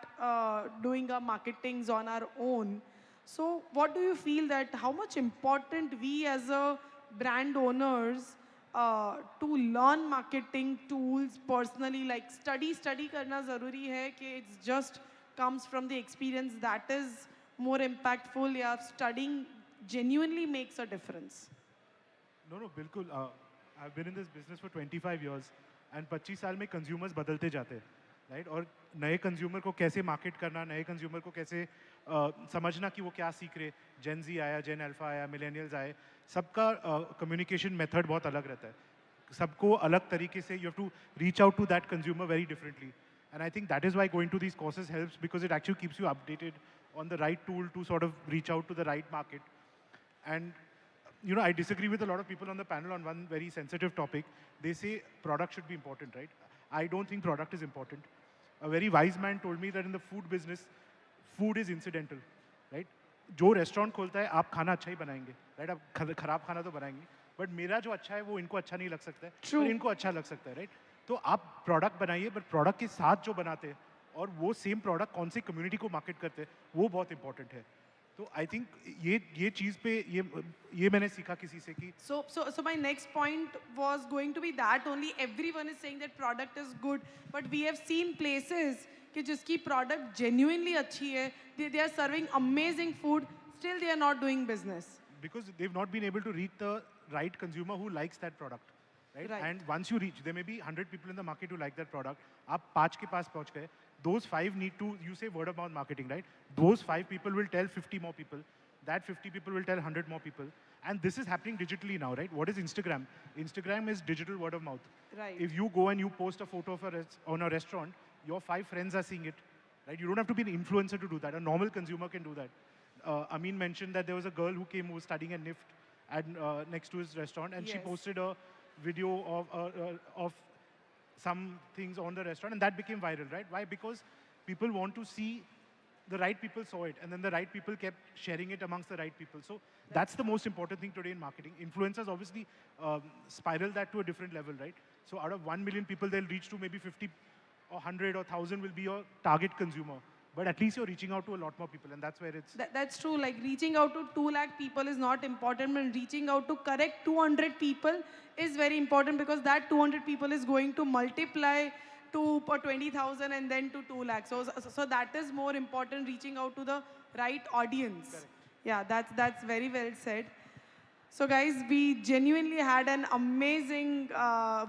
doing our marketings on our own. So what do you feel that how much important we as a brand owners to learn marketing tools personally, like study करना ज़रूरी है कि it's just comes from the experience that is more impactful, या studying genuinely makes a difference? No, बिल्कुल. I've been in this business for 25 years and 25 साल में consumers बदलते जाते हैं, right? और नए consumer को कैसे market करना, नए consumer को कैसे समझना कि वो क्या सीख रहे, Gen Z आया, Gen Alpha आया, Millennials आए, सबका communication method बहुत अलग रहता है. सबको अलग तरीके से, you have to reach out to that consumer very differently. And I think that is why going to these courses helps, because it actually keeps you updated on the right tool to sort of reach out to the right market. And you know, I disagree with a lot of people on the panel on one very sensitive topic. They say product should be important, right? I don't think product is important. A very wise man told me that in the food business, food is incidental, right? जो restaurant खोलता है, आप खाना अच्छा ही बनाएंगे, right? आप खराब खाना तो बनाएंगे, but मेरा जो अच्छा है वो इनको अच्छा नहीं लग सकता है, और इनको अच्छा लग सकता है, right? तो आप product बनाइए, but product के साथ जो बनाते हैं और वो same product कौन सी community को market करते हैं, वो बहुत important है. तो I think ये चीज़ पे ये मैंने सीखा किसी से कि So my next point was going to be that only everyone is saying that product is good, but we have seen places कि जिसकी product genuinely अच्छी है, they are serving amazing food, still they are not doing business. Because they've not been able to reach the right consumer who likes that product, right? And once you reach, there may be 100 people in the market who like that product. आप 5 के पास पहुंच गए. Those 5 need to, you say word of mouth marketing, right? Those 5 people will tell 50 more people. That 50 people will tell 100 more people. And this is happening digitally now, right? What is Instagram? Instagram is digital word of mouth. Right. If you go and you post a photo of on a restaurant, your 5 friends are seeing it, right? You don't have to be an influencer to do that. A normal consumer can do that. Amin mentioned that there was a girl who came who was studying at NIFT next to his restaurant, and she posted a video of some things on the restaurant, and that became viral, right? Why? Because people want to see, the right people saw it, and then the right people kept sharing it amongst the right people. So that's the most important thing today in marketing. Influencers obviously spiral that to a different level, right? So out of 1 million people, they'll reach to maybe 50 or 100 or 1,000 will be your target consumer. But at least you're reaching out to a lot more people, and that's where it's... That's true. Like reaching out to 2 lakh people is not important, but reaching out to correct 200 people is very important, because that 200 people is going to multiply to 20,000 and then to 2 lakhs. So that is more important, reaching out to the right audience. Correct. Yeah, that's very well said. So guys, we genuinely had an amazing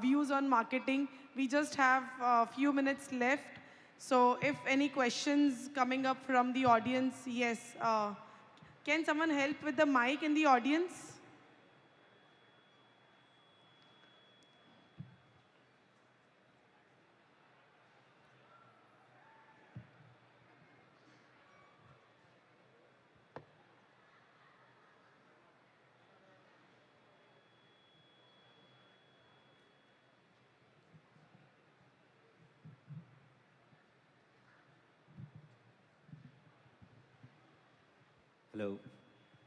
views on marketing. We just have a few minutes left. So if any questions coming up from the audience, yes. Can someone help with the mic in the audience?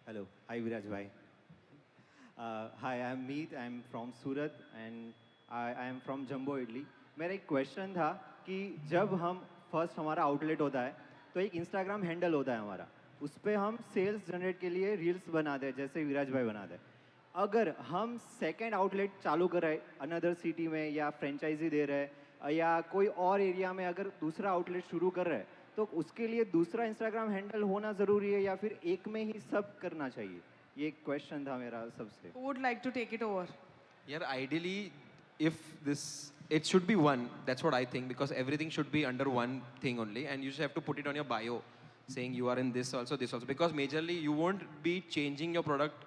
Hello. Hi, Viraj bhai. Hi, I'm Meet. I'm from Surat and I am from Jumbo Idli. मेरा एक question था कि जब हम first हमारा outlet होता है तो एक इंस्टाग्राम हैंडल होता है हमारा, उस पर हम सेल्स जनरेट के लिए रील्स बनाते हैं जैसे विराज भाई बनाते हैं. अगर हम सेकंड आउटलेट चालू कर रहे हैं अनदर सिटी में या फ्रेंचाइजी दे रहे हैं या कोई और एरिया में अगर दूसरा आउटलेट शुरू कर रहे हैं, तो उसके लिए दूसरा इंस्टाग्राम हैंडल होना ज़रूरी है या फिर एक में ही सब करना चाहिए? ये क्वेश्चन था मेरा सबसे. Who would like to take it over? Yeah, ideally, if it should be one. That's what I think, because everything should be under one thing only, and you just have to put it on your bio. saying you are in this also, because majorly you won't be changing your product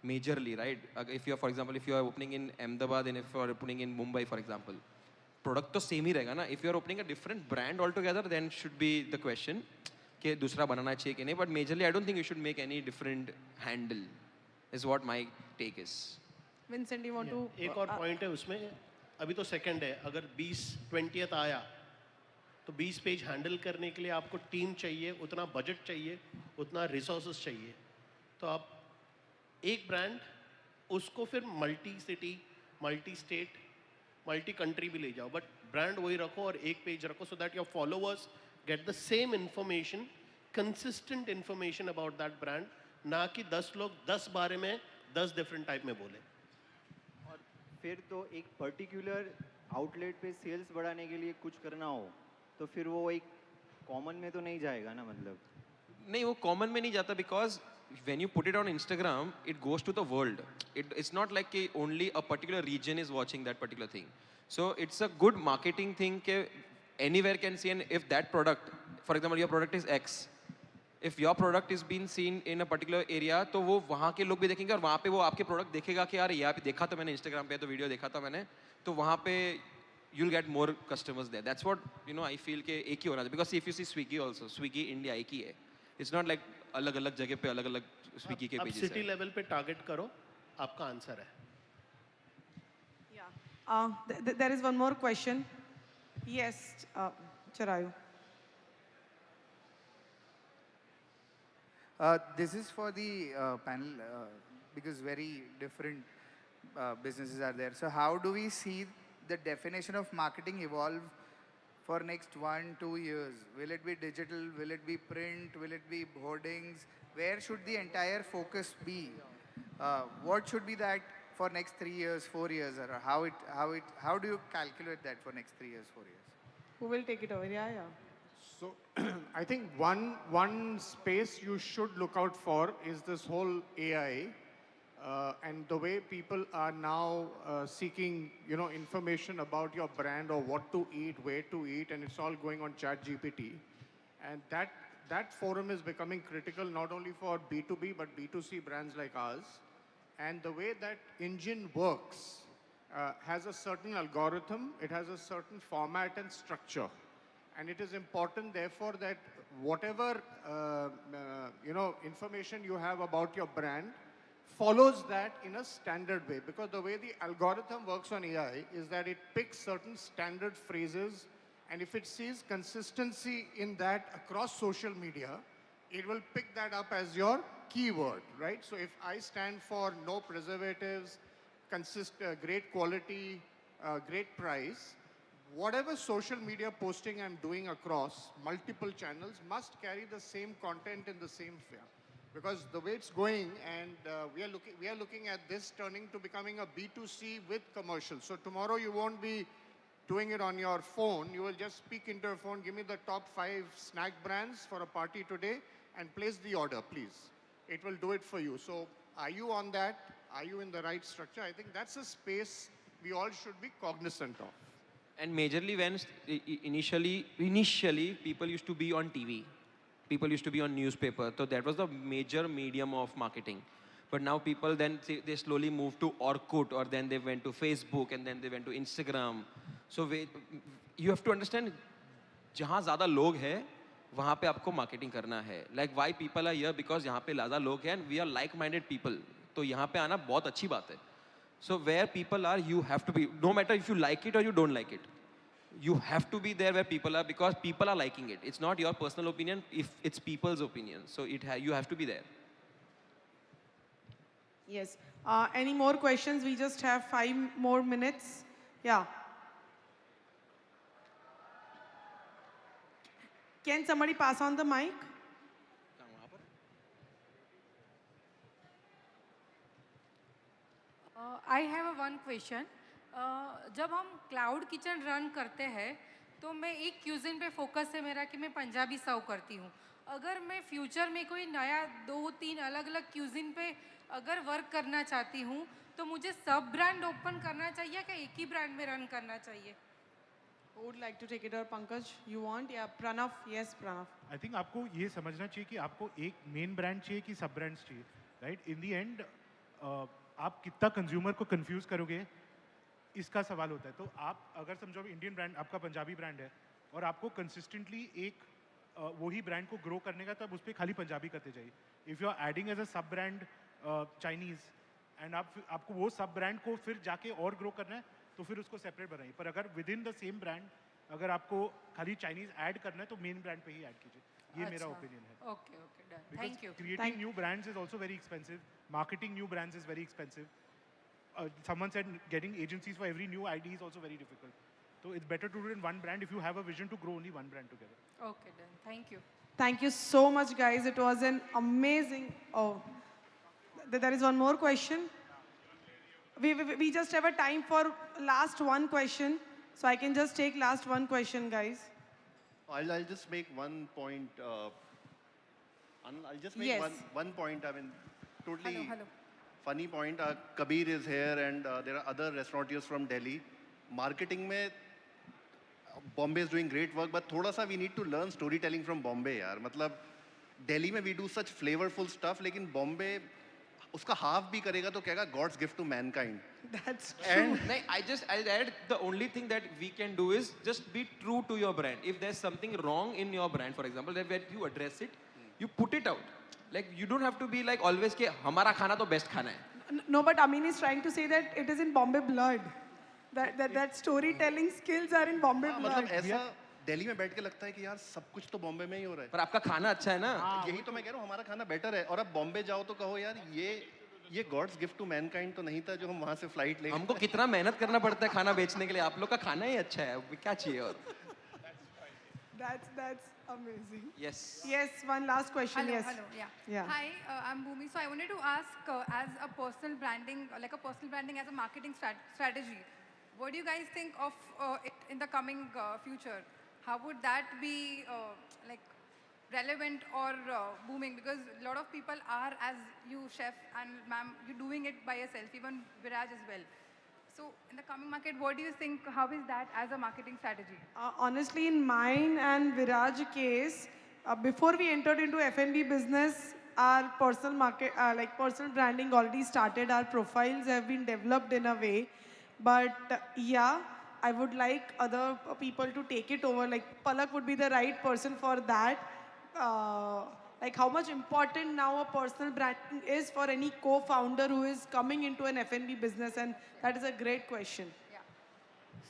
majorly, right? If you are, for example, if you are opening in Ahmedabad and if you are opening in Mumbai, for example, product तो same ही रहेगा ना. If you are opening a different brand altogether, then should be the question कि दूसरा बनाना चाहिए कि नहीं. But majorly, I don't think you should make any different handle. Is what my take is. Vincent, you want to? एक और point है उसमें. अभी तो सेकंड है. अगर 20/20 आया तो 20 पेज हैंडल करने के लिए आपको टीम चाहिए, उतना बजट चाहिए, उतना रिसोर्सेज चाहिए. तो आप एक ब्रांड उसको फिर multi city, multi state, multi country भी ले जाओ, बट ब्रांड वही रखो और एक पेज रखो, so that your followers get the same information, consistent information about that brand, ना कि 10 लोग 10 बारे में 10 डिफरेंट टाइप में बोले. और फिर तो एक पर्टिकुलर आउटलेट पे सेल्स बढ़ाने के लिए कुछ करना हो तो फिर वो एक कॉमन में तो नहीं जाएगा ना. मतलब नहीं, वो कॉमन में नहीं जाता, because when you put it on Instagram, it goes to the world. It's not like only a particular region is watching that particular thing. So it's a good marketing thing that anywhere can see. And if that product, for example, your product is X, if your product is being seen in a particular area, तो वो वहाँ के लोग भी देखेंगे और वहाँ पे वो आपके प्रोडक्ट देखेगा कि यार यहाँ पे देखा तो मैंने Instagram पे, तो वीडियो देखा था मैंने, तो वहाँ पे you'll get more customers there. That's what I feel कि एक ही होना चाहिए. Because if you see Swiggy also, Swiggy India एक ही है. It's not like अलग अलग जगह पे अलग अलग स्विगी के पेजेस हैं. सिटी लेवल पे टारगेट करो, आपका आंसर है. There is one more question. Yes, Charayu. This is for the panel because very different businesses are there. So how do we see the definition of marketing evolve for next 1-2 years? Will it be digital? Will it be print? Will it be hoardings? Where should the entire focus be? What should be that for next 3 years, 4 years, or how do you calculate that for next 3 years, 4 years? Who will take it over? Yeah. So I think one space you should look out for is this whole AI. And the way people are now seeking, information about your brand or what to eat, where to eat, and it's all going on ChatGPT. And that forum is becoming critical not only for B2B but B2C brands like ours. And the way that engine works has a certain algorithm, it has a certain format and structure. And it is important, therefore, that whatever information you have about your brand follows that in a standard way, because the way the algorithm works on AI is that it picks certain standard phrases, and if it sees consistency in that across social media, it will pick that up as your keyword, right? So if I stand for no preservatives, great quality, great price, whatever social media posting I'm doing across multiple channels must carry the same content in the same fare. Because the way it's going, and we are looking at this turning to becoming a B2C with commercials. So tomorrow you won't be doing it on your phone. You will just speak into your phone, give me the top 5 snack brands for a party today, and place the order, please. It will do it for you. So are you on that? Are you in the right structure? I think that's a space we all should be cognizant of. And majorly when initially people used to be on TV. People used to be on newspaper. So that was the major medium of marketing. But now people then, they slowly moved to Orkut, or then they went to Facebook, and then they went to Instagram. So you have to understand, जहाँ ज़्यादा लोग हैं, वहाँ पे आपको marketing करना है. Like why people are here? Because यहाँ पे ज़्यादा लोग हैं, and we are like-minded people. तो यहाँ पे आना बहुत अच्छी बात है. So where people are, you have to be. No matter if you like it or you don't like it. You have to be there where people are, because people are liking it. It's not your personal opinion, if it's people's opinion. So you have to be there. Yes. Any more questions? We just have 5 more minutes. Yeah. Can somebody pass on the mic? I have one question. जब हम cloud kitchen run करते हैं तो मैं एक cuisine पे focus है मेरा कि मैं पंजाबी सर्व करती हूँ. अगर मैं फ्यूचर में कोई नया 2-3 अलग अलग क्यूजिन पे अगर वर्क करना चाहती हूँ तो मुझे सब ब्रांड ओपन करना चाहिए क्या एक ही ब्रांड में रन करना चाहिए? Who would like to take it, or Pankaj? You want? Yeah, Pranav. Yes, Pranav. I think आपको ये समझना चाहिए कि आपको एक मेन ब्रांड चाहिए कि सब ब्रांड्स चाहिए, राइट? इन दी एंड आप कितना कंज्यूमर को कंफ्यूज करोगे, इसका सवाल होता है. तो आप अगर समझो इंडियन ब्रांड आपका पंजाबी ब्रांड है और आपको कंसिस्टेंटली एक वही ब्रांड को ग्रो करने का, तब उस पर खाली पंजाबी करते जाइए. If you are adding as a sub brand Chinese and आपको वो सब ब्रांड को फिर जाके और ग्रो करना है, तो फिर उसको सेपरेट बनाइए. पर अगर with in the same brand अगर आपको खाली चाइनीज़ ऐड करना है, तो मेन ब्रांड पे ही ऐड कीजिए. ये मेरा ओपिनियन है. Okay, okay, done. Thank you. Creating new brands is also very expensive. Marketing new brands is very expensive. Someone said getting agencies for every new ID is also very difficult. So it's better to do it in one brand if you have a vision to grow only one brand together. Okay, done. Thank you. Thank you so much, guys. It was an amazing. Oh, there is one more question. We just have a time for last one question. So I can just take last one question, guys. I'll just make one point. I'll just make Yes. one point. I mean, totally Hello. funny point. Kabir is here, and there are other restaurateurs from Delhi. Marketing में Bombay is doing great work, but थोड़ा सा we need to learn storytelling from Bombay यार. मतलब दिल्ली में we do such flavorful stuff, लेकिन Bombay उसका half भी करेगा तो कहेगा God's gift to mankind. That's And I'll add, the only thing that we can do is just be true to your brand. If there's something wrong in your brand, for example, that when you address it, you put it out. Like you don't have to be like always कि हमारा खाना तो best खाना है. No, but Amin is trying to say that it is in Bombay blood. That storytelling skills are in Bombay blood. मतलब ऐसा दिल्ली में बैठ के लगता है कि यार सब कुछ तो बॉम्बे में ही हो रहा है. पर आपका खाना अच्छा है ना. यही तो मैं कह रहा हूँ, हमारा खाना बेटर है. और अब बॉम्बे जाओ तो कहो यार ये गॉड्स गिफ्ट टू मैनकाइंड तो नहीं था जो हम वहाँ से फ्लाइट ले. हमको कितना मेहनत करना पड़ता है खाना बेचने के लिए. आप लोग का खाना ही अच्छा है. क्या चाहिए और? That's amazing. Yes. Yes, one last question. Hello, Yes. hello, yeah. Yeah. Hi, I'm Bhumi. So I wanted to ask, as a personal branding, as a marketing strategy, what do you guys think of it in the coming future? How would that be relevant or booming? Because a lot of people are, as you, chef and ma'am, you're doing it by yourself, even Viraj as well. So in the coming market, what do you think, how is that as a marketing strategy? Honestly, in mine and Viraj case, before we entered into F&B business, our personal branding already started. Our profiles have been developed in a way. But yeah, I would like other people to take it over. Like Palak would be the right person for that. Like how much important now a personal branding is for any co-founder who is coming into an F&B business, and that is a great question.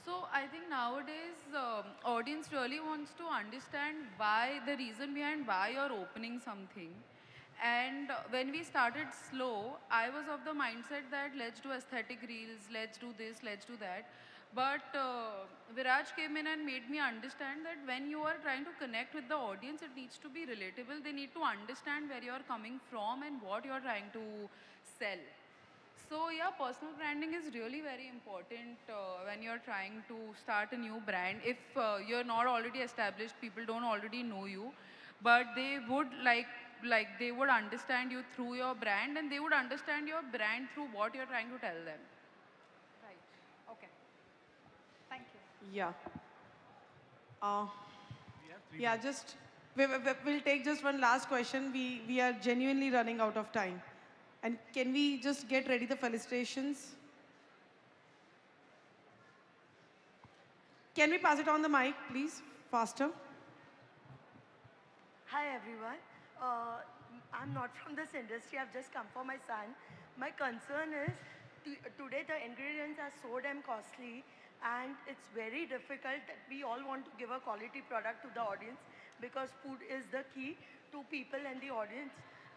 So I think nowadays audience really wants to understand why, the reason behind why you're opening something. And when we started slow, I was of the mindset that let's do aesthetic reels, let's do this, let's do that. But Viraj came in and made me understand that when you are trying to connect with the audience, it needs to be relatable. They need to understand where you're coming from and what you're trying to sell. So yeah, personal branding is really very important when you're trying to start a new brand. If you're not already established, people don't already know you, but they would they would understand you through your brand, and they would understand your brand through what you're trying to tell them. Right. Okay. Thank you. Yeah. Yeah, just we'll take just one last question. We are genuinely running out of time. And can we just get ready the felicitations? Can we pass it on the mic, please? Faster. Hi everyone. I'm not from this industry. I've just come for my son. My concern is today the ingredients are so damn costly, and it's very difficult that we all want to give a quality product to the audience because food is the key to people and the audience.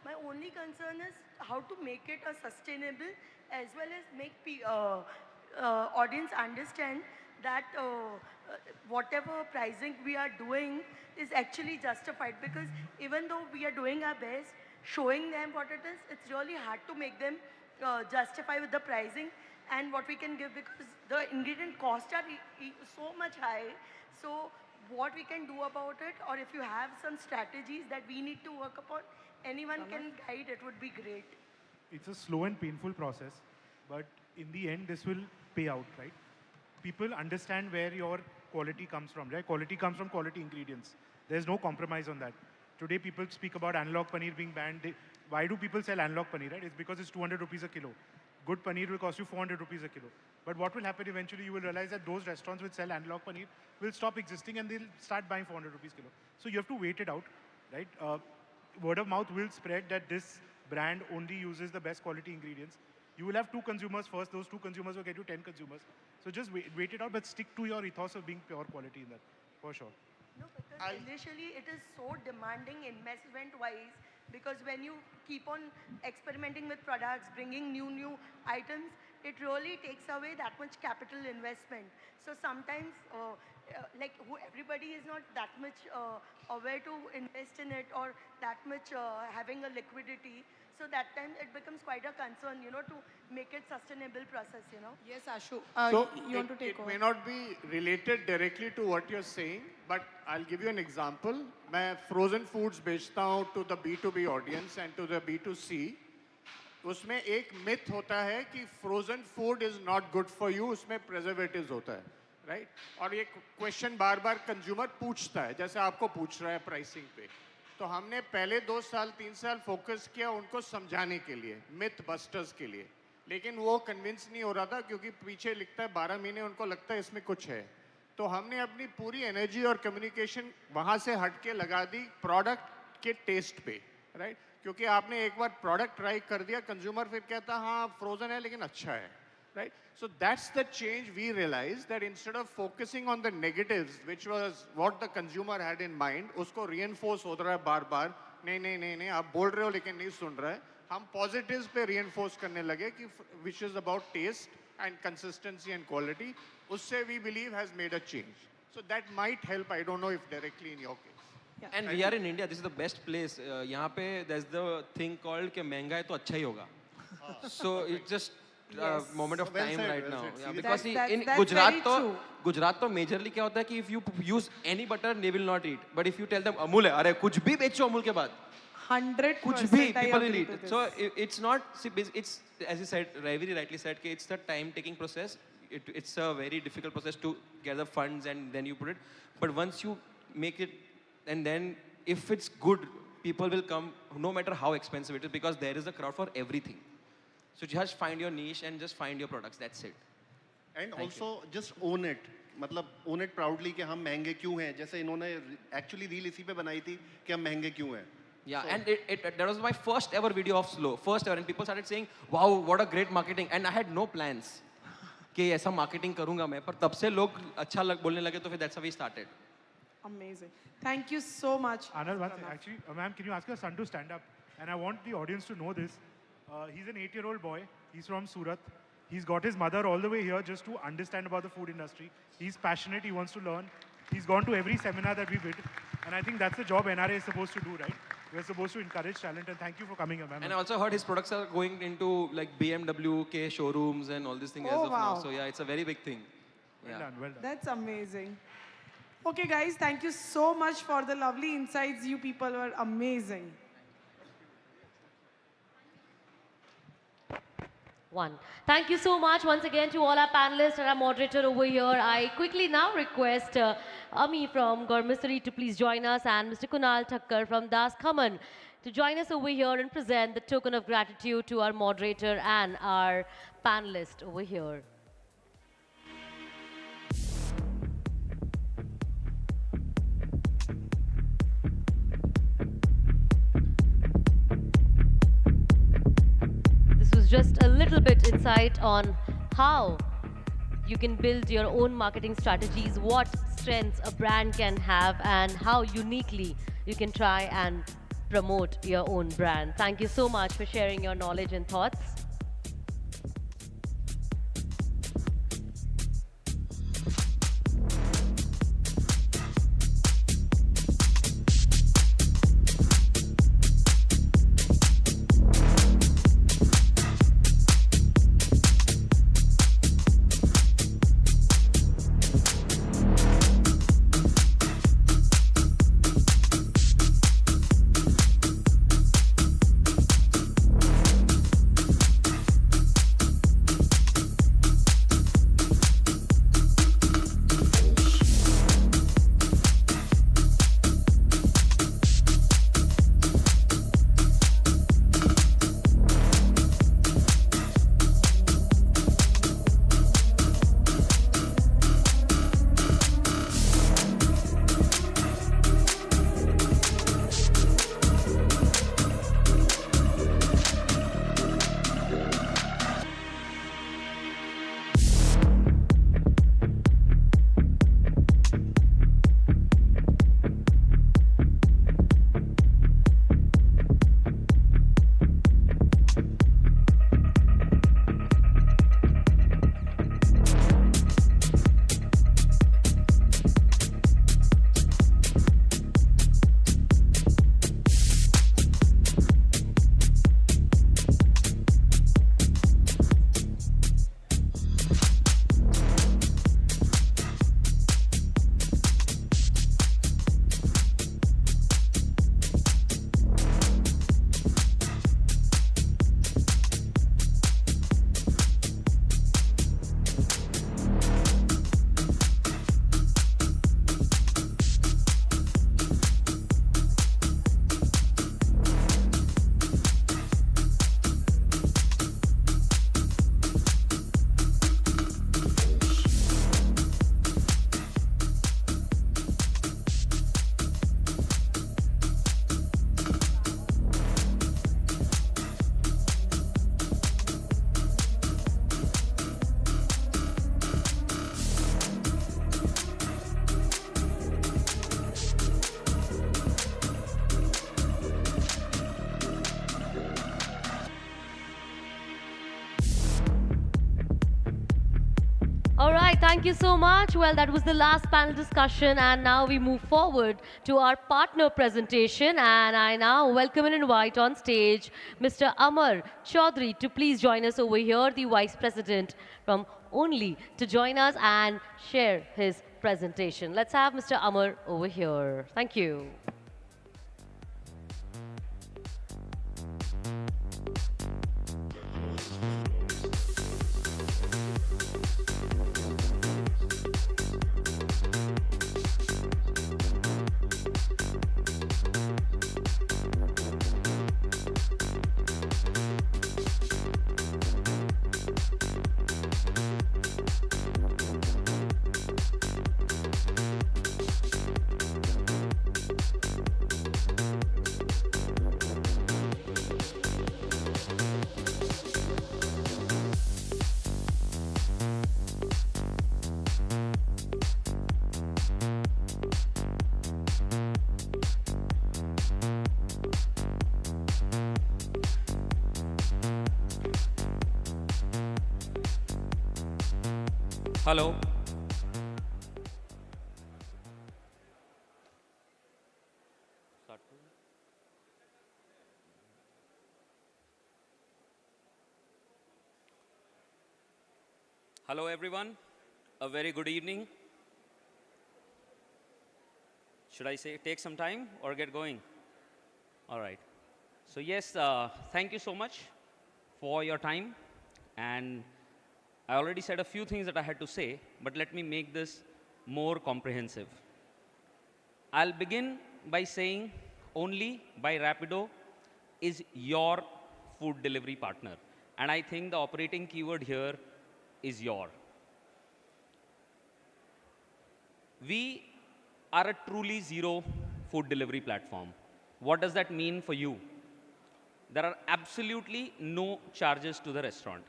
My only concern is how to make it a sustainable as well as make audience understand that whatever pricing we are doing is actually justified, because even though we are doing our best, showing them what it is, it's really hard to make them justify with the pricing and what we can give, because the ingredient costs are so much high. So what we can do about it, or if you have some strategies that we need to work upon, anyone can guide, it would be great. It's a slow and painful process, but in the end, this will pay out, right? People understand where your quality comes from, right? Quality comes from quality ingredients. There's no compromise on that. Today, people speak about analog paneer being banned. Why do people sell analog paneer, right? It's because it's 200 rupees a kilo. Good paneer will cost you 400 rupees a kilo. But what will happen eventually, you will realize that those restaurants which sell analog paneer will stop existing and they'll start buying 400 rupees kilo. So you have to wait it out, right? Word of mouth will spread that this brand only uses the best quality ingredients. You will have 2 consumers first. Those 2 consumers will get you 10 consumers. So just wait it out, but stick to your ethos of being pure quality in that, for sure. No, because initially it is so demanding investment-wise, because when you keep on experimenting with products, bringing new items, it really takes away that much capital investment. So sometimes, everybody is not that much aware to invest in it or that much having a liquidity. So that time it becomes quite a concern, to make it sustainable process, Yes, Ashu. So You want to take it over? may not be related directly to what you're saying, but I'll give you an example. मैं frozen foods बेचता हूँ to the B2B audience and to the B2C. उसमें एक myth होता है कि frozen food is not good for you, उसमें preservatives होता है, right? और ये question बार-बार consumer पूछता है, जैसे आपको पूछ रहा है pricing पे. तो हमने पहले 2 साल 3 साल फोकस किया उनको समझाने के लिए, myth busters के लिए. लेकिन वो कन्विंस नहीं हो रहा था क्योंकि पीछे लिखता है 12 महीने उनको लगता है इसमें कुछ है. तो हमने अपनी पूरी एनर्जी और कम्युनिकेशन वहाँ से हट के लगा दी प्रोडक्ट के टेस्ट पे, राइट? क्योंकि आपने एक बार प्रोडक्ट ट्राई कर दिया, कंज्यूमर फिर कहता हाँ फ्रोजन है लेकिन अच्छा है, right? So that's the change we realized, that instead of focusing on the negatives, which was what the consumer had in mind, उसको reinforce हो रहा है बार-बार, नहीं आप बोल रहे हो लेकिन नहीं सुन रहे हैं. हम positives पे reinforce करने लगे कि which is about taste and consistency and quality. उससे we believe has made a change. So that might help. I don't know if directly in your case. Yeah. And we are in India. This is the best place. यहाँ पे there's the thing called कि महंगा है तो अच्छा ही होगा. So it's just moment of time right now. Yeah, because in Gujarat तो majorly क्या होता है कि if you use any butter, they will not eat. But if you tell them Amul है, अरे कुछ भी बेचो अमूल के बाद. 100% कुछ भी I people will agree eat. to this. So it's not, it's as you said, very rightly said, कि it's the time taking process. It's a very difficult process to gather funds and then you put it. But once you make it, and then if it's good, people will come no matter how expensive it is, because there is a crowd for everything. So just find your niche and just find your products. That's it. And also just own it. मतलब own it proudly कि हम महंगे क्यों हैं. जैसे इन्होंने actually reel इसी पे बनाई थी कि हम महंगे क्यों हैं. Yeah, so, and that was my first ever video of Slow. First ever, and people started saying, wow, what a great marketing. And I had no plans कि ऐसा marketing करूँगा मैं. पर तब से लोग अच्छा बोलने लगे तो फिर that's how we started. Amazing. Thank you so much. Anand, actually, ma'am, can you ask your son to stand up? And I want the audience to know this. He's an 8-year-old boy. He's from Surat. He's got his mother all the way here just to understand about the food industry. He's passionate. He wants to learn. He's gone to every seminar that we did. And I think that's the job NRAI is supposed to do, right? We're supposed to encourage talent. And thank you for coming here, ma'am. And I also heard his products are going into like BMW K showrooms and all these things as of now. So yeah, it's a very big thing. Well done, well done. That's amazing. Okay, guys, thank you so much for the lovely insights. You people were amazing. Thank you so much once again to all our panelists and our moderator over here. I quickly now request Ami from Gormisari to please join us, and Mr. Kunal Thakkar from Das Khaman to join us over here and present the token of gratitude to our moderator and our panelist over here. Just a little bit insight on how you can build your own marketing strategies, what strengths a brand can have, and how uniquely you can try and promote your own brand. Thank you so much for sharing your knowledge and thoughts. All right, thank you so much. Well, that was the last panel discussion, and now we move forward to our partner presentation. And I now welcome and invite on stage Mr. Amar Chaudhary to please join us over here, the Vice President from Only, to join us and share his presentation. Let's have Mr. Amar over here. Thank you. Hello. Hello everyone, a very good evening. Should I say take some time or get going? All right. So yes, thank you so much for your time, and I already said a few things that I had to say, but let me make this more comprehensive. I'll begin by saying Only by Rapido is your food delivery partner. And I think the operating keyword here is your. We are a truly zero food delivery platform. What does that mean for you? There are absolutely no charges to the restaurant.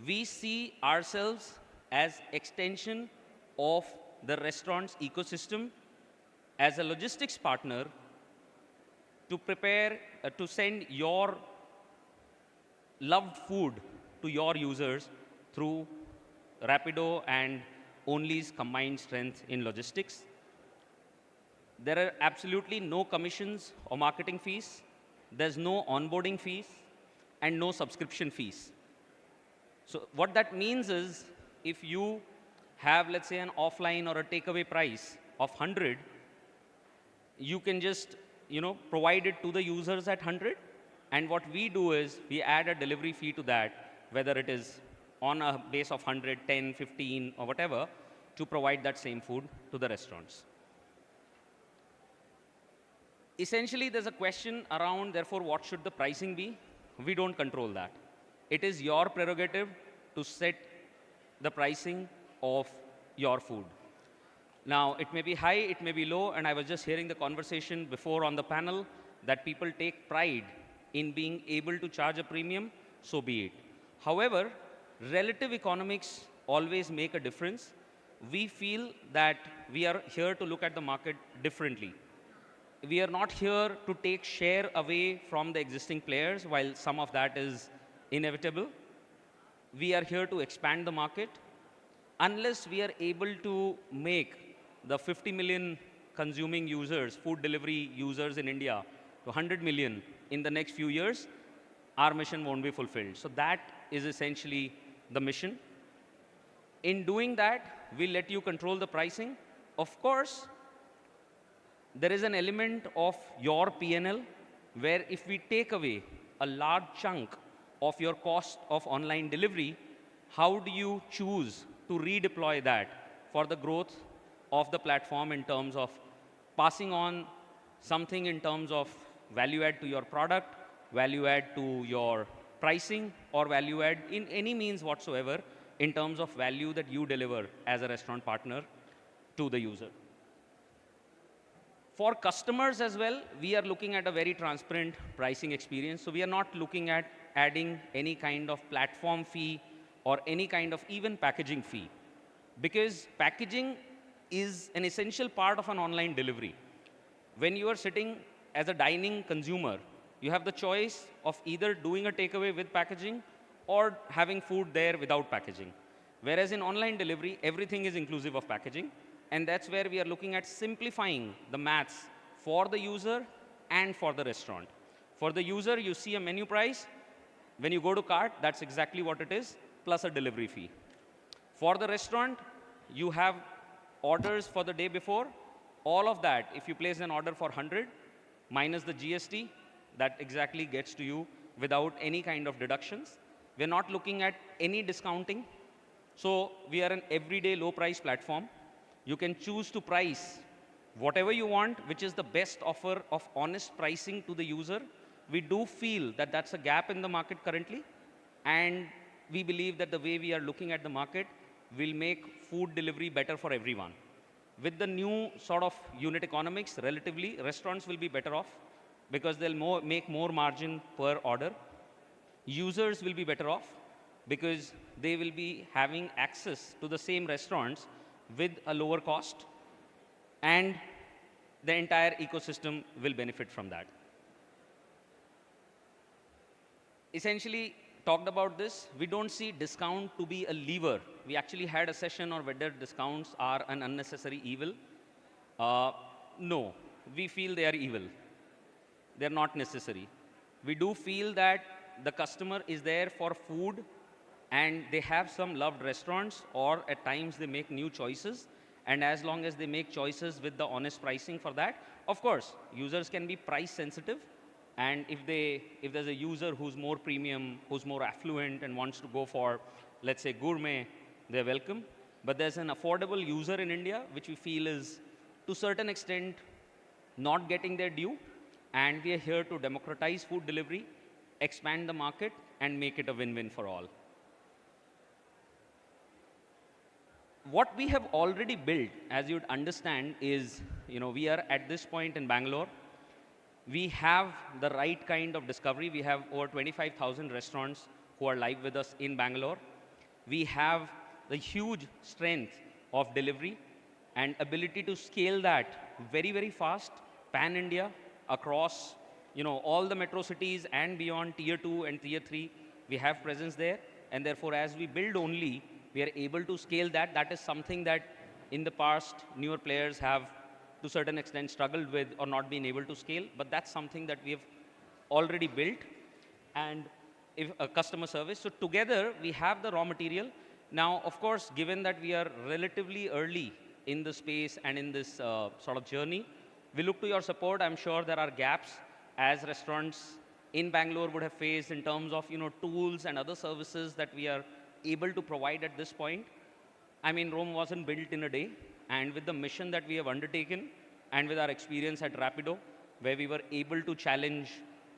We see ourselves as extension of the restaurant's ecosystem as a logistics partner to prepare, to send your loved food to your users through Rapido and Only's combined strength in logistics. There are absolutely no commissions or marketing fees. There's no onboarding fees and no subscription fees. So what that means is if you have, let's say, an offline or a takeaway price of 100, you can just, provide it to the users at 100. And what we do is we add a delivery fee to that, whether it is on a base of 100, 10, 15, or whatever, to provide that same food to the restaurants. Essentially, there's a question around, therefore, what should the pricing be? We don't control that. It is your prerogative to set the pricing of your food. Now, it may be high, it may be low, and I was just hearing the conversation before on the panel that people take pride in being able to charge a premium, so be it. However, relative economics always make a difference. We feel that we are here to look at the market differently. We are not here to take share away from the existing players, while some of that is inevitable. We are here to expand the market. Unless we are able to make the 50 million consuming users, food delivery users in India, to 100 million in the next few years, our mission won't be fulfilled. So that is essentially the mission. In doing that, we let you control the pricing. Of course, there is an element of your P&L where if we take away a large chunk of your cost of online delivery, how do you choose to redeploy that for the growth of the platform in terms of passing on something in terms of value add to your product, value add to your pricing, or value add in any means whatsoever in terms of value that you deliver as a restaurant partner to the user. For customers as well, we are looking at a very transparent pricing experience. So we are not looking at adding any kind of platform fee or any kind of even packaging fee, because packaging is an essential part of an online delivery. When you are sitting as a dining consumer, you have the choice of either doing a takeaway with packaging or having food there without packaging. Whereas in online delivery, everything is inclusive of packaging. And that's where we are looking at simplifying the maths for the user and for the restaurant. For the user, you see a menu price. When you go to cart, that's exactly what it is, plus a delivery fee. For the restaurant, you have orders for the day before. All of that, if you place an order for 100, minus the GST, that exactly gets to you without any kind of deductions. We're not looking at any discounting. So we are an everyday low price platform. You can choose to price whatever you want, which is the best offer of honest pricing to the user. We do feel that that's a gap in the market currently. And we believe that the way we are looking at the market will make food delivery better for everyone. With the new sort of unit economics, relatively, restaurants will be better off because they'll make more margin per order. Users will be better off because they will be having access to the same restaurants with a lower cost, and the entire ecosystem will benefit from that. Essentially, talked about this, we don't see discount to be a lever. We actually had a session on whether discounts are an unnecessary evil. No, we feel they are evil. They're not necessary. We do feel that the customer is there for food and they have some loved restaurants, or at times they make new choices. And as long as they make choices with the honest pricing for that, of course, users can be price sensitive. And if there's a user who's more premium, who's more affluent and wants to go for, let's say, gourmet, they're welcome. But there's an affordable user in India, which we feel is, to a certain extent, not getting their due. And we are here to democratize food delivery, expand the market, and make it a win-win for all. What we have already built, as you'd understand, is, we are at this point in Bangalore. We have the right kind of discovery. We have over 25,000 restaurants who are live with us in Bangalore. We have the huge strength of delivery and ability to scale that very, very fast, pan-India, across all the metro cities and beyond, tier 2 and tier 3. We have presence there. And therefore, as we build only, we are able to scale that. That is something that in the past, newer players have to a certain extent struggled with or not been able to scale, but that's something that we have already built. And if a customer service, so together we have the raw material. Now, of course, given that we are relatively early in the space and in this sort of journey, we look to your support. I'm sure there are gaps as restaurants in Bangalore would have faced in terms of tools and other services that we are able to provide at this point. I mean, Rome wasn't built in a day. And with the mission that we have undertaken and with our experience at Rapido, where we were able to challenge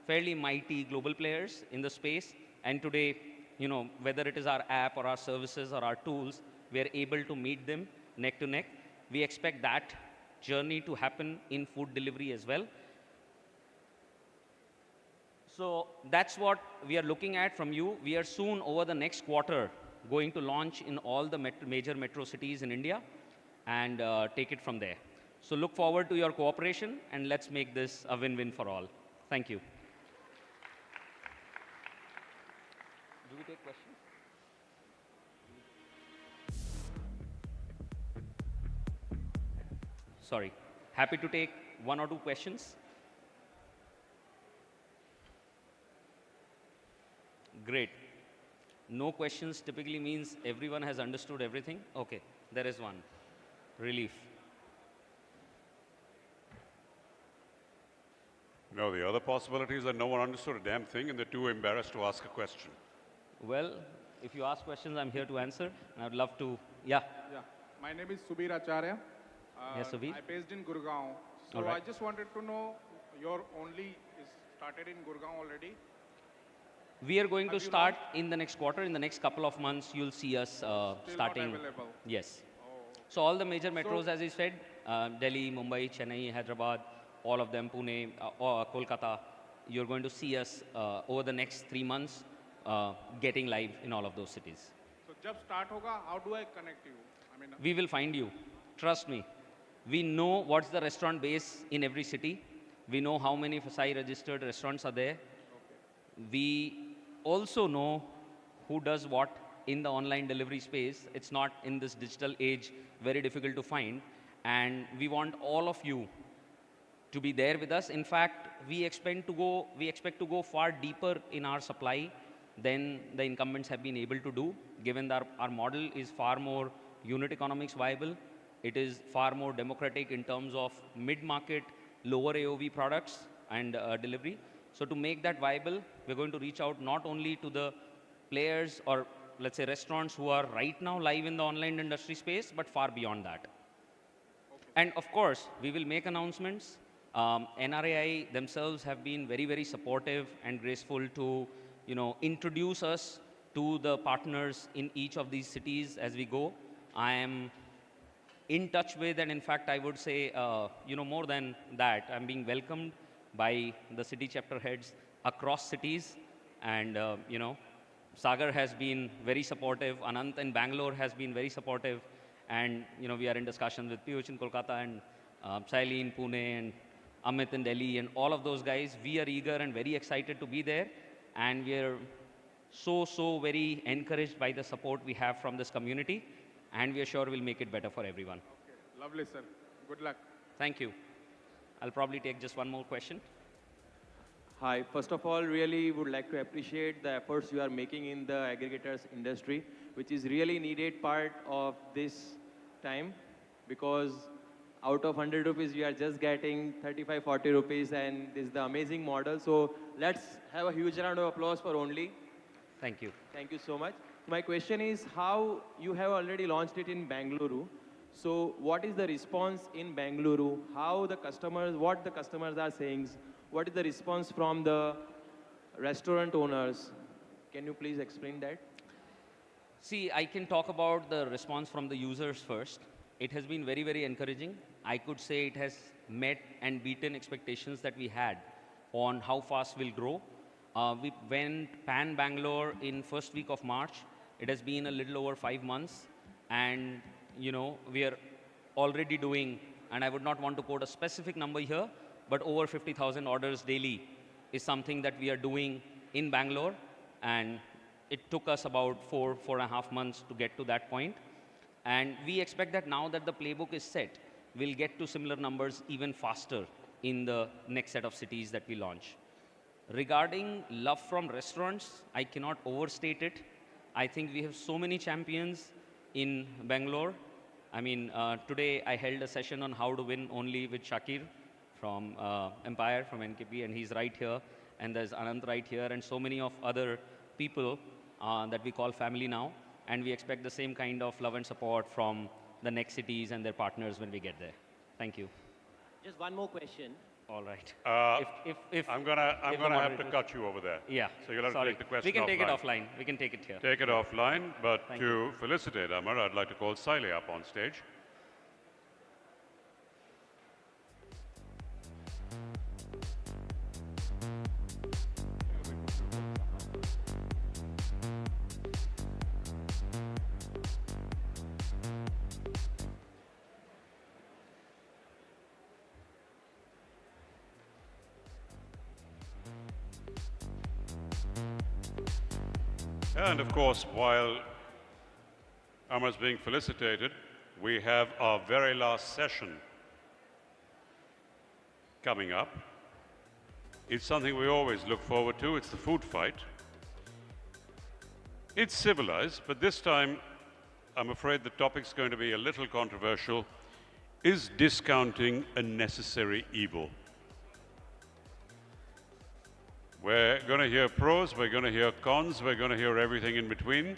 fairly mighty global players in the space, and today, whether it is our app or our services or our tools, we are able to meet them neck to neck. We expect that journey to happen in food delivery as well. So that's what we are looking at from you. We are soon, over the next quarter, going to launch in all the major metro cities in India and take it from there. So look forward to your cooperation, and let's make this a win-win for all. Thank you. Do we take questions? Sorry. Happy to take one or two questions. Great. No questions typically means everyone has understood everything. Okay, there is one. Relief. No, the other possibility is that no one understood a damn thing and they're too embarrassed to ask a question. Well, if you ask questions, I'm here to answer. And I'd love to, yeah. Yeah. My name is Subir Acharya. Yes, Subir. I'm based in Gurgaon. So All right. I just wanted to know, your only is started in Gurgaon already? We are going to start in the next quarter. In the next couple of months, you'll see us starting. Not available. Yes. So all the major metros, as you said, Delhi, Mumbai, Chennai, Hyderabad, all of them, Pune, Kolkata, you're going to see us over the next 3 months getting live in all of those cities. So jab start hoga, how do I connect you? I mean, We will find you. Trust me. We know what's the restaurant base in every city. We know how many FSI registered restaurants are there. We also know who does what in the online delivery space. It's not in this digital age very difficult to find. And we want all of you to be there with us. In fact, we expect to go far deeper in our supply than the incumbents have been able to do, given that our model is far more unit economics viable. It is far more democratic in terms of mid-market, lower AOV products and delivery. So to make that viable, we're going to reach out not only to the players or let's say restaurants who are right now live in the online industry space, but far beyond that. And of course, we will make announcements. NRAI themselves have been very, very supportive and graceful to, introduce us to the partners in each of these cities as we go. I am in touch with, and in fact, I would say, more than that, I'm being welcomed by the city chapter heads across cities. And, Sagar has been very supportive. Anant in Bangalore has been very supportive. And, we are in discussions with Piyush in Kolkata and Saili in Pune and Amit in Delhi and all of those guys. We are eager and very excited to be there. And we are so very encouraged by the support we have from this community. And we are sure we'll make it better for everyone. Okay. Lovely, sir. Good luck. Thank you. I'll probably take just one more question. Hi, first of all, really would like to appreciate the efforts you are making in the aggregators industry, which is really needed part of this time, because out of 100 rupees, we are just getting 35, 40 rupees, and this is the amazing model. So let's have a huge round of applause for Only. Thank you. Thank you so much. My question is how you have already launched it in Bangalore. So what is the response in Bangalore? How the customers, what the customers are saying? What is the response from the restaurant owners? Can you please explain that? See, I can talk about the response from the users first. It has been very, very encouraging. I could say it has met and beaten expectations that we had on how fast we'll grow. We went pan Bangalore in first week of March. It has been a little over 5 months. And, we are already doing, and I would not want to quote a specific number here, but over 50,000 orders daily is something that we are doing in Bangalore. And it took us about 4.5 months to get to that point. And we expect that now that the playbook is set, we'll get to similar numbers even faster in the next set of cities that we launch. Regarding love from restaurants, I cannot overstate it. I think we have so many champions in Bangalore. I mean, today I held a session on how to win only with Shakir from Empire, from NKP, and he's right here. And there's Anant right here, and so many of other people that we call family now. And we expect the same kind of love and support from the next cities and their partners when we get there. Thank you. Just one more question. All right. I'm gonna have to cut you over there. Yeah. So you'll have to take the question We can offline. take it offline. We can take it here. Take it offline, but Thank to felicitate Amar, I'd like to call Saili up on stage. And of course, while Amar's being felicitated, we have our very last session coming up. It's something we always look forward to. It's the food fight. It's civilized, but this time, I'm afraid the topic's going to be a little controversial. Is discounting a necessary evil? We're going to hear pros, we're going to hear cons, we're going to hear everything in between.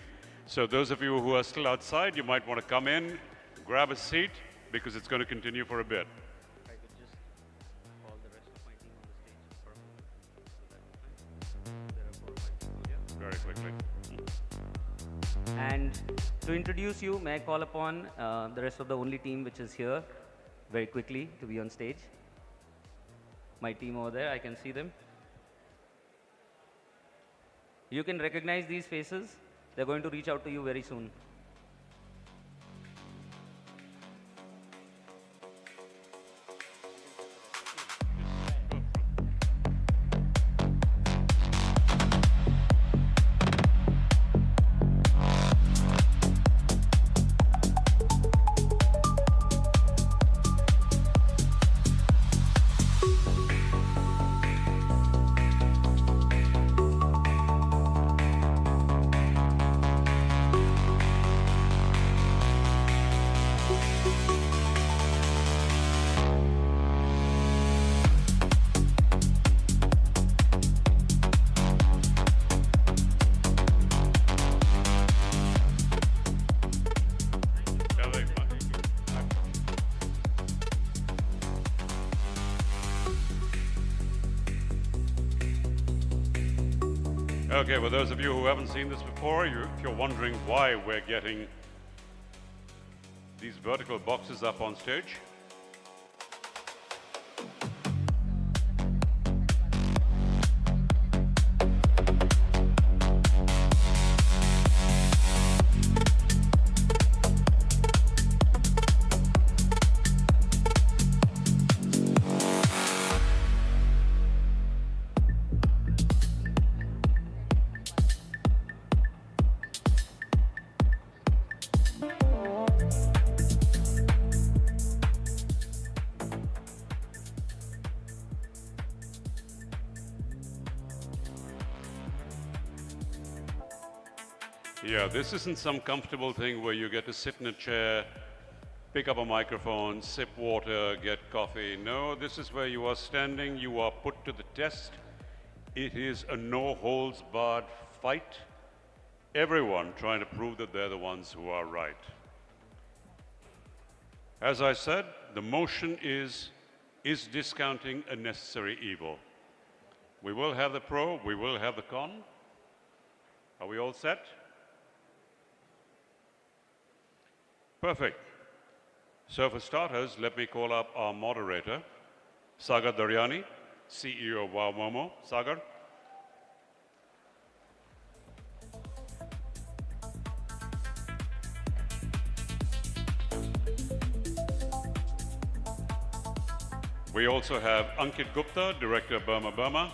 So those of you who are still outside, you might want to come in, grab a seat, because it's going to continue for a bit. If I could just call the rest of my team on the stage. Very quickly. And to introduce you, may I call upon the rest of the Only team which is here very quickly to be on stage. My team over there, I can see them. You can recognize these faces. They're going to reach out to you very soon. Okay, well, those of you who haven't seen this before, if you're wondering why we're getting these vertical boxes up on stage, yeah, this isn't some comfortable thing where you get to sit in a chair, pick up a microphone, sip water, get coffee. No, this is where you are standing, you are put to the test. It is a no-holds-barred fight. Everyone trying to prove that they're the ones who are right. As I said, the motion is discounting a necessary evil? We will have the pro, we will have the con. Are we all set? Perfect. So for starters, let me call up our moderator, Sagar Daryani, CEO of Wow Momo. Sagar. We also have Ankit Gupta, Director of Burma Burma.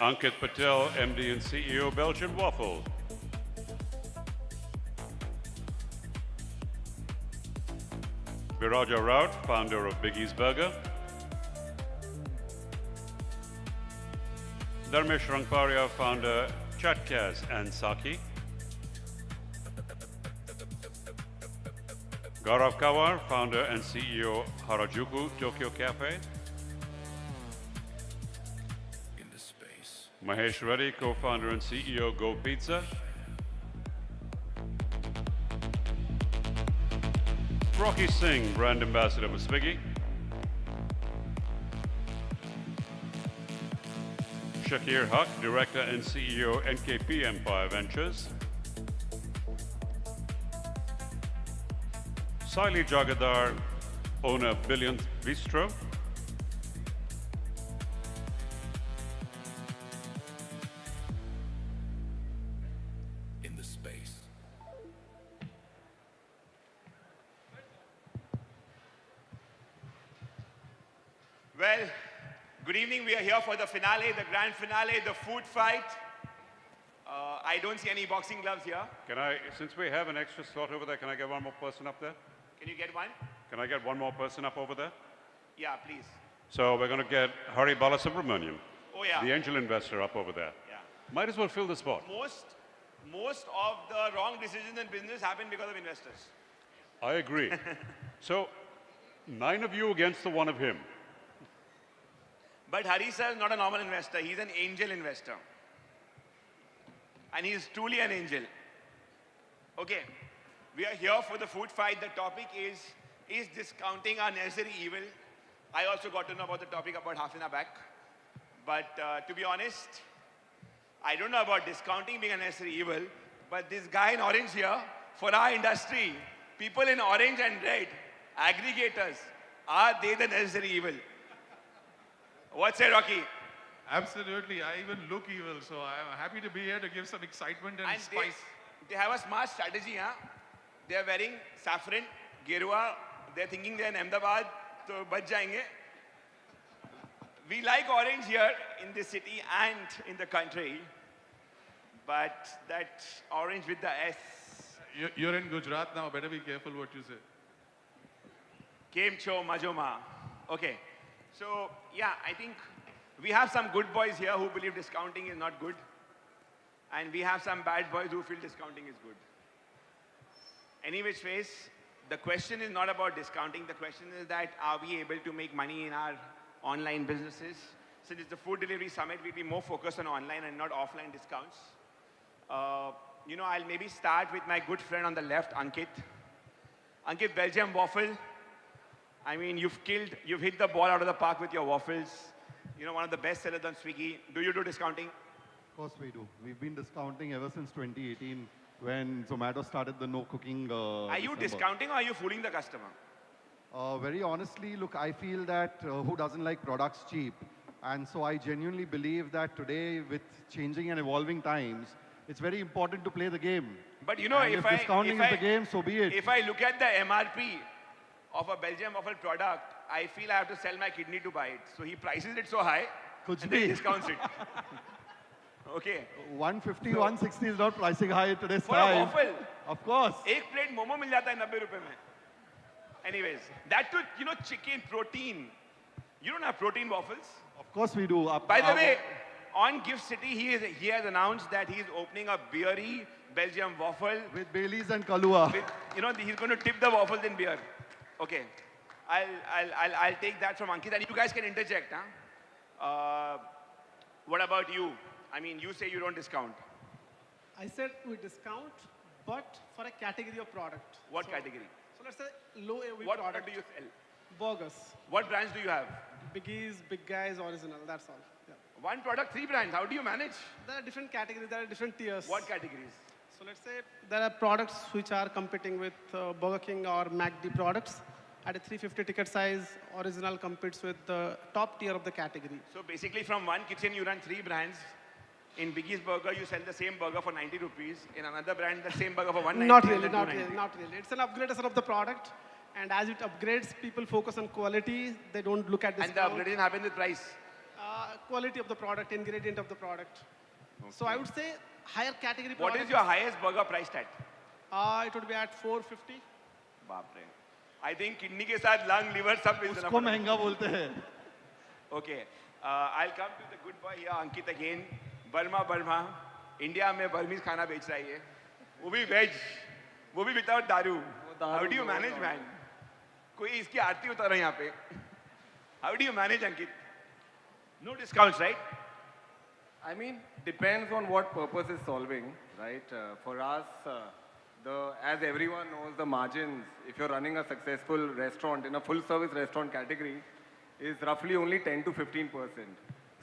Ankit Patel, MD and CEO, Belgian Waffle. Viraja Raut, founder of Biggie's Burger. Dharmesh Rangparia, founder Chatkaz and Saki. Gaurav Kawar, founder and CEO, Harajuku Tokyo Cafe. Mahesh Reddy, co-founder and CEO, Go Pizza. Rocky Singh, brand ambassador for Swiggy. Shakir Haq, director and CEO, NKP Empire Ventures. Saili Jagadar, owner Billionth Bistro. Well, good evening. We are here for the finale, the grand finale, the food fight. I don't see any boxing gloves here. Can I, since we have an extra slot over there, can I get one more person up there? Can you get one? Can I get one more person up over there? Yeah, please. So we're going to get Hari Balasubramaniam, Oh, yeah. the angel investor, up over there. Yeah. Might as well fill the spot. Most of the wrong decisions in business happen because of investors. I agree. So 9 of you against the 1 of him. But Hari sir is not a normal investor. He's an angel investor. And he's truly an angel. Okay, we are here for the food fight. The topic is discounting a necessary evil? I also got to know about the topic about half an hour back. But to be honest, I don't know about discounting being a necessary evil, but this guy in orange here, for our industry, people in orange and red, aggregators, are they the necessary evil? What's it, Rocky? Absolutely. I even look evil, so I'm happy to be here to give some excitement and spice. They have a smart strategy, huh? They are wearing saffron, gerua. They're thinking they're in Ahmedabad, so bach jayenge. We like orange here in this city and in the country, but that orange with the S. You're in Gujarat now. Better be careful what you say. Kem cho majoma. Okay. So, yeah, I think we have some good boys here who believe discounting is not good. And we have some bad boys who feel discounting is good. Any which ways, the question is not about discounting. The question is that are we able to make money in our online businesses? Since it's the food delivery summit, we'll be more focused on online and not offline discounts. You know, I'll maybe start with my good friend on the left, Ankit. Ankit, Belgium Waffle. I mean, you've hit the ball out of the park with your waffles. You know, one of the best sellers on Swiggy. Do you do discounting? Of course we do. We've been discounting ever since 2018 when Zomato started the no cooking. Are you discounting or are you fooling the customer? Very honestly, look, I feel that who doesn't like products cheap? And so I genuinely believe that today, with changing and evolving times, it's very important to play the game. But you know, And if discounting is the game, so be it. If I look at the MRP of a Belgian waffle product, I feel I have to sell my kidney to buy it. So he prices it so high and then he discounts it. Okay. 150, 160 is not pricing high in today's For time. a waffle. Of course. एक plate momo मिल जाता है 90 रुपए में. Anyways, that too, you know, chicken, protein. You don't have protein waffles? Of course we do. By the way, on Gift City, he has announced that he's opening a beery Belgium waffle. With Baileys and Kahlua. You know, he's going to tip the waffles in beer. Okay. I'll take that from Ankit, and you guys can interject, huh? What about you? I mean, you say you don't discount. I said we discount, but for a category of product. What category? So let's say low AOV What product. do you sell? Burgers. What brands do you have? Biggies, Big Guys, Original, that's all. Yeah. One product, 3 brands. How do you manage? There are different categories, there are different tiers. What categories? So let's say there are products which are competing with Burger King or McD products. At a 350 ticket size, Original competes with the top tier of the category. So basically from one kitchen you run 3 brands. In Biggie's Burger you sell the same burger for 90 rupees. In another brand the same burger for 190. Not really, not really, not really. It's an upgradation of the product. And as it upgrades, people focus on quality. They don't look at this. And the upgradation happens with price? Quality of the product, ingredient of the product. Okay. So I would say higher category What product. is your highest burger priced at? It would be at 450. बाप रे. I think kidney के साथ lung, liver सब बेचना उसको महंगा बोलते हैं. Okay. I'll come to the good boy here, Ankit again. Burma. India में बर्मीज खाना बेच रहा है ये. वो भी veg. वो भी without दारू. How do you manage, man? कोई इसकी आरती उतारो यहाँ पे. How do you manage, Ankit? No discounts, right? I mean, depends on what purpose is solving, right? For us, as everyone knows, the margins, if you're running a successful restaurant in a full-service restaurant category, is roughly only 10 to 15%.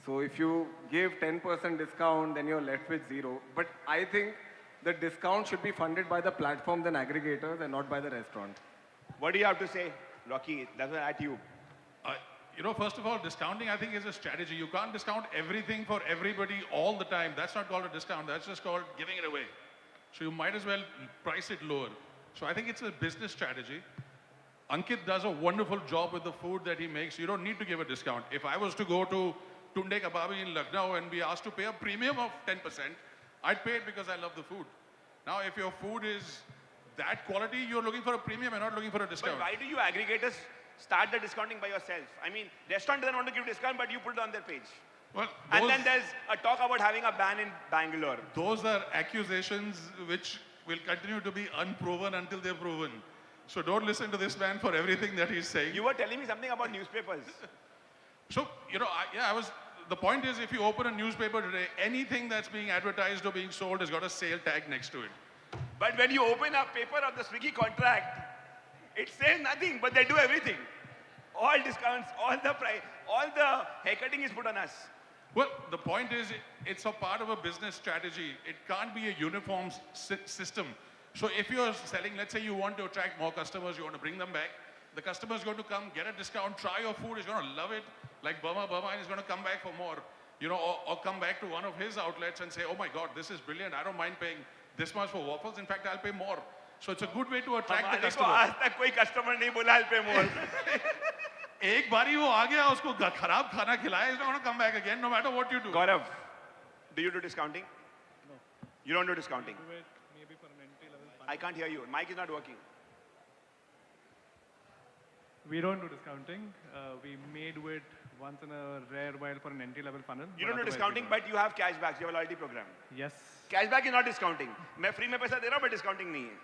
So if you give 10% discount, then you're left with 0. But I think the discount should be funded by the platforms and aggregators and not by the restaurant. What do you have to say, Rocky? That's at you. You know, first of all, discounting, I think, is a strategy. You can't discount everything for everybody all the time. That's not called a discount. That's just called giving it away. So you might as well price it lower. So I think it's a business strategy. Ankit does a wonderful job with the food that he makes. You don't need to give a discount. If I was to go to Tunde Kababi in Lucknow and be asked to pay a premium of 10%, I'd pay it because I love the food. Now, if your food is that quality, you're looking for a premium and not looking for a discount. But why do you aggregators start the discounting by yourself? I mean, restaurant doesn't want to give discount, but you put it on their page. Well, and then there's a talk about having a ban in Bangalore. Those are accusations which will continue to be unproven until they're proven. So don't listen to this man for everything that he's saying. You were telling me something about newspapers. So, you know, the point is, if you open a newspaper today, anything that's being advertised or being sold has got a sale tag next to it. But when you open a paper of the Swiggy contract, it says nothing, but they do everything. All discounts, all the haircutting is put on us. Well, the point is, it's a part of a business strategy. It can't be a uniform system. So if you're selling, let's say you want to attract more customers, you want to bring them back, the customer is going to come, get a discount, try your food, he's going to love it, like Burma, and he's going to come back for more. You know, or come back to one of his outlets and say, oh my God, this is brilliant. I don't mind paying this much for waffles. In fact, I'll pay more. So it's a good way to attract the customer. आज तक कोई customer नहीं बोला I'll pay more. एक बारी वो आ गया उसको खराब खाना खिलाया, he's not going to come back again no matter what you do. Gaurav, do you do discounting? No. You don't do discounting? Do it maybe for an entry level. I can't hear you. Mic is not working. We don't do discounting. We made with once in a rare while for an entry level funnel. You don't do discounting, but you have cashbacks. You have a loyalty program. Yes. Cashback is not discounting. मैं free में पैसा दे रहा हूँ, but discounting नहीं है.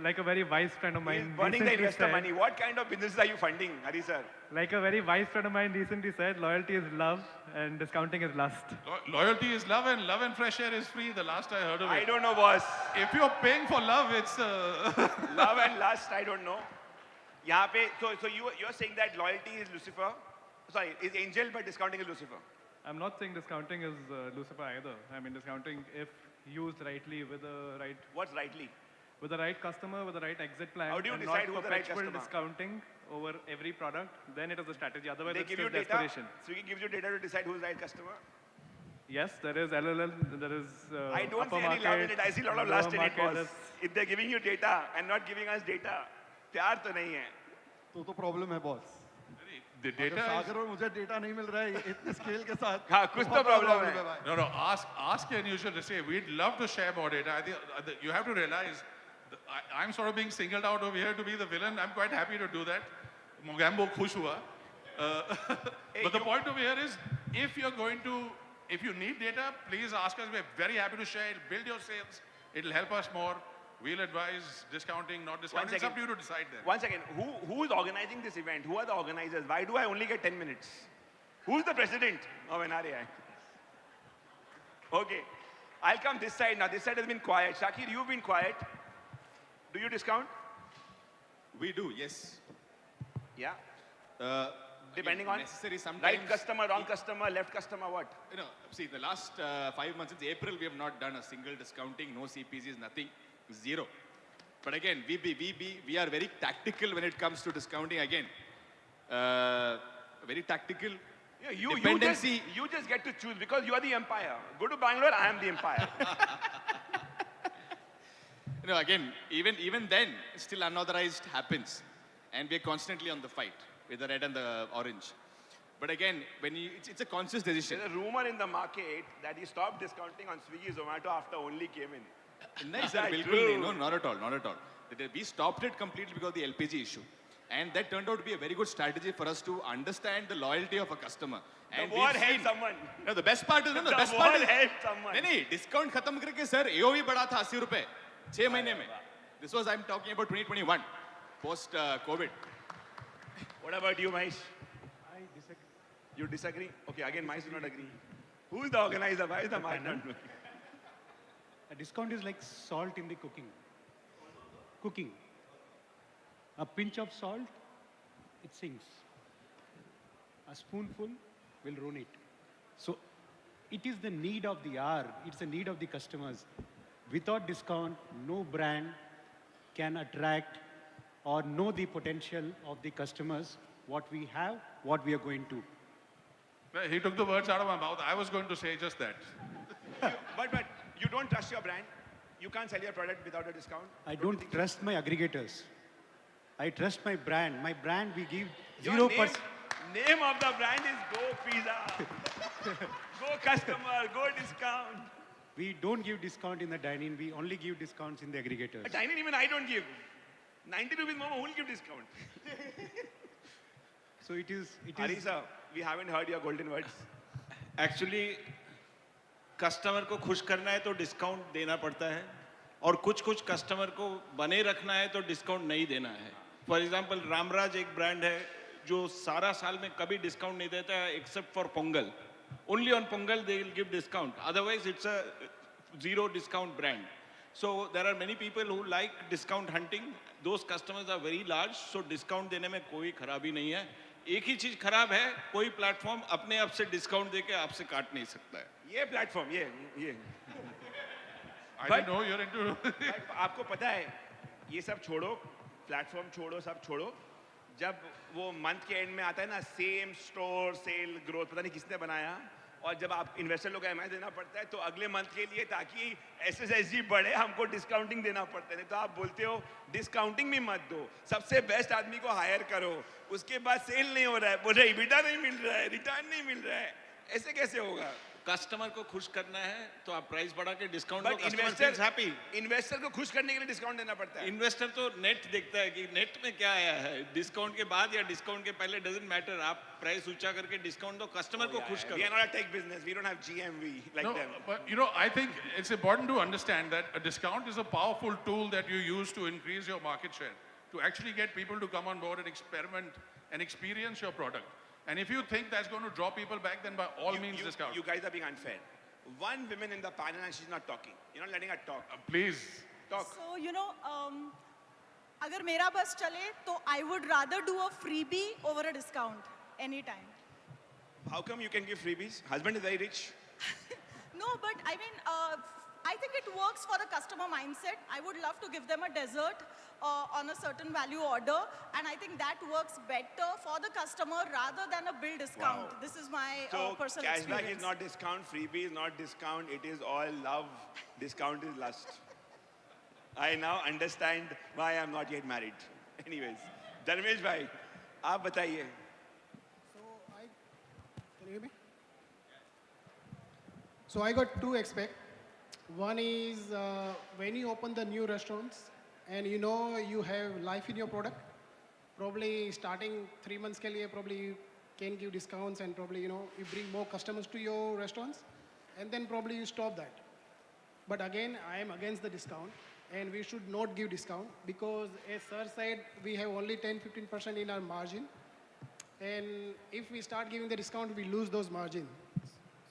Like a very wise friend of mine. Burning the investor money. What kind of businesses are you funding, Hari sir? Like a very wise friend of mine recently said, loyalty is love and discounting is lust. Loyalty is love and fresh air is free. The last I heard of it. I don't know, boss. If you're paying for love, it's love and lust. I don't know. यहाँ पे, so you're saying that loyalty is Lucifer, sorry, is angel, but discounting is Lucifer. I'm not saying discounting is Lucifer either. I mean, discounting, if used rightly with the right... What's rightly? With the right customer, with the right exit plan. How do you and decide not who's the right perpetual customer? discounting over every product, then it is a strategy. Otherwise, They it's give you just data, desperation. Swiggy gives you data to decide who's the right customer. Yes, there is LLL, there is I don't upper see any love in it. I see a lot of lower lust in it, market, boss. If they're giving you data and not giving us data, प्यार तो नहीं है. तो problem है boss. The data is... सागर और मुझे data नहीं मिल रहा है इतने scale के साथ. हाँ, कुछ तो problem है. No, ask and you should say, we'd love to share more data. I think you have to realize, I'm sort of being singled out over here to be the villain. I'm quite happy to do that. Mogambo khush hua. But the point over here is, if you need data, please ask us. We're very happy to share. It'll build your sales. It'll help us more. We'll advise discounting, not discounting. It's up to you to decide then. One second. Who is organizing this event? Who are the organizers? Why do I only get 10 minutes? Who's the president of NRAI? Okay. I'll come this side now. This side has been quiet. Shakir, you've been quiet. Do you discount? We do, yes. Yeah. Depending on necessary sometimes. Right customer, wrong customer, left customer, what? You know, see, the last 5 months, since April, we have not done a single discounting, no CPCs, nothing, zero. But again, we are very tactical when it comes to discounting. Again, very tactical. Yeah, you just get to choose because you are the empire. Go to Bangalore, I am the empire. You know, again, even then, still unauthorized happens. And we're constantly on the fight with the red and the orange. But again, it's a conscious decision. There's a rumor in the market that he stopped discounting on Swiggy Zomato after only came in. Nice, Is sir. that Bilkul true? nahi. No, not at all, not at all. We stopped it completely because of the LPG issue. And that turned out to be a very good strategy for us to understand the loyalty of a customer. And The war helped someone. No, the best part is, no, the best war part is, helped someone. नहीं, discount खत्म करके sir, AOV बढ़ा था 80 रुपए, 6 महीने में. This was, I'm talking about 2021, post COVID. What about you, Mahesh? I disagree. You disagree? Okay, again, Mahesh does not agree. Who's the organizer? Why is the mic not working? A discount is like salt in the cooking. Cooking. A pinch of salt, it sinks. A spoonful will ruin it. So it is the need of the hour. It's the need of the customers. Without discount, no brand can attract or know the potential of the customers, what we have, what we are going to. He took the words out of my mouth. I was going to say just that. But you don't trust your brand. You can't sell your product without a discount. I don't trust my aggregators. I trust my brand. My brand, we give Your 0%. name of the brand is Go Pizza. Go customer, go discount. We don't give discount in the dine-in. We only give discounts in the aggregators. A dine-in even I don't give. 90 rupees more, who will give discount? So it is. Arisa, we haven't heard your golden words. Actually customer को खुश करना है तो discount देना पड़ता है और कुछ कस्टमर को बने रखना है तो डिस्काउंट नहीं देना है. फॉर एग्जांपल रामराज एक ब्रांड है जो सारा साल में कभी डिस्काउंट नहीं देता है except for Pongal. Only on Pongal they will give discount, otherwise it's a zero discount brand. So there are many people who like discount hunting. Those customers are very large, so discount देने में कोई खराबी नहीं है. एक ही चीज खराब है, कोई प्लेटफॉर्म अपने आप से डिस्काउंट देके आपसे काट नहीं सकता है. ये प्लेटफॉर्म ये I didn't know you're into. आपको पता है ये सब छोड़ो, प्लेटफॉर्म छोड़ो, सब छोड़ो. जब वो मंथ के एंड में आता है ना, सेम स्टोर सेल ग्रोथ पता नहीं किसने बनाया, और जब आप इन्वेस्टर लोग एमआई देना पड़ता है तो अगले मंथ के लिए ताकि एसएसएसजी बढ़े हमको डिस्काउंटिंग देना पड़ता है. तो आप बोलते हो डिस्काउंटिंग भी मत दो, सबसे बेस्ट आदमी को हायर करो, उसके बाद सेल नहीं हो रहा है, बोल रहे EBITDA नहीं मिल रहा है, रिटर्न नहीं मिल रहा है, ऐसे कैसे होगा? कस्टमर को खुश करना है तो आप प्राइस बढ़ा के डिस्काउंट बट दो, कस्टमर फील्स हैप्पी. इन्वेस्टर को खुश करने के लिए डिस्काउंट देना पड़ता है. इन्वेस्टर तो नेट देखता है कि नेट में क्या आया है, डिस्काउंट के बाद या डिस्काउंट के पहले डजंट मैटर. आप प्राइस ऊंचा करके डिस्काउंट दो, कस्टमर को खुश करो. We are not a tech business. We don't have GMV like No, them. but you know, I think it's important to understand that a discount is a powerful tool that you use to increase your market share, to actually get people to come on board and experiment and experience your product. And if you think that's going to draw people back, then by all means discount. You guys are being unfair. One woman in the panel and she's not talking. You're not letting her talk. Please. Talk. So, अगर मेरा बस चले तो I would rather do a freebie over a discount anytime. How come you can give freebies? Husband is very rich. No, but I mean, I think it works for the customer mindset. I would love to give them a dessert on a certain value order, and I think that works better for the customer rather than a bill discount. Wow. This is my So personal cashback experience. is not discount, freebie is not discount, it is all love. Discount is lust. I now understand why I'm not yet married. Anyways, Dharmesh bhai, aap bataiye. Can you hear me? So I got two aspects. One is when you open the new restaurants and you know you have life in your product, probably starting 3 months ke liye, probably you can give discounts and probably you bring more customers to your restaurants, and then probably you stop that. But again, I am against the discount, and we should not give discount because as sir said, we have only 10-15% in our margin. And if we start giving the discount, we lose those margins.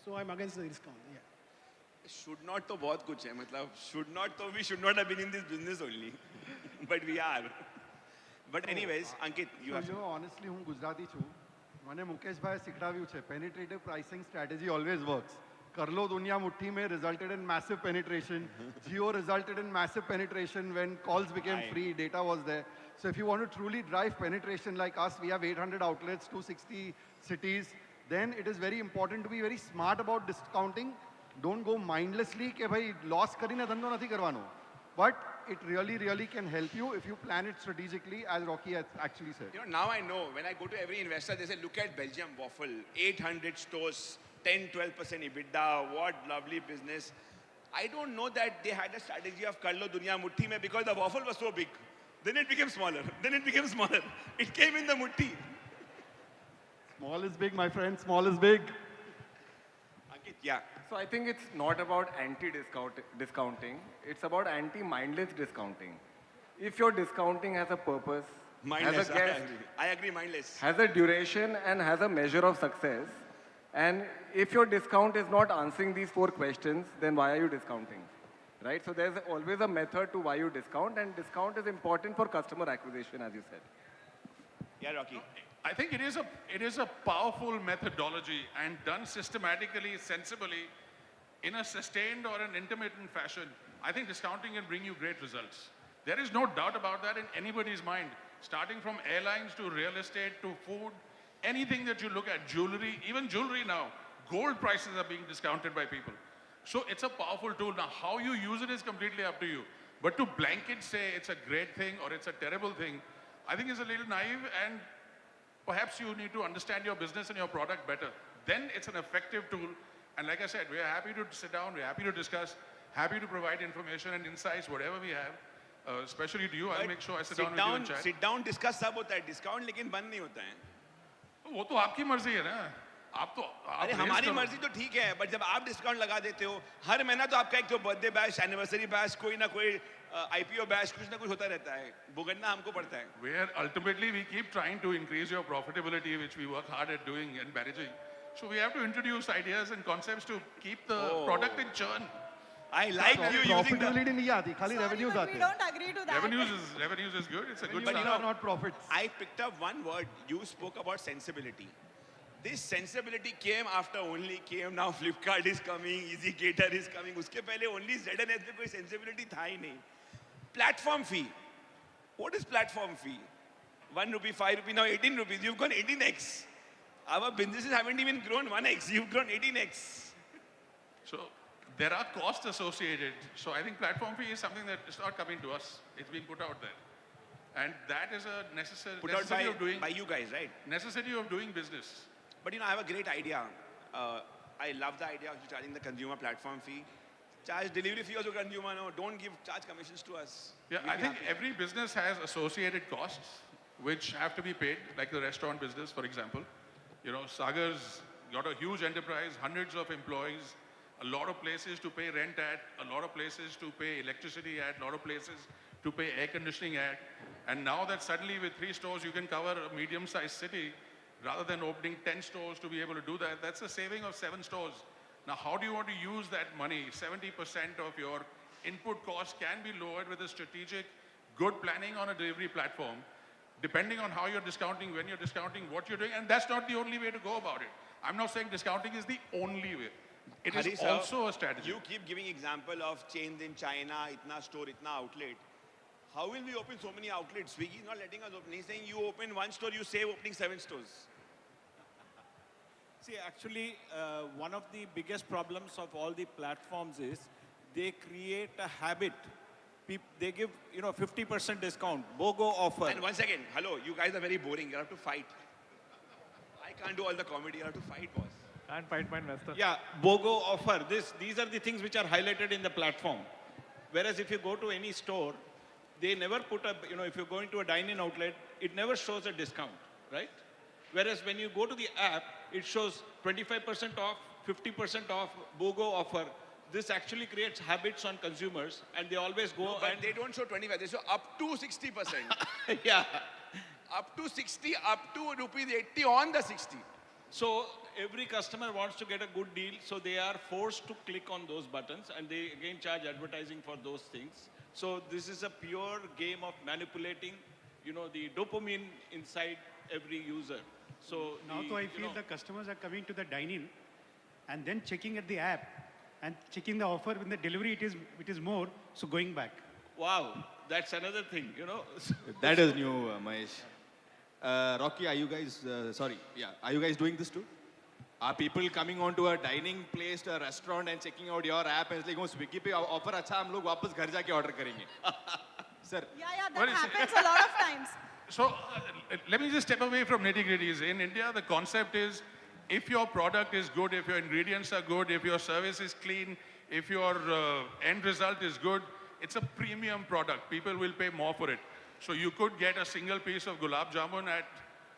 So I'm against the discount, yeah. Should not to bahut kuch hai. Matlab, should not to, we should not have been in this business only. But we are. But anyways, Ankit, you have So, honestly, હું ગુજરાતી છું. મને મુકેશભાઈ શીખડાવ્યું છે, penetrative pricing strategy always works. Karlo Dunya Mutti mein resulted in massive penetration. Jio resulted in massive penetration when calls became free, data was there. So if you want to truly drive penetration like us, we have 800 outlets, 260 cities, then it is very important to be very smart about discounting. Don't go mindlessly ke bhai loss karine dhando nathi karwano. But it really, really can help you if you plan it strategically, as Rocky has actually said. You know, now I know, when I go to every investor, they say, look at Belgium Waffle, 800 stores, 10-12% EBITDA, what lovely business. I don't know that they had a strategy of Karlo Dunya Mutti mein because the waffle was so big. Then it became smaller. Then it became smaller. It came in the mutti. Small is big, my friend. Small is big. Ankit, yeah. So I think it's not about anti-discounting. It's about anti-mindless discounting. If your discounting has a purpose, Mindless, has a guest, I agree, mindless. has a duration and has a measure of success, and if your discount is not answering these 4 questions, then why are you discounting? Right? So there's always a method to why you discount, and discount is important for customer acquisition, as you said. Yeah, Rocky. I think it is a powerful methodology and done systematically, sensibly, in a sustained or an intermittent fashion. I think discounting can bring you great results. There is no doubt about that in anybody's mind. Starting from airlines to real estate to food, anything that you look at, jewelry, even jewelry now, gold prices are being discounted by people. So it's a powerful tool. Now, how you use it is completely up to you. But to blanket say it's a great thing or it's a terrible thing, I think is a little naive, and perhaps you need to understand your business and your product better. Then it's an effective tool. And like I said, we are happy to sit down, we're happy to discuss, happy to provide information and insights, whatever we have. Especially to you, I'll make sure I sit down with you and chat. Sit down, discuss सब होता है. Discount लेकिन बंद नहीं होता है. वो तो आपकी मर्जी है ना. अरे हमारी मर्जी तो ठीक है, बट जब आप डिस्काउंट लगा देते हो हर महीना, तो आपका एक तो बर्थडे बैच, एनिवर्सरी बैच, कोई ना कोई आईपीओ बैच, कुछ ना कुछ होता रहता है. भुगतना हमको पड़ता है. Where ultimately we keep trying to increase your profitability, which we work hard at doing and managing. So we have to introduce ideas and concepts to keep the product in churn. I like you using the profitability नहीं आती, खाली revenues आते We don't agree to that. Revenues is good. It's a good But you start. know, not profits. I picked up one word. You spoke about sensibility. This sensibility came after only came. Now Flipkart is coming, Easy Cater is coming. उसके पहले only ZNS में कोई sensibility था ही नहीं. Platform fee. What is platform fee? 1 rupee, 5 rupee, now 18 rupees. You've gone 18x. Our businesses haven't even grown 1x. You've grown 18x. So there are costs associated. So I think platform fee is something that is not coming to us. It's being put out there. And that is a necessity of doing... by you guys, right? Necessity of doing business. But you know, I have a great idea. I love the idea of charging the consumer platform fee. Charge delivery fee also consumer, no. Don't charge commissions to us. Yeah, I think every business has associated costs which have to be paid, like the restaurant business, for example. You know, Sagar's got a huge enterprise, hundreds of employees, a lot of places to pay rent at, a lot of places to pay electricity at, a lot of places to pay air conditioning at. And now that suddenly with 3 stores you can cover a medium-sized city, rather than opening 10 stores to be able to do that, that's a saving of 7 stores. Now, how do you want to use that money? 70% of your input cost can be lowered with a strategic good planning on a delivery platform, depending on how you're discounting, when you're discounting, what you're doing, and that's not the only way to go about it. I'm not saying discounting is the only way. It Hari is sir, also a strategy. You keep giving example of chains in China, itna store, itna outlet. How will we open so many outlets? Swiggy is not letting us open. He's saying you open one store, you save opening 7 stores. See, actually, one of the biggest problems of all the platforms is they create a habit. They give, 50% discount, BOGO offer. And once again, hello, you guys are very boring. You have to fight. I can't do all the comedy. You have to fight, boss. Can't fight my investor. Yeah, BOGO offer. These are the things which are highlighted in the platform. Whereas if you go to any store, they never put a, if you're going to a dine-in outlet, it never shows a discount, right? Whereas when you go to the app, it shows 25% off, 50% off, BOGO offer. This actually creates habits on consumers, and they always go. No, but they don't show 25. They show up to 60%. Yeah. Up to 60, up to rupees 80 on the 60. So every customer wants to get a good deal, so they are forced to click on those buttons, and they again charge advertising for those things. So this is a pure game of manipulating, the dopamine inside every user. So now I feel the customers are coming to the dine-in and then checking at the app and checking the offer. When the delivery it is more, so going back. Wow, that's another thing, That is new, Mahesh. Rocky, are you guys, are you guys doing this too? Are people coming onto a dining place, to a restaurant and checking out your app and it's like, oh, Swiggy pe offer acha, hum log wapas ghar jaake order karenge. Sir. Yeah, that happens a lot of times. So let me just step away from nitty-gritties. In India, the concept is if your product is good, if your ingredients are good, if your service is clean, if your end result is good, it's a premium product. People will pay more for it. So you could get a single piece of gulab jamun at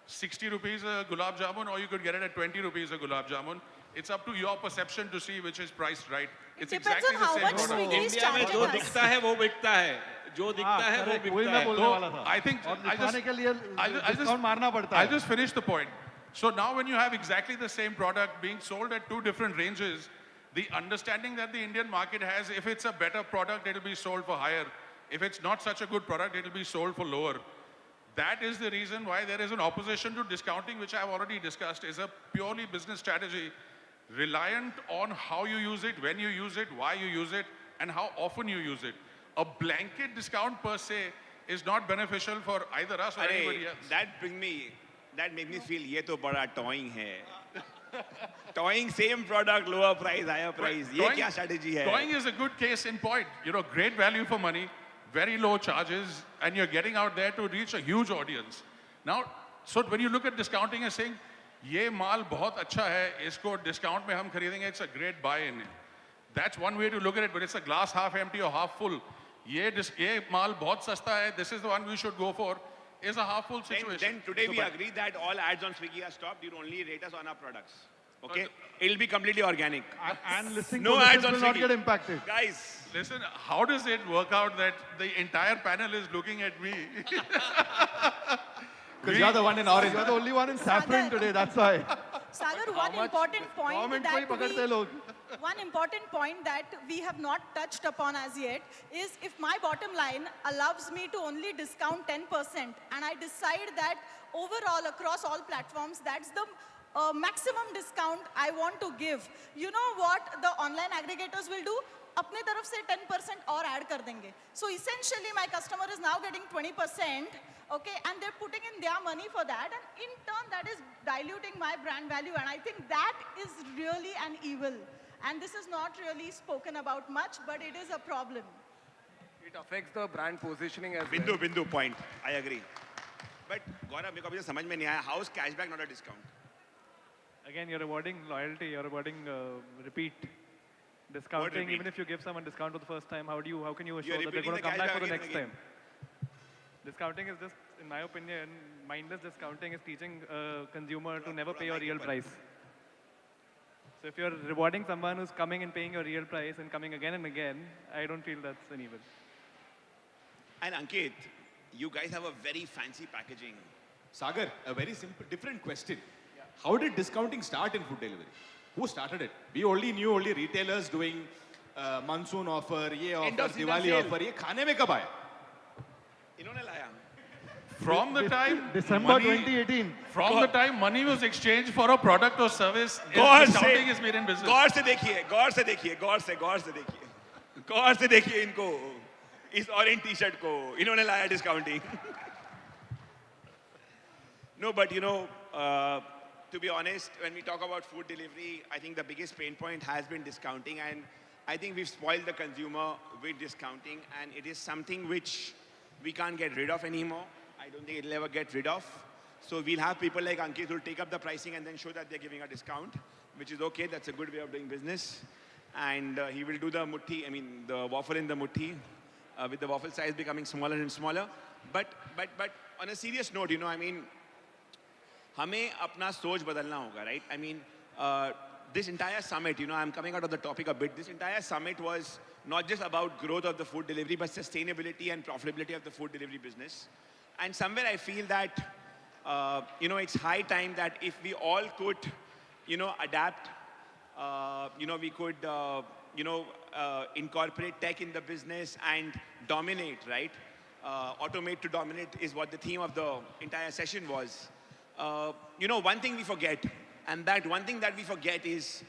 60 rupees a gulab jamun, or you could get it at 20 rupees a gulab jamun. It's up to your perception to see which is priced right. It's exactly the same product. India में जो दिखता है वो बिकता है. जो दिखता है वो बिकता है. So, I think I'll just finish the point. So now when you have exactly the same product being sold at 2 different ranges, the understanding that the Indian market has, if it's a better product, it'll be sold for higher. If it's not such a good product, it'll be sold for lower. That is the reason why there is an opposition to discounting, which I've already discussed, is a purely business strategy reliant on how you use it, when you use it, why you use it, and how often you use it. A blanket discount per se is not beneficial for either us or anybody else. That makes me feel, ye to bada toying hai. Toying, same product, lower price, higher price. Ye kya strategy hai? Toying is a good case in point. Great value for money, very low charges, and you're getting out there to reach a huge audience. Now, so when you look at discounting and saying, ये माल बहुत अच्छा है, इसको discount में हम खरीदेंगे, it's a great buy-in. That's one way to look at it, but it's a glass half empty or half full. ये माल बहुत सस्ता है, this is the one we should go for, is a half full situation. Then today we agree that all ads on Swiggy are stopped. You only rate us on our products. Okay? It'll be completely organic. And listening no to ads on will not Swiggy. get impacted. Guys. Listen, how does it work out that the entire panel is looking at me? Because you're the one in orange. You're the only one in saffron today, that's why. Sagar, one important point that we have not touched upon as yet is if my bottom line allows me to only discount 10% and I decide that overall across all platforms, that's the maximum discount I want to give. You know what the online aggregators will do? अपने तरफ से 10% और add कर देंगे. So essentially my customer is now getting 20%, okay, and they're putting in their money for that, and in turn that is diluting my brand value, and I think that is really an evil. And this is not really spoken about much, but it is a problem. It affects the brand positioning as well. Bindu point. I agree. But Gaurav, मेरे को अभी समझ में नहीं आया. How is cashback not a discount? Again, you're rewarding loyalty. You're rewarding repeat. Discounting, even if you give someone discount for the first time, how can you assure that they're going to come back for the next time? Discounting is just, in my opinion, mindless discounting is teaching a consumer to never pay your real price. So if you're rewarding someone who's coming and paying your real price and coming again and again, I don't feel that's an evil. And Ankit, you guys have a very fancy packaging. Sagar, a very simple, different question. Yeah. How did discounting start in food delivery? Who started it? We only knew retailers doing monsoon offer, ye offer, Diwali offer. ये खाने में कब आया? From the time December money, 2018. from the time money was exchanged for a product or service, Gaur discounting से is made in business. गौर से देखिए गौर से देखिए गौर से देखिए गौर से देखिए इनको इस ऑरेंज टी शर्ट को इन्होंने लाया discounting. No, but to be honest, when we talk about food delivery, I think the biggest pain point has been discounting, and I think we've spoiled the consumer with discounting, and it is something which we can't get rid of anymore. I don't think it'll ever get rid of. So we'll have people like Ankit who'll take up the pricing and then show that they're giving a discount, which is okay. That's a good way of doing business. And he will do the mutti, the waffle in the mutti, with the waffle size becoming smaller and smaller. But on a serious note, हमें अपना सोच बदलना होगा, right? This entire summit, I'm coming out of the topic a bit. This entire summit was not just about growth of the food delivery, but sustainability and profitability of the food delivery business. And somewhere I feel that, it's high time that if we all could, adapt, we could, incorporate tech in the business and dominate, right? Automate to dominate is what the theme of the entire session was. One thing we forget, and that one thing that we forget is,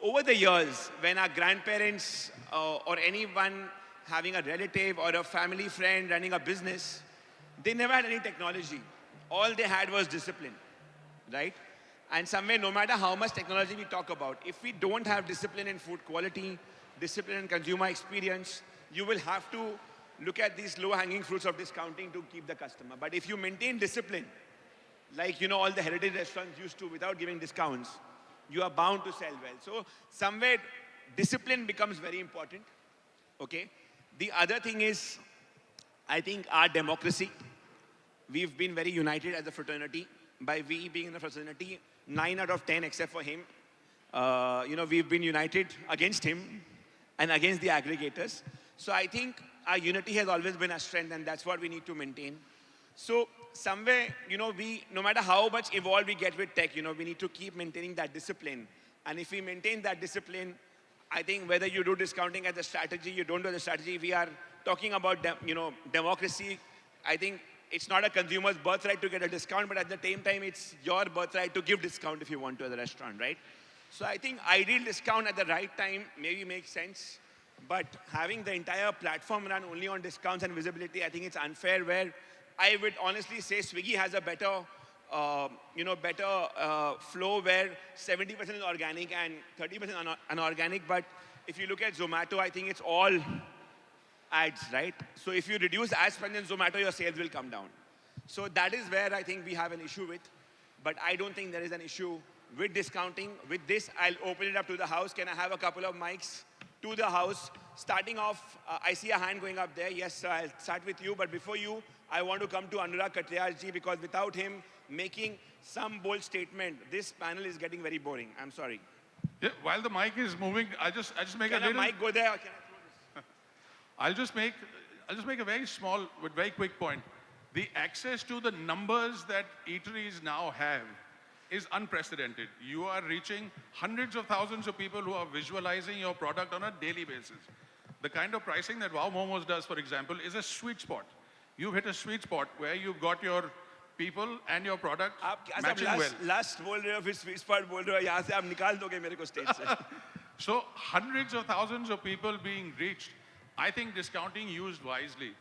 over the years, when our grandparents or anyone having a relative or a family friend running a business, they never had any technology. All they had was discipline, right? And somewhere, no matter how much technology we talk about, if we don't have discipline in food quality, discipline in consumer experience, you will have to look at these low-hanging fruits of discounting to keep the customer. But if you maintain discipline, like, all the heritage restaurants used to without giving discounts, you are bound to sell well. So somewhere, discipline becomes very important, okay? The other thing is, I think our democracy, we've been very united as a fraternity. By we being in a fraternity, 9 out of 10 except for him, we've been united against him and against the aggregators. So I think our unity has always been our strength, and that's what we need to maintain. So somewhere, no matter how much evolved we get with tech, we need to keep maintaining that discipline. And if we maintain that discipline, I think whether you do discounting as a strategy, you don't do the strategy, we are talking about, democracy. I think it's not a consumer's birthright to get a discount, but at the same time, it's your birthright to give discount if you want to as a restaurant, right? So I think ideal discount at the right time maybe makes sense, but having the entire platform run only on discounts and visibility, I think it's unfair, where I would honestly say Swiggy has a better, flow where 70% is organic and 30% unorganic. But if you look at Zomato, I think it's all ads, right? So if you reduce ad spend in Zomato, your sales will come down. So that is where I think we have an issue with. But I don't think there is an issue with discounting. With this, I'll open it up to the house. Can I have a couple of mics to the house? Starting off, I see a hand going up there. Yes, sir, I'll start with you. But before you, I want to come to Anurag Katriyar ji, because without him making some bold statement, this panel is getting very boring. I'm sorry. Yeah, while the mic is moving, I just make Can a little... mic go there, or can I throw this? I'll just make a very small but very quick point. The access to the numbers that eateries now have is unprecedented. You are reaching hundreds of thousands of people who are visualizing your product on a daily basis. The kind of pricing that Wow Momos does, for example, is a sweet spot. You've hit a sweet spot where you've got your people and your product matching well. Last बोल रहे हो, फिर sweet spot बोल रहे हो, यहाँ से आप निकाल दोगे मेरे को stage से. So hundreds of thousands of people being reached. I think discounting used wisely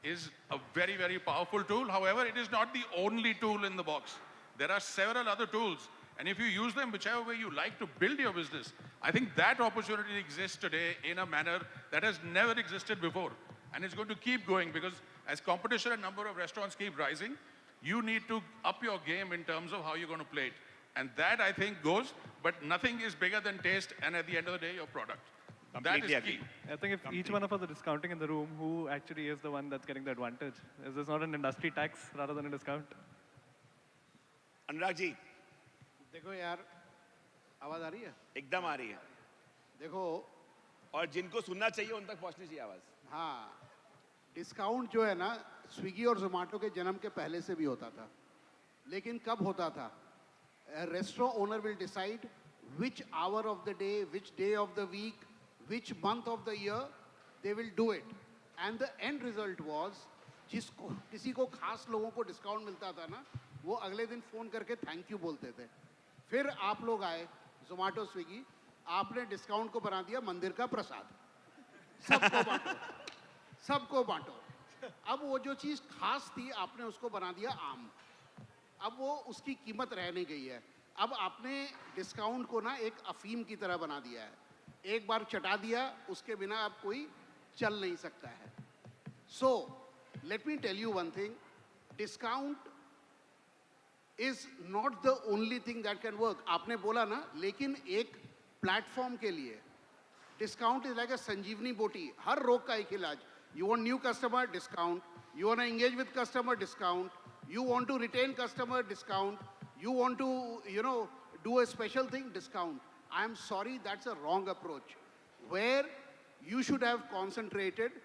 is a very, very powerful tool. However, it is not the only tool in the box. There are several other tools. And if you use them whichever way you like to build your business, I think that opportunity exists today in a manner that has never existed before. And it's going to keep going, because as competition and number of restaurants keep rising, you need to up your game in terms of how you're going to play it. And that, I think, goes, but nothing is bigger than taste and at the end of the day, your product. That is key. I think if each one of us are discounting in the room, who actually is the one that's getting the advantage? Is this not an industry tax rather than a discount? Anurag ji, देखो यार, आवाज आ रही है? एकदम आ रही है. देखो, और जिनको सुनना चाहिए उन तक पहुंचनी चाहिए आवाज. हाँ, डिस्काउंट जो है ना, स्विगी और जोमेटो के जन्म के पहले से भी होता था. लेकिन कब होता था? A restaurant owner will decide which hour of the day, which day of the week, which month of the year they will do it. And the end result was, जिसको किसी को खास लोगों को डिस्काउंट मिलता था ना, वो अगले दिन फ़ोन करके थैंक यू बोलते थे. फिर आप लोग आए, जोमेटो स्विगी, आपने डिस्काउंट को बना दिया मंदिर का प्रसाद. सबको बांटो, सबको बांटो. अब वो जो चीज़ खास थी आपने उसको बना दिया आम. अब वो उसकी कीमत रह नहीं गई है. अब आपने डिस्काउंट को ना एक अफीम की तरह बना दिया है. एक बार चटा दिया, उसके बिना अब कोई चल नहीं सकता है. So let me tell you one thing, discount is not the only thing that can work. आपने बोला ना, लेकिन एक प्लेटफॉर्म के लिए discount is like a Sanjeevani बोटी. हर रोग का एक इलाज. You want new customer, discount. You want to engage with customer, discount. You want to retain customer, discount. You want to, do a special thing, discount. I am sorry, that's a wrong approach. Where you should have concentrated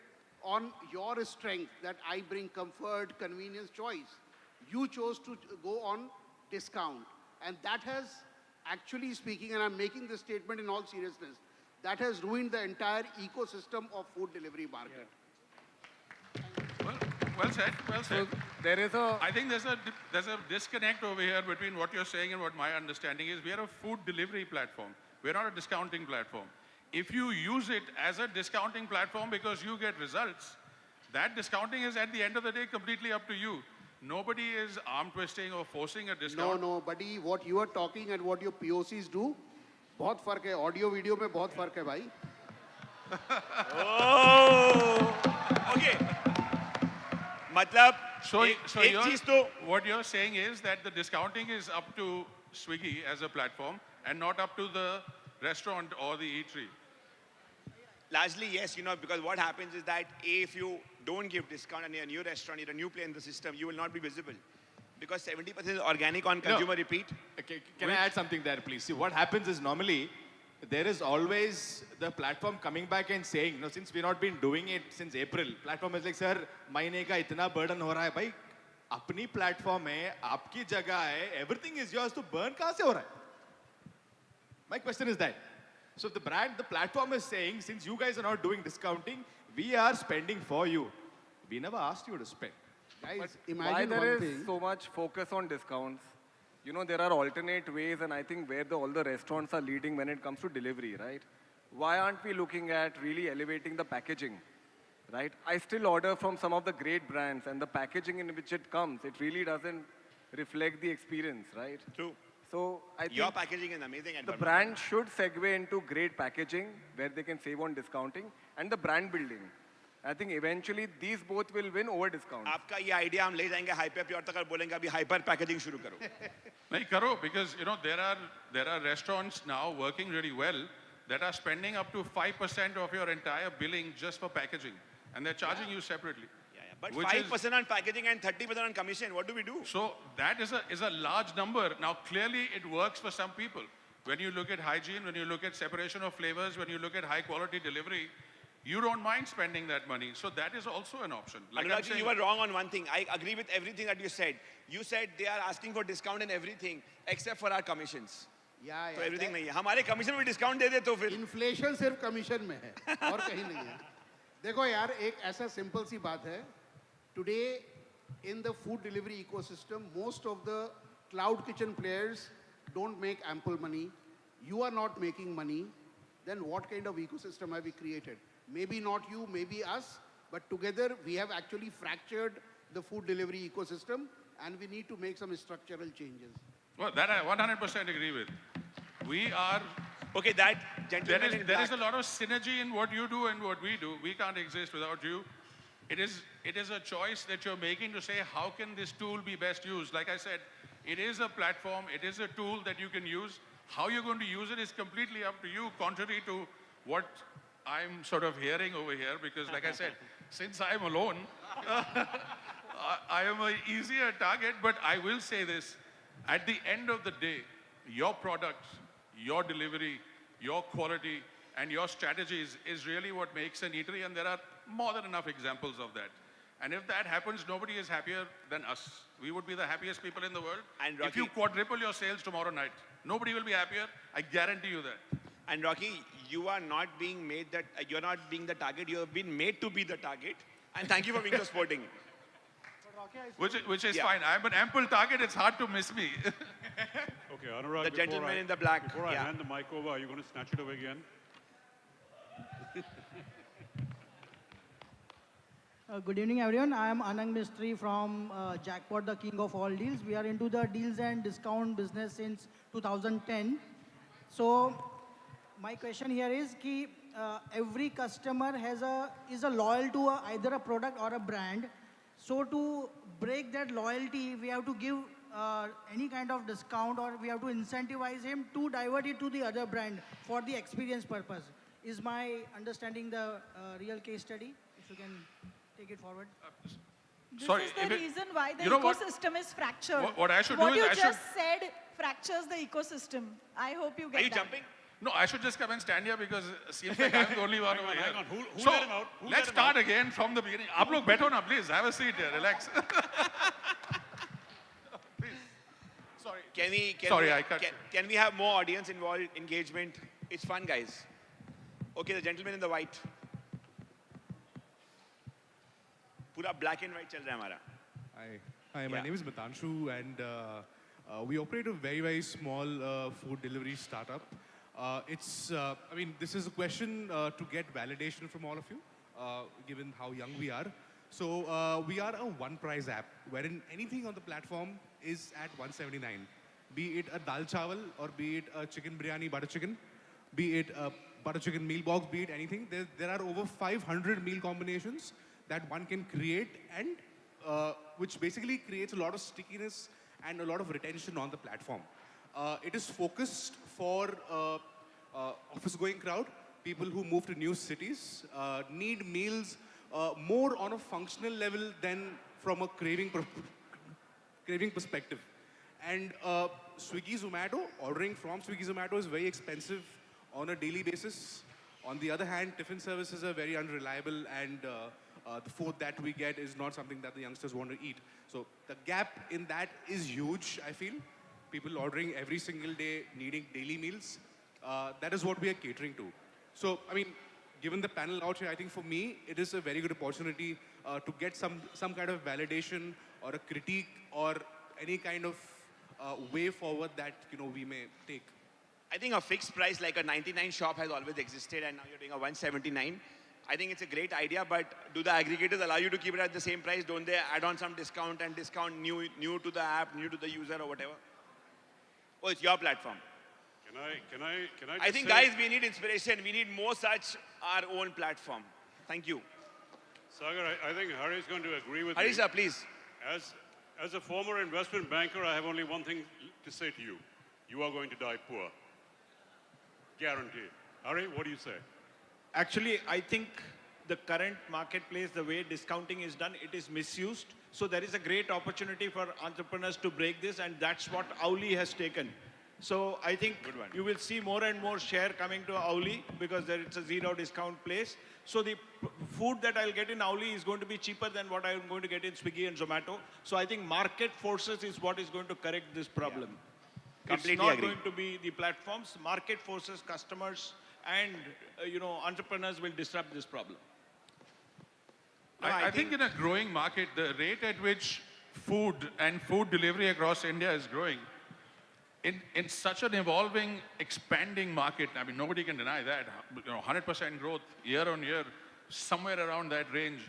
on your strength, that I bring comfort, convenience, choice. You chose to go on discount. And that has, actually speaking, and I'm making this statement in all seriousness, that has ruined the entire ecosystem of food delivery market. Well said, well said. So there is a... I think there's a disconnect over here between what you're saying and what my understanding is. We are a food delivery platform. We're not a discounting platform. If you use it as a discounting platform because you get results, that discounting is at the end of the day completely up to you. Nobody is arm twisting or forcing a discount. No, buddy, what you are talking and what your POCs do, बहुत फर्क है. Audio video में बहुत फर्क है भाई. Oh, okay. मतलब what you're saying is that the discounting is up to Swiggy as a platform and not up to the restaurant or the eatery. Largely, yes, because what happens is that if you don't give discount and you're a new restaurant, you're a new player in the system, you will not be visible. Because 70% is organic on consumer repeat. Okay, can I add something there, please? See, what happens is normally there is always the platform coming back and saying, since we've not been doing it since April, platform is like, sir, महीने का इतना burden हो रहा है भाई, अपनी platform है, आपकी जगह है, everything is yours, तो burn कहाँ से हो रहा है? My question is that. So the platform is saying, since you guys are not doing discounting, we are spending for you. We never asked you to spend. Guys, why imagine there one is thing. so much focus on discounts? There are alternate ways, and I think where all the restaurants are leading when it comes to delivery, right? Why aren't we looking at really elevating the packaging, right? I still order from some of the great brands, and the packaging in which it comes, it really doesn't reflect the experience, right? True. So I think Your packaging is amazing. the brand should segue into great packaging, where they can save on discounting, and the brand building. I think eventually these both will win over discounts. आपका ये idea हम ले जाएंगे hyper pure तक और बोलेंगे अभी hyper packaging शुरू करो. नहीं करो, because there are restaurants now working really well that are spending up to 5% of your entire billing just for packaging, and they're charging you separately. But 5% on packaging and 30% on commission, what do we do? So that is a large number. Now clearly it works for some people. When you look at hygiene, when you look at separation of flavors, when you look at high quality delivery, you don't mind spending that money. So that is also an option. Like I'm saying, you were wrong on one thing. I agree with everything that you said. You said they are asking for discount in everything except for our commissions. Yeah. तो everything नहीं है. हमारे commission में discount दे दे तो फिर. Inflation सिर्फ commission में है और कहीं नहीं है. देखो यार, एक ऐसा simple सी बात है. Today, in the food delivery ecosystem, most of the cloud kitchen players don't make ample money. You are not making money. Then what kind of ecosystem have we created? Maybe not you, maybe us, but together we have actually fractured the food delivery ecosystem, and we need to make some structural changes. Well, that I 100% agree with. We are... Okay, that gentleman there is a lot of synergy in what you do and what we do. We can't exist without you. It is a choice that you're making to say, how can this tool be best used? Like I said, it is a platform, it is a tool that you can use. How you're going to use it is completely up to you, contrary to what I'm sort of hearing over here, because like I said, since I'm alone, I am an easier target, but I will say this, at the end of the day, your products, your delivery, your quality, and your strategies is really what makes an eatery, and there are more than enough examples of that. And if that happens, nobody is happier than us. We would be the happiest people in the world. And if you quadruple your sales tomorrow night, nobody will be happier. I guarantee you that. And Rocky, you are not being made that, you're not being the target, you have been made to be the target. And thank you for being so sporting. Which is Yeah. fine. I'm an ample target. It's hard to miss me. Okay, Anurag, The gentleman in the black, Before I yeah. hand the mic over, are you going to snatch it away again? Good evening, everyone. I am Anang Mistry from Jackpot, the king of all deals. We are into the deals and discount business since 2010. So, my question here is ki, every customer is a loyal to either a product or a brand. So, to break that loyalty, we have to give any kind of discount, or we have to incentivize him to divert it to the other brand for the experience purpose. Is my understanding the real case study? If you can take it forward. This Sorry, is the if it- reason why the you know what? ecosystem is fractured. What I should What do is you I just said fractures the ecosystem. I hope you get Are you that. jumping? No, I should just come and stand here because it seems like I'm the only one over here. hang on. Who So, let him out? Who let let's him start out? again from the beginning. Aap log baitho na, please. Have a seat here. Relax. Sorry, I cut you. Can we have more audience involved, engagement? It's fun, guys. Okay, the gentleman in the white. Pura black and white chal raha hai hamara. Hi, my Yeah. name is Mitanshu, and we operate a very, very small food delivery startup. This is a question to get validation from all of you, given how young we are. So we are a one-price app, wherein anything on the platform is at 179. Be it a dal chawal, or be it a chicken biryani butter chicken, be it a butter chicken meal box, be it anything. There are over 500 meal combinations that one can create, and which basically creates a lot of stickiness and a lot of retention on the platform. It is focused for office-going crowd, people who move to new cities, need meals more on a functional level than from a craving perspective. And Swiggy, Zomato, ordering from Swiggy, Zomato is very expensive on a daily basis. On the other hand, tiffin services are very unreliable, and the food that we get is not something that the youngsters want to eat. So the gap in that is huge, I feel. People ordering every single day, needing daily meals. That is what we are catering to. So, given the panel out here, I think for me, it is a very good opportunity to get some kind of validation or a critique or any kind of way forward that we may take. I think a fixed price like a 99 shop has always existed, and now you're doing a 179. I think it's a great idea, but do the aggregators allow you to keep it at the same price? Don't they add on some discount and discount new to the app, new to the user or whatever? Oh, it's your platform. Can I I just think, say- guys, we need inspiration. We need more such our own platform. Thank you. Sagar, I think Hari is going to agree with Hari me. sir, please. As a former investment banker, I have only one thing to say to you. You are going to die poor. Guaranteed. Hari, what do you say? Actually, I think the current marketplace, the way discounting is done, it is misused. So there is a great opportunity for entrepreneurs to break this, and that's what Auli has taken. So I think you will see more and more share coming to Auli because it's a zero discount place. So the food that I'll get in Auli is going to be cheaper than what I'm going to get in Swiggy and Zomato. So I think market forces is what is going to correct this problem. Completely It's not agree. going to be the platforms. Market forces, customers, and entrepreneurs will disrupt this problem. I think in a growing market, the rate at which food and food delivery across India is growing, in such an evolving, expanding market, nobody can deny that. 100% growth year on year, somewhere around that range.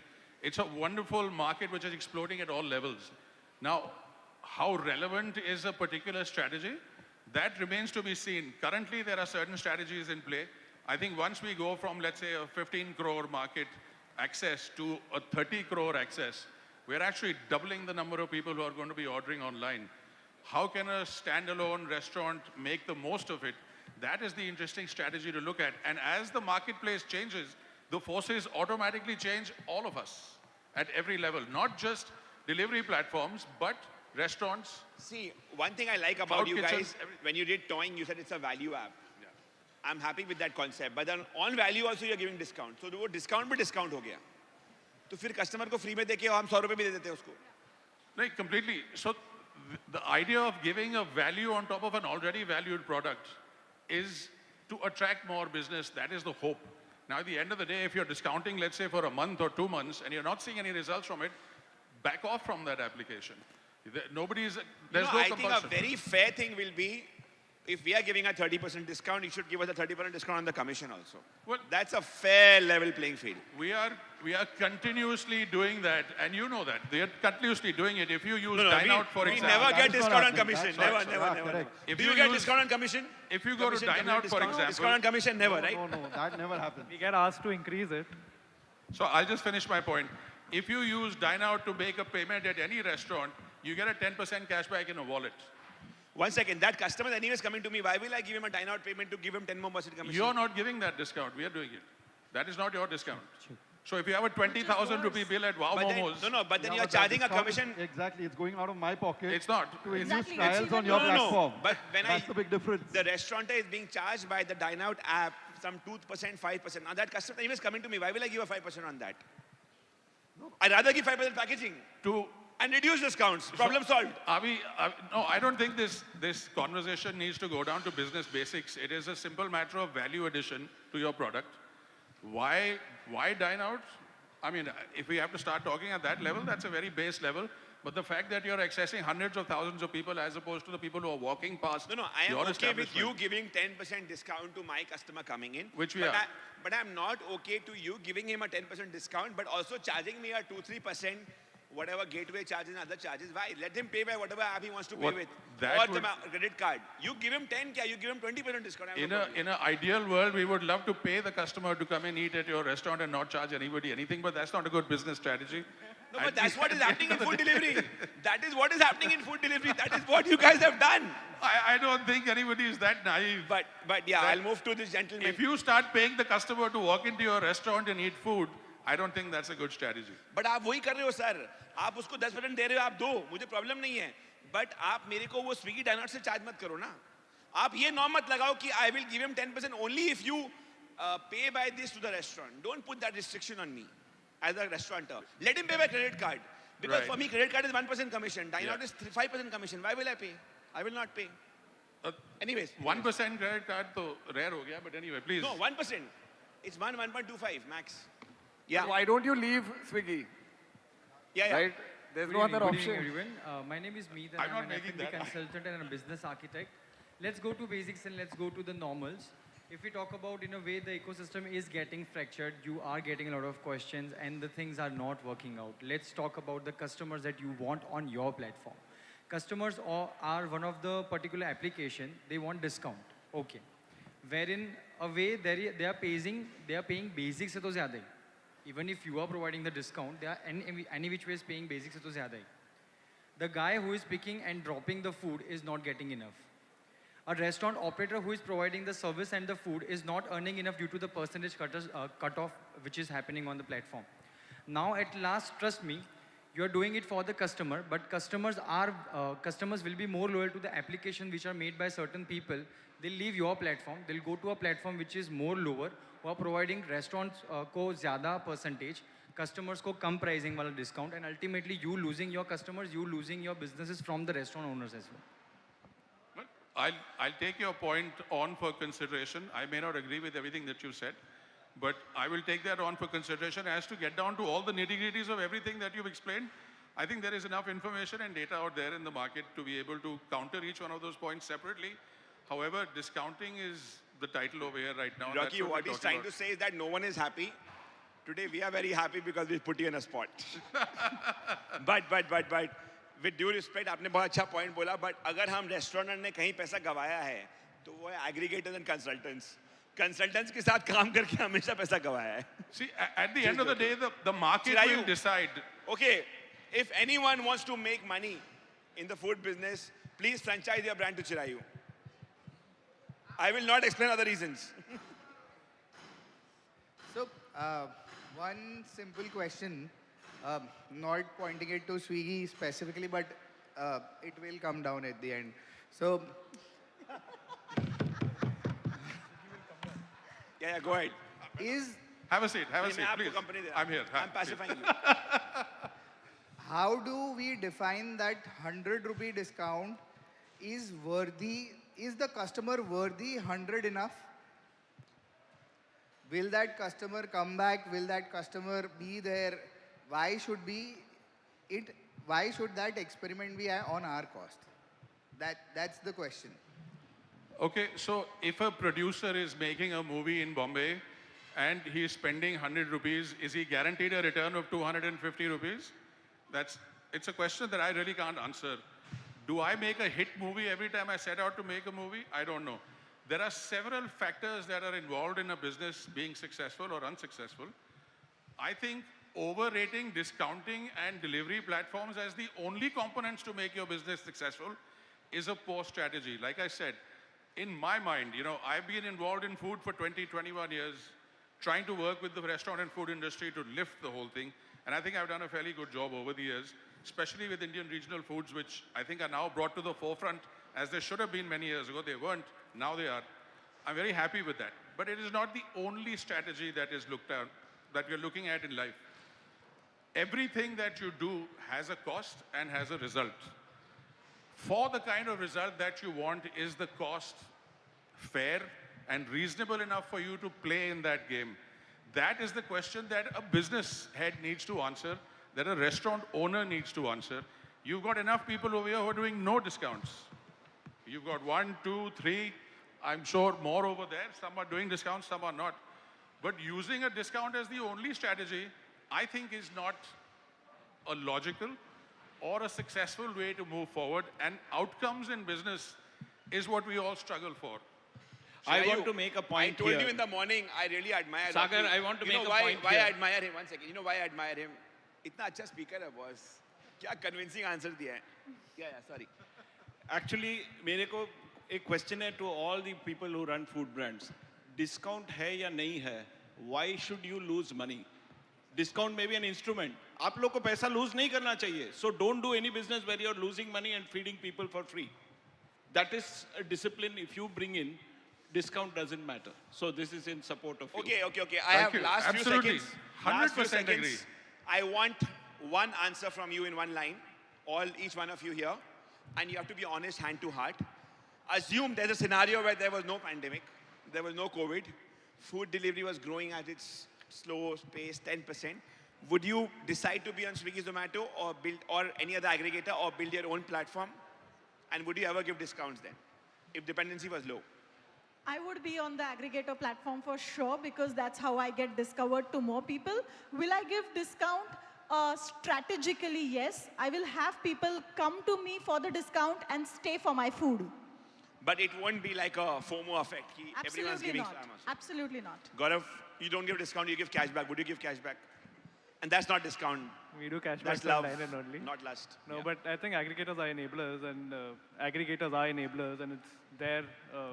It's a wonderful market which is exploding at all levels. Now, how relevant is a particular strategy? That remains to be seen. Currently, there are certain strategies in play. I think once we go from, let's say, a 15 crore market access to a 30 crore access, we're actually doubling the number of people who are going to be ordering online. How can a standalone restaurant make the most of it? That is the interesting strategy to look at. And as the marketplace changes, the forces automatically change all of us at every level, not just delivery platforms, but restaurants. See, one thing I like about Cloud you kitchens, guys, when you did Toying, you said it's a value app. I'm happy with that concept. But then on value also you're giving discount. So वो discount भी discount हो गया. तो फिर customer को free में देके हम 100 रुपए भी दे देते हैं उसको. Like completely. So the idea of giving a value on top of an already valued product is to attract more business. That is the hope. Now, at the end of the day, if you're discounting, let's say, for a month or 2 months, and you're not seeing any results from it, back off from that application. There's no I think compulsion. a very fair thing will be, if we are giving a 30% discount, you should give us a 30% discount on the commission also. Well, that's a fair level playing field. We are continuously doing that, and you know that. They are continuously doing it. If you use No, Dine Out, for we example. never get discount on commission. Never. If Do you you get use- discount on commission? If you go to Commission, Dine Out, for discount? example. Discount on commission, never, right? No, that never happens. We get asked to increase it. So I'll just finish my point. If you use Dine Out to make a payment at any restaurant, you get a 10% cashback in a wallet. 1 second, that customer anyway is coming to me. Why will I give him a Dine Out payment to give him 10 more % commission? You're not giving that discount. We are doing it. That is not your discount. So if you have a 20,000 rupee bill at Wow But then- Momos. but then Yeah, you're but that charging a discount commission. Exactly, it's going out of my pocket. It's not. To induce Exactly. trials on your platform. But when That's the big difference. the restaurateur is being charged by the Dine Out app some 2%, 5%. Now that customer anyway is coming to me. Why will I give a 5% on that? I'd rather give 5% packaging and reduce discounts. Problem solved. No, I don't think this conversation needs to go down to business basics. It is a simple matter of value addition to your product. Why Dine Out? I mean, if we have to start talking at that level, that's a very base level. But the fact that you're accessing hundreds of thousands of people as opposed to the people who are walking past I am your okay with you establishment. giving 10% discount to my customer coming in. Which we but are. But I'm not okay to you giving him a 10% discount, but also charging me a 2-3%, whatever gateway charges and other charges. Why? Let him pay by whatever app he wants to pay with. that Or the credit card. You give him 10, you give him 20% discount. I have no problem. In an ideal world, we would love to pay the customer to come and eat at your restaurant and not charge anybody anything, but that's not a good business strategy. No, but that's what is happening in food delivery. That is what is happening in food delivery. That is what you guys have done. I don't think anybody is that naive. But yeah, I'll move to this gentleman. If you start paying the customer to walk into your restaurant and eat food, I don't think that's a good strategy. But आप वही कर रहे हो sir. आप उसको 10% दे रहे हो, आप दो. मुझे प्रॉब्लम नहीं है. But आप मेरे को वो स्विगी डाइनआउट से चार्ज मत करो ना. आप ये नॉर्म मत लगाओ कि I will give him 10% only if you pay by this to the restaurant. Don't put that restriction on me as a restaurateur. Let him pay by credit card. Because Right. for me, credit card is 1% commission. Dine-out Yeah. is 5% commission. Why will I pay? I will not pay. Anyways. 1% credit card to rare ho gaya, but anyway, please. No, 1%. It's 1.25 max. Yeah. Why don't you leave Swiggy? Yeah. Right? There's no other Good option. evening, everyone. My name is Meet and I'm not I'm an making F&B that. consultant and a business architect. Let's go to basics and let's go to the normals. If we talk about, in a way, the ecosystem is getting fractured, you are getting a lot of questions and the things are not working out. Let's talk about the customers that you want on your platform. Customers are one of the particular application, they want discount. Okay. Wherein a way they are paying basics se to zyada hi. Even if you are providing the discount, they are any which way is paying basics se to zyada hi. The guy who is picking and dropping the food is not getting enough. A restaurant operator who is providing the service and the food is not earning enough due to the percentage cutoff which is happening on the platform. Now at last, trust me, you are doing it for the customer, but customers will be more loyal to the application which are made by certain people. They'll leave your platform, they'll go to a platform which is more lower, who are providing restaurants ko zyada percentage, customers ko kam pricing wala discount, and ultimately you losing your customers, you losing your businesses from the restaurant owners as well. I'll take your point on for consideration. I may not agree with everything that you said, but I will take that on for consideration. As to get down to all the nitty-gritties of everything that you've explained, I think there is enough information and data out there in the market to be able to counter each one of those points separately. However, discounting is the title over here right now. Rocky, what he's trying to say is that no one is happy. Today we are very happy because we put you in a spot. but with due respect, आपने बहुत अच्छा point बोला. But अगर हम restaurant ने कहीं पैसा गवाया है, तो वो है aggregators and consultants. Consultants के साथ काम करके हमेशा पैसा गवाया है. See, at the end of the day, the market will decide. Okay, if anyone wants to make money in the food business, please franchise your brand to Chirayu. I will not explain other reasons. So, one simple question, not pointing it to Swiggy specifically, but it will come down at the end. So, yeah, go ahead. Have a seat, please. I'm here. I'm pacifying you. How do we define that 100 rupee discount is worthy? Is the customer worthy 100 enough? Will that customer come back? Will that customer be there? Why should be why should that experiment be on our cost? That's the question. Okay, so if a producer is making a movie in Bombay and he's spending 100 rupees, is he guaranteed a return of 250 rupees? It's a question that I really can't answer. Do I make a hit movie every time I set out to make a movie? I don't know. There are several factors that are involved in a business being successful or unsuccessful. I think overrating discounting and delivery platforms as the only components to make your business successful is a poor strategy. Like I said, in my mind, I've been involved in food for 20, 21 years, trying to work with the restaurant and food industry to lift the whole thing. And I think I've done a fairly good job over the years, especially with Indian regional foods, which I think are now brought to the forefront as they should have been many years ago. They weren't, now they are. I'm very happy with that. But it is not the only strategy that is looked at, that we're looking at in life. Everything that you do has a cost and has a result. For the kind of result that you want, is the cost fair and reasonable enough for you to play in that game? That is the question that a business head needs to answer, that a restaurant owner needs to answer. You've got enough people over here who are doing no discounts. You've got 1, 2, 3, I'm sure more over there. Some are doing discounts, some are not. But using a discount as the only strategy, I think is not a logical or a successful way to move forward, and outcomes in business is what we all struggle for. I want to make a point I told here. you in the morning, I really admire Sagar, Rocky. I want to You know make a why, point why here. I admire him? One second. You know why I admire him? इतना अच्छा speaker है boss. क्या convincing answer दिया है? Yeah, sorry. Actually, मेरे को एक question है to all the people who run food brands. Discount है या नहीं है? Why should you lose money? Discount may be an instrument. आप लोग को पैसा lose नहीं करना चाहिए. So don't do any business where you're losing money and feeding people for free. That is a discipline. If you bring in, discount doesn't matter. So this is in support of you. Okay. I have last Absolutely. few seconds. Last few 100% seconds. agree. I want one answer from you in one line. Each one of you here. And you have to be honest, hand to heart. Assume there's a scenario where there was no pandemic, there was no COVID, food delivery was growing at its slow pace, 10%. Would you decide to be on Swiggy, Zomato, or any other aggregator, or build your own platform? And would you ever give discounts then, if dependency was low? I would be on the aggregator platform for sure, because that's how I get discovered to more people. Will I give discount? Strategically, yes. I will have people come to me for the discount and stay for my food. But it won't be like a FOMO effect. Everyone's Absolutely giving not. Absolutely not. Gaurav, you don't give discount, you give cashback. Would you give cashback? And that's not discount. We do cashback That's for love, dine-in only. not lust. No, Yeah. but I think aggregators are enablers, and and it's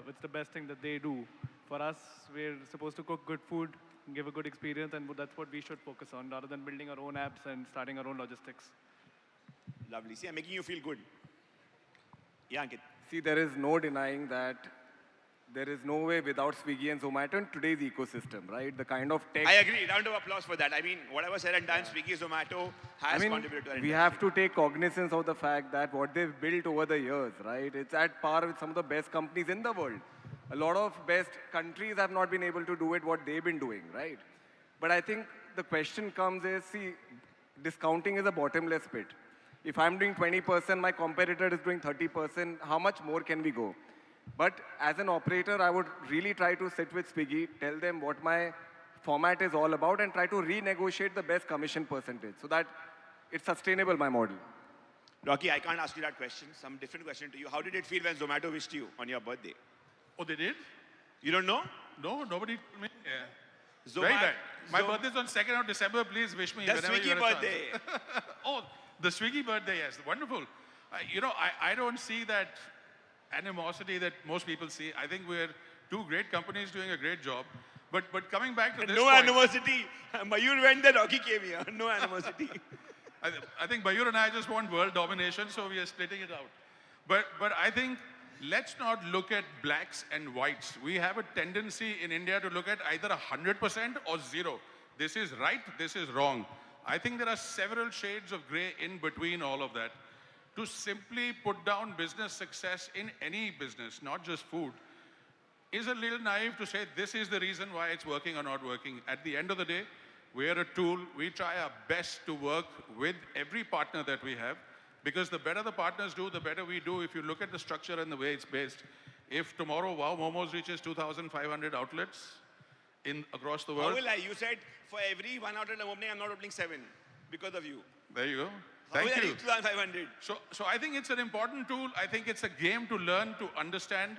it's the best thing that they do. For us, we're supposed to cook good food, give a good experience, and that's what we should focus on, rather than building our own apps and starting our own logistics. Lovely. See, I'm making you feel good. Yeah, Ankit. See, there is no denying that there is no way without Swiggy and Zomato in today's ecosystem, right? The kind of tech... I agree. Round of applause for that. I mean, whatever said and done, Swiggy, Zomato has contributed to our we industry. have to take cognizance of the fact that what they've built over the years, right? It's at par with some of the best companies in the world. A lot of best countries have not been able to do it what they've been doing, right? But I think the question comes is, see, discounting is a bottomless pit. If I'm doing 20%, my competitor is doing 30%, how much more can we go? But as an operator, I would really try to sit with Swiggy, tell them what my format is all about, and try to renegotiate the best commission percentage so that it's sustainable, my model. Rocky, I can't ask you that question. Some different question to you. How did it feel when Zomato wished you on your birthday? Oh, they did? You don't know? No, nobody told me. Yeah. Zomato- Very bad. My birthday's on 2nd of December. Please wish me The whenever you Swiggy get a chance. birthday. Oh, the Swiggy birthday, yes. Wonderful. I don't see that animosity that most people see. I think we're two great companies doing a great job. But coming back to this No point, animosity. Mayur went there, Rocky came here. No animosity. I think Mayur and I just want world domination, so we are splitting it out. But I think let's not look at blacks and whites. We have a tendency in India to look at either 100% or zero. This is right, this is wrong. I think there are several shades of gray in between all of that. To simply put down business success in any business, not just food, is a little naive to say this is the reason why it's working or not working. At the end of the day, We're a tool. We try our best to work with every partner that we have, because the better the partners do, the better we do. If you look at the structure and the way it's based, if tomorrow Wow Momos reaches 2,500 outlets across the world. How will I? You said for every 1 outlet I'm opening, I'm not opening 7 because of you. There you go. How Thank will I you. reach 2,500? So I think it's an important tool. I think it's a game to learn, to understand.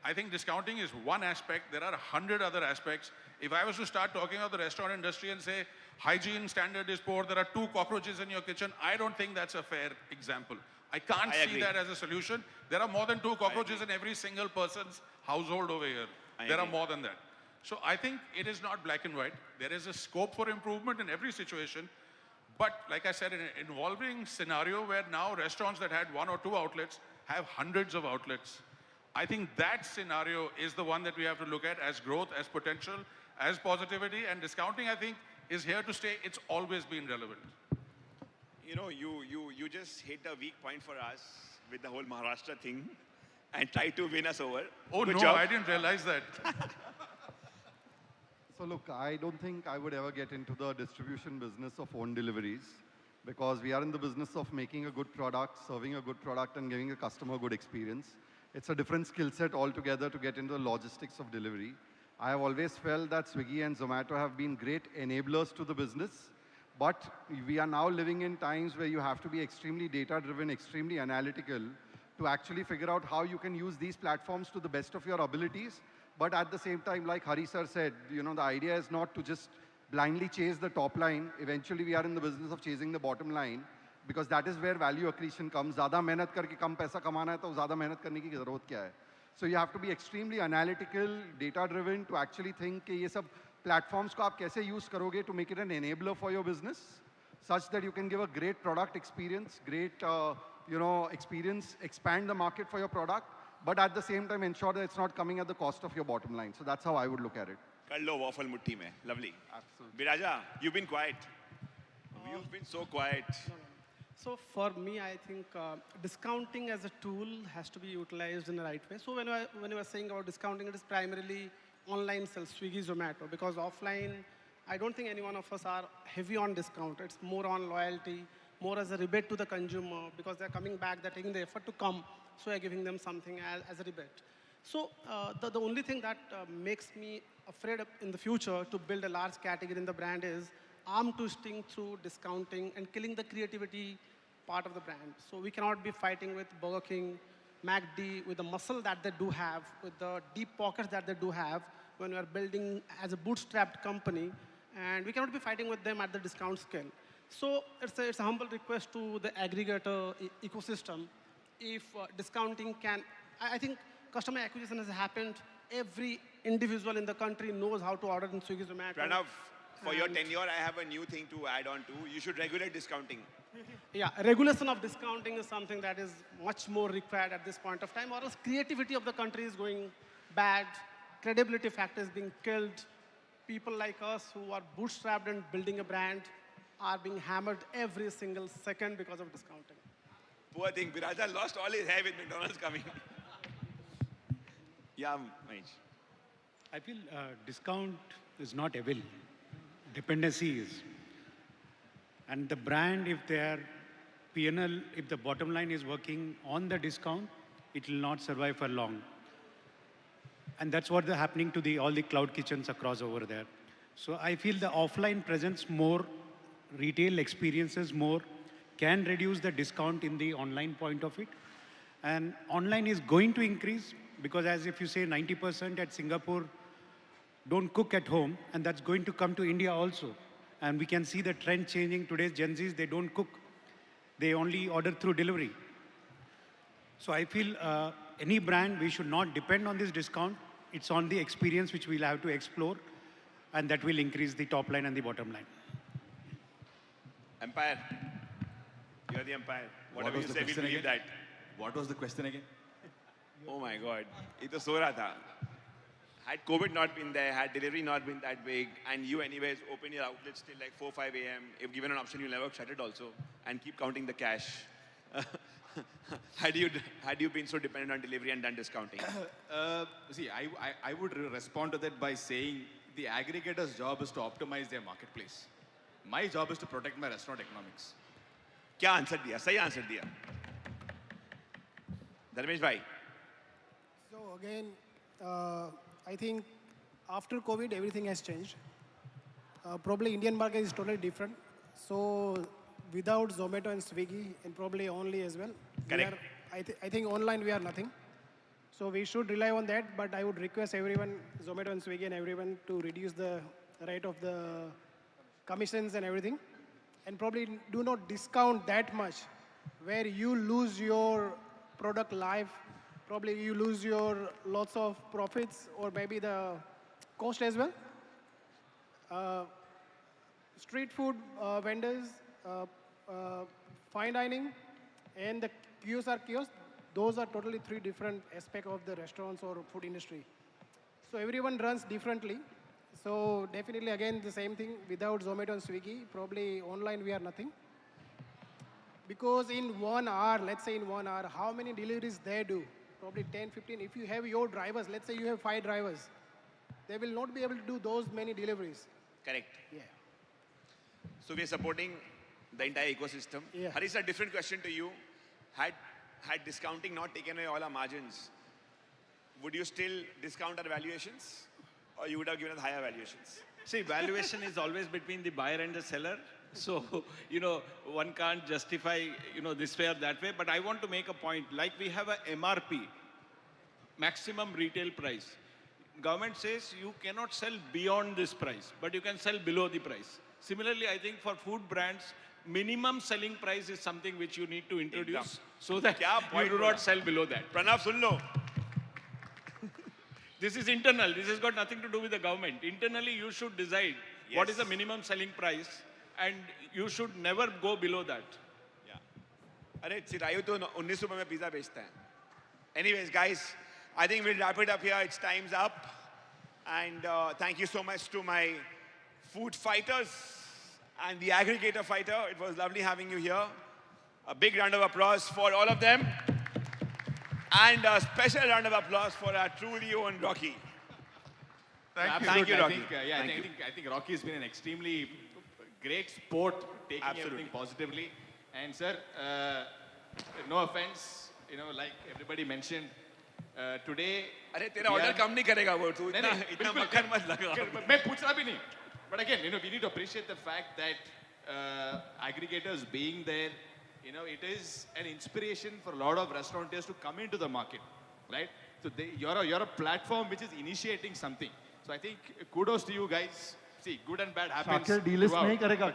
I think discounting is one aspect. There are 100 other aspects. If I was to start talking about the restaurant industry and say, hygiene standard is poor, there are 2 cockroaches in your kitchen, I don't think that's a fair example. I can't see agree. that as a solution. There are more than 2 cockroaches in every single person's household over here. There are agree. more than that. So I think it is not black and white. There is a scope for improvement in every situation. But like I said, in an evolving scenario where now restaurants that had 1 or 2 outlets have hundreds of outlets, I think that scenario is the one that we have to look at as growth, as potential, as positivity. And discounting, I think, is here to stay. It's always been relevant. You know, you just hit a weak point for us with the whole Maharashtra thing and tried to win us over. Oh, Good no, job. I didn't realize that. So look, I don't think I would ever get into the distribution business of own deliveries, because we are in the business of making a good product, serving a good product, and giving a customer a good experience. It's a different skill set altogether to get into the logistics of delivery. I have always felt that Swiggy and Zomato have been great enablers to the business, but we are now living in times where you have to be extremely data-driven, extremely analytical to actually figure out how you can use these platforms to the best of your abilities. But at the same time, like Hari sir said, you know, the idea is not to just blindly chase the top line. Eventually, we are in the business of chasing the bottom line, because that is where value accretion comes. ज़्यादा मेहनत करके कम पैसा कमाना है तो ज़्यादा मेहनत करने की ज़रूरत क्या है? So you have to be extremely analytical, data-driven to actually think कि ये सब platforms को आप कैसे use करोगे to make it an enabler for your business, such that you can give a great product experience, great experience, expand the market for your product, but at the same time ensure that it's not coming at the cost of your bottom line. So that's how I would look at it. कर लो waffle मुट्ठी में. Lovely. Absolutely. Viraja, you've been quiet. You've been so quiet. So for me, I think discounting as a tool has to be utilized in the right way. So when you were saying about discounting, it is primarily online sales, Swiggy, Zomato, because offline, I don't think any one of us are heavy on discount. It's more on loyalty, more as a rebate to the consumer, because they're coming back, they're taking the effort to come, so we're giving them something as a rebate. So the only thing that makes me afraid in the future to build a large category in the brand is arm twisting through discounting and killing the creativity part of the brand. So we cannot be fighting with Burger King, McD, with the muscle that they do have, with the deep pockets that they do have when we are building as a bootstrapped company, and we cannot be fighting with them at the discount scale. So it's a humble request to the aggregator ecosystem. If discounting can, I think customer acquisition has happened. Every individual in the country knows how to order in Swiggy, Zomato. Pranav, for your tenure, I have a new thing to add on to. You should regulate discounting. Yeah, regulation of discounting is something that is much more required at this point of time, or else creativity of the country is going bad, credibility factor is being killed. People like us who are bootstrapped and building a brand are being hammered every single second because of discounting. Poor thing, Viraja lost all his hair with McDonald's coming. Yeah, Mahesh. I feel discount is not evil. Dependency is. And the brand, if their P&L, if the bottom line is working on the discount, it will not survive for long. And that's what is happening to all the cloud kitchens across over there. So I feel the offline presence more, retail experiences more, can reduce the discount in the online point of it. And online is going to increase, because as if you say 90% at Singapore don't cook at home, and that's going to come to India also. And we can see the trend changing. Today's Gen Zs, they don't cook. They only order through delivery. So I feel any brand, we should not depend on this discount. It's on the experience which we'll have to explore, and that will increase the top line and the bottom line. Empire. You're the empire. Whatever What was you the say, we question believe again? that. What was the question again? Oh my God. It was so raha tha. Had COVID not been there, had delivery not been that big, and you anyways open your outlets till like 4, 5 a.m., if given an option, you'll never shut it also, and keep counting the cash. Had you been so dependent on delivery and done discounting? See, I would respond to that by saying the aggregator's job is to optimize their marketplace. My job is to protect my restaurant economics. क्या answer दिया? सही answer दिया. धर्मेश भाई. So again, I think after COVID, everything has changed. Probably Indian market is totally different. So without Zomato and Swiggy, and probably only as well, Correct. I think online we are nothing. So we should rely on that. But I would request everyone, Zomato and Swiggy and everyone, to reduce the rate of the commissions and everything, and probably do not discount that much, where you lose your product life. Probably you lose your lots of profits or maybe the cost as well. Street food vendors, fine dining, and the QSR kiosk, those are totally three different aspects of the restaurants or food industry. So everyone runs differently. So definitely again the same thing, without Zomato and Swiggy, probably online we are nothing. Because in 1 hour, let's say in 1 hour, how many deliveries they do? Probably 10, 15. If you have your drivers, let's say you have 5 drivers, they will not be able to do those many deliveries. Correct. Yeah. So we are supporting the entire ecosystem. Yeah. Harish, a different question to you. Had discounting not taken away all our margins, would you still discount our valuations, or you would have given us higher valuations? See, valuation is always between the buyer and the seller. So, one can't justify, this way or that way. But I want to make a point. Like we have a MRP, maximum retail price. Government says you cannot sell beyond this price, but you can sell below the price. Similarly, I think for food brands, minimum selling price is something which you need to introduce so that you do not sell below that. Pranav, sun lo. This is internal. This has got nothing to do with the government. Internally, you should decide what is the minimum selling price, and you should never go below that. अरे चिरायु तो 19 में pizza बेचता है. Anyways, guys, I think we'll wrap it up here. It's time's up. And thank you so much to my food fighters and the aggregator fighter. It was lovely having you here. A big round of applause for all of them. And a special round of applause for our truly own Rocky. Thank you, Rocky. I think Rocky has been an extremely great sport, taking everything positively. And sir, no offense, like everybody mentioned, today. अरे तेरा order कम नहीं करेगा वो तू इतना मक्खन मत लगा. मैं पूछ रहा भी नहीं. But again, we need to appreciate the fact that aggregators being there, it is an inspiration for a lot of restaurateurs to come into the market, right? So you're a platform which is initiating something. So I think kudos to you guys. See, good and bad happens. Shakir delist नहीं करेगा,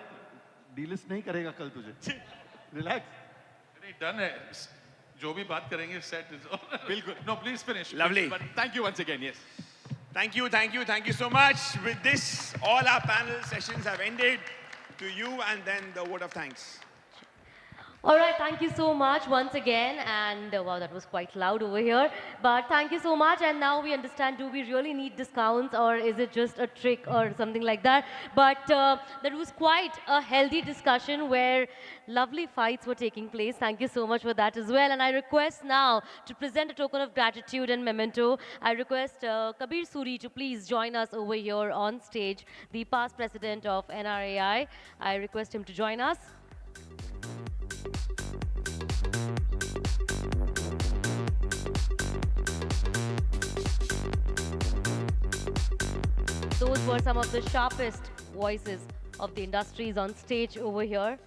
delist नहीं करेगा कल तुझे. Relax. नहीं done है. जो भी बात करेंगे set is all. बिल्कुल. No, please finish. Lovely. But thank you once again. Yes. Thank you so much. With this, all our panel sessions have ended. To you and then the vote of thanks. All right, thank you so much once again. And wow, that was quite loud over here. But thank you so much. And now we understand, do we really need discounts, or is it just a trick or something like that? But that was quite a healthy discussion where lovely fights were taking place. Thank you so much for that as well. And I request now to present a token of gratitude and memento. I request Kabir Suri to please join us over here on stage, the past president of NRAI. I request him to join us. Those were some of the sharpest voices of the industries on stage over here.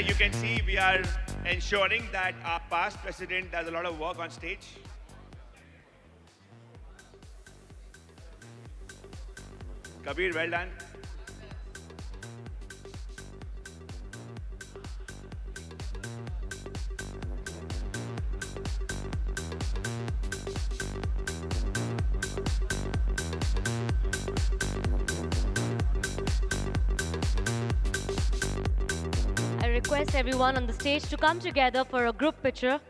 like you can see, we are ensuring that our past president does a lot of work on stage. Kabir, well done. I request everyone on the stage to come together for a group picture.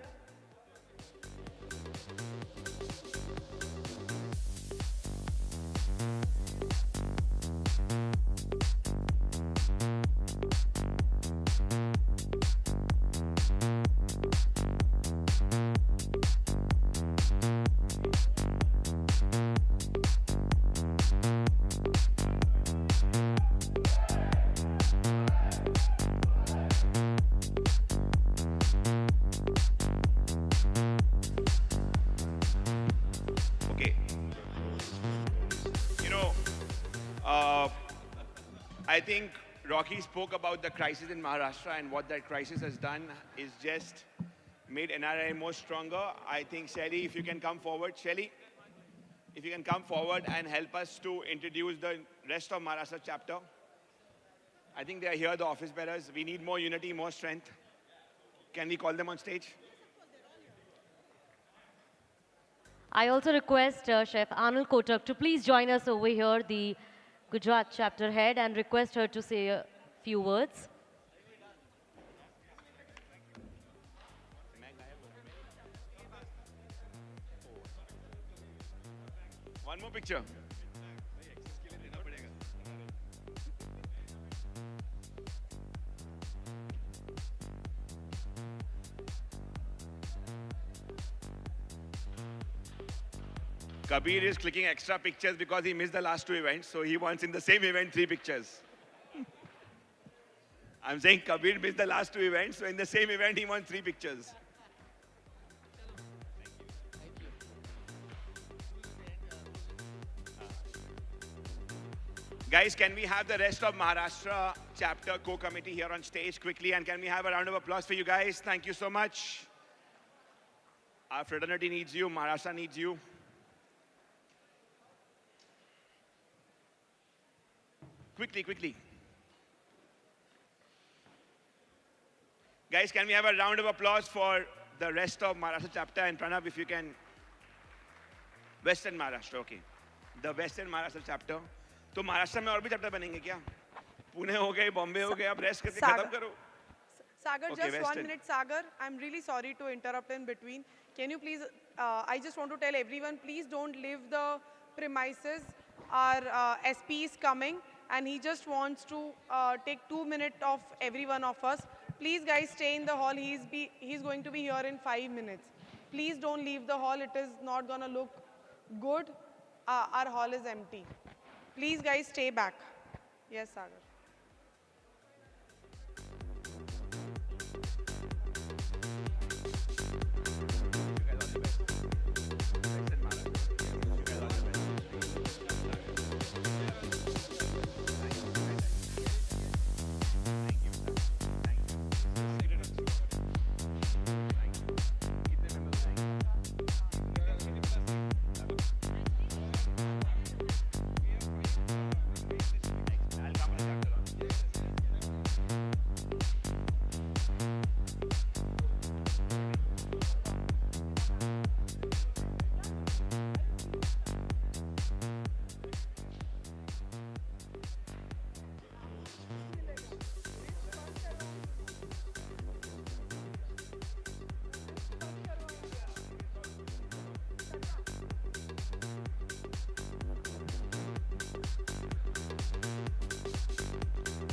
Okay. You know, I think Rocky spoke about the crisis in Maharashtra, and what that crisis has done is just made NRAI more stronger. I think, Shelly, if you can come forward. Shelly, if you can come forward and help us to introduce the rest of Maharashtra chapter. I think they are here, the office bearers. We need more unity, more strength. Can we call them on stage? I also request Chef Anil Kotak to please join us over here, the Gujarat chapter head, and request her to say a few words. One more picture. Kabir is clicking extra pictures because he missed the last two events, so he wants in the same event 3 pictures. I'm saying Kabir missed the last 2 events, so in the same event he wants 3 pictures. Guys, can we have the rest of Maharashtra chapter co-committee here on stage quickly, and can we have a round of applause for you guys? Thank you so much. Our fraternity needs you, Maharashtra needs you. Quickly, quickly. Guys, can we have a round of applause for the rest of Maharashtra chapter? And Pranav, if you can. Western Maharashtra, okay. The Western Maharashtra chapter. तो महाराष्ट्र में और भी chapter बनेंगे क्या? पुणे हो गए, बॉम्बे हो गए, अब रेस्ट करके खत्म करो. Sagar, Okay, just Western. 1 minute, Sagar. I'm really sorry to interrupt in between. Can you please, I just want to tell everyone, please don't leave the premises. Our SP is coming and he just wants to take 2 minutes of every one of us. Please guys, stay in the hall. He's going to be here in 5 minutes. Please don't leave the hall. It is not going to look good. Our hall is empty. Please guys, stay back. Yes, Sagar.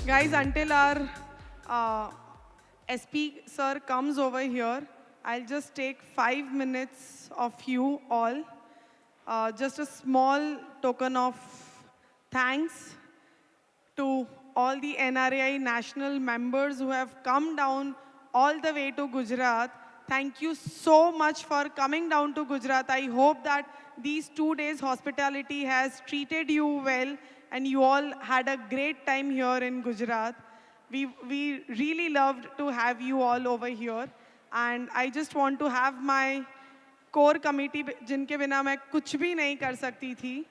Guys, until our SP sir comes over here, I'll just take 5 minutes of you all. Just a small token of thanks to all the NRAI national members who have come down all the way to Gujarat. Thank you so much for coming down to Gujarat. I hope that these 2 days hospitality has treated you well and you all had a great time here in Gujarat. We really loved to have you all over here. And I just want to have my core committee, जिनके बिना मैं कुछ भी नहीं कर सकती थी.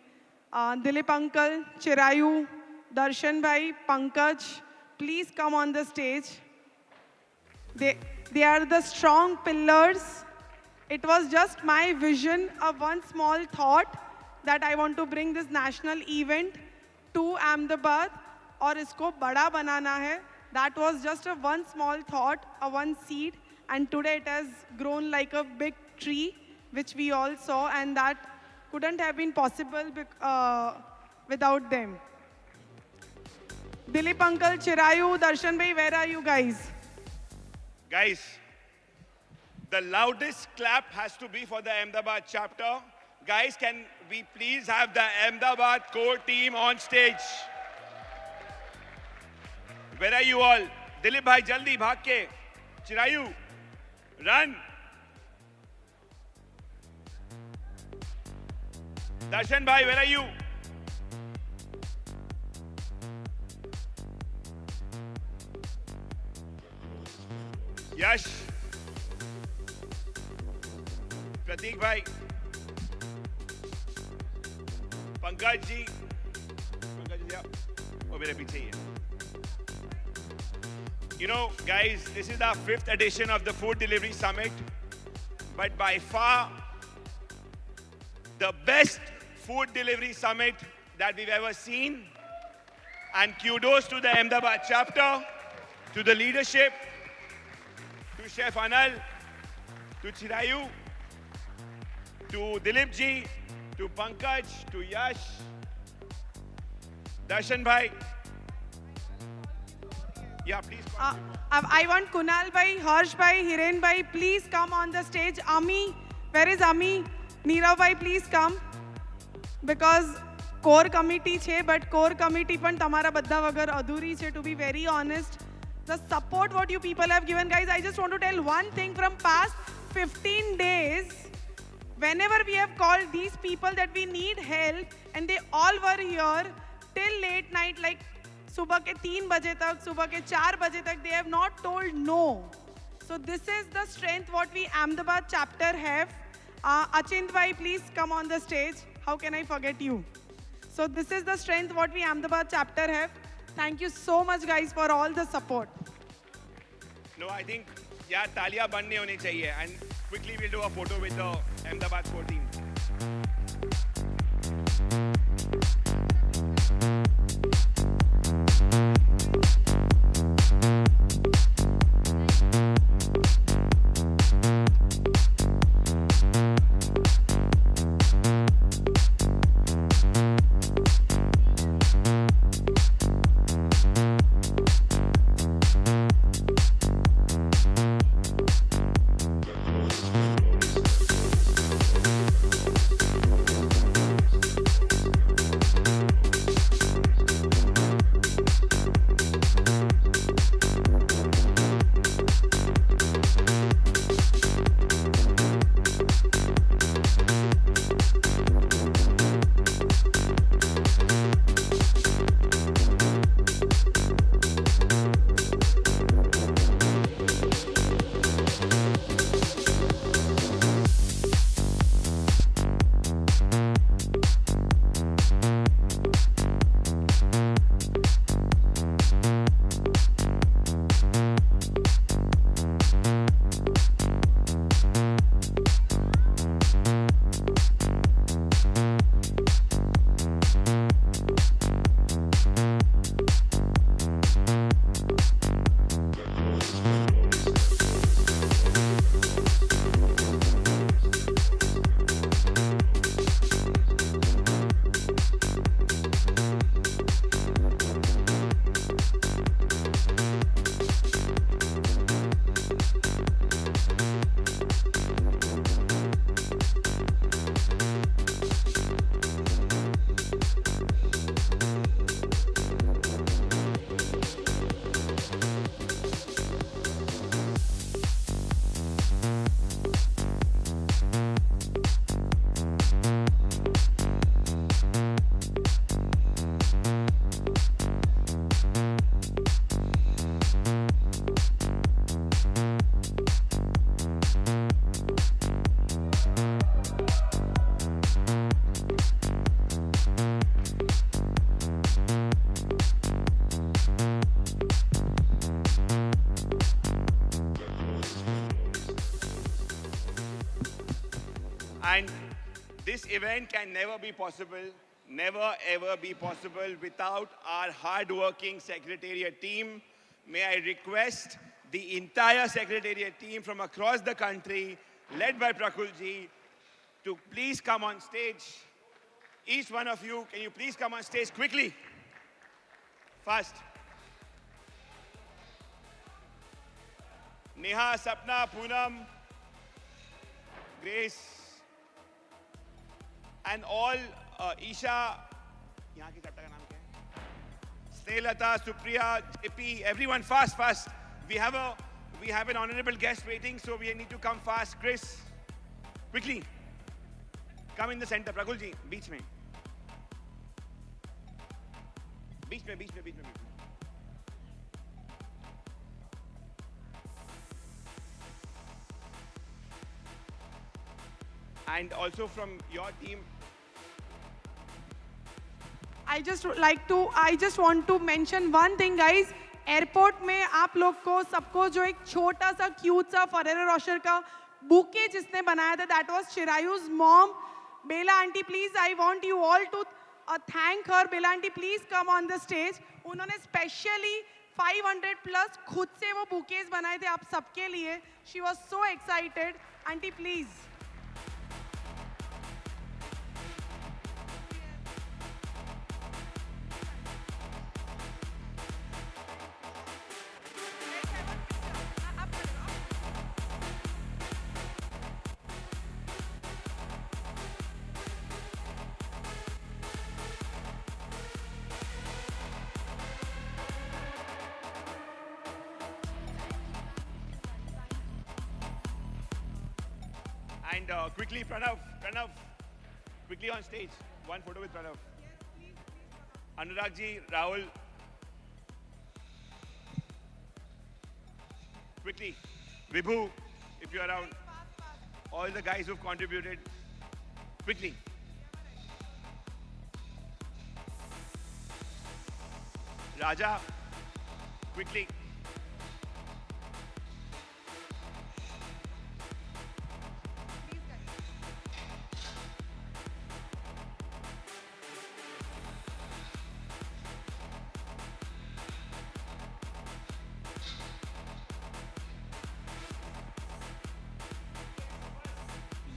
Dilip uncle, Chirayu, Darshan bhai, Pankaj, please come on the stage. They are the strong pillars. It was just my vision of one small thought that I want to bring this national event to Ahmedabad और इसको बड़ा बनाना है. That was just a one small thought, a one seed, and today it has grown like a big tree, which we all saw, and that couldn't have been possible without them. Dilip uncle, Chirayu, Darshan bhai, where are you guys? Guys, the loudest clap has to be for the Ahmedabad chapter. Guys, can we please have the Ahmedabad core team on stage? Where are you all? Dilip bhai, jaldi, bhag ke. Chirayu, run. Darshan bhai, where are you? Yash. Pratik bhai. Pankaj ji. Pankaj ji, oh, mere piche hi hai. You know, guys, this is the 5th edition of the Food Delivery Summit, but by far the best food delivery summit that we've ever seen. And kudos to the Ahmedabad chapter, to the leadership, to Chef Anal, to Chirayu, to Dilip ji, to Pankaj, to Yash, Darshan bhai. Yeah, please. I want Kunal bhai, Harsh bhai, Hiren bhai, please come on the stage. Ami, where is Ami? Neerav bhai, please come. Because core committee છે, but core committee પણ તમારા બધા વગર અધૂરી છે, to be very honest. The support what you people have given, guys, I just want to tell one thing from past 15 days. Whenever we have called these people that we need help, and they all were here till late night, like सुबह के 3 बजे तक, सुबह के 4 बजे तक, they have not told no. So this is the strength what we Ahmedabad chapter have. Achind bhai, please come on the stage. How can I forget you? So this is the strength what we Ahmedabad chapter have. Thank you so much, guys, for all the support. No, I think, yeah, तालियां बंद नहीं होनी चाहिए. And quickly we'll do a photo with the Ahmedabad core team. And this event can never be possible, never ever be possible without our hard-working secretariat team. May I request the entire secretariat team from across the country, led by Prakulji, to please come on stage. Each one of you, can you please come on stage quickly? Fast. Neha, Sapna, Poonam, Grace, and all Isha, यहाँ की सबका नाम क्या है? Snehlata, Supriya, JP, everyone fast, fast. We have an honorable guest waiting, so we need to come fast. Chris, quickly. Come in the center. Prakul ji, बीच में. बीच में. And also from your team. I just want to mention one thing, guys. Airport में आप लोग को सबको जो एक छोटा सा क्यूट सा फरेरो रोशर का बुके जिसने बनाया था, that was Shirayu's mom. Bela auntie, please, I want you all to thank her. Bela auntie, please come on the stage. उन्होंने specially 500 plus खुद से वो बुकेज बनाए थे आप सबके लिए. She was so excited. Auntie, please. And quickly, Pranav, quickly on stage. One photo with Pranav. Anurag ji, Rahul. Quickly. Vibhu, if you're around. All the guys who've contributed. Quickly. Raja, quickly.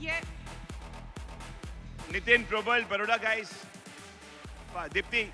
Yeah. Nitin, Probal, Baroda guys. Dipti.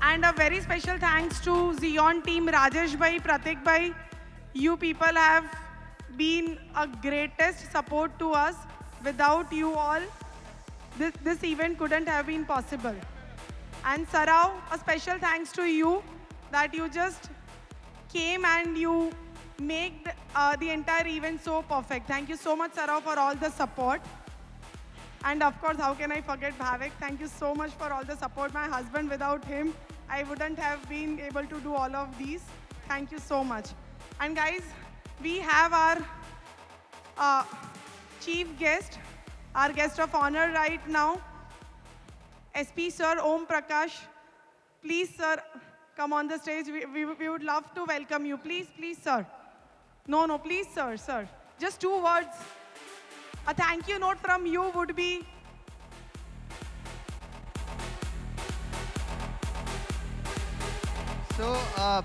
And a very special thanks to Xeon team, Rajesh bhai, Pratik bhai. You people have been a greatest support to us. Without you all, this event couldn't have been possible. And Sarao, a special thanks to you that you just came and you make the entire event so perfect. Thank you so much, Sarao, for all the support. And of course, how can I forget Bhavik? Thank you so much for all the support. My husband, without him, I wouldn't have been able to do all of these. Thank you so much. And guys, we have our chief guest, our guest of honor right now, SP Sir Om Prakash. Please, sir, come on the stage. We would love to welcome you. Please, sir. No, please, sir. Just 2 words. A thank you note from you would be. So,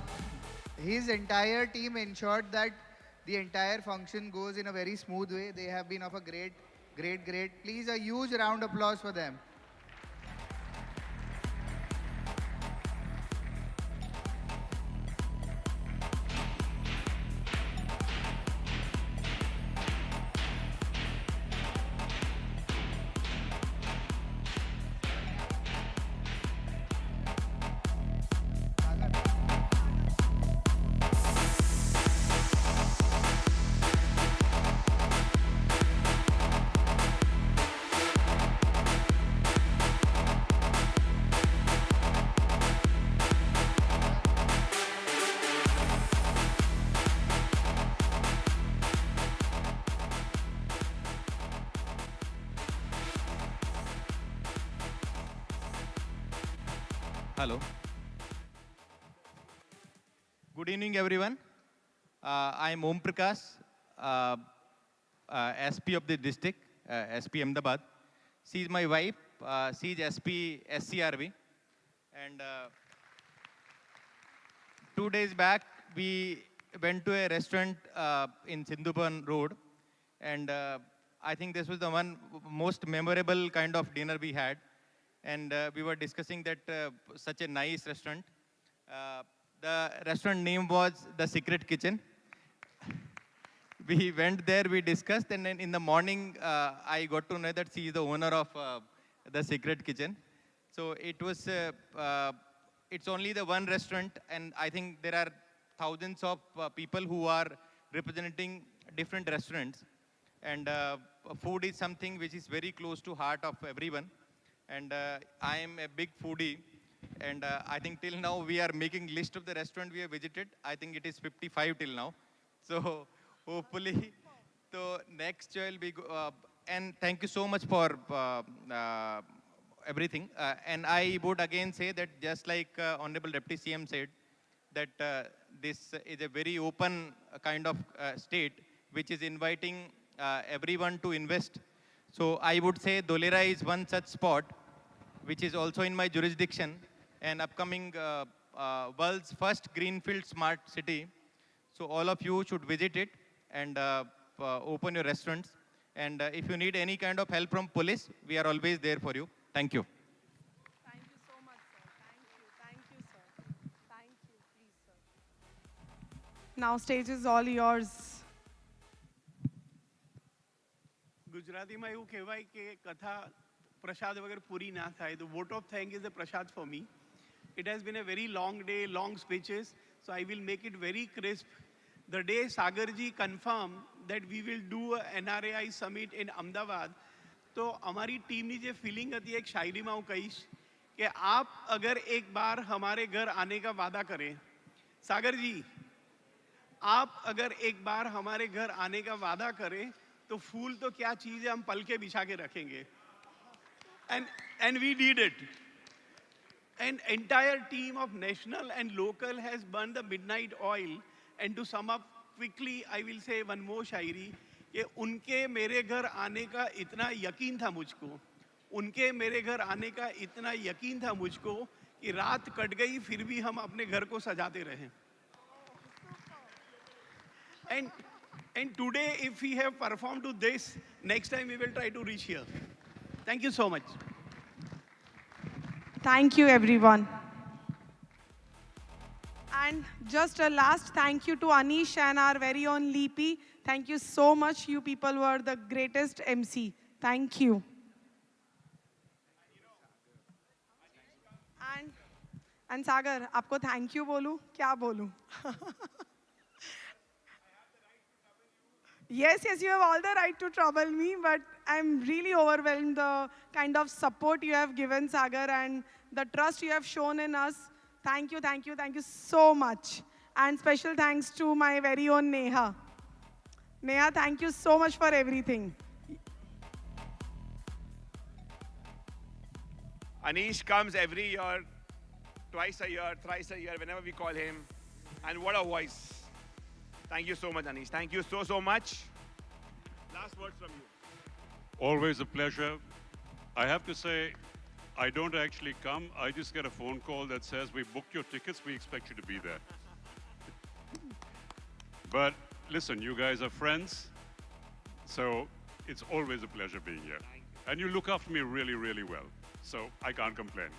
his entire team ensured that the entire function goes in a very smooth way. They have been of a great. Please, a huge round of applause for them. Hello. Good evening, everyone. I am Om Prakash, SP of the district, SP Ahmedabad. She is my wife. She is SP SCRV. And 2 days back, we went to a restaurant in Sindhuban Road. And I think this was the one most memorable kind of dinner we had. And we were discussing that such a nice restaurant. The restaurant name was The Secret Kitchen. We went there, we discussed, and then in the morning, I got to know that she is the owner of The Secret Kitchen. So it was, it's only the one restaurant, and I think there are thousands of people who are representing different restaurants. And food is something which is very close to heart of everyone. And I am a big foodie. And I think till now we are making list of the restaurant we have visited. I think it is 55 till now. So hopefully, so next will be, and thank you so much for everything. And I would again say that just like Honorable Deputy CM said, that this is a very open kind of state which is inviting everyone to invest. So I would say Dholera is one such spot which is also in my jurisdiction, and upcoming world's first greenfield smart city. So all of you should visit it and open your restaurants. And if you need any kind of help from police, we are always there for you. Thank you. Thank you so much, sir. Thank you, sir. Thank you, please, sir. Now stage is all yours. ગુજરાતીમાં એવું કહેવાય કે કથા પ્રસાદ વગર પૂરી ના થાય. The vote of thank is a prasad for me. It has been a very long day, long speeches, so I will make it very crisp. The day Sagarji confirmed that we will do a NRAI summit in Ahmedabad, तो हमारी team ની જે feeling હતી એક શાયરીમાં હું કહીશ કે આપ અગર એક બાર हमारे घर आने का वादा करें, सागर जी आप अगर एक बार हमारे घर आने का वादा करें तो फूल तो क्या चीज़ है, हम पल के बिछा के रखेंगे. And we did it. An entire team of national and local has burned the midnight oil. And to sum up quickly, I will say one more शायरी कि उनके मेरे घर आने का इतना यकीन था मुझको, उनके मेरे घर आने का इतना यकीन था मुझको कि रात कट गई फिर भी हम अपने घर को सजाते रहे. And today, if we have performed to this, next time we will try to reach here. Thank you so much. Thank you, everyone. And just a last thank you to Anish and our very own Leepy. Thank you so much. You people were the greatest MC. Thank you. And Sagar, आपको thank you बोलूं, क्या बोलूं? Yes, you have all the right to trouble me, but I'm really overwhelmed the kind of support you have given, Sagar, and the trust you have shown in us. Thank you so much. And special thanks to my very own Neha. Neha, thank you so much for everything. Anish comes every year, twice a year, thrice a year, whenever we call him. And what a voice. Thank you so much, Anish. Thank you so much. Last words from you. Always a pleasure. I have to say, I don't actually come. I just get a phone call that says, we booked your tickets, we expect you to be there. But listen, you guys are friends, so it's always a pleasure being here. And you look after me really, really well. So I can't complain.